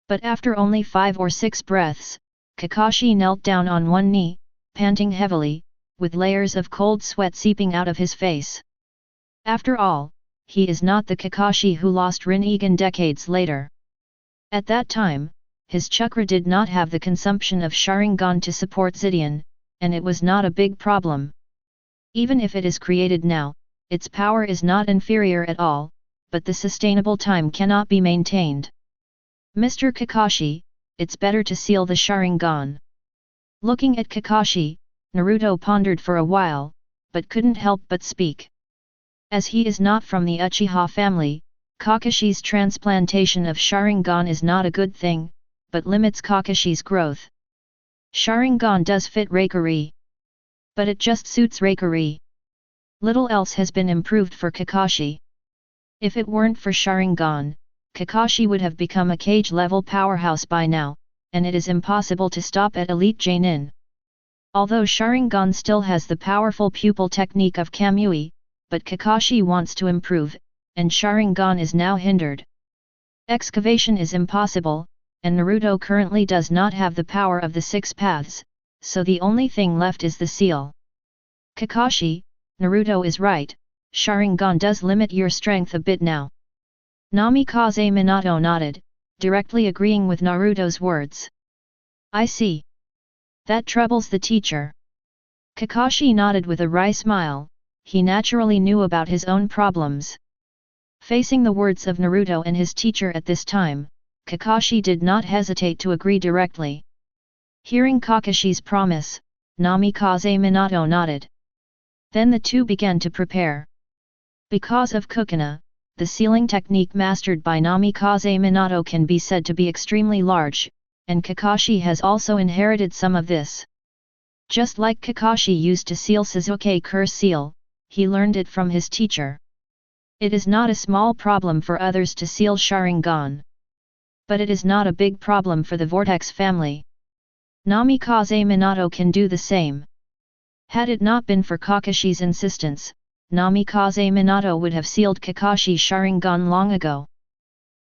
But after only 5 or 6 breaths, Kakashi knelt down on one knee, panting heavily, with layers of cold sweat seeping out of his face. After all, he is not the Kakashi who lost Rinnegan decades later. At that time, his chakra did not have the consumption of Sharingan to support Zidian, and it was not a big problem. Even if it is created now, its power is not inferior at all, but the sustainable time cannot be maintained. Mr. Kakashi, it's better to seal the Sharingan. Looking at Kakashi, Naruto pondered for a while, but couldn't help but speak. As he is not from the Uchiha family, Kakashi's transplantation of Sharingan is not a good thing, but limits Kakashi's growth. Sharingan does fit Reikari. But it just suits Reikari. Little else has been improved for Kakashi. If it weren't for Sharingan, Kakashi would have become a cage-level powerhouse by now, and it is impossible to stop at Elite Genin. Although Sharingan still has the powerful pupil technique of Kamui, but Kakashi wants to improve, and Sharingan is now hindered. Excavation is impossible, and Naruto currently does not have the power of the 6 paths, so the only thing left is the seal. Kakashi, Naruto is right, Sharingan does limit your strength a bit now. Namikaze Minato nodded, directly agreeing with Naruto's words. I see. That troubles the teacher. Kakashi nodded with a wry smile, he naturally knew about his own problems. Facing the words of Naruto and his teacher at this time, Kakashi did not hesitate to agree directly. Hearing Kakashi's promise, Namikaze Minato nodded. Then the two began to prepare. Because of Kukuna, the sealing technique mastered by Namikaze Minato can be said to be extremely large, and Kakashi has also inherited some of this. Just like Kakashi used to seal Sasuke curse seal, he learned it from his teacher. It is not a small problem for others to seal Sharingan. But it is not a big problem for the Vortex family. Namikaze Minato can do the same. Had it not been for Kakashi's insistence, Namikaze Minato would have sealed Kakashi's Sharingan long ago.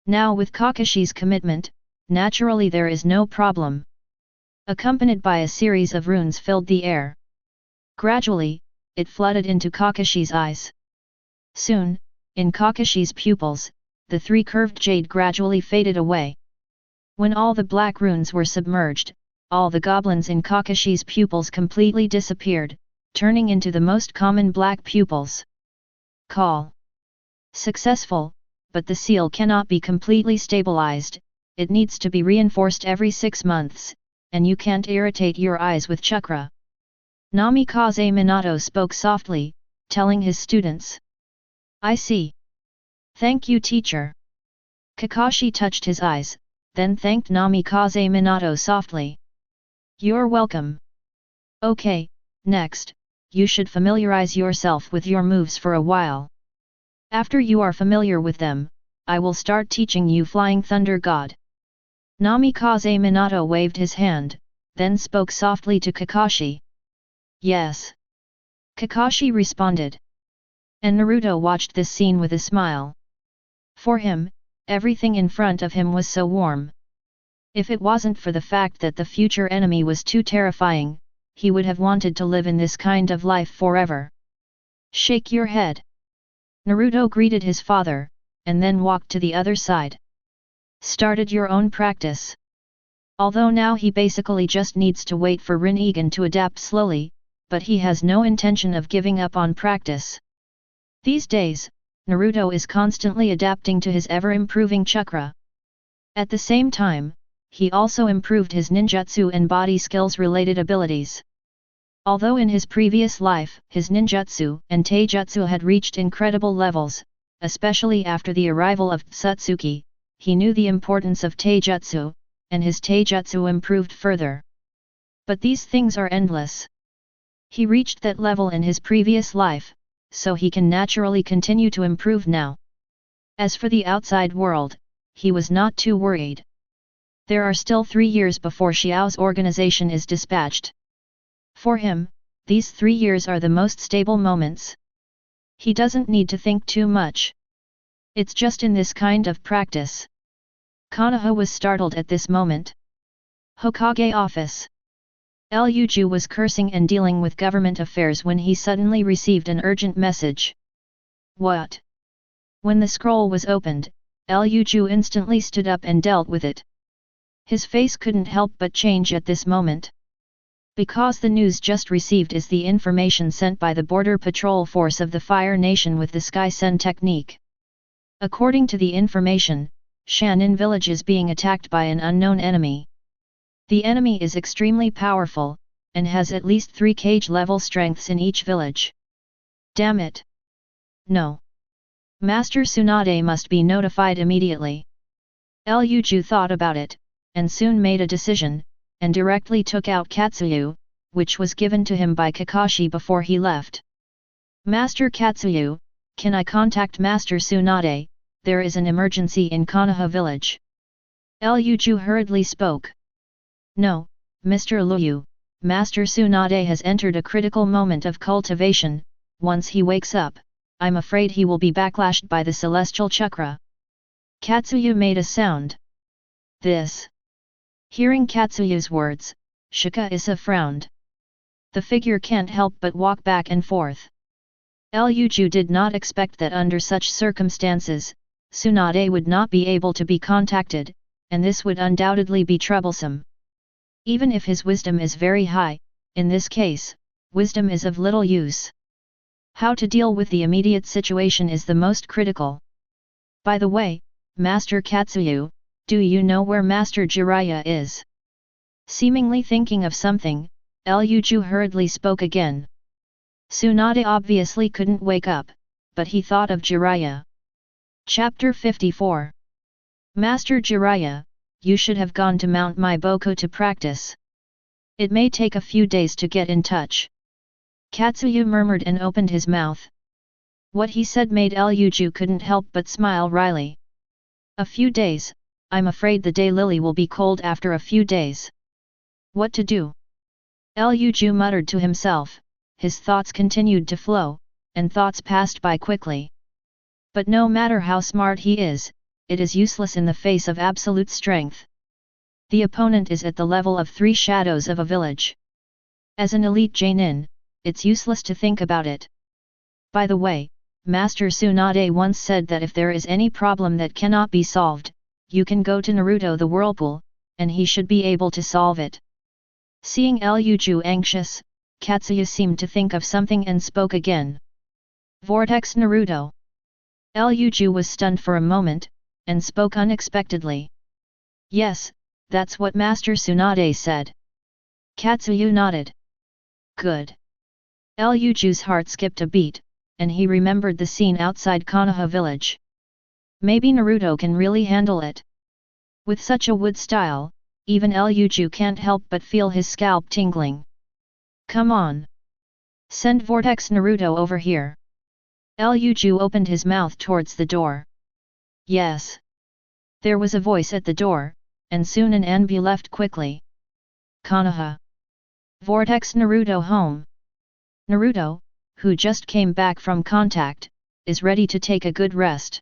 Now with Kakashi's commitment, naturally there is no problem. Accompanied by a series of runes filled the air. Gradually, it flooded into Kakashi's eyes. Soon, in Kakashi's pupils, the three curved jade gradually faded away. When all the black runes were submerged, all the goblins in Kakashi's pupils completely disappeared, turning into the most common black pupils. Call. Successful, but the seal cannot be completely stabilized, it needs to be reinforced every 6 months, and you can't irritate your eyes with chakra. Namikaze Minato spoke softly, telling his students. I see. Thank you, teacher. Kakashi touched his eyes, then thanked Namikaze Minato softly. You're welcome. Okay, next, you should familiarize yourself with your moves for a while. After you are familiar with them, I will start teaching you Flying Thunder God. Namikaze Minato waved his hand, then spoke softly to Kakashi. Yes. Kakashi responded. And Naruto watched this scene with a smile. For him, everything in front of him was so warm. If it wasn't for the fact that the future enemy was too terrifying, he would have wanted to live in this kind of life forever. Shake your head. Naruto greeted his father, and then walked to the other side. Started your own practice. Although now he basically just needs to wait for Rinnegan to adapt slowly, but he has no intention of giving up on practice. These days, Naruto is constantly adapting to his ever-improving chakra. At the same time, he also improved his ninjutsu and body skills-related abilities. Although in his previous life, his ninjutsu and taijutsu had reached incredible levels, especially after the arrival of Ōtsutsuki, he knew the importance of taijutsu, and his taijutsu improved further. But these things are endless. He reached that level in his previous life, so he can naturally continue to improve now. As for the outside world, he was not too worried. There are still 3 years before Xiao's organization is dispatched. For him, these 3 years are the most stable moments. He doesn't need to think too much. It's just in this kind of practice. Konoha was startled at this moment. Hokage office. Ryuju was cursing and dealing with government affairs when he suddenly received an urgent message. What? When the scroll was opened, Ryuju instantly stood up and dealt with it. His face couldn't help but change at this moment. Because the news just received is the information sent by the border patrol force of the Fire Nation with the Sky Sen technique. According to the information, Shanin village is being attacked by an unknown enemy. The enemy is extremely powerful, and has at least 3 cage-level strengths in each village. Damn it! No. Master Tsunade must be notified immediately. Ryuju thought about it, and soon made a decision, and directly took out Katsuyu, which was given to him by Kakashi before he left. Master Katsuyu, can I contact Master Tsunade? There is an emergency in Konoha village. Ryuju hurriedly spoke. No, Mr. Liu, Master Tsunade has entered a critical moment of cultivation. Once he wakes up, I'm afraid he will be backlashed by the celestial chakra. Katsuyu made a sound. This. Hearing Katsuyu's words, Shika-issa frowned. The figure can't help but walk back and forth. Ryuju did not expect that under such circumstances, Tsunade would not be able to be contacted, and this would undoubtedly be troublesome. Even if his wisdom is very high, in this case, wisdom is of little use. How to deal with the immediate situation is the most critical. By the way, Master Katsuyu, do you know where Master Jiraiya is? Seemingly thinking of something, Ryuju hurriedly spoke again. Tsunade obviously couldn't wake up, but he thought of Jiraiya. Chapter 54. Master Jiraiya, you should have gone to Mount Myoboku to practice. It may take a few days to get in touch. Kaguya murmured and opened his mouth. What he said made Ryuju couldn't help but smile wryly. A few days, I'm afraid the daylily will be cold after a few days. What to do? Ryuju muttered to himself, his thoughts continued to flow, and thoughts passed by quickly. But no matter how smart he is, it is useless in the face of absolute strength. The opponent is at the level of 3 shadows of a village. As an elite Genin, it's useless to think about it. By the way, Master Tsunade once said that if there is any problem that cannot be solved, you can go to Naruto the Whirlpool, and he should be able to solve it. Seeing Ryuju anxious, Kaguya seemed to think of something and spoke again. Vortex Naruto. Ryuju was stunned for a moment, and spoke unexpectedly. Yes, that's what Master Tsunade said. Kaguya nodded. Good. Ryuju's heart skipped a beat, and he remembered the scene outside Konoha village. Maybe Naruto can really handle it. With such a wood style, even Ryuju can't help but feel his scalp tingling. Come on. Send Vortex Naruto over here. Ryuju opened his mouth towards the door. Yes. There was a voice at the door, and soon an Anbu left quickly. Konoha. Vortex Naruto home. Naruto, who just came back from contact, is ready to take a good rest.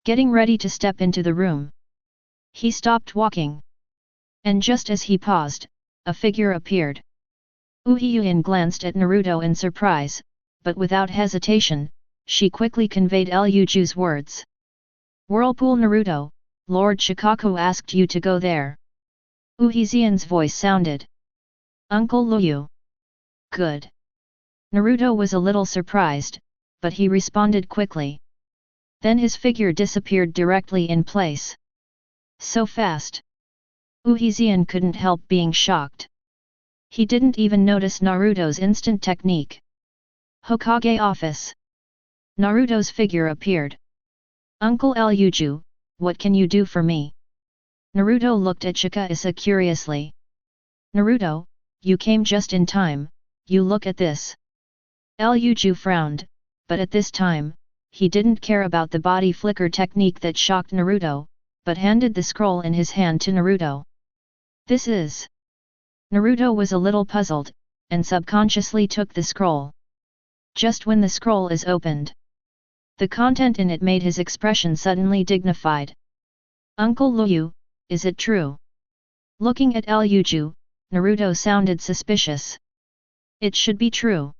Getting ready to step into the room. He stopped walking. And just as he paused, a figure appeared. Uhyun glanced at Naruto in surprise, but without hesitation, she quickly conveyed Ryuju's words. Whirlpool Naruto, Lord Shikaku asked you to go there. Uhyun's voice sounded. Uncle Luyu. Good. Naruto was a little surprised, but he responded quickly. Then his figure disappeared directly in place. So fast. Uhyun couldn't help being shocked. He didn't even notice Naruto's instant technique. Hokage office. Naruto's figure appeared. Uncle Ryuju, what can you do for me? Naruto looked at Shikasa curiously. Naruto, you came just in time, you look at this. Ryuju frowned, but at this time, he didn't care about the body flicker technique that shocked Naruto, but handed the scroll in his hand to Naruto. This is... Naruto was a little puzzled, and subconsciously took the scroll. Just when the scroll is opened, the content in it made his expression suddenly dignified. Uncle Luyu, is it true? Looking at Ryuju, Naruto sounded suspicious. It should be true.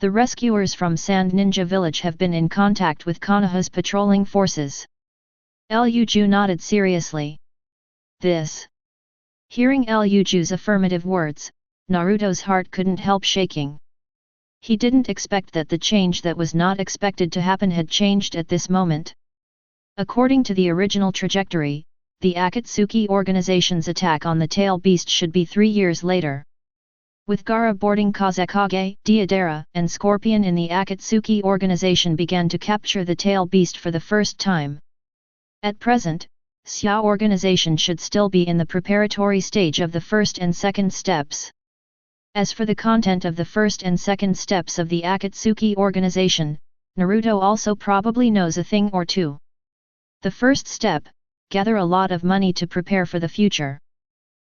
The rescuers from Sand Ninja Village have been in contact with Konoha's patrolling forces. Ryuju nodded seriously. This. Hearing Ryuju's affirmative words, Naruto's heart couldn't help shaking. He didn't expect that the change that was not expected to happen had changed at this moment. According to the original trajectory, the Akatsuki organization's attack on the tail beast should be 3 years later. With Gaara boarding Kazekage, Deidara, and Scorpion in the Akatsuki organization began to capture the tail beast for the first time. At present, Xia organization should still be in the preparatory stage of the first and second steps. As for the content of the first and second steps of the Akatsuki organization, Naruto also probably knows a thing or two. The first step, gather a lot of money to prepare for the future.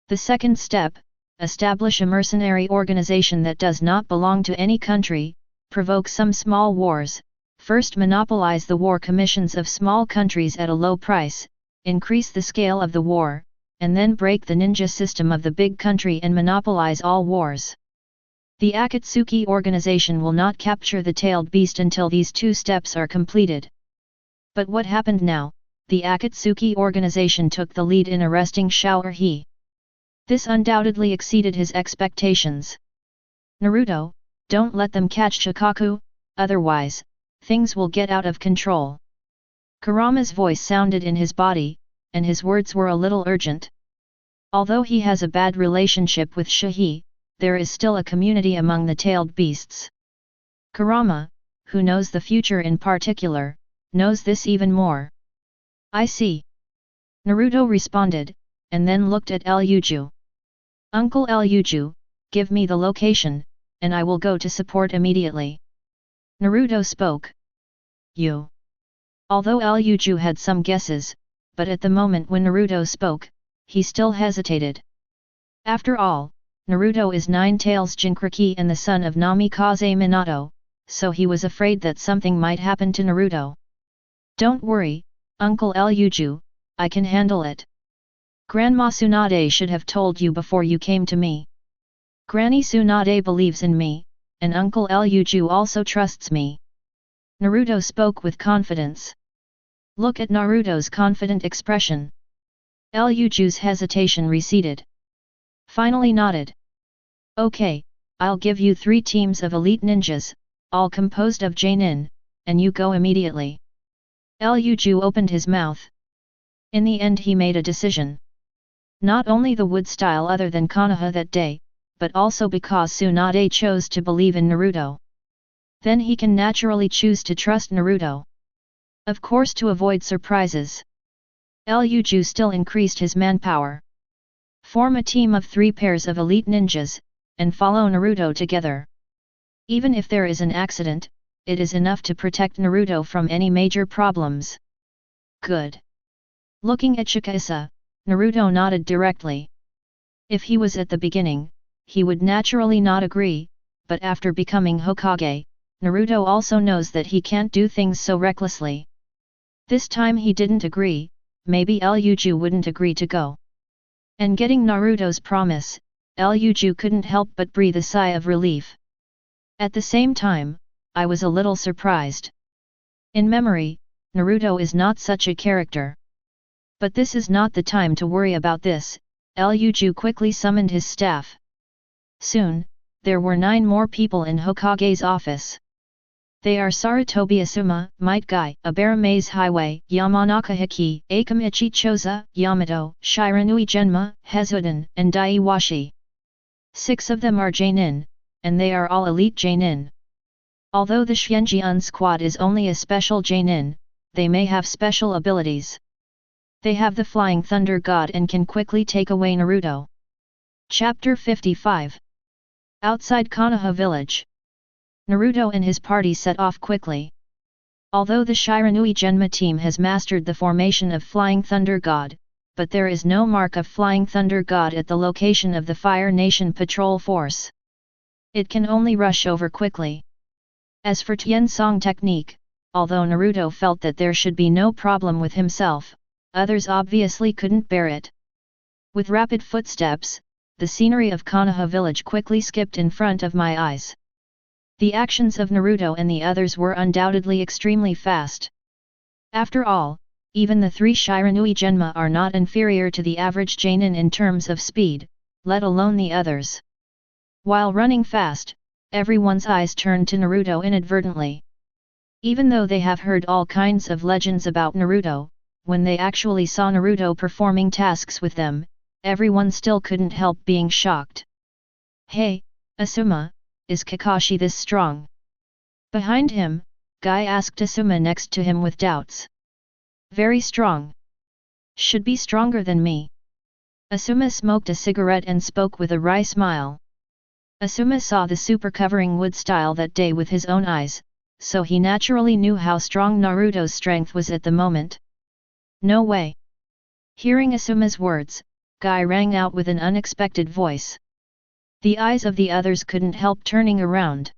The second step, establish a mercenary organization that does not belong to any country, provoke some small wars, first monopolize the war commissions of small countries at a low price, increase the scale of the war, and then break the ninja system of the big country and monopolize all wars. The Akatsuki organization will not capture the tailed beast until these 2 steps are completed. But what happened now? The Akatsuki organization took the lead in arresting Xiaohe. This undoubtedly exceeded his expectations. Naruto, don't let them catch Shikaku, otherwise, things will get out of control. Kurama's voice sounded in his body, and his words were a little urgent. Although he has a bad relationship with Xiaohe, there is still a community among the tailed beasts. Kurama, who knows the future in particular, knows this even more. I see. Naruto responded, and then looked at Ryuju. Uncle Ryuju, give me the location, and I will go to support immediately. Naruto spoke. You. Although Ryuju had some guesses, but at the moment when Naruto spoke, he still hesitated. After all, Naruto is Nine Tails Jinchuriki and the son of Namikaze Minato, so he was afraid that something might happen to Naruto. Don't worry, Uncle Ryuju, I can handle it. Grandma Tsunade should have told you before you came to me. Granny Tsunade believes in me, and Uncle Ryuju also trusts me. Naruto spoke with confidence. Look at Naruto's confident expression. Ryuju's hesitation receded. Finally nodded. Okay, I'll give you 3 teams of elite ninjas, all composed of Jonin, and you go immediately. Ryuju opened his mouth. In the end he made a decision. Not only the wood style other than Konoha that day, but also because Tsunade chose to believe in Naruto. Then he can naturally choose to trust Naruto. Of course, to avoid surprises. Ryuju still increased his manpower. Form a team of 3 pairs of elite ninjas, and follow Naruto together. Even if there is an accident, it is enough to protect Naruto from any major problems. Good. Looking at Chikasa, Naruto nodded directly. If he was at the beginning, he would naturally not agree, but after becoming Hokage, Naruto also knows that he can't do things so recklessly. This time he didn't agree, maybe Ryuju wouldn't agree to go. And getting Naruto's promise, Ryuju couldn't help but breathe a sigh of relief. At the same time, I was a little surprised. In memory, Naruto is not such a character. But this is not the time to worry about this. Ryuju quickly summoned his staff. Soon, there were 9 more people in Hokage's office. They are Sarutobi Asuma, Might Guy, Abara Maze Highway, Yamanaka Hiki, Akamichi Choza, Yamato, Shiranui Genma, Hezuden, and Daiwashi. 6 of them are Jonin, and they are all elite Jonin. Although the Shenjian squad is only a special Jonin, they may have special abilities. They have the Flying Thunder God and can quickly take away Naruto. Chapter 55. Outside Konoha village. Naruto and his party set off quickly. Although the Shiranui Genma team has mastered the formation of Flying Thunder God, but there is no mark of Flying Thunder God at the location of the Fire Nation patrol force. It can only rush over quickly. As for Tiansong technique, although Naruto felt that there should be no problem with himself, others obviously couldn't bear it. With rapid footsteps, the scenery of Konoha village quickly skipped in front of my eyes. The actions of Naruto and the others were undoubtedly extremely fast. After all, even the 3 Shiranui Genma are not inferior to the average Jonin in terms of speed, let alone the others. While running fast, everyone's eyes turned to Naruto inadvertently. Even though they have heard all kinds of legends about Naruto, when they actually saw Naruto performing tasks with them, everyone still couldn't help being shocked. Hey, Asuma, is Kakashi this strong? Behind him, Guy asked Asuma next to him with doubts. Very strong. Should be stronger than me. Asuma smoked a cigarette and spoke with a wry smile. Asuma saw the super covering wood style that day with his own eyes, so he naturally knew how strong Naruto's strength was at the moment. No way. Hearing Asuma's words, Guy rang out with an unexpected voice. The eyes of the others couldn't help turning around.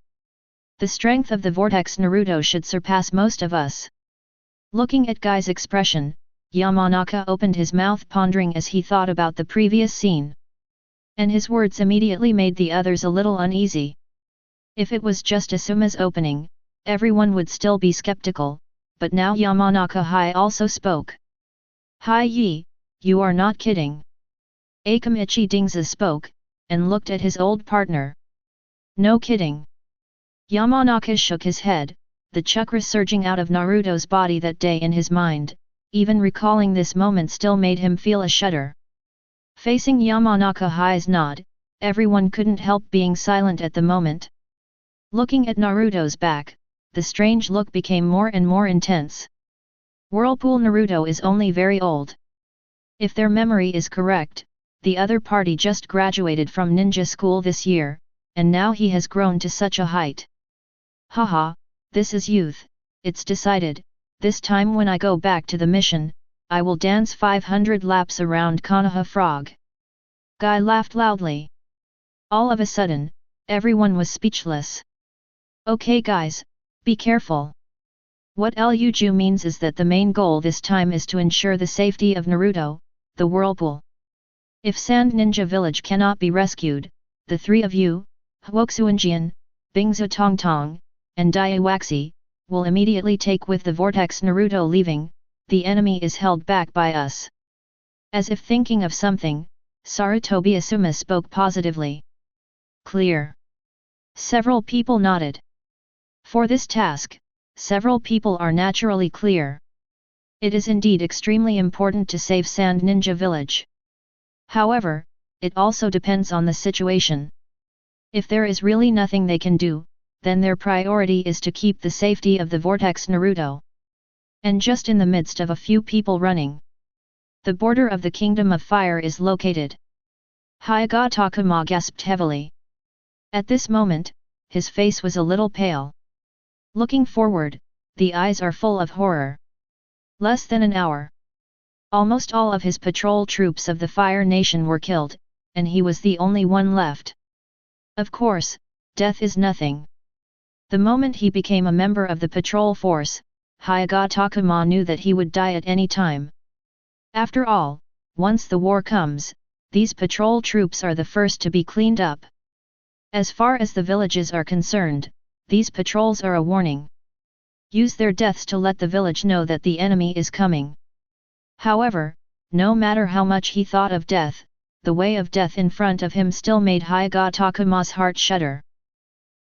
The strength of the vortex Naruto should surpass most of us. Looking at Guy's expression, Yamanaka opened his mouth pondering as he thought about the previous scene. And his words immediately made the others a little uneasy. If it was just Asuma's opening, everyone would still be skeptical, but now Yamanaka also spoke. Hi Yi, you are not kidding. Akamichi Dingza spoke, and looked at his old partner. No kidding. Yamanaka shook his head, the chakra surging out of Naruto's body that day in his mind, even recalling this moment still made him feel a shudder. Facing Yamanaka's nod, everyone couldn't help being silent at the moment. Looking at Naruto's back, the strange look became more and more intense. Whirlpool Naruto is only very old. If their memory is correct, the other party just graduated from ninja school this year, and now he has grown to such a height. Haha, this is youth, it's decided, this time when I go back to the mission, I will dance 500 laps around Konoha Frog. Guy laughed loudly. All of a sudden, everyone was speechless. Okay guys, be careful. What Luju means is that the main goal this time is to ensure the safety of Naruto, the Whirlpool. If Sand Ninja Village cannot be rescued, the three of you, Huoxuanjian, Bingzu Tongtong, and Daiwaxi, will immediately take with the vortex Naruto leaving, the enemy is held back by us. As if thinking of something, Sarutobi Asuma spoke positively. Clear. Several people nodded. For this task, several people are naturally clear. It is indeed extremely important to save Sand Ninja Village. However, it also depends on the situation. If there is really nothing they can do, then their priority is to keep the safety of the vortex Naruto. And just in the midst of a few people running, the border of the Kingdom of Fire is located. Hyuga Takuma gasped heavily. At this moment, his face was a little pale. Looking forward, the eyes are full of horror. Less than an hour. Almost all of his patrol troops of the Fire Nation were killed, and he was the only one left. Of course, death is nothing. The moment he became a member of the patrol force, Hyuga Takuma knew that he would die at any time. After all, once the war comes, these patrol troops are the first to be cleaned up. As far as the villages are concerned, these patrols are a warning. Use their deaths to let the village know that the enemy is coming. However, no matter how much he thought of death, the way of death in front of him still made Hyuga Takuma's heart shudder.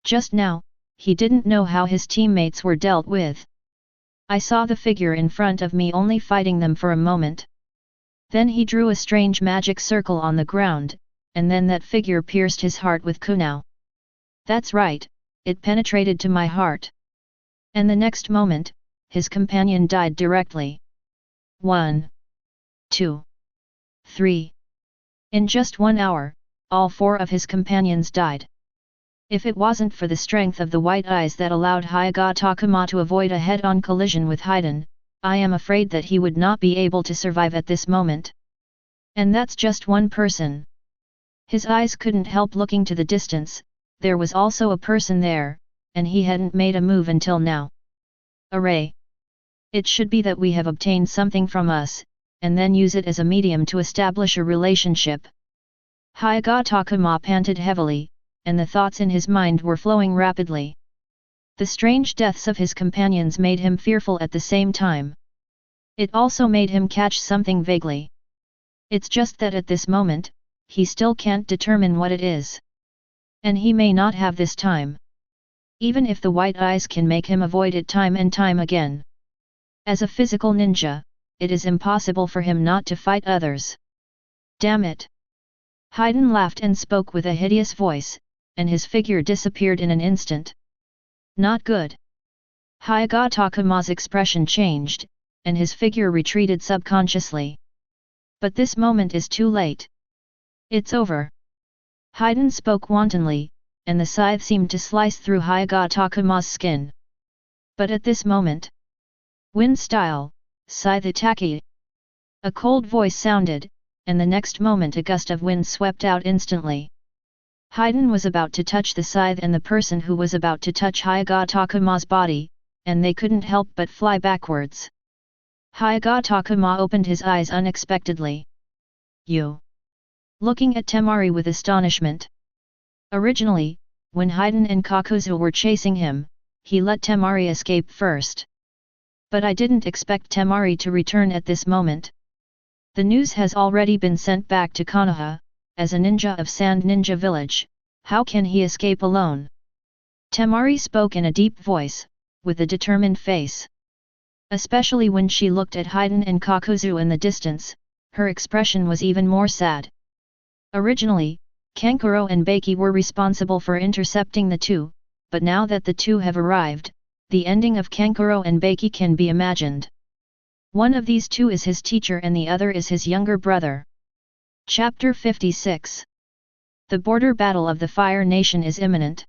Just now, he didn't know how his teammates were dealt with. I saw the figure in front of me only fighting them for a moment. Then he drew a strange magic circle on the ground, and then that figure pierced his heart with kunao. That's right, it penetrated to my heart. And the next moment, his companion died directly. 1, 2, 3. In just 1 hour, all 4 of his companions died. If it wasn't for the strength of the white eyes that allowed Hyuga Takuma to avoid a head-on collision with Haiden, I am afraid that he would not be able to survive at this moment. And that's just one person. His eyes couldn't help looking to the distance, there was also a person there, and he hadn't made a move until now. Array. It should be that we have obtained something from us, and then use it as a medium to establish a relationship. Hyuga Takuma panted heavily, and the thoughts in his mind were flowing rapidly. The strange deaths of his companions made him fearful at the same time. It also made him catch something vaguely. It's just that at this moment, he still can't determine what it is. And he may not have this time. Even if the white eyes can make him avoid it time and time again. As a physical ninja, it is impossible for him not to fight others. Damn it! Haiden laughed and spoke with a hideous voice, and his figure disappeared in an instant. Not good. Hyuga Takuma's expression changed, and his figure retreated subconsciously. But this moment is too late. It's over. Haiden spoke wantonly, and the scythe seemed to slice through Hyuga Takuma's skin. But at this moment, wind style, scythe attack. A cold voice sounded, and the next moment a gust of wind swept out instantly. Haiden was about to touch the scythe and the person who was about to touch Hyuga Takuma's body, and they couldn't help but fly backwards. Hyuga Takuma opened his eyes unexpectedly. You! Looking at Temari with astonishment. Originally, when Haiden and Kakuzu were chasing him, he let Temari escape first. But I didn't expect Temari to return at this moment. The news has already been sent back to Konoha. As a ninja of Sand Ninja Village, how can he escape alone? Temari spoke in a deep voice, with a determined face. Especially when she looked at Haiden and Kakuzu in the distance, her expression was even more sad. Originally, Kankuro and Baki were responsible for intercepting the two, but now that the two have arrived, the ending of Kankuro and Baki can be imagined. One of these two is his teacher and the other is his younger brother. Chapter 56. The border battle of the Fire Nation is imminent.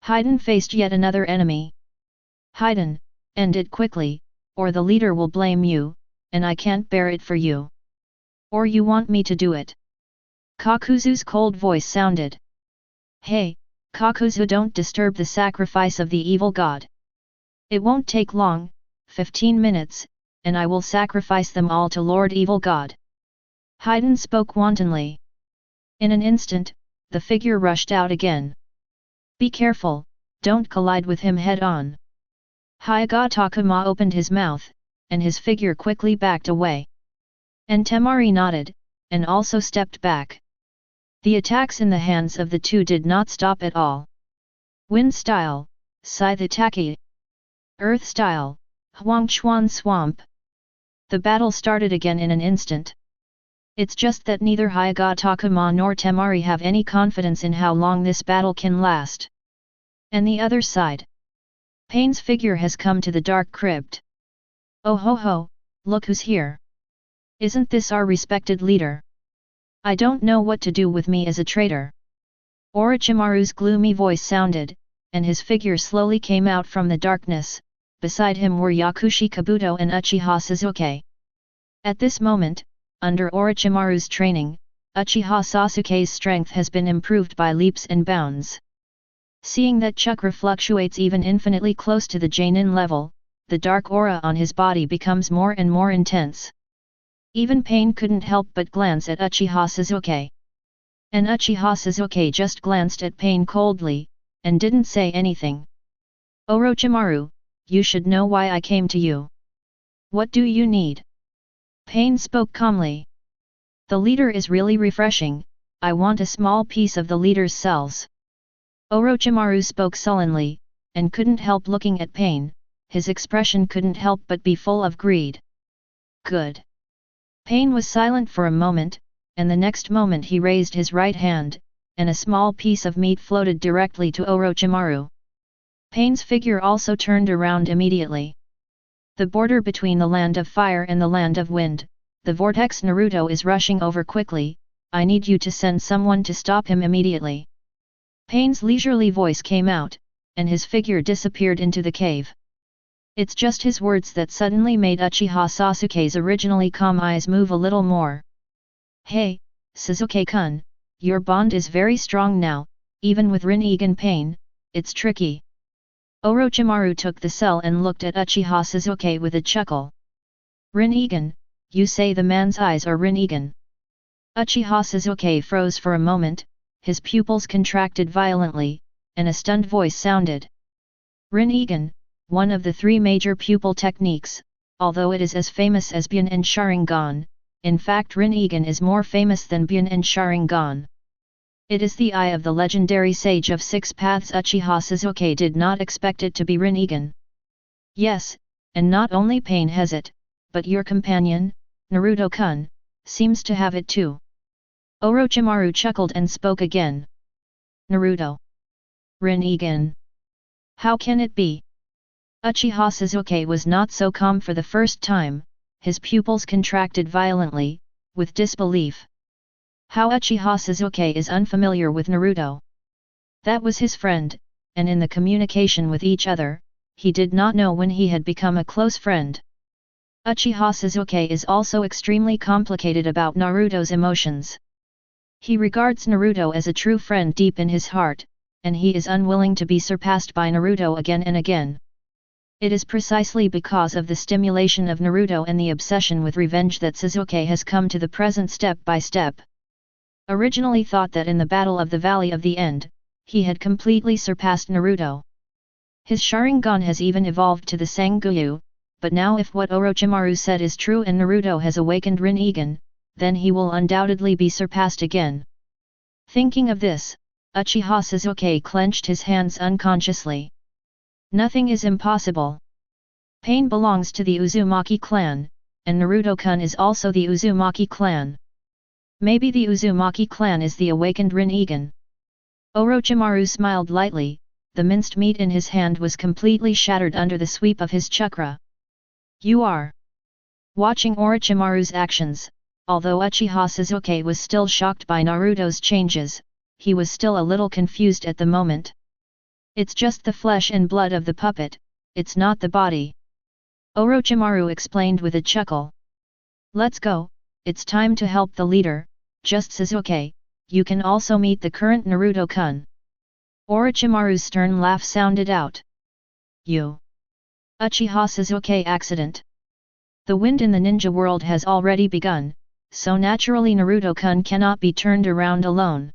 Haiden faced yet another enemy. Haiden, end it quickly, or the leader will blame you, and I can't bear it for you. Or you want me to do it? Kakuzu's cold voice sounded. Hey, Kakuzu, don't disturb the sacrifice of the evil god. It won't take long, 15 minutes, and I will sacrifice them all to Lord Evil God. Haiden spoke wantonly. In an instant, the figure rushed out again. Be careful, don't collide with him head-on. Hyuga Takuma opened his mouth, and his figure quickly backed away. And Temari nodded, and also stepped back. The attacks in the hands of the two did not stop at all. Wind style, Scythe Attack. Earth style, Huangchuan Swamp. The battle started again in an instant. It's just that neither Hyuga Takuma nor Temari have any confidence in how long this battle can last. And the other side. Pain's figure has come to the dark crypt. Oh ho ho, look who's here. Isn't this our respected leader? I don't know what to do with me as a traitor. Orochimaru's gloomy voice sounded, and his figure slowly came out from the darkness. Beside him were Yakushi Kabuto and Uchiha Sasuke. At this moment, under Orochimaru's training, Uchiha Sasuke's strength has been improved by leaps and bounds. Seeing that chakra fluctuates even infinitely close to the Jainin level, the dark aura on his body becomes more and more intense. Even Pain couldn't help but glance at Uchiha Sasuke. And Uchiha Sasuke just glanced at Pain coldly, and didn't say anything. Orochimaru, you should know why I came to you. What do you need? Pain spoke calmly. The leader is really refreshing, I want a small piece of the leader's cells. Orochimaru spoke sullenly, and couldn't help looking at Pain, his expression couldn't help but be full of greed. Good. Pain was silent for a moment, and the next moment he raised his right hand, and a small piece of meat floated directly to Orochimaru. Pain's figure also turned around immediately. The border between the land of fire and the land of wind, the vortex Naruto is rushing over quickly, I need you to send someone to stop him immediately. Pain's leisurely voice came out, and his figure disappeared into the cave. It's just his words that suddenly made Uchiha Sasuke's originally calm eyes move a little more. Hey, Sasuke-kun, your bond is very strong now, even with Rinnegan Pain, it's tricky. Orochimaru took the cell and looked at Uchiha Sasuke with a chuckle. Rinnegan, you say the man's eyes are Rinnegan. Uchiha Sasuke froze for a moment, his pupils contracted violently, and a stunned voice sounded. Rinnegan, one of the three major pupil techniques, although it is as famous as Byakugan and Sharingan, in fact Rinnegan is more famous than Byakugan and Sharingan. It is the eye of the legendary sage of six paths. Uchiha Sasuke did not expect it to be Rinnegan. Yes, and not only Pain has it, but your companion, Naruto-kun, seems to have it too. Orochimaru chuckled and spoke again. Naruto. Rinnegan. How can it be? Uchiha Sasuke was not so calm for the first time, his pupils contracted violently, with disbelief. How Uchiha Sasuke is unfamiliar with Naruto? That was his friend, and in the communication with each other, he did not know when he had become a close friend. Uchiha Sasuke is also extremely complicated about Naruto's emotions. He regards Naruto as a true friend deep in his heart, and he is unwilling to be surpassed by Naruto again and again. It is precisely because of the stimulation of Naruto and the obsession with revenge that Sasuke has come to the present step by step. Originally thought that in the Battle of the Valley of the End, he had completely surpassed Naruto. His Sharingan has even evolved to the Sangyu, but now if what Orochimaru said is true and Naruto has awakened Rinnegan, then he will undoubtedly be surpassed again. Thinking of this, Uchiha Sasuke clenched his hands unconsciously. Nothing is impossible. Pain belongs to the Uzumaki clan, and Naruto-kun is also the Uzumaki clan. Maybe the Uzumaki clan is the awakened Rinnegan. Orochimaru smiled lightly, the minced meat in his hand was completely shattered under the sweep of his chakra. You are Watching Orochimaru's actions, although Uchiha Sasuke was still shocked by Naruto's changes, he was still a little confused at the moment. It's just the flesh and blood of the puppet, it's not the body. Orochimaru explained with a chuckle. Let's go, it's time to help the leader, just Sasuke, you can also meet the current Naruto-kun. Orochimaru's stern laugh sounded out. You. Uchiha Sasuke accident. The wind in the ninja world has already begun, so naturally Naruto-kun cannot be turned around alone.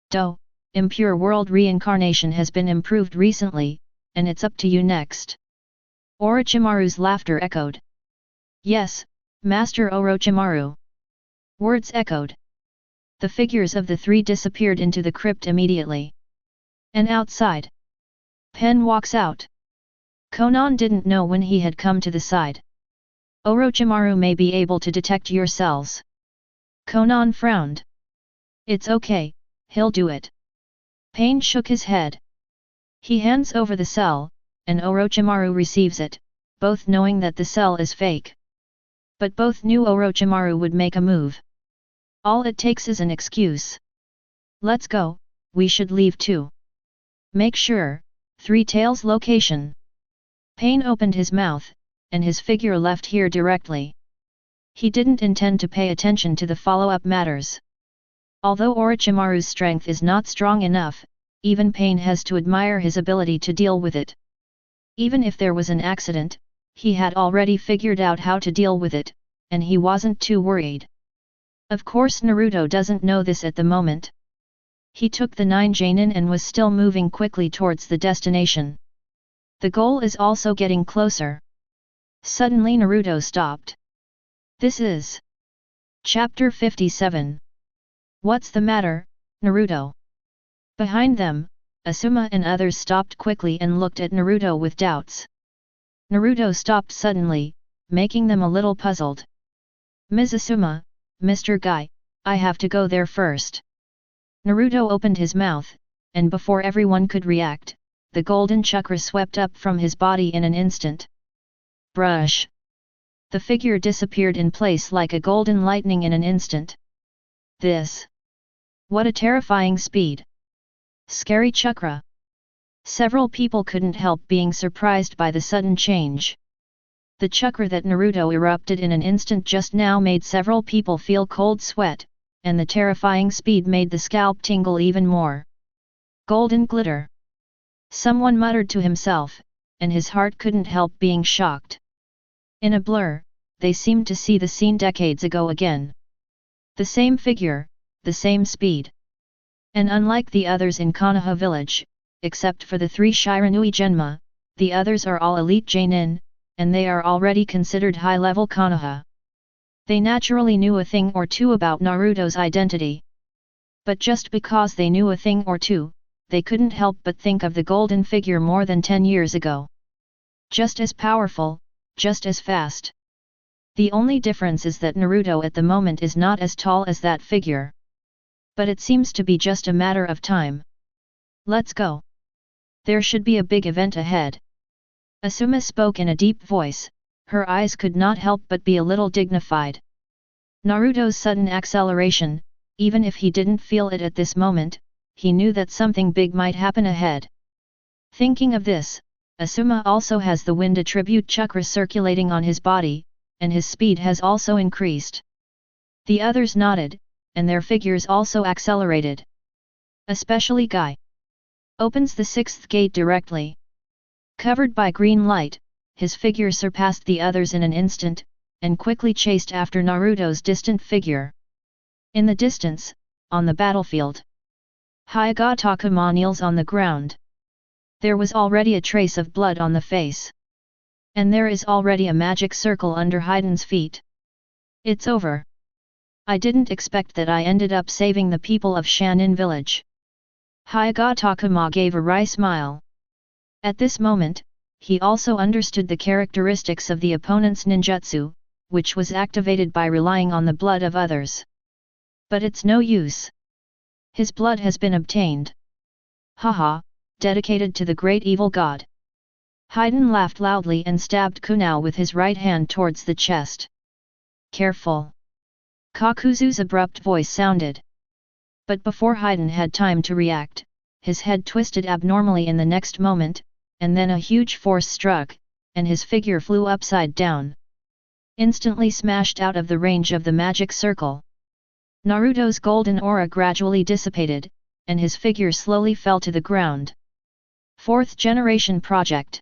Do, impure world reincarnation has been improved recently, and it's up to you next. Orochimaru's laughter echoed. Yes, Master Orochimaru. Words echoed. The figures of the three disappeared into the crypt immediately. And outside. Pen walks out. Konan didn't know when he had come to the side. Orochimaru may be able to detect your cells. Konan frowned. It's okay, he'll do it. Pain shook his head. He hands over the cell, and Orochimaru receives it, both knowing that the cell is fake. But both knew Orochimaru would make a move. All it takes is an excuse. Let's go, we should leave too. Make sure, Three Tails location. Pain opened his mouth, and his figure left here directly. He didn't intend to pay attention to the follow-up matters. Although Orochimaru's strength is not strong enough, even Pain has to admire his ability to deal with it. Even if there was an accident, he had already figured out how to deal with it, and he wasn't too worried. Of course Naruto doesn't know this at the moment. He took the 9 Genin and was still moving quickly towards the destination. The goal is also getting closer. Suddenly Naruto stopped. This is Chapter 57. What's the matter, Naruto? Behind them, Asuma and others stopped quickly and looked at Naruto with doubts. Naruto stopped suddenly, making them a little puzzled. Ms. Asuma, Mr. Guy, I have to go there first. Naruto opened his mouth, and before everyone could react, the golden chakra swept up from his body in an instant. Brush! The figure disappeared in place like a golden lightning in an instant. This! What a terrifying speed! Scary chakra! Several people couldn't help being surprised by the sudden change. The chakra that Naruto erupted in an instant just now made several people feel cold sweat, and the terrifying speed made the scalp tingle even more. Golden glitter! Someone muttered to himself, and his heart couldn't help being shocked. In a blur, they seemed to see the scene decades ago again. The same figure, the same speed. And unlike the others in Konoha village, except for the 3 Shiranui Genma, the others are all elite Genin, and they are already considered high-level Konoha. They naturally knew a thing or two about Naruto's identity. But just because they knew a thing or two, they couldn't help but think of the golden figure more than 10 years ago. Just as powerful, just as fast. The only difference is that Naruto at the moment is not as tall as that figure. But it seems to be just a matter of time. Let's go. There should be a big event ahead. Asuma spoke in a deep voice, her eyes could not help but be a little dignified. Naruto's sudden acceleration, even if he didn't feel it at this moment, he knew that something big might happen ahead. Thinking of this, Asuma also has the wind attribute chakra circulating on his body, and his speed has also increased. The others nodded, and their figures also accelerated. Especially Guy. Opens the 6th gate directly. Covered by green light, his figure surpassed the others in an instant, and quickly chased after Naruto's distant figure. In the distance, on the battlefield, Hyuga Takuma kneels on the ground. There was already a trace of blood on the face. And there is already a magic circle under Haiden's feet. It's over. I didn't expect that I ended up saving the people of Shanin village. Hyuga Takuma gave a wry smile. At this moment, he also understood the characteristics of the opponent's ninjutsu, which was activated by relying on the blood of others. But it's no use. His blood has been obtained. Haha, dedicated to the great evil god. Haiden laughed loudly and stabbed Kunao with his right hand towards the chest. Careful! Kakuzu's abrupt voice sounded. But before Haiden had time to react, his head twisted abnormally in the next moment, and then a huge force struck, and his figure flew upside down. Instantly smashed out of the range of the magic circle. Naruto's golden aura gradually dissipated, and his figure slowly fell to the ground. Fourth Generation Project.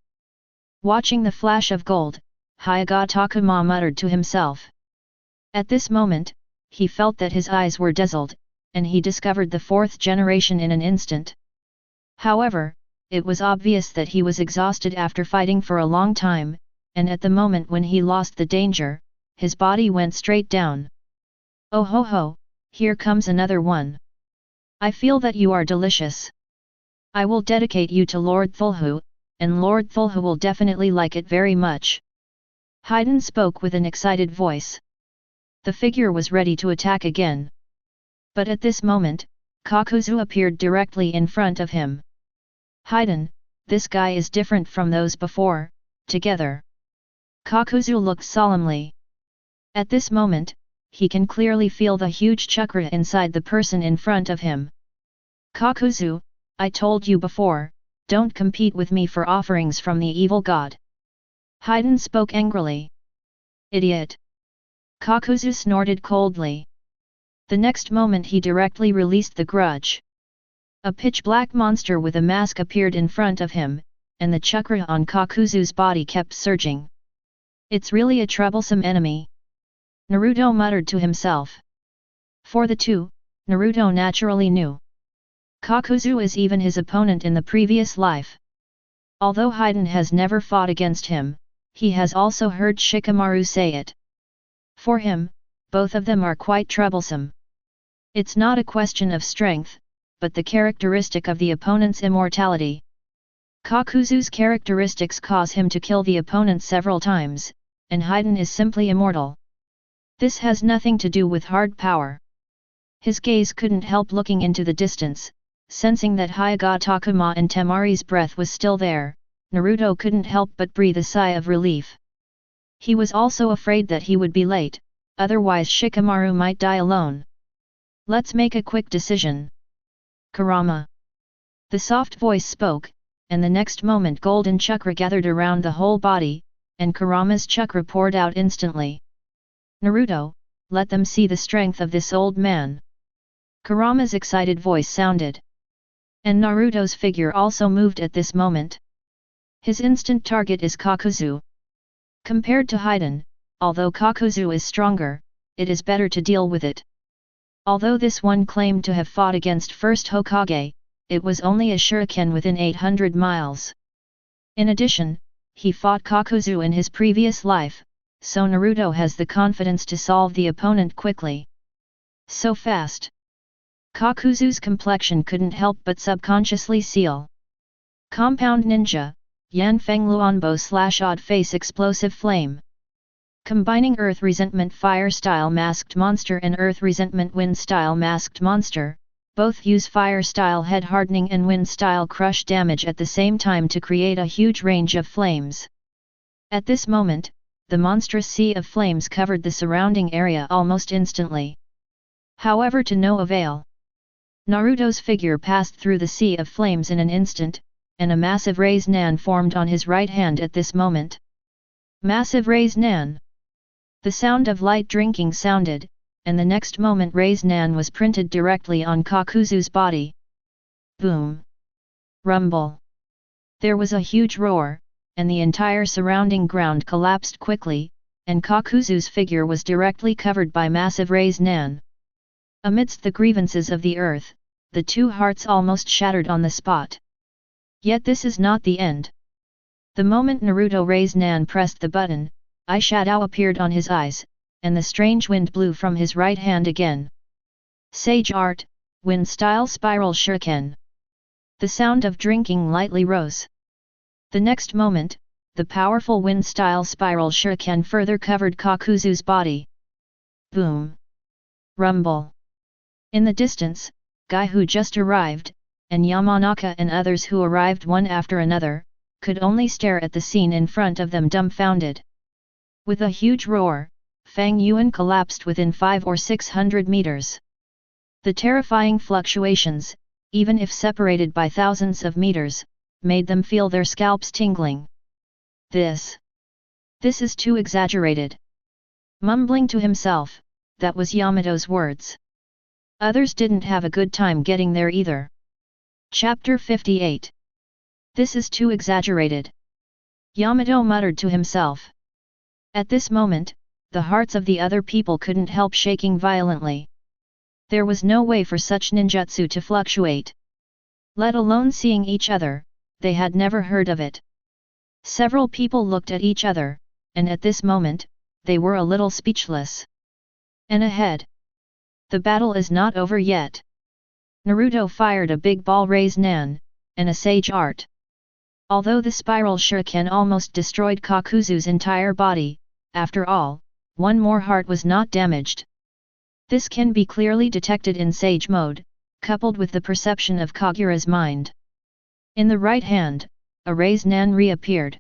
Watching the flash of gold, Hyuga Takuma muttered to himself. At this moment, he felt that his eyes were dazzled, and he discovered the fourth generation in an instant. However, it was obvious that he was exhausted after fighting for a long time, and at the moment when he lost the danger, his body went straight down. Oh ho ho, here comes another one. I feel that you are delicious. I will dedicate you to Lord Thulhu, and Lord Thulhu will definitely like it very much. Haiden spoke with an excited voice. The figure was ready to attack again. But at this moment, Kakuzu appeared directly in front of him. Haiden, this guy is different from those before, together. Kakuzu looked solemnly. At this moment, he can clearly feel the huge chakra inside the person in front of him. Kakuzu, I told you before, don't compete with me for offerings from the evil god. Haiden spoke angrily. Idiot! Kakuzu snorted coldly. The next moment he directly released the grudge. A pitch-black monster with a mask appeared in front of him, and the chakra on Kakuzu's body kept surging. It's really a troublesome enemy. Naruto muttered to himself. For the two, Naruto naturally knew. Kakuzu is even his opponent in the previous life. Although Haiden has never fought against him, he has also heard Shikamaru say it. For him, both of them are quite troublesome. It's not a question of strength, but the characteristic of the opponent's immortality. Kakuzu's characteristics cause him to kill the opponent several times, and Haiden is simply immortal. This has nothing to do with hard power. His gaze couldn't help looking into the distance, sensing that Hyuga Takuma and Temari's breath was still there. Naruto couldn't help but breathe a sigh of relief. He was also afraid that he would be late, otherwise Shikamaru might die alone. Let's make a quick decision. Kurama. The soft voice spoke, and the next moment golden chakra gathered around the whole body, and Kurama's chakra poured out instantly. Naruto, let them see the strength of this old man. Kurama's excited voice sounded. And Naruto's figure also moved at this moment. His instant target is Kakuzu. Compared to Haiden, although Kakuzu is stronger, it is better to deal with it. Although this one claimed to have fought against first Hokage, it was only a shuriken within 800 miles. In addition, he fought Kakuzu in his previous life, so Naruto has the confidence to solve the opponent quickly. So fast. Kakuzu's complexion couldn't help but subconsciously seal. Compound Ninja, Yanfeng Luanbo/Odd Face Explosive Flame. Combining Earth Resentment Fire-style Masked Monster and Earth Resentment Wind-style Masked Monster, both use Fire-style Head Hardening and Wind-style Crush damage at the same time to create a huge range of flames. At this moment, the monstrous sea of flames covered the surrounding area almost instantly. However, to no avail. Naruto's figure passed through the sea of flames in an instant, and a massive Raise-nan formed on his right hand at this moment. Massive Raise-nan! The sound of light drinking sounded, and the next moment Raise-nan was printed directly on Kakuzu's body. Boom! Rumble! There was a huge roar, and the entire surrounding ground collapsed quickly, and Kakuzu's figure was directly covered by massive Raise-nan. Amidst the grievances of the earth, the two hearts almost shattered on the spot. Yet this is not the end. The moment Naruto Raise-nan pressed the button, eyeshadow appeared on his eyes, and the strange wind blew from his right hand again. Sage Art, Wind-style Spiral Shuriken. The sound of drinking lightly rose. The next moment, the powerful Wind-style Spiral Shuriken further covered Kakuzu's body. Boom! Rumble! In the distance, Guy who just arrived, and Yamanaka and others who arrived one after another, could only stare at the scene in front of them dumbfounded. With a huge roar, Fang Yuan collapsed within 500 or 600 meters. The terrifying fluctuations, even if separated by thousands of meters, made them feel their scalps tingling. This is too exaggerated. Mumbling to himself, that was Yamato's words. Others didn't have a good time getting there either. Chapter 58. This is too exaggerated. Yamato muttered to himself. At this moment, the hearts of the other people couldn't help shaking violently. There was no way for such ninjutsu to fluctuate. Let alone seeing each other, they had never heard of it. Several people looked at each other, and at this moment, they were a little speechless. And ahead. The battle is not over yet. Naruto fired a big ball Rinnegan, and a sage art. Although the spiral shuriken almost destroyed Kakuzu's entire body, after all, one more heart was not damaged. This can be clearly detected in sage mode, coupled with the perception of Kagura's mind. In the right hand, a Rinnegan reappeared.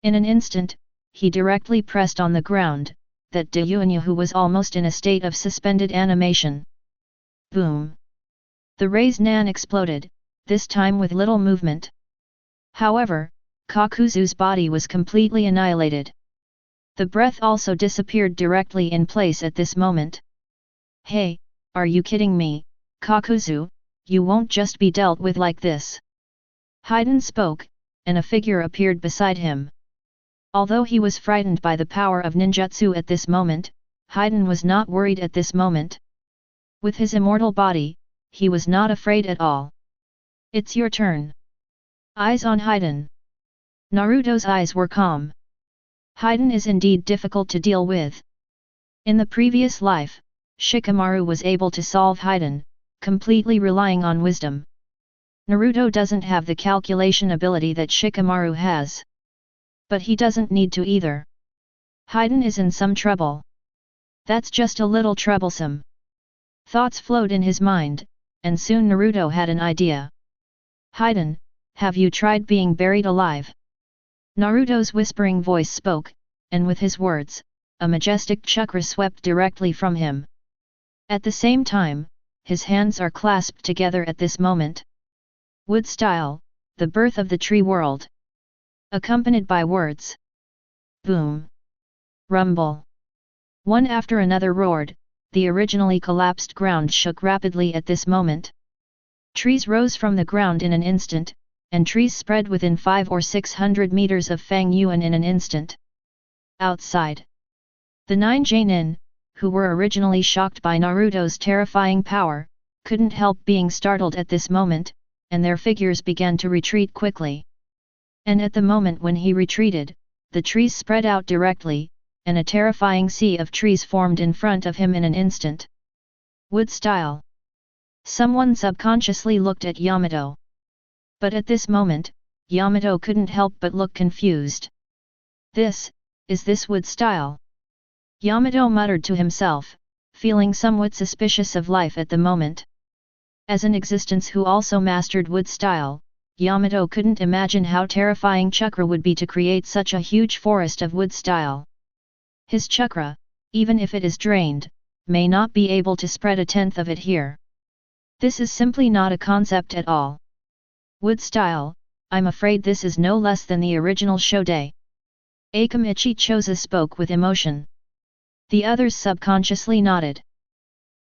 In an instant, he directly pressed on the ground, that Dayuanya who was almost in a state of suspended animation. Boom! The Rinnegan exploded, this time with little movement. However, Kakuzu's body was completely annihilated. The breath also disappeared directly in place at this moment. Hey, are you kidding me, Kakuzu? You won't just be dealt with like this. Haiden spoke, and a figure appeared beside him. Although he was frightened by the power of ninjutsu at this moment, Haiden was not worried at this moment. With his immortal body, he was not afraid at all. It's your turn. Eyes on Haiden. Naruto's eyes were calm. Haiden is indeed difficult to deal with. In the previous life, Shikamaru was able to solve Haiden, completely relying on wisdom. Naruto doesn't have the calculation ability that Shikamaru has. But he doesn't need to either. Haiden is in some trouble. That's just a little troublesome. Thoughts flowed in his mind, and soon Naruto had an idea. Haiden, have you tried being buried alive? Naruto's whispering voice spoke, and with his words, a majestic chakra swept directly from him. At the same time, his hands are clasped together at this moment. Wood style, the birth of the tree world. Accompanied by words. Boom! Rumble! One after another roared, the originally collapsed ground shook rapidly at this moment. Trees rose from the ground in an instant, and trees spread within 500 or 600 meters of Fang Yuan in an instant. Outside. The 9 Jonin, who were originally shocked by Naruto's terrifying power, couldn't help being startled at this moment, and their figures began to retreat quickly. And at the moment when he retreated, the trees spread out directly, and a terrifying sea of trees formed in front of him in an instant. Wood style. Someone subconsciously looked at Yamato. But at this moment, Yamato couldn't help but look confused. Is this wood style? Yamato muttered to himself, feeling somewhat suspicious of life at the moment. As an existence who also mastered wood style, Yamato couldn't imagine how terrifying chakra would be to create such a huge forest of wood style. His chakra, even if it is drained, may not be able to spread a tenth of it here. This is simply not a concept at all. Wood style, I'm afraid this is no less than the original Shodai. Akamichi Choza spoke with emotion. The others subconsciously nodded.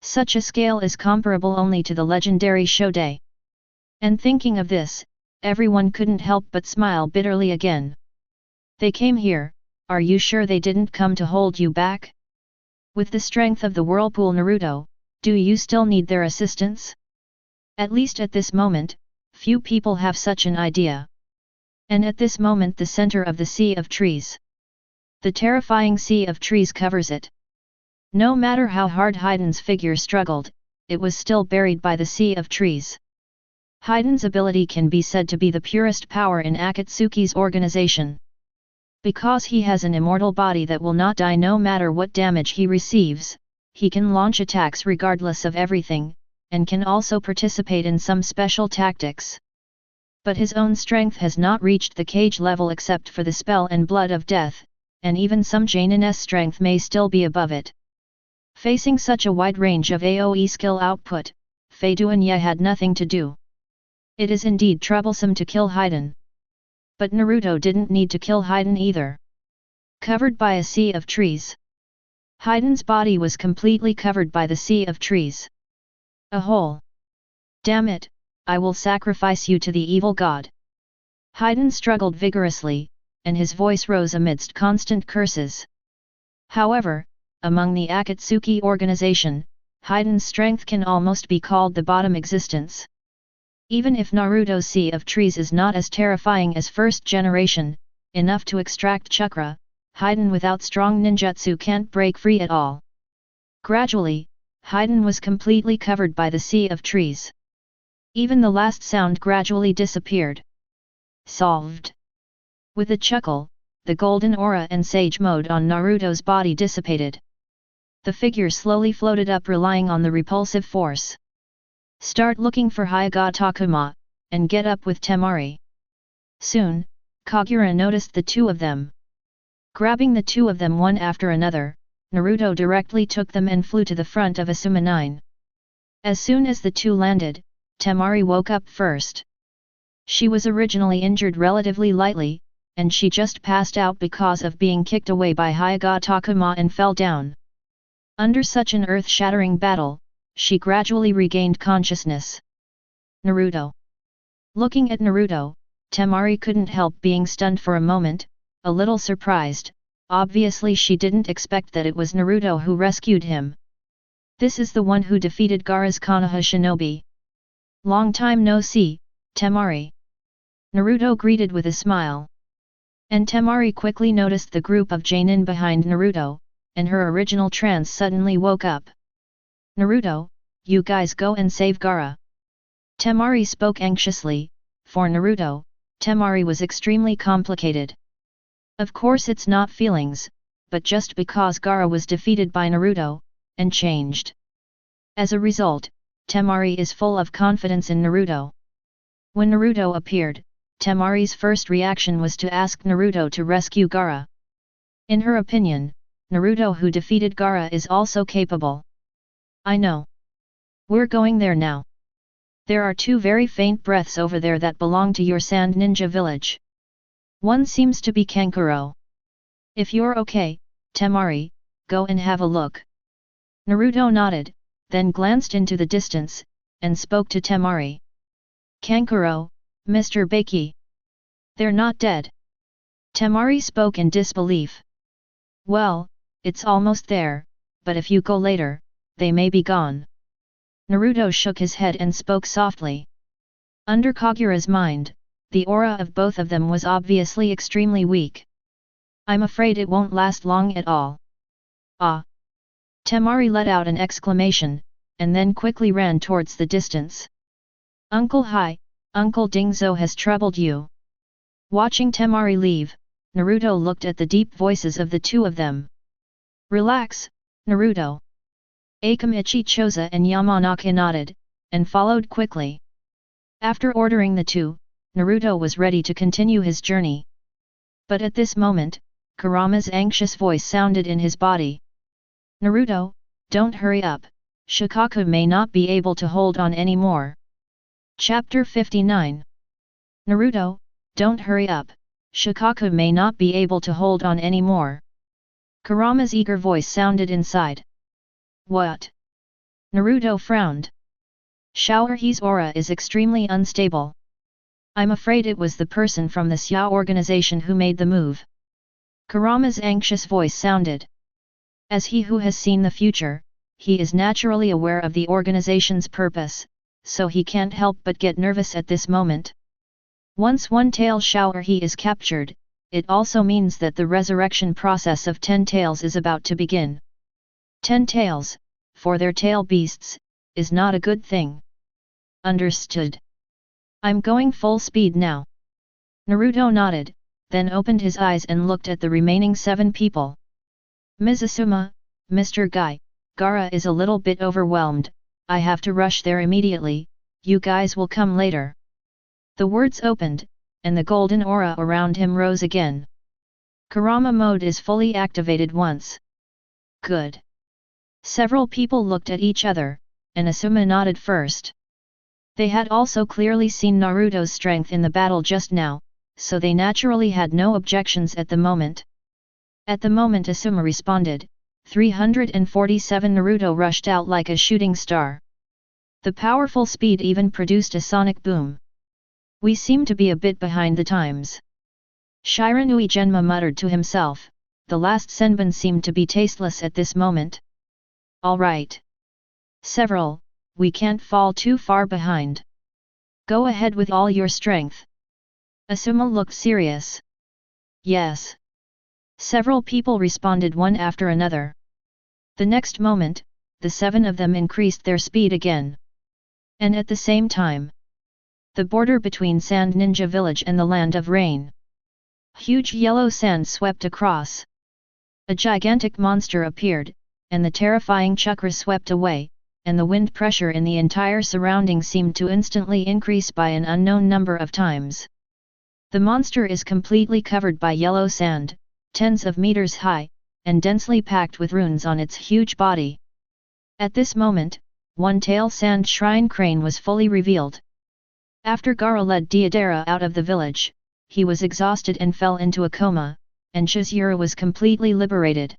Such a scale is comparable only to the legendary Shodai. And thinking of this, everyone couldn't help but smile bitterly again. They came here, are you sure they didn't come to hold you back? With the strength of the whirlpool Naruto, do you still need their assistance? At least at this moment, few people have such an idea. And at this moment the center of the sea of trees. The terrifying sea of trees covers it. No matter how hard Haiden's figure struggled, it was still buried by the sea of trees. Haiden's ability can be said to be the purest power in Akatsuki's organization. Because he has an immortal body that will not die no matter what damage he receives, he can launch attacks regardless of everything, and can also participate in some special tactics. But his own strength has not reached the cage level except for the spell and blood of death, and even some Jonin's strength may still be above it. Facing such a wide range of AoE skill output, Fei Duanya had nothing to do. It is indeed troublesome to kill Haiden. But Naruto didn't need to kill Haiden either. Covered by a sea of trees. Haiden's body was completely covered by the sea of trees. A hole. Damn it, I will sacrifice you to the evil god. Haiden struggled vigorously, and his voice rose amidst constant curses. However, among the Akatsuki organization, Haiden's strength can almost be called the bottom existence. Even if Naruto's sea of trees is not as terrifying as first generation, enough to extract chakra, Haiden without strong ninjutsu can't break free at all. Gradually, Haiden was completely covered by the sea of trees. Even the last sound gradually disappeared. Solved. With a chuckle, the golden aura and sage mode on Naruto's body dissipated. The figure slowly floated up, relying on the repulsive force. Start looking for Hyuga Takuma, and get up with Temari. Soon, Kaguya noticed the two of them. Grabbing the two of them one after another, Naruto directly took them and flew to the front of Asuma 9. As soon as the two landed, Temari woke up first. She was originally injured relatively lightly, and she just passed out because of being kicked away by Hyuga Takuma and fell down. Under such an earth-shattering battle, she gradually regained consciousness. Naruto. Looking at Naruto, Temari couldn't help being stunned for a moment, a little surprised. Obviously she didn't expect that it was Naruto who rescued him. This is the one who defeated Gaara's Konoha shinobi. Long time no see, Temari. Naruto greeted with a smile. And Temari quickly noticed the group of Jonin behind Naruto, and her original trance suddenly woke up. Naruto, you guys go and save Gaara. Temari spoke anxiously. For Naruto, Temari was extremely complicated. Of course it's not feelings, but just because Gaara was defeated by Naruto, and changed. As a result, Temari is full of confidence in Naruto. When Naruto appeared, Temari's first reaction was to ask Naruto to rescue Gaara. In her opinion, Naruto who defeated Gaara is also capable. I know. We're going there now. There are two very faint breaths over there that belong to your sand ninja village. One seems to be Kankuro. If you're okay, Temari, go and have a look. Naruto nodded, then glanced into the distance, and spoke to Temari. Kankuro, Mr. Baki. They're not dead. Temari spoke in disbelief. Well, it's almost there, but if you go later, they may be gone. Naruto shook his head and spoke softly. Under Kagura's mind, the aura of both of them was obviously extremely weak. I'm afraid it won't last long at all. Ah! Temari let out an exclamation, and then quickly ran towards the distance. Uncle Hai, Uncle Dingzo has troubled you. Watching Temari leave, Naruto looked at the deep voices of the two of them. Relax, Naruto. Akamichi Choza and Yamanaka nodded, and followed quickly. After ordering the two, Naruto was ready to continue his journey. But at this moment, Kurama's anxious voice sounded in his body. Naruto, don't hurry up, Shikaku may not be able to hold on anymore. Chapter 59. Naruto, don't hurry up, Shikaku may not be able to hold on anymore. Kurama's eager voice sounded inside. What? Naruto frowned. Xiaohe's aura is extremely unstable. I'm afraid it was the person from the Xiao organization who made the move. Kurama's anxious voice sounded. As he who has seen the future, he is naturally aware of the organization's purpose, so he can't help but get nervous at this moment. Once one-tail Xiaohe is captured, it also means that the resurrection process of 10 tails is about to begin. 10 tails, for their tail beasts, is not a good thing. Understood. I'm going full speed now. Naruto nodded, then opened his eyes and looked at the remaining 7 people. Ms. Asuma, Mr. Guy, Gaara is a little bit overwhelmed, I have to rush there immediately, you guys will come later. The words opened, and the golden aura around him rose again. Kurama mode is fully activated once. Good. Several people looked at each other, and Asuma nodded first. They had also clearly seen Naruto's strength in the battle just now, so they naturally had no objections at the moment. At the moment Asuma responded, 347 Naruto rushed out like a shooting star. The powerful speed even produced a sonic boom. We seem to be a bit behind the times. Shiranui Genma muttered to himself, the last senbon seemed to be tasteless at this moment. Alright. Several, we can't fall too far behind. Go ahead with all your strength. Asuma looked serious. Yes. Several people responded one after another. The next moment, the 7 of them increased their speed again. And at the same time, the border between Sand Ninja Village and the Land of Rain. Huge yellow sand swept across. A gigantic monster appeared, and the terrifying chakra swept away, and the wind pressure in the entire surrounding seemed to instantly increase by an unknown number of times. The monster is completely covered by yellow sand, tens of meters high, and densely packed with runes on its huge body. At this moment, one-tail sand shrine crane was fully revealed. After Gaara led Deidara out of the village, he was exhausted and fell into a coma, and Chizuru was completely liberated.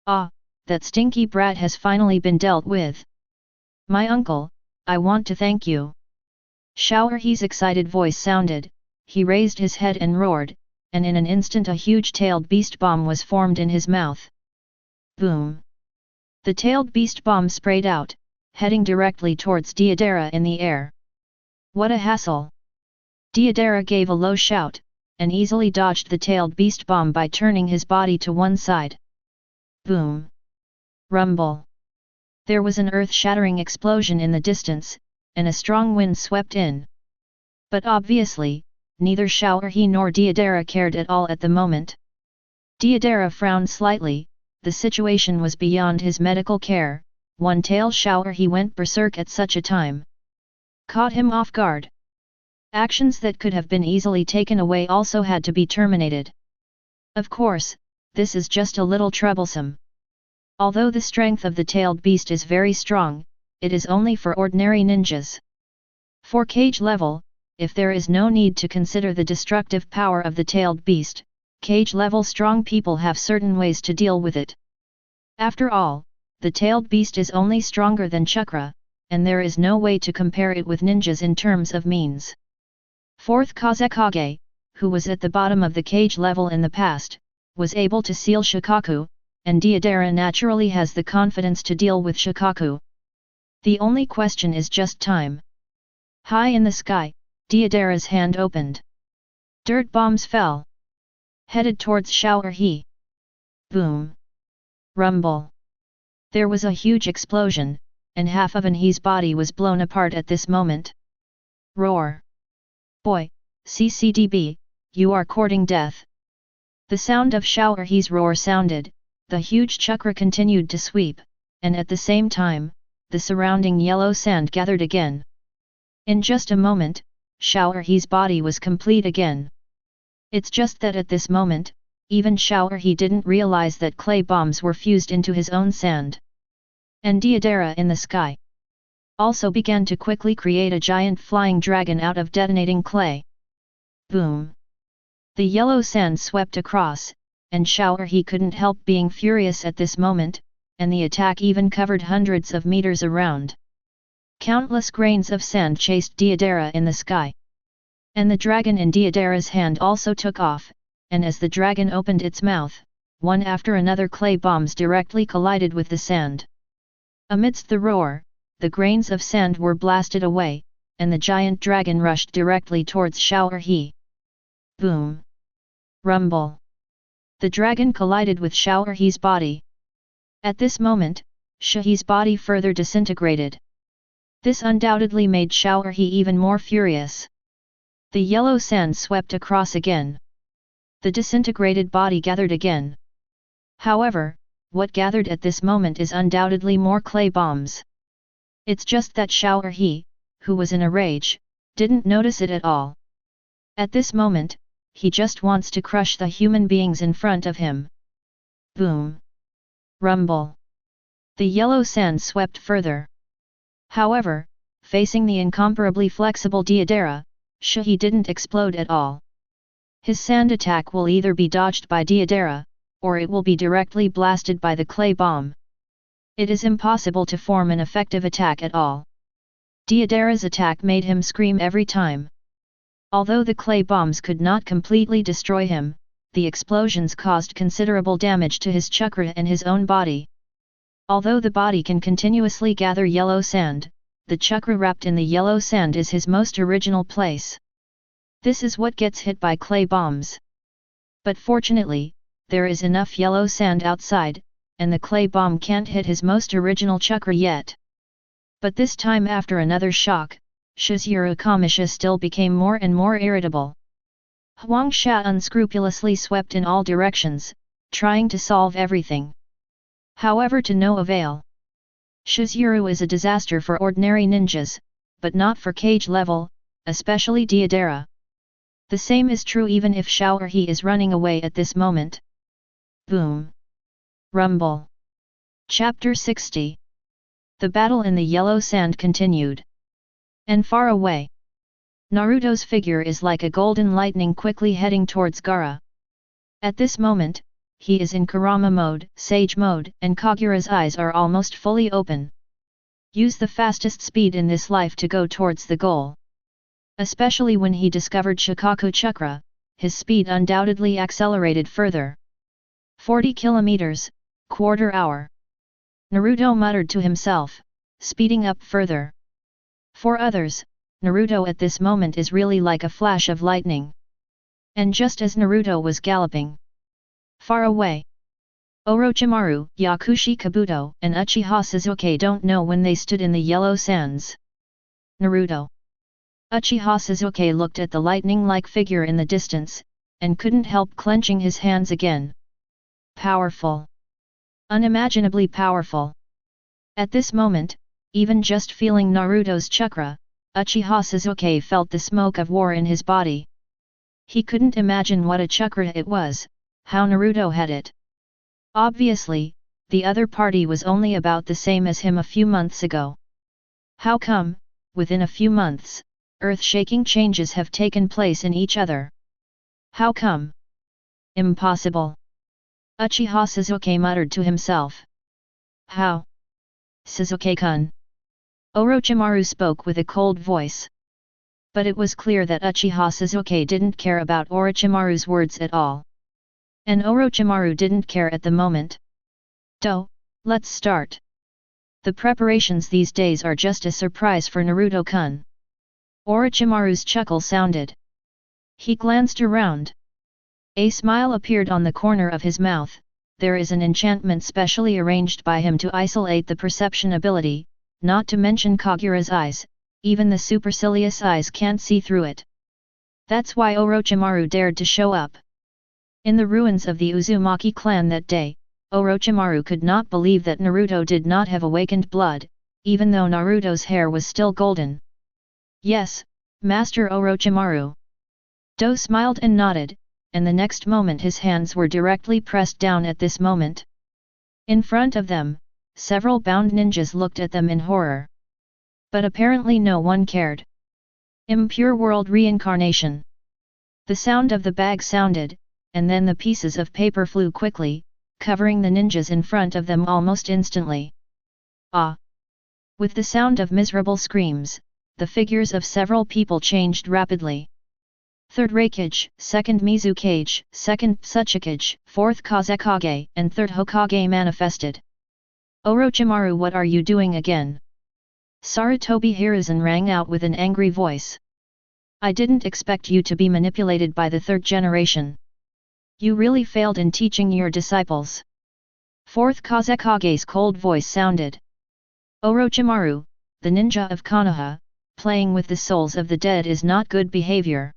Ah, that stinky brat has finally been dealt with. My uncle, I want to thank you. Xiao'erhe's excited voice sounded, he raised his head and roared, and in an instant a huge tailed beast bomb was formed in his mouth. Boom! The tailed beast bomb sprayed out, heading directly towards Deidara in the air. What a hassle! Deidara gave a low shout, and easily dodged the tailed beast bomb by turning his body to one side. Boom! Rumble! There was an earth-shattering explosion in the distance, and a strong wind swept in. But obviously, neither Xiao'erhe nor Deidara cared at all at the moment. Deidara frowned slightly, the situation was beyond his medical care, one-tail Xiao'erhe went berserk at such a time. Caught him off guard. Actions that could have been easily taken away also had to be terminated. Of course, this is just a little troublesome. Although the strength of the tailed beast is very strong, it is only for ordinary ninjas. For cage level, if there is no need to consider the destructive power of the tailed beast, cage level strong people have certain ways to deal with it. After all, the tailed beast is only stronger than chakra, and there is no way to compare it with ninjas in terms of means. Fourth Kazekage, who was at the bottom of the cage level in the past, was able to seal Shikaku, and Deidara naturally has the confidence to deal with Shikaku. The only question is just time. High in the sky, Deidara's hand opened. Dirt bombs fell. Headed towards Xiao'erhe. Boom! Rumble! There was a huge explosion, and half of Anhe's body was blown apart at this moment. Roar! Boy, CCDB, you are courting death. The sound of Xiao'erhe's roar sounded, the huge chakra continued to sweep, and at the same time, the surrounding yellow sand gathered again. In just a moment, Xiao'erhe's body was complete again. It's just that at this moment, even Xiao'erhe didn't realize that clay bombs were fused into his own sand. And Deidara in the sky also began to quickly create a giant flying dragon out of detonating clay. Boom! The yellow sand swept across, and Xiao'erhe couldn't help being furious at this moment, and the attack even covered hundreds of meters around. Countless grains of sand chased Deidara in the sky. And the dragon in Deidara's hand also took off, and as the dragon opened its mouth, one after another clay bombs directly collided with the sand. Amidst the roar, the grains of sand were blasted away, and the giant dragon rushed directly towards Xiao'erhe. Boom! Rumble! The dragon collided with Xiao'erhe's body. At this moment, Xiao'erhe's body further disintegrated. This undoubtedly made Xiao'erhe even more furious. The yellow sand swept across again. The disintegrated body gathered again. However, what gathered at this moment is undoubtedly more clay bombs. It's just that Xiao'erhe, who was in a rage, didn't notice it at all. At this moment, he just wants to crush the human beings in front of him. Boom! Rumble! The yellow sand swept further. However, facing the incomparably flexible Deidara, he didn't explode at all. His sand attack will either be dodged by Deidara, or it will be directly blasted by the clay bomb. It is impossible to form an effective attack at all. Deidara's attack made him scream every time. Although the clay bombs could not completely destroy him, the explosions caused considerable damage to his chakra and his own body. Although the body can continuously gather yellow sand, the chakra wrapped in the yellow sand is his most original place. This is what gets hit by clay bombs. But fortunately, there is enough yellow sand outside, and the clay bomb can't hit his most original chakra yet. But this time after another shock, Shizuru-kamisha still became more and more irritable. Huangsha unscrupulously swept in all directions, trying to solve everything. However, to no avail. Shizuru is a disaster for ordinary ninjas, but not for Kage level, especially Deidara. The same is true even if Xiaohe is running away at this moment. Boom! Rumble! Chapter 60. The battle in the yellow sand continued. And far away, Naruto's figure is like a golden lightning quickly heading towards Gaara. At this moment, he is in Kurama mode, Sage mode, and Kagura's eyes are almost fully open. Use the fastest speed in this life to go towards the goal. Especially when he discovered Shikaku Chakra, his speed undoubtedly accelerated further. 40 kilometers, quarter hour. Naruto muttered to himself, speeding up further. For others, Naruto at this moment is really like a flash of lightning. And just as Naruto was galloping far away, Orochimaru, Yakushi Kabuto, and Uchiha Sasuke don't know when they stood in the yellow sands. Naruto. Uchiha Sasuke looked at the lightning-like figure in the distance, and couldn't help clenching his hands again. Powerful. Unimaginably powerful. At this moment, even just feeling Naruto's chakra, Uchiha Sasuke felt the smoke of war in his body. He couldn't imagine what a chakra it was, how Naruto had it. Obviously, the other party was only about the same as him a few months ago. How come, within a few months, earth-shaking changes have taken place in each other? How come? Impossible. Uchiha Sasuke muttered to himself. How? Sasuke-kun. Orochimaru spoke with a cold voice. But it was clear that Uchiha Sasuke didn't care about Orochimaru's words at all. And Orochimaru didn't care at the moment. Let's start. The preparations these days are just a surprise for Naruto-kun. Orochimaru's chuckle sounded. He glanced around. A smile appeared on the corner of his mouth. There is an enchantment specially arranged by him to isolate the perception ability, not to mention Kagura's eyes, even the supercilious eyes can't see through it. That's why Orochimaru dared to show up. In the ruins of the Uzumaki clan that day, Orochimaru could not believe that Naruto did not have awakened blood, even though Naruto's hair was still golden. Yes, Master Orochimaru. Do smiled and nodded, and the next moment his hands were directly pressed down at this moment. In front of them, several bound ninjas looked at them in horror. But apparently no one cared. Impure world reincarnation. The sound of the bag sounded, and then the pieces of paper flew quickly, covering the ninjas in front of them almost instantly. Ah! With the sound of miserable screams, the figures of several people changed rapidly. Third Reikage, second Mizukage, second Tsuchikage, fourth Kazekage, and third Hokage manifested. Orochimaru, what are you doing again? Sarutobi Hiruzen rang out with an angry voice. I didn't expect you to be manipulated by the third generation. You really failed in teaching your disciples. Fourth Kazekage's cold voice sounded. Orochimaru, the ninja of Konoha, playing with the souls of the dead is not good behavior.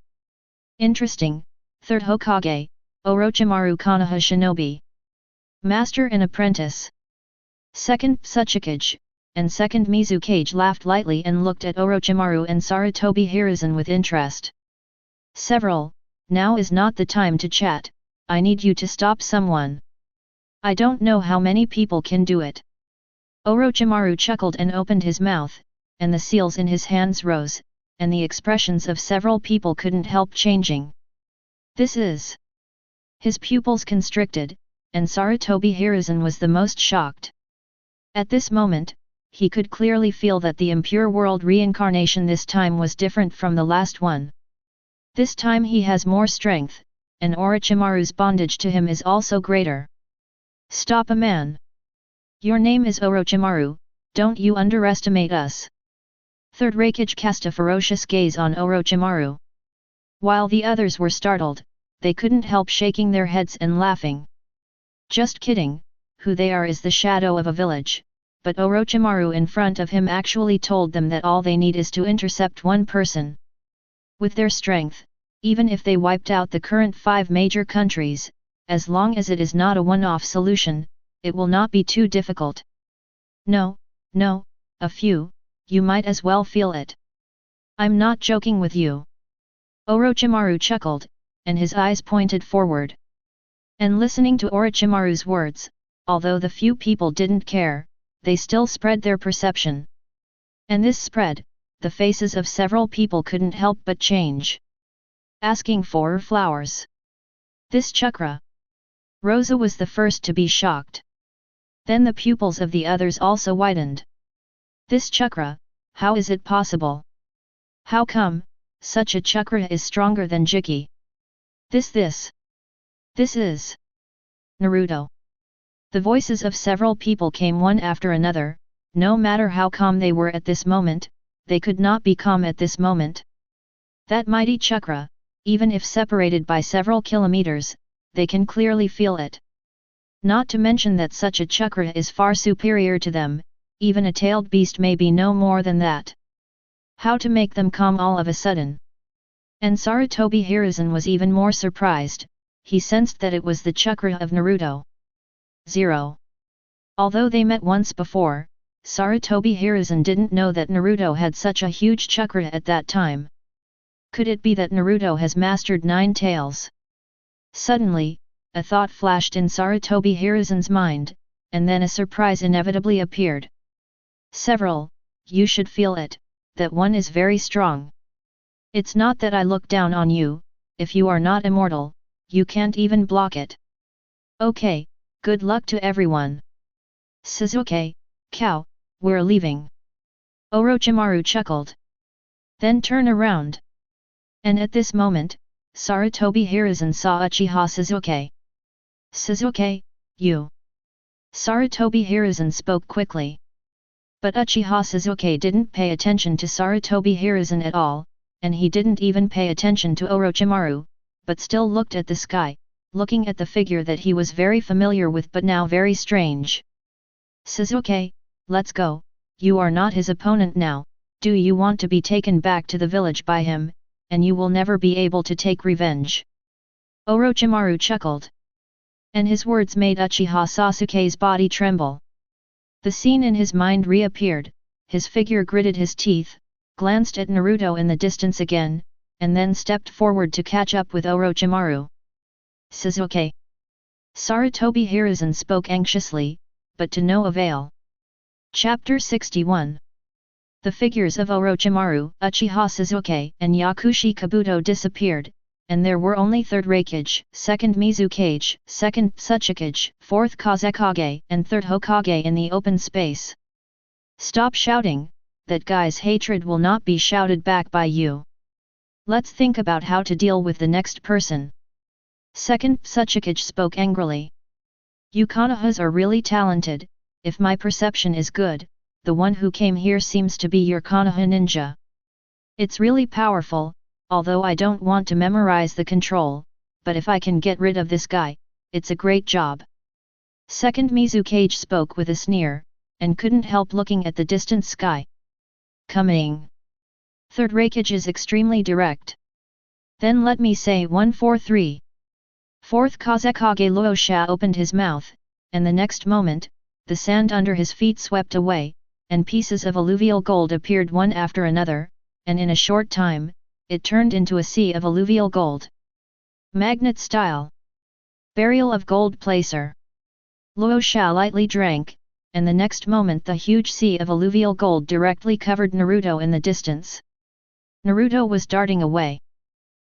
Interesting, third Hokage, Orochimaru Konoha shinobi. Master and apprentice. Second Tsuchikage, and second Mizukage laughed lightly and looked at Orochimaru and Sarutobi Hiruzen with interest. Several, now is not the time to chat, I need you to stop someone. I don't know how many people can do it. Orochimaru chuckled and opened his mouth, and the seals in his hands rose, and the expressions of several people couldn't help changing. This is... His pupils constricted, and Sarutobi Hiruzen was the most shocked. At this moment, he could clearly feel that the impure world reincarnation this time was different from the last one. This time he has more strength, and Orochimaru's bondage to him is also greater. Stop a man! Your name is Orochimaru, don't you underestimate us! Third Raikage cast a ferocious gaze on Orochimaru. While the others were startled, they couldn't help shaking their heads and laughing. Just kidding, who they are is the shadow of a village, but Orochimaru in front of him actually told them that all they need is to intercept one person. With their strength, even if they wiped out the current 5 major countries, as long as it is not a one-off solution, it will not be too difficult. No, a few, you might as well feel it. I'm not joking with you. Orochimaru chuckled, and his eyes pointed forward. And listening to Orochimaru's words, although the few people didn't care, they still spread their perception. And this spread, the faces of several people couldn't help but change. Asking for flowers. This chakra. Rosa was the first to be shocked. Then the pupils of the others also widened. This chakra, how is it possible? How come, such a chakra is stronger than Jiki? This is Naruto. The voices of several people came one after another. No matter how calm they were at this moment, they could not be calm at this moment. That mighty chakra, even if separated by several kilometers, they can clearly feel it. Not to mention that such a chakra is far superior to them, even a tailed beast may be no more than that. How to make them calm all of a sudden? And Sarutobi Hiruzen was even more surprised. He sensed that it was the chakra of Naruto. 0. Although they met once before, Sarutobi Hiruzen didn't know that Naruto had such a huge chakra at that time. Could it be that Naruto has mastered 9 tails? Suddenly, a thought flashed in Sarutobi Hiruzen's mind, and then a surprise inevitably appeared. Several, you should feel it, that one is very strong. It's not that I look down on you, if you are not immortal, you can't even block it. Okay, good luck to everyone. Sasuke, cow, we're leaving. Orochimaru chuckled. Then turn around. And at this moment, Sarutobi Hiruzen saw Uchiha Sasuke. Sasuke, you. Sarutobi Hiruzen spoke quickly. But Uchiha Sasuke didn't pay attention to Sarutobi Hiruzen at all, and he didn't even pay attention to Orochimaru, but still looked at the sky, looking at the figure that he was very familiar with but now very strange. Sasuke, let's go, you are not his opponent now, do you want to be taken back to the village by him, and you will never be able to take revenge? Orochimaru chuckled. And his words made Uchiha Sasuke's body tremble. The scene in his mind reappeared, his figure gritted his teeth, glanced at Naruto in the distance again, and then stepped forward to catch up with Orochimaru. Sasuke. Sarutobi Hiruzen spoke anxiously, but to no avail. Chapter 61. The figures of Orochimaru, Uchiha Sasuke, and Yakushi Kabuto disappeared, and there were only 3rd Raikage, 2nd Mizukage, 2nd Tsuchikage, 4th Kazekage, and 3rd Hokage in the open space. Stop shouting, that guy's hatred will not be shouted back by you. Let's think about how to deal with the next person. 2nd Tsuchikage spoke angrily. You Konohas are really talented, if my perception is good, the one who came here seems to be your Konoha ninja. It's really powerful, although I don't want to memorize the control, but if I can get rid of this guy, it's a great job. 2nd Mizukage spoke with a sneer, and couldn't help looking at the distant sky. Coming. 3rd Raikage is extremely direct. Then let me say 143. 4th Kazekage Luosha opened his mouth, and the next moment, the sand under his feet swept away, and pieces of alluvial gold appeared one after another, and in a short time, it turned into a sea of alluvial gold. Magnet style. Burial of gold placer. Luo Xia lightly drank, and the next moment the huge sea of alluvial gold directly covered Naruto in the distance. Naruto was darting away.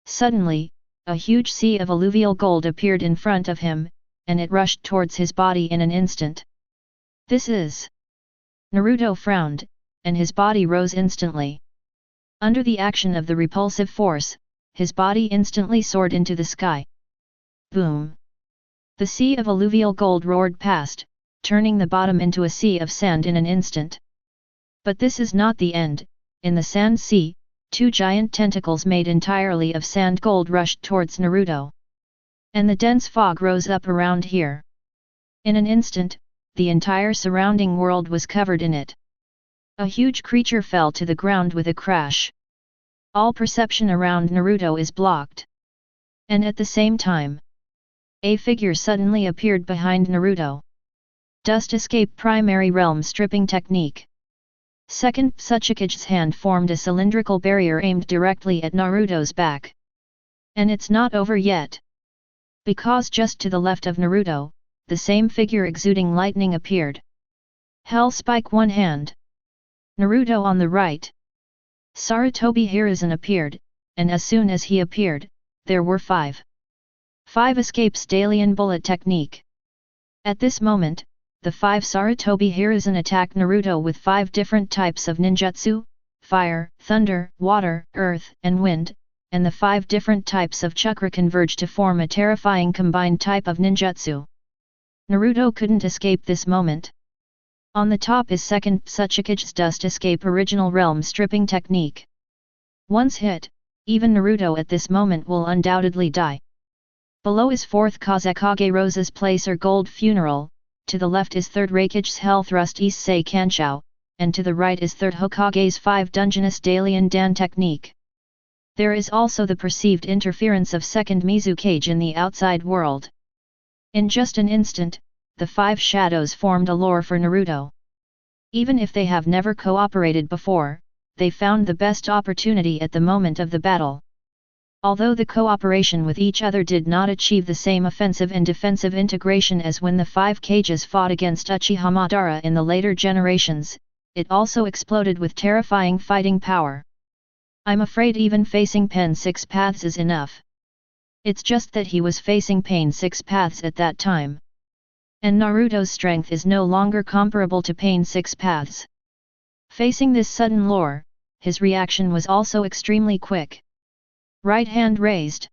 Suddenly, a huge sea of alluvial gold appeared in front of him, and it rushed towards his body in an instant. This is... Naruto frowned, and his body rose instantly. Under the action of the repulsive force, his body instantly soared into the sky. Boom! The sea of alluvial gold roared past, turning the bottom into a sea of sand in an instant. But this is not the end. In the sand sea, two giant tentacles made entirely of sand gold rushed towards Naruto. And the dense fog rose up around here. In an instant, the entire surrounding world was covered in it. A huge creature fell to the ground with a crash. All perception around Naruto is blocked. And at the same time, a figure suddenly appeared behind Naruto. Dust escape primary realm stripping technique. Second, Ōtsukage's hand formed a cylindrical barrier aimed directly at Naruto's back. And it's not over yet. Because just to the left of Naruto, the same figure exuding lightning appeared. Hell Spike one hand. Naruto on the right. Sarutobi Hiruzen appeared, and as soon as he appeared, there were 5 escapes Dalian bullet technique. At this moment, the 5 Sarutobi Hiruzen attack Naruto with 5 different types of ninjutsu: fire, thunder, water, earth, and wind, and the 5 different types of chakra converge to form a terrifying combined type of ninjutsu. Naruto couldn't escape this moment. On the top is second Ōtsukage's dust escape original realm stripping technique. Once hit, even Naruto at this moment will undoubtedly die. Below is 4th Kazekage Rose's placer gold funeral, to the left is 3rd Reikage's hell thrust Issei Kanshou, and to the right is 3rd Hokage's 5 Dungeness Dalian Dan technique. There is also the perceived interference of 2nd Mizukage in the outside world. In just an instant, the 5 shadows formed a lore for Naruto. Even if they have never cooperated before, they found the best opportunity at the moment of the battle. Although the cooperation with each other did not achieve the same offensive and defensive integration as when the 5 Kages fought against Uchiha Madara in the later generations, it also exploded with terrifying fighting power. I'm afraid even facing Pain 6 Paths is enough. It's just that he was facing Pain 6 Paths at that time. And Naruto's strength is no longer comparable to Pain 6 Paths. Facing this sudden lore, his reaction was also extremely quick. Right hand raised.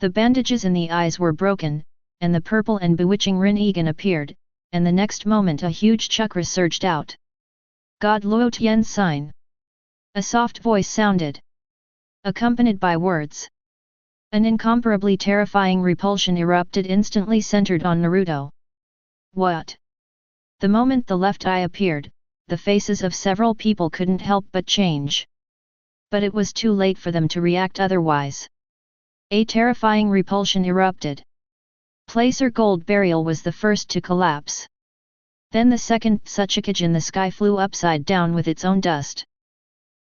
The bandages in the eyes were broken, and the purple and bewitching Rinnegan appeared, and the next moment a huge chakra surged out. God Luo Tian's sign. A soft voice sounded, accompanied by words. An incomparably terrifying repulsion erupted instantly centered on Naruto. What? The moment the left eye appeared, the faces of several people couldn't help but change. But it was too late for them to react otherwise. A terrifying repulsion erupted. Placer Gold Burial was the first to collapse. Then the second Ōtsukage in the sky flew upside down with its own dust.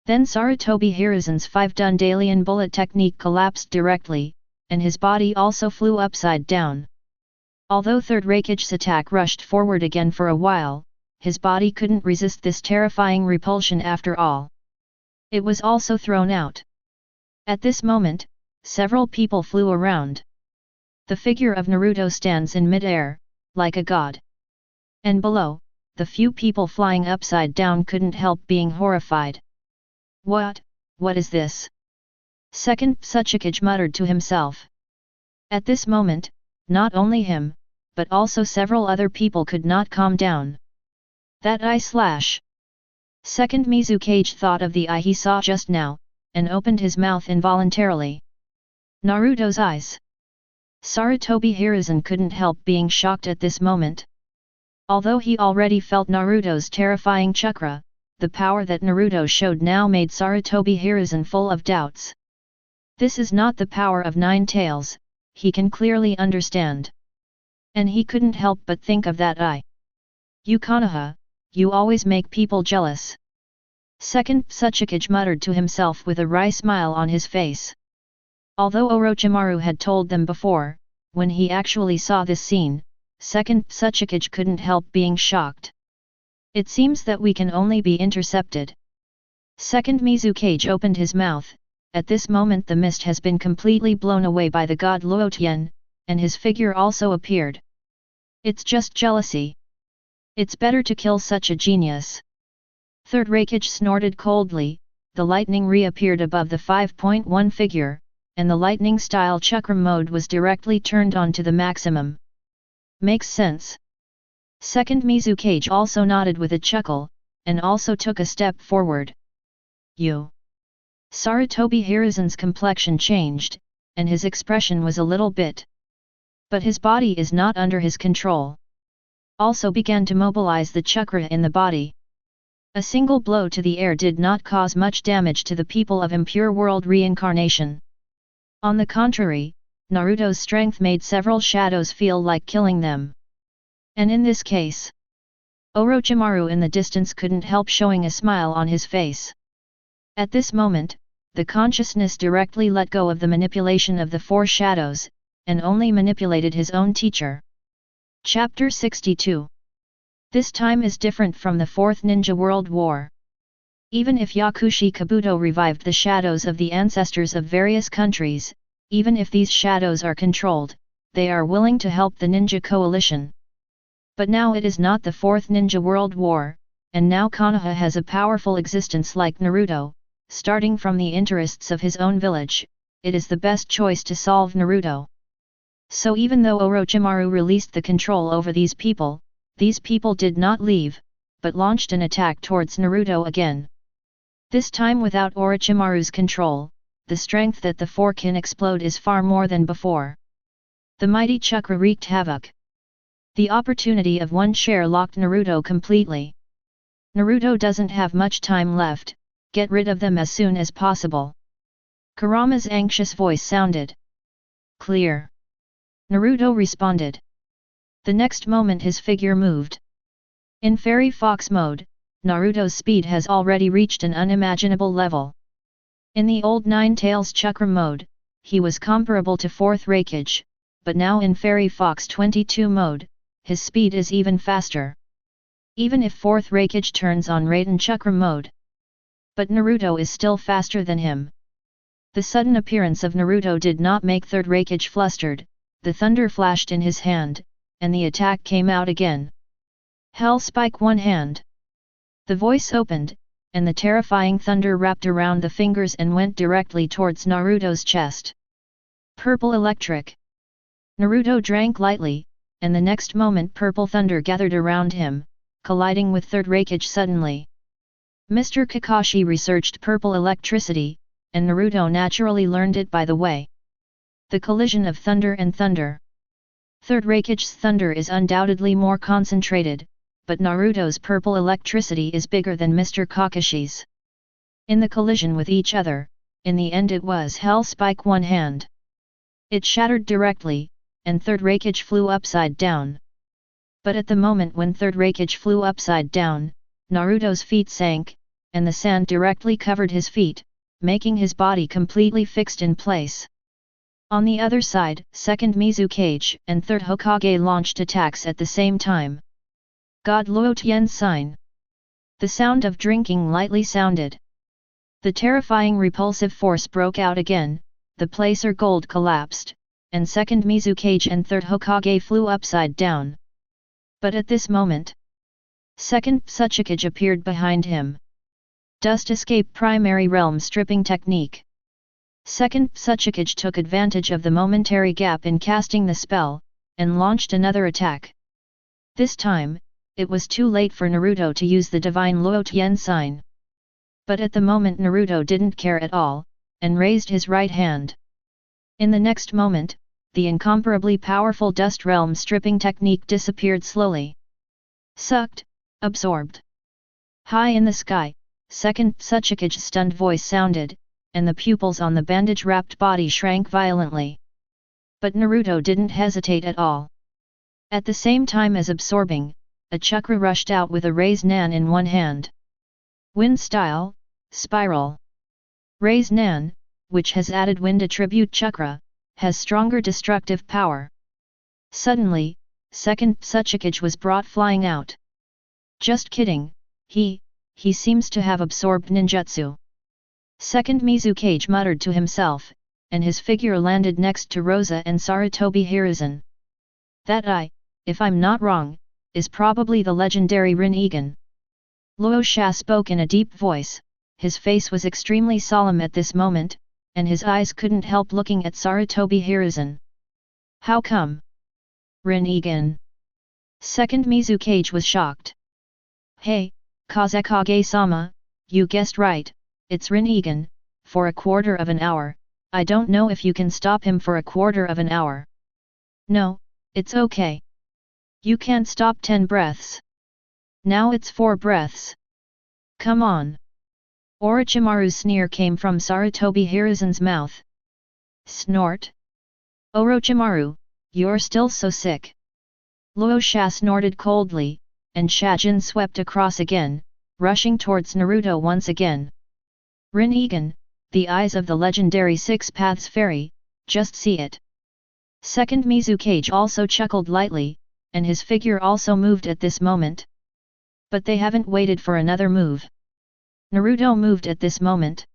Then Sarutobi Hiruzen's 5 Dundalian bullet technique collapsed directly, and his body also flew upside down. Although 3rd Reikage's attack rushed forward again for a while, his body couldn't resist this terrifying repulsion after all. It was also thrown out. At this moment, several people flew around. The figure of Naruto stands in mid-air, like a god. And below, the few people flying upside down couldn't help being horrified. What is this? Second Ōtsukage muttered to himself. At this moment, not only him, but also several other people could not calm down. That eye slash! Second Mizukage thought of the eye he saw just now, and opened his mouth involuntarily. Naruto's eyes. Sarutobi Hiruzen couldn't help being shocked at this moment. Although he already felt Naruto's terrifying chakra, the power that Naruto showed now made Sarutobi Hiruzen full of doubts. This is not the power of 9 tails, he can clearly understand. And he couldn't help but think of that eye. You Konoha, you always make people jealous. Second Ōtsukage muttered to himself with a wry smile on his face. Although Orochimaru had told them before, when he actually saw this scene, second Ōtsutsuki couldn't help being shocked. It seems that we can only be intercepted. Second Mizukage opened his mouth. At this moment the mist has been completely blown away by the god Luotian, and his figure also appeared. It's just jealousy. It's better to kill such a genius. Third Reikage snorted coldly. The lightning reappeared above the 5.1 figure, and the lightning-style chakram mode was directly turned on to the maximum. Makes sense. Second Mizukage also nodded with a chuckle, and also took a step forward. You. Sarutobi Hiruzen's complexion changed, and his expression was a little bit. But his body is not under his control. Also began to mobilize the chakra in the body. A single blow to the air did not cause much damage to the people of Impure World Reincarnation. On the contrary, Naruto's strength made several shadows feel like killing them. And in this case, Orochimaru in the distance couldn't help showing a smile on his face. At this moment, the consciousness directly let go of the manipulation of the four shadows, and only manipulated his own teacher. Chapter 62. This time is different from the Fourth Ninja World War. Even if Yakushi Kabuto revived the shadows of the ancestors of various countries, even if these shadows are controlled, they are willing to help the ninja coalition. But now it is not the Fourth Ninja World War, and now Konoha has a powerful existence like Naruto. Starting from the interests of his own village, it is the best choice to solve Naruto. So even though Orochimaru released the control over these people did not leave, but launched an attack towards Naruto again. This time without Orochimaru's control, the strength that the four can explode is far more than before. The mighty chakra wreaked havoc. The opportunity of one share locked Naruto completely. Naruto doesn't have much time left, get rid of them as soon as possible. Kurama's anxious voice sounded. Clear. Naruto responded. The next moment his figure moved. In Fairy Fox mode, Naruto's speed has already reached an unimaginable level. In the old Nine Tails Chakra mode, he was comparable to Fourth Reikage, but now in Fairy Fox 22 mode, his speed is even faster. Even if Fourth Reikage turns on Raiden Chakra mode. But Naruto is still faster than him. The sudden appearance of Naruto did not make Third Reikage flustered, the thunder flashed in his hand, and the attack came out again. Hell Spike one hand. The voice opened, and the terrifying thunder wrapped around the fingers and went directly towards Naruto's chest. Purple Electric. Naruto drank lightly, and the next moment purple thunder gathered around him, colliding with Third Reikage suddenly. Mr. Kakashi researched purple electricity, and Naruto naturally learned it by the way. The collision of thunder and thunder. Third Reikage's thunder is undoubtedly more concentrated, but Naruto's purple electricity is bigger than Mr. Kakashi's. In the collision with each other, in the end it was Hell Spike one hand. It shattered directly, and Third Reikage flew upside down. But at the moment when Third Reikage flew upside down, Naruto's feet sank, and the sand directly covered his feet, making his body completely fixed in place. On the other side, Second Mizukage and Third Hokage launched attacks at the same time. God Luotian's sign. The sound of drinking lightly sounded. The terrifying repulsive force broke out again, the placer gold collapsed, and Second Mizukage and Third Hokage flew upside down. But at this moment, Second Ōtsutsuki appeared behind him. Dust Escape Primary Realm Stripping Technique. Second Ōtsutsuki took advantage of the momentary gap in casting the spell, and launched another attack. This time, it was too late for Naruto to use the Divine Luotian sign. But at the moment Naruto didn't care at all, and raised his right hand. In the next moment, the incomparably powerful Dust Realm Stripping Technique disappeared slowly. Sucked, absorbed. High in the sky, Second Ōtsutsuki's stunned voice sounded, and the pupils on the bandage-wrapped body shrank violently. But Naruto didn't hesitate at all. At the same time as absorbing, a chakra rushed out with a Raise-nan in one hand. Wind Style, Spiral. Raise-nan, which has added wind attribute chakra, has stronger destructive power. Suddenly, second Ōtsutsuki was brought flying out. Just kidding, he seems to have absorbed ninjutsu. Second Mizukage muttered to himself, and his figure landed next to Rosa and Sarutobi Hiruzen. That if I'm not wrong, is probably the legendary Rinnegan. Luo Sha spoke in a deep voice, his face was extremely solemn at this moment, and his eyes couldn't help looking at Sarutobi Hiruzen. How come? Rinnegan. Second Mizukage was shocked. Hey, Kazekage-sama, you guessed right, it's Rinnegan. For a quarter of an hour, I don't know if you can stop him for a quarter of an hour. No, it's okay. You can't stop 10 breaths. Now it's 4 breaths. Come on. Orochimaru's sneer came from Sarutobi Hiruzen's mouth. Snort. Orochimaru, you're still so sick. Luo Sha snorted coldly, and Shajin swept across again, rushing towards Naruto once again. Rinnegan, the eyes of the legendary Six Paths Fairy, just see it. Second Mizukage also chuckled lightly, and his figure also moved at this moment. But they haven't waited for another move. Naruto moved at this moment.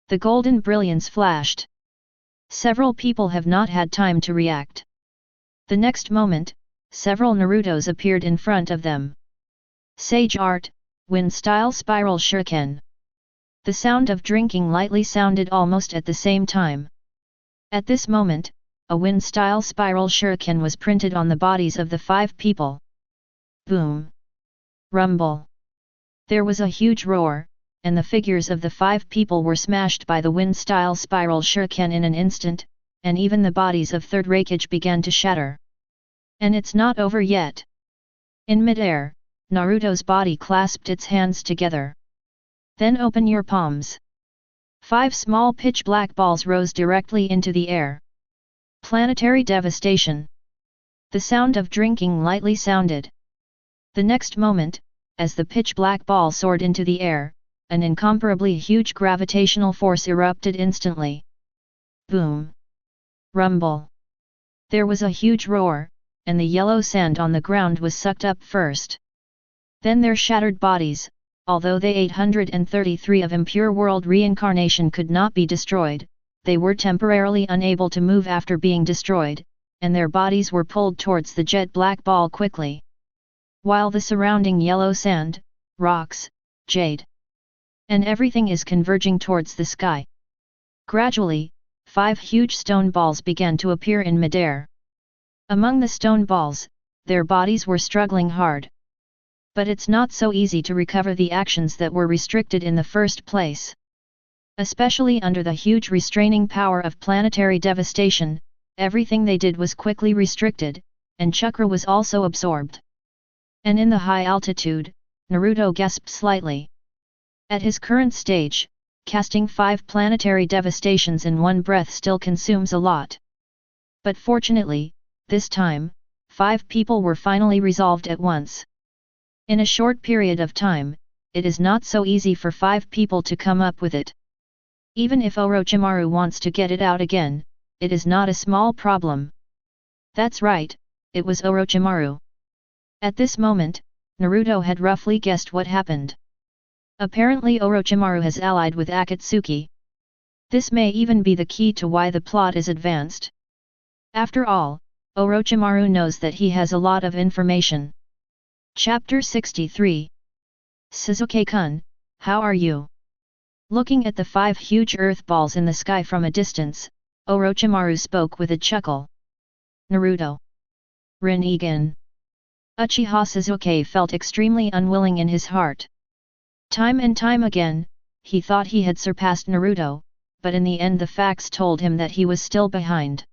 The golden brilliance flashed. Several people have not had time to react. The next moment, several Narutos appeared in front of them. Sage Art, Wind-style Spiral Shuriken. The sound of drinking lightly sounded almost at the same time. At this moment, a wind-style spiral shuriken was printed on the bodies of the 5 people. Boom! Rumble! There was a huge roar, and the figures of the 5 people were smashed by the wind-style spiral shuriken in an instant, and even the bodies of Third Raikage began to shatter. And it's not over yet. In mid-air, Naruto's body clasped its hands together. Then open your palms. 5 small pitch-black balls rose directly into the air. Planetary devastation. The sound of drinking lightly sounded. The next moment, as the pitch-black ball soared into the air, an incomparably huge gravitational force erupted instantly. Boom! Rumble! There was a huge roar, and the yellow sand on the ground was sucked up first. Then their shattered bodies, although the 833 of impure world reincarnation could not be destroyed, they were temporarily unable to move after being destroyed, and their bodies were pulled towards the jet black ball quickly. While the surrounding yellow sand, rocks, jade, and everything is converging towards the sky. Gradually, 5 huge stone balls began to appear in midair. Among the stone balls, their bodies were struggling hard. But it's not so easy to recover the actions that were restricted in the first place. Especially under the huge restraining power of planetary devastation, everything they did was quickly restricted, and chakra was also absorbed. And in the high altitude, Naruto gasped slightly. At his current stage, casting 5 planetary devastations in one breath still consumes a lot. But fortunately, this time, 5 people were finally resolved at once. In a short period of time, it is not so easy for 5 people to come up with it. Even if Orochimaru wants to get it out again, it is not a small problem. That's right, it was Orochimaru. At this moment, Naruto had roughly guessed what happened. Apparently Orochimaru has allied with Akatsuki. This may even be the key to why the plot is advanced. After all, Orochimaru knows that he has a lot of information. Chapter 63. Sasuke-kun, how are you? Looking at the 5 huge earth balls in the sky from a distance, Orochimaru spoke with a chuckle. Naruto. Rinnegan. Uchiha Sasuke felt extremely unwilling in his heart. Time and time again, he thought he had surpassed Naruto, but in the end the facts told him that he was still behind.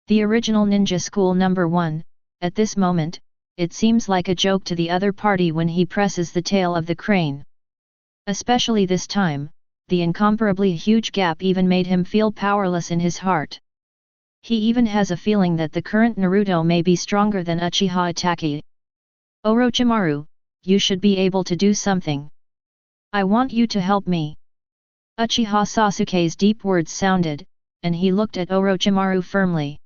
The original ninja school number 1, at this moment, it seems like a joke to the other party when he presses the tail of the crane. Especially this time, the incomparably huge gap even made him feel powerless in his heart. He even has a feeling that the current Naruto may be stronger than Uchiha Itachi. Orochimaru, you should be able to do something. I want you to help me. Uchiha Sasuke's deep words sounded, and he looked at Orochimaru firmly.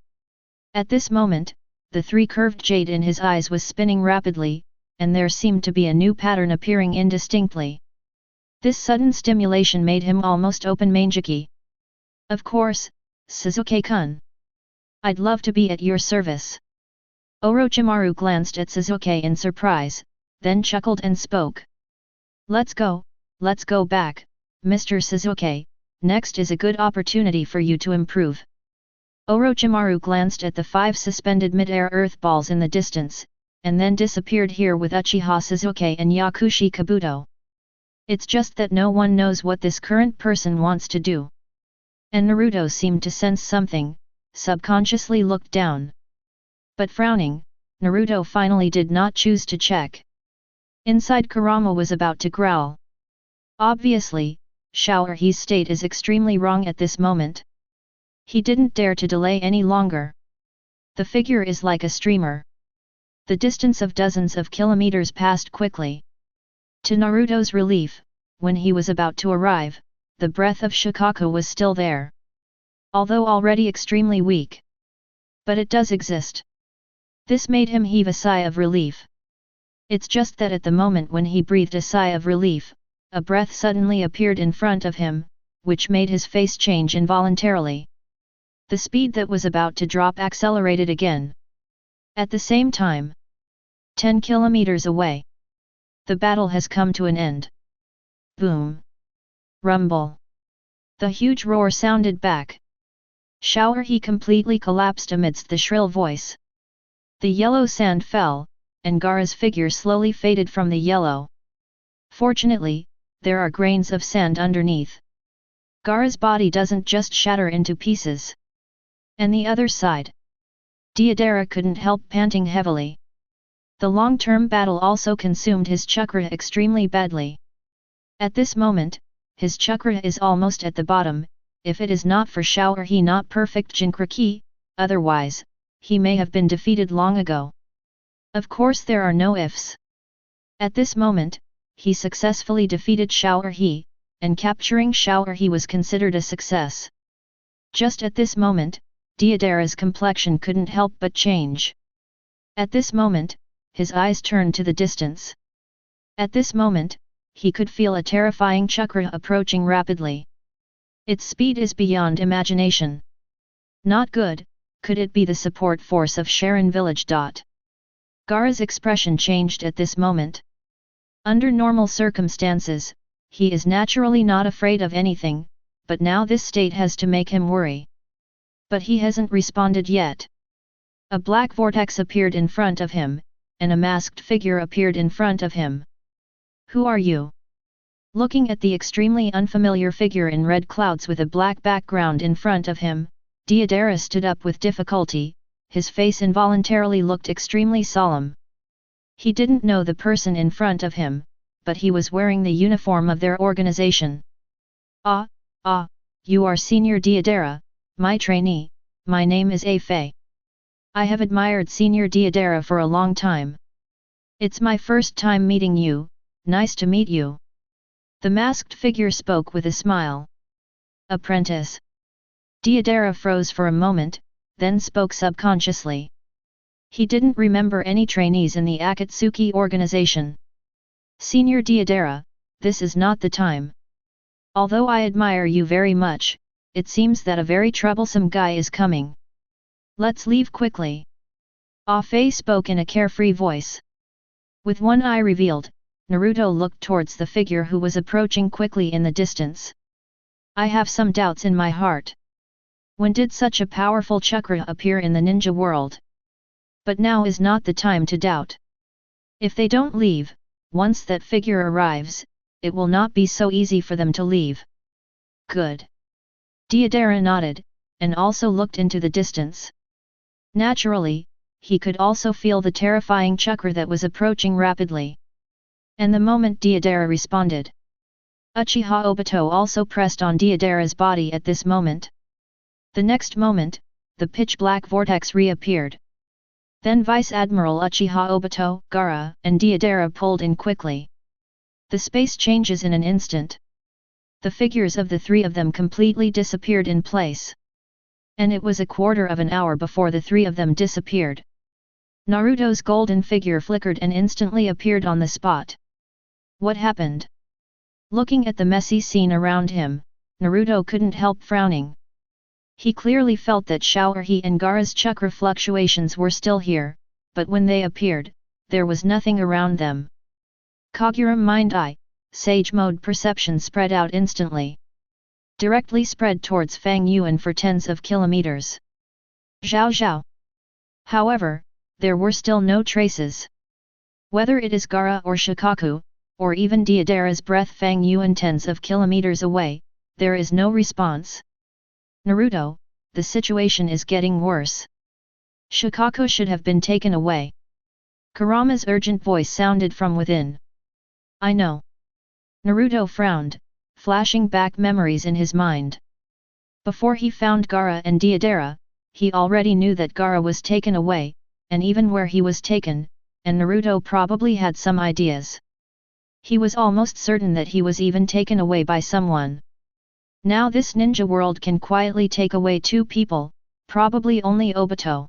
At this moment, the three-curved jade in his eyes was spinning rapidly, and there seemed to be a new pattern appearing indistinctly. This sudden stimulation made him almost open manjiki. Of course, Sasuke-kun. I'd love to be at your service. Orochimaru glanced at Sasuke in surprise, then chuckled and spoke. Let's go back, Mr. Sasuke, next is a good opportunity for you to improve. Orochimaru glanced at the 5 suspended mid-air earth balls in the distance, and then disappeared here with Uchiha Sasuke and Yakushi Kabuto. It's just that no one knows what this current person wants to do. And Naruto seemed to sense something, subconsciously looked down. But frowning, Naruto finally did not choose to check. Inside, Kurama was about to growl. Obviously, Shao'er's state is extremely wrong at this moment. He didn't dare to delay any longer. The figure is like a streamer. The distance of dozens of kilometers passed quickly. To Naruto's relief, when he was about to arrive, the breath of Shikaku was still there. Although already extremely weak. But it does exist. This made him heave a sigh of relief. It's just that at the moment when he breathed a sigh of relief, a breath suddenly appeared in front of him, which made his face change involuntarily. The speed that was about to drop accelerated again. At the same time, 10 kilometers away, the battle has come to an end. Boom! Rumble! The huge roar sounded back. Shao'er completely collapsed amidst the shrill voice. The yellow sand fell, and Gaara's figure slowly faded from the yellow. Fortunately, there are grains of sand underneath. Gaara's body doesn't just shatter into pieces. And the other side. Deidara couldn't help panting heavily. The long-term battle also consumed his chakra extremely badly. At this moment, his chakra is almost at the bottom, if it is not for Shao'er not perfect Jinchuriki, otherwise, he may have been defeated long ago. Of course there are no ifs. At this moment, he successfully defeated Shao'er, and capturing Shao'er was considered a success. Just at this moment, Deidara's complexion couldn't help but change. At this moment, his eyes turned to the distance. At this moment, he could feel a terrifying chakra approaching rapidly. Its speed is beyond imagination. Not good, could it be the support force of Sharon Village? Gaara's expression changed at this moment. Under normal circumstances, he is naturally not afraid of anything, but now this state has to make him worry. But he hasn't responded yet. A black vortex appeared in front of him, and a masked figure appeared in front of him. Who are you? Looking at the extremely unfamiliar figure in red clouds with a black background in front of him, Deidara stood up with difficulty, his face involuntarily looked extremely solemn. He didn't know the person in front of him, but he was wearing the uniform of their organization. You are Senior Deidara, my trainee, my name is Fay. I have admired Senior Deidara for a long time. It's my first time meeting you, nice to meet you. The masked figure spoke with a smile. Apprentice. Deidara froze for a moment, then spoke subconsciously. He didn't remember any trainees in the Akatsuki organization. Senior Deidara, this is not the time. Although I admire you very much, it seems that a very troublesome guy is coming. Let's leave quickly. Fei spoke in a carefree voice. With one eye revealed, Naruto looked towards the figure who was approaching quickly in the distance. I have some doubts in my heart. When did such a powerful chakra appear in the ninja world? But now is not the time to doubt. If they don't leave, once that figure arrives, it will not be so easy for them to leave. Good. Deidara nodded, and also looked into the distance. Naturally, he could also feel the terrifying chakra that was approaching rapidly. And the moment Deidara responded, Uchiha Obito also pressed on Deidara's body at this moment. The next moment, the pitch-black vortex reappeared. Then Vice Admiral Uchiha Obito, Gaara, and Deidara pulled in quickly. The space changes in an instant. The figures of the three of them completely disappeared in place. And it was a quarter of an hour before the three of them disappeared. Naruto's golden figure flickered and instantly appeared on the spot. What happened? Looking at the messy scene around him, Naruto couldn't help frowning. He clearly felt that Xiaohe and Gaara's chakra fluctuations were still here, but when they appeared, there was nothing around them. Kagura Mind Eye, Sage Mode perception spread out instantly. Directly spread towards Fang Yuan for tens of kilometers. Zhao Zhao. However, there were still no traces. Whether it is Gaara or Shikaku, or even Deidara's breath Fang Yuan tens of kilometers away, there is no response. Naruto, the situation is getting worse. Shikaku should have been taken away. Kurama's urgent voice sounded from within. I know. Naruto frowned, flashing back memories in his mind. Before he found Gaara and Deidara, he already knew that Gaara was taken away, and even where he was taken, and Naruto probably had some ideas. He was almost certain that he was even taken away by someone. Now this ninja world can quietly take away two people, probably only Obito.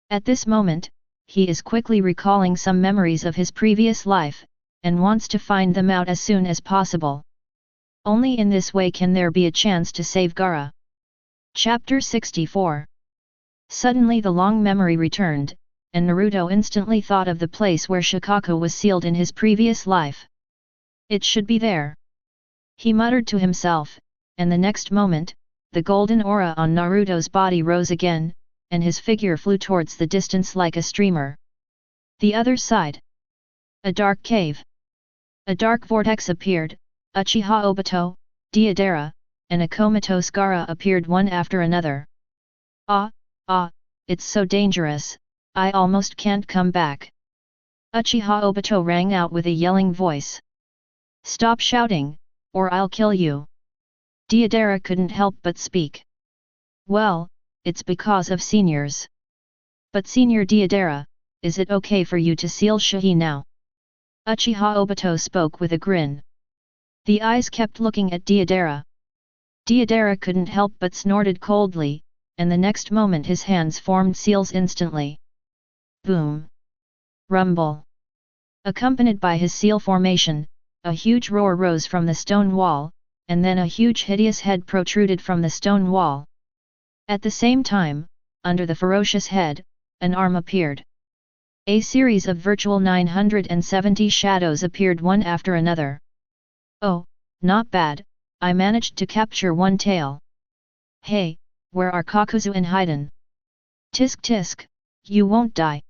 At this moment, he is quickly recalling some memories of his previous life, and wants to find them out as soon as possible. Only in this way can there be a chance to save Gaara. Chapter 64. Suddenly the long memory returned, and Naruto instantly thought of the place where Shikaku was sealed in his previous life. It should be there. He muttered to himself, and the next moment, the golden aura on Naruto's body rose again, and his figure flew towards the distance like a streamer. The other side. A dark cave. A dark vortex appeared, Uchiha Obito, Deidara, and a comatose Gaara appeared one after another. It's so dangerous, I almost can't come back. Uchiha Obito rang out with a yelling voice. Stop shouting, or I'll kill you. Deidara couldn't help but speak. Well, it's because of seniors. But Senior Deidara, is it okay for you to seal Shahi now? Uchiha Obito spoke with a grin. The eyes kept looking at Deidara. Deidara couldn't help but snorted coldly, and the next moment his hands formed seals instantly. Boom! Rumble! Accompanied by his seal formation, a huge roar rose from the stone wall, and then a huge hideous head protruded from the stone wall. At the same time, under the ferocious head, an arm appeared. A series of virtual 970 shadows appeared one after another. Oh, not bad, I managed to capture one tail. Hey, where are Kakuzu and Haiden? Tisk tisk, you won't die.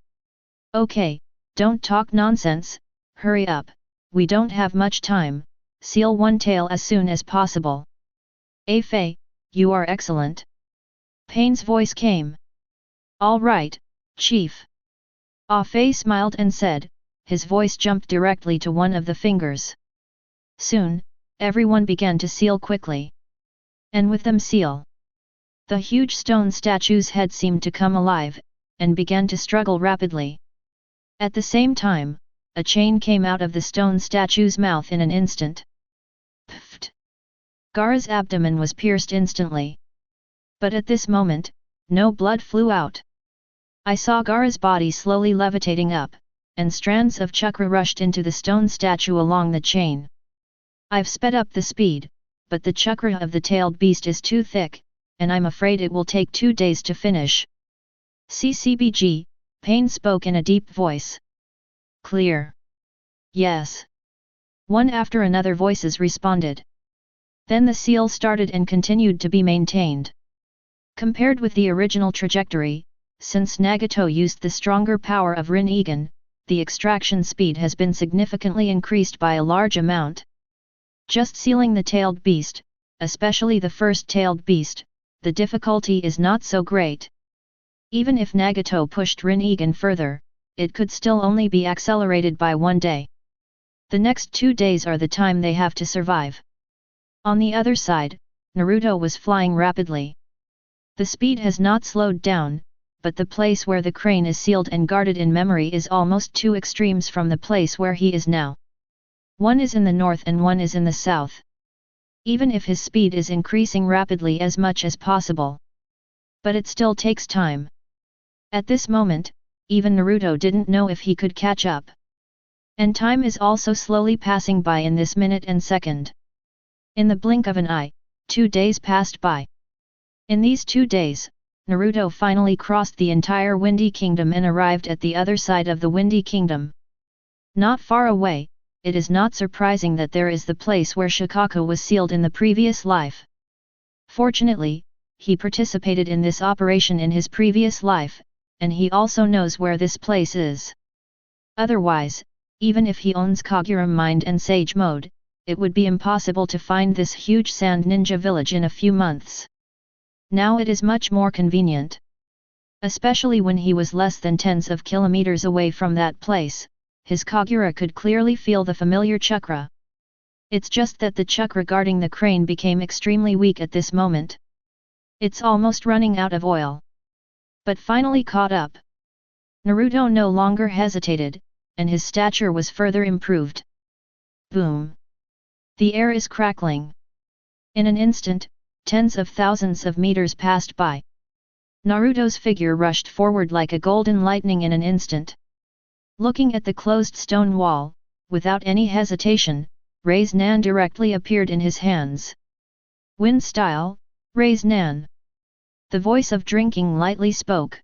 Okay, don't talk nonsense, hurry up, we don't have much time, seal one tail as soon as possible. Fei, you are excellent. Pain's voice came. All right, Chief. Fei smiled and said, his voice jumped directly to one of the fingers. Soon, everyone began to seal quickly. And with them seal. The huge stone statue's head seemed to come alive, and began to struggle rapidly. At the same time, a chain came out of the stone statue's mouth in an instant. Pfft! Gaara's abdomen was pierced instantly. But at this moment, no blood flew out. I saw Gaara's body slowly levitating up, and strands of chakra rushed into the stone statue along the chain. I've sped up the speed, but the chakra of the tailed beast is too thick, and I'm afraid it will take 2 days to finish. CCBG, Pain spoke in a deep voice. Clear. Yes. One after another voices responded. Then the seal started and continued to be maintained. Compared with the original trajectory, since Nagato used the stronger power of Rinnegan, the extraction speed has been significantly increased by a large amount. Just sealing the tailed beast, especially the first tailed beast, the difficulty is not so great. Even if Nagato pushed Rinnegan further, it could still only be accelerated by 1 day. The next 2 days are the time they have to survive. On the other side, Naruto was flying rapidly. The speed has not slowed down, but the place where the crane is sealed and guarded in memory is almost 2 extremes from the place where he is now. One is in the north and one is in the south. even if his speed is increasing rapidly as much as possible. But it still takes time. At this moment, even Naruto didn't know if he could catch up. And time is also slowly passing by in this minute and second. In the blink of an eye, 2 days passed by. In these 2 days, Naruto finally crossed the entire Windy Kingdom and arrived at the other side of the Windy Kingdom. Not far away, it is not surprising that there is the place where Shikaku was sealed in the previous life. Fortunately, he participated in this operation in his previous life, and he also knows where this place is. Otherwise, even if he owns Kaguya Mind and Sage Mode, it would be impossible to find this huge sand ninja village in a few months. Now it is much more convenient. Especially when he was less than tens of kilometers away from that place, his Kaguya could clearly feel the familiar chakra. It's just that the chakra guarding the crane became extremely weak at this moment. It's almost running out of oil. But finally caught up. Naruto no longer hesitated, and his stature was further improved. Boom! The air is crackling. In an instant, tens of thousands of meters passed by. Naruto's figure rushed forward like a golden lightning in an instant. Looking at the closed stone wall, without any hesitation, Rinnegan directly appeared in his hands. Wind style, Rinnegan. The voice of drinking lightly spoke.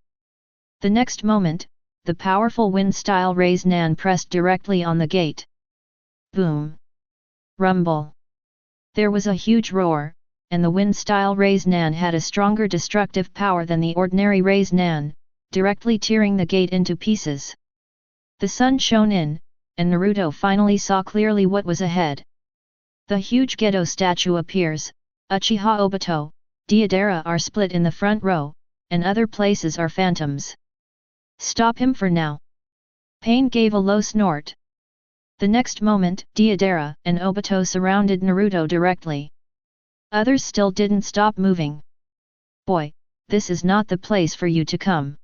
The next moment, the powerful wind style Rinnegan pressed directly on the gate. Boom! Rumble! There was a huge roar, and the wind style Rinnegan had a stronger destructive power than the ordinary Rinnegan, directly tearing the gate into pieces. The sun shone in, and Naruto finally saw clearly what was ahead. The huge Gedo statue appears, Uchiha Obito, Deidara are split in the front row, and other places are phantoms. Stop him for now. Pain gave a low snort. The next moment, Deidara and Obito surrounded Naruto directly. Others still didn't stop moving. Boy, this is not the place for you to come.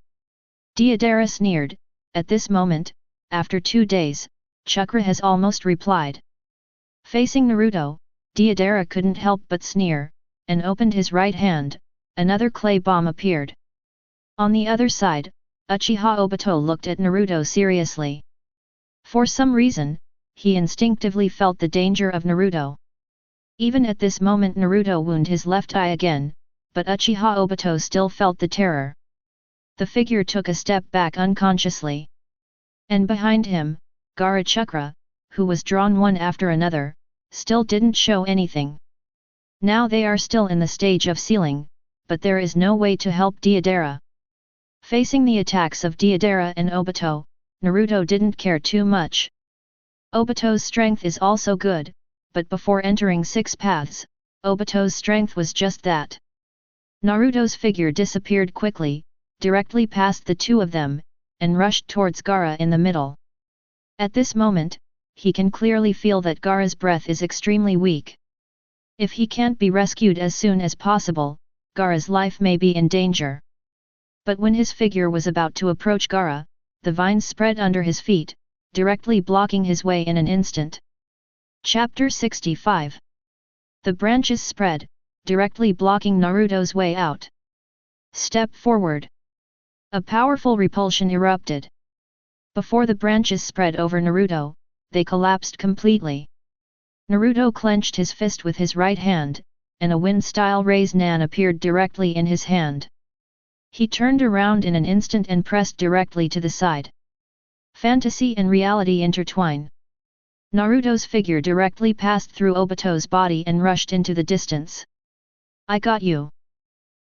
Deidara sneered. At this moment, after 2 days, Chakra has almost replied. Facing Naruto, Deidara couldn't help but sneer, and opened his right hand, another clay bomb appeared. On the other side, Uchiha Obito looked at Naruto seriously. For some reason, he instinctively felt the danger of Naruto. Even at this moment Naruto wounded his left eye again, but Uchiha Obito still felt the terror. The figure took a step back unconsciously. And behind him, Gaara Chakra, who was drawn one after another, still didn't show anything. Now they are still in the stage of sealing, but there is no way to help Deidara. Facing the attacks of Deidara and Obito, Naruto didn't care too much. Obito's strength is also good, but before entering 6 paths, Obito's strength was just that. Naruto's figure disappeared quickly, directly past the two of them, and rushed towards Gaara in the middle. At this moment, he can clearly feel that Gaara's breath is extremely weak. If he can't be rescued as soon as possible, Gaara's life may be in danger. But when his figure was about to approach Gaara, the vines spread under his feet, directly blocking his way in an instant. Chapter 65. The branches spread, directly blocking Naruto's way out. Step forward. A powerful repulsion erupted. Before the branches spread over Naruto, they collapsed completely. Naruto clenched his fist with his right hand, and a wind-style Rinnegan appeared directly in his hand. He turned around in an instant and pressed directly to the side. Fantasy and reality intertwine. Naruto's figure directly passed through Obito's body and rushed into the distance. I got you.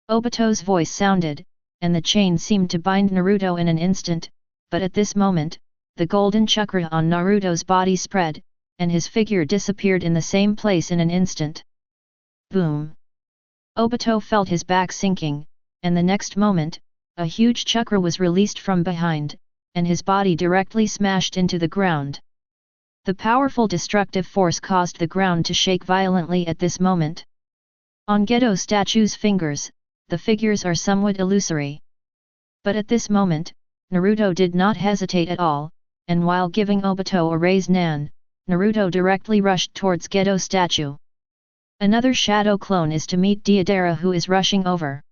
Obito's voice sounded, and the chain seemed to bind Naruto in an instant, but at this moment, the golden chakra on Naruto's body spread, and his figure disappeared in the same place in an instant. Boom! Obito felt his back sinking, and the next moment, a huge chakra was released from behind, and his body directly smashed into the ground. The powerful destructive force caused the ground to shake violently at this moment. On Gedo statue's fingers, the figures are somewhat illusory. But at this moment, Naruto did not hesitate at all, and while giving Obito a Rinnegan, Naruto directly rushed towards Gedo statue. Another shadow clone is to meet Deidara, who is rushing over.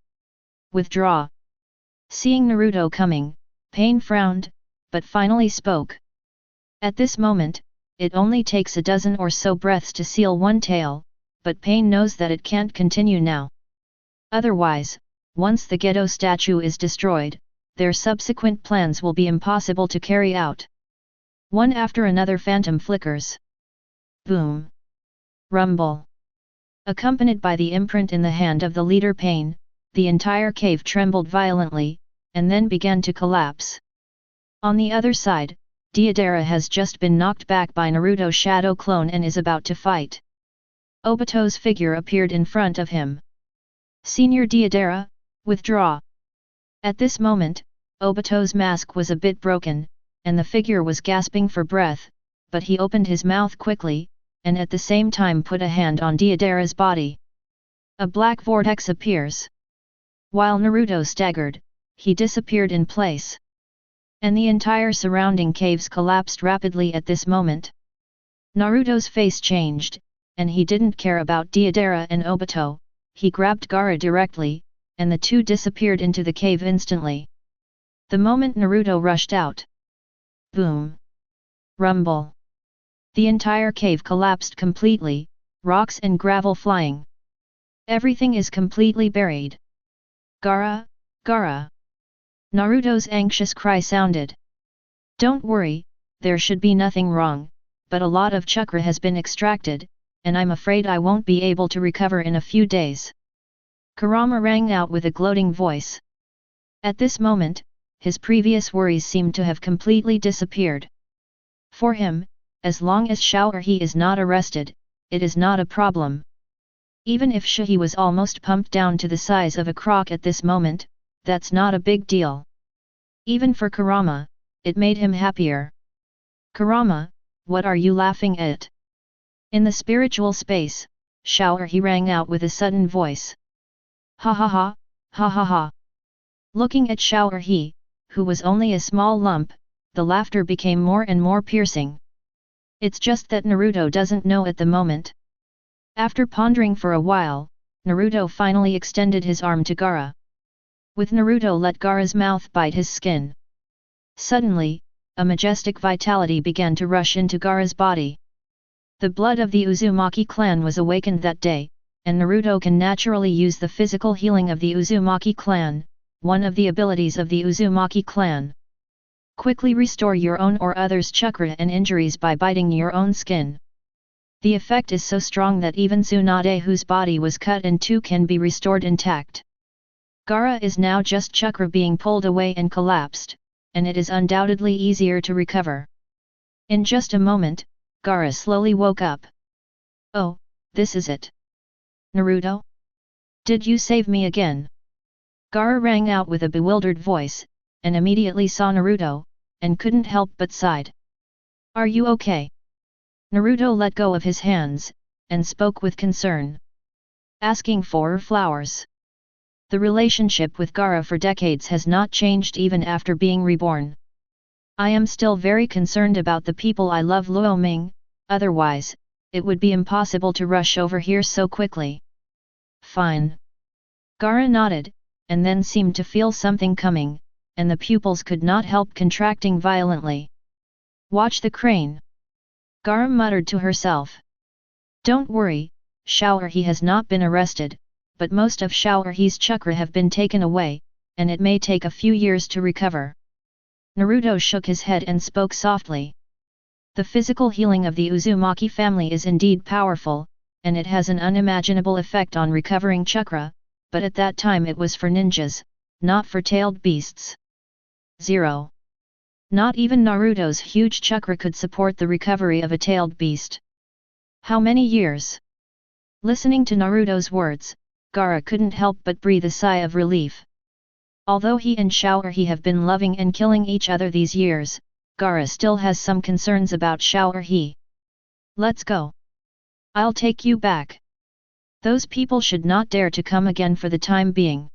Withdraw. Seeing Naruto coming, Pain frowned, but finally spoke. At this moment, it only takes a dozen or so breaths to seal one tail, but Pain knows that it can't continue now. Otherwise, once the Gedo statue is destroyed, their subsequent plans will be impossible to carry out. One after another phantom flickers. Boom. Rumble. Accompanied by the imprint in the hand of the leader Pain, the entire cave trembled violently, and then began to collapse. On the other side, Deidara has just been knocked back by Naruto's shadow clone and is about to fight. Obito's figure appeared in front of him. Senior Deidara, withdraw. At this moment, Obito's mask was a bit broken, and the figure was gasping for breath, but he opened his mouth quickly, and at the same time put a hand on Deidara's body. A black vortex appears. While Naruto staggered, he disappeared in place. And the entire surrounding caves collapsed rapidly at this moment. Naruto's face changed, and he didn't care about Deidara and Obito. He grabbed Gaara directly, and the two disappeared into the cave instantly. The moment Naruto rushed out. Boom. Rumble. The entire cave collapsed completely, rocks and gravel flying. Everything is completely buried. Gaara, Gaara. Naruto's anxious cry sounded. Don't worry, there should be nothing wrong, but a lot of chakra has been extracted, and I'm afraid I won't be able to recover in a few days. Kurama rang out with a gloating voice. At this moment, his previous worries seemed to have completely disappeared. For him, as long as Ōtsutsuki is not arrested, it is not a problem. Even if Ōtsutsuki was almost pumped down to the size of a croc at this moment, that's not a big deal. Even for Kurama, it made him happier. Kurama, what are you laughing at? In the spiritual space, Ōtsutsuki rang out with a sudden voice. Ha ha ha, ha ha ha. Looking at Ōtsutsuki, who was only a small lump, the laughter became more and more piercing. It's just that Naruto doesn't know at the moment. After pondering for a while, Naruto finally extended his arm to Gaara. With Naruto let Gaara's mouth bite his skin. Suddenly, a majestic vitality began to rush into Gaara's body. The blood of the Uzumaki clan was awakened that day, and Naruto can naturally use the physical healing of the Uzumaki clan, one of the abilities of the Uzumaki clan. Quickly restore your own or others' chakra and injuries by biting your own skin. The effect is so strong that even Tsunade, whose body was cut in two, can be restored intact. Gaara is now just chakra being pulled away and collapsed, and it is undoubtedly easier to recover. In just a moment, Gaara slowly woke up. Oh, this is it. Naruto? Did you save me again? Gaara rang out with a bewildered voice, and immediately saw Naruto, and couldn't help but sighed. Are you okay? Naruto let go of his hands, and spoke with concern. Asking for flowers. The relationship with Gaara for decades has not changed even after being reborn. I am still very concerned about the people I love, Luo Ming, otherwise, it would be impossible to rush over here so quickly. Fine. Gaara nodded, and then seemed to feel something coming, and the pupils could not help contracting violently. Watch the crane. Gaara muttered to herself. Don't worry, Ōtsutsuki has not been arrested, but most of Ōtsutsuki's chakra have been taken away, and it may take a few years to recover. Naruto shook his head and spoke softly. The physical healing of the Uzumaki family is indeed powerful, and it has an unimaginable effect on recovering chakra, but at that time it was for ninjas, not for tailed beasts. 0. Not even Naruto's huge chakra could support the recovery of a tailed beast. How many years? Listening to Naruto's words, Gaara couldn't help but breathe a sigh of relief. Although he and Ōtsutsuki have been loving and killing each other these years, Gaara still has some concerns about Ōtsutsuki. Let's go. I'll take you back. Those people should not dare to come again for the time being.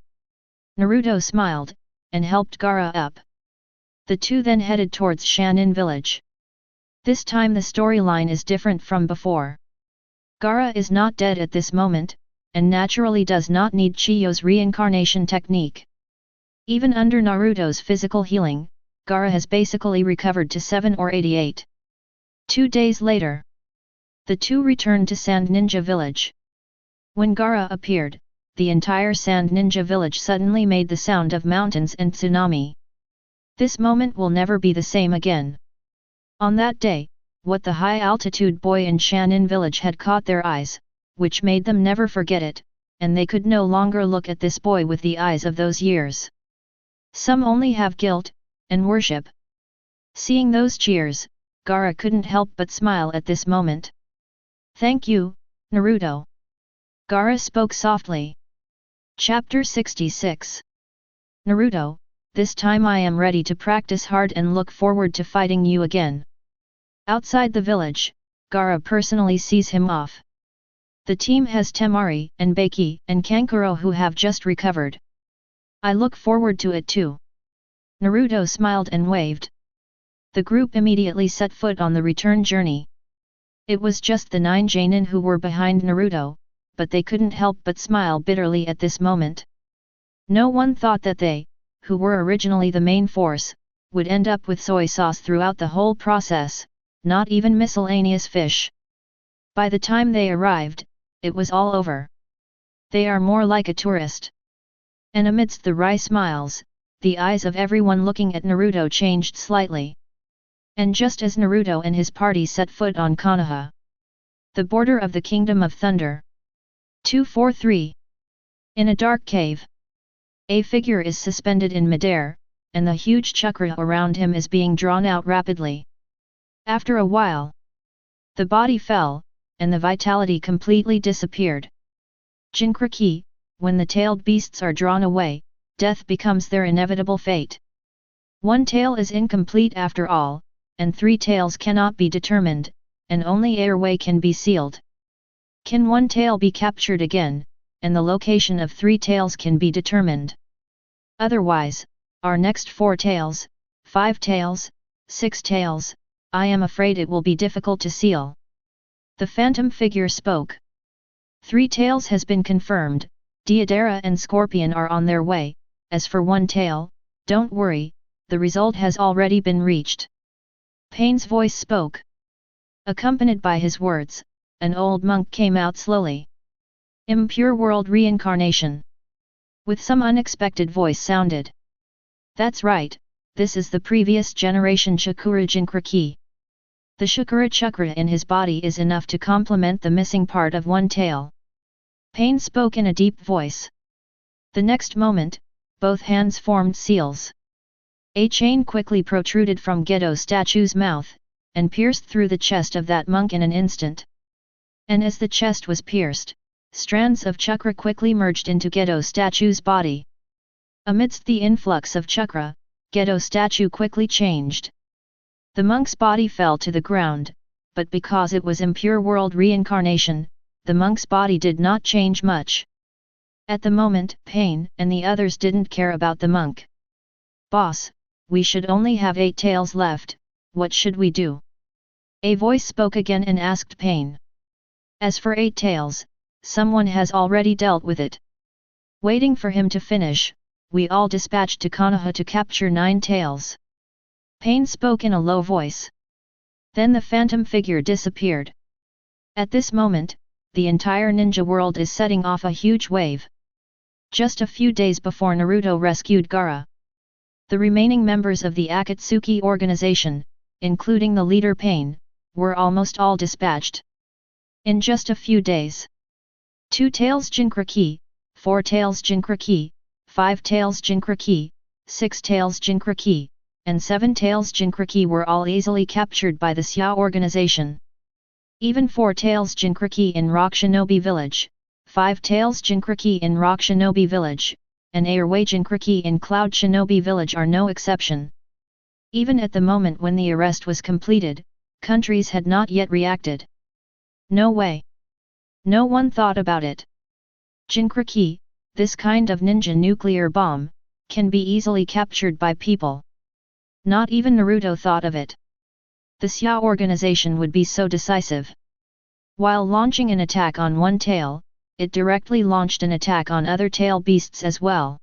Naruto smiled, and helped Gaara up. The two then headed towards Shanin village. This time the storyline is different from before. Gaara is not dead at this moment, and naturally does not need Chiyo's reincarnation technique. Even under Naruto's physical healing, Gaara has basically recovered to 7 or 88. 2 days later, the two returned to Sand Ninja Village. When Gaara appeared, the entire Sand Ninja Village suddenly made the sound of mountains and tsunami. This moment will never be the same again. On that day, what the high-altitude boy in Shanin Village had caught their eyes, which made them never forget it, and they could no longer look at this boy with the eyes of those years. Some only have guilt, and worship. Seeing those cheers, Gaara couldn't help but smile at this moment. "Thank you, Naruto." Gaara spoke softly. Chapter 66. Naruto, this time I am ready to practice hard and look forward to fighting you again. Outside the village, Gaara personally sees him off. The team has Temari and Baki and Kankuro who have just recovered. I look forward to it too. Naruto smiled and waved. The group immediately set foot on the return journey. It was just the 9 genin who were behind Naruto, but they couldn't help but smile bitterly at this moment. No one thought that they, who were originally the main force, would end up with soy sauce throughout the whole process, not even miscellaneous fish. By the time they arrived, it was all over. They are more like a tourist. And amidst the wry smiles, the eyes of everyone looking at Naruto changed slightly. And just as Naruto and his party set foot on Konoha, the border of the Kingdom of Thunder. 243. In a dark cave, a figure is suspended in midair, and the huge chakra around him is being drawn out rapidly. After a while, the body fell, and the vitality completely disappeared. Jinchuriki, when the tailed beasts are drawn away, death becomes their inevitable fate. 1 tail is incomplete after all, and 3 tails cannot be determined, and only airway can be sealed. Can 1 tail be captured again, and the location of 3 tails can be determined? Otherwise, our next 4 tails, 5 tails, 6 tails, I am afraid it will be difficult to seal. The phantom figure spoke. 3 tails has been confirmed, Deidara and Scorpion are on their way. As for 1 tail, don't worry, the result has already been reached. Pain's voice spoke. Accompanied by his words, an old monk came out slowly. Impure world reincarnation. With some unexpected voice sounded. That's right, this is the previous generation Shakura Jinchuriki. The Shakura chakra in his body is enough to complement the missing part of 1 tail. Pain spoke in a deep voice. The next moment, both hands formed seals. A chain quickly protruded from Gedo statue's mouth, and pierced through the chest of that monk in an instant. And as the chest was pierced, strands of chakra quickly merged into Gedo statue's body. Amidst the influx of chakra, Gedo statue quickly changed. The monk's body fell to the ground, but because it was impure world reincarnation, the monk's body did not change much. At the moment, Pain and the others didn't care about the monk. Boss, we should only have 8 tails left, what should we do? A voice spoke again and asked Pain. As for 8 tails, someone has already dealt with it. Waiting for him to finish, we all dispatched to Konoha to capture 9 tails. Pain spoke in a low voice. Then the phantom figure disappeared. At this moment, the entire ninja world is setting off a huge wave. Just a few days before Naruto rescued Gaara, the remaining members of the Akatsuki organization, including the leader Pain, were almost all dispatched. In just a few days, 2 tails Jinchuriki, 4 tails Jinchuriki, 5 tails Jinchuriki, 6 tails Jinchuriki, and 7 tails Jinchuriki were all easily captured by the Xiao organization. Even 4 tails Jinchuriki in Rock Shinobi Village, 5 tails Jinchuriki in Rock Shinobi Village, and Airway Jinchuriki in Cloud Shinobi Village are no exception. Even at the moment when the arrest was completed, countries had not yet reacted. No way. No one thought about it. Jinchuriki, this kind of ninja nuclear bomb, can be easily captured by people. Not even Naruto thought of it. The Xiao organization would be so decisive. While launching an attack on one tail, it directly launched an attack on other tail beasts as well.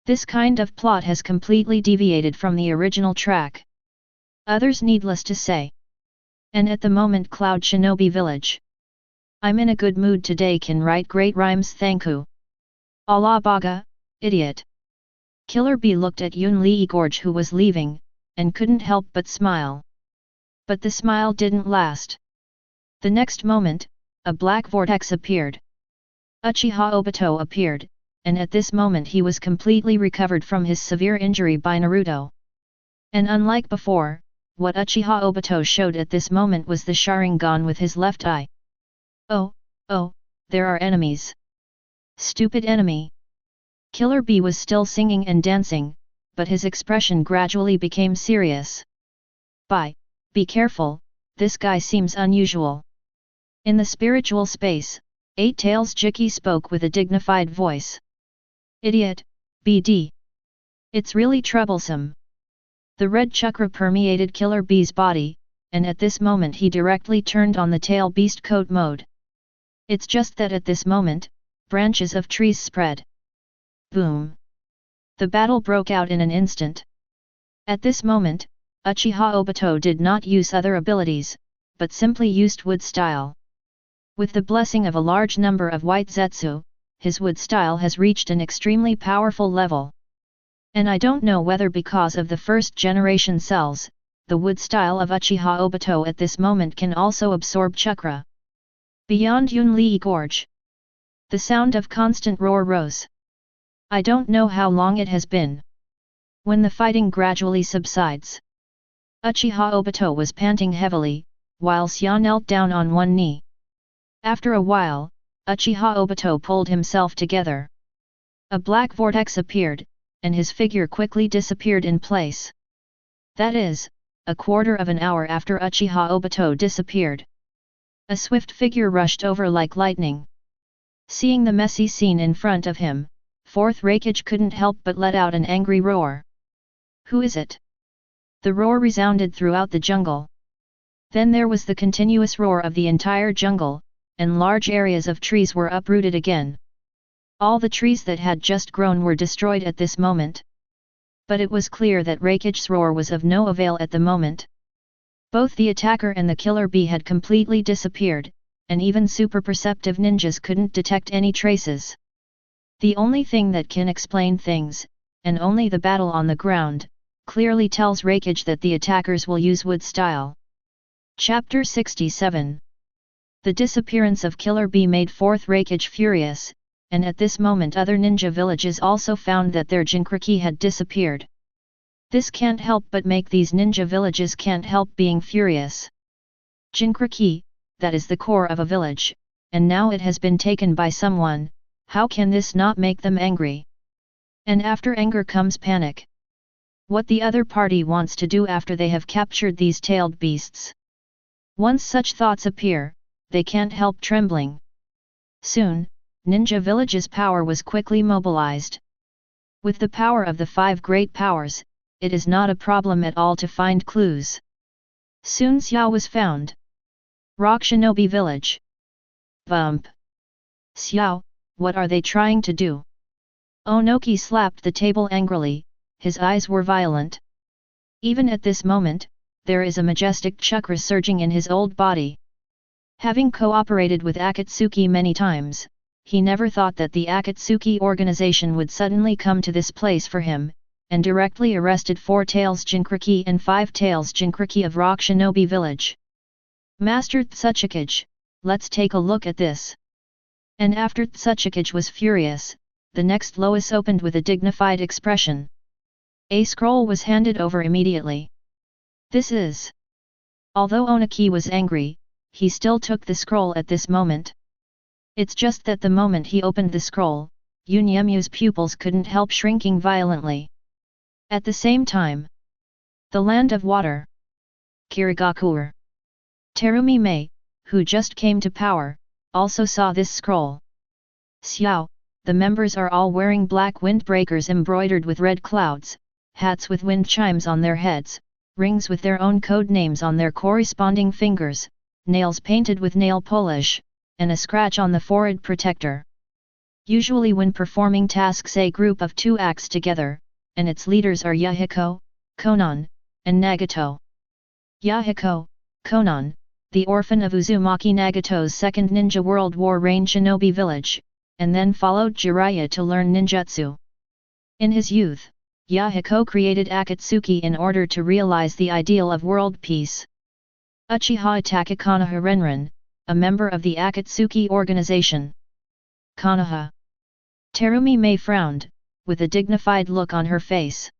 This kind of plot has completely deviated from the original track. Others needless to say. And at the moment Cloud Shinobi Village. I'm in a good mood today, can write great rhymes, thank you. Allah Baga, idiot. Killer Bee looked at Yun Lee Gorge, who was leaving, and couldn't help but smile. But the smile didn't last. The next moment, a black vortex appeared. Uchiha Obito appeared, and at this moment he was completely recovered from his severe injury by Naruto. And unlike before, what Uchiha Obito showed at this moment was the Sharingan with his left eye. Oh, there are enemies. Stupid enemy. Killer Bee was still singing and dancing, but his expression gradually became serious. Be careful, this guy seems unusual. In the spiritual space, Eight Tails Jiki spoke with a dignified voice. Idiot, BD. It's really troublesome. The red chakra permeated Killer Bee's body, and at this moment he directly turned on the tail beast code mode. It's just that at this moment, branches of trees spread. Boom! The battle broke out in an instant. At this moment, Uchiha Obito did not use other abilities, but simply used wood style. With the blessing of a large number of white Zetsu, his wood style has reached an extremely powerful level. And I don't know whether because of the first generation cells, the wood style of Uchiha Obito at this moment can also absorb chakra. Beyond Yun Lee Gorge, the sound of constant roar rose. I don't know how long it has been. When the fighting gradually subsides, Uchiha Obito was panting heavily, while Xia knelt down on one knee. After a while, Uchiha Obito pulled himself together. A black vortex appeared, and his figure quickly disappeared in place. That is, a quarter of an hour after Uchiha Obito disappeared. A swift figure rushed over like lightning. Seeing the messy scene in front of him, Fourth Raikage couldn't help but let out an angry roar. Who is it? The roar resounded throughout the jungle. Then there was the continuous roar of the entire jungle, and large areas of trees were uprooted again. All the trees that had just grown were destroyed at this moment. But it was clear that Raikage's roar was of no avail at the moment. Both the attacker and the Killer Bee had completely disappeared, and even super perceptive ninjas couldn't detect any traces. The only thing that can explain things, and only the battle on the ground, clearly tells Raikage that the attackers will use wood style. Chapter 67. The disappearance of Killer Bee made Fourth Raikage furious, and at this moment other ninja villages also found that their Jinchuriki had disappeared. This can't help but make these ninja villages can't help being furious. Jinchuriki, that is the core of a village, and now it has been taken by someone, how can this not make them angry? And after anger comes panic. What the other party wants to do after they have captured these tailed beasts. Once such thoughts appear, they can't help trembling. Soon, Ninja Village's power was quickly mobilized. With the power of the 5 great powers, it is not a problem at all to find clues. Soon Xiao was found. Rock Shinobi Village. Bump. Xiao, what are they trying to do? Onoki slapped the table angrily, his eyes were violent. Even at this moment, there is a majestic chakra surging in his old body. Having cooperated with Akatsuki many times, he never thought that the Akatsuki organization would suddenly come to this place for him, and directly arrested 4 Tails Jinchuriki and 5 Tails Jinchuriki of Rock Shinobi Village. Master Ōtsutsuki, let's take a look at this. And after Ōtsutsuki was furious, the next Lois opened with a dignified expression. A scroll was handed over immediately. This is. Although Onoki was angry, he still took the scroll at this moment. It's just that the moment he opened the scroll, Unyemu's pupils couldn't help shrinking violently. At the same time, the land of water. Kirigakure. Terumi Mei, who just came to power, also saw this scroll. Xiao, the members are all wearing black windbreakers embroidered with red clouds, hats with wind chimes on their heads, rings with their own code names on their corresponding fingers, nails painted with nail polish, and a scratch on the forehead protector. Usually when performing tasks a group of 2 acts together, and its leaders are Yahiko, Konan, and Nagato. Yahiko, Konan, the orphan of Uzumaki Nagato's second Ninja World War Rain Shinobi village, and then followed Jiraiya to learn ninjutsu. In his youth, Yahiko created Akatsuki in order to realize the ideal of world peace. Uchiha Itachi Konoha Renran, a member of the Akatsuki organization. Konoha. Terumi Mei frowned, with a dignified look on her face.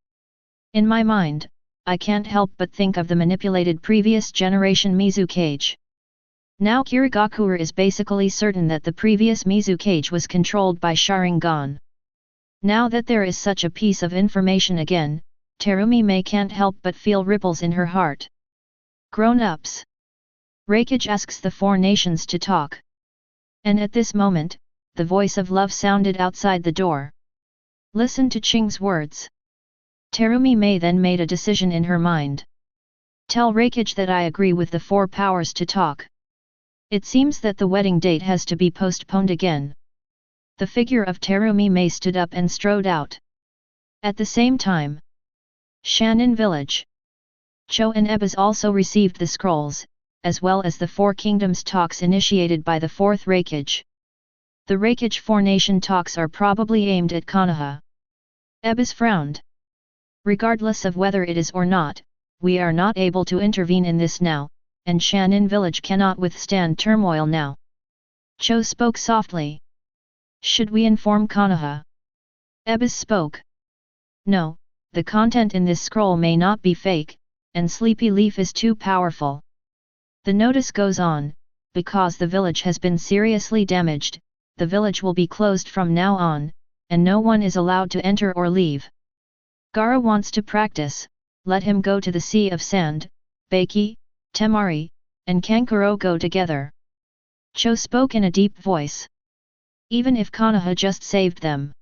In my mind, I can't help but think of the manipulated previous generation Mizukage. Now Kirigakure is basically certain that the previous Mizukage was controlled by Sharingan. Now that there is such a piece of information again, Terumi Mei can't help but feel ripples in her heart. Grown-ups. Reikage asks the 4 nations to talk. And at this moment, the voice of love sounded outside the door. Listen to Qing's words. Terumi Mei then made a decision in her mind. Tell Reikage that I agree with the 4 powers to talk. It seems that the wedding date has to be postponed again. The figure of Terumi Mei stood up and strode out. At the same time, Shannon Village. Cho and Ebas also received the scrolls, as well as the 4 kingdoms talks initiated by the 4th Reikage. The Reikage 4 nation talks are probably aimed at Konoha. Ebas frowned. Regardless of whether it is or not, we are not able to intervene in this now, and Shannon Village cannot withstand turmoil now. Cho spoke softly. Should we inform Konoha? Ebas spoke. No, the content in this scroll may not be fake, and Sleepy Leaf is too powerful. The notice goes on, because the village has been seriously damaged, the village will be closed from now on, and no one is allowed to enter or leave. Gaara wants to practice, let him go to the Sea of Sand. Baki, Temari, and Kankuro go together. Cho spoke in a deep voice. Even if Konoha just saved them.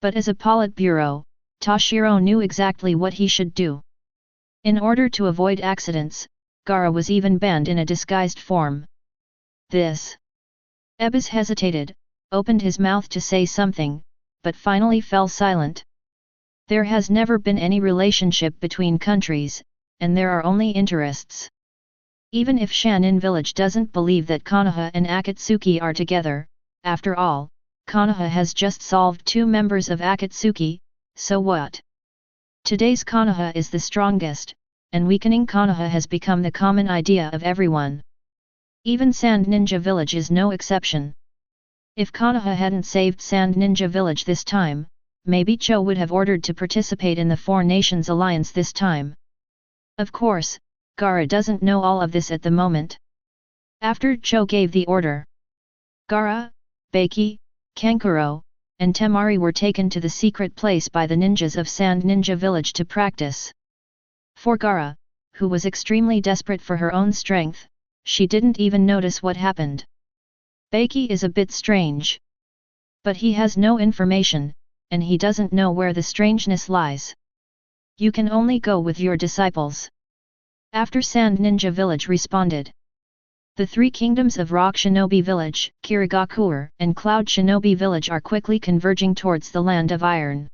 But as a Politburo, Toshiro knew exactly what he should do. In order to avoid accidents, Gaara was even banned in a disguised form. This. Ebas hesitated, opened his mouth to say something, but finally fell silent. There has never been any relationship between countries, and there are only interests. Even if Shannon Village doesn't believe that Konoha and Akatsuki are together, after all, Konoha has just solved 2 members of Akatsuki, so what? Today's Konoha is the strongest, and weakening Konoha has become the common idea of everyone. Even Sand Ninja Village is no exception. If Konoha hadn't saved Sand Ninja Village this time, maybe Cho would have ordered to participate in the 4 Nations Alliance this time. Of course, Gaara doesn't know all of this at the moment. After Cho gave the order, Gaara, Baki, Kankuro, and Temari were taken to the secret place by the ninjas of Sand Ninja Village to practice. For Gaara, who was extremely desperate for her own strength, she didn't even notice what happened. Baki is a bit strange. But he has no information, and he doesn't know where the strangeness lies. You can only go with your disciples. After Sand Ninja Village responded. The 3 kingdoms of Rock Shinobi Village, Kirigakure, and Cloud Shinobi Village are quickly converging towards the Land of Iron.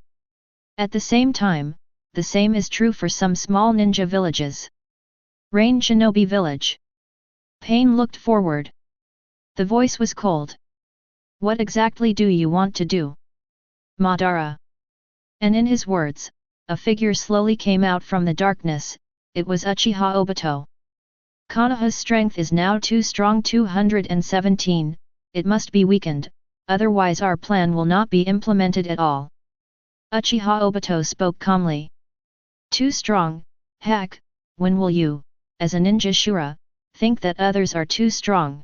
At the same time, the same is true for some small ninja villages. Rain Shinobi Village. Pain looked forward. The voice was cold. What exactly do you want to do? Madara. And in his words, a figure slowly came out from the darkness. It was Uchiha Obito. Konoha's strength is now too strong, 217, it must be weakened, otherwise our plan will not be implemented at all. Uchiha Obito spoke calmly. Too strong, heck, when will you, as a ninja Shura, think that others are too strong?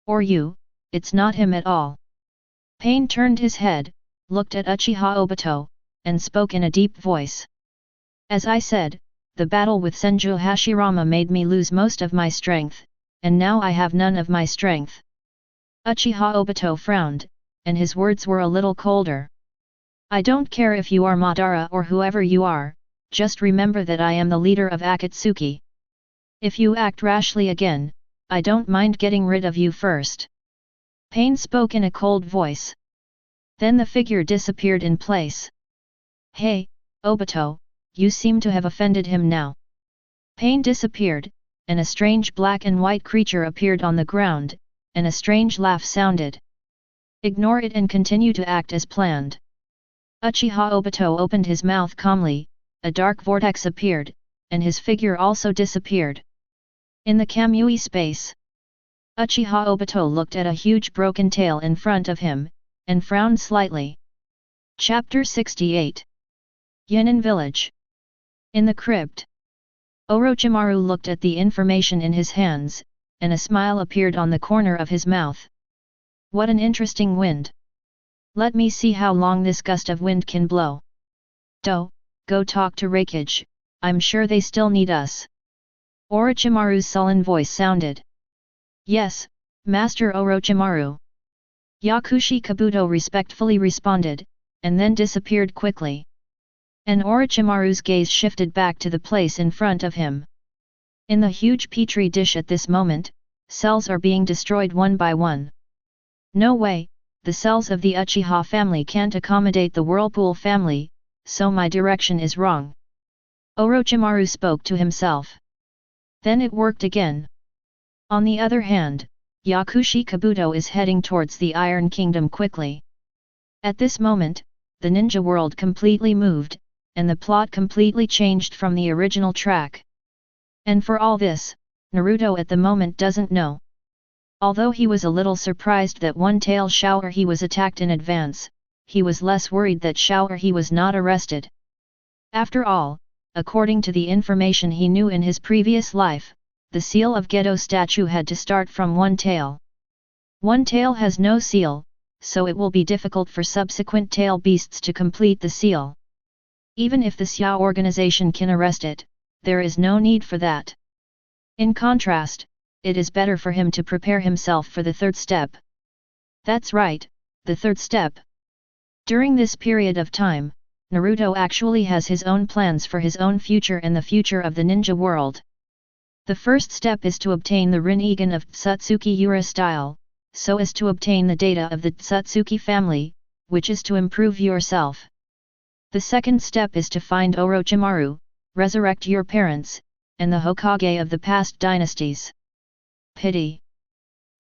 Or you, it's not him at all. Pain turned his head, looked at Uchiha Obito, and spoke in a deep voice. As I said, the battle with Senju Hashirama made me lose most of my strength, and now I have none of my strength. Uchiha Obito frowned, and his words were a little colder. I don't care if you are Madara or whoever you are, just remember that I am the leader of Akatsuki. If you act rashly again, I don't mind getting rid of you first. Pain spoke in a cold voice. Then the figure disappeared in place. Hey, Obito, you seem to have offended him now. Pain disappeared, and a strange black and white creature appeared on the ground, and a strange laugh sounded. Ignore it and continue to act as planned. Uchiha Obito opened his mouth calmly, a dark vortex appeared, and his figure also disappeared. In the Kamui space, Uchiha Obito looked at a huge broken tail in front of him, and frowned slightly. Chapter 68 Yinin Village. In the crypt, Orochimaru looked at the information in his hands, and a smile appeared on the corner of his mouth. What an interesting wind! Let me see how long this gust of wind can blow. Go talk to Hokage, I'm sure they still need us. Orochimaru's sullen voice sounded. Yes, Master Orochimaru. Yakushi Kabuto respectfully responded, and then disappeared quickly. And Orochimaru's gaze shifted back to the place in front of him. In the huge petri dish at this moment, cells are being destroyed one by one. No way, the cells of the Uchiha family can't accommodate the Whirlpool family, so my direction is wrong. Orochimaru spoke to himself. Then it worked again. On the other hand, Yakushi Kabuto is heading towards the Iron Kingdom quickly. At this moment, the ninja world completely moved, and the plot completely changed from the original track. And for all this, Naruto at the moment doesn't know. Although he was a little surprised that one-tail Shower he was attacked in advance, he was less worried that Shower he was not arrested. After all, according to the information he knew in his previous life, the seal of Gedo statue had to start from one tail. One tail has no seal, so it will be difficult for subsequent tail beasts to complete the seal. Even if the Xiao organization can arrest it, there is no need for that. In contrast, it is better for him to prepare himself for the third step. That's right, the third step. During this period of time, Naruto actually has his own plans for his own future and the future of the ninja world. The first step is to obtain the Rinnegan of Ōtsutsuki Ura-style, so as to obtain the data of the Ōtsutsuki family, which is to improve yourself. The second step is to find Orochimaru, resurrect your parents, and the Hokage of the past dynasties. Pity.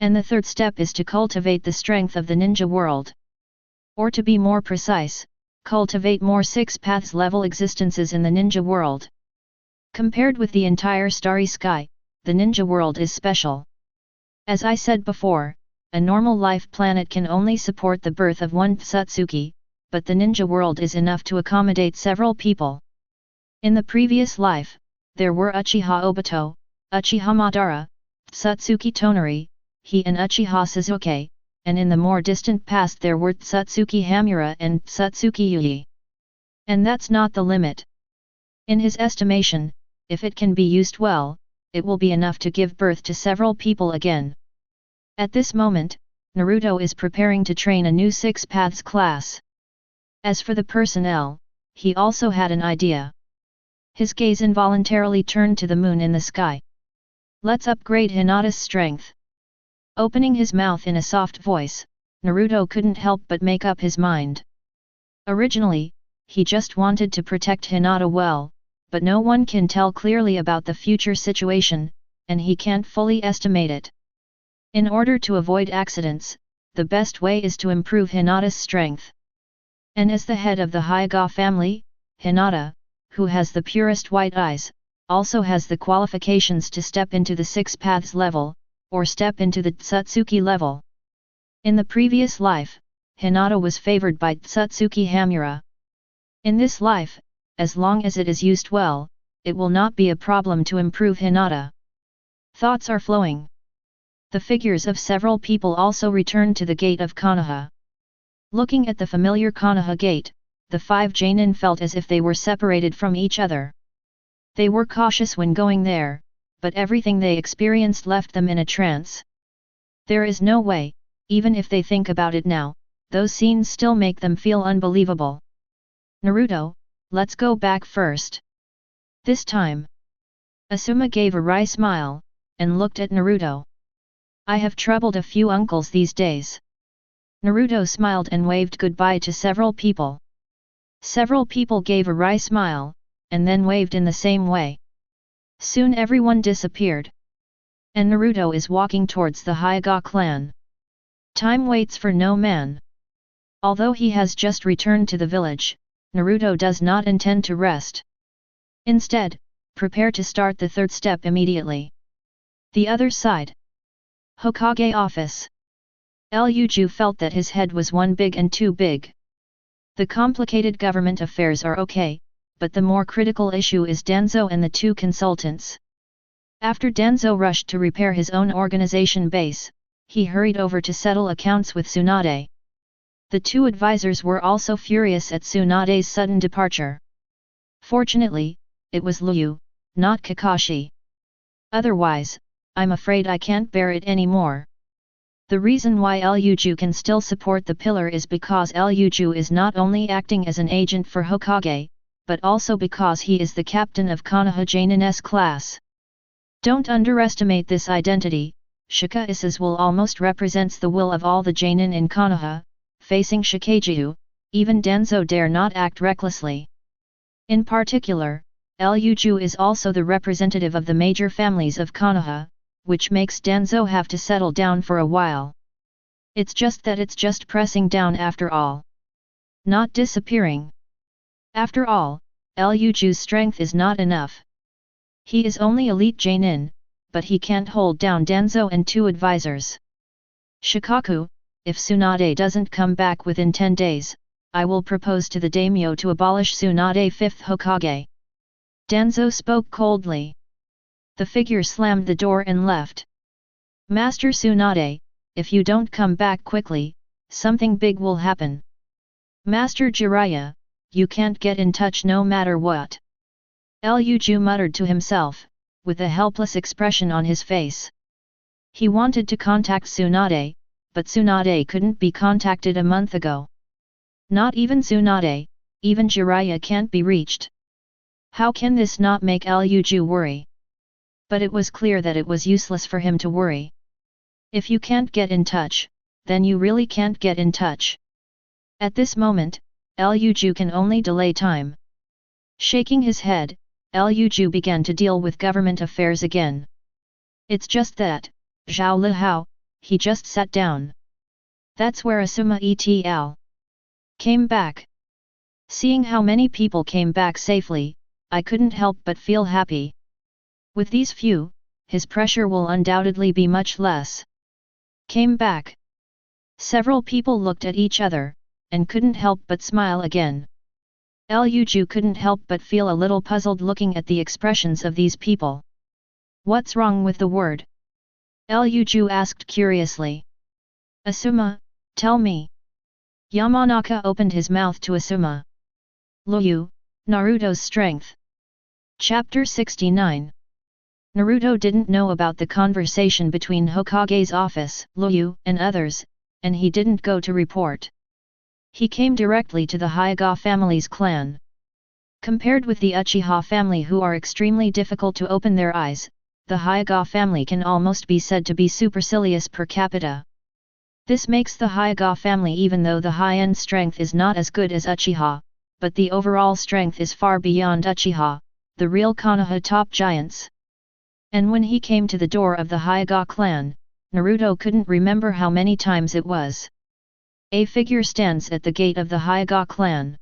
And the third step is to cultivate the strength of the ninja world. Or to be more precise, cultivate more 6 paths level existences in the ninja world. Compared with the entire starry sky, the ninja world is special. As I said before, a normal life planet can only support the birth of one Ōtsutsuki, but the ninja world is enough to accommodate several people. In the previous life, there were Uchiha Obito, Uchiha Madara, Ōtsutsuki Tonari, he and Uchiha Sasuke, and in the more distant past there were Ōtsutsuki Hamura and Ōtsutsuki Yui. And that's not the limit. In his estimation, if it can be used well, it will be enough to give birth to several people again. At this moment, Naruto is preparing to train a new 6 paths class. As for the personnel, he also had an idea. His gaze involuntarily turned to the moon in the sky. Let's upgrade Hinata's strength. Opening his mouth in a soft voice, Naruto couldn't help but make up his mind. Originally, he just wanted to protect Hinata well, but no one can tell clearly about the future situation, and he can't fully estimate it. In order to avoid accidents, the best way is to improve Hinata's strength. And as the head of the Hyuga family, Hinata, who has the purest white eyes, also has the qualifications to step into the 6 paths level, or step into the Ōtsutsuki level. In the previous life, Hinata was favored by Ōtsutsuki Hamura. In this life, as long as it is used well, it will not be a problem to improve Hinata. Thoughts are flowing. The figures of several people also returned to the gate of Konoha. Looking at the familiar Konoha gate, the 5 Jonin felt as if they were separated from each other. They were cautious when going there, but everything they experienced left them in a trance. There is no way, even if they think about it now, those scenes still make them feel unbelievable. Naruto, let's go back first. This time. Asuma gave a wry smile, and looked at Naruto. I have troubled a few uncles these days. Naruto smiled and waved goodbye to several people. Several people gave a wry smile, and then waved in the same way. Soon everyone disappeared. And Naruto is walking towards the Hyuga clan. Time waits for no man. Although he has just returned to the village, Naruto does not intend to rest. Instead, prepare to start the third step immediately. The other side. Hokage office. Ryuju felt that his head was one big and too big. The complicated government affairs are okay, but the more critical issue is Danzo and the two consultants. After Danzo rushed to repair his own organization base, he hurried over to settle accounts with Tsunade. The two advisors were also furious at Tsunade's sudden departure. Fortunately, it was Ryu, not Kakashi. Otherwise, I'm afraid I can't bear it anymore. The reason why Ryuju can still support the pillar is because Ryuju is not only acting as an agent for Hokage, but also because he is the captain of Konoha Jonin's class. Don't underestimate this identity. Shika Isses will almost represents the will of all the Jonin in Konoha. Facing Shikaiju, even Danzo dare not act recklessly. In particular, Ryuju is also the representative of the major families of Konoha, which makes Danzo have to settle down for a while. It's just pressing down after all. Not disappearing. After all, Ryuju's strength is not enough. He is only elite Jonin, but he can't hold down Danzo and two advisors. Shikaku, if Tsunade doesn't come back within 10 days, I will propose to the daimyo to abolish Tsunade 5th Hokage. Danzo spoke coldly. The figure slammed the door and left. Master Tsunade, if you don't come back quickly, something big will happen. Master Jiraiya, you can't get in touch no matter what. Ryuju muttered to himself, with a helpless expression on his face. He wanted to contact Tsunade, but Tsunade couldn't be contacted a month ago. Not even Tsunade, even Jiraiya can't be reached. How can this not make Ryuju worry? But it was clear that it was useless for him to worry. If you can't get in touch, then you really can't get in touch. At this moment, Ryuju can only delay time. Shaking his head, Ryuju began to deal with government affairs again. It's just that, Zhao Lihao, he just sat down. That's where Asuma et came back. Seeing how many people came back safely, I couldn't help but feel happy. With these few, his pressure will undoubtedly be much less. Came back. Several people looked at each other, and couldn't help but smile again. Ryuju couldn't help but feel a little puzzled looking at the expressions of these people. What's wrong with the word? Ryuju asked curiously. Asuma, tell me. Yamanaka opened his mouth to Asuma. Ryu, Naruto's strength. Chapter 69. Naruto didn't know about the conversation between Hokage's office, Ryu, and others, and he didn't go to report. He came directly to the Hyuga family's clan. Compared with the Uchiha family who are extremely difficult to open their eyes, the Hyuga family can almost be said to be supercilious per capita. This makes the Hyuga family, even though the high-end strength is not as good as Uchiha, but the overall strength is far beyond Uchiha, the real Konoha top giants. And when he came to the door of the Hyuga clan, Naruto couldn't remember how many times it was. A figure stands at the gate of the Hyuga clan.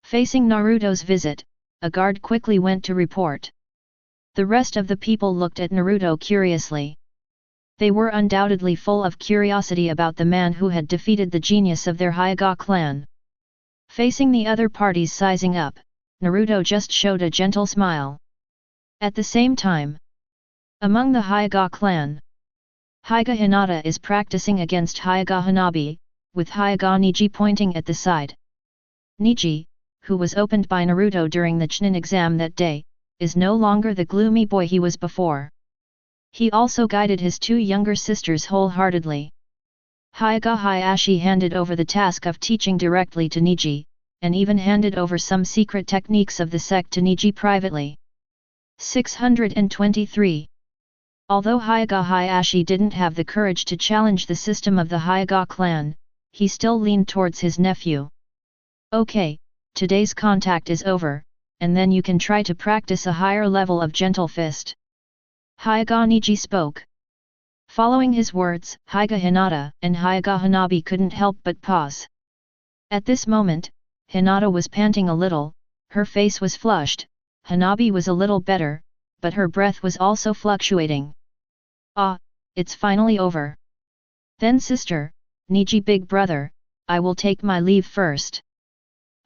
Facing Naruto's visit, a guard quickly went to report. The rest of the people looked at Naruto curiously. They were undoubtedly full of curiosity about the man who had defeated the genius of their Hyuga clan. Facing the other parties sizing up, Naruto just showed a gentle smile. At the same time, among the Hyuga clan, Hyuga Hinata is practicing against Hyuga Hanabi, with Hyuga Niji pointing at the side. Niji, who was opened by Naruto during the Chunin exam that day, is no longer the gloomy boy he was before. He also guided his two younger sisters wholeheartedly. Hyuga Hayashi handed over the task of teaching directly to Niji, and even handed over some secret techniques of the sect to Niji privately. 623. Although Hyaga Hayashi didn't have the courage to challenge the system of the Hyaga clan, he still leaned towards his nephew. Okay, today's contact is over, and then you can try to practice a higher level of gentle fist. Hyaga Niji spoke. Following his words, Hyaga Hinata and Hyaga Hanabi couldn't help but pause. At this moment, Hinata was panting a little, her face was flushed, Hanabi was a little better, but her breath was also fluctuating. Ah, it's finally over. Then sister, Niji big brother, I will take my leave first.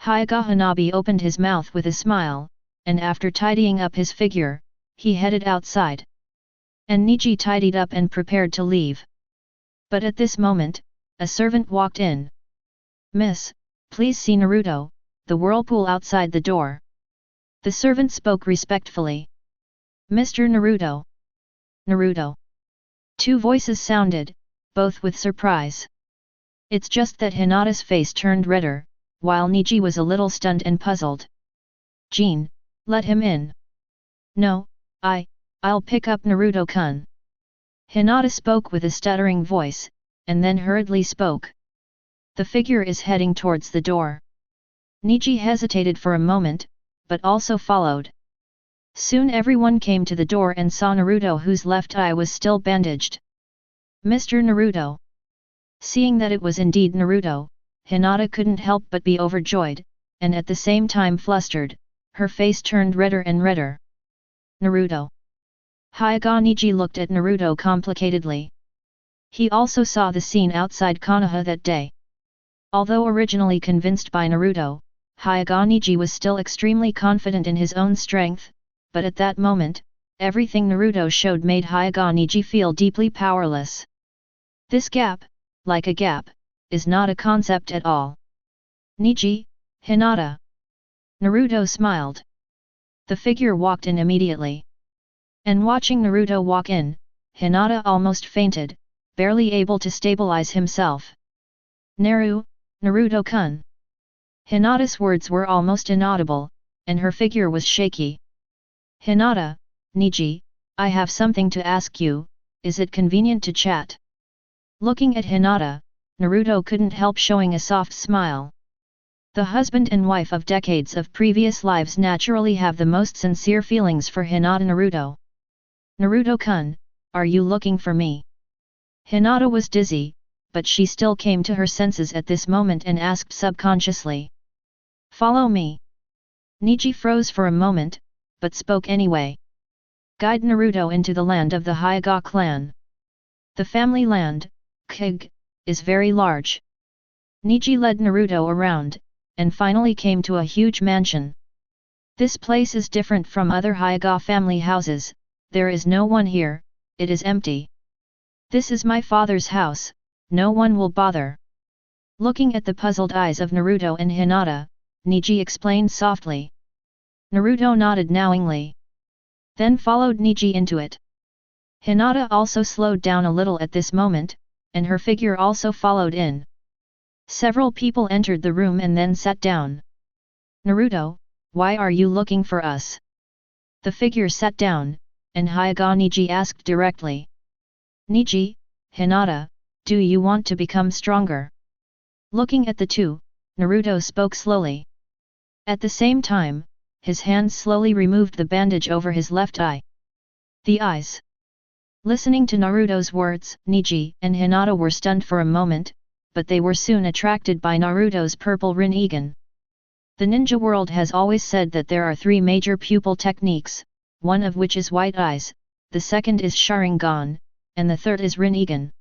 Hyaga Hanabi opened his mouth with a smile, and after tidying up his figure, he headed outside. And Niji tidied up and prepared to leave. But at this moment, a servant walked in. Miss, please see Naruto, the whirlpool outside the door. The servant spoke respectfully. Mr. Naruto. Naruto. Two voices sounded, both with surprise. It's just that Hinata's face turned redder, while Niji was a little stunned and puzzled. Jean, let him in. No, I'll pick up Naruto-kun. Hinata spoke with a stuttering voice, and then hurriedly spoke. The figure is heading towards the door. Niji hesitated for a moment, but also followed. Soon everyone came to the door and saw Naruto, whose left eye was still bandaged. Mr. Naruto. Seeing that it was indeed Naruto, Hinata couldn't help but be overjoyed, and at the same time flustered, her face turned redder and redder. Naruto. Hyaga Niji looked at Naruto complicatedly. He also saw the scene outside Konoha that day. Although originally convinced by Naruto, Hyaga Niji was still extremely confident in his own strength, but at that moment, everything Naruto showed made Hyaga Niji feel deeply powerless. This gap, like a gap, is not a concept at all. Niji, Hinata. Naruto smiled. The figure walked in immediately. And watching Naruto walk in, Hinata almost fainted, barely able to stabilize himself. Naruto-kun. Hinata's words were almost inaudible, and her figure was shaky. Hinata, Niji, I have something to ask you, is it convenient to chat? Looking at Hinata, Naruto couldn't help showing a soft smile. The husband and wife of decades of previous lives naturally have the most sincere feelings for Hinata. Naruto. Naruto-kun, are you looking for me? Hinata was dizzy, but she still came to her senses at this moment and asked subconsciously. Follow me. Niji froze for a moment, but spoke anyway. Guide Naruto into the land of the Hyaga clan. The family land, Kig, is very large. Niji led Naruto around, and finally came to a huge mansion. This place is different from other Hyaga family houses, there is no one here, it is empty. This is my father's house, no one will bother. Looking at the puzzled eyes of Naruto and Hinata, Niji explained softly. Naruto nodded knowingly. Then followed Niji into it. Hinata also slowed down a little at this moment, and her figure also followed in. Several people entered the room and then sat down. Naruto, why are you looking for us? The figure sat down, and Hyaga Niji asked directly. Niji, Hinata, do you want to become stronger? Looking at the two, Naruto spoke slowly. At the same time, his hands slowly removed the bandage over his left eye. The eyes. Listening to Naruto's words, Niji and Hinata were stunned for a moment, but they were soon attracted by Naruto's purple Rinnegan. The ninja world has always said that there are three major pupil techniques, one of which is white eyes, the second is Sharingan, and the third is Rinnegan.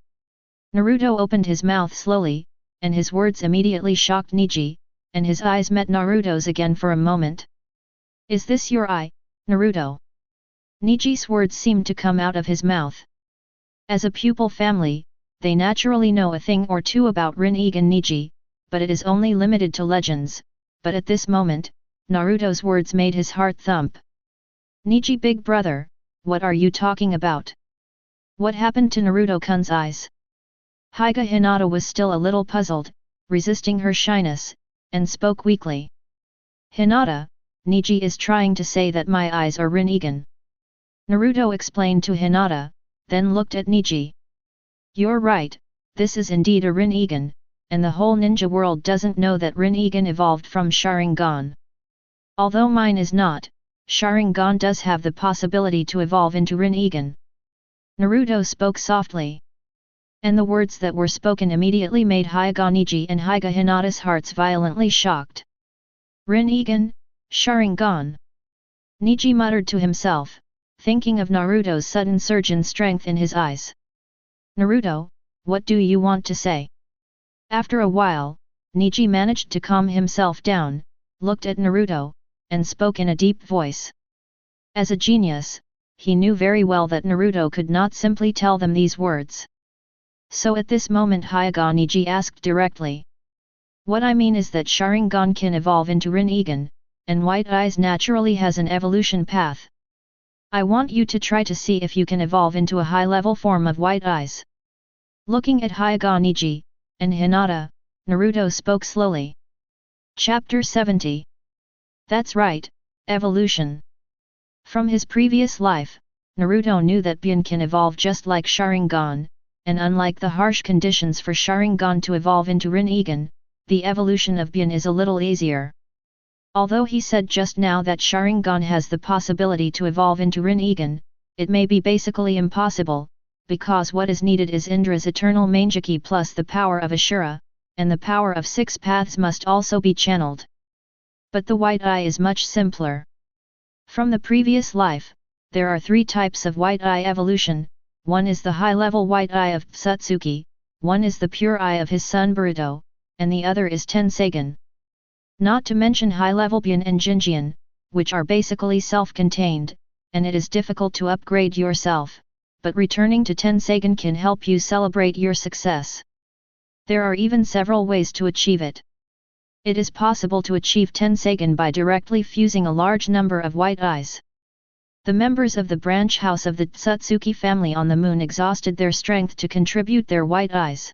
Naruto opened his mouth slowly, and his words immediately shocked Niji, and his eyes met Naruto's again for a moment. Is this your eye, Naruto? Niji's words seemed to come out of his mouth. As a pupil family, they naturally know a thing or two about Rinnegan Niji, but it is only limited to legends, but at this moment, Naruto's words made his heart thump. Niji big brother, what are you talking about? What happened to Naruto-kun's eyes? Hyaga Hinata was still a little puzzled, resisting her shyness, and spoke weakly. Hinata, Niji is trying to say that my eyes are Rinnegan. Naruto explained to Hinata, then looked at Niji. You're right, this is indeed a Rinnegan, and the whole ninja world doesn't know that Rinnegan evolved from Sharingan. Although mine is not, Sharingan does have the possibility to evolve into Rinnegan. Naruto spoke softly. And the words that were spoken immediately made Hyuga Niji and Hyuga Hinata's hearts violently shocked. Rinnegan, Sharingan. Niji muttered to himself, thinking of Naruto's sudden surge in strength in his eyes. Naruto, what do you want to say? After a while, Niji managed to calm himself down, looked at Naruto, and spoke in a deep voice. As a genius, he knew very well that Naruto could not simply tell them these words. So at this moment Hyuga Niji asked directly. What I mean is that Sharingan can evolve into Rinnegan, and White Eyes naturally has an evolution path. I want you to try to see if you can evolve into a high-level form of White Eyes. Looking at Hyuga Niji and Hinata, Naruto spoke slowly. Chapter 70. That's right, evolution. From his previous life, Naruto knew that Byakugan can evolve just like Sharingan, and unlike the harsh conditions for Sharingan to evolve into Rinnegan, the evolution of Byakugan is a little easier. Although he said just now that Sharingan has the possibility to evolve into Rinnegan, it may be basically impossible, because what is needed is Indra's eternal Manjaki plus the power of Ashura, and the power of 6 paths must also be channeled. But the White Eye is much simpler. From the previous life, there are 3 types of White Eye evolution. One is the high-level White Eye of Ōtsutsuki, one is the pure eye of his son Boruto, and the other is Tenseigan. Not to mention high-level Byakugan and Jinjian, which are basically self-contained, and it is difficult to upgrade yourself, but returning to Tenseigan can help you celebrate your success. There are even several ways to achieve it. It is possible to achieve Tenseigan by directly fusing a large number of White Eyes. The members of the branch house of the Ōtsutsuki family on the moon exhausted their strength to contribute their White Eyes.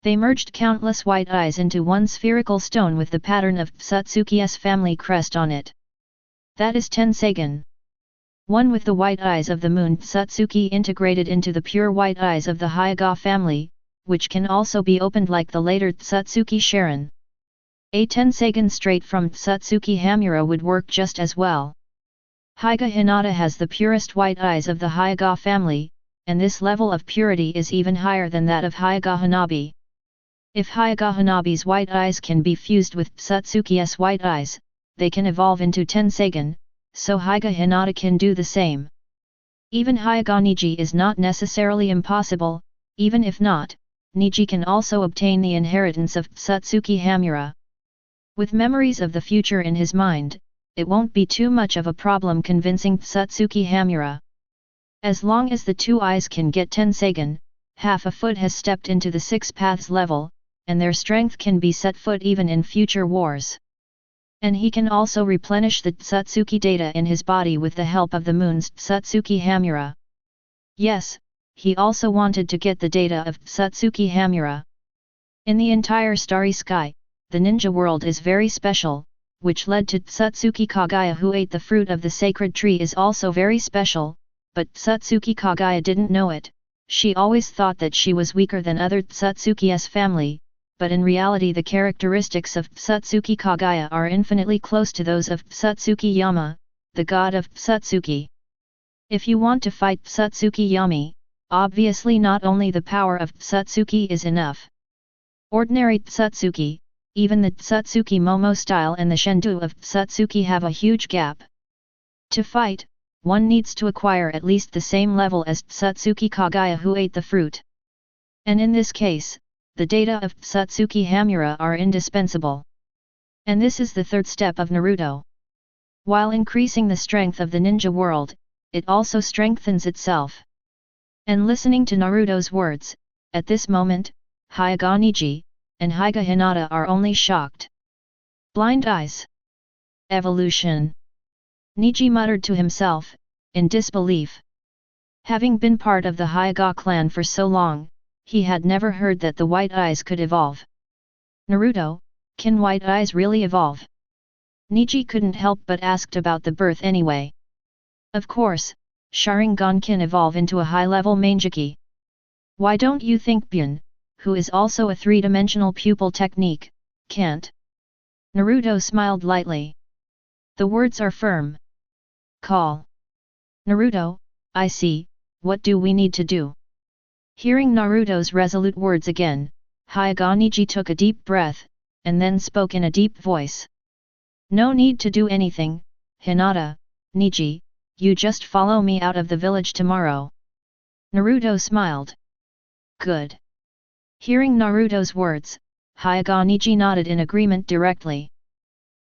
They merged countless White Eyes into one spherical stone with the pattern of Ōtsutsuki's family crest on it. That is Tenseigan. One with the White Eyes of the moon Ōtsutsuki integrated into the pure White Eyes of the Hyuga family, which can also be opened like the later Ōtsutsuki Sharin. A Tenseigan straight from Ōtsutsuki Hamura would work just as well. Hyuga Hinata has the purest White Eyes of the Hyuga family, and this level of purity is even higher than that of Hyuga Hanabi. If Hyuga Hanabi's White Eyes can be fused with Ōtsutsuki's White Eyes, they can evolve into Tenseigan, so Hyuga Hinata can do the same. Even Hyuga Niji is not necessarily impossible, even if not, Niji can also obtain the inheritance of Ōtsutsuki Hamura. With memories of the future in his mind, it won't be too much of a problem convincing Ōtsutsuki Hamura. As long as the 2 eyes can get Tenseigan, half a foot has stepped into the 6 paths level, and their strength can be set foot even in future wars. And he can also replenish the Ōtsutsuki data in his body with the help of the moon's Ōtsutsuki Hamura. Yes, he also wanted to get the data of Ōtsutsuki Hamura. In the entire starry sky, the ninja world is very special, which led to Ōtsutsuki Kaguya who ate the fruit of the sacred tree is also very special, but Ōtsutsuki Kaguya didn't know it. She always thought that she was weaker than other Ōtsutsuki's family, but in reality the characteristics of Ōtsutsuki Kaguya are infinitely close to those of Ōtsutsuki Yama, the god of Ōtsutsuki. If you want to fight Ōtsutsuki Yami, obviously not only the power of Ōtsutsuki is enough. Ordinary Ōtsutsuki, even the Ōtsutsuki Momo style and the Shendu of Ōtsutsuki have a huge gap. To fight, one needs to acquire at least the same level as Ōtsutsuki Kaguya who ate the fruit. And in this case, the data of Ōtsutsuki Hamura are indispensable. And this is the 3rd step of Naruto. While increasing the strength of the ninja world, it also strengthens itself. And listening to Naruto's words, at this moment, Hyuga Niji and Hyuga Hinata are only shocked. Blind eyes. Evolution. Niji muttered to himself, in disbelief. Having been part of the Hyuga clan for so long, he had never heard that the White Eyes could evolve. Naruto, can White Eyes really evolve? Niji couldn't help but asked about the birth anyway. Of course, Sharingan can evolve into a high-level Mangeki. Why don't you think Bun, who is also a three-dimensional pupil technique, can't? Naruto smiled lightly. The words are firm. Call. Naruto, I see, what do we need to do? Hearing Naruto's resolute words again, Hyuga Neji took a deep breath, and then spoke in a deep voice. No need to do anything, Hinata, Neji, you just follow me out of the village tomorrow. Naruto smiled. Good. Hearing Naruto's words, Hyuga Neji nodded in agreement directly.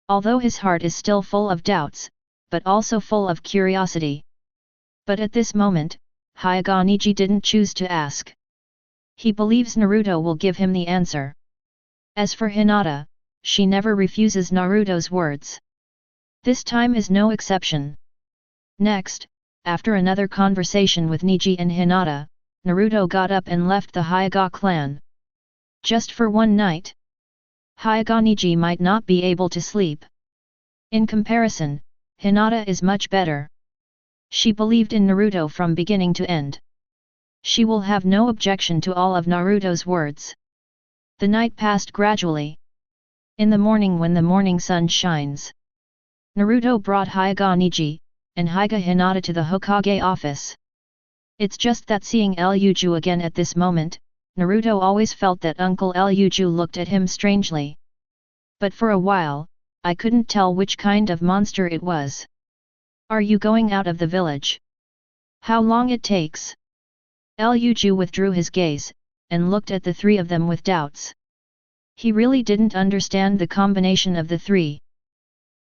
Although his heart is still full of doubts, but also full of curiosity. But at this moment, Hyuga Neji didn't choose to ask. He believes Naruto will give him the answer. As for Hinata, she never refuses Naruto's words. This time is no exception. Next, after another conversation with Neji and Hinata, Naruto got up and left the Hyuga clan. Just for one night. Hyuga Neji might not be able to sleep. In comparison, Hinata is much better. She believed in Naruto from beginning to end. She will have no objection to all of Naruto's words. The night passed gradually. In the morning when the morning sun shines, Naruto brought Hyuga Neji, and Hyuga Hinata to the Hokage office. It's just that seeing Ryuju again at this moment, Naruto always felt that Uncle Ryuju looked at him strangely. But for a while, I couldn't tell which kind of monster it was. Are you going out of the village? How long it takes? Ryuju withdrew his gaze, and looked at the three of them with doubts. He really didn't understand the combination of the three.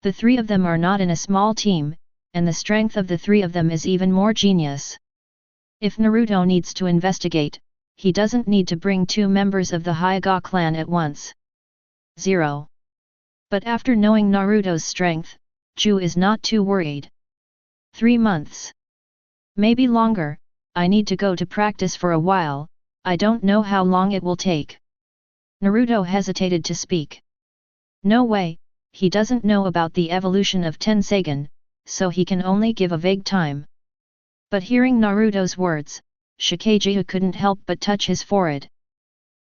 The three of them are not in a small team, and the strength of the three of them is even more genius. If Naruto needs to investigate, he doesn't need to bring two members of the Hyuga clan at once. 0. But after knowing Naruto's strength, Ju is not too worried. 3 months. Maybe longer, I need to go to practice for a while, I don't know how long it will take. Naruto hesitated to speak. No way, he doesn't know about the evolution of Tenseigan, so he can only give a vague time. But hearing Naruto's words, Shikage couldn't help but touch his forehead.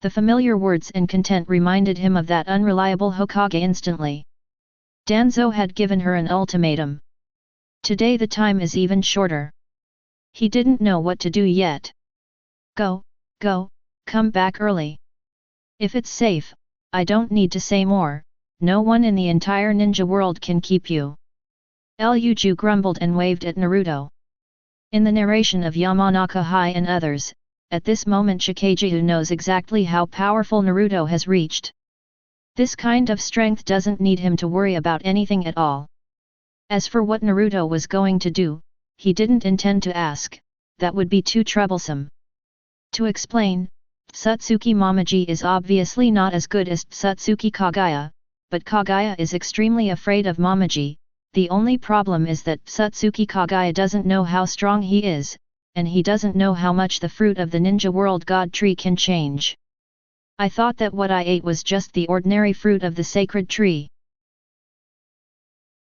The familiar words and content reminded him of that unreliable Hokage instantly. Danzo had given her an ultimatum. Today the time is even shorter. He didn't know what to do yet. Go, come back early. If it's safe, I don't need to say more, no one in the entire ninja world can keep you. Ryuju grumbled and waved at Naruto. In the narration of Yamanaka Hai and others, at this moment Shikage knows exactly how powerful Naruto has reached. This kind of strength doesn't need him to worry about anything at all. As for what Naruto was going to do, he didn't intend to ask, that would be too troublesome. To explain, Ōtsutsuki Momoji is obviously not as good as Ōtsutsuki Kaguya, but Kaguya is extremely afraid of Momoji. The only problem is that Ōtsutsuki Kaguya doesn't know how strong he is, and he doesn't know how much the fruit of the ninja world god tree can change. I thought that what I ate was just the ordinary fruit of the sacred tree.